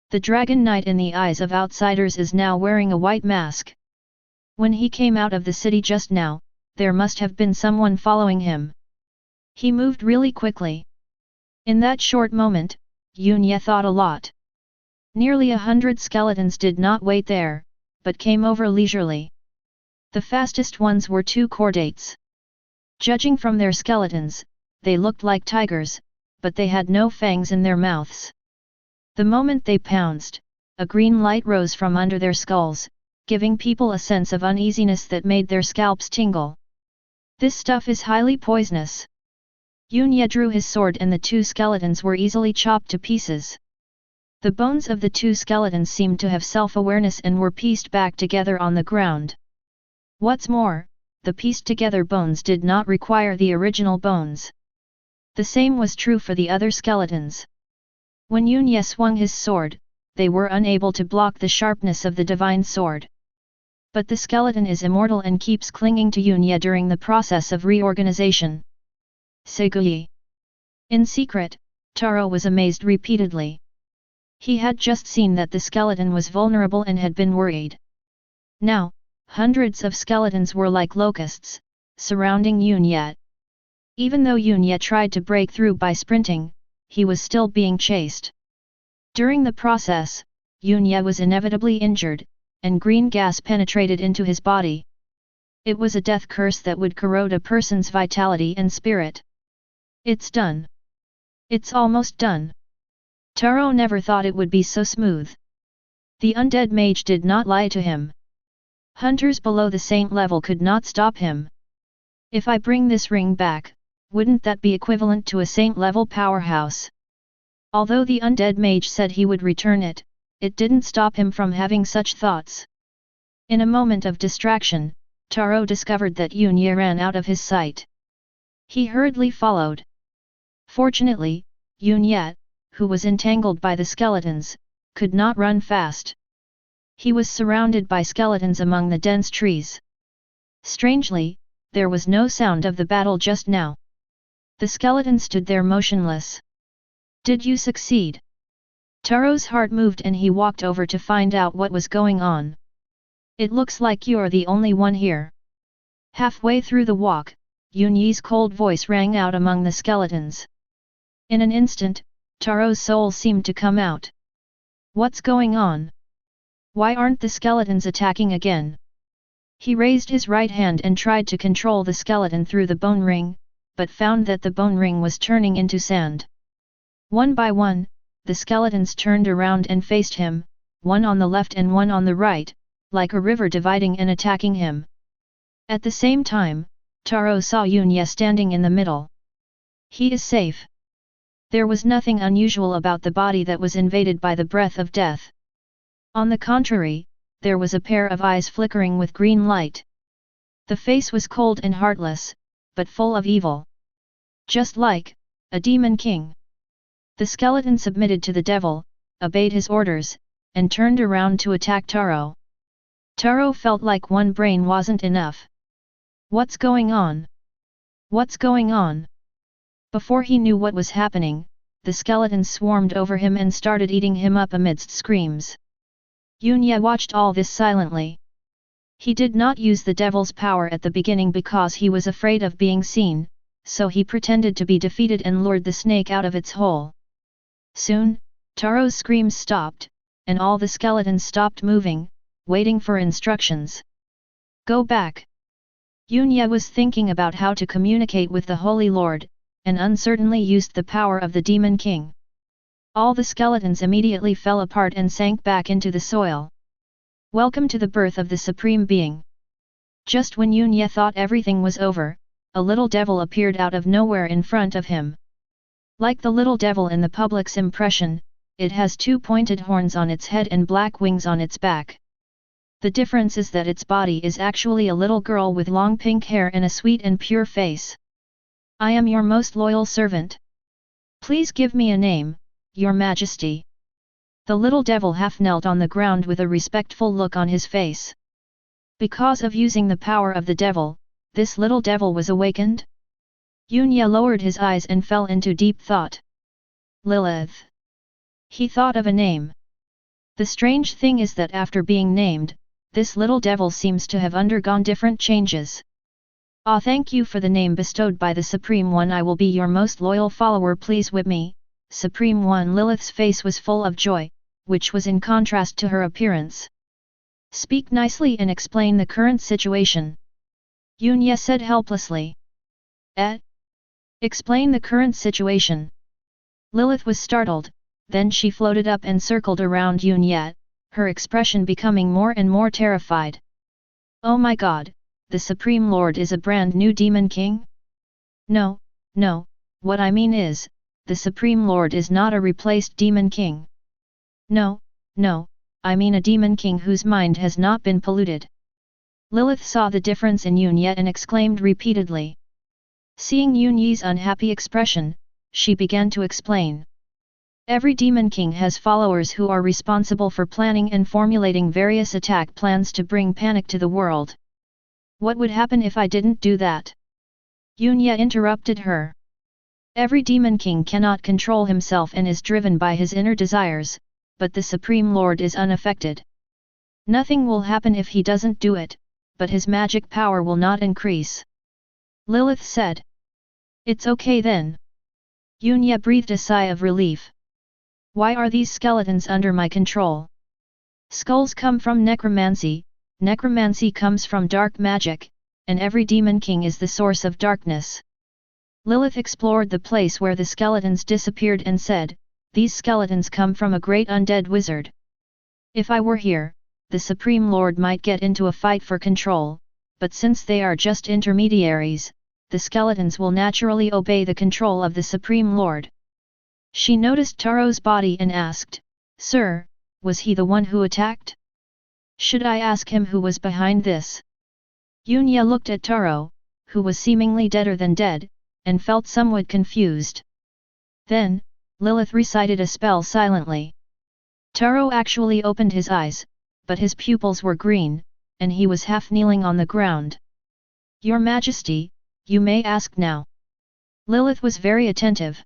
Speaker 1: The Dragon Knight in the eyes of outsiders is now wearing a white mask. When he came out of the city just now, there must have been someone following him. He moved really quickly. In that short moment, Yunya thought a lot. Nearly 100 skeletons did not wait there, but came over leisurely. The fastest ones were 2 chordates. Judging from their skeletons, they looked like tigers, but they had no fangs in their mouths. The moment they pounced, a green light rose from under their skulls, giving people a sense of uneasiness that made their scalps tingle. This stuff is highly poisonous. Yunya drew his sword and the 2 skeletons were easily chopped to pieces. The bones of the 2 skeletons seemed to have self-awareness and were pieced back together on the ground. What's more, the pieced-together bones did not require the original bones. The same was true for the other skeletons. When Yunya swung his sword, they were unable to block the sharpness of the divine sword. But the skeleton is immortal and keeps clinging to Yunya during the process of reorganization. Segui. In secret, Taro was amazed repeatedly. He had just seen that the skeleton was vulnerable and had been worried. Now, hundreds of skeletons were like locusts, surrounding Yunya. Even though Yunya tried to break through by sprinting, he was still being chased. During the process, Yunya was inevitably injured, and green gas penetrated into his body. It was a death curse that would corrode a person's vitality and spirit. It's done. It's almost done. Taro never thought it would be so smooth. The undead mage did not lie to him. Hunters below the saint level could not stop him. If I bring this ring back, wouldn't that be equivalent to a saint-level powerhouse? Although the undead mage said he would return it, it didn't stop him from having such thoughts. In a moment of distraction, Taro discovered that Yunye ran out of his sight. He hurriedly followed. Fortunately, Yunye, who was entangled by the skeletons, could not run fast. He was surrounded by skeletons among the dense trees. Strangely, there was no sound of the battle just now. The skeleton stood there motionless. Did you succeed? Taro's heart moved and he walked over to find out what was going on. It looks like you're the only one here. Halfway through the walk, Yunye's cold voice rang out among the skeletons. In an instant, Taro's soul seemed to come out. What's going on? Why aren't the skeletons attacking again? He raised his right hand and tried to control the skeleton through the bone ring, but found that the bone ring was turning into sand. One by one, the skeletons turned around and faced him, one on the left and one on the right, like a river dividing and attacking him. At the same time, Taro saw Yunye standing in the middle. He is safe. There was nothing unusual about the body that was invaded by the breath of death. On the contrary, there was a pair of eyes flickering with green light. The face was cold and heartless, but full of evil. Just like a demon king. The skeleton submitted to the devil, obeyed his orders, and turned around to attack Taro. Taro felt like one brain wasn't enough. What's going on? What's going on? Before he knew what was happening, the skeletons swarmed over him and started eating him up amidst screams. Yunye watched all this silently. He did not use the devil's power at the beginning because he was afraid of being seen, so he pretended to be defeated and lured the snake out of its hole. Soon, Taro's screams stopped, and all the skeletons stopped moving, waiting for instructions. Go back. Yunye was thinking about how to communicate with the Holy Lord, and uncertainly used the power of the Demon King. All the skeletons immediately fell apart and sank back into the soil. Welcome to the birth of the Supreme Being. Just when Yunye thought everything was over, a little devil appeared out of nowhere in front of him. Like the little devil in the public's impression, it has two pointed horns on its head and black wings on its back. The difference is that its body is actually a little girl with long pink hair and a sweet and pure face. I am your most loyal servant. Please give me a name, Your Majesty. The little devil half knelt on the ground with a respectful look on his face. Because of using the power of the devil, this little devil was awakened? Yunye lowered his eyes and fell into deep thought. Lilith. He thought of a name. The strange thing is that after being named, this little devil seems to have undergone different changes. Ah, thank you for the name bestowed by the Supreme One. I will be your most loyal follower. Please whip me, Supreme One. Lilith's face was full of joy, which was in contrast to her appearance. Speak nicely and explain the current situation. Yunye said helplessly. Explain the current situation. Lilith was startled, then she floated up and circled around Yunye, her expression becoming more and more terrified. Oh my god, the Supreme Lord is a brand new Demon King? No, what I mean is, the Supreme Lord is not a replaced Demon King. No, I mean a Demon King whose mind has not been polluted. Lilith saw the difference in Yunye and exclaimed repeatedly. Seeing Yunye's unhappy expression, she began to explain. Every Demon King has followers who are responsible for planning and formulating various attack plans to bring panic to the world. What would happen if I didn't do that? Yunye interrupted her. Every Demon King cannot control himself and is driven by his inner desires, but the Supreme Lord is unaffected. Nothing will happen if he doesn't do it, but his magic power will not increase. Lilith said. It's okay then. Yunye breathed a sigh of relief. Why are these skeletons under my control? Skulls come from necromancy, necromancy comes from dark magic, and every Demon King is the source of darkness. Lilith explored the place where the skeletons disappeared and said, these skeletons come from a great undead wizard. If I were here, the Supreme Lord might get into a fight for control, but since they are just intermediaries, the skeletons will naturally obey the control of the Supreme Lord. She noticed Taro's body and asked, "Sir, was he the one who attacked? Should I ask him who was behind this?" Yunya looked at Taro, who was seemingly deader than dead, and felt somewhat confused. Then, Lilith recited a spell silently. Taro actually opened his eyes, but his pupils were green, and he was half kneeling on the ground. "Your Majesty, you may ask now." Lilith was very attentive.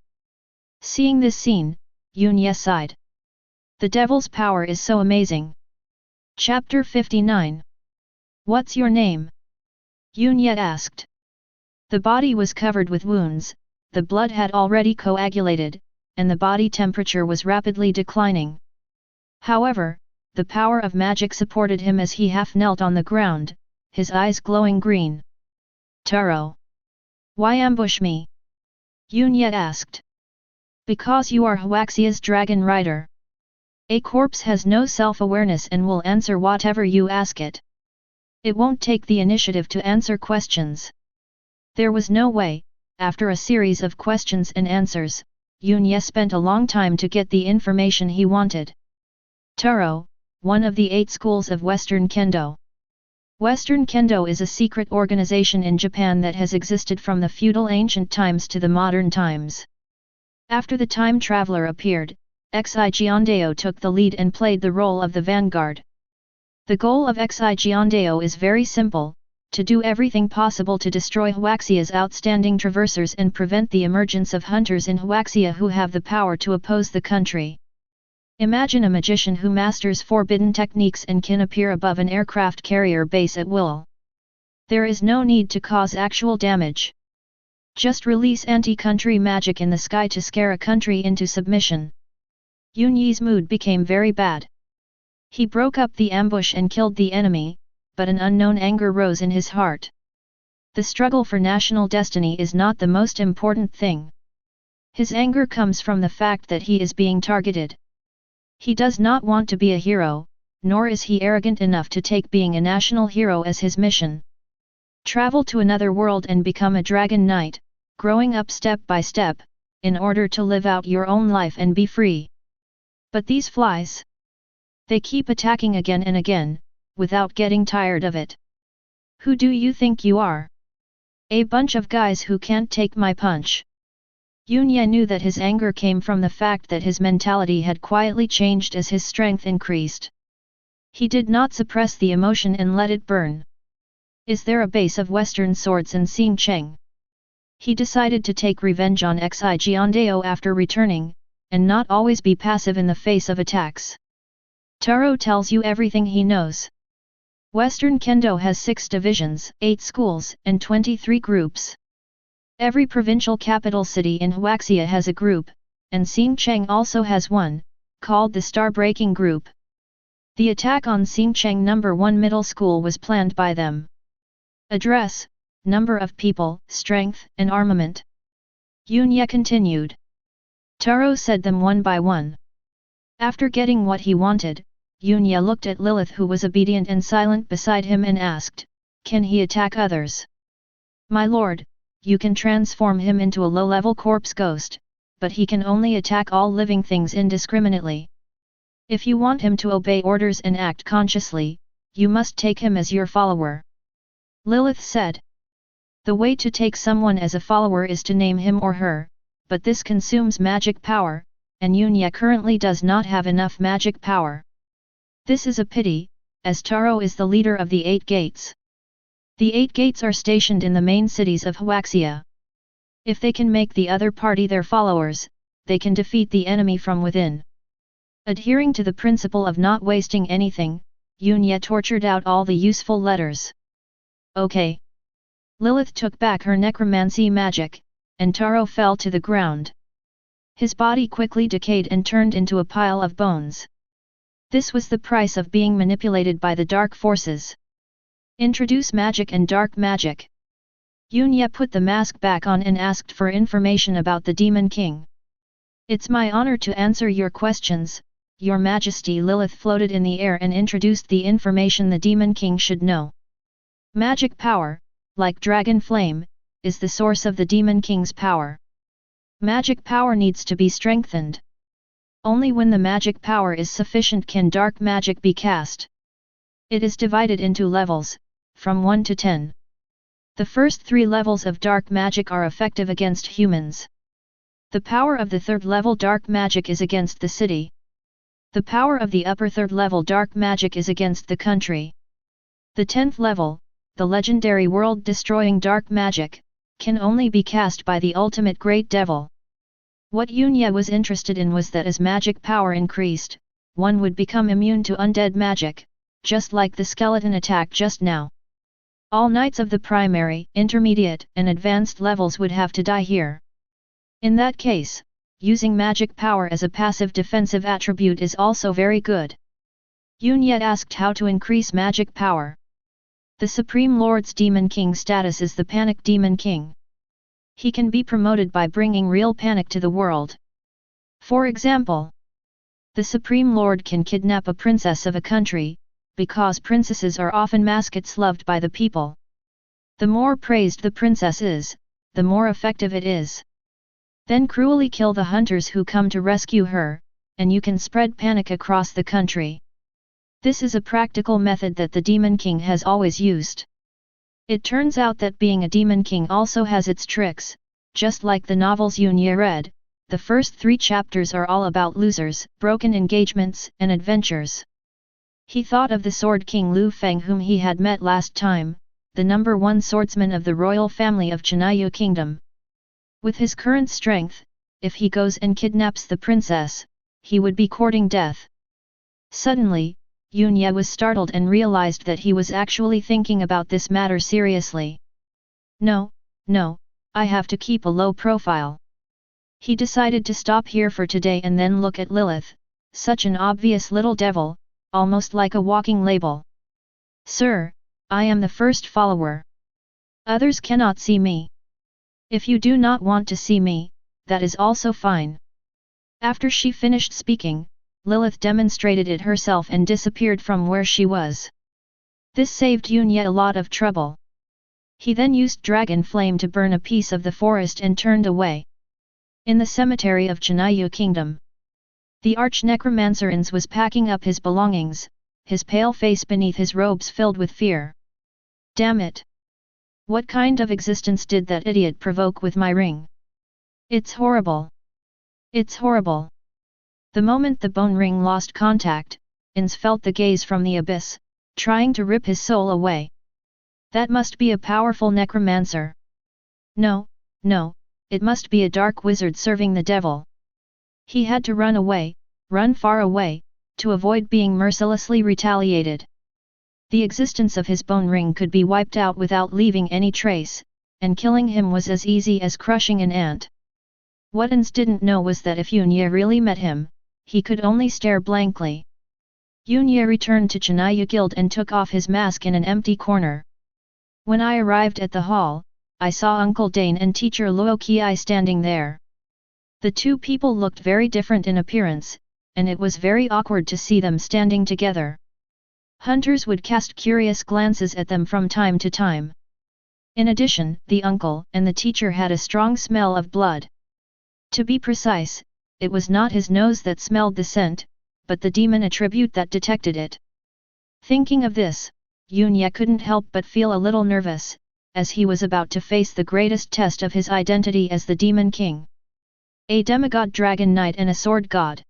Speaker 1: Seeing this scene, Yunya sighed. The devil's power is so amazing. Chapter 59. What's your name? Yunya asked. The body was covered with wounds, the blood had already coagulated, and the body temperature was rapidly declining. However, the power of magic supported him as he half knelt on the ground, his eyes glowing green. "Taro. Why ambush me?" Yunya asked. "Because you are Huaxia's dragon rider. A corpse has no self-awareness and will answer whatever you ask it. It won't take the initiative to answer questions." There was no way. After a series of questions and answers, Yunya spent a long time to get the information he wanted. Taro, one of the 8 schools of Western Kendo. Western Kendo is a secret organization in Japan that has existed from the feudal ancient times to the modern times. After the time traveler appeared, Xigeondeo took the lead and played the role of the vanguard. The goal of Xigeondeo is very simple: to do everything possible to destroy Huaxia's outstanding traversers and prevent the emergence of hunters in Huaxia who have the power to oppose the country. Imagine a magician who masters forbidden techniques and can appear above an aircraft carrier base at will. There is no need to cause actual damage. Just release anti-country magic in the sky to scare a country into submission. Yunyi's mood became very bad. He broke up the ambush and killed the enemy, but an unknown anger rose in his heart. The struggle for national destiny is not the most important thing. His anger comes from the fact that he is being targeted. He does not want to be a hero, nor is he arrogant enough to take being a national hero as his mission. Travel to another world and become a dragon knight, growing up step by step, in order to live out your own life and be free. But these flies, they keep attacking again and again, without getting tired of it. Who do you think you are? A bunch of guys who can't take my punch. Yunya knew that his anger came from the fact that his mentality had quietly changed as his strength increased. He did not suppress the emotion and let it burn. Is there a base of Western swords in Xingcheng? He decided to take revenge on Xigeondeo after returning, and not always be passive in the face of attacks. Taro tells you everything he knows. Western Kendo has 6 divisions, 8 schools, and 23 groups. Every provincial capital city in Huaxia has a group, and Xingcheng also has one, called the Star-Breaking Group. The attack on Xingcheng No. 1 Middle School was planned by them. Address, number of people, strength, and armament. Yunya continued. Taro said them one by one. After getting what he wanted, Yunya looked at Lilith, who was obedient and silent beside him, and asked, "Can he attack others?" "My lord, you can transform him into a low-level corpse ghost, but he can only attack all living things indiscriminately. If you want him to obey orders and act consciously, you must take him as your follower," Lilith said. The way to take someone as a follower is to name him or her, but this consumes magic power, and Yunya currently does not have enough magic power. This is a pity, as Taro is the leader of the 8 gates. The 8 gates are stationed in the main cities of Huaxia. If they can make the other party their followers, they can defeat the enemy from within. Adhering to the principle of not wasting anything, Yunya tortured out all the useful letters. Okay. Lilith took back her necromancy magic, and Taro fell to the ground. His body quickly decayed and turned into a pile of bones. This was the price of being manipulated by the dark forces. Introduce magic and dark magic. Yunya put the mask back on and asked for information about the Demon King. "It's my honor to answer your questions, Your Majesty." Lilith floated in the air and introduced the information the Demon King should know. Magic power, like dragon flame, is the source of the Demon King's power. Magic power needs to be strengthened. Only when the magic power is sufficient can dark magic be cast. It is divided into levels, from 1 to 10. The first 3 levels of dark magic are effective against humans. The power of the 3rd level dark magic is against the city. The power of the upper 3rd level dark magic is against the country. The 10th level, the legendary world-destroying dark magic, can only be cast by the ultimate great devil. What Yunye was interested in was that as magic power increased, one would become immune to undead magic, just like the skeleton attack just now. All knights of the primary, intermediate, and advanced levels would have to die here. In that case, using magic power as a passive defensive attribute is also very good. Yunye asked how to increase magic power. The Supreme Lord's Demon King status is the Panic Demon King. He can be promoted by bringing real panic to the world. For example, the Supreme Lord can kidnap a princess of a country, because princesses are often mascots loved by the people. The more praised the princess is, the more effective it is. Then cruelly kill the hunters who come to rescue her, and you can spread panic across the country. This is a practical method that the Demon King has always used. It turns out that being a Demon King also has its tricks. Just like the novels Yunye read, the first 3 chapters are all about losers, broken engagements, and adventures. He thought of the Sword King Lu Feng whom he had met last time, the #1 swordsman of the royal family of Chinayu Kingdom. With his current strength, if he goes and kidnaps the princess, he would be courting death. Suddenly, Yunye was startled and realized that he was actually thinking about this matter seriously. No, I have to keep a low profile. He decided to stop here for today and then look at Lilith, such an obvious little devil, almost like a walking label. Sir, I am the first follower. Others cannot see me. If you do not want to see me, that is also fine. After she finished speaking, Lilith demonstrated it herself and disappeared from where she was. This saved Yunye a lot of trouble. He then used Dragon Flame to burn a piece of the forest and turned away. In the cemetery of Chinayu Kingdom, the arch-necromancer Ins was packing up his belongings, his pale face beneath his robes filled with fear. Damn it! What kind of existence did that idiot provoke with my ring? It's horrible! It's horrible! The moment the bone ring lost contact, Ins felt the gaze from the abyss, trying to rip his soul away. That must be a powerful necromancer. No, it must be a dark wizard serving the devil. He had to run away, run far away, to avoid being mercilessly retaliated. The existence of his bone ring could be wiped out without leaving any trace, and killing him was as easy as crushing an ant. What Ins didn't know was that if Yunye really met him, he could only stare blankly. Yunye returned to Chinayu Guild and took off his mask in an empty corner. When I arrived at the hall, I saw Uncle Dane and teacher Luo Qi standing there. The 2 people looked very different in appearance, and it was very awkward to see them standing together. Hunters would cast curious glances at them from time to time. In addition, the uncle and the teacher had a strong smell of blood. To be precise, it was not his nose that smelled the scent, but the demon attribute that detected it. Thinking of this, Yunye couldn't help but feel a little nervous, as he was about to face the greatest test of his identity as the Demon King. A demigod dragon knight and a sword god.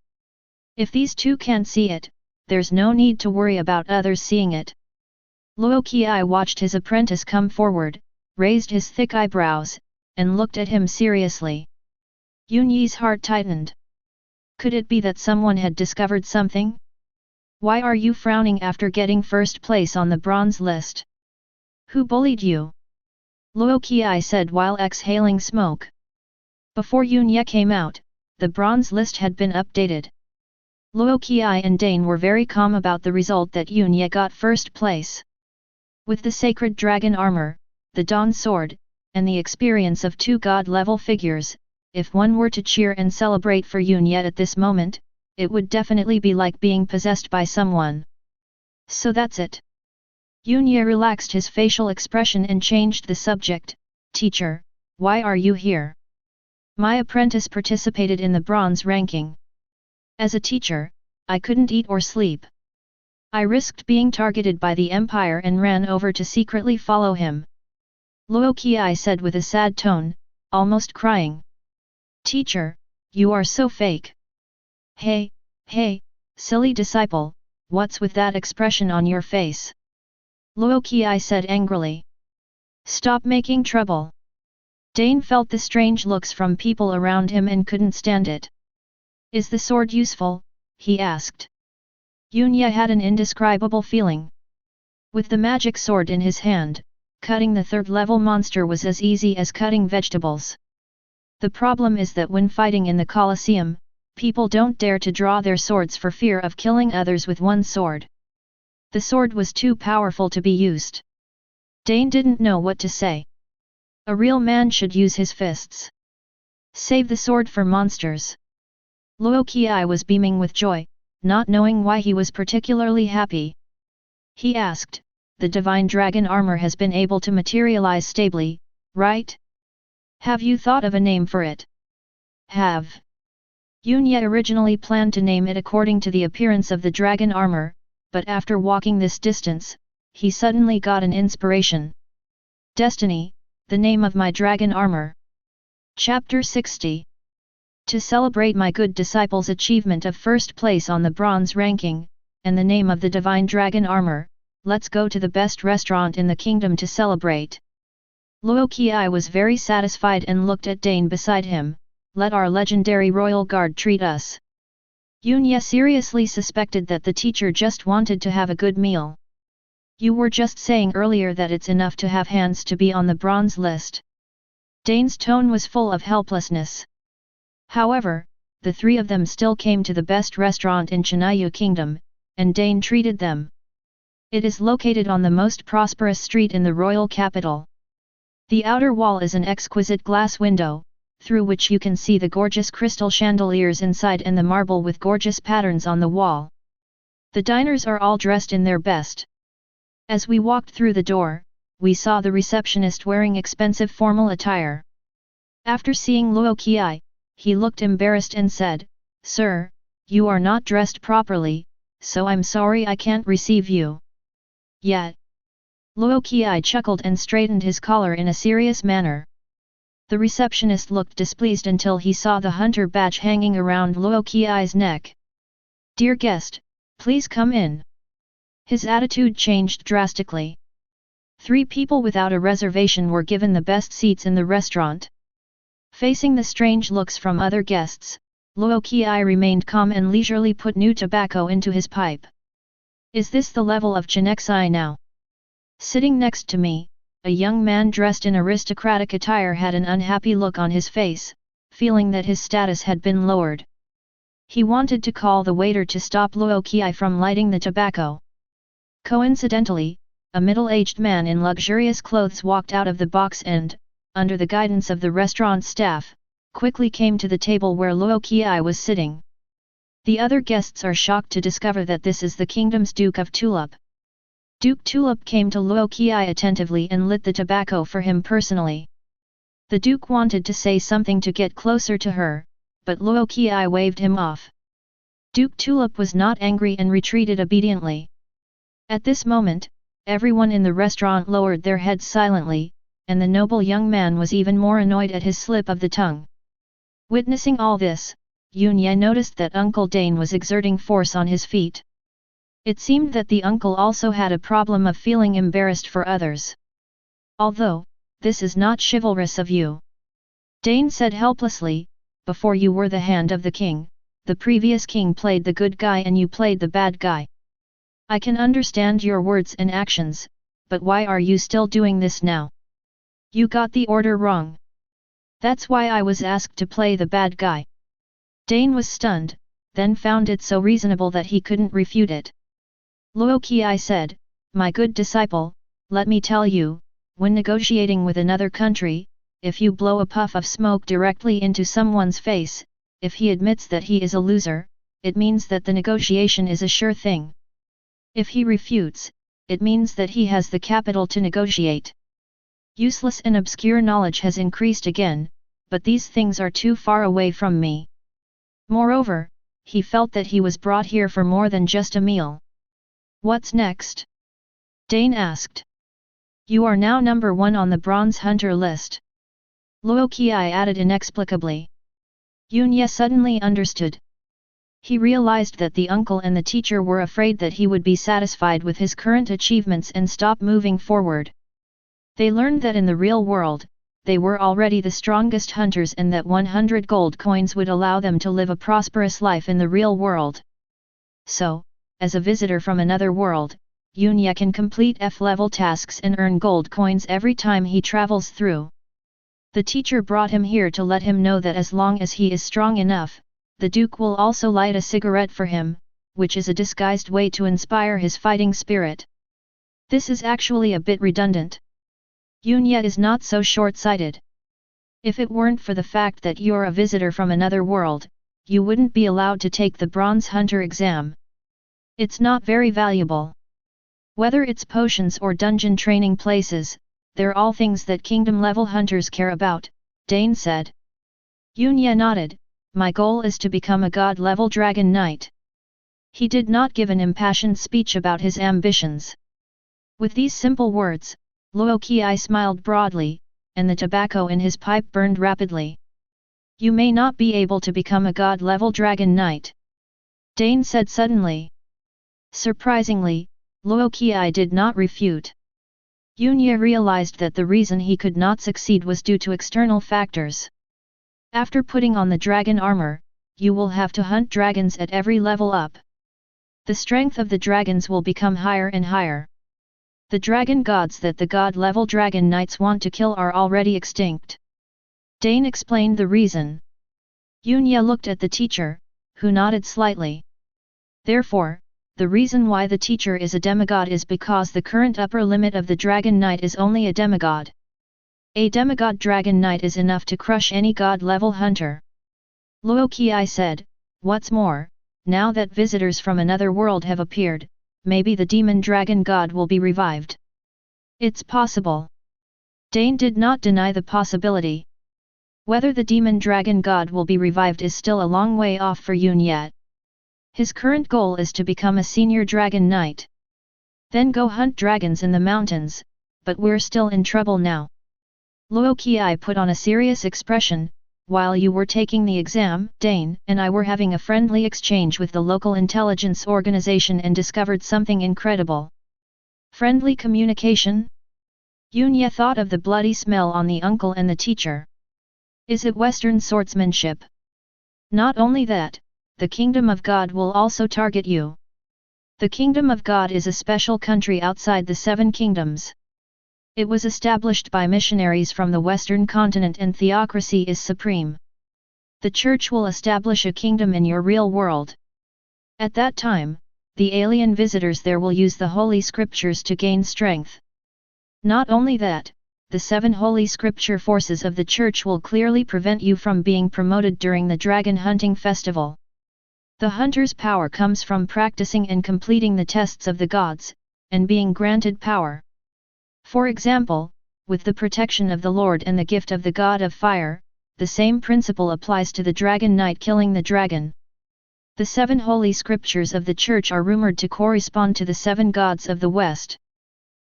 Speaker 1: If these 2 can't see it, there's no need to worry about others seeing it. Luo Qi watched his apprentice come forward, raised his thick eyebrows, and looked at him seriously. Yunye's heart tightened. Could it be that someone had discovered something? Why are you frowning after getting first place on the bronze list? Who bullied you? Luo Qi said while exhaling smoke. Before Yunye came out, the bronze list had been updated. Luo Qi and Dane were very calm about the result that Yunye got first place. With the sacred dragon armor, the dawn sword, and the experience of 2 god-level figures, if one were to cheer and celebrate for Yunye at this moment, it would definitely be like being possessed by someone. So that's it. Yunye relaxed his facial expression and changed the subject. Teacher, why are you here? My apprentice participated in the bronze ranking. As a teacher, I couldn't eat or sleep. I risked being targeted by the Empire and ran over to secretly follow him. Luo Qi said with a sad tone, almost crying. Teacher, you are so fake. Hey, silly disciple, what's with that expression on your face? Luo Qi said angrily. Stop making trouble. Dane felt the strange looks from people around him and couldn't stand it. Is the sword useful? He asked. Yunye had an indescribable feeling. With the magic sword in his hand, cutting the third-level monster was as easy as cutting vegetables. The problem is that when fighting in the Colosseum, people don't dare to draw their swords for fear of killing others with one sword. The sword was too powerful to be used. Dane didn't know what to say. A real man should use his fists. Save the sword for monsters. Luo Qi was beaming with joy, not knowing why he was particularly happy. He asked, the divine dragon armor has been able to materialize stably, right? Have you thought of a name for it? Have. Yunye originally planned to name it according to the appearance of the dragon armor, but after walking this distance, he suddenly got an inspiration. Destiny, the name of my dragon armor. Chapter 60. To celebrate my good disciple's achievement of first place on the bronze ranking, and the name of the divine dragon armor, let's go to the best restaurant in the kingdom to celebrate. Luo Qi was very satisfied and looked at Dane beside him. Let our legendary royal guard treat us. Yunye seriously suspected that the teacher just wanted to have a good meal. You were just saying earlier that it's enough to have hands to be on the bronze list. Dane's tone was full of helplessness. However, the three of them still came to the best restaurant in Chenayu Kingdom, and Dane treated them. It is located on the most prosperous street in the royal capital. The outer wall is an exquisite glass window, through which you can see the gorgeous crystal chandeliers inside and the marble with gorgeous patterns on the wall. The diners are all dressed in their best. As we walked through the door, we saw the receptionist wearing expensive formal attire. After seeing Luo Qi, he looked embarrassed and said, Sir, you are not dressed properly, so I'm sorry I can't receive you. Yet. Luo Qi chuckled and straightened his collar in a serious manner. The receptionist looked displeased until he saw the hunter badge hanging around Luo Qi's neck. Dear guest, please come in. His attitude changed drastically. 3 people without a reservation were given the best seats in the restaurant. Facing the strange looks from other guests, Luo Qi remained calm and leisurely put new tobacco into his pipe. Is this the level of Chenexai now? Sitting next to me, a young man dressed in aristocratic attire had an unhappy look on his face, feeling that his status had been lowered. He wanted to call the waiter to stop Luo Qi from lighting the tobacco. Coincidentally, a middle-aged man in luxurious clothes walked out of the box and, under the guidance of the restaurant staff, quickly came to the table where Luo Qi was sitting. The other guests are shocked to discover that this is the kingdom's Duke of Tulip. Duke Tulip came to Luo Qi attentively and lit the tobacco for him personally. The Duke wanted to say something to get closer to her, but Luo Qi waved him off. Duke Tulip was not angry and retreated obediently. At this moment, everyone in the restaurant lowered their heads silently, and the noble young man was even more annoyed at his slip of the tongue. Witnessing all this, Yunye noticed that Uncle Dane was exerting force on his feet. It seemed that the uncle also had a problem of feeling embarrassed for others. Although, this is not chivalrous of you. Dane said helplessly, before you were the hand of the king, the previous king played the good guy and you played the bad guy. I can understand your words and actions, but why are you still doing this now? You got the order wrong. That's why I was asked to play the bad guy. Dane was stunned, then found it so reasonable that he couldn't refute it. Luo Qi said, my good disciple, let me tell you, when negotiating with another country, if you blow a puff of smoke directly into someone's face, if he admits that he is a loser, it means that the negotiation is a sure thing. If he refutes, it means that he has the capital to negotiate. Useless and obscure knowledge has increased again, but these things are too far away from me. Moreover, he felt that he was brought here for more than just a meal. What's next? Dane asked. You are now number 1 on the Bronze Hunter list. Luo Qiai added inexplicably. Yunye suddenly understood. He realized that the uncle and the teacher were afraid that he would be satisfied with his current achievements and stop moving forward. They learned that in the real world, they were already the strongest hunters and that 100 gold coins would allow them to live a prosperous life in the real world. So, as a visitor from another world, Yunye can complete F-level tasks and earn gold coins every time he travels through. The teacher brought him here to let him know that as long as he is strong enough, the Duke will also light a cigarette for him, which is a disguised way to inspire his fighting spirit. This is actually a bit redundant. Yunye is not so short-sighted. If it weren't for the fact that you're a visitor from another world, you wouldn't be allowed to take the Bronze Hunter exam. It's not very valuable. Whether it's potions or dungeon training places, they're all things that kingdom-level hunters care about, Dane said. Yunye nodded. My goal is to become a god-level dragon knight. He did not give an impassioned speech about his ambitions. With these simple words, Luo Qiai smiled broadly, and the tobacco in his pipe burned rapidly. You may not be able to become a god-level dragon knight, Dane said suddenly. Surprisingly, Luo Qiai did not refute. Yunye realized that the reason he could not succeed was due to external factors. After putting on the dragon armor, you will have to hunt dragons at every level up. The strength of the dragons will become higher and higher. The dragon gods that the god-level dragon knights want to kill are already extinct. Dane explained the reason. Yunye looked at the teacher, who nodded slightly. Therefore, the reason why the teacher is a demigod is because the current upper limit of the dragon knight is only a demigod. A demigod dragon knight is enough to crush any god-level hunter. Luo Qiai said, what's more, now that visitors from another world have appeared, maybe the demon dragon god will be revived. It's possible. Dane did not deny the possibility. Whether the demon dragon god will be revived is still a long way off for Yunye. His current goal is to become a senior dragon knight. Then go hunt dragons in the mountains, but we're still in trouble now. Luo Qiai put on a serious expression. While you were taking the exam, Dane and I were having a friendly exchange with the local intelligence organization and discovered something incredible. Friendly communication? Yunye thought of the bloody smell on the uncle and the teacher. Is it Western swordsmanship? Not only that, the Kingdom of God will also target you. The Kingdom of God is a special country outside the 7 kingdoms. It was established by missionaries from the Western continent and theocracy is supreme. The Church will establish a kingdom in your real world. At that time, the alien visitors there will use the Holy Scriptures to gain strength. Not only that, the 7 Holy Scripture forces of the Church will clearly prevent you from being promoted during the dragon hunting festival. The hunter's power comes from practicing and completing the tests of the gods, and being granted power. For example, with the protection of the Lord and the gift of the God of Fire, the same principle applies to the dragon knight killing the dragon. The 7 Holy Scriptures of the Church are rumored to correspond to the 7 gods of the West.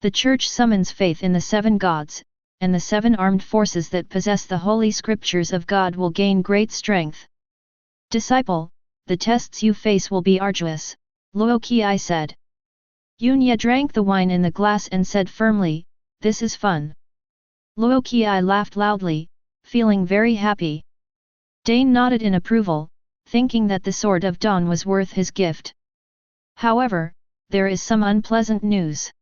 Speaker 1: The Church summons faith in the 7 gods, and the 7 armed forces that possess the Holy Scriptures of God will gain great strength. Disciple, the tests you face will be arduous, Luo Qiai said. Yunye drank the wine in the glass and said firmly, this is fun. Luo Qiai laughed loudly, feeling very happy. Dane nodded in approval, thinking that the Sword of Dawn was worth his gift. However, there is some unpleasant news.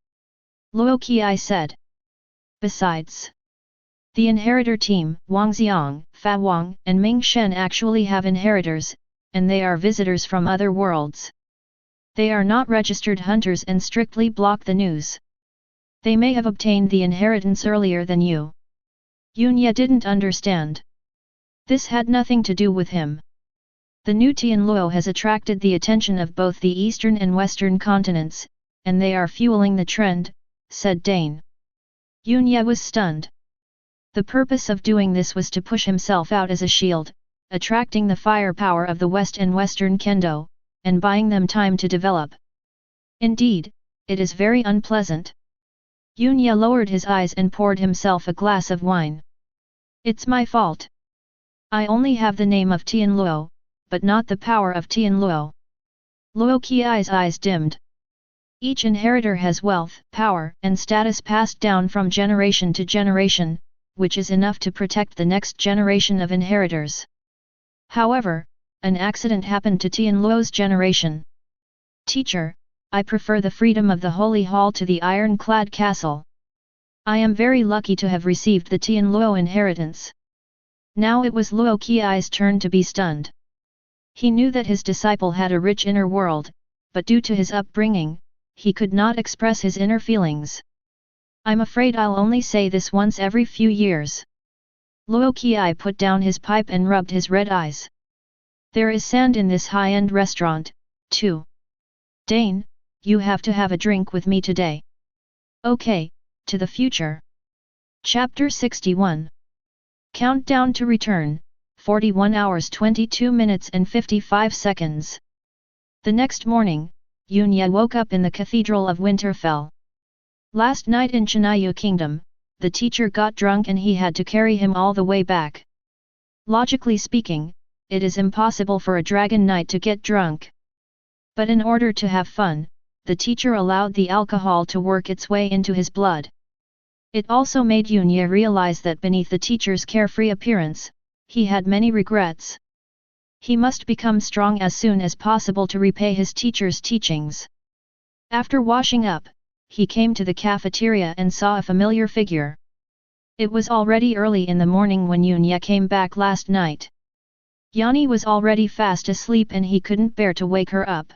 Speaker 1: Luo Qiai said. Besides, the inheritor team, Wang Xiang, Fa Wang, and Ming Shen actually have inheritors, and they are visitors from other worlds. They are not registered hunters and strictly block the news. They may have obtained the inheritance earlier than you. Yunye didn't understand. This had nothing to do with him. The new Tianluo has attracted the attention of both the eastern and western continents, and they are fueling the trend, said Dane. Yunya was stunned. The purpose of doing this was to push himself out as a shield, attracting the firepower of the West and Western Kendo, and buying them time to develop. Indeed, it is very unpleasant. Yunya lowered his eyes and poured himself a glass of wine. It's my fault. I only have the name of Tianluo, but not the power of Tianluo. Luo Qi's eyes dimmed. Each inheritor has wealth, power, and status passed down from generation to generation, which is enough to protect the next generation of inheritors. However, an accident happened to Tianluo's generation. Teacher, I prefer the freedom of the Holy Hall to the iron-clad castle. I am very lucky to have received the Tianluo inheritance. Now it was Luo Qi's turn to be stunned. He knew that his disciple had a rich inner world, but due to his upbringing, he could not express his inner feelings. I'm afraid I'll only say this once every few years. Luo Qi put down his pipe and rubbed his red eyes. There is sand in this high-end restaurant, too. Dane, you have to have a drink with me today. Okay, to the future. Chapter 61. Countdown to return, 41 hours 22 minutes and 55 seconds. The next morning, Yunya woke up in the Cathedral of Winterfell. Last night in Chinayu Kingdom, the teacher got drunk and he had to carry him all the way back. Logically speaking, it is impossible for a dragon knight to get drunk. But in order to have fun, the teacher allowed the alcohol to work its way into his blood. It also made Yunya realize that beneath the teacher's carefree appearance, he had many regrets. He must become strong as soon as possible to repay his teacher's teachings. After washing up, he came to the cafeteria and saw a familiar figure. It was already early in the morning when Yunya came back last night. Yani was already fast asleep and he couldn't bear to wake her up.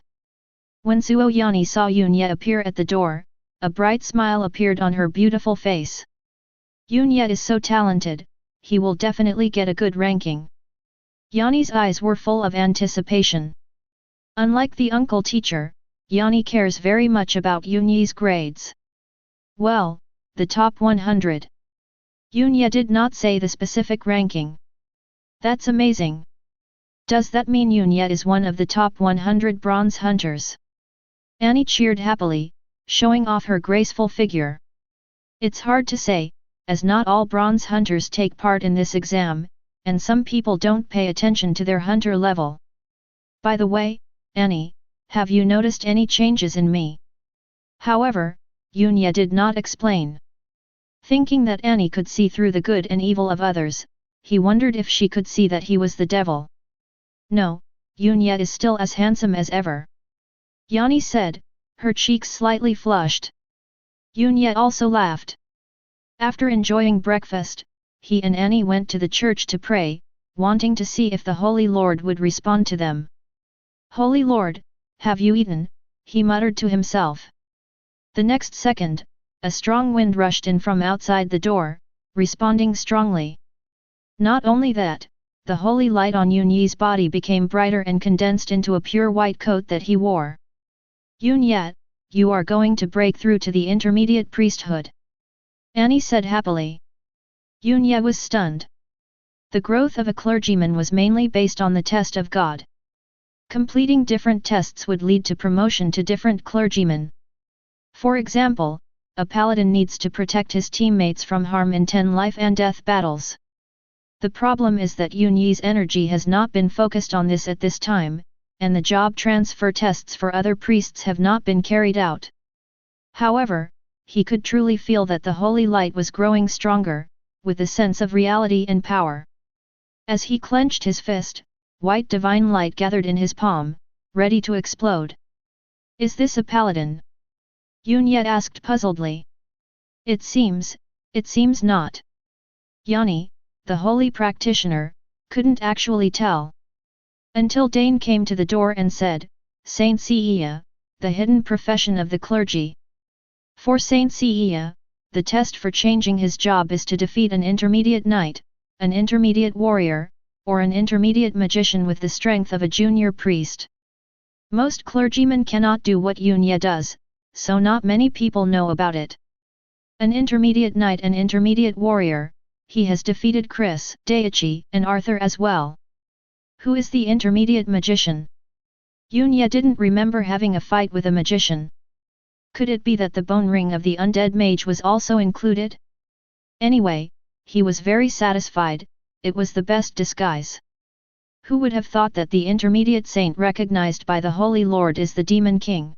Speaker 1: When Suo Yani saw Yunya appear at the door, a bright smile appeared on her beautiful face. Yunya is so talented, he will definitely get a good ranking. Yani's eyes were full of anticipation. Unlike the uncle teacher, Yani cares very much about Yunya's grades. Well, the top 100. Yunya did not say the specific ranking. That's amazing. Does that mean Yunya is one of the top 100 bronze hunters? Annie cheered happily, showing off her graceful figure. It's hard to say, as not all bronze hunters take part in this exam, and some people don't pay attention to their hunter level. By the way, Annie, have you noticed any changes in me? However, Yunya did not explain. Thinking that Annie could see through the good and evil of others, he wondered if she could see that he was the devil. No, Yunya is still as handsome as ever. Yani said, her cheeks slightly flushed. Yunya also laughed. After enjoying breakfast, he and Annie went to the church to pray, wanting to see if the Holy Lord would respond to them. Holy Lord, have you eaten? He muttered to himself. The next second, a strong wind rushed in from outside the door, responding strongly. Not only that, the holy light on Yunya's body became brighter and condensed into a pure white coat that he wore. Yunya, you are going to break through to the intermediate priesthood. Annie said happily. Yunya was stunned. The growth of a clergyman was mainly based on the test of God. Completing different tests would lead to promotion to different clergymen. For example, a paladin needs to protect his teammates from harm in 10 life and death battles. The problem is that Yunya's energy has not been focused on this at this time, and the job transfer tests for other priests have not been carried out. However, he could truly feel that the holy light was growing stronger, with a sense of reality and power. As he clenched his fist, white divine light gathered in his palm, ready to explode. Is this a paladin? Yunya asked puzzledly. It seems not. Yani, the holy practitioner, couldn't actually tell. Until Dane came to the door and said, Saint Sia, the hidden profession of the clergy. For Saint Sia, the test for changing his job is to defeat an intermediate knight, an intermediate warrior, or an intermediate magician with the strength of a junior priest. Most clergymen cannot do what Yunya does, so not many people know about it. An intermediate knight and intermediate warrior, he has defeated Chris, Daichi, and Arthur as well. Who is the intermediate magician? Yunya didn't remember having a fight with a magician. Could it be that the bone ring of the undead mage was also included? Anyway, he was very satisfied, it was the best disguise. Who would have thought that the intermediate saint recognized by the Holy Lord is the Demon King?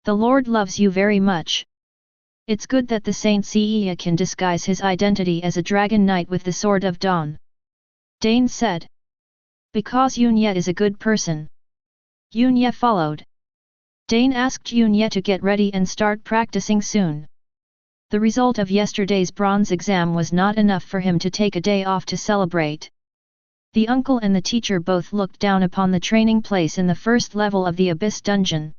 Speaker 1: The Lord loves you very much. It's good that the Saint Seiya can disguise his identity as a dragon knight with the Sword of Dawn. Dane said. Because Yunya is a good person. Yunya followed. Dane asked Yunya to get ready and start practicing soon. The result of yesterday's bronze exam was not enough for him to take a day off to celebrate. The uncle and the teacher both looked down upon the training place in the first level of the Abyss Dungeon.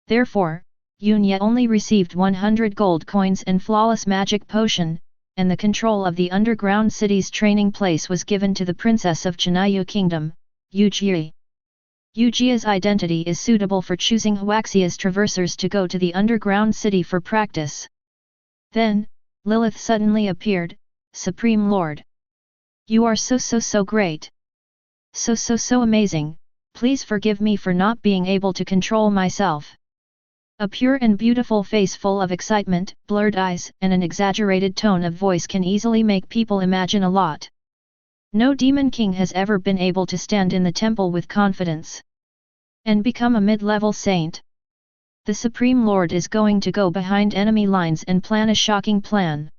Speaker 1: Therefore, Yunya only received 100 gold coins and flawless magic potion, and the control of the underground city's training place was given to the princess of Chinayu Kingdom, Yujie. Yujie's identity is suitable for choosing Huaxia's traversers to go to the underground city for practice. Then, Lilith suddenly appeared, Supreme Lord. You are so great. So amazing, please forgive me for not being able to control myself. A pure and beautiful face full of excitement, blurred eyes, and an exaggerated tone of voice can easily make people imagine a lot. No Demon King has ever been able to stand in the temple with confidence and become a mid-level saint. The Supreme Lord is going to go behind enemy lines and plan a shocking plan.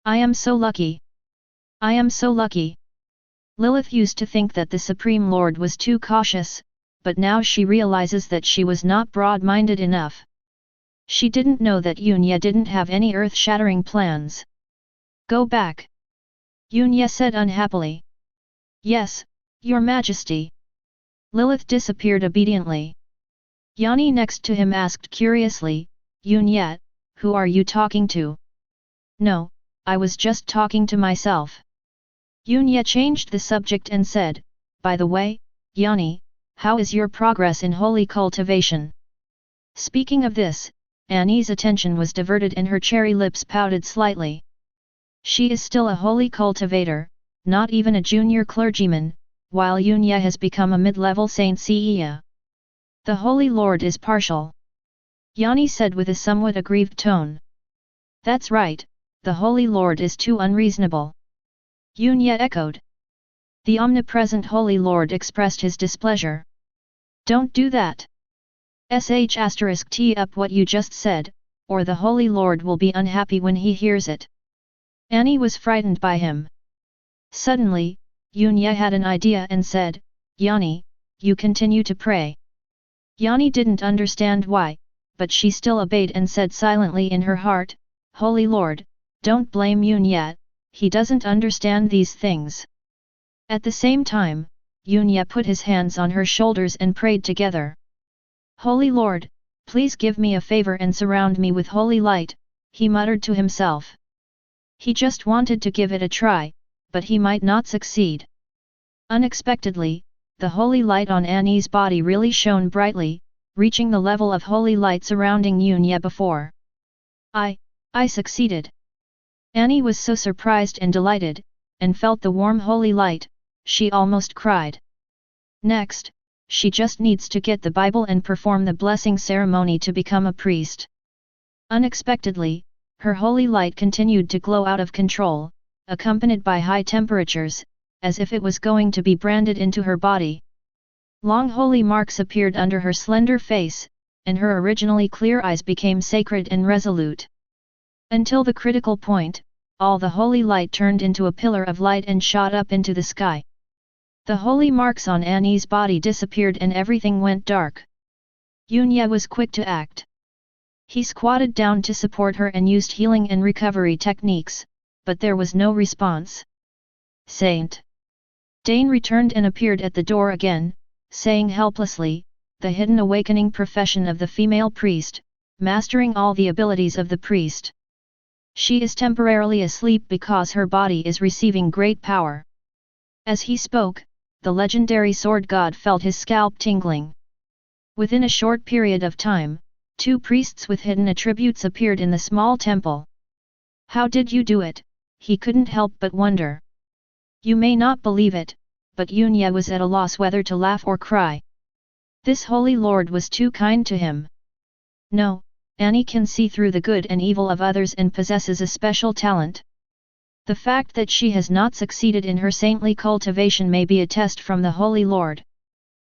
Speaker 1: I am so lucky. I am so lucky. Lilith used to think that the Supreme Lord was too cautious, but now she realizes that she was not broad-minded enough. She didn't know that Yunya didn't have any earth-shattering plans. Go back. Yunya said unhappily. Yes, Your Majesty. Lilith disappeared obediently. Yanni next to him asked curiously, Yunya, who are you talking to? No, I was just talking to myself. Yunya changed the subject and said, by the way, Yanni, how is your progress in holy cultivation? Speaking of this, Annie's attention was diverted and her cherry lips pouted slightly. She is still a holy cultivator, not even a junior clergyman, while Yunya has become a mid-level Saint Seiya. The Holy Lord is partial. Yanni said with a somewhat aggrieved tone. That's right, the Holy Lord is too unreasonable. Yunya echoed. The omnipresent Holy Lord expressed his displeasure. Don't do that. *T up what you just said, or the Holy Lord will be unhappy when he hears it. Annie was frightened by him. Suddenly, Yunya had an idea and said, Yanni, you continue to pray. Yanni didn't understand why, but she still obeyed and said silently in her heart, Holy Lord, don't blame Yunya, he doesn't understand these things. At the same time, Yunya put his hands on her shoulders and prayed together. Holy Lord, please give me a favor and surround me with holy light, he muttered to himself. He just wanted to give it a try, but he might not succeed. Unexpectedly, the holy light on Annie's body really shone brightly, reaching the level of holy light surrounding Yunya before. I succeeded. Annie was so surprised and delighted, and felt the warm holy light, she almost cried. Next, she just needs to get the Bible and perform the blessing ceremony to become a priest. Unexpectedly, her holy light continued to glow out of control, accompanied by high temperatures, as if it was going to be branded into her body. Long holy marks appeared under her slender face, and her originally clear eyes became sacred and resolute. Until the critical point, all the holy light turned into a pillar of light and shot up into the sky. The holy marks on Annie's body disappeared and everything went dark. Yunya was quick to act. He squatted down to support her and used healing and recovery techniques, but there was no response. Saint Dane returned and appeared at the door again, saying helplessly, the hidden awakening profession of the female priest, mastering all the abilities of the priest. She is temporarily asleep because her body is receiving great power. As he spoke, the legendary sword god felt his scalp tingling. Within a short period of time, 2 priests with hidden attributes appeared in the small temple. How did you do it? He couldn't help but wonder. You may not believe it, but Yunya was at a loss whether to laugh or cry. This holy lord was too kind to him. No, Annie can see through the good and evil of others and possesses a special talent. The fact that she has not succeeded in her saintly cultivation may be a test from the Holy Lord.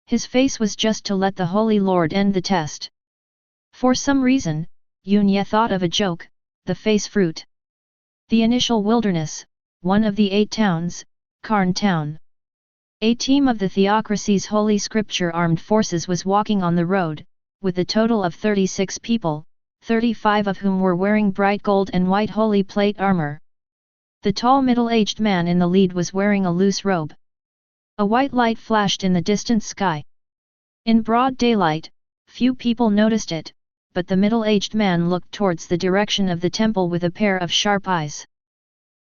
Speaker 1: His face was just to let the Holy Lord end the test. For some reason, Yunya thought of a joke, the face fruit. The initial wilderness, one of the 8 towns, Karn town. A team of the Theocracy's Holy Scripture armed forces was walking on the road, with a total of 36 people, 35 of whom were wearing bright gold and white holy plate armor. The tall middle-aged man in the lead was wearing a loose robe. A white light flashed in the distant sky. In broad daylight, few people noticed it, but the middle-aged man looked towards the direction of the temple with a pair of sharp eyes.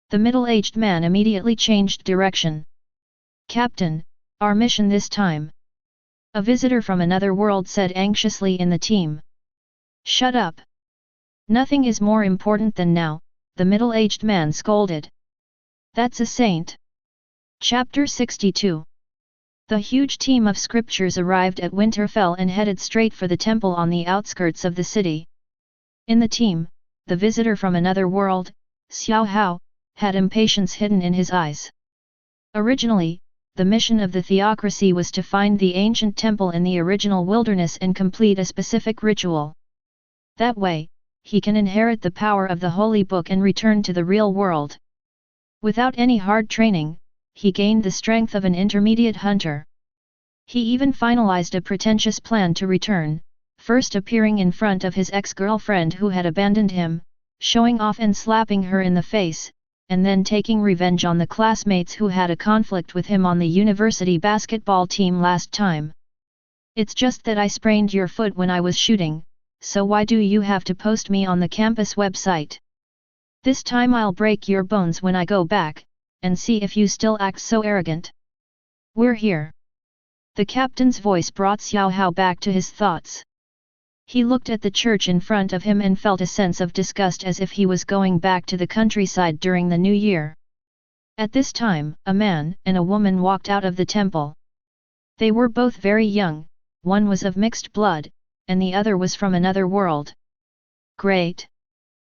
Speaker 1: The middle-aged man immediately changed direction. "Captain, our mission this time," a visitor from another world said anxiously in the team. "Shut up. Nothing is more important than now," the middle-aged man scolded. "That's a saint." Chapter 62. The huge team of scriptures arrived at Winterfell and headed straight for the temple on the outskirts of the city. In the team, the visitor from another world, Xiao Hao, had impatience hidden in his eyes. Originally, the mission of the Theocracy was to find the ancient temple in the original wilderness and complete a specific ritual. That way, he can inherit the power of the Holy Book and return to the real world. Without any hard training, he gained the strength of an intermediate hunter. He even finalized a pretentious plan to return, first appearing in front of his ex-girlfriend who had abandoned him, showing off and slapping her in the face, and then taking revenge on the classmates who had a conflict with him on the university basketball team last time. "It's just that I sprained your foot when I was shooting, so why do you have to post me on the campus website? This time I'll break your bones when I go back, and see if you still act so arrogant. We're here." The captain's voice brought Xiao Hao back to his thoughts. He looked at the church in front of him and felt a sense of disgust as if he was going back to the countryside during the new year. At this time, a man and a woman walked out of the temple. They were both very young, one was of mixed blood, and the other was from another world. "Great!"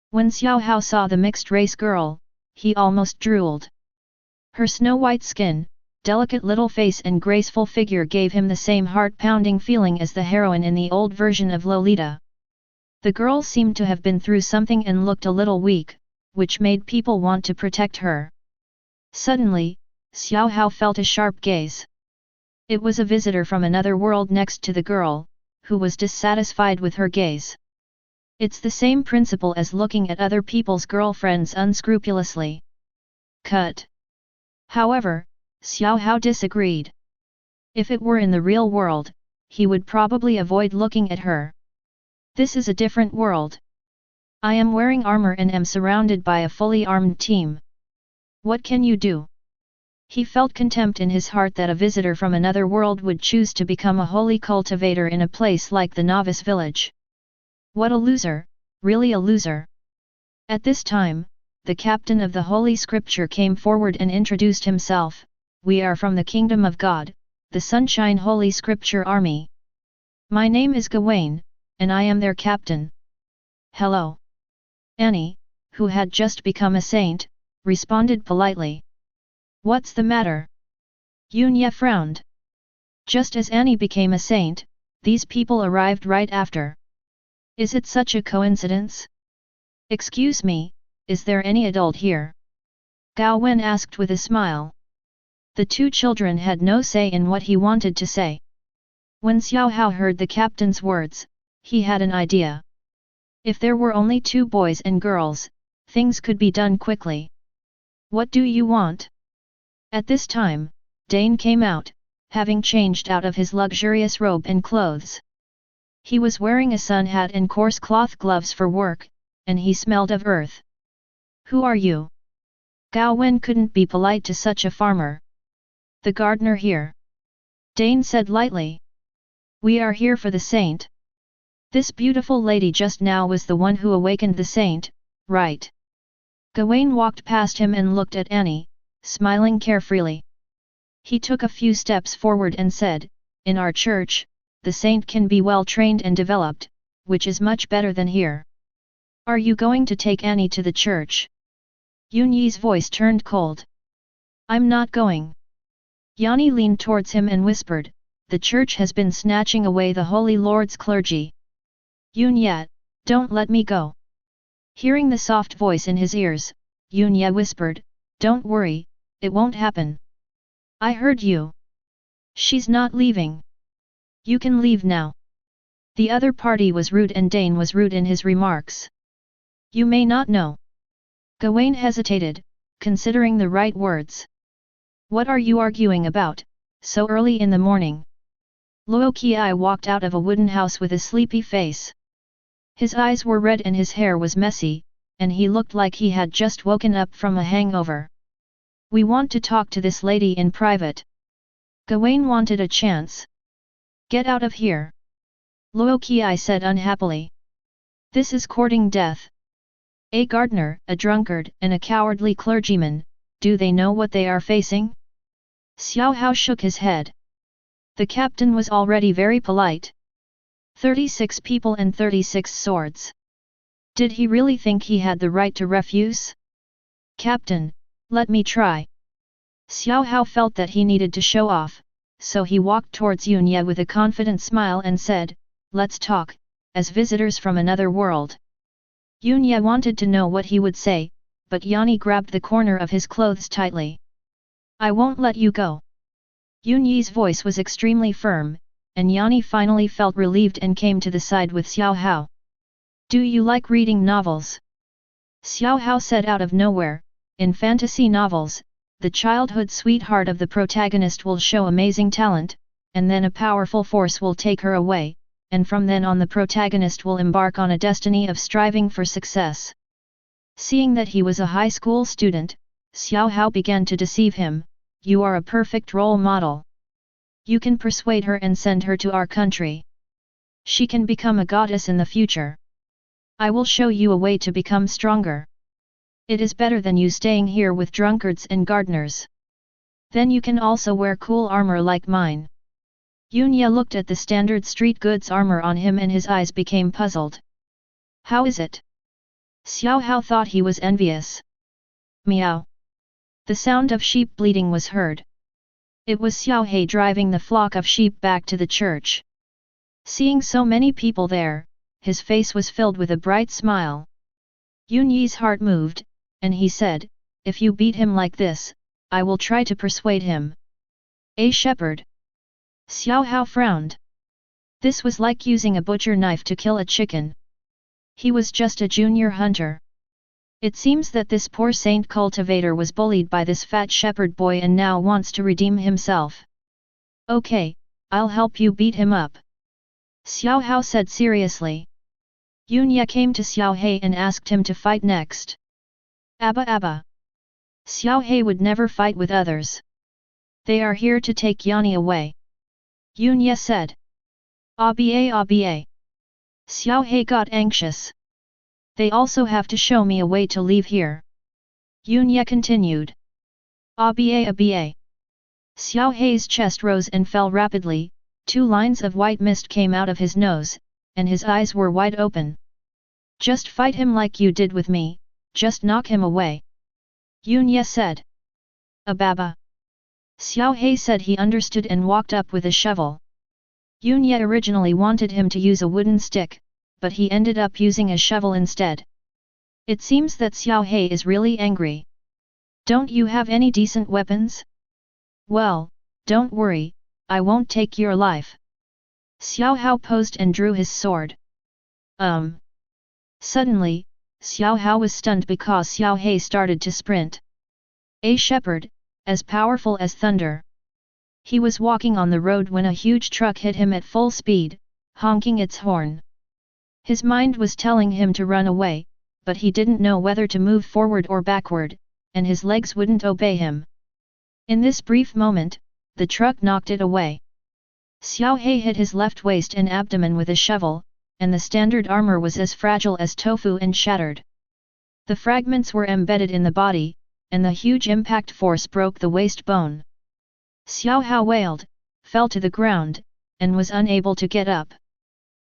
Speaker 1: When Xiao Hao saw the mixed-race girl, he almost drooled. Her snow-white skin, delicate little face and graceful figure gave him the same heart-pounding feeling as the heroine in the old version of Lolita. The girl seemed to have been through something and looked a little weak, which made people want to protect her. Suddenly, Xiao Hao felt a sharp gaze. It was a visitor from another world next to the girl, who was dissatisfied with her gaze. It's the same principle as looking at other people's girlfriends unscrupulously. Cut. However, Xiao Hao disagreed. If it were in the real world, he would probably avoid looking at her. This is a different world. I am wearing armor and am surrounded by a fully armed team. What can you do? He felt contempt in his heart that a visitor from another world would choose to become a holy cultivator in a place like the novice village. What a loser, really a loser. At this time, the captain of the Holy Scripture came forward and introduced himself. "We are from the Kingdom of God, the Sunshine Holy Scripture Army. My name is Gawain, and I am their captain." "Hello." Annie, who had just become a saint, responded politely. "What's the matter?" Yunya frowned. Just as Annie became a saint, these people arrived right after. Is it such a coincidence? "Excuse me, is there any adult here?" Gao Wen asked with a smile. The two children had no say in what he wanted to say. When Xiao Hao heard the captain's words, he had an idea. If there were only 2 boys and girls, things could be done quickly. "What do you want?" At this time, Dane came out, having changed out of his luxurious robe and clothes. He was wearing a sun hat and coarse cloth gloves for work, and he smelled of earth. "Who are you?" Gao Wen couldn't be polite to such a farmer. "The gardener here," Dane said lightly. "We are here for the saint. This beautiful lady just now was the one who awakened the saint, right?" Gawain walked past him and looked at Annie, smiling carefreely. He took a few steps forward and said, "In our church, the saint can be well trained and developed, which is much better than here. Are you going to take Annie to the church?" Yun Yi's voice turned cold. "I'm not going." Yanni leaned towards him and whispered, "The church has been snatching away the Holy Lord's clergy. Yun Ye, don't let me go." Hearing the soft voice in his ears, Yun Ye whispered, "Don't worry, it won't happen. I heard you. She's not leaving. You can leave now." The other party was rude and Dane was rude in his remarks. "You may not know." Gawain hesitated, considering the right words. "What are you arguing about, so early in the morning?" Luo Qi walked out of a wooden house with a sleepy face. His eyes were red and his hair was messy, and he looked like he had just woken up from a hangover. "We want to talk to this lady in private." Gawain wanted a chance. "Get out of here," Luo Qi said unhappily. "This is courting death. A gardener, a drunkard, and a cowardly clergyman, do they know what they are facing?" Xiao Hao shook his head. The captain was already very polite. 36 people and 36 swords. Did he really think he had the right to refuse? "Captain, let me try." Xiao Hao felt that he needed to show off, so he walked towards Yun Ye with a confident smile and said, "Let's talk, as visitors from another world." Yun Ye wanted to know what he would say, but Yanni grabbed the corner of his clothes tightly. "I won't let you go." Yun Yi's voice was extremely firm, and Yanni finally felt relieved and came to the side with Xiao Hao. "Do you like reading novels?" Xiao Hao said out of nowhere, "In fantasy novels, the childhood sweetheart of the protagonist will show amazing talent, and then a powerful force will take her away, and from then on the protagonist will embark on a destiny of striving for success." Seeing that he was a high school student, Xiao Hao began to deceive him, "You are a perfect role model. You can persuade her and send her to our country. She can become a goddess in the future. I will show you a way to become stronger. It is better than you staying here with drunkards and gardeners. Then you can also wear cool armor like mine." Yun Ye looked at the standard street goods armor on him and his eyes became puzzled. "How is it?" Xiao Hao thought he was envious. Meow. The sound of sheep bleating was heard. It was Xiao He driving the flock of sheep back to the church. Seeing so many people there, his face was filled with a bright smile. Yun Yi's heart moved, and he said, "If you beat him like this, I will try to persuade him." "A shepherd?" Xiao Hao frowned. This was like using a butcher knife to kill a chicken. He was just a junior hunter. It seems that this poor saint cultivator was bullied by this fat shepherd boy and now wants to redeem himself. "Okay, I'll help you beat him up," Xiao Hao said seriously. Yun Ye came to Xiao He and asked him to fight next. "Abba Abba." Xiao He would never fight with others. "They are here to take Yanni away," Yun Ye said. "Abba." Xiao He got anxious. "They also have to show me a way to leave here," Yun Ye continued. "Abba." Xiao He's chest rose and fell rapidly, 2 lines of white mist came out of his nose, and his eyes were wide open. "Just fight him like you did with me, just knock him away," Yun Ye said. "Ababa." Xiao He said he understood and walked up with a shovel. Yun Ye originally wanted him to use a wooden stick, but he ended up using a shovel instead. It seems that Xiao He is really angry. "Don't you have any decent weapons?" "Well, don't worry, I won't take your life." Xiao Hao posed and drew his sword. Suddenly, Xiao Hao was stunned because Xiao He started to sprint. A shepherd, as powerful as thunder. He was walking on the road when a huge truck hit him at full speed, honking its horn. His mind was telling him to run away, but he didn't know whether to move forward or backward, and his legs wouldn't obey him. In this brief moment, the truck knocked it away. Xiao He hit his left waist and abdomen with a shovel, and the standard armor was as fragile as tofu and shattered. The fragments were embedded in the body, and the huge impact force broke the waist bone. Xiao Hao wailed, fell to the ground, and was unable to get up.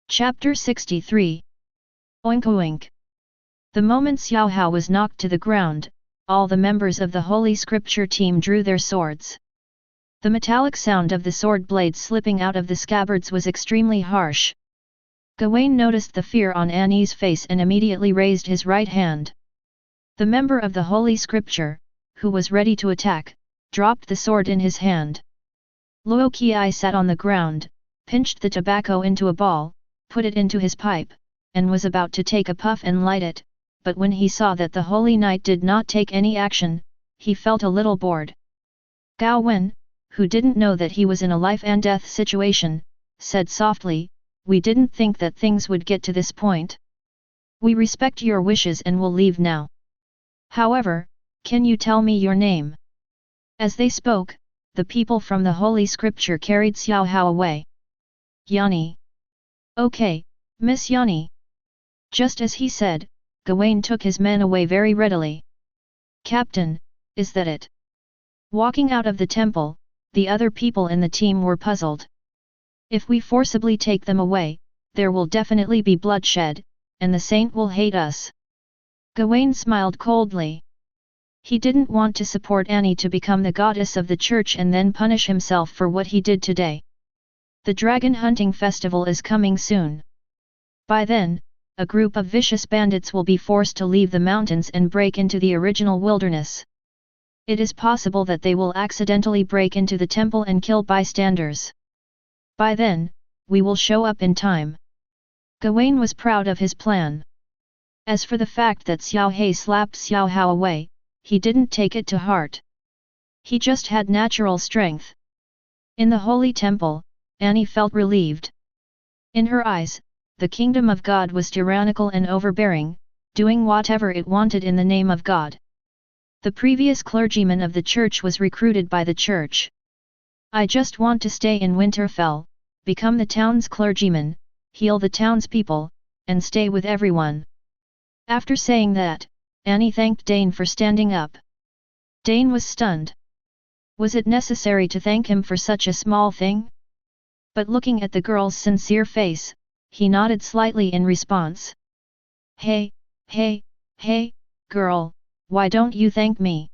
Speaker 1: Chapter 63. Oink oink. The moment Xiao Hao was knocked to the ground, all the members of the Holy Scripture team drew their swords. The metallic sound of the sword blades slipping out of the scabbards was extremely harsh. Gawain noticed the fear on Annie's face and immediately raised his right hand. The member of the Holy Scripture, who was ready to attack, dropped the sword in his hand. Luo Qi sat on the ground, pinched the tobacco into a ball, put it into his pipe, and was about to take a puff and light it, but when he saw that the Holy Knight did not take any action, he felt a little bored. Gao Wen, who didn't know that he was in a life-and-death situation, said softly, "We didn't think that things would get to this point. We respect your wishes and will leave now. However, can you tell me your name?" As they spoke, the people from the Holy Scripture carried Xiao Hao away. "Yani." "Okay, Miss Yani." Just as he said, Gawain took his men away very readily. "Captain, is that it?" Walking out of the temple, the other people in the team were puzzled. "If we forcibly take them away, there will definitely be bloodshed, and the saint will hate us." Gawain smiled coldly. He didn't want to support Annie to become the goddess of the church and then punish himself for what he did today. The dragon hunting festival is coming soon. By then, a group of vicious bandits will be forced to leave the mountains and break into the original wilderness. It is possible that they will accidentally break into the temple and kill bystanders. By then, we will show up in time. Gawain was proud of his plan. As for the fact that Xiao He slapped Xiao Hao away, he didn't take it to heart. He just had natural strength. In the holy temple, Annie felt relieved. In her eyes, the kingdom of God was tyrannical and overbearing, doing whatever it wanted in the name of God. The previous clergyman of the church was recruited by the church. "I just want to stay in Winterfell, become the town's clergyman, heal the townspeople, and stay with everyone." After saying that, Annie thanked Dane for standing up. Dane was stunned. Was it necessary to thank him for such a small thing? But looking at the girl's sincere face, he nodded slightly in response. Hey, girl, why don't you thank me?"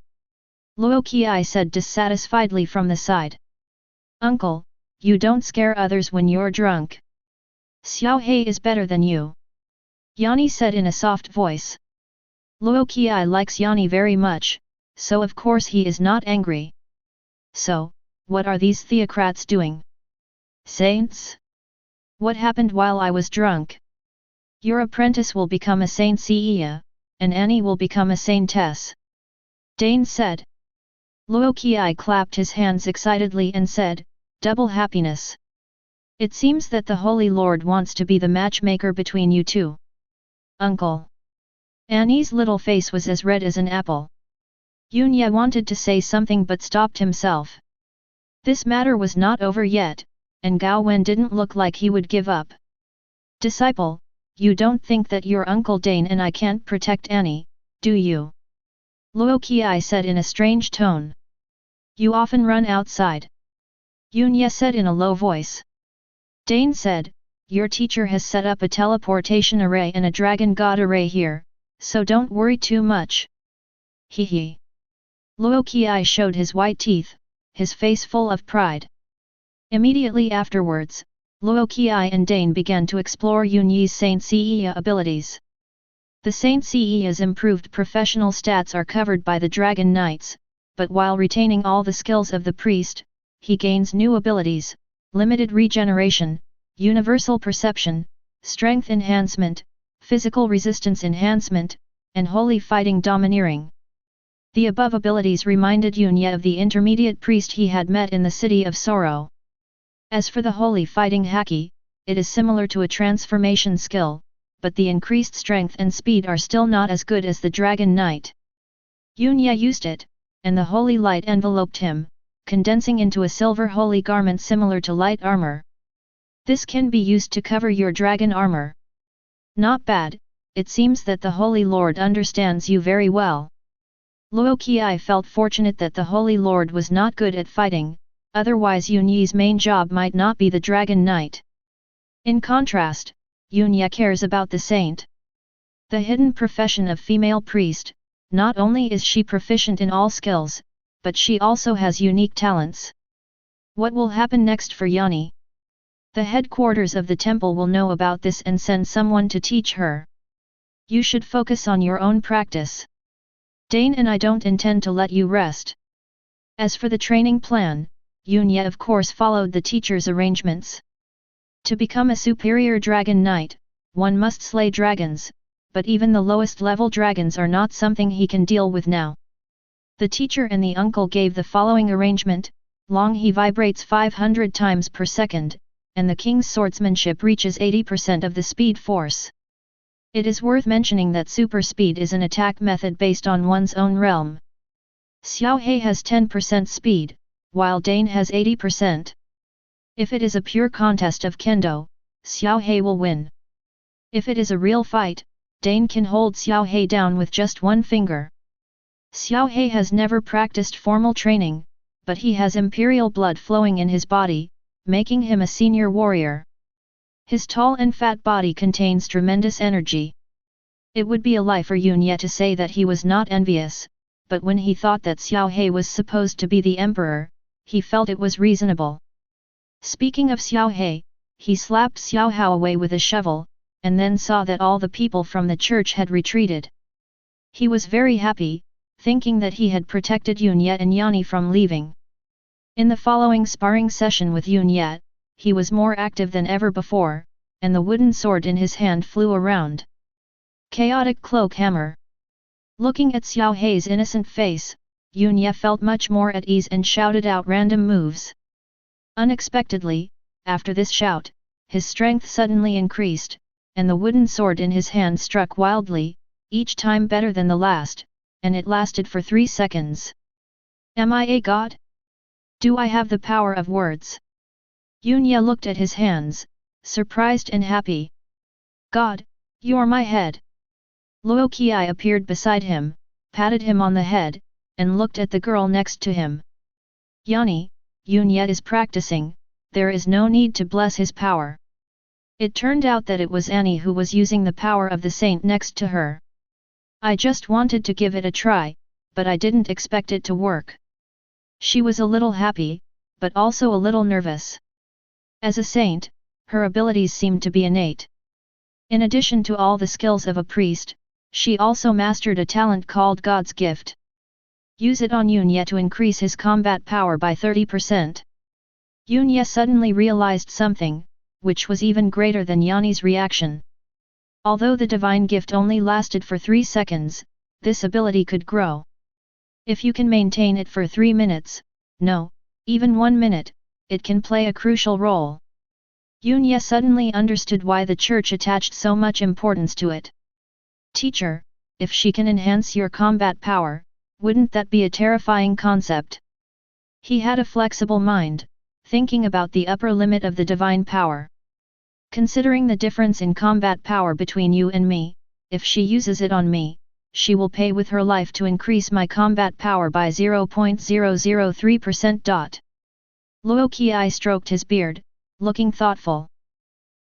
Speaker 1: Luo Qi said dissatisfiedly from the side. "Uncle, you don't scare others when you're drunk. Xiao He is better than you," Yani said in a soft voice. Luo Qi likes Yani very much, so of course he is not angry. "So, what are these theocrats doing? Saints? What happened while I was drunk? Your apprentice will become a saint Sia, and Annie will become a saintess," Dane said. Luo Qi clapped his hands excitedly and said, "Double happiness. It seems that the Holy Lord wants to be the matchmaker between you two." "Uncle." Annie's little face was as red as an apple. Yunya wanted to say something but stopped himself. This matter was not over yet, and Gao Wen didn't look like he would give up. "Disciple, you don't think that your Uncle Dane and I can't protect Annie, do you?" Luo Qi said in a strange tone. "You often run outside," Yunya said in a low voice. Dane said, "Your teacher has set up a teleportation array and a dragon god array here, so don't worry too much." Hee. Luo Qi showed his white teeth, his face full of pride. Immediately afterwards, Luo Qi and Dane began to explore Yunyi's Saint Sia abilities. The Saint Sia's improved professional stats are covered by the Dragon Knights, but while retaining all the skills of the priest, he gains new abilities: limited regeneration, universal perception, strength enhancement, physical resistance enhancement, and holy fighting domineering. The above abilities reminded Yunya of the intermediate priest he had met in the City of Sorrow. As for the holy fighting haki, it is similar to a transformation skill, but the increased strength and speed are still not as good as the Dragon Knight. Yunya used it, and the holy light enveloped him, condensing into a silver holy garment similar to light armor. This can be used to cover your dragon armor. Not bad, it seems that the Holy Lord understands you very well. Luo Qi felt fortunate that the Holy Lord was not good at fighting, otherwise Yun Yi's main job might not be the Dragon Knight. In contrast, Yun Yi cares about the saint. The hidden profession of female priest, not only is she proficient in all skills, but she also has unique talents. What will happen next for Yani? The headquarters of the temple will know about this and send someone to teach her. You should focus on your own practice. Dane and I don't intend to let you rest. As for the training plan, Yun Yi of course followed the teacher's arrangements. To become a superior dragon knight, one must slay dragons, but even the lowest level dragons are not something he can deal with now. The teacher and the uncle gave the following arrangement: Long he vibrates 500 times per second, and the king's swordsmanship reaches 80% of the speed force. It is worth mentioning that super speed is an attack method based on one's own realm. Xiao He has 10% speed, while Dane has 80%. If it is a pure contest of kendo, Xiao He will win. If it is a real fight, Dane can hold Xiao He down with just one finger. Xiao He has never practiced formal training, but he has imperial blood flowing in his body, making him a senior warrior. His tall and fat body contains tremendous energy. It would be a lie for Yun Yi to say that he was not envious, but when he thought that Xiao He was supposed to be the emperor, he felt it was reasonable. Speaking of Xiao he slapped Xiao Hao away with a shovel, and then saw that all the people from the church had retreated. He was very happy, thinking that he had protected Yun Yi and Yani from leaving. In the following sparring session with Yun Yi, he was more active than ever before, and the wooden sword in his hand flew around. Chaotic cloak hammer. Looking at Xiao He's innocent face, Yun Yi felt much more at ease and shouted out random moves. Unexpectedly, after this shout, his strength suddenly increased, and the wooden sword in his hand struck wildly, each time better than the last, and it lasted for 3 seconds. Am I a god? Do I have the power of words? Yun Yi looked at his hands, surprised and happy. God, you're my head. Luo Qi appeared beside him, patted him on the head, and looked at the girl next to him. Yani, Yun Yi is practicing, there is no need to bless his power. It turned out that it was Annie who was using the power of the saint next to her. I just wanted to give it a try, but I didn't expect it to work. She was a little happy, but also a little nervous. As a saint, her abilities seemed to be innate. In addition to all the skills of a priest, she also mastered a talent called God's Gift. Use it on Yun Yi to increase his combat power by 30%. Yun Yi suddenly realized something, which was even greater than Yani's reaction. Although the divine gift only lasted for 3 seconds, this ability could grow. If you can maintain it for 3 minutes, no, even 1 minute, it can play a crucial role. Yun Yi suddenly understood why the church attached so much importance to it. Teacher, if she can enhance your combat power, wouldn't that be a terrifying concept? He had a flexible mind, thinking about the upper limit of the divine power. Considering the difference in combat power between you and me, if she uses it on me, she will pay with her life to increase my combat power by 0.003%. Luo Qi stroked his beard, looking thoughtful.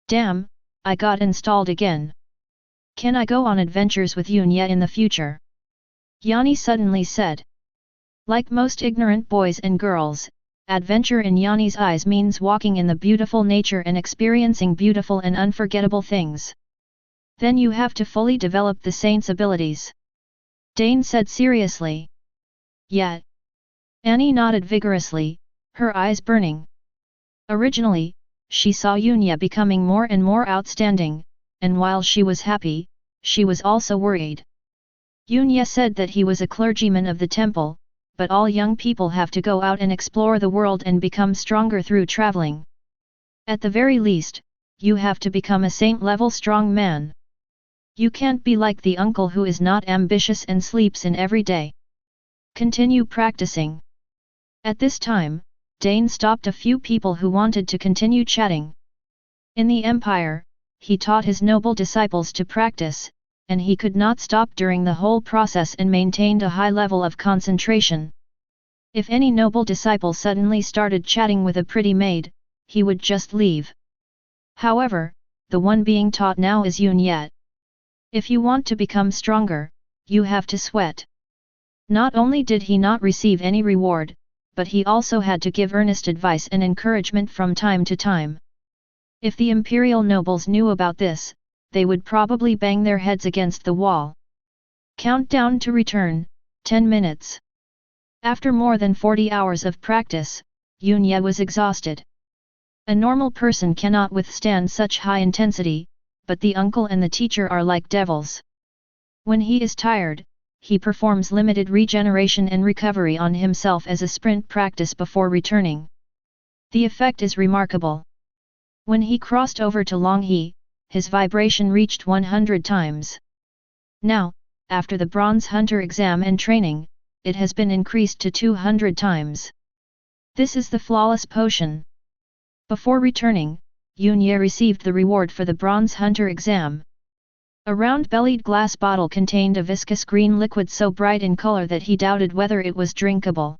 Speaker 1: Damn, I got installed again. Can I go on adventures with Yun Yi in the future? Yani suddenly said. Like most ignorant boys and girls, adventure in Yani's eyes means walking in the beautiful nature and experiencing beautiful and unforgettable things. Then you have to fully develop the saint's abilities. Dane said seriously. Yeah. Annie nodded vigorously, her eyes burning. Originally, she saw Yun Yi becoming more and more outstanding, and while she was happy, she was also worried. Yun Yi said that he was a clergyman of the temple, but all young people have to go out and explore the world and become stronger through traveling. At the very least, you have to become a saint-level strong man. You can't be like the uncle who is not ambitious and sleeps in every day. Continue practicing. At this time, Dane stopped a few people who wanted to continue chatting. In the empire, he taught his noble disciples to practice, and he could not stop during the whole process and maintained a high level of concentration. If any noble disciple suddenly started chatting with a pretty maid, he would just leave. However, the one being taught now is Yun Yet. If you want to become stronger, you have to sweat. Not only did he not receive any reward, but he also had to give earnest advice and encouragement from time to time. If the imperial nobles knew about this, they would probably bang their heads against the wall. Countdown to return, 10 minutes. After more than 40 hours of practice, Yun Ye was exhausted. A normal person cannot withstand such high intensity, but the uncle and the teacher are like devils. When he is tired, he performs limited regeneration and recovery on himself as a sprint practice before returning. The effect is remarkable. When he crossed over to Longhe, his vibration reached 100 times. Now, after the Bronze Hunter exam and training, it has been increased to 200 times. This is the flawless potion. Before returning, Yun Ye received the reward for the Bronze Hunter exam. A round-bellied glass bottle contained a viscous green liquid so bright in color that he doubted whether it was drinkable.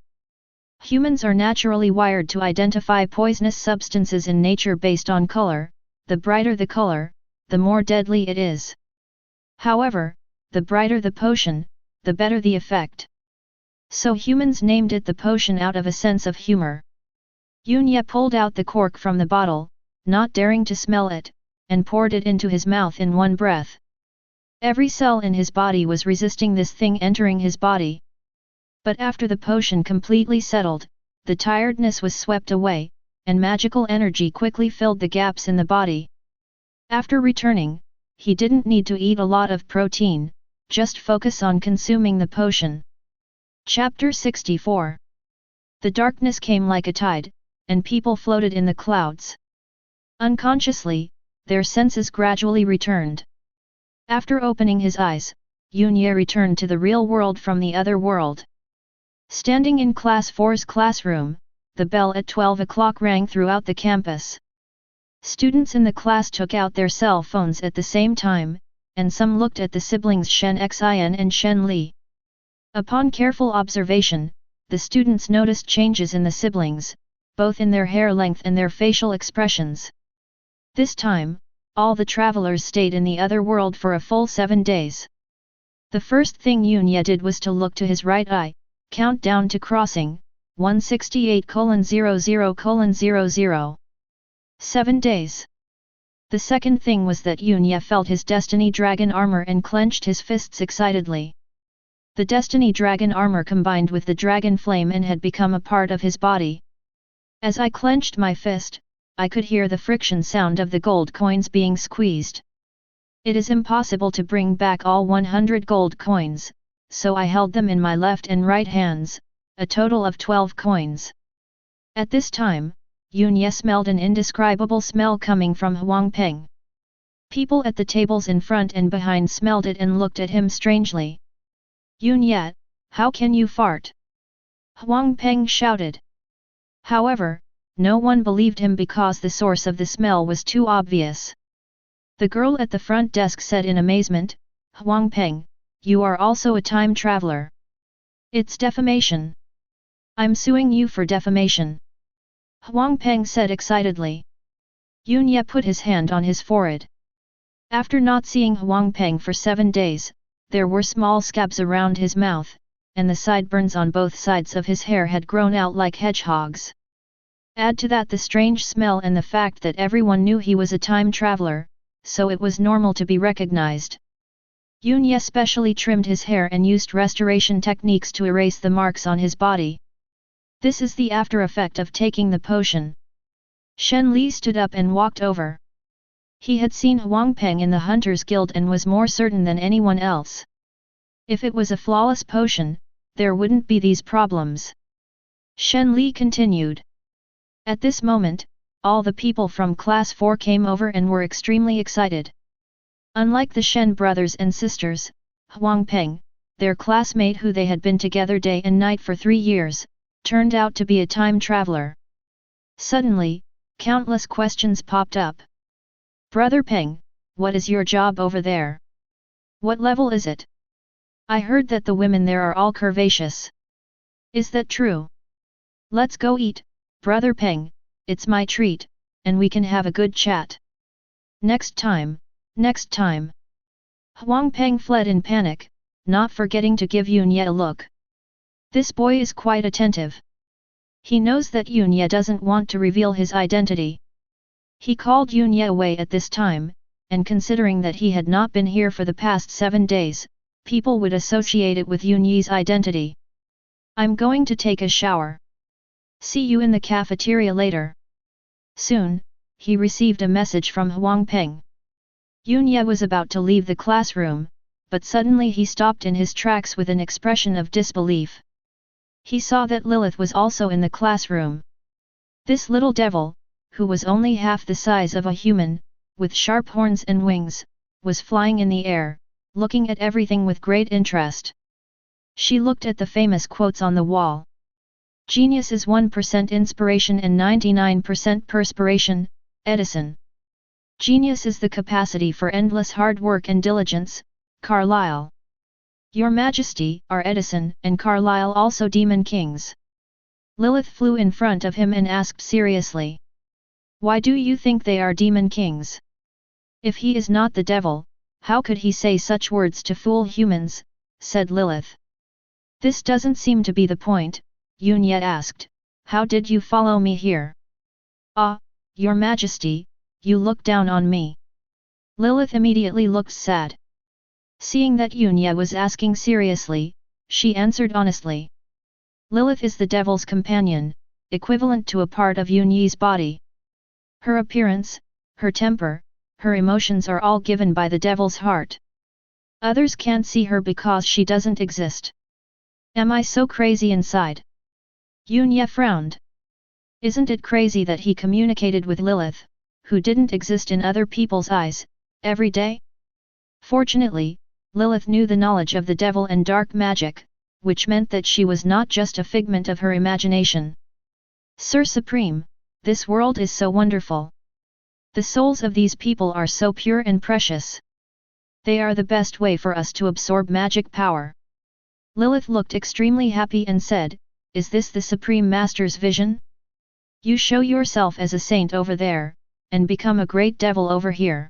Speaker 1: Humans are naturally wired to identify poisonous substances in nature based on color. The brighter the color, the more deadly it is. However, the brighter the potion, the better the effect. So humans named it the potion out of a sense of humor. Yun Ye pulled out the cork from the bottle, not daring to smell it, and poured it into his mouth in one breath. Every cell in his body was resisting this thing entering his body. But after the potion completely settled, the tiredness was swept away, and magical energy quickly filled the gaps in the body. After returning, he didn't need to eat a lot of protein, just focus on consuming the potion. Chapter 64. The darkness came like a tide, and people floated in the clouds. Unconsciously, their senses gradually returned. After opening his eyes, Yun Ye returned to the real world from the other world. Standing in Class 4's classroom, the bell at 12 o'clock rang throughout the campus. Students in the class took out their cell phones at the same time, and some looked at the siblings Shen Xin and Shen Li. Upon careful observation, the students noticed changes in the siblings, both in their hair length and their facial expressions. This time, all the travelers stayed in the other world for a full 7 days. The first thing Yun Ye did was to look to his right eye, count down to crossing, 168:00:00. 7 days. The second thing was that Yun Ye felt his Destiny Dragon armor and clenched his fists excitedly. The Destiny Dragon armor combined with the Dragon Flame and had become a part of his body. As I clenched my fist, I could hear the friction sound of the gold coins being squeezed. It is impossible to bring back all 100 gold coins, so I held them in my left and right hands, a total of 12 coins. At this time, Yun Ye smelled an indescribable smell coming from Huang Peng. People at the tables in front and behind smelled it and looked at him strangely. Yun Ye, how can you fart? Huang Peng shouted. However, no one believed him because the source of the smell was too obvious. The girl at the front desk said in amazement, Huang Peng, you are also a time traveler. It's defamation. I'm suing you for defamation. Huang Peng said excitedly. Yun Ye put his hand on his forehead. After not seeing Huang Peng for 7 days, there were small scabs around his mouth, and the sideburns on both sides of his hair had grown out like hedgehogs. Add to that the strange smell and the fact that everyone knew he was a time traveler, so it was normal to be recognized. Yun Ye specially trimmed his hair and used restoration techniques to erase the marks on his body. This is the after effect of taking the potion. Shen Li stood up and walked over. He had seen Huang Peng in the Hunters Guild and was more certain than anyone else. If it was a flawless potion, there wouldn't be these problems. Shen Li continued. At this moment, all the people from Class 4 came over and were extremely excited. Unlike the Shen brothers and sisters, Huang Peng, their classmate who they had been together day and night for 3 years, turned out to be a time traveler. Suddenly, countless questions popped up. Brother Peng, what is your job over there? What level is it? I heard that the women there are all curvaceous. Is that true? Let's go eat, Brother Peng, it's my treat, and we can have a good chat. Next time, next time. Huang Peng fled in panic, not forgetting to give Yunye a look. This boy is quite attentive. He knows that Yunye doesn't want to reveal his identity. He called Yunye away at this time, and considering that he had not been here for the past 7 days, people would associate it with Yunye's identity. I'm going to take a shower. See you in the cafeteria later. Soon, he received a message from Huang Peng. Yunye was about to leave the classroom, but suddenly he stopped in his tracks with an expression of disbelief. He saw that Lilith was also in the classroom. This little devil, who was only half the size of a human, with sharp horns and wings, was flying in the air, looking at everything with great interest. She looked at the famous quotes on the wall. Genius is 1% inspiration and 99% perspiration, Edison. Genius is the capacity for endless hard work and diligence, Carlyle. Your Majesty are Edison and Carlyle also demon kings. Lilith flew in front of him and asked seriously. Why do you think they are demon kings? If he is not the devil, how could he say such words to fool humans, said Lilith. This doesn't seem to be the point, Yunye asked, how did you follow me here? Ah, Your Majesty, you look down on me. Lilith immediately looked sad. Seeing that Yunye was asking seriously, she answered honestly. Lilith is the devil's companion, equivalent to a part of Yunye's body. Her appearance, her temper, her emotions are all given by the devil's heart. Others can't see her because she doesn't exist. Am I so crazy inside? Yunye frowned. Isn't it crazy that he communicated with Lilith, who didn't exist in other people's eyes, every day? Fortunately, Lilith knew the knowledge of the devil and dark magic, which meant that she was not just a figment of her imagination. Sir Supreme, this world is so wonderful. The souls of these people are so pure and precious. They are the best way for us to absorb magic power. Lilith looked extremely happy and said, Is this the Supreme Master's vision? You show yourself as a saint over there, and become a great devil over here.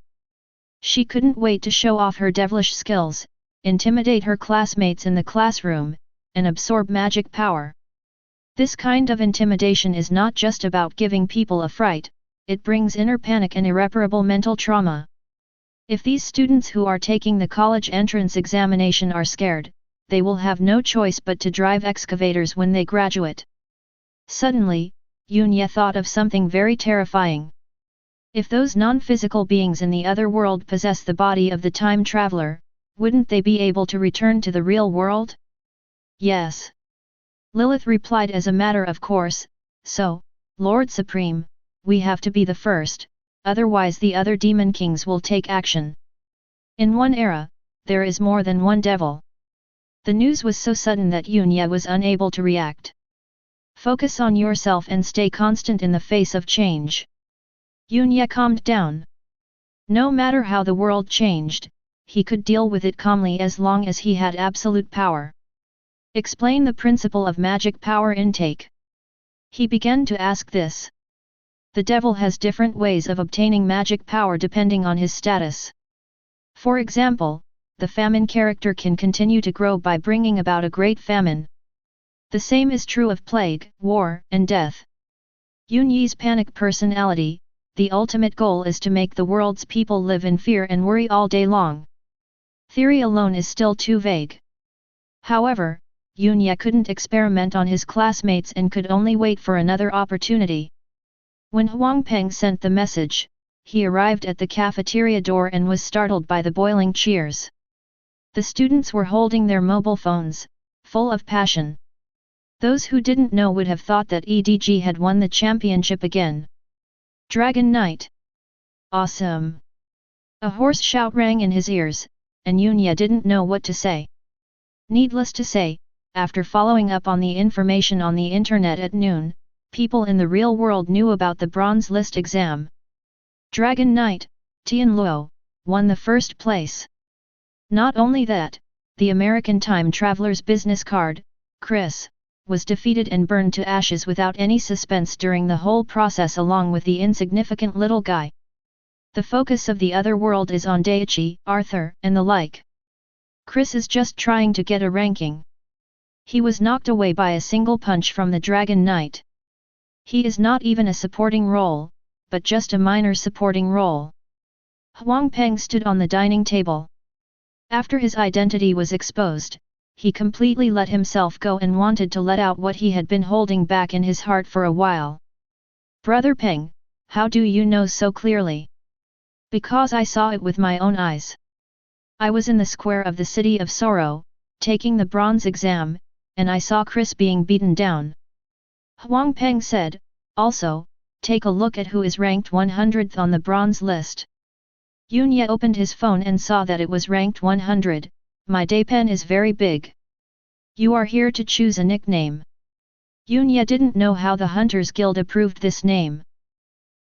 Speaker 1: She couldn't wait to show off her devilish skills, intimidate her classmates in the classroom, and absorb magic power. This kind of intimidation is not just about giving people a fright, it brings inner panic and irreparable mental trauma. If these students who are taking the college entrance examination are scared, they will have no choice but to drive excavators when they graduate. Suddenly, Yunye thought of something very terrifying. If those non-physical beings in the other world possess the body of the time traveler, wouldn't they be able to return to the real world? Yes. Lilith replied as a matter of course, so, Lord Supreme, we have to be the first, otherwise the other demon kings will take action. In one era, there is more than one devil. The news was so sudden that Yunye was unable to react. Focus on yourself and stay constant in the face of change. Yunye calmed down. No matter how the world changed, he could deal with it calmly as long as he had absolute power. Explain the principle of magic power intake. He began to ask this. The devil has different ways of obtaining magic power depending on his status. For example, the famine character can continue to grow by bringing about a great famine. The same is true of plague, war, and death. Yunye's panic personality, the ultimate goal is to make the world's people live in fear and worry all day long. Theory alone is still too vague. However, Yunye couldn't experiment on his classmates and could only wait for another opportunity. When Huang Peng sent the message, he arrived at the cafeteria door and was startled by the boiling cheers. The students were holding their mobile phones, full of passion. Those who didn't know would have thought that EDG had won the championship again. Dragon Knight! Awesome! A hoarse shout rang in his ears, and Yunye didn't know what to say. Needless to say, after following up on the information on the internet at noon, people in the real world knew about the bronze list exam. Dragon Knight, Tianluo, won the first place. Not only that, the American time traveler's business card, Chris, was defeated and burned to ashes without any suspense during the whole process, along with the insignificant little guy. The focus of the other world is on Daichi, Arthur, and the like. Chris is just trying to get a ranking. He was knocked away by a single punch from the Dragon Knight. He is not even a supporting role, but just a minor supporting role. Huang Peng stood on the dining table. After his identity was exposed, he completely let himself go and wanted to let out what he had been holding back in his heart for a while. Brother Peng, how do you know so clearly? Because I saw it with my own eyes. I was in the square of the City of Sorrow, taking the bronze exam, and I saw Chris being beaten down. Huang Peng said, also, take a look at who is ranked 100th on the bronze list. Yunye opened his phone and saw that it was ranked 100, my day pen is very big. You are here to choose a nickname. Yunye didn't know how the Hunters Guild approved this name.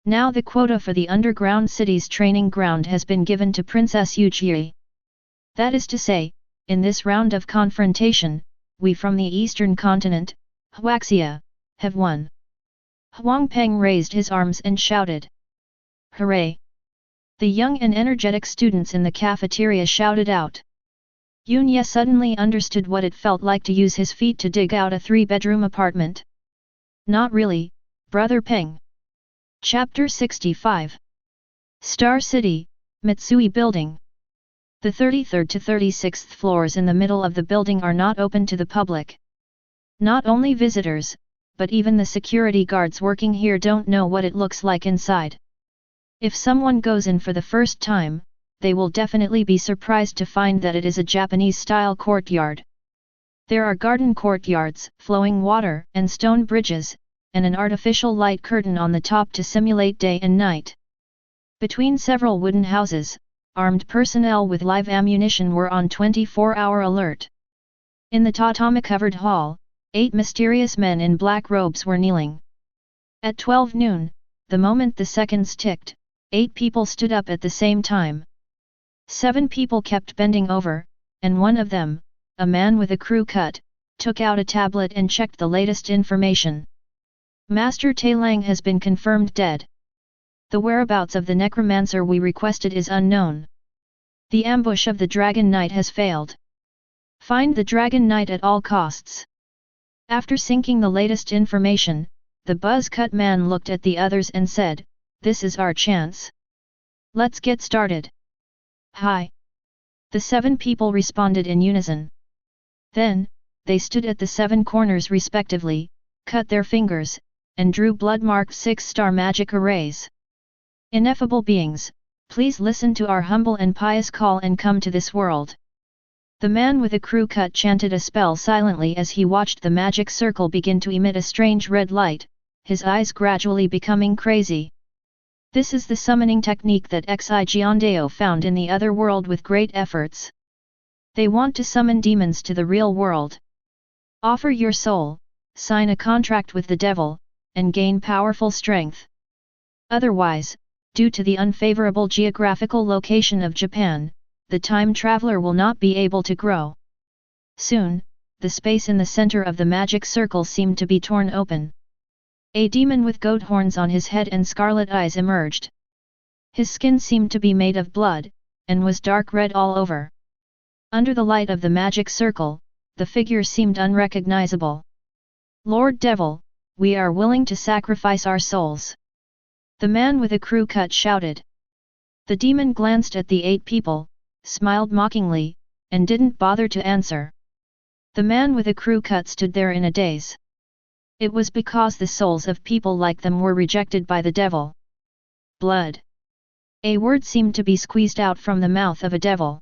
Speaker 1: Now the quota for the underground city's training ground has been given to Princess Yujie. That is to say, in this round of confrontation, we from the eastern continent, Huaxia, have won. Huang Peng raised his arms and shouted. Hooray! The young and energetic students in the cafeteria shouted out. Yunye suddenly understood what it felt like to use his feet to dig out a 3-bedroom apartment. Not really, Brother Peng. Chapter 65. Star City, Mitsui Building. The 33rd to 36th floors in the middle of the building are not open to the public. Not only visitors, but even the security guards working here don't know what it looks like inside. If someone goes in for the first time, they will definitely be surprised to find that it is a Japanese-style courtyard. There are garden courtyards, flowing water, and stone bridges, and an artificial light curtain on the top to simulate day and night. Between several wooden houses, armed personnel with live ammunition were on 24-hour alert. In the tatami-covered hall, 8 mysterious men in black robes were kneeling. At 12 noon, the moment the seconds ticked, 8 people stood up at the same time. 7 people kept bending over, and one of them, a man with a crew cut, took out a tablet and checked the latest information. Master Tailang has been confirmed dead. The whereabouts of the necromancer we requested is unknown. The ambush of the Dragon Knight has failed. Find the Dragon Knight at all costs. After syncing the latest information, the buzz-cut man looked at the others and said, this is our chance. Let's get started. Hi. The 7 people responded in unison. Then, they stood at the 7 corners respectively, cut their fingers, and drew blood-marked 6-star magic arrays. Ineffable beings, please listen to our humble and pious call and come to this world. The man with a crew cut chanted a spell silently as he watched the magic circle begin to emit a strange red light, his eyes gradually becoming crazy. This is the summoning technique that Xi Jiandao found in the other world with great efforts. They want to summon demons to the real world. Offer your soul, sign a contract with the devil, and gain powerful strength. Otherwise, due to the unfavorable geographical location of Japan, the time traveler will not be able to grow. Soon, the space in the center of the magic circle seemed to be torn open. A demon with goat horns on his head and scarlet eyes emerged. His skin seemed to be made of blood, and was dark red all over. Under the light of the magic circle, the figure seemed unrecognizable. Lord Devil, we are willing to sacrifice our souls. The man with a crew cut shouted. The demon glanced at the 8 people, smiled mockingly, and didn't bother to answer. The man with a crew cut stood there in a daze. It was because the souls of people like them were rejected by the devil. Blood. A word seemed to be squeezed out from the mouth of a devil.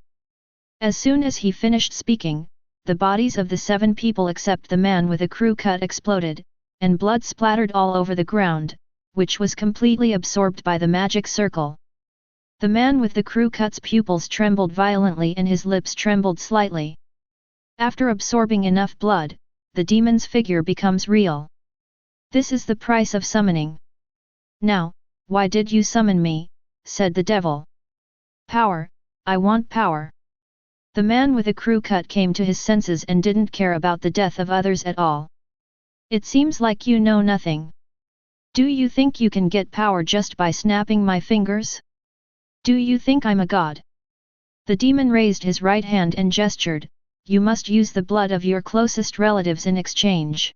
Speaker 1: As soon as he finished speaking, the bodies of the 7 people except the man with a crew cut exploded, and blood splattered all over the ground, which was completely absorbed by the magic circle. The man with the crew cut's pupils trembled violently and his lips trembled slightly. After absorbing enough blood, the demon's figure becomes real. This is the price of summoning. Now, why did you summon me? Said the devil. Power, I want power. The man with a crew cut came to his senses and didn't care about the death of others at all. It seems like you know nothing. Do you think you can get power just by snapping my fingers? Do you think I'm a god? The demon raised his right hand and gestured, you must use the blood of your closest relatives in exchange.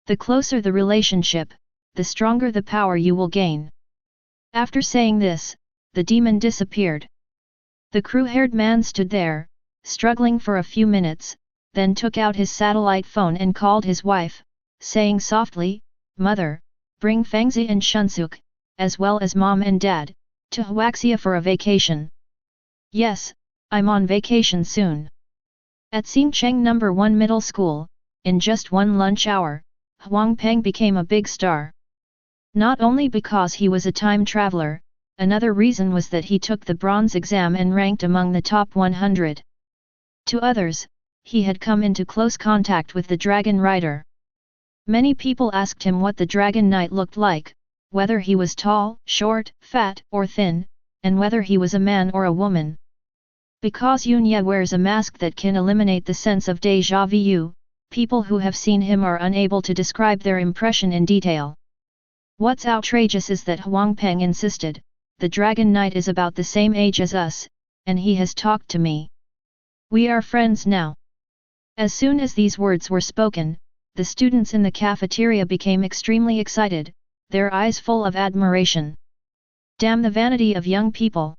Speaker 1: The closer the relationship, the stronger the power you will gain. After saying this, the demon disappeared. The crew-haired man stood there, struggling for a few minutes, then took out his satellite phone and called his wife, saying softly, Mother, bring Fangzi and Shunsuk, as well as Mom and Dad, to Huaxia for a vacation. Yes, I'm on vacation soon. At Xingcheng No. 1 Middle School, in just one lunch hour, Huang Peng became a big star. Not only because he was a time traveler, another reason was that he took the bronze exam and ranked among the top 100. To others, he had come into close contact with the Dragon Rider. Many people asked him what the Dragon Knight looked like, whether he was tall, short, fat, or thin, and whether he was a man or a woman. Because Yunye wears a mask that can eliminate the sense of déjà vu, people who have seen him are unable to describe their impression in detail. What's outrageous is that Huang Peng insisted, the Dragon Knight is about the same age as us, and he has talked to me. We are friends now. As soon as these words were spoken, the students in the cafeteria became extremely excited, their eyes full of admiration. Damn the vanity of young people!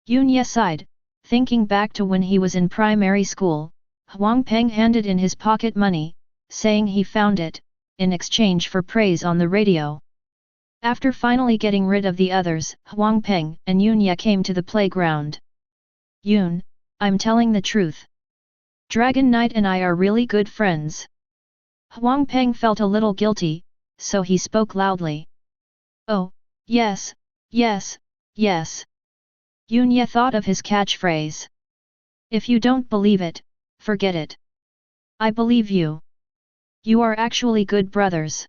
Speaker 1: Yunye sighed, thinking back to when he was in primary school. Huang Peng handed in his pocket money, saying he found it, in exchange for praise on the radio. After finally getting rid of the others, Huang Peng and Yunye came to the playground. Yun, I'm telling the truth. Dragon Knight and I are really good friends. Huang Peng felt a little guilty, so he spoke loudly. Oh, yes, yes, yes. Yunye thought of his catchphrase. If you don't believe it, forget it. I believe you. You are actually good brothers.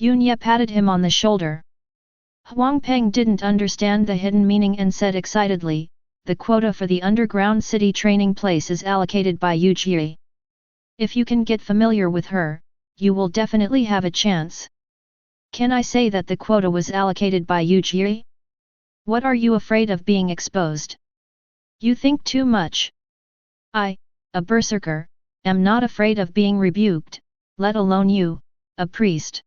Speaker 1: Yunye patted him on the shoulder. Huang Peng didn't understand the hidden meaning and said excitedly, the quota for the underground city training place is allocated by Yu Jie. If you can get familiar with her, you will definitely have a chance. Can I say that the quota was allocated by Yu Jie? What are you afraid of being exposed? You think too much. I, a berserker, am not afraid of being rebuked, let alone you, a priest.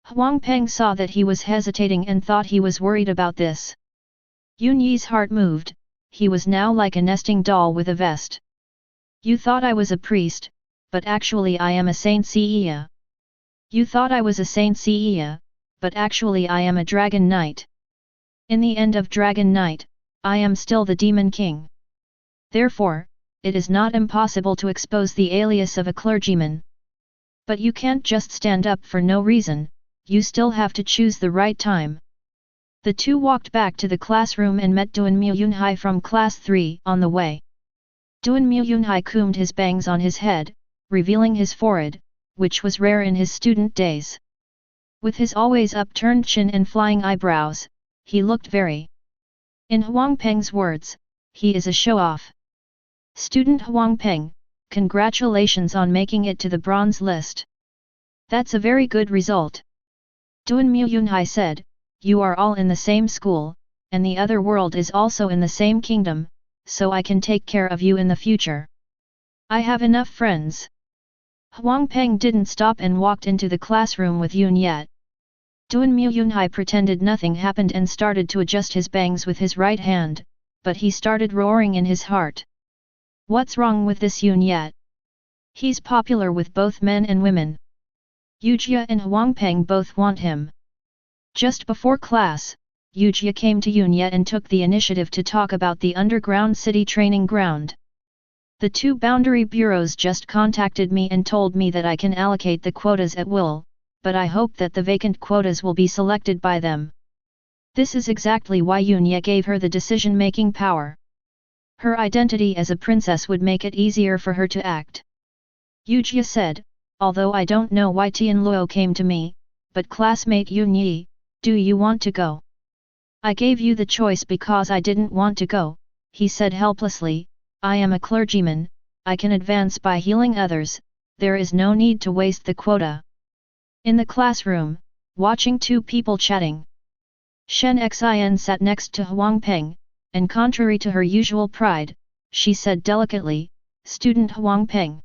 Speaker 1: Huang Peng saw that he was hesitating and thought he was worried about this. Yunye's heart moved, he was now like a nesting doll with a vest. You thought I was a priest, but actually I am a Saint Seiya. You thought I was a Saint Seiya, but actually I am a Dragon Knight. In the end of Dragon Knight, I am still the Demon King. Therefore, it is not impossible to expose the alias of a clergyman. But you can't just stand up for no reason, you still have to choose the right time. The two walked back to the classroom and met Duan Muyunhai from class 3 on the way. Duan Muyunhai combed his bangs on his head, revealing his forehead, which was rare in his student days. With his always upturned chin and flying eyebrows, he looked very. In Huang Peng's words, he is a show-off. Student Huang Peng, congratulations on making it to the bronze list. That's a very good result. Duan Muyunhai said, you are all in the same school, and the other world is also in the same kingdom, so I can take care of you in the future. I have enough friends. Huang Peng didn't stop and walked into the classroom with Yunye. Duan Muyunhai pretended nothing happened and started to adjust his bangs with his right hand, but he started roaring in his heart. What's wrong with this Yunye? He's popular with both men and women. Yujie and Huang Peng both want him. Just before class, Yujie came to Yunye and took the initiative to talk about the underground city training ground. The two boundary bureaus just contacted me and told me that I can allocate the quotas at will, but I hope that the vacant quotas will be selected by them. This is exactly why Yunye gave her the decision-making power. Her identity as a princess would make it easier for her to act. Yujie said, although I don't know why Tianluo came to me, but classmate Yunye, do you want to go? I gave you the choice because I didn't want to go, he said helplessly, I am a clergyman, I can advance by healing others, there is no need to waste the quota. In the classroom, watching two people chatting. Shen Xin sat next to Huang Peng, and contrary to her usual pride, she said delicately, "Student Huang Peng."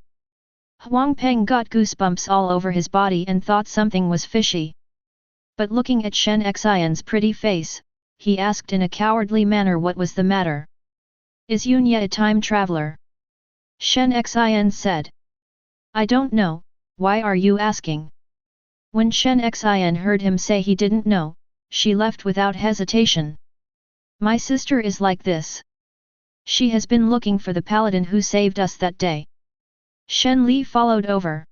Speaker 1: Huang Peng got goosebumps all over his body and thought something was fishy. But looking at Shen Xin's pretty face, he asked in a cowardly manner what was the matter. "Is Yunya a time traveler?" Shen Xin said. "I don't know, why are you asking?" When Shen Xin heard him say he didn't know, she left without hesitation. "My sister is like this. She has been looking for the paladin who saved us that day." Shen Li followed over.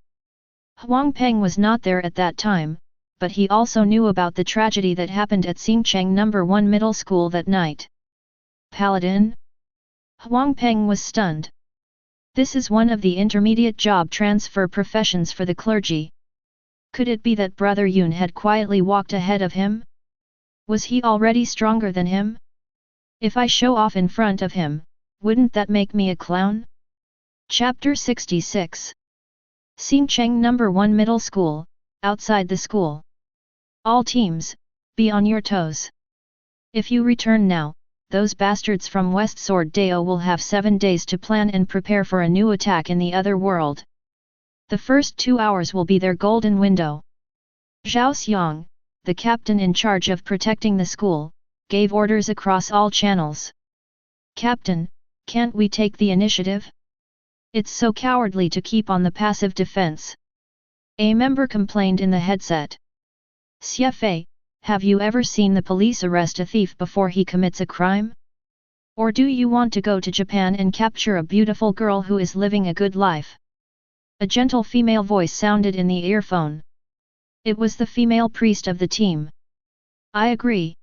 Speaker 1: Huang Peng was not there at that time, but he also knew about the tragedy that happened at Xingcheng No. 1 Middle School that night. "Paladin?" Huang Peng was stunned. This is one of the intermediate job transfer professions for the clergy. Could it be that Brother Yun had quietly walked ahead of him? Was he already stronger than him? If I show off in front of him, wouldn't that make me a clown? Chapter 66. Xingcheng No. 1 Middle School, outside the school. All teams, be on your toes. If you return now, those bastards from West Sword Dao will have 7 days to plan and prepare for a new attack in the other world. The first 2 hours will be their golden window. Zhao Xiang, the captain in charge of protecting the school, gave orders across all channels. "Captain, can't we take the initiative? It's so cowardly to keep on the passive defense." A member complained in the headset. "Xie Fei, have you ever seen the police arrest a thief before he commits a crime? Or do you want to go to Japan and capture a beautiful girl who is living a good life?" A gentle female voice sounded in the earphone. It was the female priest of the team. "I agree.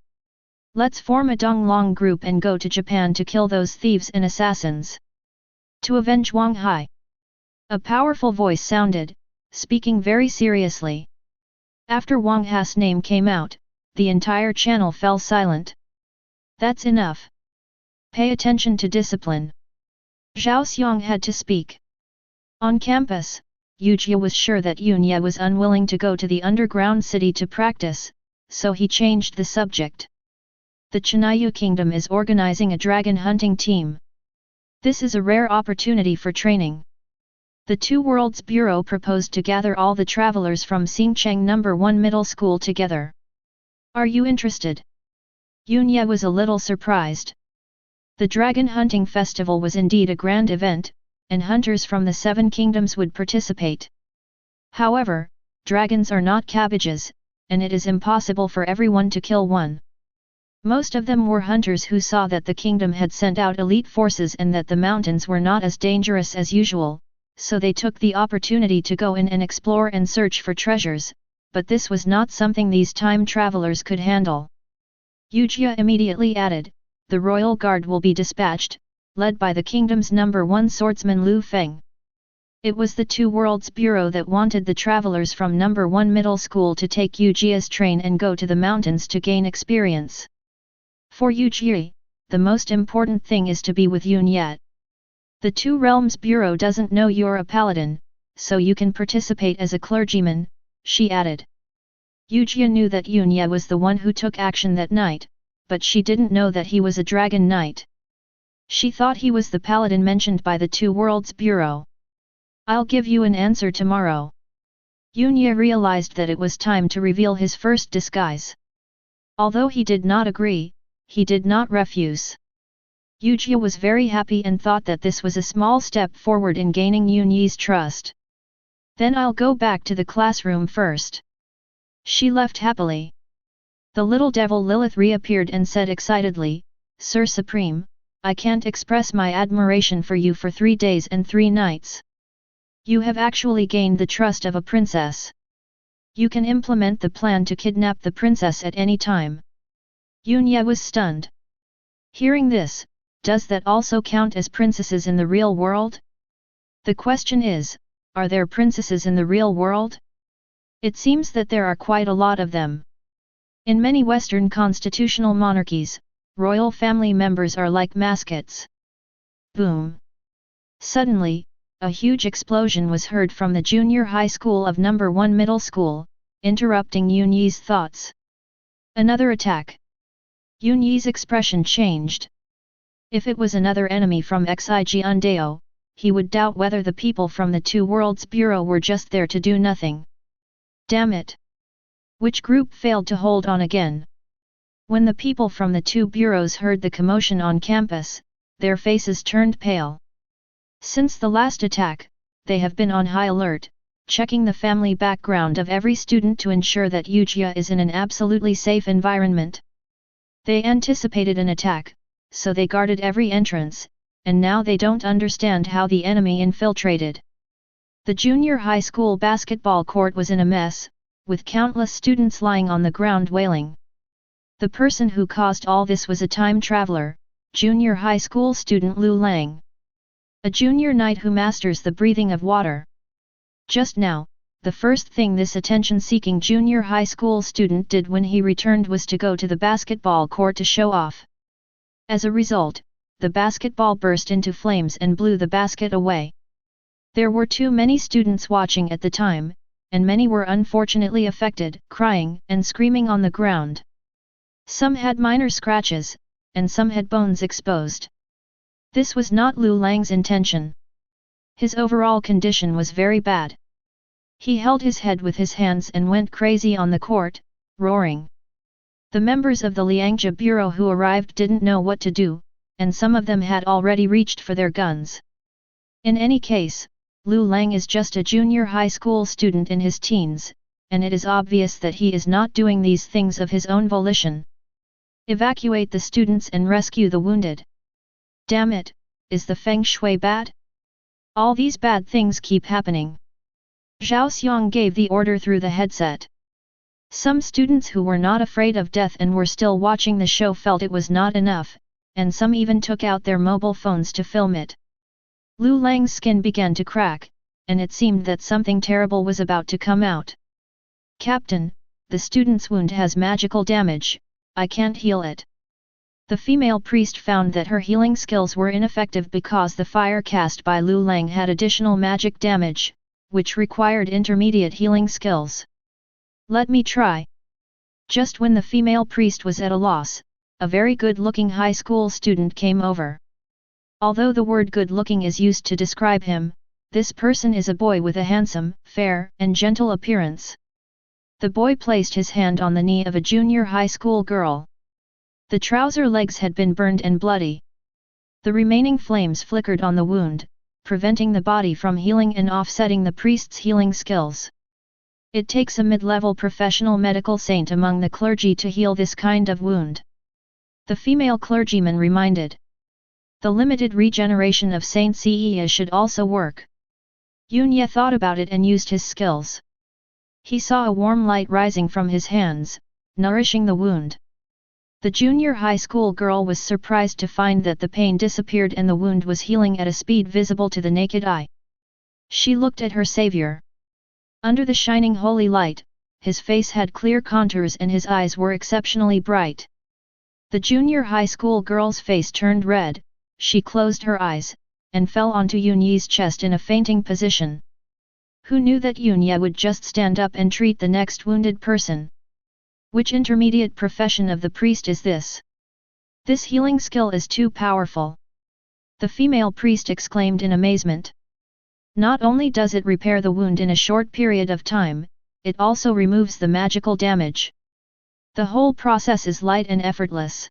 Speaker 1: Let's form a Donglong group and go to Japan to kill those thieves and assassins. To avenge Wang Hai." A powerful voice sounded, speaking very seriously. After Wang Hai's name came out, the entire channel fell silent. "That's enough. Pay attention to discipline." Zhao Xiang had to speak. On campus, Yujia was sure that Yunya was unwilling to go to the underground city to practice, so he changed the subject. "The Chinayu Kingdom is organizing a dragon hunting team. This is a rare opportunity for training. The Two Worlds Bureau proposed to gather all the travelers from Xingcheng No. 1 Middle School together. Are you interested?" Yunya was a little surprised. The dragon hunting festival was indeed a grand event, and hunters from the 7 kingdoms would participate. However, dragons are not cabbages, and it is impossible for everyone to kill one. Most of them were hunters who saw that the kingdom had sent out elite forces and that the mountains were not as dangerous as usual, so they took the opportunity to go in and explore and search for treasures, but this was not something these time travelers could handle. Yujia immediately added, "The royal guard will be dispatched, led by the kingdom's No. 1 swordsman Lu Feng." It was the Two Worlds Bureau that wanted the travelers from No. 1 Middle School to take Yujia's train and go to the mountains to gain experience. For Yujia, the most important thing is to be with Yunya. The Two Realms Bureau doesn't know you're a paladin, so you can participate as a clergyman, she added. Yujia knew that Yunya was the one who took action that night, but she didn't know that he was a dragon knight. She thought he was the paladin mentioned by the Two Worlds Bureau. "I'll give you an answer tomorrow." Yunya realized that it was time to reveal his first disguise. Although he did not agree, he did not refuse. Yujia was very happy and thought that this was a small step forward in gaining Yunyi's trust. "Then I'll go back to the classroom first." She left happily. The little devil Lilith reappeared and said excitedly, "Sir Supreme, I can't express my admiration for you for 3 days and 3 nights. You have actually gained the trust of a princess. You can implement the plan to kidnap the princess at any time." Yunya was stunned. Hearing this, does that also count as princesses in the real world? The question is, are there princesses in the real world? It seems that there are quite a lot of them. In many Western constitutional monarchies, royal family members are like mascots. Boom! Suddenly, a huge explosion was heard from the junior high school of number 1 middle school, interrupting Yun Yi's thoughts. Another attack. Yun Yi's expression changed. If it was another enemy from Xijiandao, he would doubt whether the people from the Two Worlds Bureau were just there to do nothing. Damn it! Which group failed to hold on again? When the people from the two bureaus heard the commotion on campus, their faces turned pale. Since the last attack, they have been on high alert, checking the family background of every student to ensure that Yujia is in an absolutely safe environment. They anticipated an attack, so they guarded every entrance, and now they don't understand how the enemy infiltrated. The junior high school basketball court was in a mess, with countless students lying on the ground wailing. The person who caused all this was a time traveler, junior high school student Lu Lang. A junior knight who masters the breathing of water. Just now, the first thing this attention-seeking junior high school student did when he returned was to go to the basketball court to show off. As a result, the basketball burst into flames and blew the basket away. There were too many students watching at the time, and many were unfortunately affected, crying and screaming on the ground. Some had minor scratches, and some had bones exposed. This was not Lu Lang's intention. His overall condition was very bad. He held his head with his hands and went crazy on the court, roaring. The members of the Liangjia Bureau who arrived didn't know what to do, and some of them had already reached for their guns. In any case, Lu Lang is just a junior high school student in his teens, and it is obvious that he is not doing these things of his own volition. Evacuate the students and rescue the wounded. Damn it, is the feng shui bad? All these bad things keep happening. Zhao Xiang gave the order through the headset. Some students who were not afraid of death and were still watching the show felt it was not enough, and some even took out their mobile phones to film it. Lu Lang's skin began to crack, and it seemed that something terrible was about to come out. Captain, the student's wound has magical damage, I can't heal it. The female priest found that her healing skills were ineffective because the fire cast by Lu Lang had additional magic damage, which required intermediate healing skills. Let me try. Just when the female priest was at a loss, a very good-looking high school student came over. Although the word good-looking is used to describe him, this person is a boy with a handsome, fair, and gentle appearance. The boy placed his hand on the knee of a junior high school girl. The trouser legs had been burned and bloody. The remaining flames flickered on the wound, preventing the body from healing and offsetting the priest's healing skills. It takes a mid-level professional medical saint among the clergy to heal this kind of wound. The female clergyman reminded. The limited regeneration of Saint Cea should also work. Yun Ye thought about it and used his skills. He saw a warm light rising from his hands, nourishing the wound. The junior high school girl was surprised to find that the pain disappeared and the wound was healing at a speed visible to the naked eye. She looked at her savior. Under the shining holy light, his face had clear contours and his eyes were exceptionally bright. The junior high school girl's face turned red, she closed her eyes, and fell onto Yun Yi's chest in a fainting position. Who knew that Yun Ye would just stand up and treat the next wounded person? Which intermediate profession of the priest is this? This healing skill is too powerful. The female priest exclaimed in amazement. Not only does it repair the wound in a short period of time, it also removes the magical damage. The whole process is light and effortless.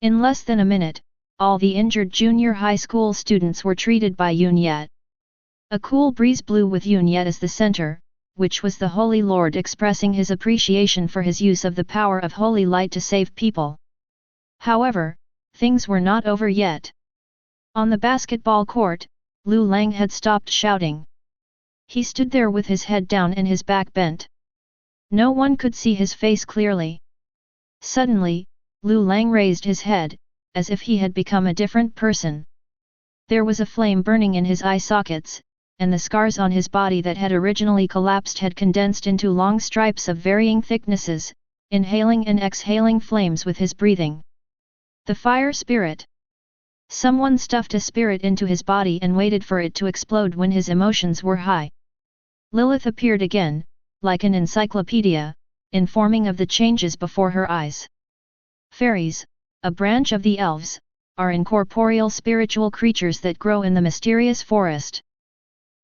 Speaker 1: In less than a minute, all the injured junior high school students were treated by Yun Ye. A cool breeze blew with Yun Ye as the center, which was the Holy Lord expressing his appreciation for his use of the power of holy light to save people. However, things were not over yet. On the basketball court, Lu Lang had stopped shouting. He stood there with his head down and his back bent. No one could see his face clearly. Suddenly, Lu Lang raised his head, as if he had become a different person. There was a flame burning in his eye sockets, and the scars on his body that had originally collapsed had condensed into long stripes of varying thicknesses, inhaling and exhaling flames with his breathing. The fire spirit. Someone stuffed a spirit into his body and waited for it to explode when his emotions were high. Lilith appeared again, like an encyclopedia, informing of the changes before her eyes. Fairies, a branch of the elves, are incorporeal spiritual creatures that grow in the mysterious forest.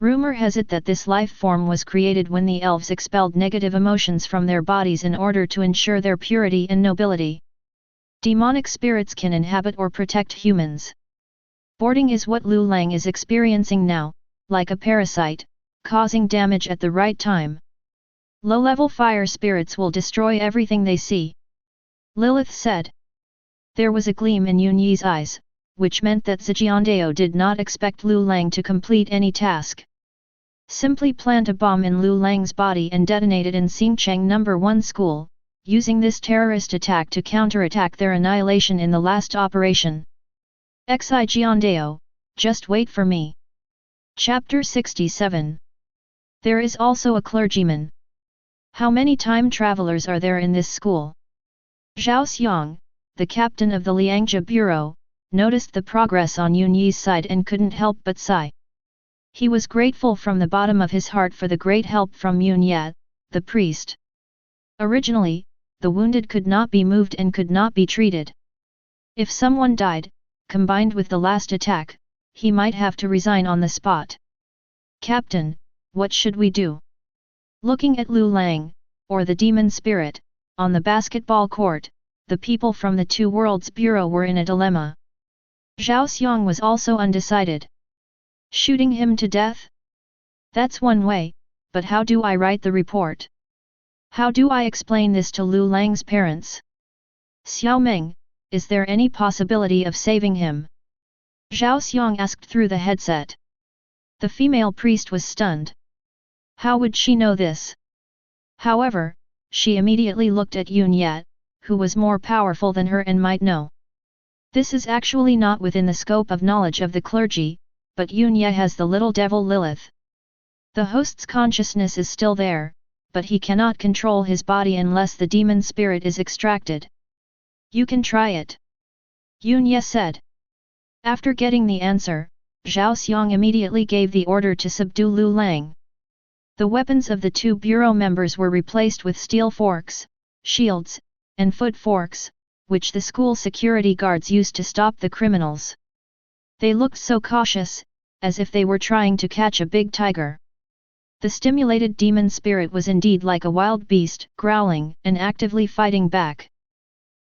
Speaker 1: Rumor has it that this life form was created when the elves expelled negative emotions from their bodies in order to ensure their purity and nobility. Demonic spirits can inhabit or protect humans. Boarding is what Lu Lang is experiencing now, like a parasite, causing damage at the right time. Low-level fire spirits will destroy everything they see. Lilith said. There was a gleam in Yun Yi's eyes, which meant that Zhejiandao did not expect Lu Lang to complete any task. Simply plant a bomb in Lu Lang's body and detonate it in Xingcheng No. 1 school, using this terrorist attack to counterattack their annihilation in the last operation. Xi Jiandao, just wait for me. Chapter 67. There is also a clergyman. How many time travelers are there in this school? Zhao Xiang, the captain of the Liangjia Bureau, noticed the progress on Yun Yi's side and couldn't help but sigh. He was grateful from the bottom of his heart for the great help from Yun Yi, the priest. Originally, the wounded could not be moved and could not be treated. If someone died, combined with the last attack, he might have to resign on the spot. Captain, what should we do? Looking at Lu Lang, or the demon spirit, on the basketball court, the people from the Two Worlds Bureau were in a dilemma. Zhao Xiang was also undecided. Shooting him to death? That's one way, but how do I write the report? How do I explain this to Lu Lang's parents? Xiao Meng, is there any possibility of saving him? Zhao Xiang asked through the headset. The female priest was stunned. How would she know this? However, she immediately looked at Yun Yi, who was more powerful than her and might know. This is actually not within the scope of knowledge of the clergy, but Yun Yi has the little devil Lilith. The host's consciousness is still there, but he cannot control his body unless the demon spirit is extracted. You can try it. Yun Yi said. After getting the answer, Zhao Xiang immediately gave the order to subdue Lu Lang. The weapons of the two bureau members were replaced with steel forks, shields, and foot forks, which the school security guards used to stop the criminals. They looked so cautious, as if they were trying to catch a big tiger. The stimulated demon spirit was indeed like a wild beast, growling and actively fighting back.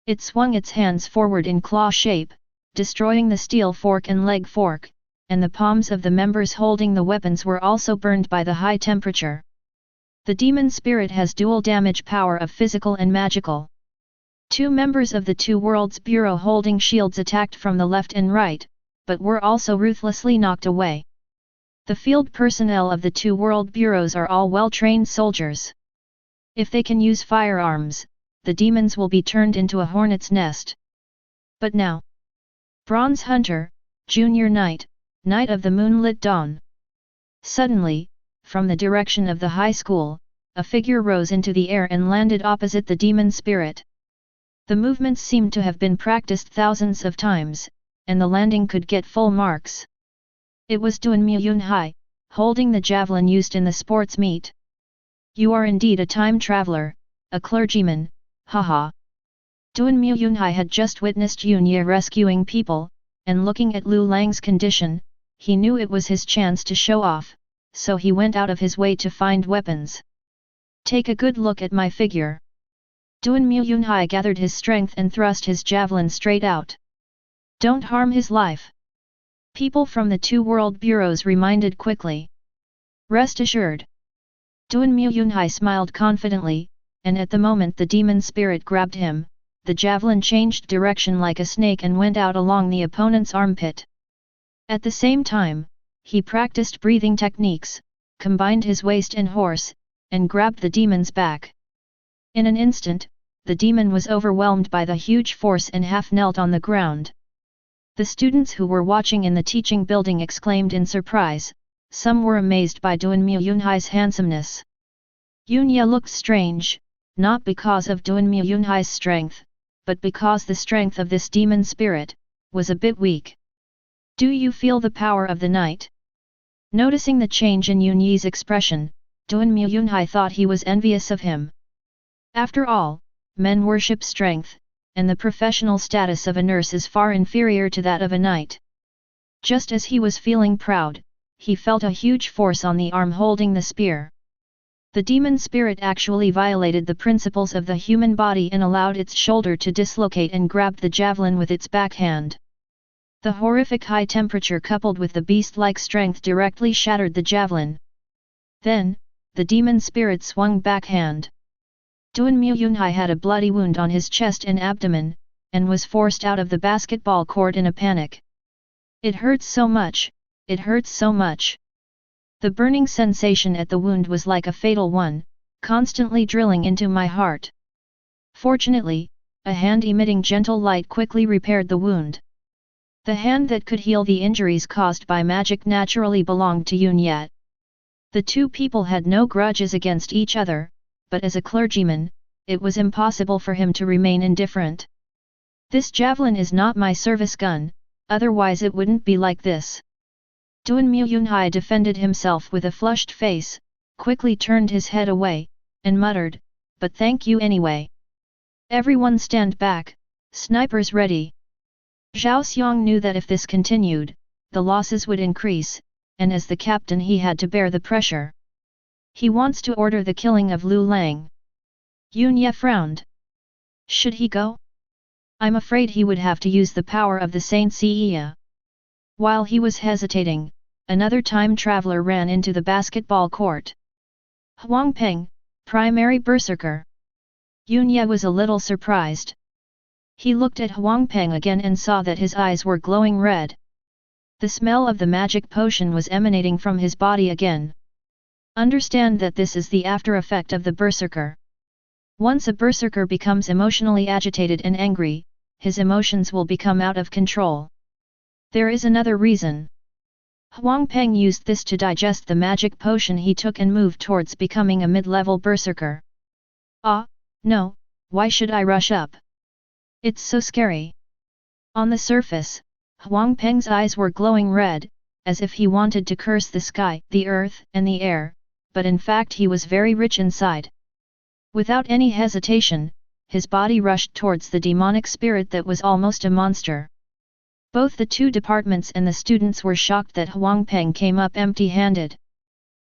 Speaker 1: It swung its hands forward in claw shape, destroying the steel fork and leg fork, and the palms of the members holding the weapons were also burned by the high temperature. The demon spirit has dual damage power of physical and magical. Two members of the Two Worlds Bureau holding shields attacked from the left and right, but were also ruthlessly knocked away. The field personnel of the Two World Bureaus are all well-trained soldiers. If they can use firearms, the demons will be turned into a hornet's nest. But now, Bronze Hunter, Junior Knight, Night of the Moonlit Dawn. Suddenly, from the direction of the high school, a figure rose into the air and landed opposite the demon spirit. The movements seemed to have been practiced thousands of times, and the landing could get full marks. It was Duanmu Yunhai, holding the javelin used in the sports meet. You are indeed a time traveler, a clergyman, haha. Duanmu Yunhai had just witnessed Yun Yi rescuing people, and looking at Lu Lang's condition, he knew it was his chance to show off, so he went out of his way to find weapons. Take a good look at my figure. Duanmu Yunhai gathered his strength and thrust his javelin straight out. Don't harm his life. People from the Two World Bureaus reminded quickly. Rest assured. Duanmu Yunhai smiled confidently, and at the moment the demon spirit grabbed him, the javelin changed direction like a snake and went out along the opponent's armpit. At the same time, he practiced breathing techniques, combined his waist and horse, and grabbed the demon's back. In an instant, the demon was overwhelmed by the huge force and half knelt on the ground. The students who were watching in the teaching building exclaimed in surprise, some were amazed by Duanmu Yunhai's handsomeness. Yun Yi looked strange, not because of Duanmu Yunhai's strength, but because the strength of this demon spirit was a bit weak. Do you feel the power of the night? Noticing the change in Yun Yi's expression, Duan Muyunhai thought he was envious of him. After all, men worship strength, and the professional status of a nurse is far inferior to that of a knight. Just as he was feeling proud, he felt a huge force on the arm holding the spear. The demon spirit actually violated the principles of the human body and allowed its shoulder to dislocate and grabbed the javelin with its backhand. The horrific high temperature coupled with the beast-like strength directly shattered the javelin. Then, the demon spirit swung backhand. Duan Muyunhai had a bloody wound on his chest and abdomen, and was forced out of the basketball court in a panic. It hurts so much, it hurts so much. The burning sensation at the wound was like a fatal one, constantly drilling into my heart. Fortunately, a hand emitting gentle light quickly repaired the wound. The hand that could heal the injuries caused by magic naturally belonged to Yun Yi. The two people had no grudges against each other, but as a clergyman, it was impossible for him to remain indifferent. This javelin is not my service gun, otherwise it wouldn't be like this. Duan Muyunhai defended himself with a flushed face, quickly turned his head away, and muttered, "But thank you anyway. Everyone stand back, snipers ready." Zhao Xiang knew that if this continued, the losses would increase, and as the captain he had to bear the pressure. He wants to order the killing of Lu Lang. Yun Yi frowned. Should he go? I'm afraid he would have to use the power of the Saint Xia. While he was hesitating, another time traveler ran into the basketball court. Huang Peng, primary berserker. Yun Yi was a little surprised. He looked at Huang Peng again and saw that his eyes were glowing red. The smell of the magic potion was emanating from his body again. Understand that this is the after effect of the berserker. Once a berserker becomes emotionally agitated and angry, his emotions will become out of control. There is another reason. Huang Peng used this to digest the magic potion he took and moved towards becoming a mid-level berserker. Ah, no, why should I rush up? It's so scary. On the surface, Huang Peng's eyes were glowing red, as if he wanted to curse the sky, the earth, and the air, but in fact he was very rich inside. Without any hesitation, his body rushed towards the demonic spirit that was almost a monster. Both the two departments and the students were shocked that Huang Peng came up empty-handed.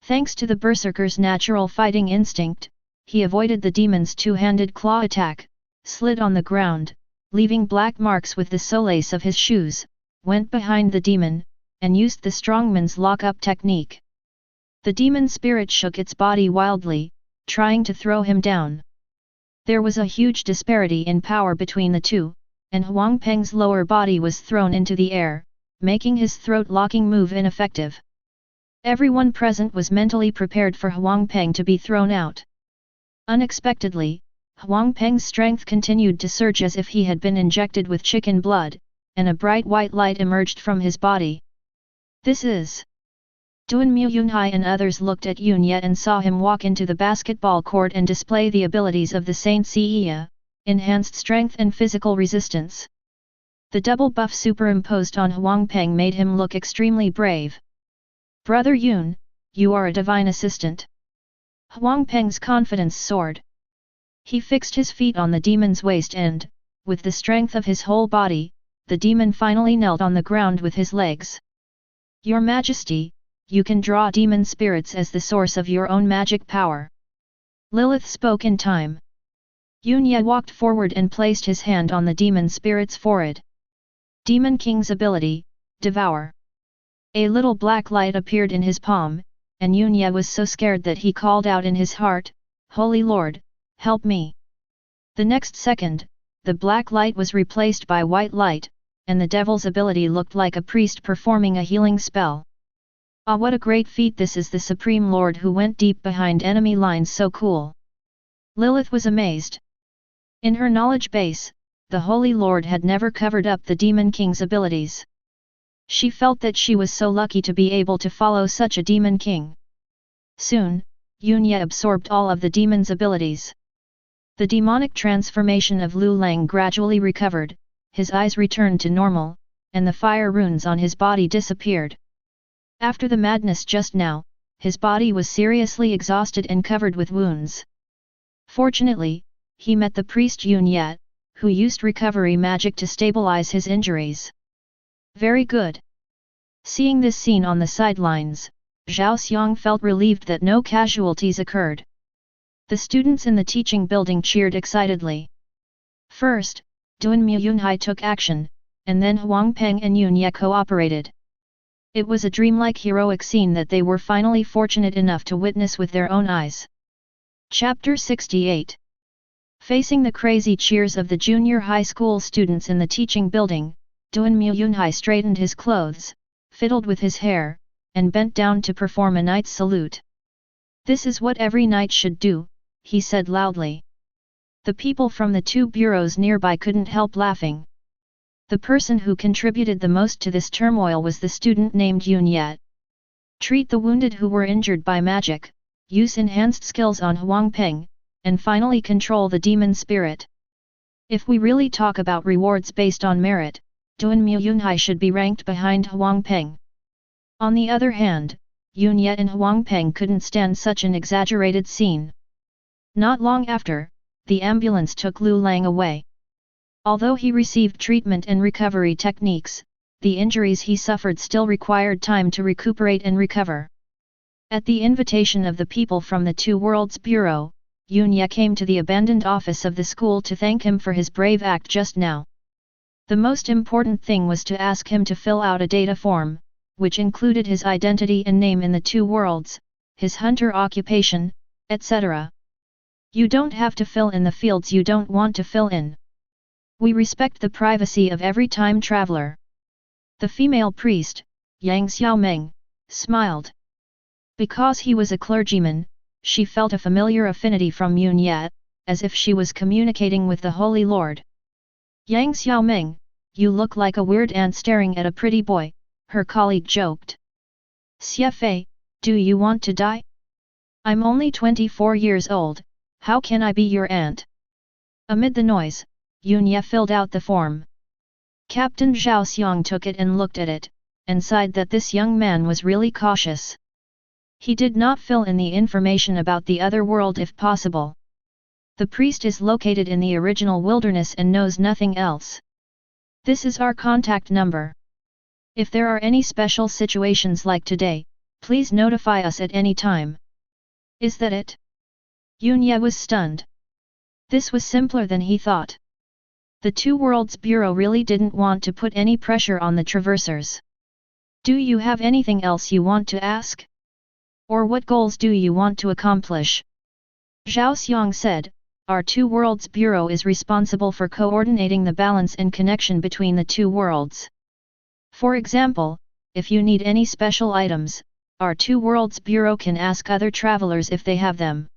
Speaker 1: Thanks to the berserker's natural fighting instinct, he avoided the demon's two-handed claw attack, slid on the ground, leaving black marks with the soles of his shoes, went behind the demon, and used the strongman's lock-up technique. The demon spirit shook its body wildly, trying to throw him down. There was a huge disparity in power between the two, and Huang Peng's lower body was thrown into the air, making his throat-locking move ineffective. Everyone present was mentally prepared for Huang Peng to be thrown out. Unexpectedly, Huang Peng's strength continued to surge as if he had been injected with chicken blood, and a bright white light emerged from his body. This is... Duan Muyunhai and others looked at Yun Yi and saw him walk into the basketball court and display the abilities of the Saint Xia, enhanced strength and physical resistance. The double buff superimposed on Huang Peng made him look extremely brave. Brother Yun, you are a divine assistant. Huang Peng's confidence soared. He fixed his feet on the demon's waist and, with the strength of his whole body, the demon finally knelt on the ground with his legs. Your Majesty, you can draw demon spirits as the source of your own magic power. Lilith spoke in time. Yun Yi walked forward and placed his hand on the demon spirit's forehead. Demon King's ability, Devour. A little black light appeared in his palm, and Yun Yi was so scared that he called out in his heart, Holy Lord, help me. The next second, the black light was replaced by white light, and the devil's ability looked like a priest performing a healing spell. Ah, what a great feat, this is the Supreme Lord who went deep behind enemy lines, so cool. Lilith was amazed. In her knowledge base, the Holy Lord had never covered up the Demon King's abilities. She felt that she was so lucky to be able to follow such a Demon King. Soon, Yun Yi absorbed all of the demon's abilities. The demonic transformation of Lu Lang gradually recovered, his eyes returned to normal, and the fire runes on his body disappeared. After the madness just now, his body was seriously exhausted and covered with wounds. Fortunately, he met the priest Yun Yat, who used recovery magic to stabilize his injuries. Very good. Seeing this scene on the sidelines, Zhao Xiang felt relieved that no casualties occurred. The students in the teaching building cheered excitedly. First, Duan Muyunhai took action, and then Huang Peng and Yun Ye cooperated. It was a dreamlike heroic scene that they were finally fortunate enough to witness with their own eyes. Chapter 68. Facing the crazy cheers of the junior high school students in the teaching building, Duan Muyunhai straightened his clothes, fiddled with his hair, and bent down to perform a knight's salute. "This is what every knight should do," he said loudly. The people from the two bureaus nearby couldn't help laughing. The person who contributed the most to this turmoil was the student named Yun Yat. Treat the wounded who were injured by magic, use enhanced skills on Huang Peng, and finally control the demon spirit. If we really talk about rewards based on merit, Duan Muyunhai should be ranked behind Huang Peng. On the other hand, Yun Yat and Huang Peng couldn't stand such an exaggerated scene. Not long after, the ambulance took Lu Lang away. Although he received treatment and recovery techniques, the injuries he suffered still required time to recuperate and recover. At the invitation of the people from the Two Worlds Bureau, Yun Ye came to the abandoned office of the school to thank him for his brave act just now. The most important thing was to ask him to fill out a data form, which included his identity and name in the two worlds, his hunter occupation, etc. You don't have to fill in the fields you don't want to fill in. We respect the privacy of every time traveler. The female priest, Yang Xiaomeng, smiled. Because he was a clergyman, she felt a familiar affinity from Yun Yat, as if she was communicating with the Holy Lord. "Yang Xiaomeng, you look like a weird ant staring at a pretty boy," her colleague joked. "Xie Fei, do you want to die? I'm only 24 years old, how can I be your aunt?" Amid the noise, Yun Ye filled out the form. Captain Zhao Xiang took it and looked at it, and sighed that this young man was really cautious. He did not fill in the information about the other world if possible. The priest is located in the original wilderness and knows nothing else. This is our contact number. If there are any special situations like today, please notify us at any time. Is that it? Yun Ye was stunned. This was simpler than he thought. The Two Worlds Bureau really didn't want to put any pressure on the traversers. "Do you have anything else you want to ask? Or what goals do you want to accomplish?" Zhao Xiang said, "Our Two Worlds Bureau is responsible for coordinating the balance and connection between the two worlds. For example, if you need any special items, our Two Worlds Bureau can ask other travelers if they have them.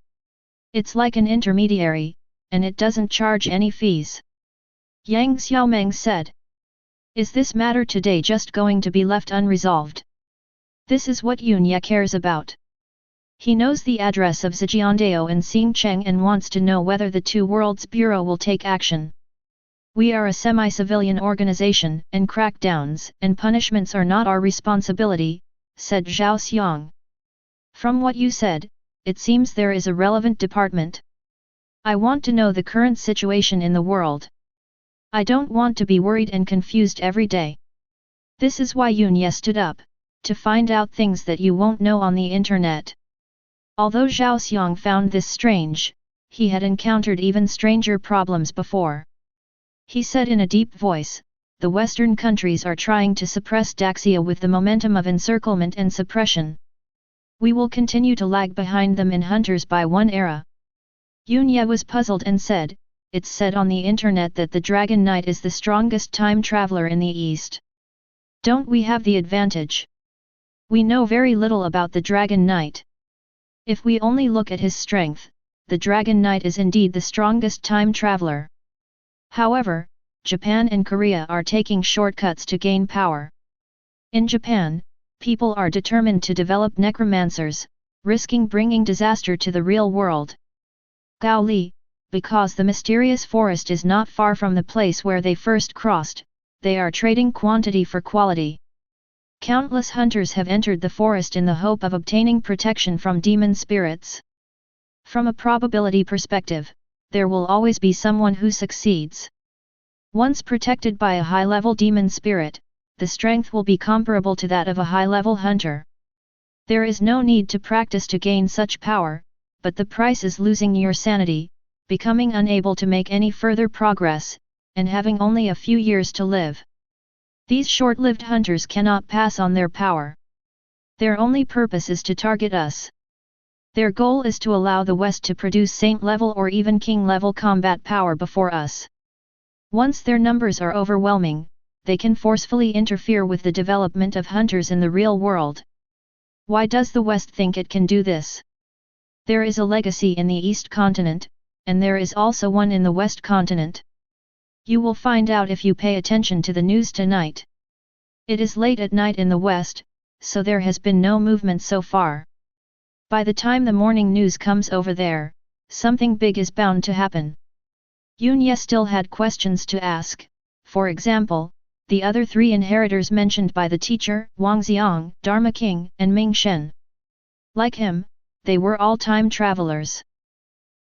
Speaker 1: It's like an intermediary, and it doesn't charge any fees." Yang Xiaomeng said. "Is this matter today just going to be left unresolved?" This is what Yun Ye cares about. He knows the address of Zhejiandao and Xing Cheng and wants to know whether the Two Worlds Bureau will take action. "We are a semi-civilian organization and crackdowns and punishments are not our responsibility," said Zhao Xiang. "From what you said, it seems there is a relevant department. I want to know the current situation in the world. I don't want to be worried and confused every day." This is why Yun Ye stood up, to find out things that you won't know on the internet. Although Zhao Xiang found this strange, he had encountered even stranger problems before. He said in a deep voice, "The Western countries are trying to suppress Daxia with the momentum of encirclement and suppression. We will continue to lag behind them in Hunters by One era." Yun Ye was puzzled and said, "It's said on the internet that the Dragon Knight is the strongest time traveler in the East. Don't we have the advantage? We know very little about the Dragon Knight. If we only look at his strength, the Dragon Knight is indeed the strongest time traveler. However, Japan and Korea are taking shortcuts to gain power. In Japan, people are determined to develop necromancers, risking bringing disaster to the real world. Gao Li, because the mysterious forest is not far from the place where they first crossed, they are trading quantity for quality. Countless hunters have entered the forest in the hope of obtaining protection from demon spirits. From a probability perspective, there will always be someone who succeeds. Once protected by a high-level demon spirit, the strength will be comparable to that of a high-level hunter. There is no need to practice to gain such power, but the price is losing your sanity, becoming unable to make any further progress, and having only a few years to live. These short-lived hunters cannot pass on their power. Their only purpose is to target us. Their goal is to allow the West to produce saint-level or even king-level combat power before us. Once their numbers are overwhelming, they can forcefully interfere with the development of hunters in the real world. Why does the West think it can do this? There is a legacy in the East continent, and there is also one in the West continent. You will find out if you pay attention to the news tonight. It is late at night in the West, so there has been no movement so far. By the time the morning news comes over there, something big is bound to happen. Yunye still had questions to ask, for example, the other three inheritors mentioned by the teacher, Wang Xiang, Dharma King, and Ming Shen. Like him, they were all time travelers.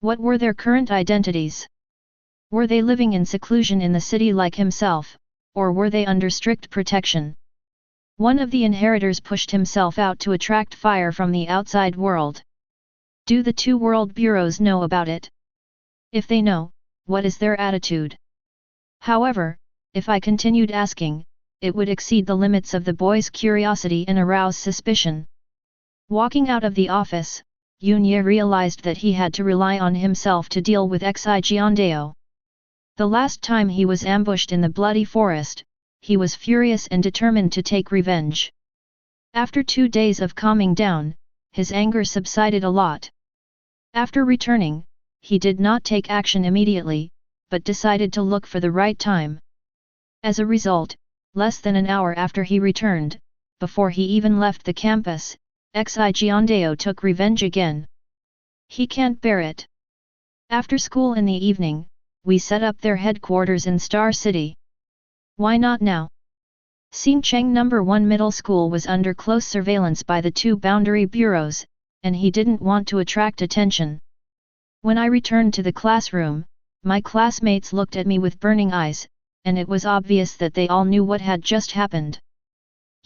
Speaker 1: What were their current identities? Were they living in seclusion in the city like himself, or were they under strict protection? One of the inheritors pushed himself out to attract fire from the outside world. Do the two world bureaus know about it? If they know, what is their attitude? However, if I continued asking, it would exceed the limits of the boy's curiosity and arouse suspicion. Walking out of the office, Yunye realized that he had to rely on himself to deal with Xi Jiandao. The last time he was ambushed in the bloody forest, he was furious and determined to take revenge. After 2 days of calming down, his anger subsided a lot. After returning, he did not take action immediately, but decided to look for the right time. As a result, less than an hour after he returned, before he even left the campus, Xi Jiandao took revenge again. He can't bear it. After school in the evening, we set up their headquarters in Star City. Why not now? Xingcheng No. 1 Middle School was under close surveillance by the two boundary bureaus, and he didn't want to attract attention. When I returned to the classroom, my classmates looked at me with burning eyes, and it was obvious that they all knew what had just happened.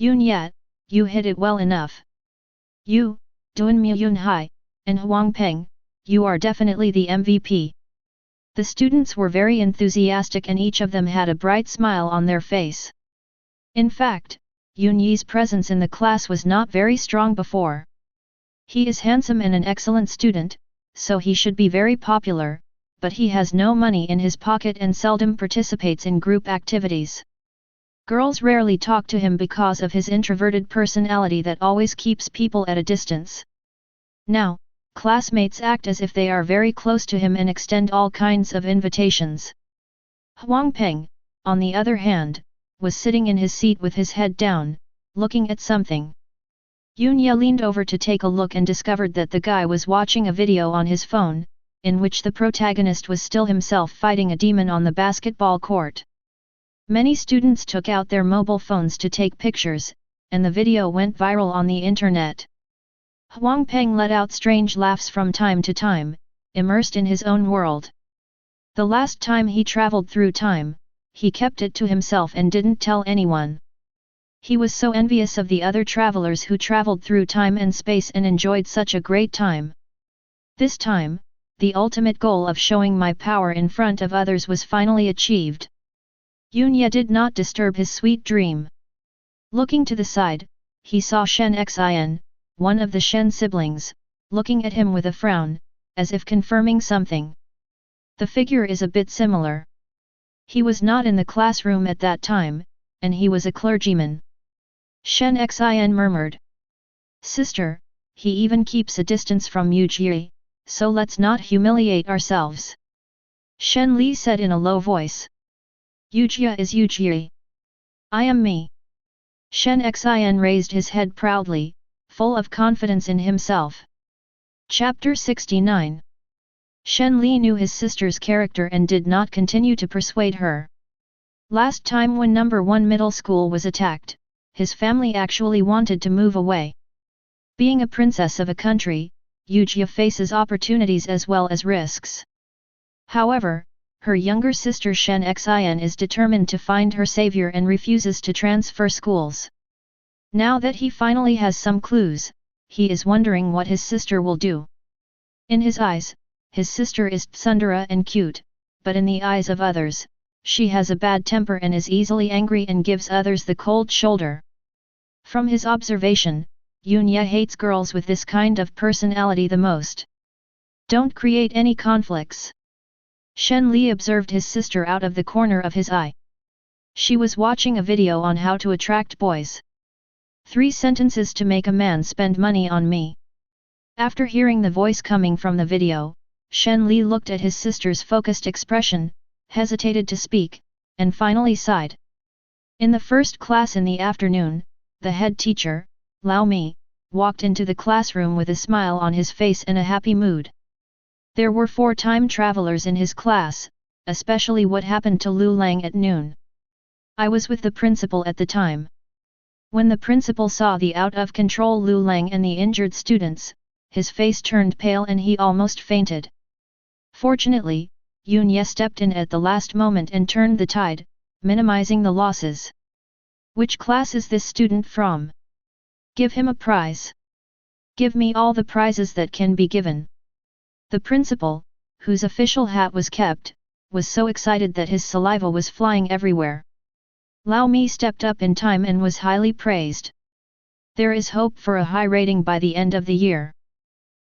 Speaker 1: Yunye, you hit it well enough. You, Duanmu Yunhai, and Huang Peng, you are definitely the MVP. The students were very enthusiastic and each of them had a bright smile on their face. In fact, Yunye's presence in the class was not very strong before. He is handsome and an excellent student, so he should be very popular, but he has no money in his pocket and seldom participates in group activities. Girls rarely talk to him because of his introverted personality that always keeps people at a distance. Now, classmates act as if they are very close to him and extend all kinds of invitations. Huang Peng, on the other hand, was sitting in his seat with his head down, looking at something. Yunye leaned over to take a look and discovered that the guy was watching a video on his phone, in which the protagonist was still himself fighting a demon on the basketball court. Many students took out their mobile phones to take pictures, and the video went viral on the internet. Huang Peng let out strange laughs from time to time, immersed in his own world. The last time he traveled through time, he kept it to himself and didn't tell anyone. He was so envious of the other travelers who traveled through time and space and enjoyed such a great time. This time, the ultimate goal of showing my power in front of others was finally achieved. Yunye did not disturb his sweet dream. Looking to the side, he saw Shen Xin, one of the Shen siblings, looking at him with a frown, as if confirming something. The figure is a bit similar. He was not in the classroom at that time, and he was a clergyman. Shen Xin murmured. Sister, he even keeps a distance from Yujie, so let's not humiliate ourselves. Shen Li said in a low voice. Yujie is Yujie. I am me. Shen Xin raised his head proudly, full of confidence in himself. Chapter 69. Shen Li knew his sister's character and did not continue to persuade her. Last time when number 1 middle school was attacked, his family actually wanted to move away. Being a princess of a country, Usse faces opportunities as well as risks. However, her younger sister Shen Xin is determined to find her savior and refuses to transfer schools. Now that he finally has some clues, he is wondering what his sister will do. In his eyes, his sister is tsundere and cute, but in the eyes of others, she has a bad temper and is easily angry and gives others the cold shoulder. From his observation, Usse hates girls with this kind of personality the most. Don't create any conflicts. Shen Li observed his sister out of the corner of his eye. She was watching a video on how to attract boys. 3 sentences to make a man spend money on me. After hearing the voice coming from the video, Shen Li looked at his sister's focused expression, hesitated to speak, and finally sighed. In the first class in the afternoon, the head teacher, Lao Mi, walked into the classroom with a smile on his face and a happy mood. There were 4 time travelers in his class, especially what happened to Lu Lang at noon. I was with the principal at the time. When the principal saw the out-of-control Lu Lang and the injured students, his face turned pale and he almost fainted. Fortunately, Usse stepped in at the last moment and turned the tide, minimizing the losses. Which class is this student from? Give him a prize. Give me all the prizes that can be given. The principal, whose official hat was kept, was so excited that his saliva was flying everywhere. Lao Mi stepped up in time and was highly praised. There is hope for a high rating by the end of the year.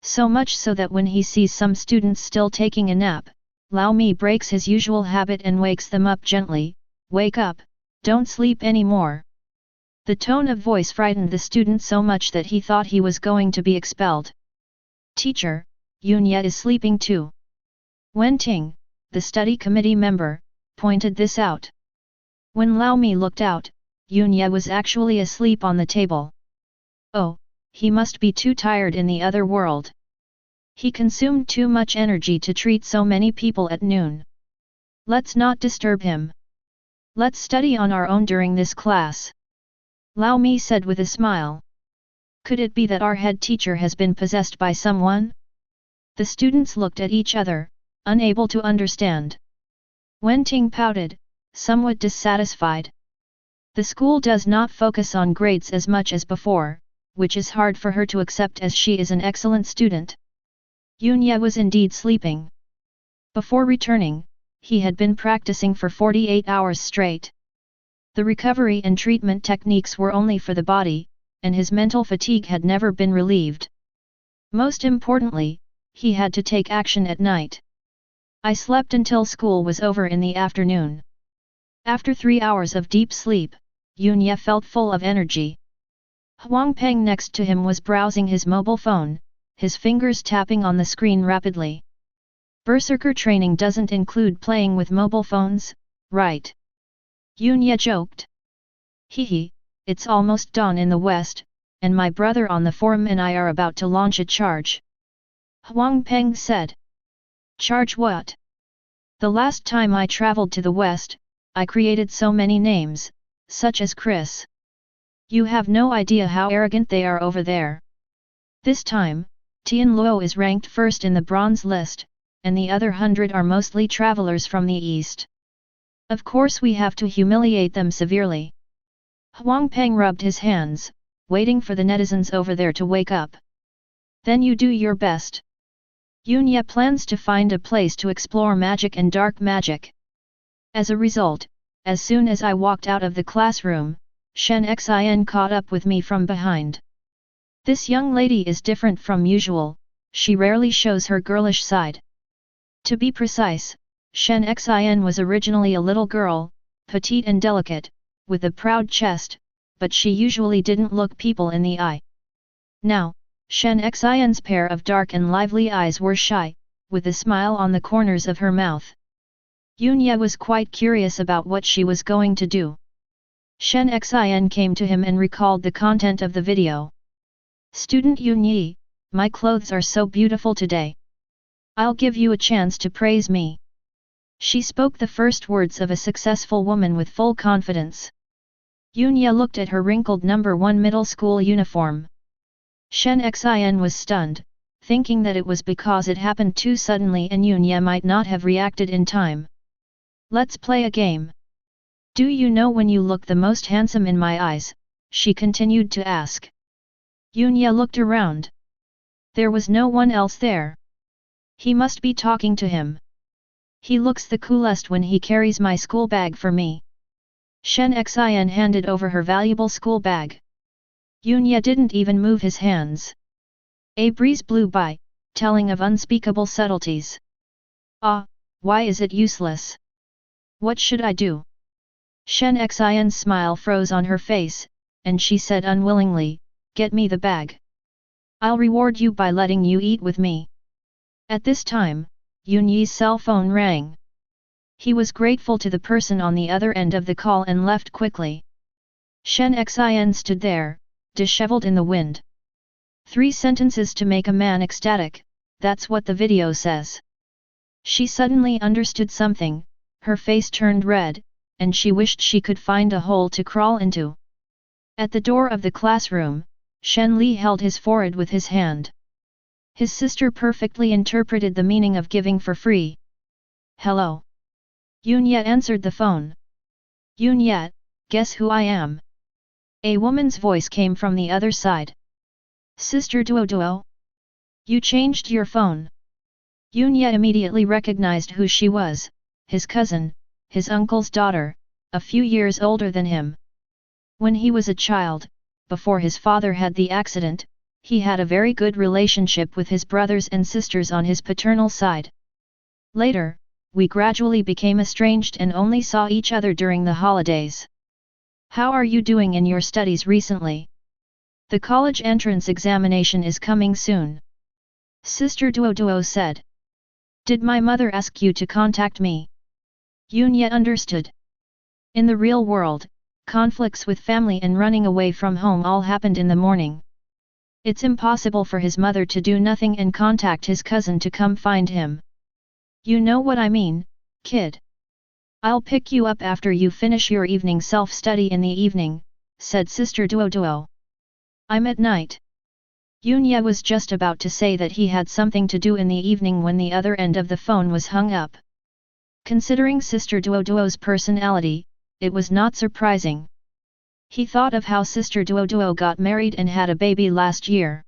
Speaker 1: So much so that when he sees some students still taking a nap, Lao Mi breaks his usual habit and wakes them up gently. Wake up, don't sleep anymore. The tone of voice frightened the student so much that he thought he was going to be expelled. Teacher, Usse is sleeping too. Wen Ting, the study committee member, pointed this out. When Lao Mi looked out, Usse was actually asleep on the table. Oh, he must be too tired in the other world. He consumed too much energy to treat so many people at noon. Let's not disturb him. Let's study on our own during this class. Lao Mi said with a smile. Could it be that our head teacher has been possessed by someone? The students looked at each other, unable to understand. Wen Ting pouted, somewhat dissatisfied. The school does not focus on grades as much as before, which is hard for her to accept as she is an excellent student. Usse was indeed sleeping. Before returning, he had been practicing for 48 hours straight. The recovery and treatment techniques were only for the body, and his mental fatigue had never been relieved. Most importantly, he had to take action at night. I slept until school was over in the afternoon. After 3 hours of deep sleep, Usse felt full of energy. Huang Peng next to him was browsing his mobile phone, his fingers tapping on the screen rapidly. Berserker training doesn't include playing with mobile phones, right? Usse joked. Hehe, it's almost dawn in the west, and my brother on the forum and I are about to launch a charge. Huang Peng said. Charge what? The last time I traveled to the west, I created so many names, such as Chris. You have no idea how arrogant they are over there. This time, Tian Luo is ranked first in the bronze list, and the other 100 are mostly travelers from the east. Of course we have to humiliate them severely. Huang Peng rubbed his hands, waiting for the netizens over there to wake up. Then you do your best. Usse plans to find a place to explore magic and dark magic. As a result, as soon as I walked out of the classroom, Shen Xin caught up with me from behind. This young lady is different from usual, she rarely shows her girlish side. To be precise, Shen Xin was originally a little girl, petite and delicate, with a proud chest, but she usually didn't look people in the eye. Now, Shen Xin's pair of dark and lively eyes were shy, with a smile on the corners of her mouth. Usse was quite curious about what she was going to do. Shen Xin came to him and recalled the content of the video. Student Usse, my clothes are so beautiful today. I'll give you a chance to praise me. She spoke the first words of a successful woman with full confidence. Yunya looked at her wrinkled number 1 middle school uniform. Shen Xin was stunned, thinking that it was because it happened too suddenly and Yunya might not have reacted in time. Let's play a game. Do you know when you look the most handsome in my eyes? She continued to ask. Yunya looked around. There was no one else there. He must be talking to him. He looks the coolest when he carries my school bag for me. Shen Xin handed over her valuable school bag. Yunya didn't even move his hands. A breeze blew by, telling of unspeakable subtleties. Ah, why is it useless? What should I do? Shen Xin's smile froze on her face, and she said unwillingly, get me the bag. I'll reward you by letting you eat with me. At this time, Yunyi's cell phone rang. He was grateful to the person on the other end of the call and left quickly. Shen Xin stood there, disheveled in the wind. 3 sentences to make a man ecstatic, that's what the video says. She suddenly understood something, her face turned red, and she wished she could find a hole to crawl into. At the door of the classroom, Shen Li held his forehead with his hand. His sister perfectly interpreted the meaning of giving for free. Hello. Yunya answered the phone. Yunya, guess who I am? A woman's voice came from the other side. Sister Duo. You changed your phone. Yunya immediately recognized who she was, his cousin, his uncle's daughter, a few years older than him. When he was a child, before his father had the accident, he had a very good relationship with his brothers and sisters on his paternal side. Later, we gradually became estranged and only saw each other during the holidays. How are you doing in your studies recently? The college entrance examination is coming soon. Sister Duo said. Did my mother ask you to contact me? Yunya understood. In the real world, conflicts with family and running away from home all happened in the morning. It's impossible for his mother to do nothing and contact his cousin to come find him. You know what I mean, kid. I'll pick you up after you finish your evening self-study in the evening, said Sister Duo. I'm at night. Yunya was just about to say that he had something to do in the evening when the other end of the phone was hung up. Considering Sister Duo's personality, it was not surprising. He thought of how Sister Duo got married and had a baby last year.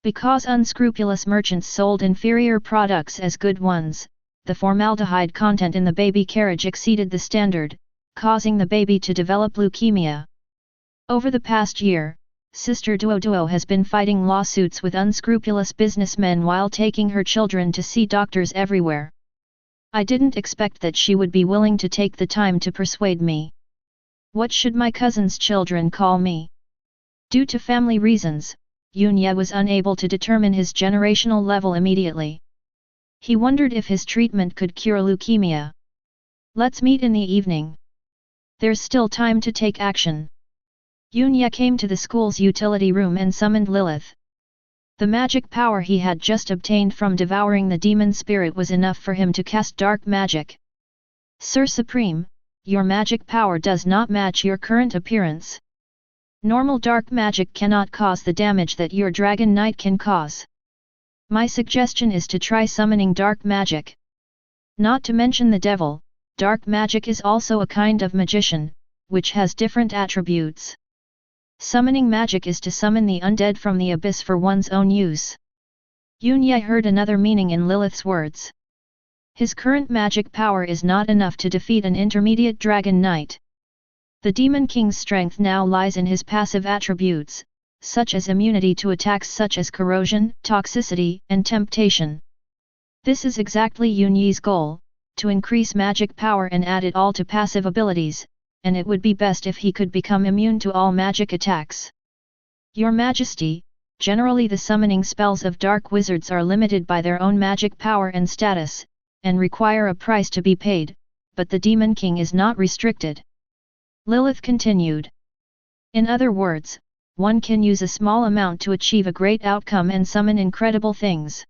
Speaker 1: Because unscrupulous merchants sold inferior products as good ones, the formaldehyde content in the baby carriage exceeded the standard, causing the baby to develop leukemia. Over the past year, Sister Duo has been fighting lawsuits with unscrupulous businessmen while taking her children to see doctors everywhere. I didn't expect that she would be willing to take the time to persuade me. What should my cousin's children call me? Due to family reasons, Yunya was unable to determine his generational level immediately. He wondered if his treatment could cure leukemia. Let's meet in the evening. There's still time to take action. Yunya came to the school's utility room and summoned Lilith. The magic power he had just obtained from devouring the demon spirit was enough for him to cast dark magic. Sir Supreme, your magic power does not match your current appearance. Normal dark magic cannot cause the damage that your Dragon Knight can cause. My suggestion is to try summoning dark magic. Not to mention the devil, dark magic is also a kind of magician, which has different attributes. Summoning magic is to summon the undead from the abyss for one's own use. Yunya heard another meaning in Lilith's words. His current magic power is not enough to defeat an intermediate Dragon Knight. The Demon King's strength now lies in his passive attributes, such as immunity to attacks such as corrosion, toxicity, and temptation. This is exactly Yunyi's goal, to increase magic power and add it all to passive abilities, and it would be best if he could become immune to all magic attacks. Your Majesty, generally the summoning spells of dark wizards are limited by their own magic power and status, and require a price to be paid, but the Demon King is not restricted. Lilith continued. In other words, one can use a small amount to achieve a great outcome and summon incredible things.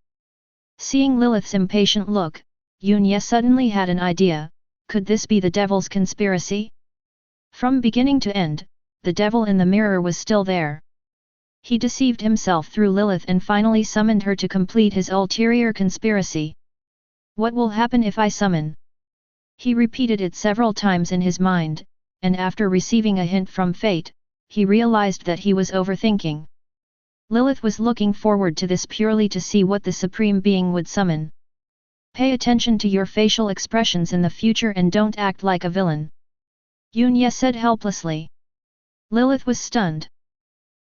Speaker 1: Seeing Lilith's impatient look, Yunye suddenly had an idea. Could this be the devil's conspiracy? From beginning to end, the devil in the mirror was still there. He deceived himself through Lilith and finally summoned her to complete his ulterior conspiracy. What will happen if I summon? He repeated it several times in his mind, and after receiving a hint from fate, he realized that he was overthinking. Lilith was looking forward to this purely to see what the Supreme Being would summon. Pay attention to your facial expressions in the future and don't act like a villain, Yunye said helplessly. Lilith was stunned.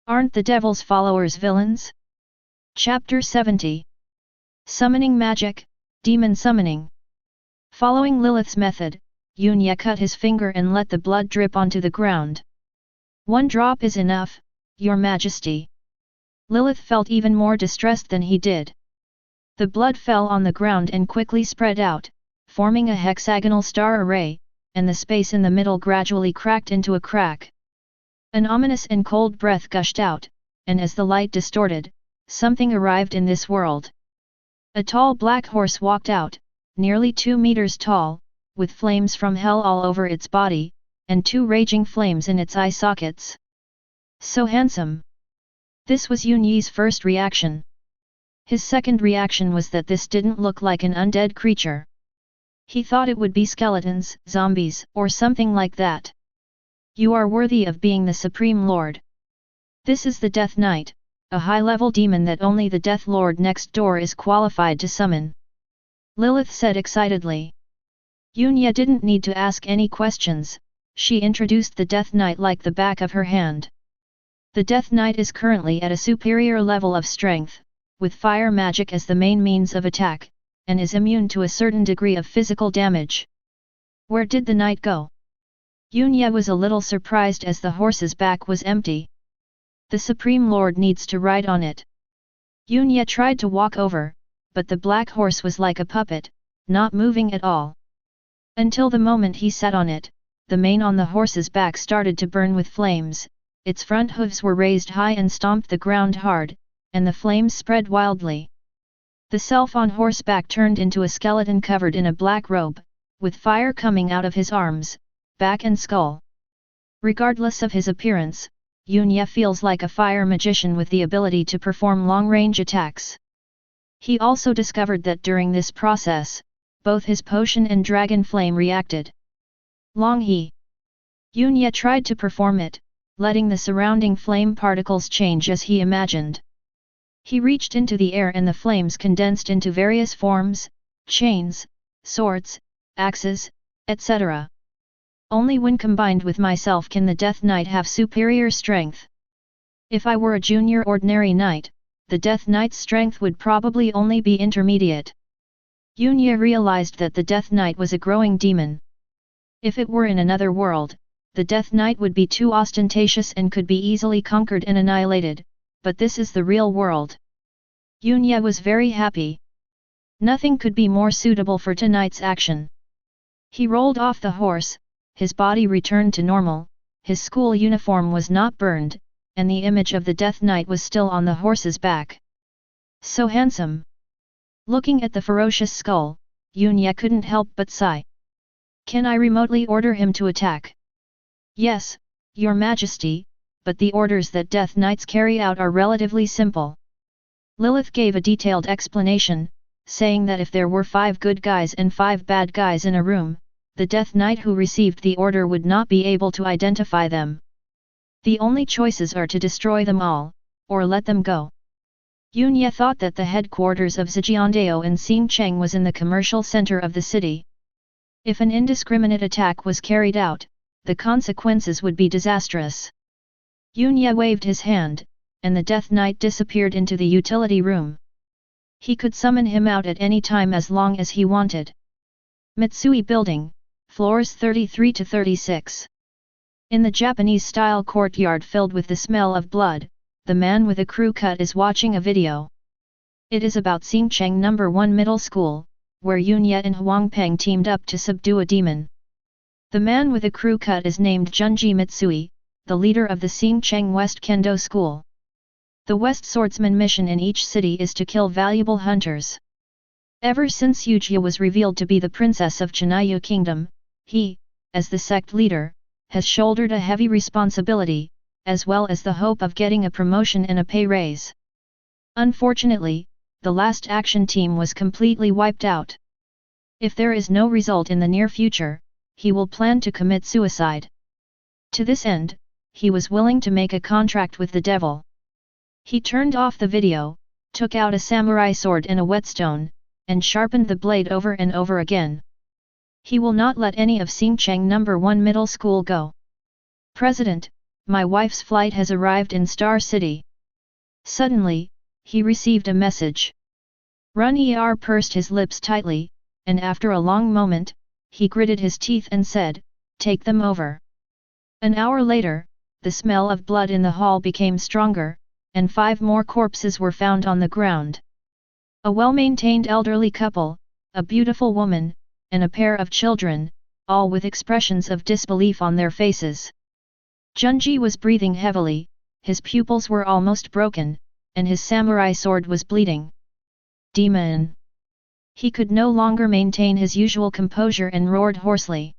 Speaker 1: Aren't the devil's followers villains? Chapter 70. Summoning Magic, Demon Summoning. Following Lilith's method, Yunye cut his finger and let the blood drip onto the ground. One drop is enough, Your Majesty. Lilith felt even more distressed than he did. The blood fell on the ground and quickly spread out, forming a hexagonal star array, and the space in the middle gradually cracked into a crack. An ominous and cold breath gushed out, and as the light distorted, something arrived in this world. A tall black horse walked out, nearly 2 meters tall, with flames from hell all over its body, and 2 raging flames in its eye sockets. So handsome! This was Yunye's first reaction. His second reaction was that this didn't look like an undead creature. He thought it would be skeletons, zombies, or something like that. You are worthy of being the Supreme Lord. This is the Death Knight, a high-level demon that only the Death Lord next door is qualified to summon. Lilith said excitedly. Yunye didn't need to ask any questions, she introduced the Death Knight like the back of her hand. The Death Knight is currently at a superior level of strength, with fire magic as the main means of attack, and is immune to a certain degree of physical damage. Where did the knight go? Yunye was a little surprised as the horse's back was empty. The Supreme Lord needs to ride on it. Yunye tried to walk over, but the black horse was like a puppet, not moving at all. Until the moment he sat on it, the mane on the horse's back started to burn with flames, its front hooves were raised high and stomped the ground hard, and the flames spread wildly. The self on horseback turned into a skeleton covered in a black robe, with fire coming out of his arms, back and skull. Regardless of his appearance, Yunye feels like a fire magician with the ability to perform long-range attacks. He also discovered that during this process, both his potion and dragon flame reacted. Yunye tried to perform it, letting the surrounding flame particles change as he imagined. He reached into the air and the flames condensed into various forms, chains, swords, axes, etc. Only when combined with myself can the Death Knight have superior strength. If I were a junior ordinary knight, the Death Knight's strength would probably only be intermediate. Yunye realized that the Death Knight was a growing demon. If it were in another world, the Death Knight would be too ostentatious and could be easily conquered and annihilated, but this is the real world. Yunye was very happy. Nothing could be more suitable for tonight's action. He rolled off the horse, his body returned to normal, his school uniform was not burned, and the image of the Death Knight was still on the horse's back. So handsome! Looking at the ferocious skull, Yunye couldn't help but sigh. Can I remotely order him to attack? Yes, Your Majesty, but the orders that Death Knights carry out are relatively simple. Lilith gave a detailed explanation, saying that if there were 5 good guys and 5 bad guys in a room, the Death Knight who received the order would not be able to identify them. The only choices are to destroy them all, or let them go. Yunye thought that the headquarters of Zhejiandao and Xingcheng was in the commercial center of the city. If an indiscriminate attack was carried out, the consequences would be disastrous. Yunye waved his hand, and the Death Knight disappeared into the utility room. He could summon him out at any time as long as he wanted. Mitsui Building, floors 33 to 36. In the Japanese-style courtyard filled with the smell of blood, the man with a crew cut is watching a video. It is about Xingcheng No. 1 Middle School, where Yunye and Huangpeng teamed up to subdue a demon. The man with a crew cut is named Junji Mitsui, the leader of the Xingcheng West Kendo School. The West Swordsman mission in each city is to kill valuable hunters. Ever since Yujia was revealed to be the princess of Chinayu Kingdom, he, as the sect leader, has shouldered a heavy responsibility, as well as the hope of getting a promotion and a pay raise. Unfortunately, the last action team was completely wiped out. If there is no result in the near future, he will plan to commit suicide. To this end, he was willing to make a contract with the devil. He turned off the video, took out a samurai sword and a whetstone, and sharpened the blade over and over again. He will not let any of Xingcheng No. 1 Middle School go. President, my wife's flight has arrived in Star City. Suddenly, he received a message. Run pursed his lips tightly, and after a long moment, he gritted his teeth and said, "Take them over." An hour later, the smell of blood in the hall became stronger, and 5 more corpses were found on the ground. A well-maintained elderly couple, a beautiful woman, and a pair of children, all with expressions of disbelief on their faces. Junji was breathing heavily, his pupils were almost broken, and his samurai sword was bleeding. Demon! He could no longer maintain his usual composure and roared hoarsely.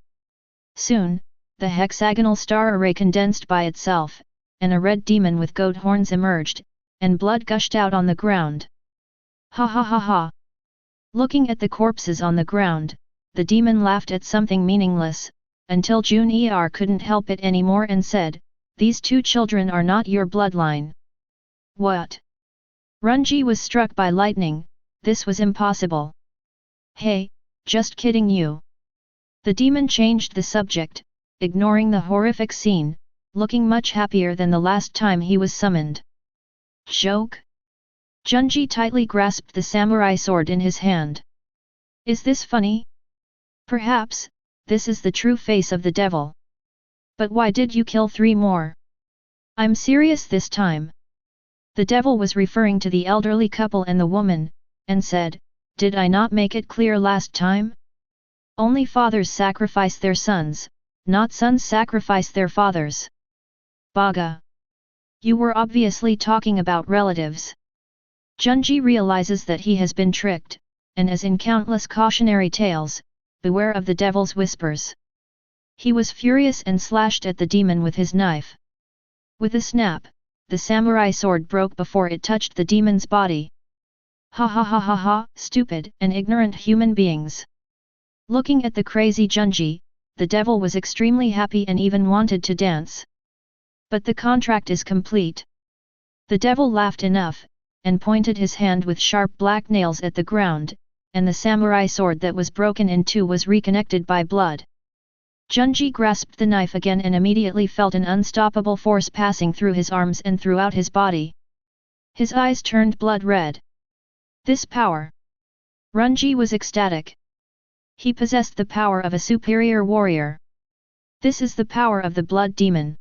Speaker 1: Soon, the hexagonal star array condensed by itself, and a red demon with goat horns emerged, and blood gushed out on the ground. Ha ha ha ha! Looking at the corpses on the ground, the demon laughed at something meaningless, until Jun couldn't help it anymore and said, "These 2 children are not your bloodline." What? Runji was struck by lightning, this was impossible. Hey, just kidding you. The demon changed the subject, ignoring the horrific scene, looking much happier than the last time he was summoned. Joke? Junji tightly grasped the samurai sword in his hand. Is this funny? Perhaps, this is the true face of the devil. But why did you kill 3 more? I'm serious this time. The devil was referring to the elderly couple and the woman, and said, "Did I not make it clear last time? Only fathers sacrifice their sons, not sons sacrifice their fathers." Baga! You were obviously talking about relatives. Junji realizes that he has been tricked, and as in countless cautionary tales, beware of the devil's whispers. He was furious and slashed at the demon with his knife. With a snap, the samurai sword broke before it touched the demon's body. Ha ha ha ha ha, stupid and ignorant human beings. Looking at the crazy Junji, the devil was extremely happy and even wanted to dance. But the contract is complete. The devil laughed enough, and pointed his hand with sharp black nails at the ground, and the samurai sword that was broken in 2 was reconnected by blood. Junji grasped the knife again and immediately felt an unstoppable force passing through his arms and throughout his body. His eyes turned blood red. This power! Runji was ecstatic. He possessed the power of a superior warrior. This is the power of the blood demon.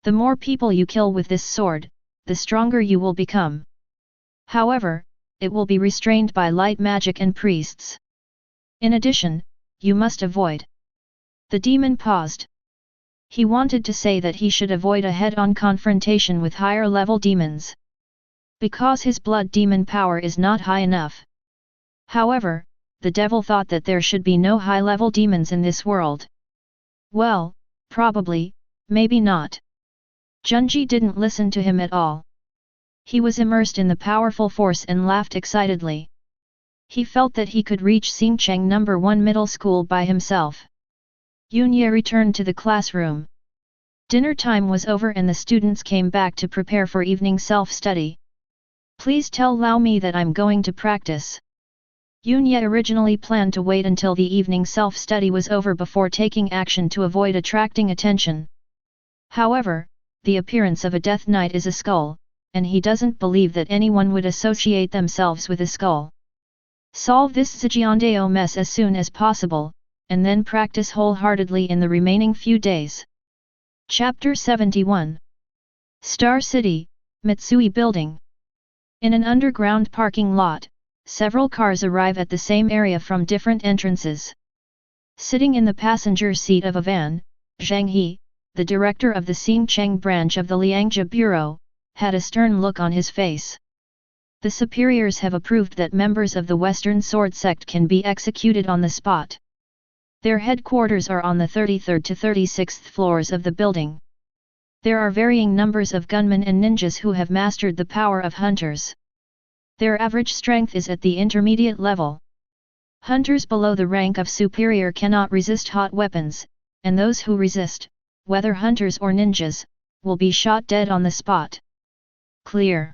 Speaker 1: The more people you kill with this sword, the stronger you will become. However, it will be restrained by light magic and priests. In addition, you must avoid. The demon paused. He wanted to say that he should avoid a head-on confrontation with higher-level demons. Because his blood demon power is not high enough. However, the devil thought that there should be no high-level demons in this world. Well, probably, maybe not. Junji didn't listen to him at all. He was immersed in the powerful force and laughed excitedly. He felt that he could reach Xingcheng No. 1 Middle School by himself. Yunye returned to the classroom. Dinner time was over and the students came back to prepare for evening self-study. Please tell Lao Mi that I'm going to practice. Yunye originally planned to wait until the evening self-study was over before taking action to avoid attracting attention. However, the appearance of a death knight is a skull, and he doesn't believe that anyone would associate themselves with a skull. Solve this Zhejiandao mess as soon as possible, and then practice wholeheartedly in the remaining few days. Chapter 71 Star City, Mitsui Building. In an underground parking lot, several cars arrive at the same area from different entrances. Sitting in the passenger seat of a van, Zhang He, the director of the Xingcheng branch of the Liangzhi Bureau, had a stern look on his face. The superiors have approved that members of the Western Sword Sect can be executed on the spot. Their headquarters are on the 33rd to 36th floors of the building. There are varying numbers of gunmen and ninjas who have mastered the power of hunters. Their average strength is at the intermediate level. Hunters below the rank of superior cannot resist hot weapons, and those who resist, whether hunters or ninjas, will be shot dead on the spot. Clear.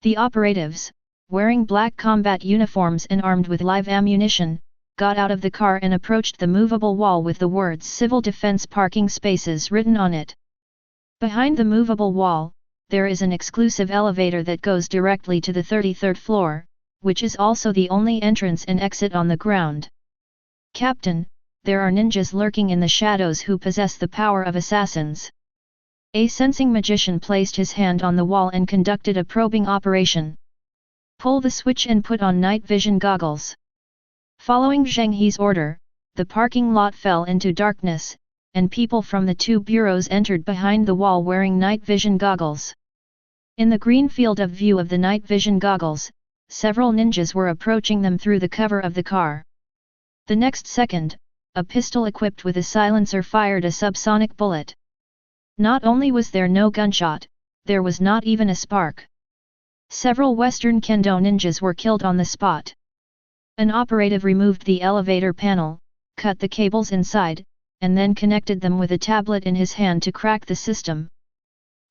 Speaker 1: The operatives, wearing black combat uniforms and armed with live ammunition, got out of the car and approached the movable wall with the words Civil Defense Parking Spaces written on it. Behind the movable wall, there is an exclusive elevator that goes directly to the 33rd floor, which is also the only entrance and exit on the ground. Captain, there are ninjas lurking in the shadows who possess the power of assassins. A sensing magician placed his hand on the wall and conducted a probing operation. Pull the switch and put on night vision goggles. Following Zheng He's order, the parking lot fell into darkness, and people from the two bureaus entered behind the wall wearing night vision goggles. In the green field of view of the night vision goggles, several ninjas were approaching them through the cover of the car. The next second, a pistol equipped with a silencer fired a subsonic bullet. Not only was there no gunshot, there was not even a spark. Several Western Kendo ninjas were killed on the spot. An operative removed the elevator panel, cut the cables inside, and then connected them with a tablet in his hand to crack the system.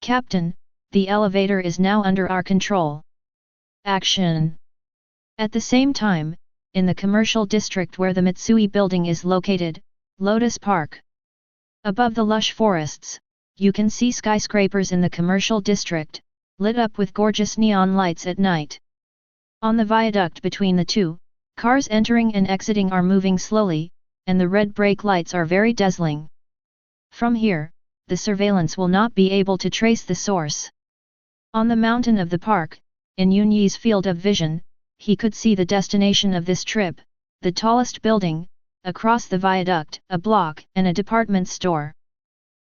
Speaker 1: Captain, the elevator is now under our control. Action! At the same time, in the commercial district where the Mitsui building is located, Lotus Park. Above the lush forests, you can see skyscrapers in the commercial district, lit up with gorgeous neon lights at night. On the viaduct between the two, cars entering and exiting are moving slowly, and the red brake lights are very dazzling. From here, the surveillance will not be able to trace the source. On the mountain of the park, in Yunyi's field of vision, he could see the destination of this trip, the tallest building, across the viaduct, a block, and a department store.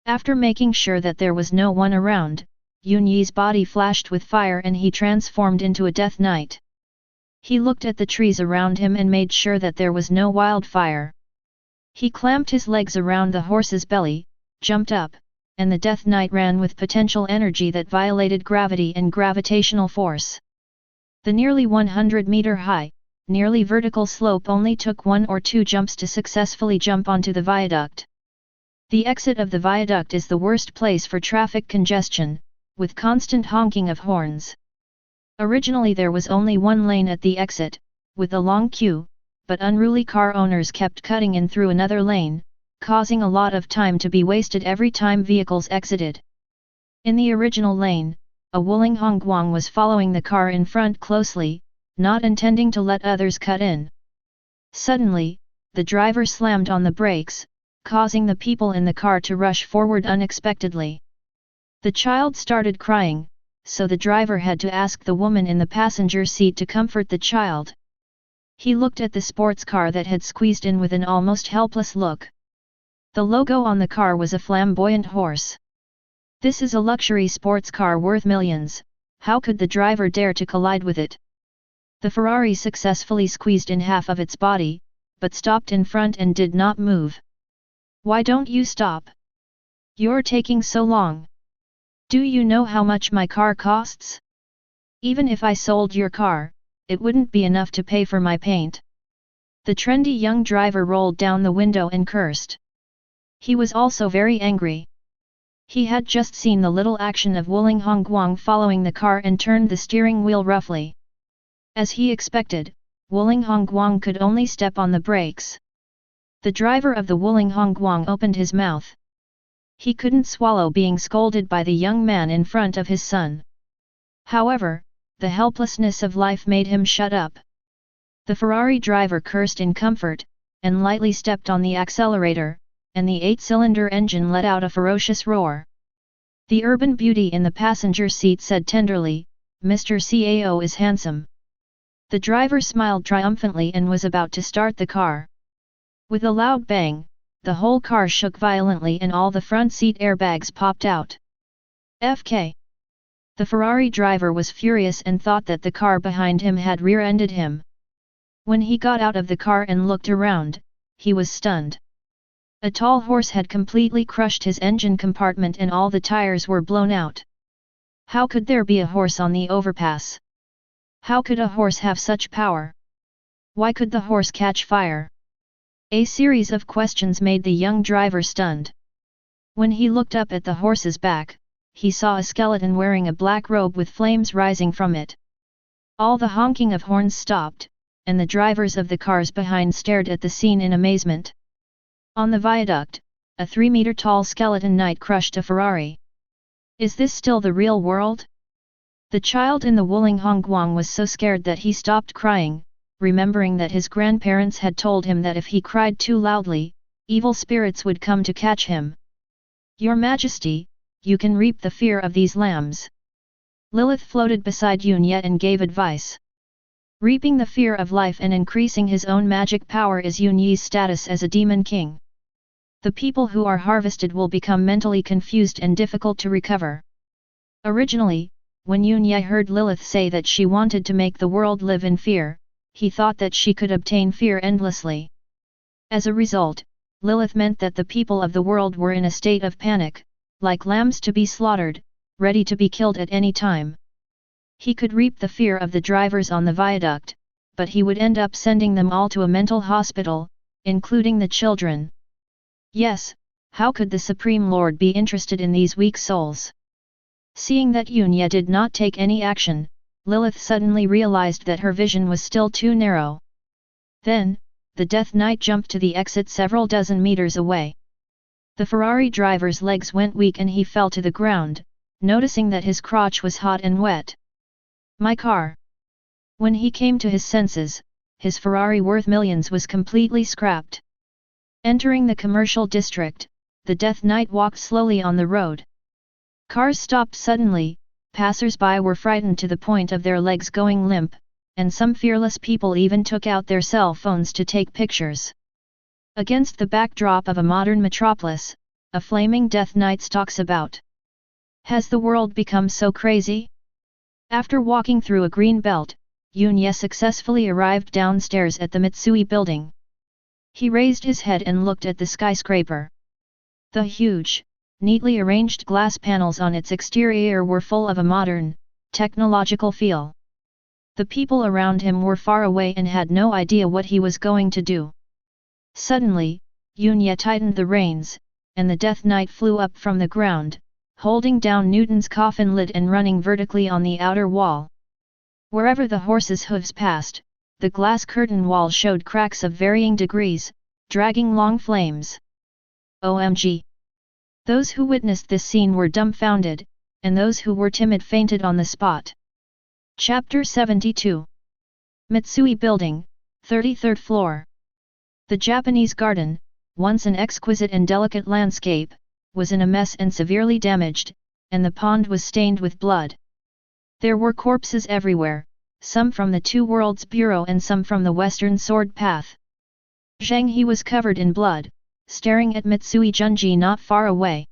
Speaker 1: After making sure that there was no one around, Yunyi's body flashed with fire and he transformed into a death knight. He looked at the trees around him and made sure that there was no wildfire. He clamped his legs around the horse's belly, jumped up, and the Death Knight ran with potential energy that violated gravity and gravitational force. The nearly 100-meter high, nearly vertical slope only took 1 or 2 jumps to successfully jump onto the viaduct. The exit of the viaduct is the worst place for traffic congestion, with constant honking of horns. Originally there was only one lane at the exit, with a long queue, but unruly car owners kept cutting in through another lane, causing a lot of time to be wasted every time vehicles exited. In the original lane, a Wuling Hongguang was following the car in front closely, not intending to let others cut in. Suddenly, the driver slammed on the brakes, causing the people in the car to rush forward unexpectedly. The child started crying, so the driver had to ask the woman in the passenger seat to comfort the child. He looked at the sports car that had squeezed in with an almost helpless look. The logo on the car was a flamboyant horse. This is a luxury sports car worth millions, how could the driver dare to collide with it? The Ferrari successfully squeezed in half of its body, but stopped in front and did not move. Why don't you stop? You're taking so long. Do you know how much my car costs? Even if I sold your car, it wouldn't be enough to pay for my paint. The trendy young driver rolled down the window and cursed. He was also very angry. He had just seen the little action of Wuling Hongguang following the car and turned the steering wheel roughly. As he expected, Wuling Hongguang could only step on the brakes. The driver of the Wuling Hongguang opened his mouth. He couldn't swallow being scolded by the young man in front of his son. However, the helplessness of life made him shut up. The Ferrari driver cursed in comfort, and lightly stepped on the accelerator, and the 8-cylinder engine let out a ferocious roar. The urban beauty in the passenger seat said tenderly, "Mr. Cao is handsome." The driver smiled triumphantly and was about to start the car. With a loud bang, the whole car shook violently and all the front seat airbags popped out. FK. The Ferrari driver was furious and thought that the car behind him had rear-ended him. When he got out of the car and looked around, he was stunned. A tall horse had completely crushed his engine compartment and all the tires were blown out. How could there be a horse on the overpass? How could a horse have such power? Why could the horse catch fire? A series of questions made the young driver stunned. When he looked up at the horse's back, he saw a skeleton wearing a black robe with flames rising from it. All the honking of horns stopped, and the drivers of the cars behind stared at the scene in amazement. On the viaduct, a 3-meter-tall skeleton knight crushed a Ferrari. Is this still the real world? The child in the Wuling Hongguang was so scared that he stopped crying, remembering that his grandparents had told him that if he cried too loudly, evil spirits would come to catch him. Your Majesty, you can reap the fear of these lambs. Lilith floated beside Yunye and gave advice. Reaping the fear of life and increasing his own magic power is Yunye's status as a demon king. The people who are harvested will become mentally confused and difficult to recover. Originally, when Yunye heard Lilith say that she wanted to make the world live in fear, he thought that she could obtain fear endlessly. As a result, Lilith meant that the people of the world were in a state of panic, like lambs to be slaughtered, ready to be killed at any time. He could reap the fear of the drivers on the viaduct, but he would end up sending them all to a mental hospital, including the children. Yes, how could the Supreme Lord be interested in these weak souls? Seeing that Yunye did not take any action, Lilith suddenly realized that her vision was still too narrow. Then, the Death Knight jumped to the exit several dozen meters away. The Ferrari driver's legs went weak and he fell to the ground, noticing that his crotch was hot and wet. My car! When he came to his senses, his Ferrari worth millions was completely scrapped. Entering the commercial district, the Death Knight walked slowly on the road. Cars stopped suddenly, passers-by were frightened to the point of their legs going limp, and some fearless people even took out their cell phones to take pictures. Against the backdrop of a modern metropolis, a flaming Death Knight stalks about. Has the world become so crazy? After walking through a green belt, Yunye successfully arrived downstairs at the Mitsui building. He raised his head and looked at the skyscraper. The huge, neatly arranged glass panels on its exterior were full of a modern, technological feel. The people around him were far away and had no idea what he was going to do. Suddenly, Yunye tightened the reins, and the Death Knight flew up from the ground, holding down Newton's coffin lid and running vertically on the outer wall. Wherever the horse's hooves passed, the glass curtain wall showed cracks of varying degrees, dragging long flames. OMG! Those who witnessed this scene were dumbfounded, and those who were timid fainted on the spot. Chapter 72 Mitsui Building, 33rd floor. The Japanese garden, once an exquisite and delicate landscape, was in a mess and severely damaged, and the pond was stained with blood. There were corpses everywhere, some from the Two Worlds Bureau and some from the Western Sword Path. Zhang He was covered in blood, staring at Mitsui Junji not far away.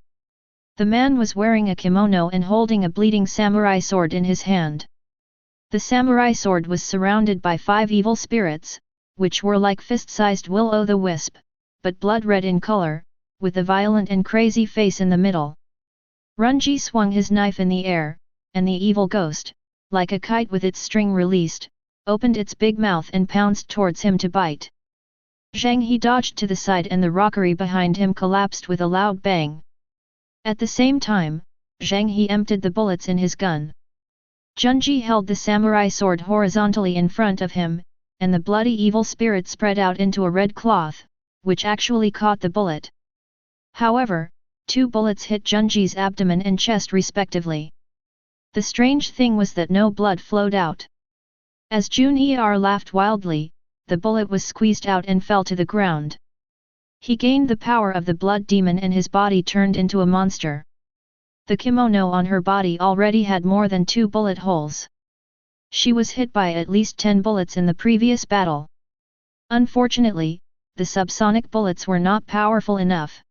Speaker 1: The man was wearing a kimono and holding a bleeding samurai sword in his hand. The samurai sword was surrounded by 5 evil spirits, which were like fist-sized will-o'-the-wisp, but blood-red in color, with a violent and crazy face in the middle. Runji swung his knife in the air, and the evil ghost, like a kite with its string released, opened its big mouth and pounced towards him to bite. Zhang He dodged to the side and the rockery behind him collapsed with a loud bang. At the same time, Zhang He emptied the bullets in his gun. Junji held the samurai sword horizontally in front of him, and the bloody evil spirit spread out into a red cloth, which actually caught the bullet. However, 2 bullets hit Junji's abdomen and chest respectively. The strange thing was that no blood flowed out. As Jun-er laughed wildly, the bullet was squeezed out and fell to the ground. He gained the power of the blood demon and his body turned into a monster. The kimono on her body already had more than 2 bullet holes. She was hit by at least 10 bullets in the previous battle. Unfortunately, the subsonic bullets were not powerful enough.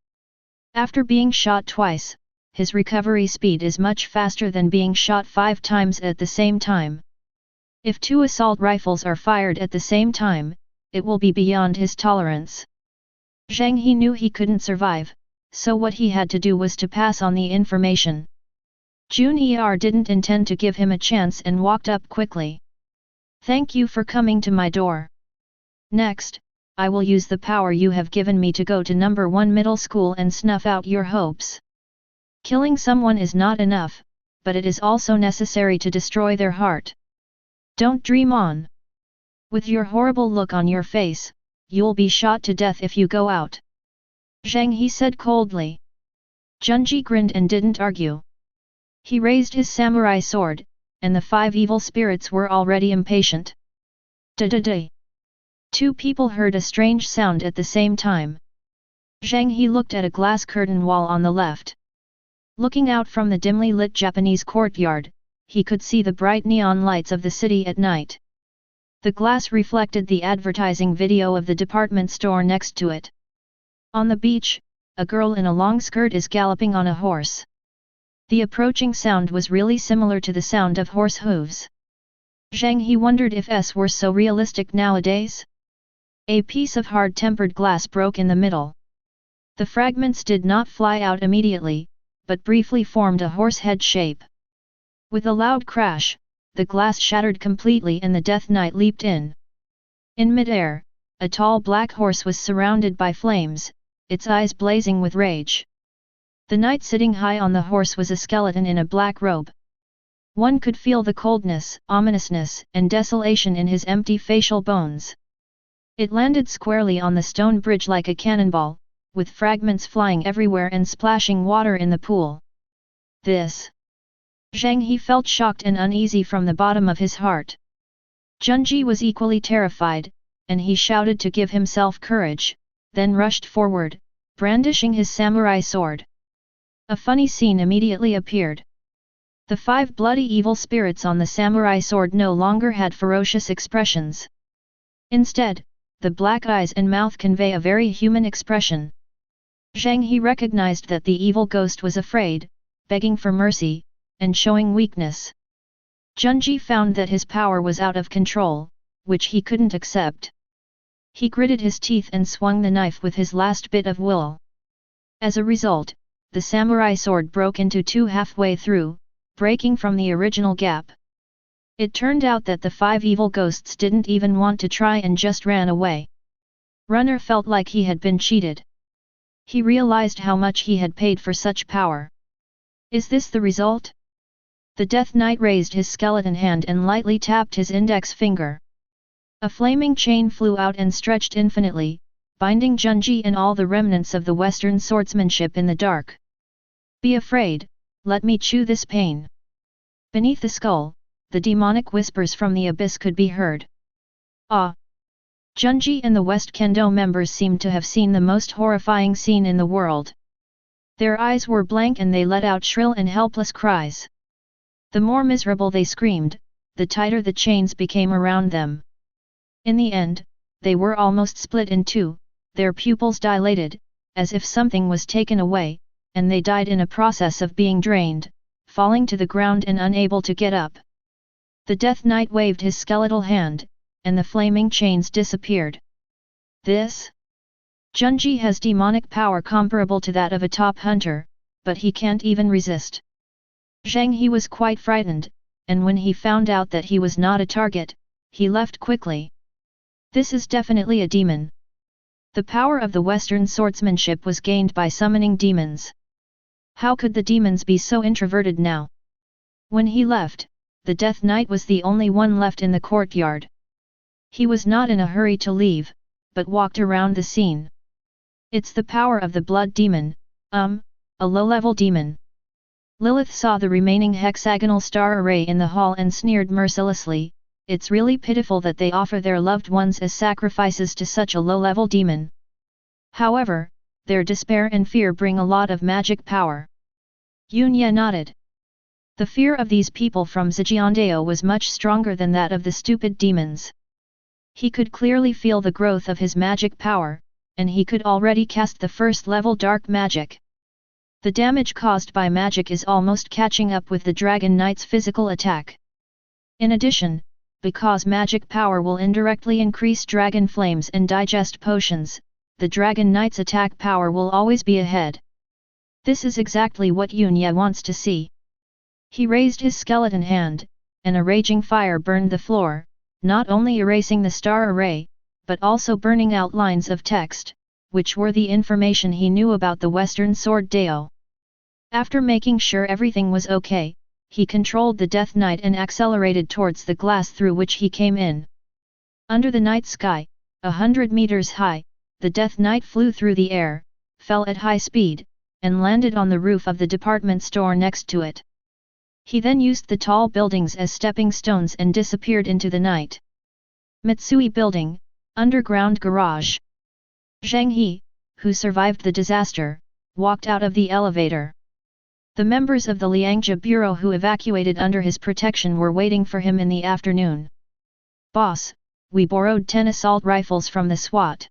Speaker 1: After being shot twice, his recovery speed is much faster than being shot 5 times at the same time. If 2 assault rifles are fired at the same time, it will be beyond his tolerance. Zhang He knew he couldn't survive, so what he had to do was to pass on the information. Jun Er didn't intend to give him a chance and walked up quickly. Thank you for coming to my door. Next, I will use the power you have given me to go to number 1 middle school and snuff out your hopes. Killing someone is not enough, but it is also necessary to destroy their heart. Don't dream on. With your horrible look on your face, you'll be shot to death if you go out. Zhang He said coldly. Junji grinned and didn't argue. He raised his samurai sword, and the 5 evil spirits were already impatient. Da-da-da. 2 people heard a strange sound at the same time. Zhang He looked at a glass curtain wall on the left. Looking out from the dimly lit Japanese courtyard, he could see the bright neon lights of the city at night. The glass reflected the advertising video of the department store next to it. On the beach, a girl in a long skirt is galloping on a horse. The approaching sound was really similar to the sound of horse hooves. Zhang He wondered if S were so realistic nowadays. A piece of hard-tempered glass broke in the middle. The fragments did not fly out immediately, but briefly formed a horse head shape. With a loud crash, the glass shattered completely and the Death Knight leaped in. In midair, a tall black horse was surrounded by flames, its eyes blazing with rage. The knight sitting high on the horse was a skeleton in a black robe. One could feel the coldness, ominousness, and desolation in his empty facial bones. It landed squarely on the stone bridge like a cannonball, with fragments flying everywhere and splashing water in the pool. This. Zhang He felt shocked and uneasy from the bottom of his heart. Junji was equally terrified, and he shouted to give himself courage, then rushed forward, brandishing his samurai sword. A funny scene immediately appeared. The 5 bloody evil spirits on the samurai sword no longer had ferocious expressions. Instead, the black eyes and mouth convey a very human expression. Zhang He recognized that the evil ghost was afraid, begging for mercy, and showing weakness. Junji found that his power was out of control, which he couldn't accept. He gritted his teeth and swung the knife with his last bit of will. As a result, the samurai sword broke into 2 halfway through, breaking from the original gap. It turned out that the 5 evil ghosts didn't even want to try and just ran away. Runner felt like he had been cheated. He realized how much he had paid for such power. Is this the result? The Death Knight raised his skeleton hand and lightly tapped his index finger. A flaming chain flew out and stretched infinitely, binding Junji and all the remnants of the Western swordsmanship in the dark. Be afraid, let me chew this pain. Beneath the skull, the demonic whispers from the abyss could be heard. Ah! Junji and the West Kendo members seemed to have seen the most horrifying scene in the world. Their eyes were blank and they let out shrill and helpless cries. The more miserable they screamed, the tighter the chains became around them. In the end, they were almost split in 2, their pupils dilated, as if something was taken away, and they died in a process of being drained, falling to the ground and unable to get up. The Death Knight waved his skeletal hand, and the flaming chains disappeared. This? Junji has demonic power comparable to that of a top hunter, but he can't even resist. Zhang He was quite frightened, and when he found out that he was not a target, he left quickly. This is definitely a demon. The power of the Western swordsmanship was gained by summoning demons. How could the demons be so introverted now? When he left, the Death Knight was the only one left in the courtyard. He was not in a hurry to leave, but walked around the scene. It's the power of the blood demon, a low-level demon. Lilith saw the remaining hexagonal star array in the hall and sneered mercilessly, it's really pitiful that they offer their loved ones as sacrifices to such a low-level demon. However, their despair and fear bring a lot of magic power. Yunya nodded. The fear of these people from Zhejiandao was much stronger than that of the stupid demons. He could clearly feel the growth of his magic power, and he could already cast the first level dark magic. The damage caused by magic is almost catching up with the Dragon Knight's physical attack. In addition, because magic power will indirectly increase dragon flames and digest potions, the Dragon Knight's attack power will always be ahead. This is exactly what Yunya wants to see. He raised his skeleton hand, and a raging fire burned the floor, not only erasing the star array, but also burning out lines of text, which were the information he knew about the Western Sword Dao. After making sure everything was okay, he controlled the Death Knight and accelerated towards the glass through which he came in. Under the night sky, 100 meters high, the Death Knight flew through the air, fell at high speed, and landed on the roof of the department store next to it. He then used the tall buildings as stepping stones and disappeared into the night. Mitsui Building, Underground Garage. Zhang He, who survived the disaster, walked out of the elevator. The members of the Liangjia Bureau who evacuated under his protection were waiting for him in the afternoon. "Boss, we borrowed 10 assault rifles from the SWAT."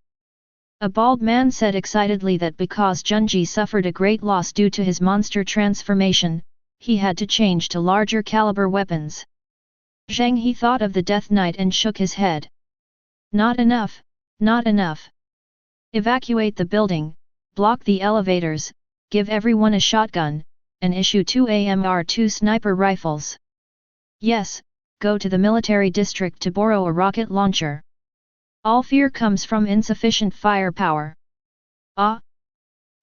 Speaker 1: A bald man said excitedly that because Junji suffered a great loss due to his monster transformation, he had to change to larger caliber weapons. Zhang He thought of the Death Knight and shook his head. "Not enough, not enough. Evacuate the building, block the elevators, give everyone a shotgun, and issue 2 AMR-2 sniper rifles. Yes, go to the military district to borrow a rocket launcher. All fear comes from insufficient firepower." Ah!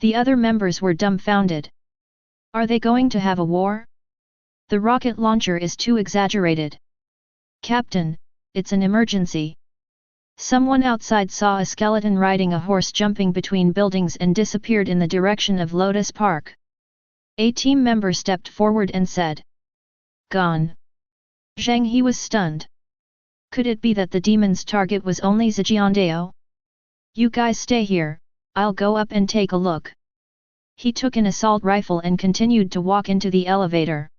Speaker 1: The other members were dumbfounded. Are they going to have a war? The rocket launcher is too exaggerated. "Captain, it's an emergency." Someone outside saw a skeleton riding a horse jumping between buildings and disappeared in the direction of Lotus Park. A team member stepped forward and said, "Gone." Zhang He was stunned. Could it be that the demon's target was only Zhejiandao? "You guys stay here, I'll go up and take a look." He took an assault rifle and continued to walk into the elevator.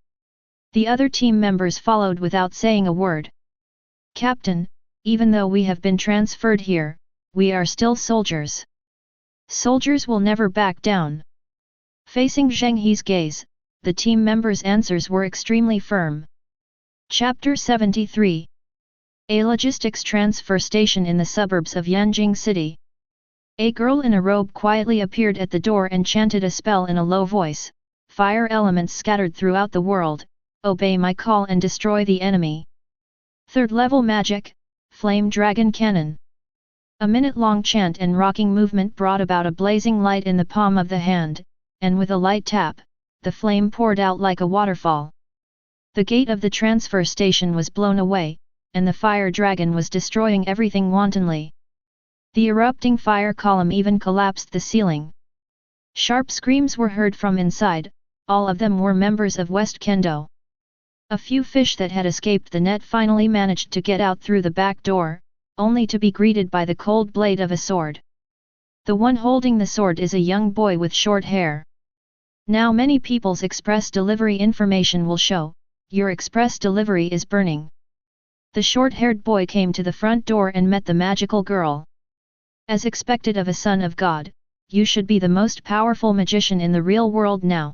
Speaker 1: The other team members followed without saying a word. "Captain, even though we have been transferred here, we are still soldiers. Soldiers will never back down." Facing Zhang He's gaze, the team members' answers were extremely firm. Chapter 73. A logistics transfer station in the suburbs of Yanjing City. A girl in a robe quietly appeared at the door and chanted a spell in a low voice. "Fire elements scattered throughout the world, obey my call and destroy the enemy." Third level magic, Flame Dragon Cannon. A minute-long chant and rocking movement brought about a blazing light in the palm of the hand, and with a light tap, the flame poured out like a waterfall. The gate of the transfer station was blown away, and the fire dragon was destroying everything wantonly. The erupting fire column even collapsed the ceiling. Sharp screams were heard from inside, all of them were members of West Kendo. A few fish that had escaped the net finally managed to get out through the back door, only to be greeted by the cold blade of a sword. The one holding the sword is a young boy with short hair. "Now many people's express delivery information will show, your express delivery is burning." The short-haired boy came to the front door and met the magical girl. "As expected of a son of God, you should be the most powerful magician in the real world now.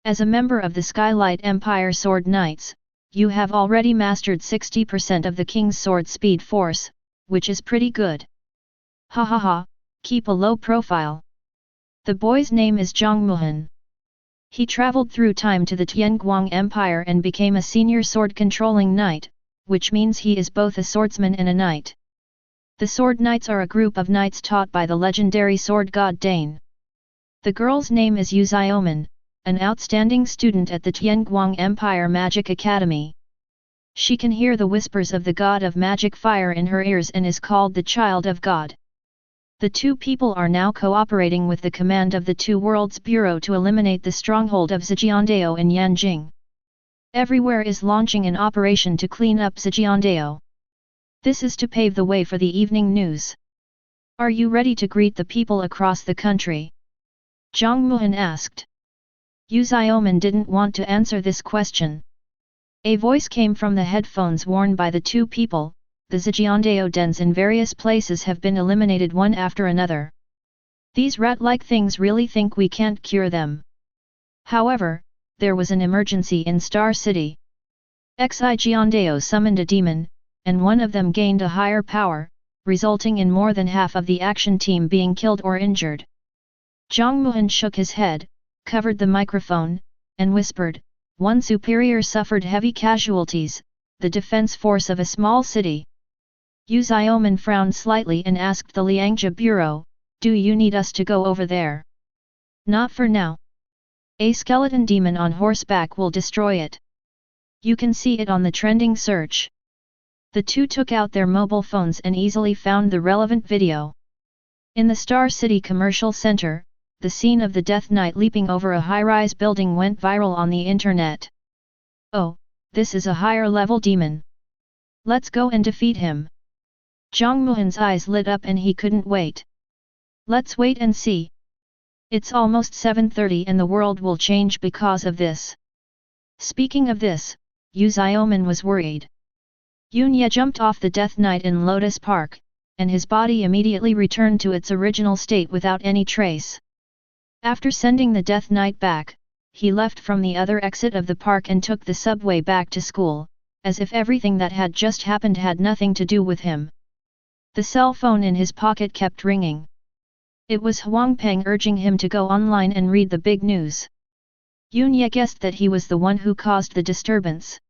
Speaker 1: As a member of the Skylight Empire Sword Knights, you have already mastered 60% of the King's Sword Speed Force, which is pretty good. Ha ha ha, keep a low profile." The boy's name is Zhangmuhan. He traveled through time to the Tianguang Empire and became a senior sword-controlling knight, which means he is both a swordsman and a knight. The Sword Knights are a group of knights taught by the legendary sword god Dane. The girl's name is Uze, an outstanding student at the Tianguang Empire Magic Academy. She can hear the whispers of the god of magic fire in her ears and is called the Child of God. The two people are now cooperating with the command of the Two Worlds Bureau to eliminate the stronghold of Zhejiandao in Yanjing. Everywhere is launching an operation to clean up Zhejiandao. This is to pave the way for the evening news. "Are you ready to greet the people across the country?" Zhangmuhan asked. Uze didn't want to answer this question. A voice came from the headphones worn by the two people. "The Zhejiandao dens in various places have been eliminated one after another. These rat-like things really think we can't cure them. However, there was an emergency in Star City. Xigeondeo summoned a demon, and one of them gained a higher power, resulting in more than half of the action team being killed or injured. Zhang Muhan shook his head, covered the microphone, and whispered, "One superior suffered heavy casualties, the defense force of a small city." Yu Xiaoman frowned slightly and asked the Liangzhi Bureau, "Do you need us to go over there?" "Not for now. A skeleton demon on horseback will destroy it. You can see it on the trending search." The two took out their mobile phones and easily found the relevant video. In the Star City Commercial Center, the scene of the Death Knight leaping over a high-rise building went viral on the internet. "Oh, this is a higher-level demon. Let's go and defeat him." Zhang Muhan's eyes lit up and he couldn't wait. "Let's wait and see. It's almost 7:30 and the world will change because of this." Speaking of this, Yu Xiaoman was worried. Yunye jumped off the Death Knight in Lotus Park, and his body immediately returned to its original state without any trace. After sending the Death Knight back, he left from the other exit of the park and took the subway back to school, as if everything that had just happened had nothing to do with him. The cell phone in his pocket kept ringing. It was Huang Peng urging him to go online and read the big news. Yunye guessed that he was the one who caused the disturbance.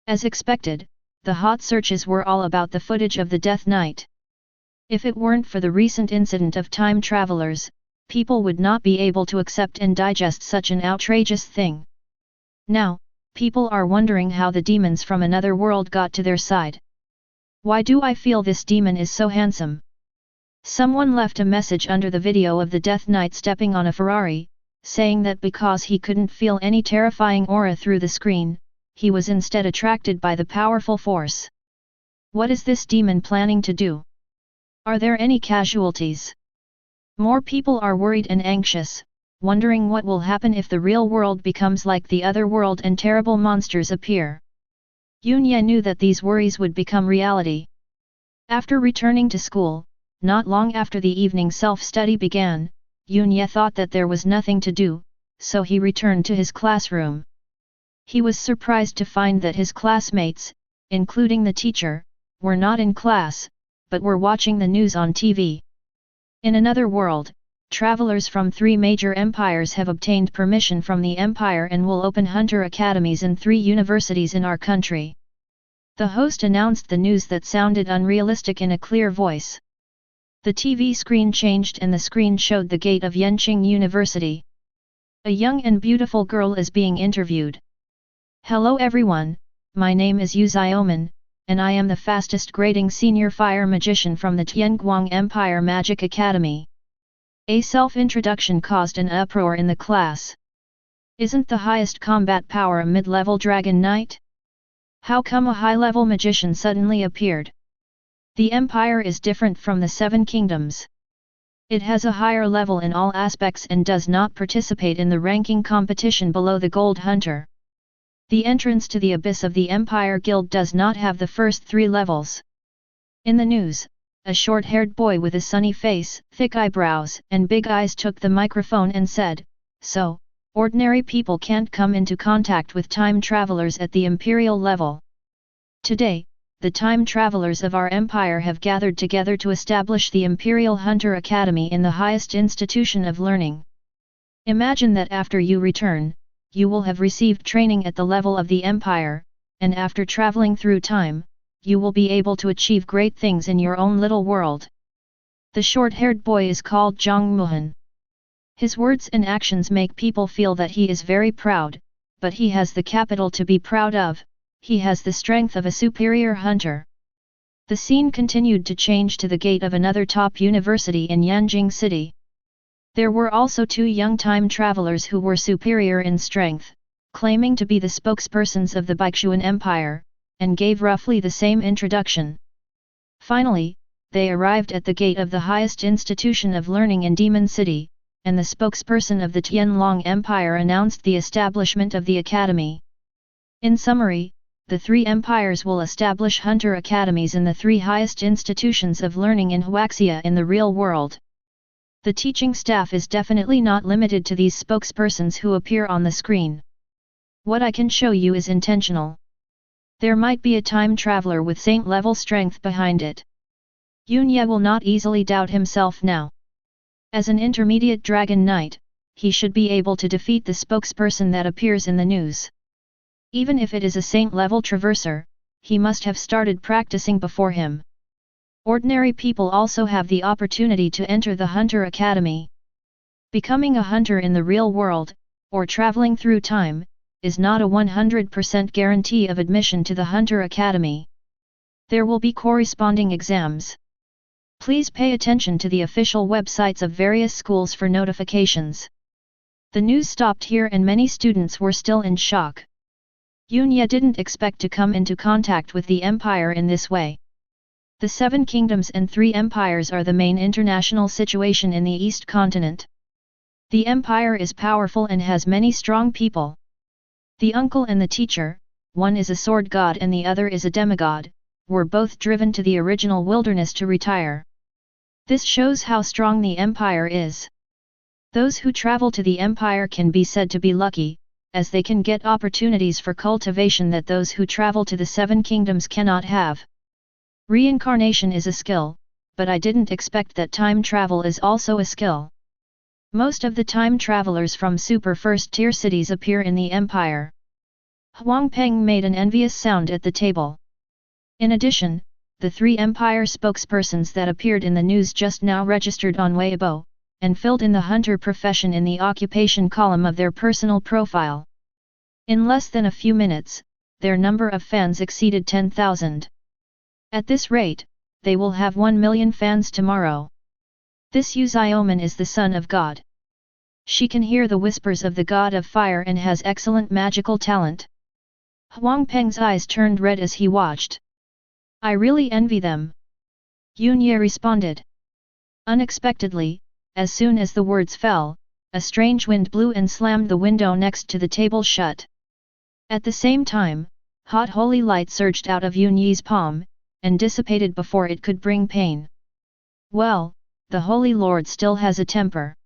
Speaker 1: As expected, the hot searches were all about the footage of the Death Knight. If it weren't for the recent incident of time travelers, people would not be able to accept and digest such an outrageous thing. Now, people are wondering how the demons from another world got to their side. "Why do I feel this demon is so handsome?" Someone left a message under the video of the Death Knight stepping on a Ferrari, saying that because he couldn't feel any terrifying aura through the screen, he was instead attracted by the powerful force. What is this demon planning to do? Are there any casualties? More people are worried and anxious, wondering what will happen if the real world becomes like the other world and terrible monsters appear. Yunye knew that these worries would become reality. After returning to school, not long after the evening self-study began, Yunye thought that there was nothing to do, so he returned to his classroom. He was surprised to find that his classmates, including the teacher, were not in class, but were watching the news on TV. In another world, travelers from 3 major empires have obtained permission from the empire and will open hunter academies in 3 universities in our country. The host announced the news that sounded unrealistic in a clear voice. The TV screen changed and the screen showed the gate of Yanqing University. A young and beautiful girl is being interviewed. "Hello everyone, my name is Yu Xiaoman, and I am the fastest grading senior fire magician from the Tianguang Empire Magic Academy." A self-introduction caused an uproar in the class. Isn't the highest combat power a mid-level dragon knight? How come a high-level magician suddenly appeared? The empire is different from the 7 kingdoms. It has a higher level in all aspects and does not participate in the ranking competition below the Gold Hunter. The entrance to the abyss of the Empire Guild does not have the first 3 levels. In the news, a short-haired boy with a sunny face, thick eyebrows, and big eyes took the microphone and said, "So, ordinary people can't come into contact with time travelers at the imperial level. Today, the time travelers of our empire have gathered together to establish the Imperial Hunter Academy in the highest institution of learning. Imagine that after you return, you will have received training at the level of the empire, and after traveling through time, you will be able to achieve great things in your own little world." The short-haired boy is called Zhang Muhan. His words and actions make people feel that he is very proud, but he has the capital to be proud of, he has the strength of a superior hunter. The scene continued to change to the gate of another top university in Yanjing City. There were also 2 young time travelers who were superior in strength, claiming to be the spokespersons of the Baixuan Empire, and gave roughly the same introduction. Finally, they arrived at the gate of the highest institution of learning in Demon City, and the spokesperson of the Tianlong Empire announced the establishment of the academy. In summary, the 3 empires will establish hunter academies in the 3 highest institutions of learning in Huaxia in the real world. The teaching staff is definitely not limited to these spokespersons who appear on the screen. What I can show you is intentional. There might be a time traveler with saint-level strength behind it. Yunye will not easily doubt himself now. As an intermediate Dragon Knight, he should be able to defeat the spokesperson that appears in the news. Even if it is a saint-level traverser, he must have started practicing before him. Ordinary people also have the opportunity to enter the Hunter Academy. Becoming a hunter in the real world, or traveling through time, is not a 100% guarantee of admission to the Hunter Academy. There will be corresponding exams. Please pay attention to the official websites of various schools for notifications. The news stopped here and many students were still in shock. Yunye didn't expect to come into contact with the Empire in this way. The 7 Kingdoms and 3 Empires are the main international situation in the East Continent. The Empire is powerful and has many strong people. The uncle and the teacher, one is a sword god and the other is a demigod, were both driven to the original wilderness to retire. This shows how strong the Empire is. Those who travel to the Empire can be said to be lucky, as they can get opportunities for cultivation that those who travel to the 7 Kingdoms cannot have. Reincarnation is a skill, but I didn't expect that time travel is also a skill. Most of the time travelers from super first-tier cities appear in the Empire. Huang Peng made an envious sound at the table. In addition, the 3 Empire spokespersons that appeared in the news just now registered on Weibo, and filled in the hunter profession in the occupation column of their personal profile. In less than a few minutes, their number of fans exceeded 10,000. At this rate, they will have 1 million fans tomorrow. This Uze is the son of God. She can hear the whispers of the god of fire and has excellent magical talent. Huang Peng's eyes turned red as he watched. I really envy them. Yunye responded. Unexpectedly, as soon as the words fell, a strange wind blew and slammed the window next to the table shut. At the same time, hot holy light surged out of Yunye's palm, and dissipated before it could bring pain. Well, the Holy Lord still has a temper.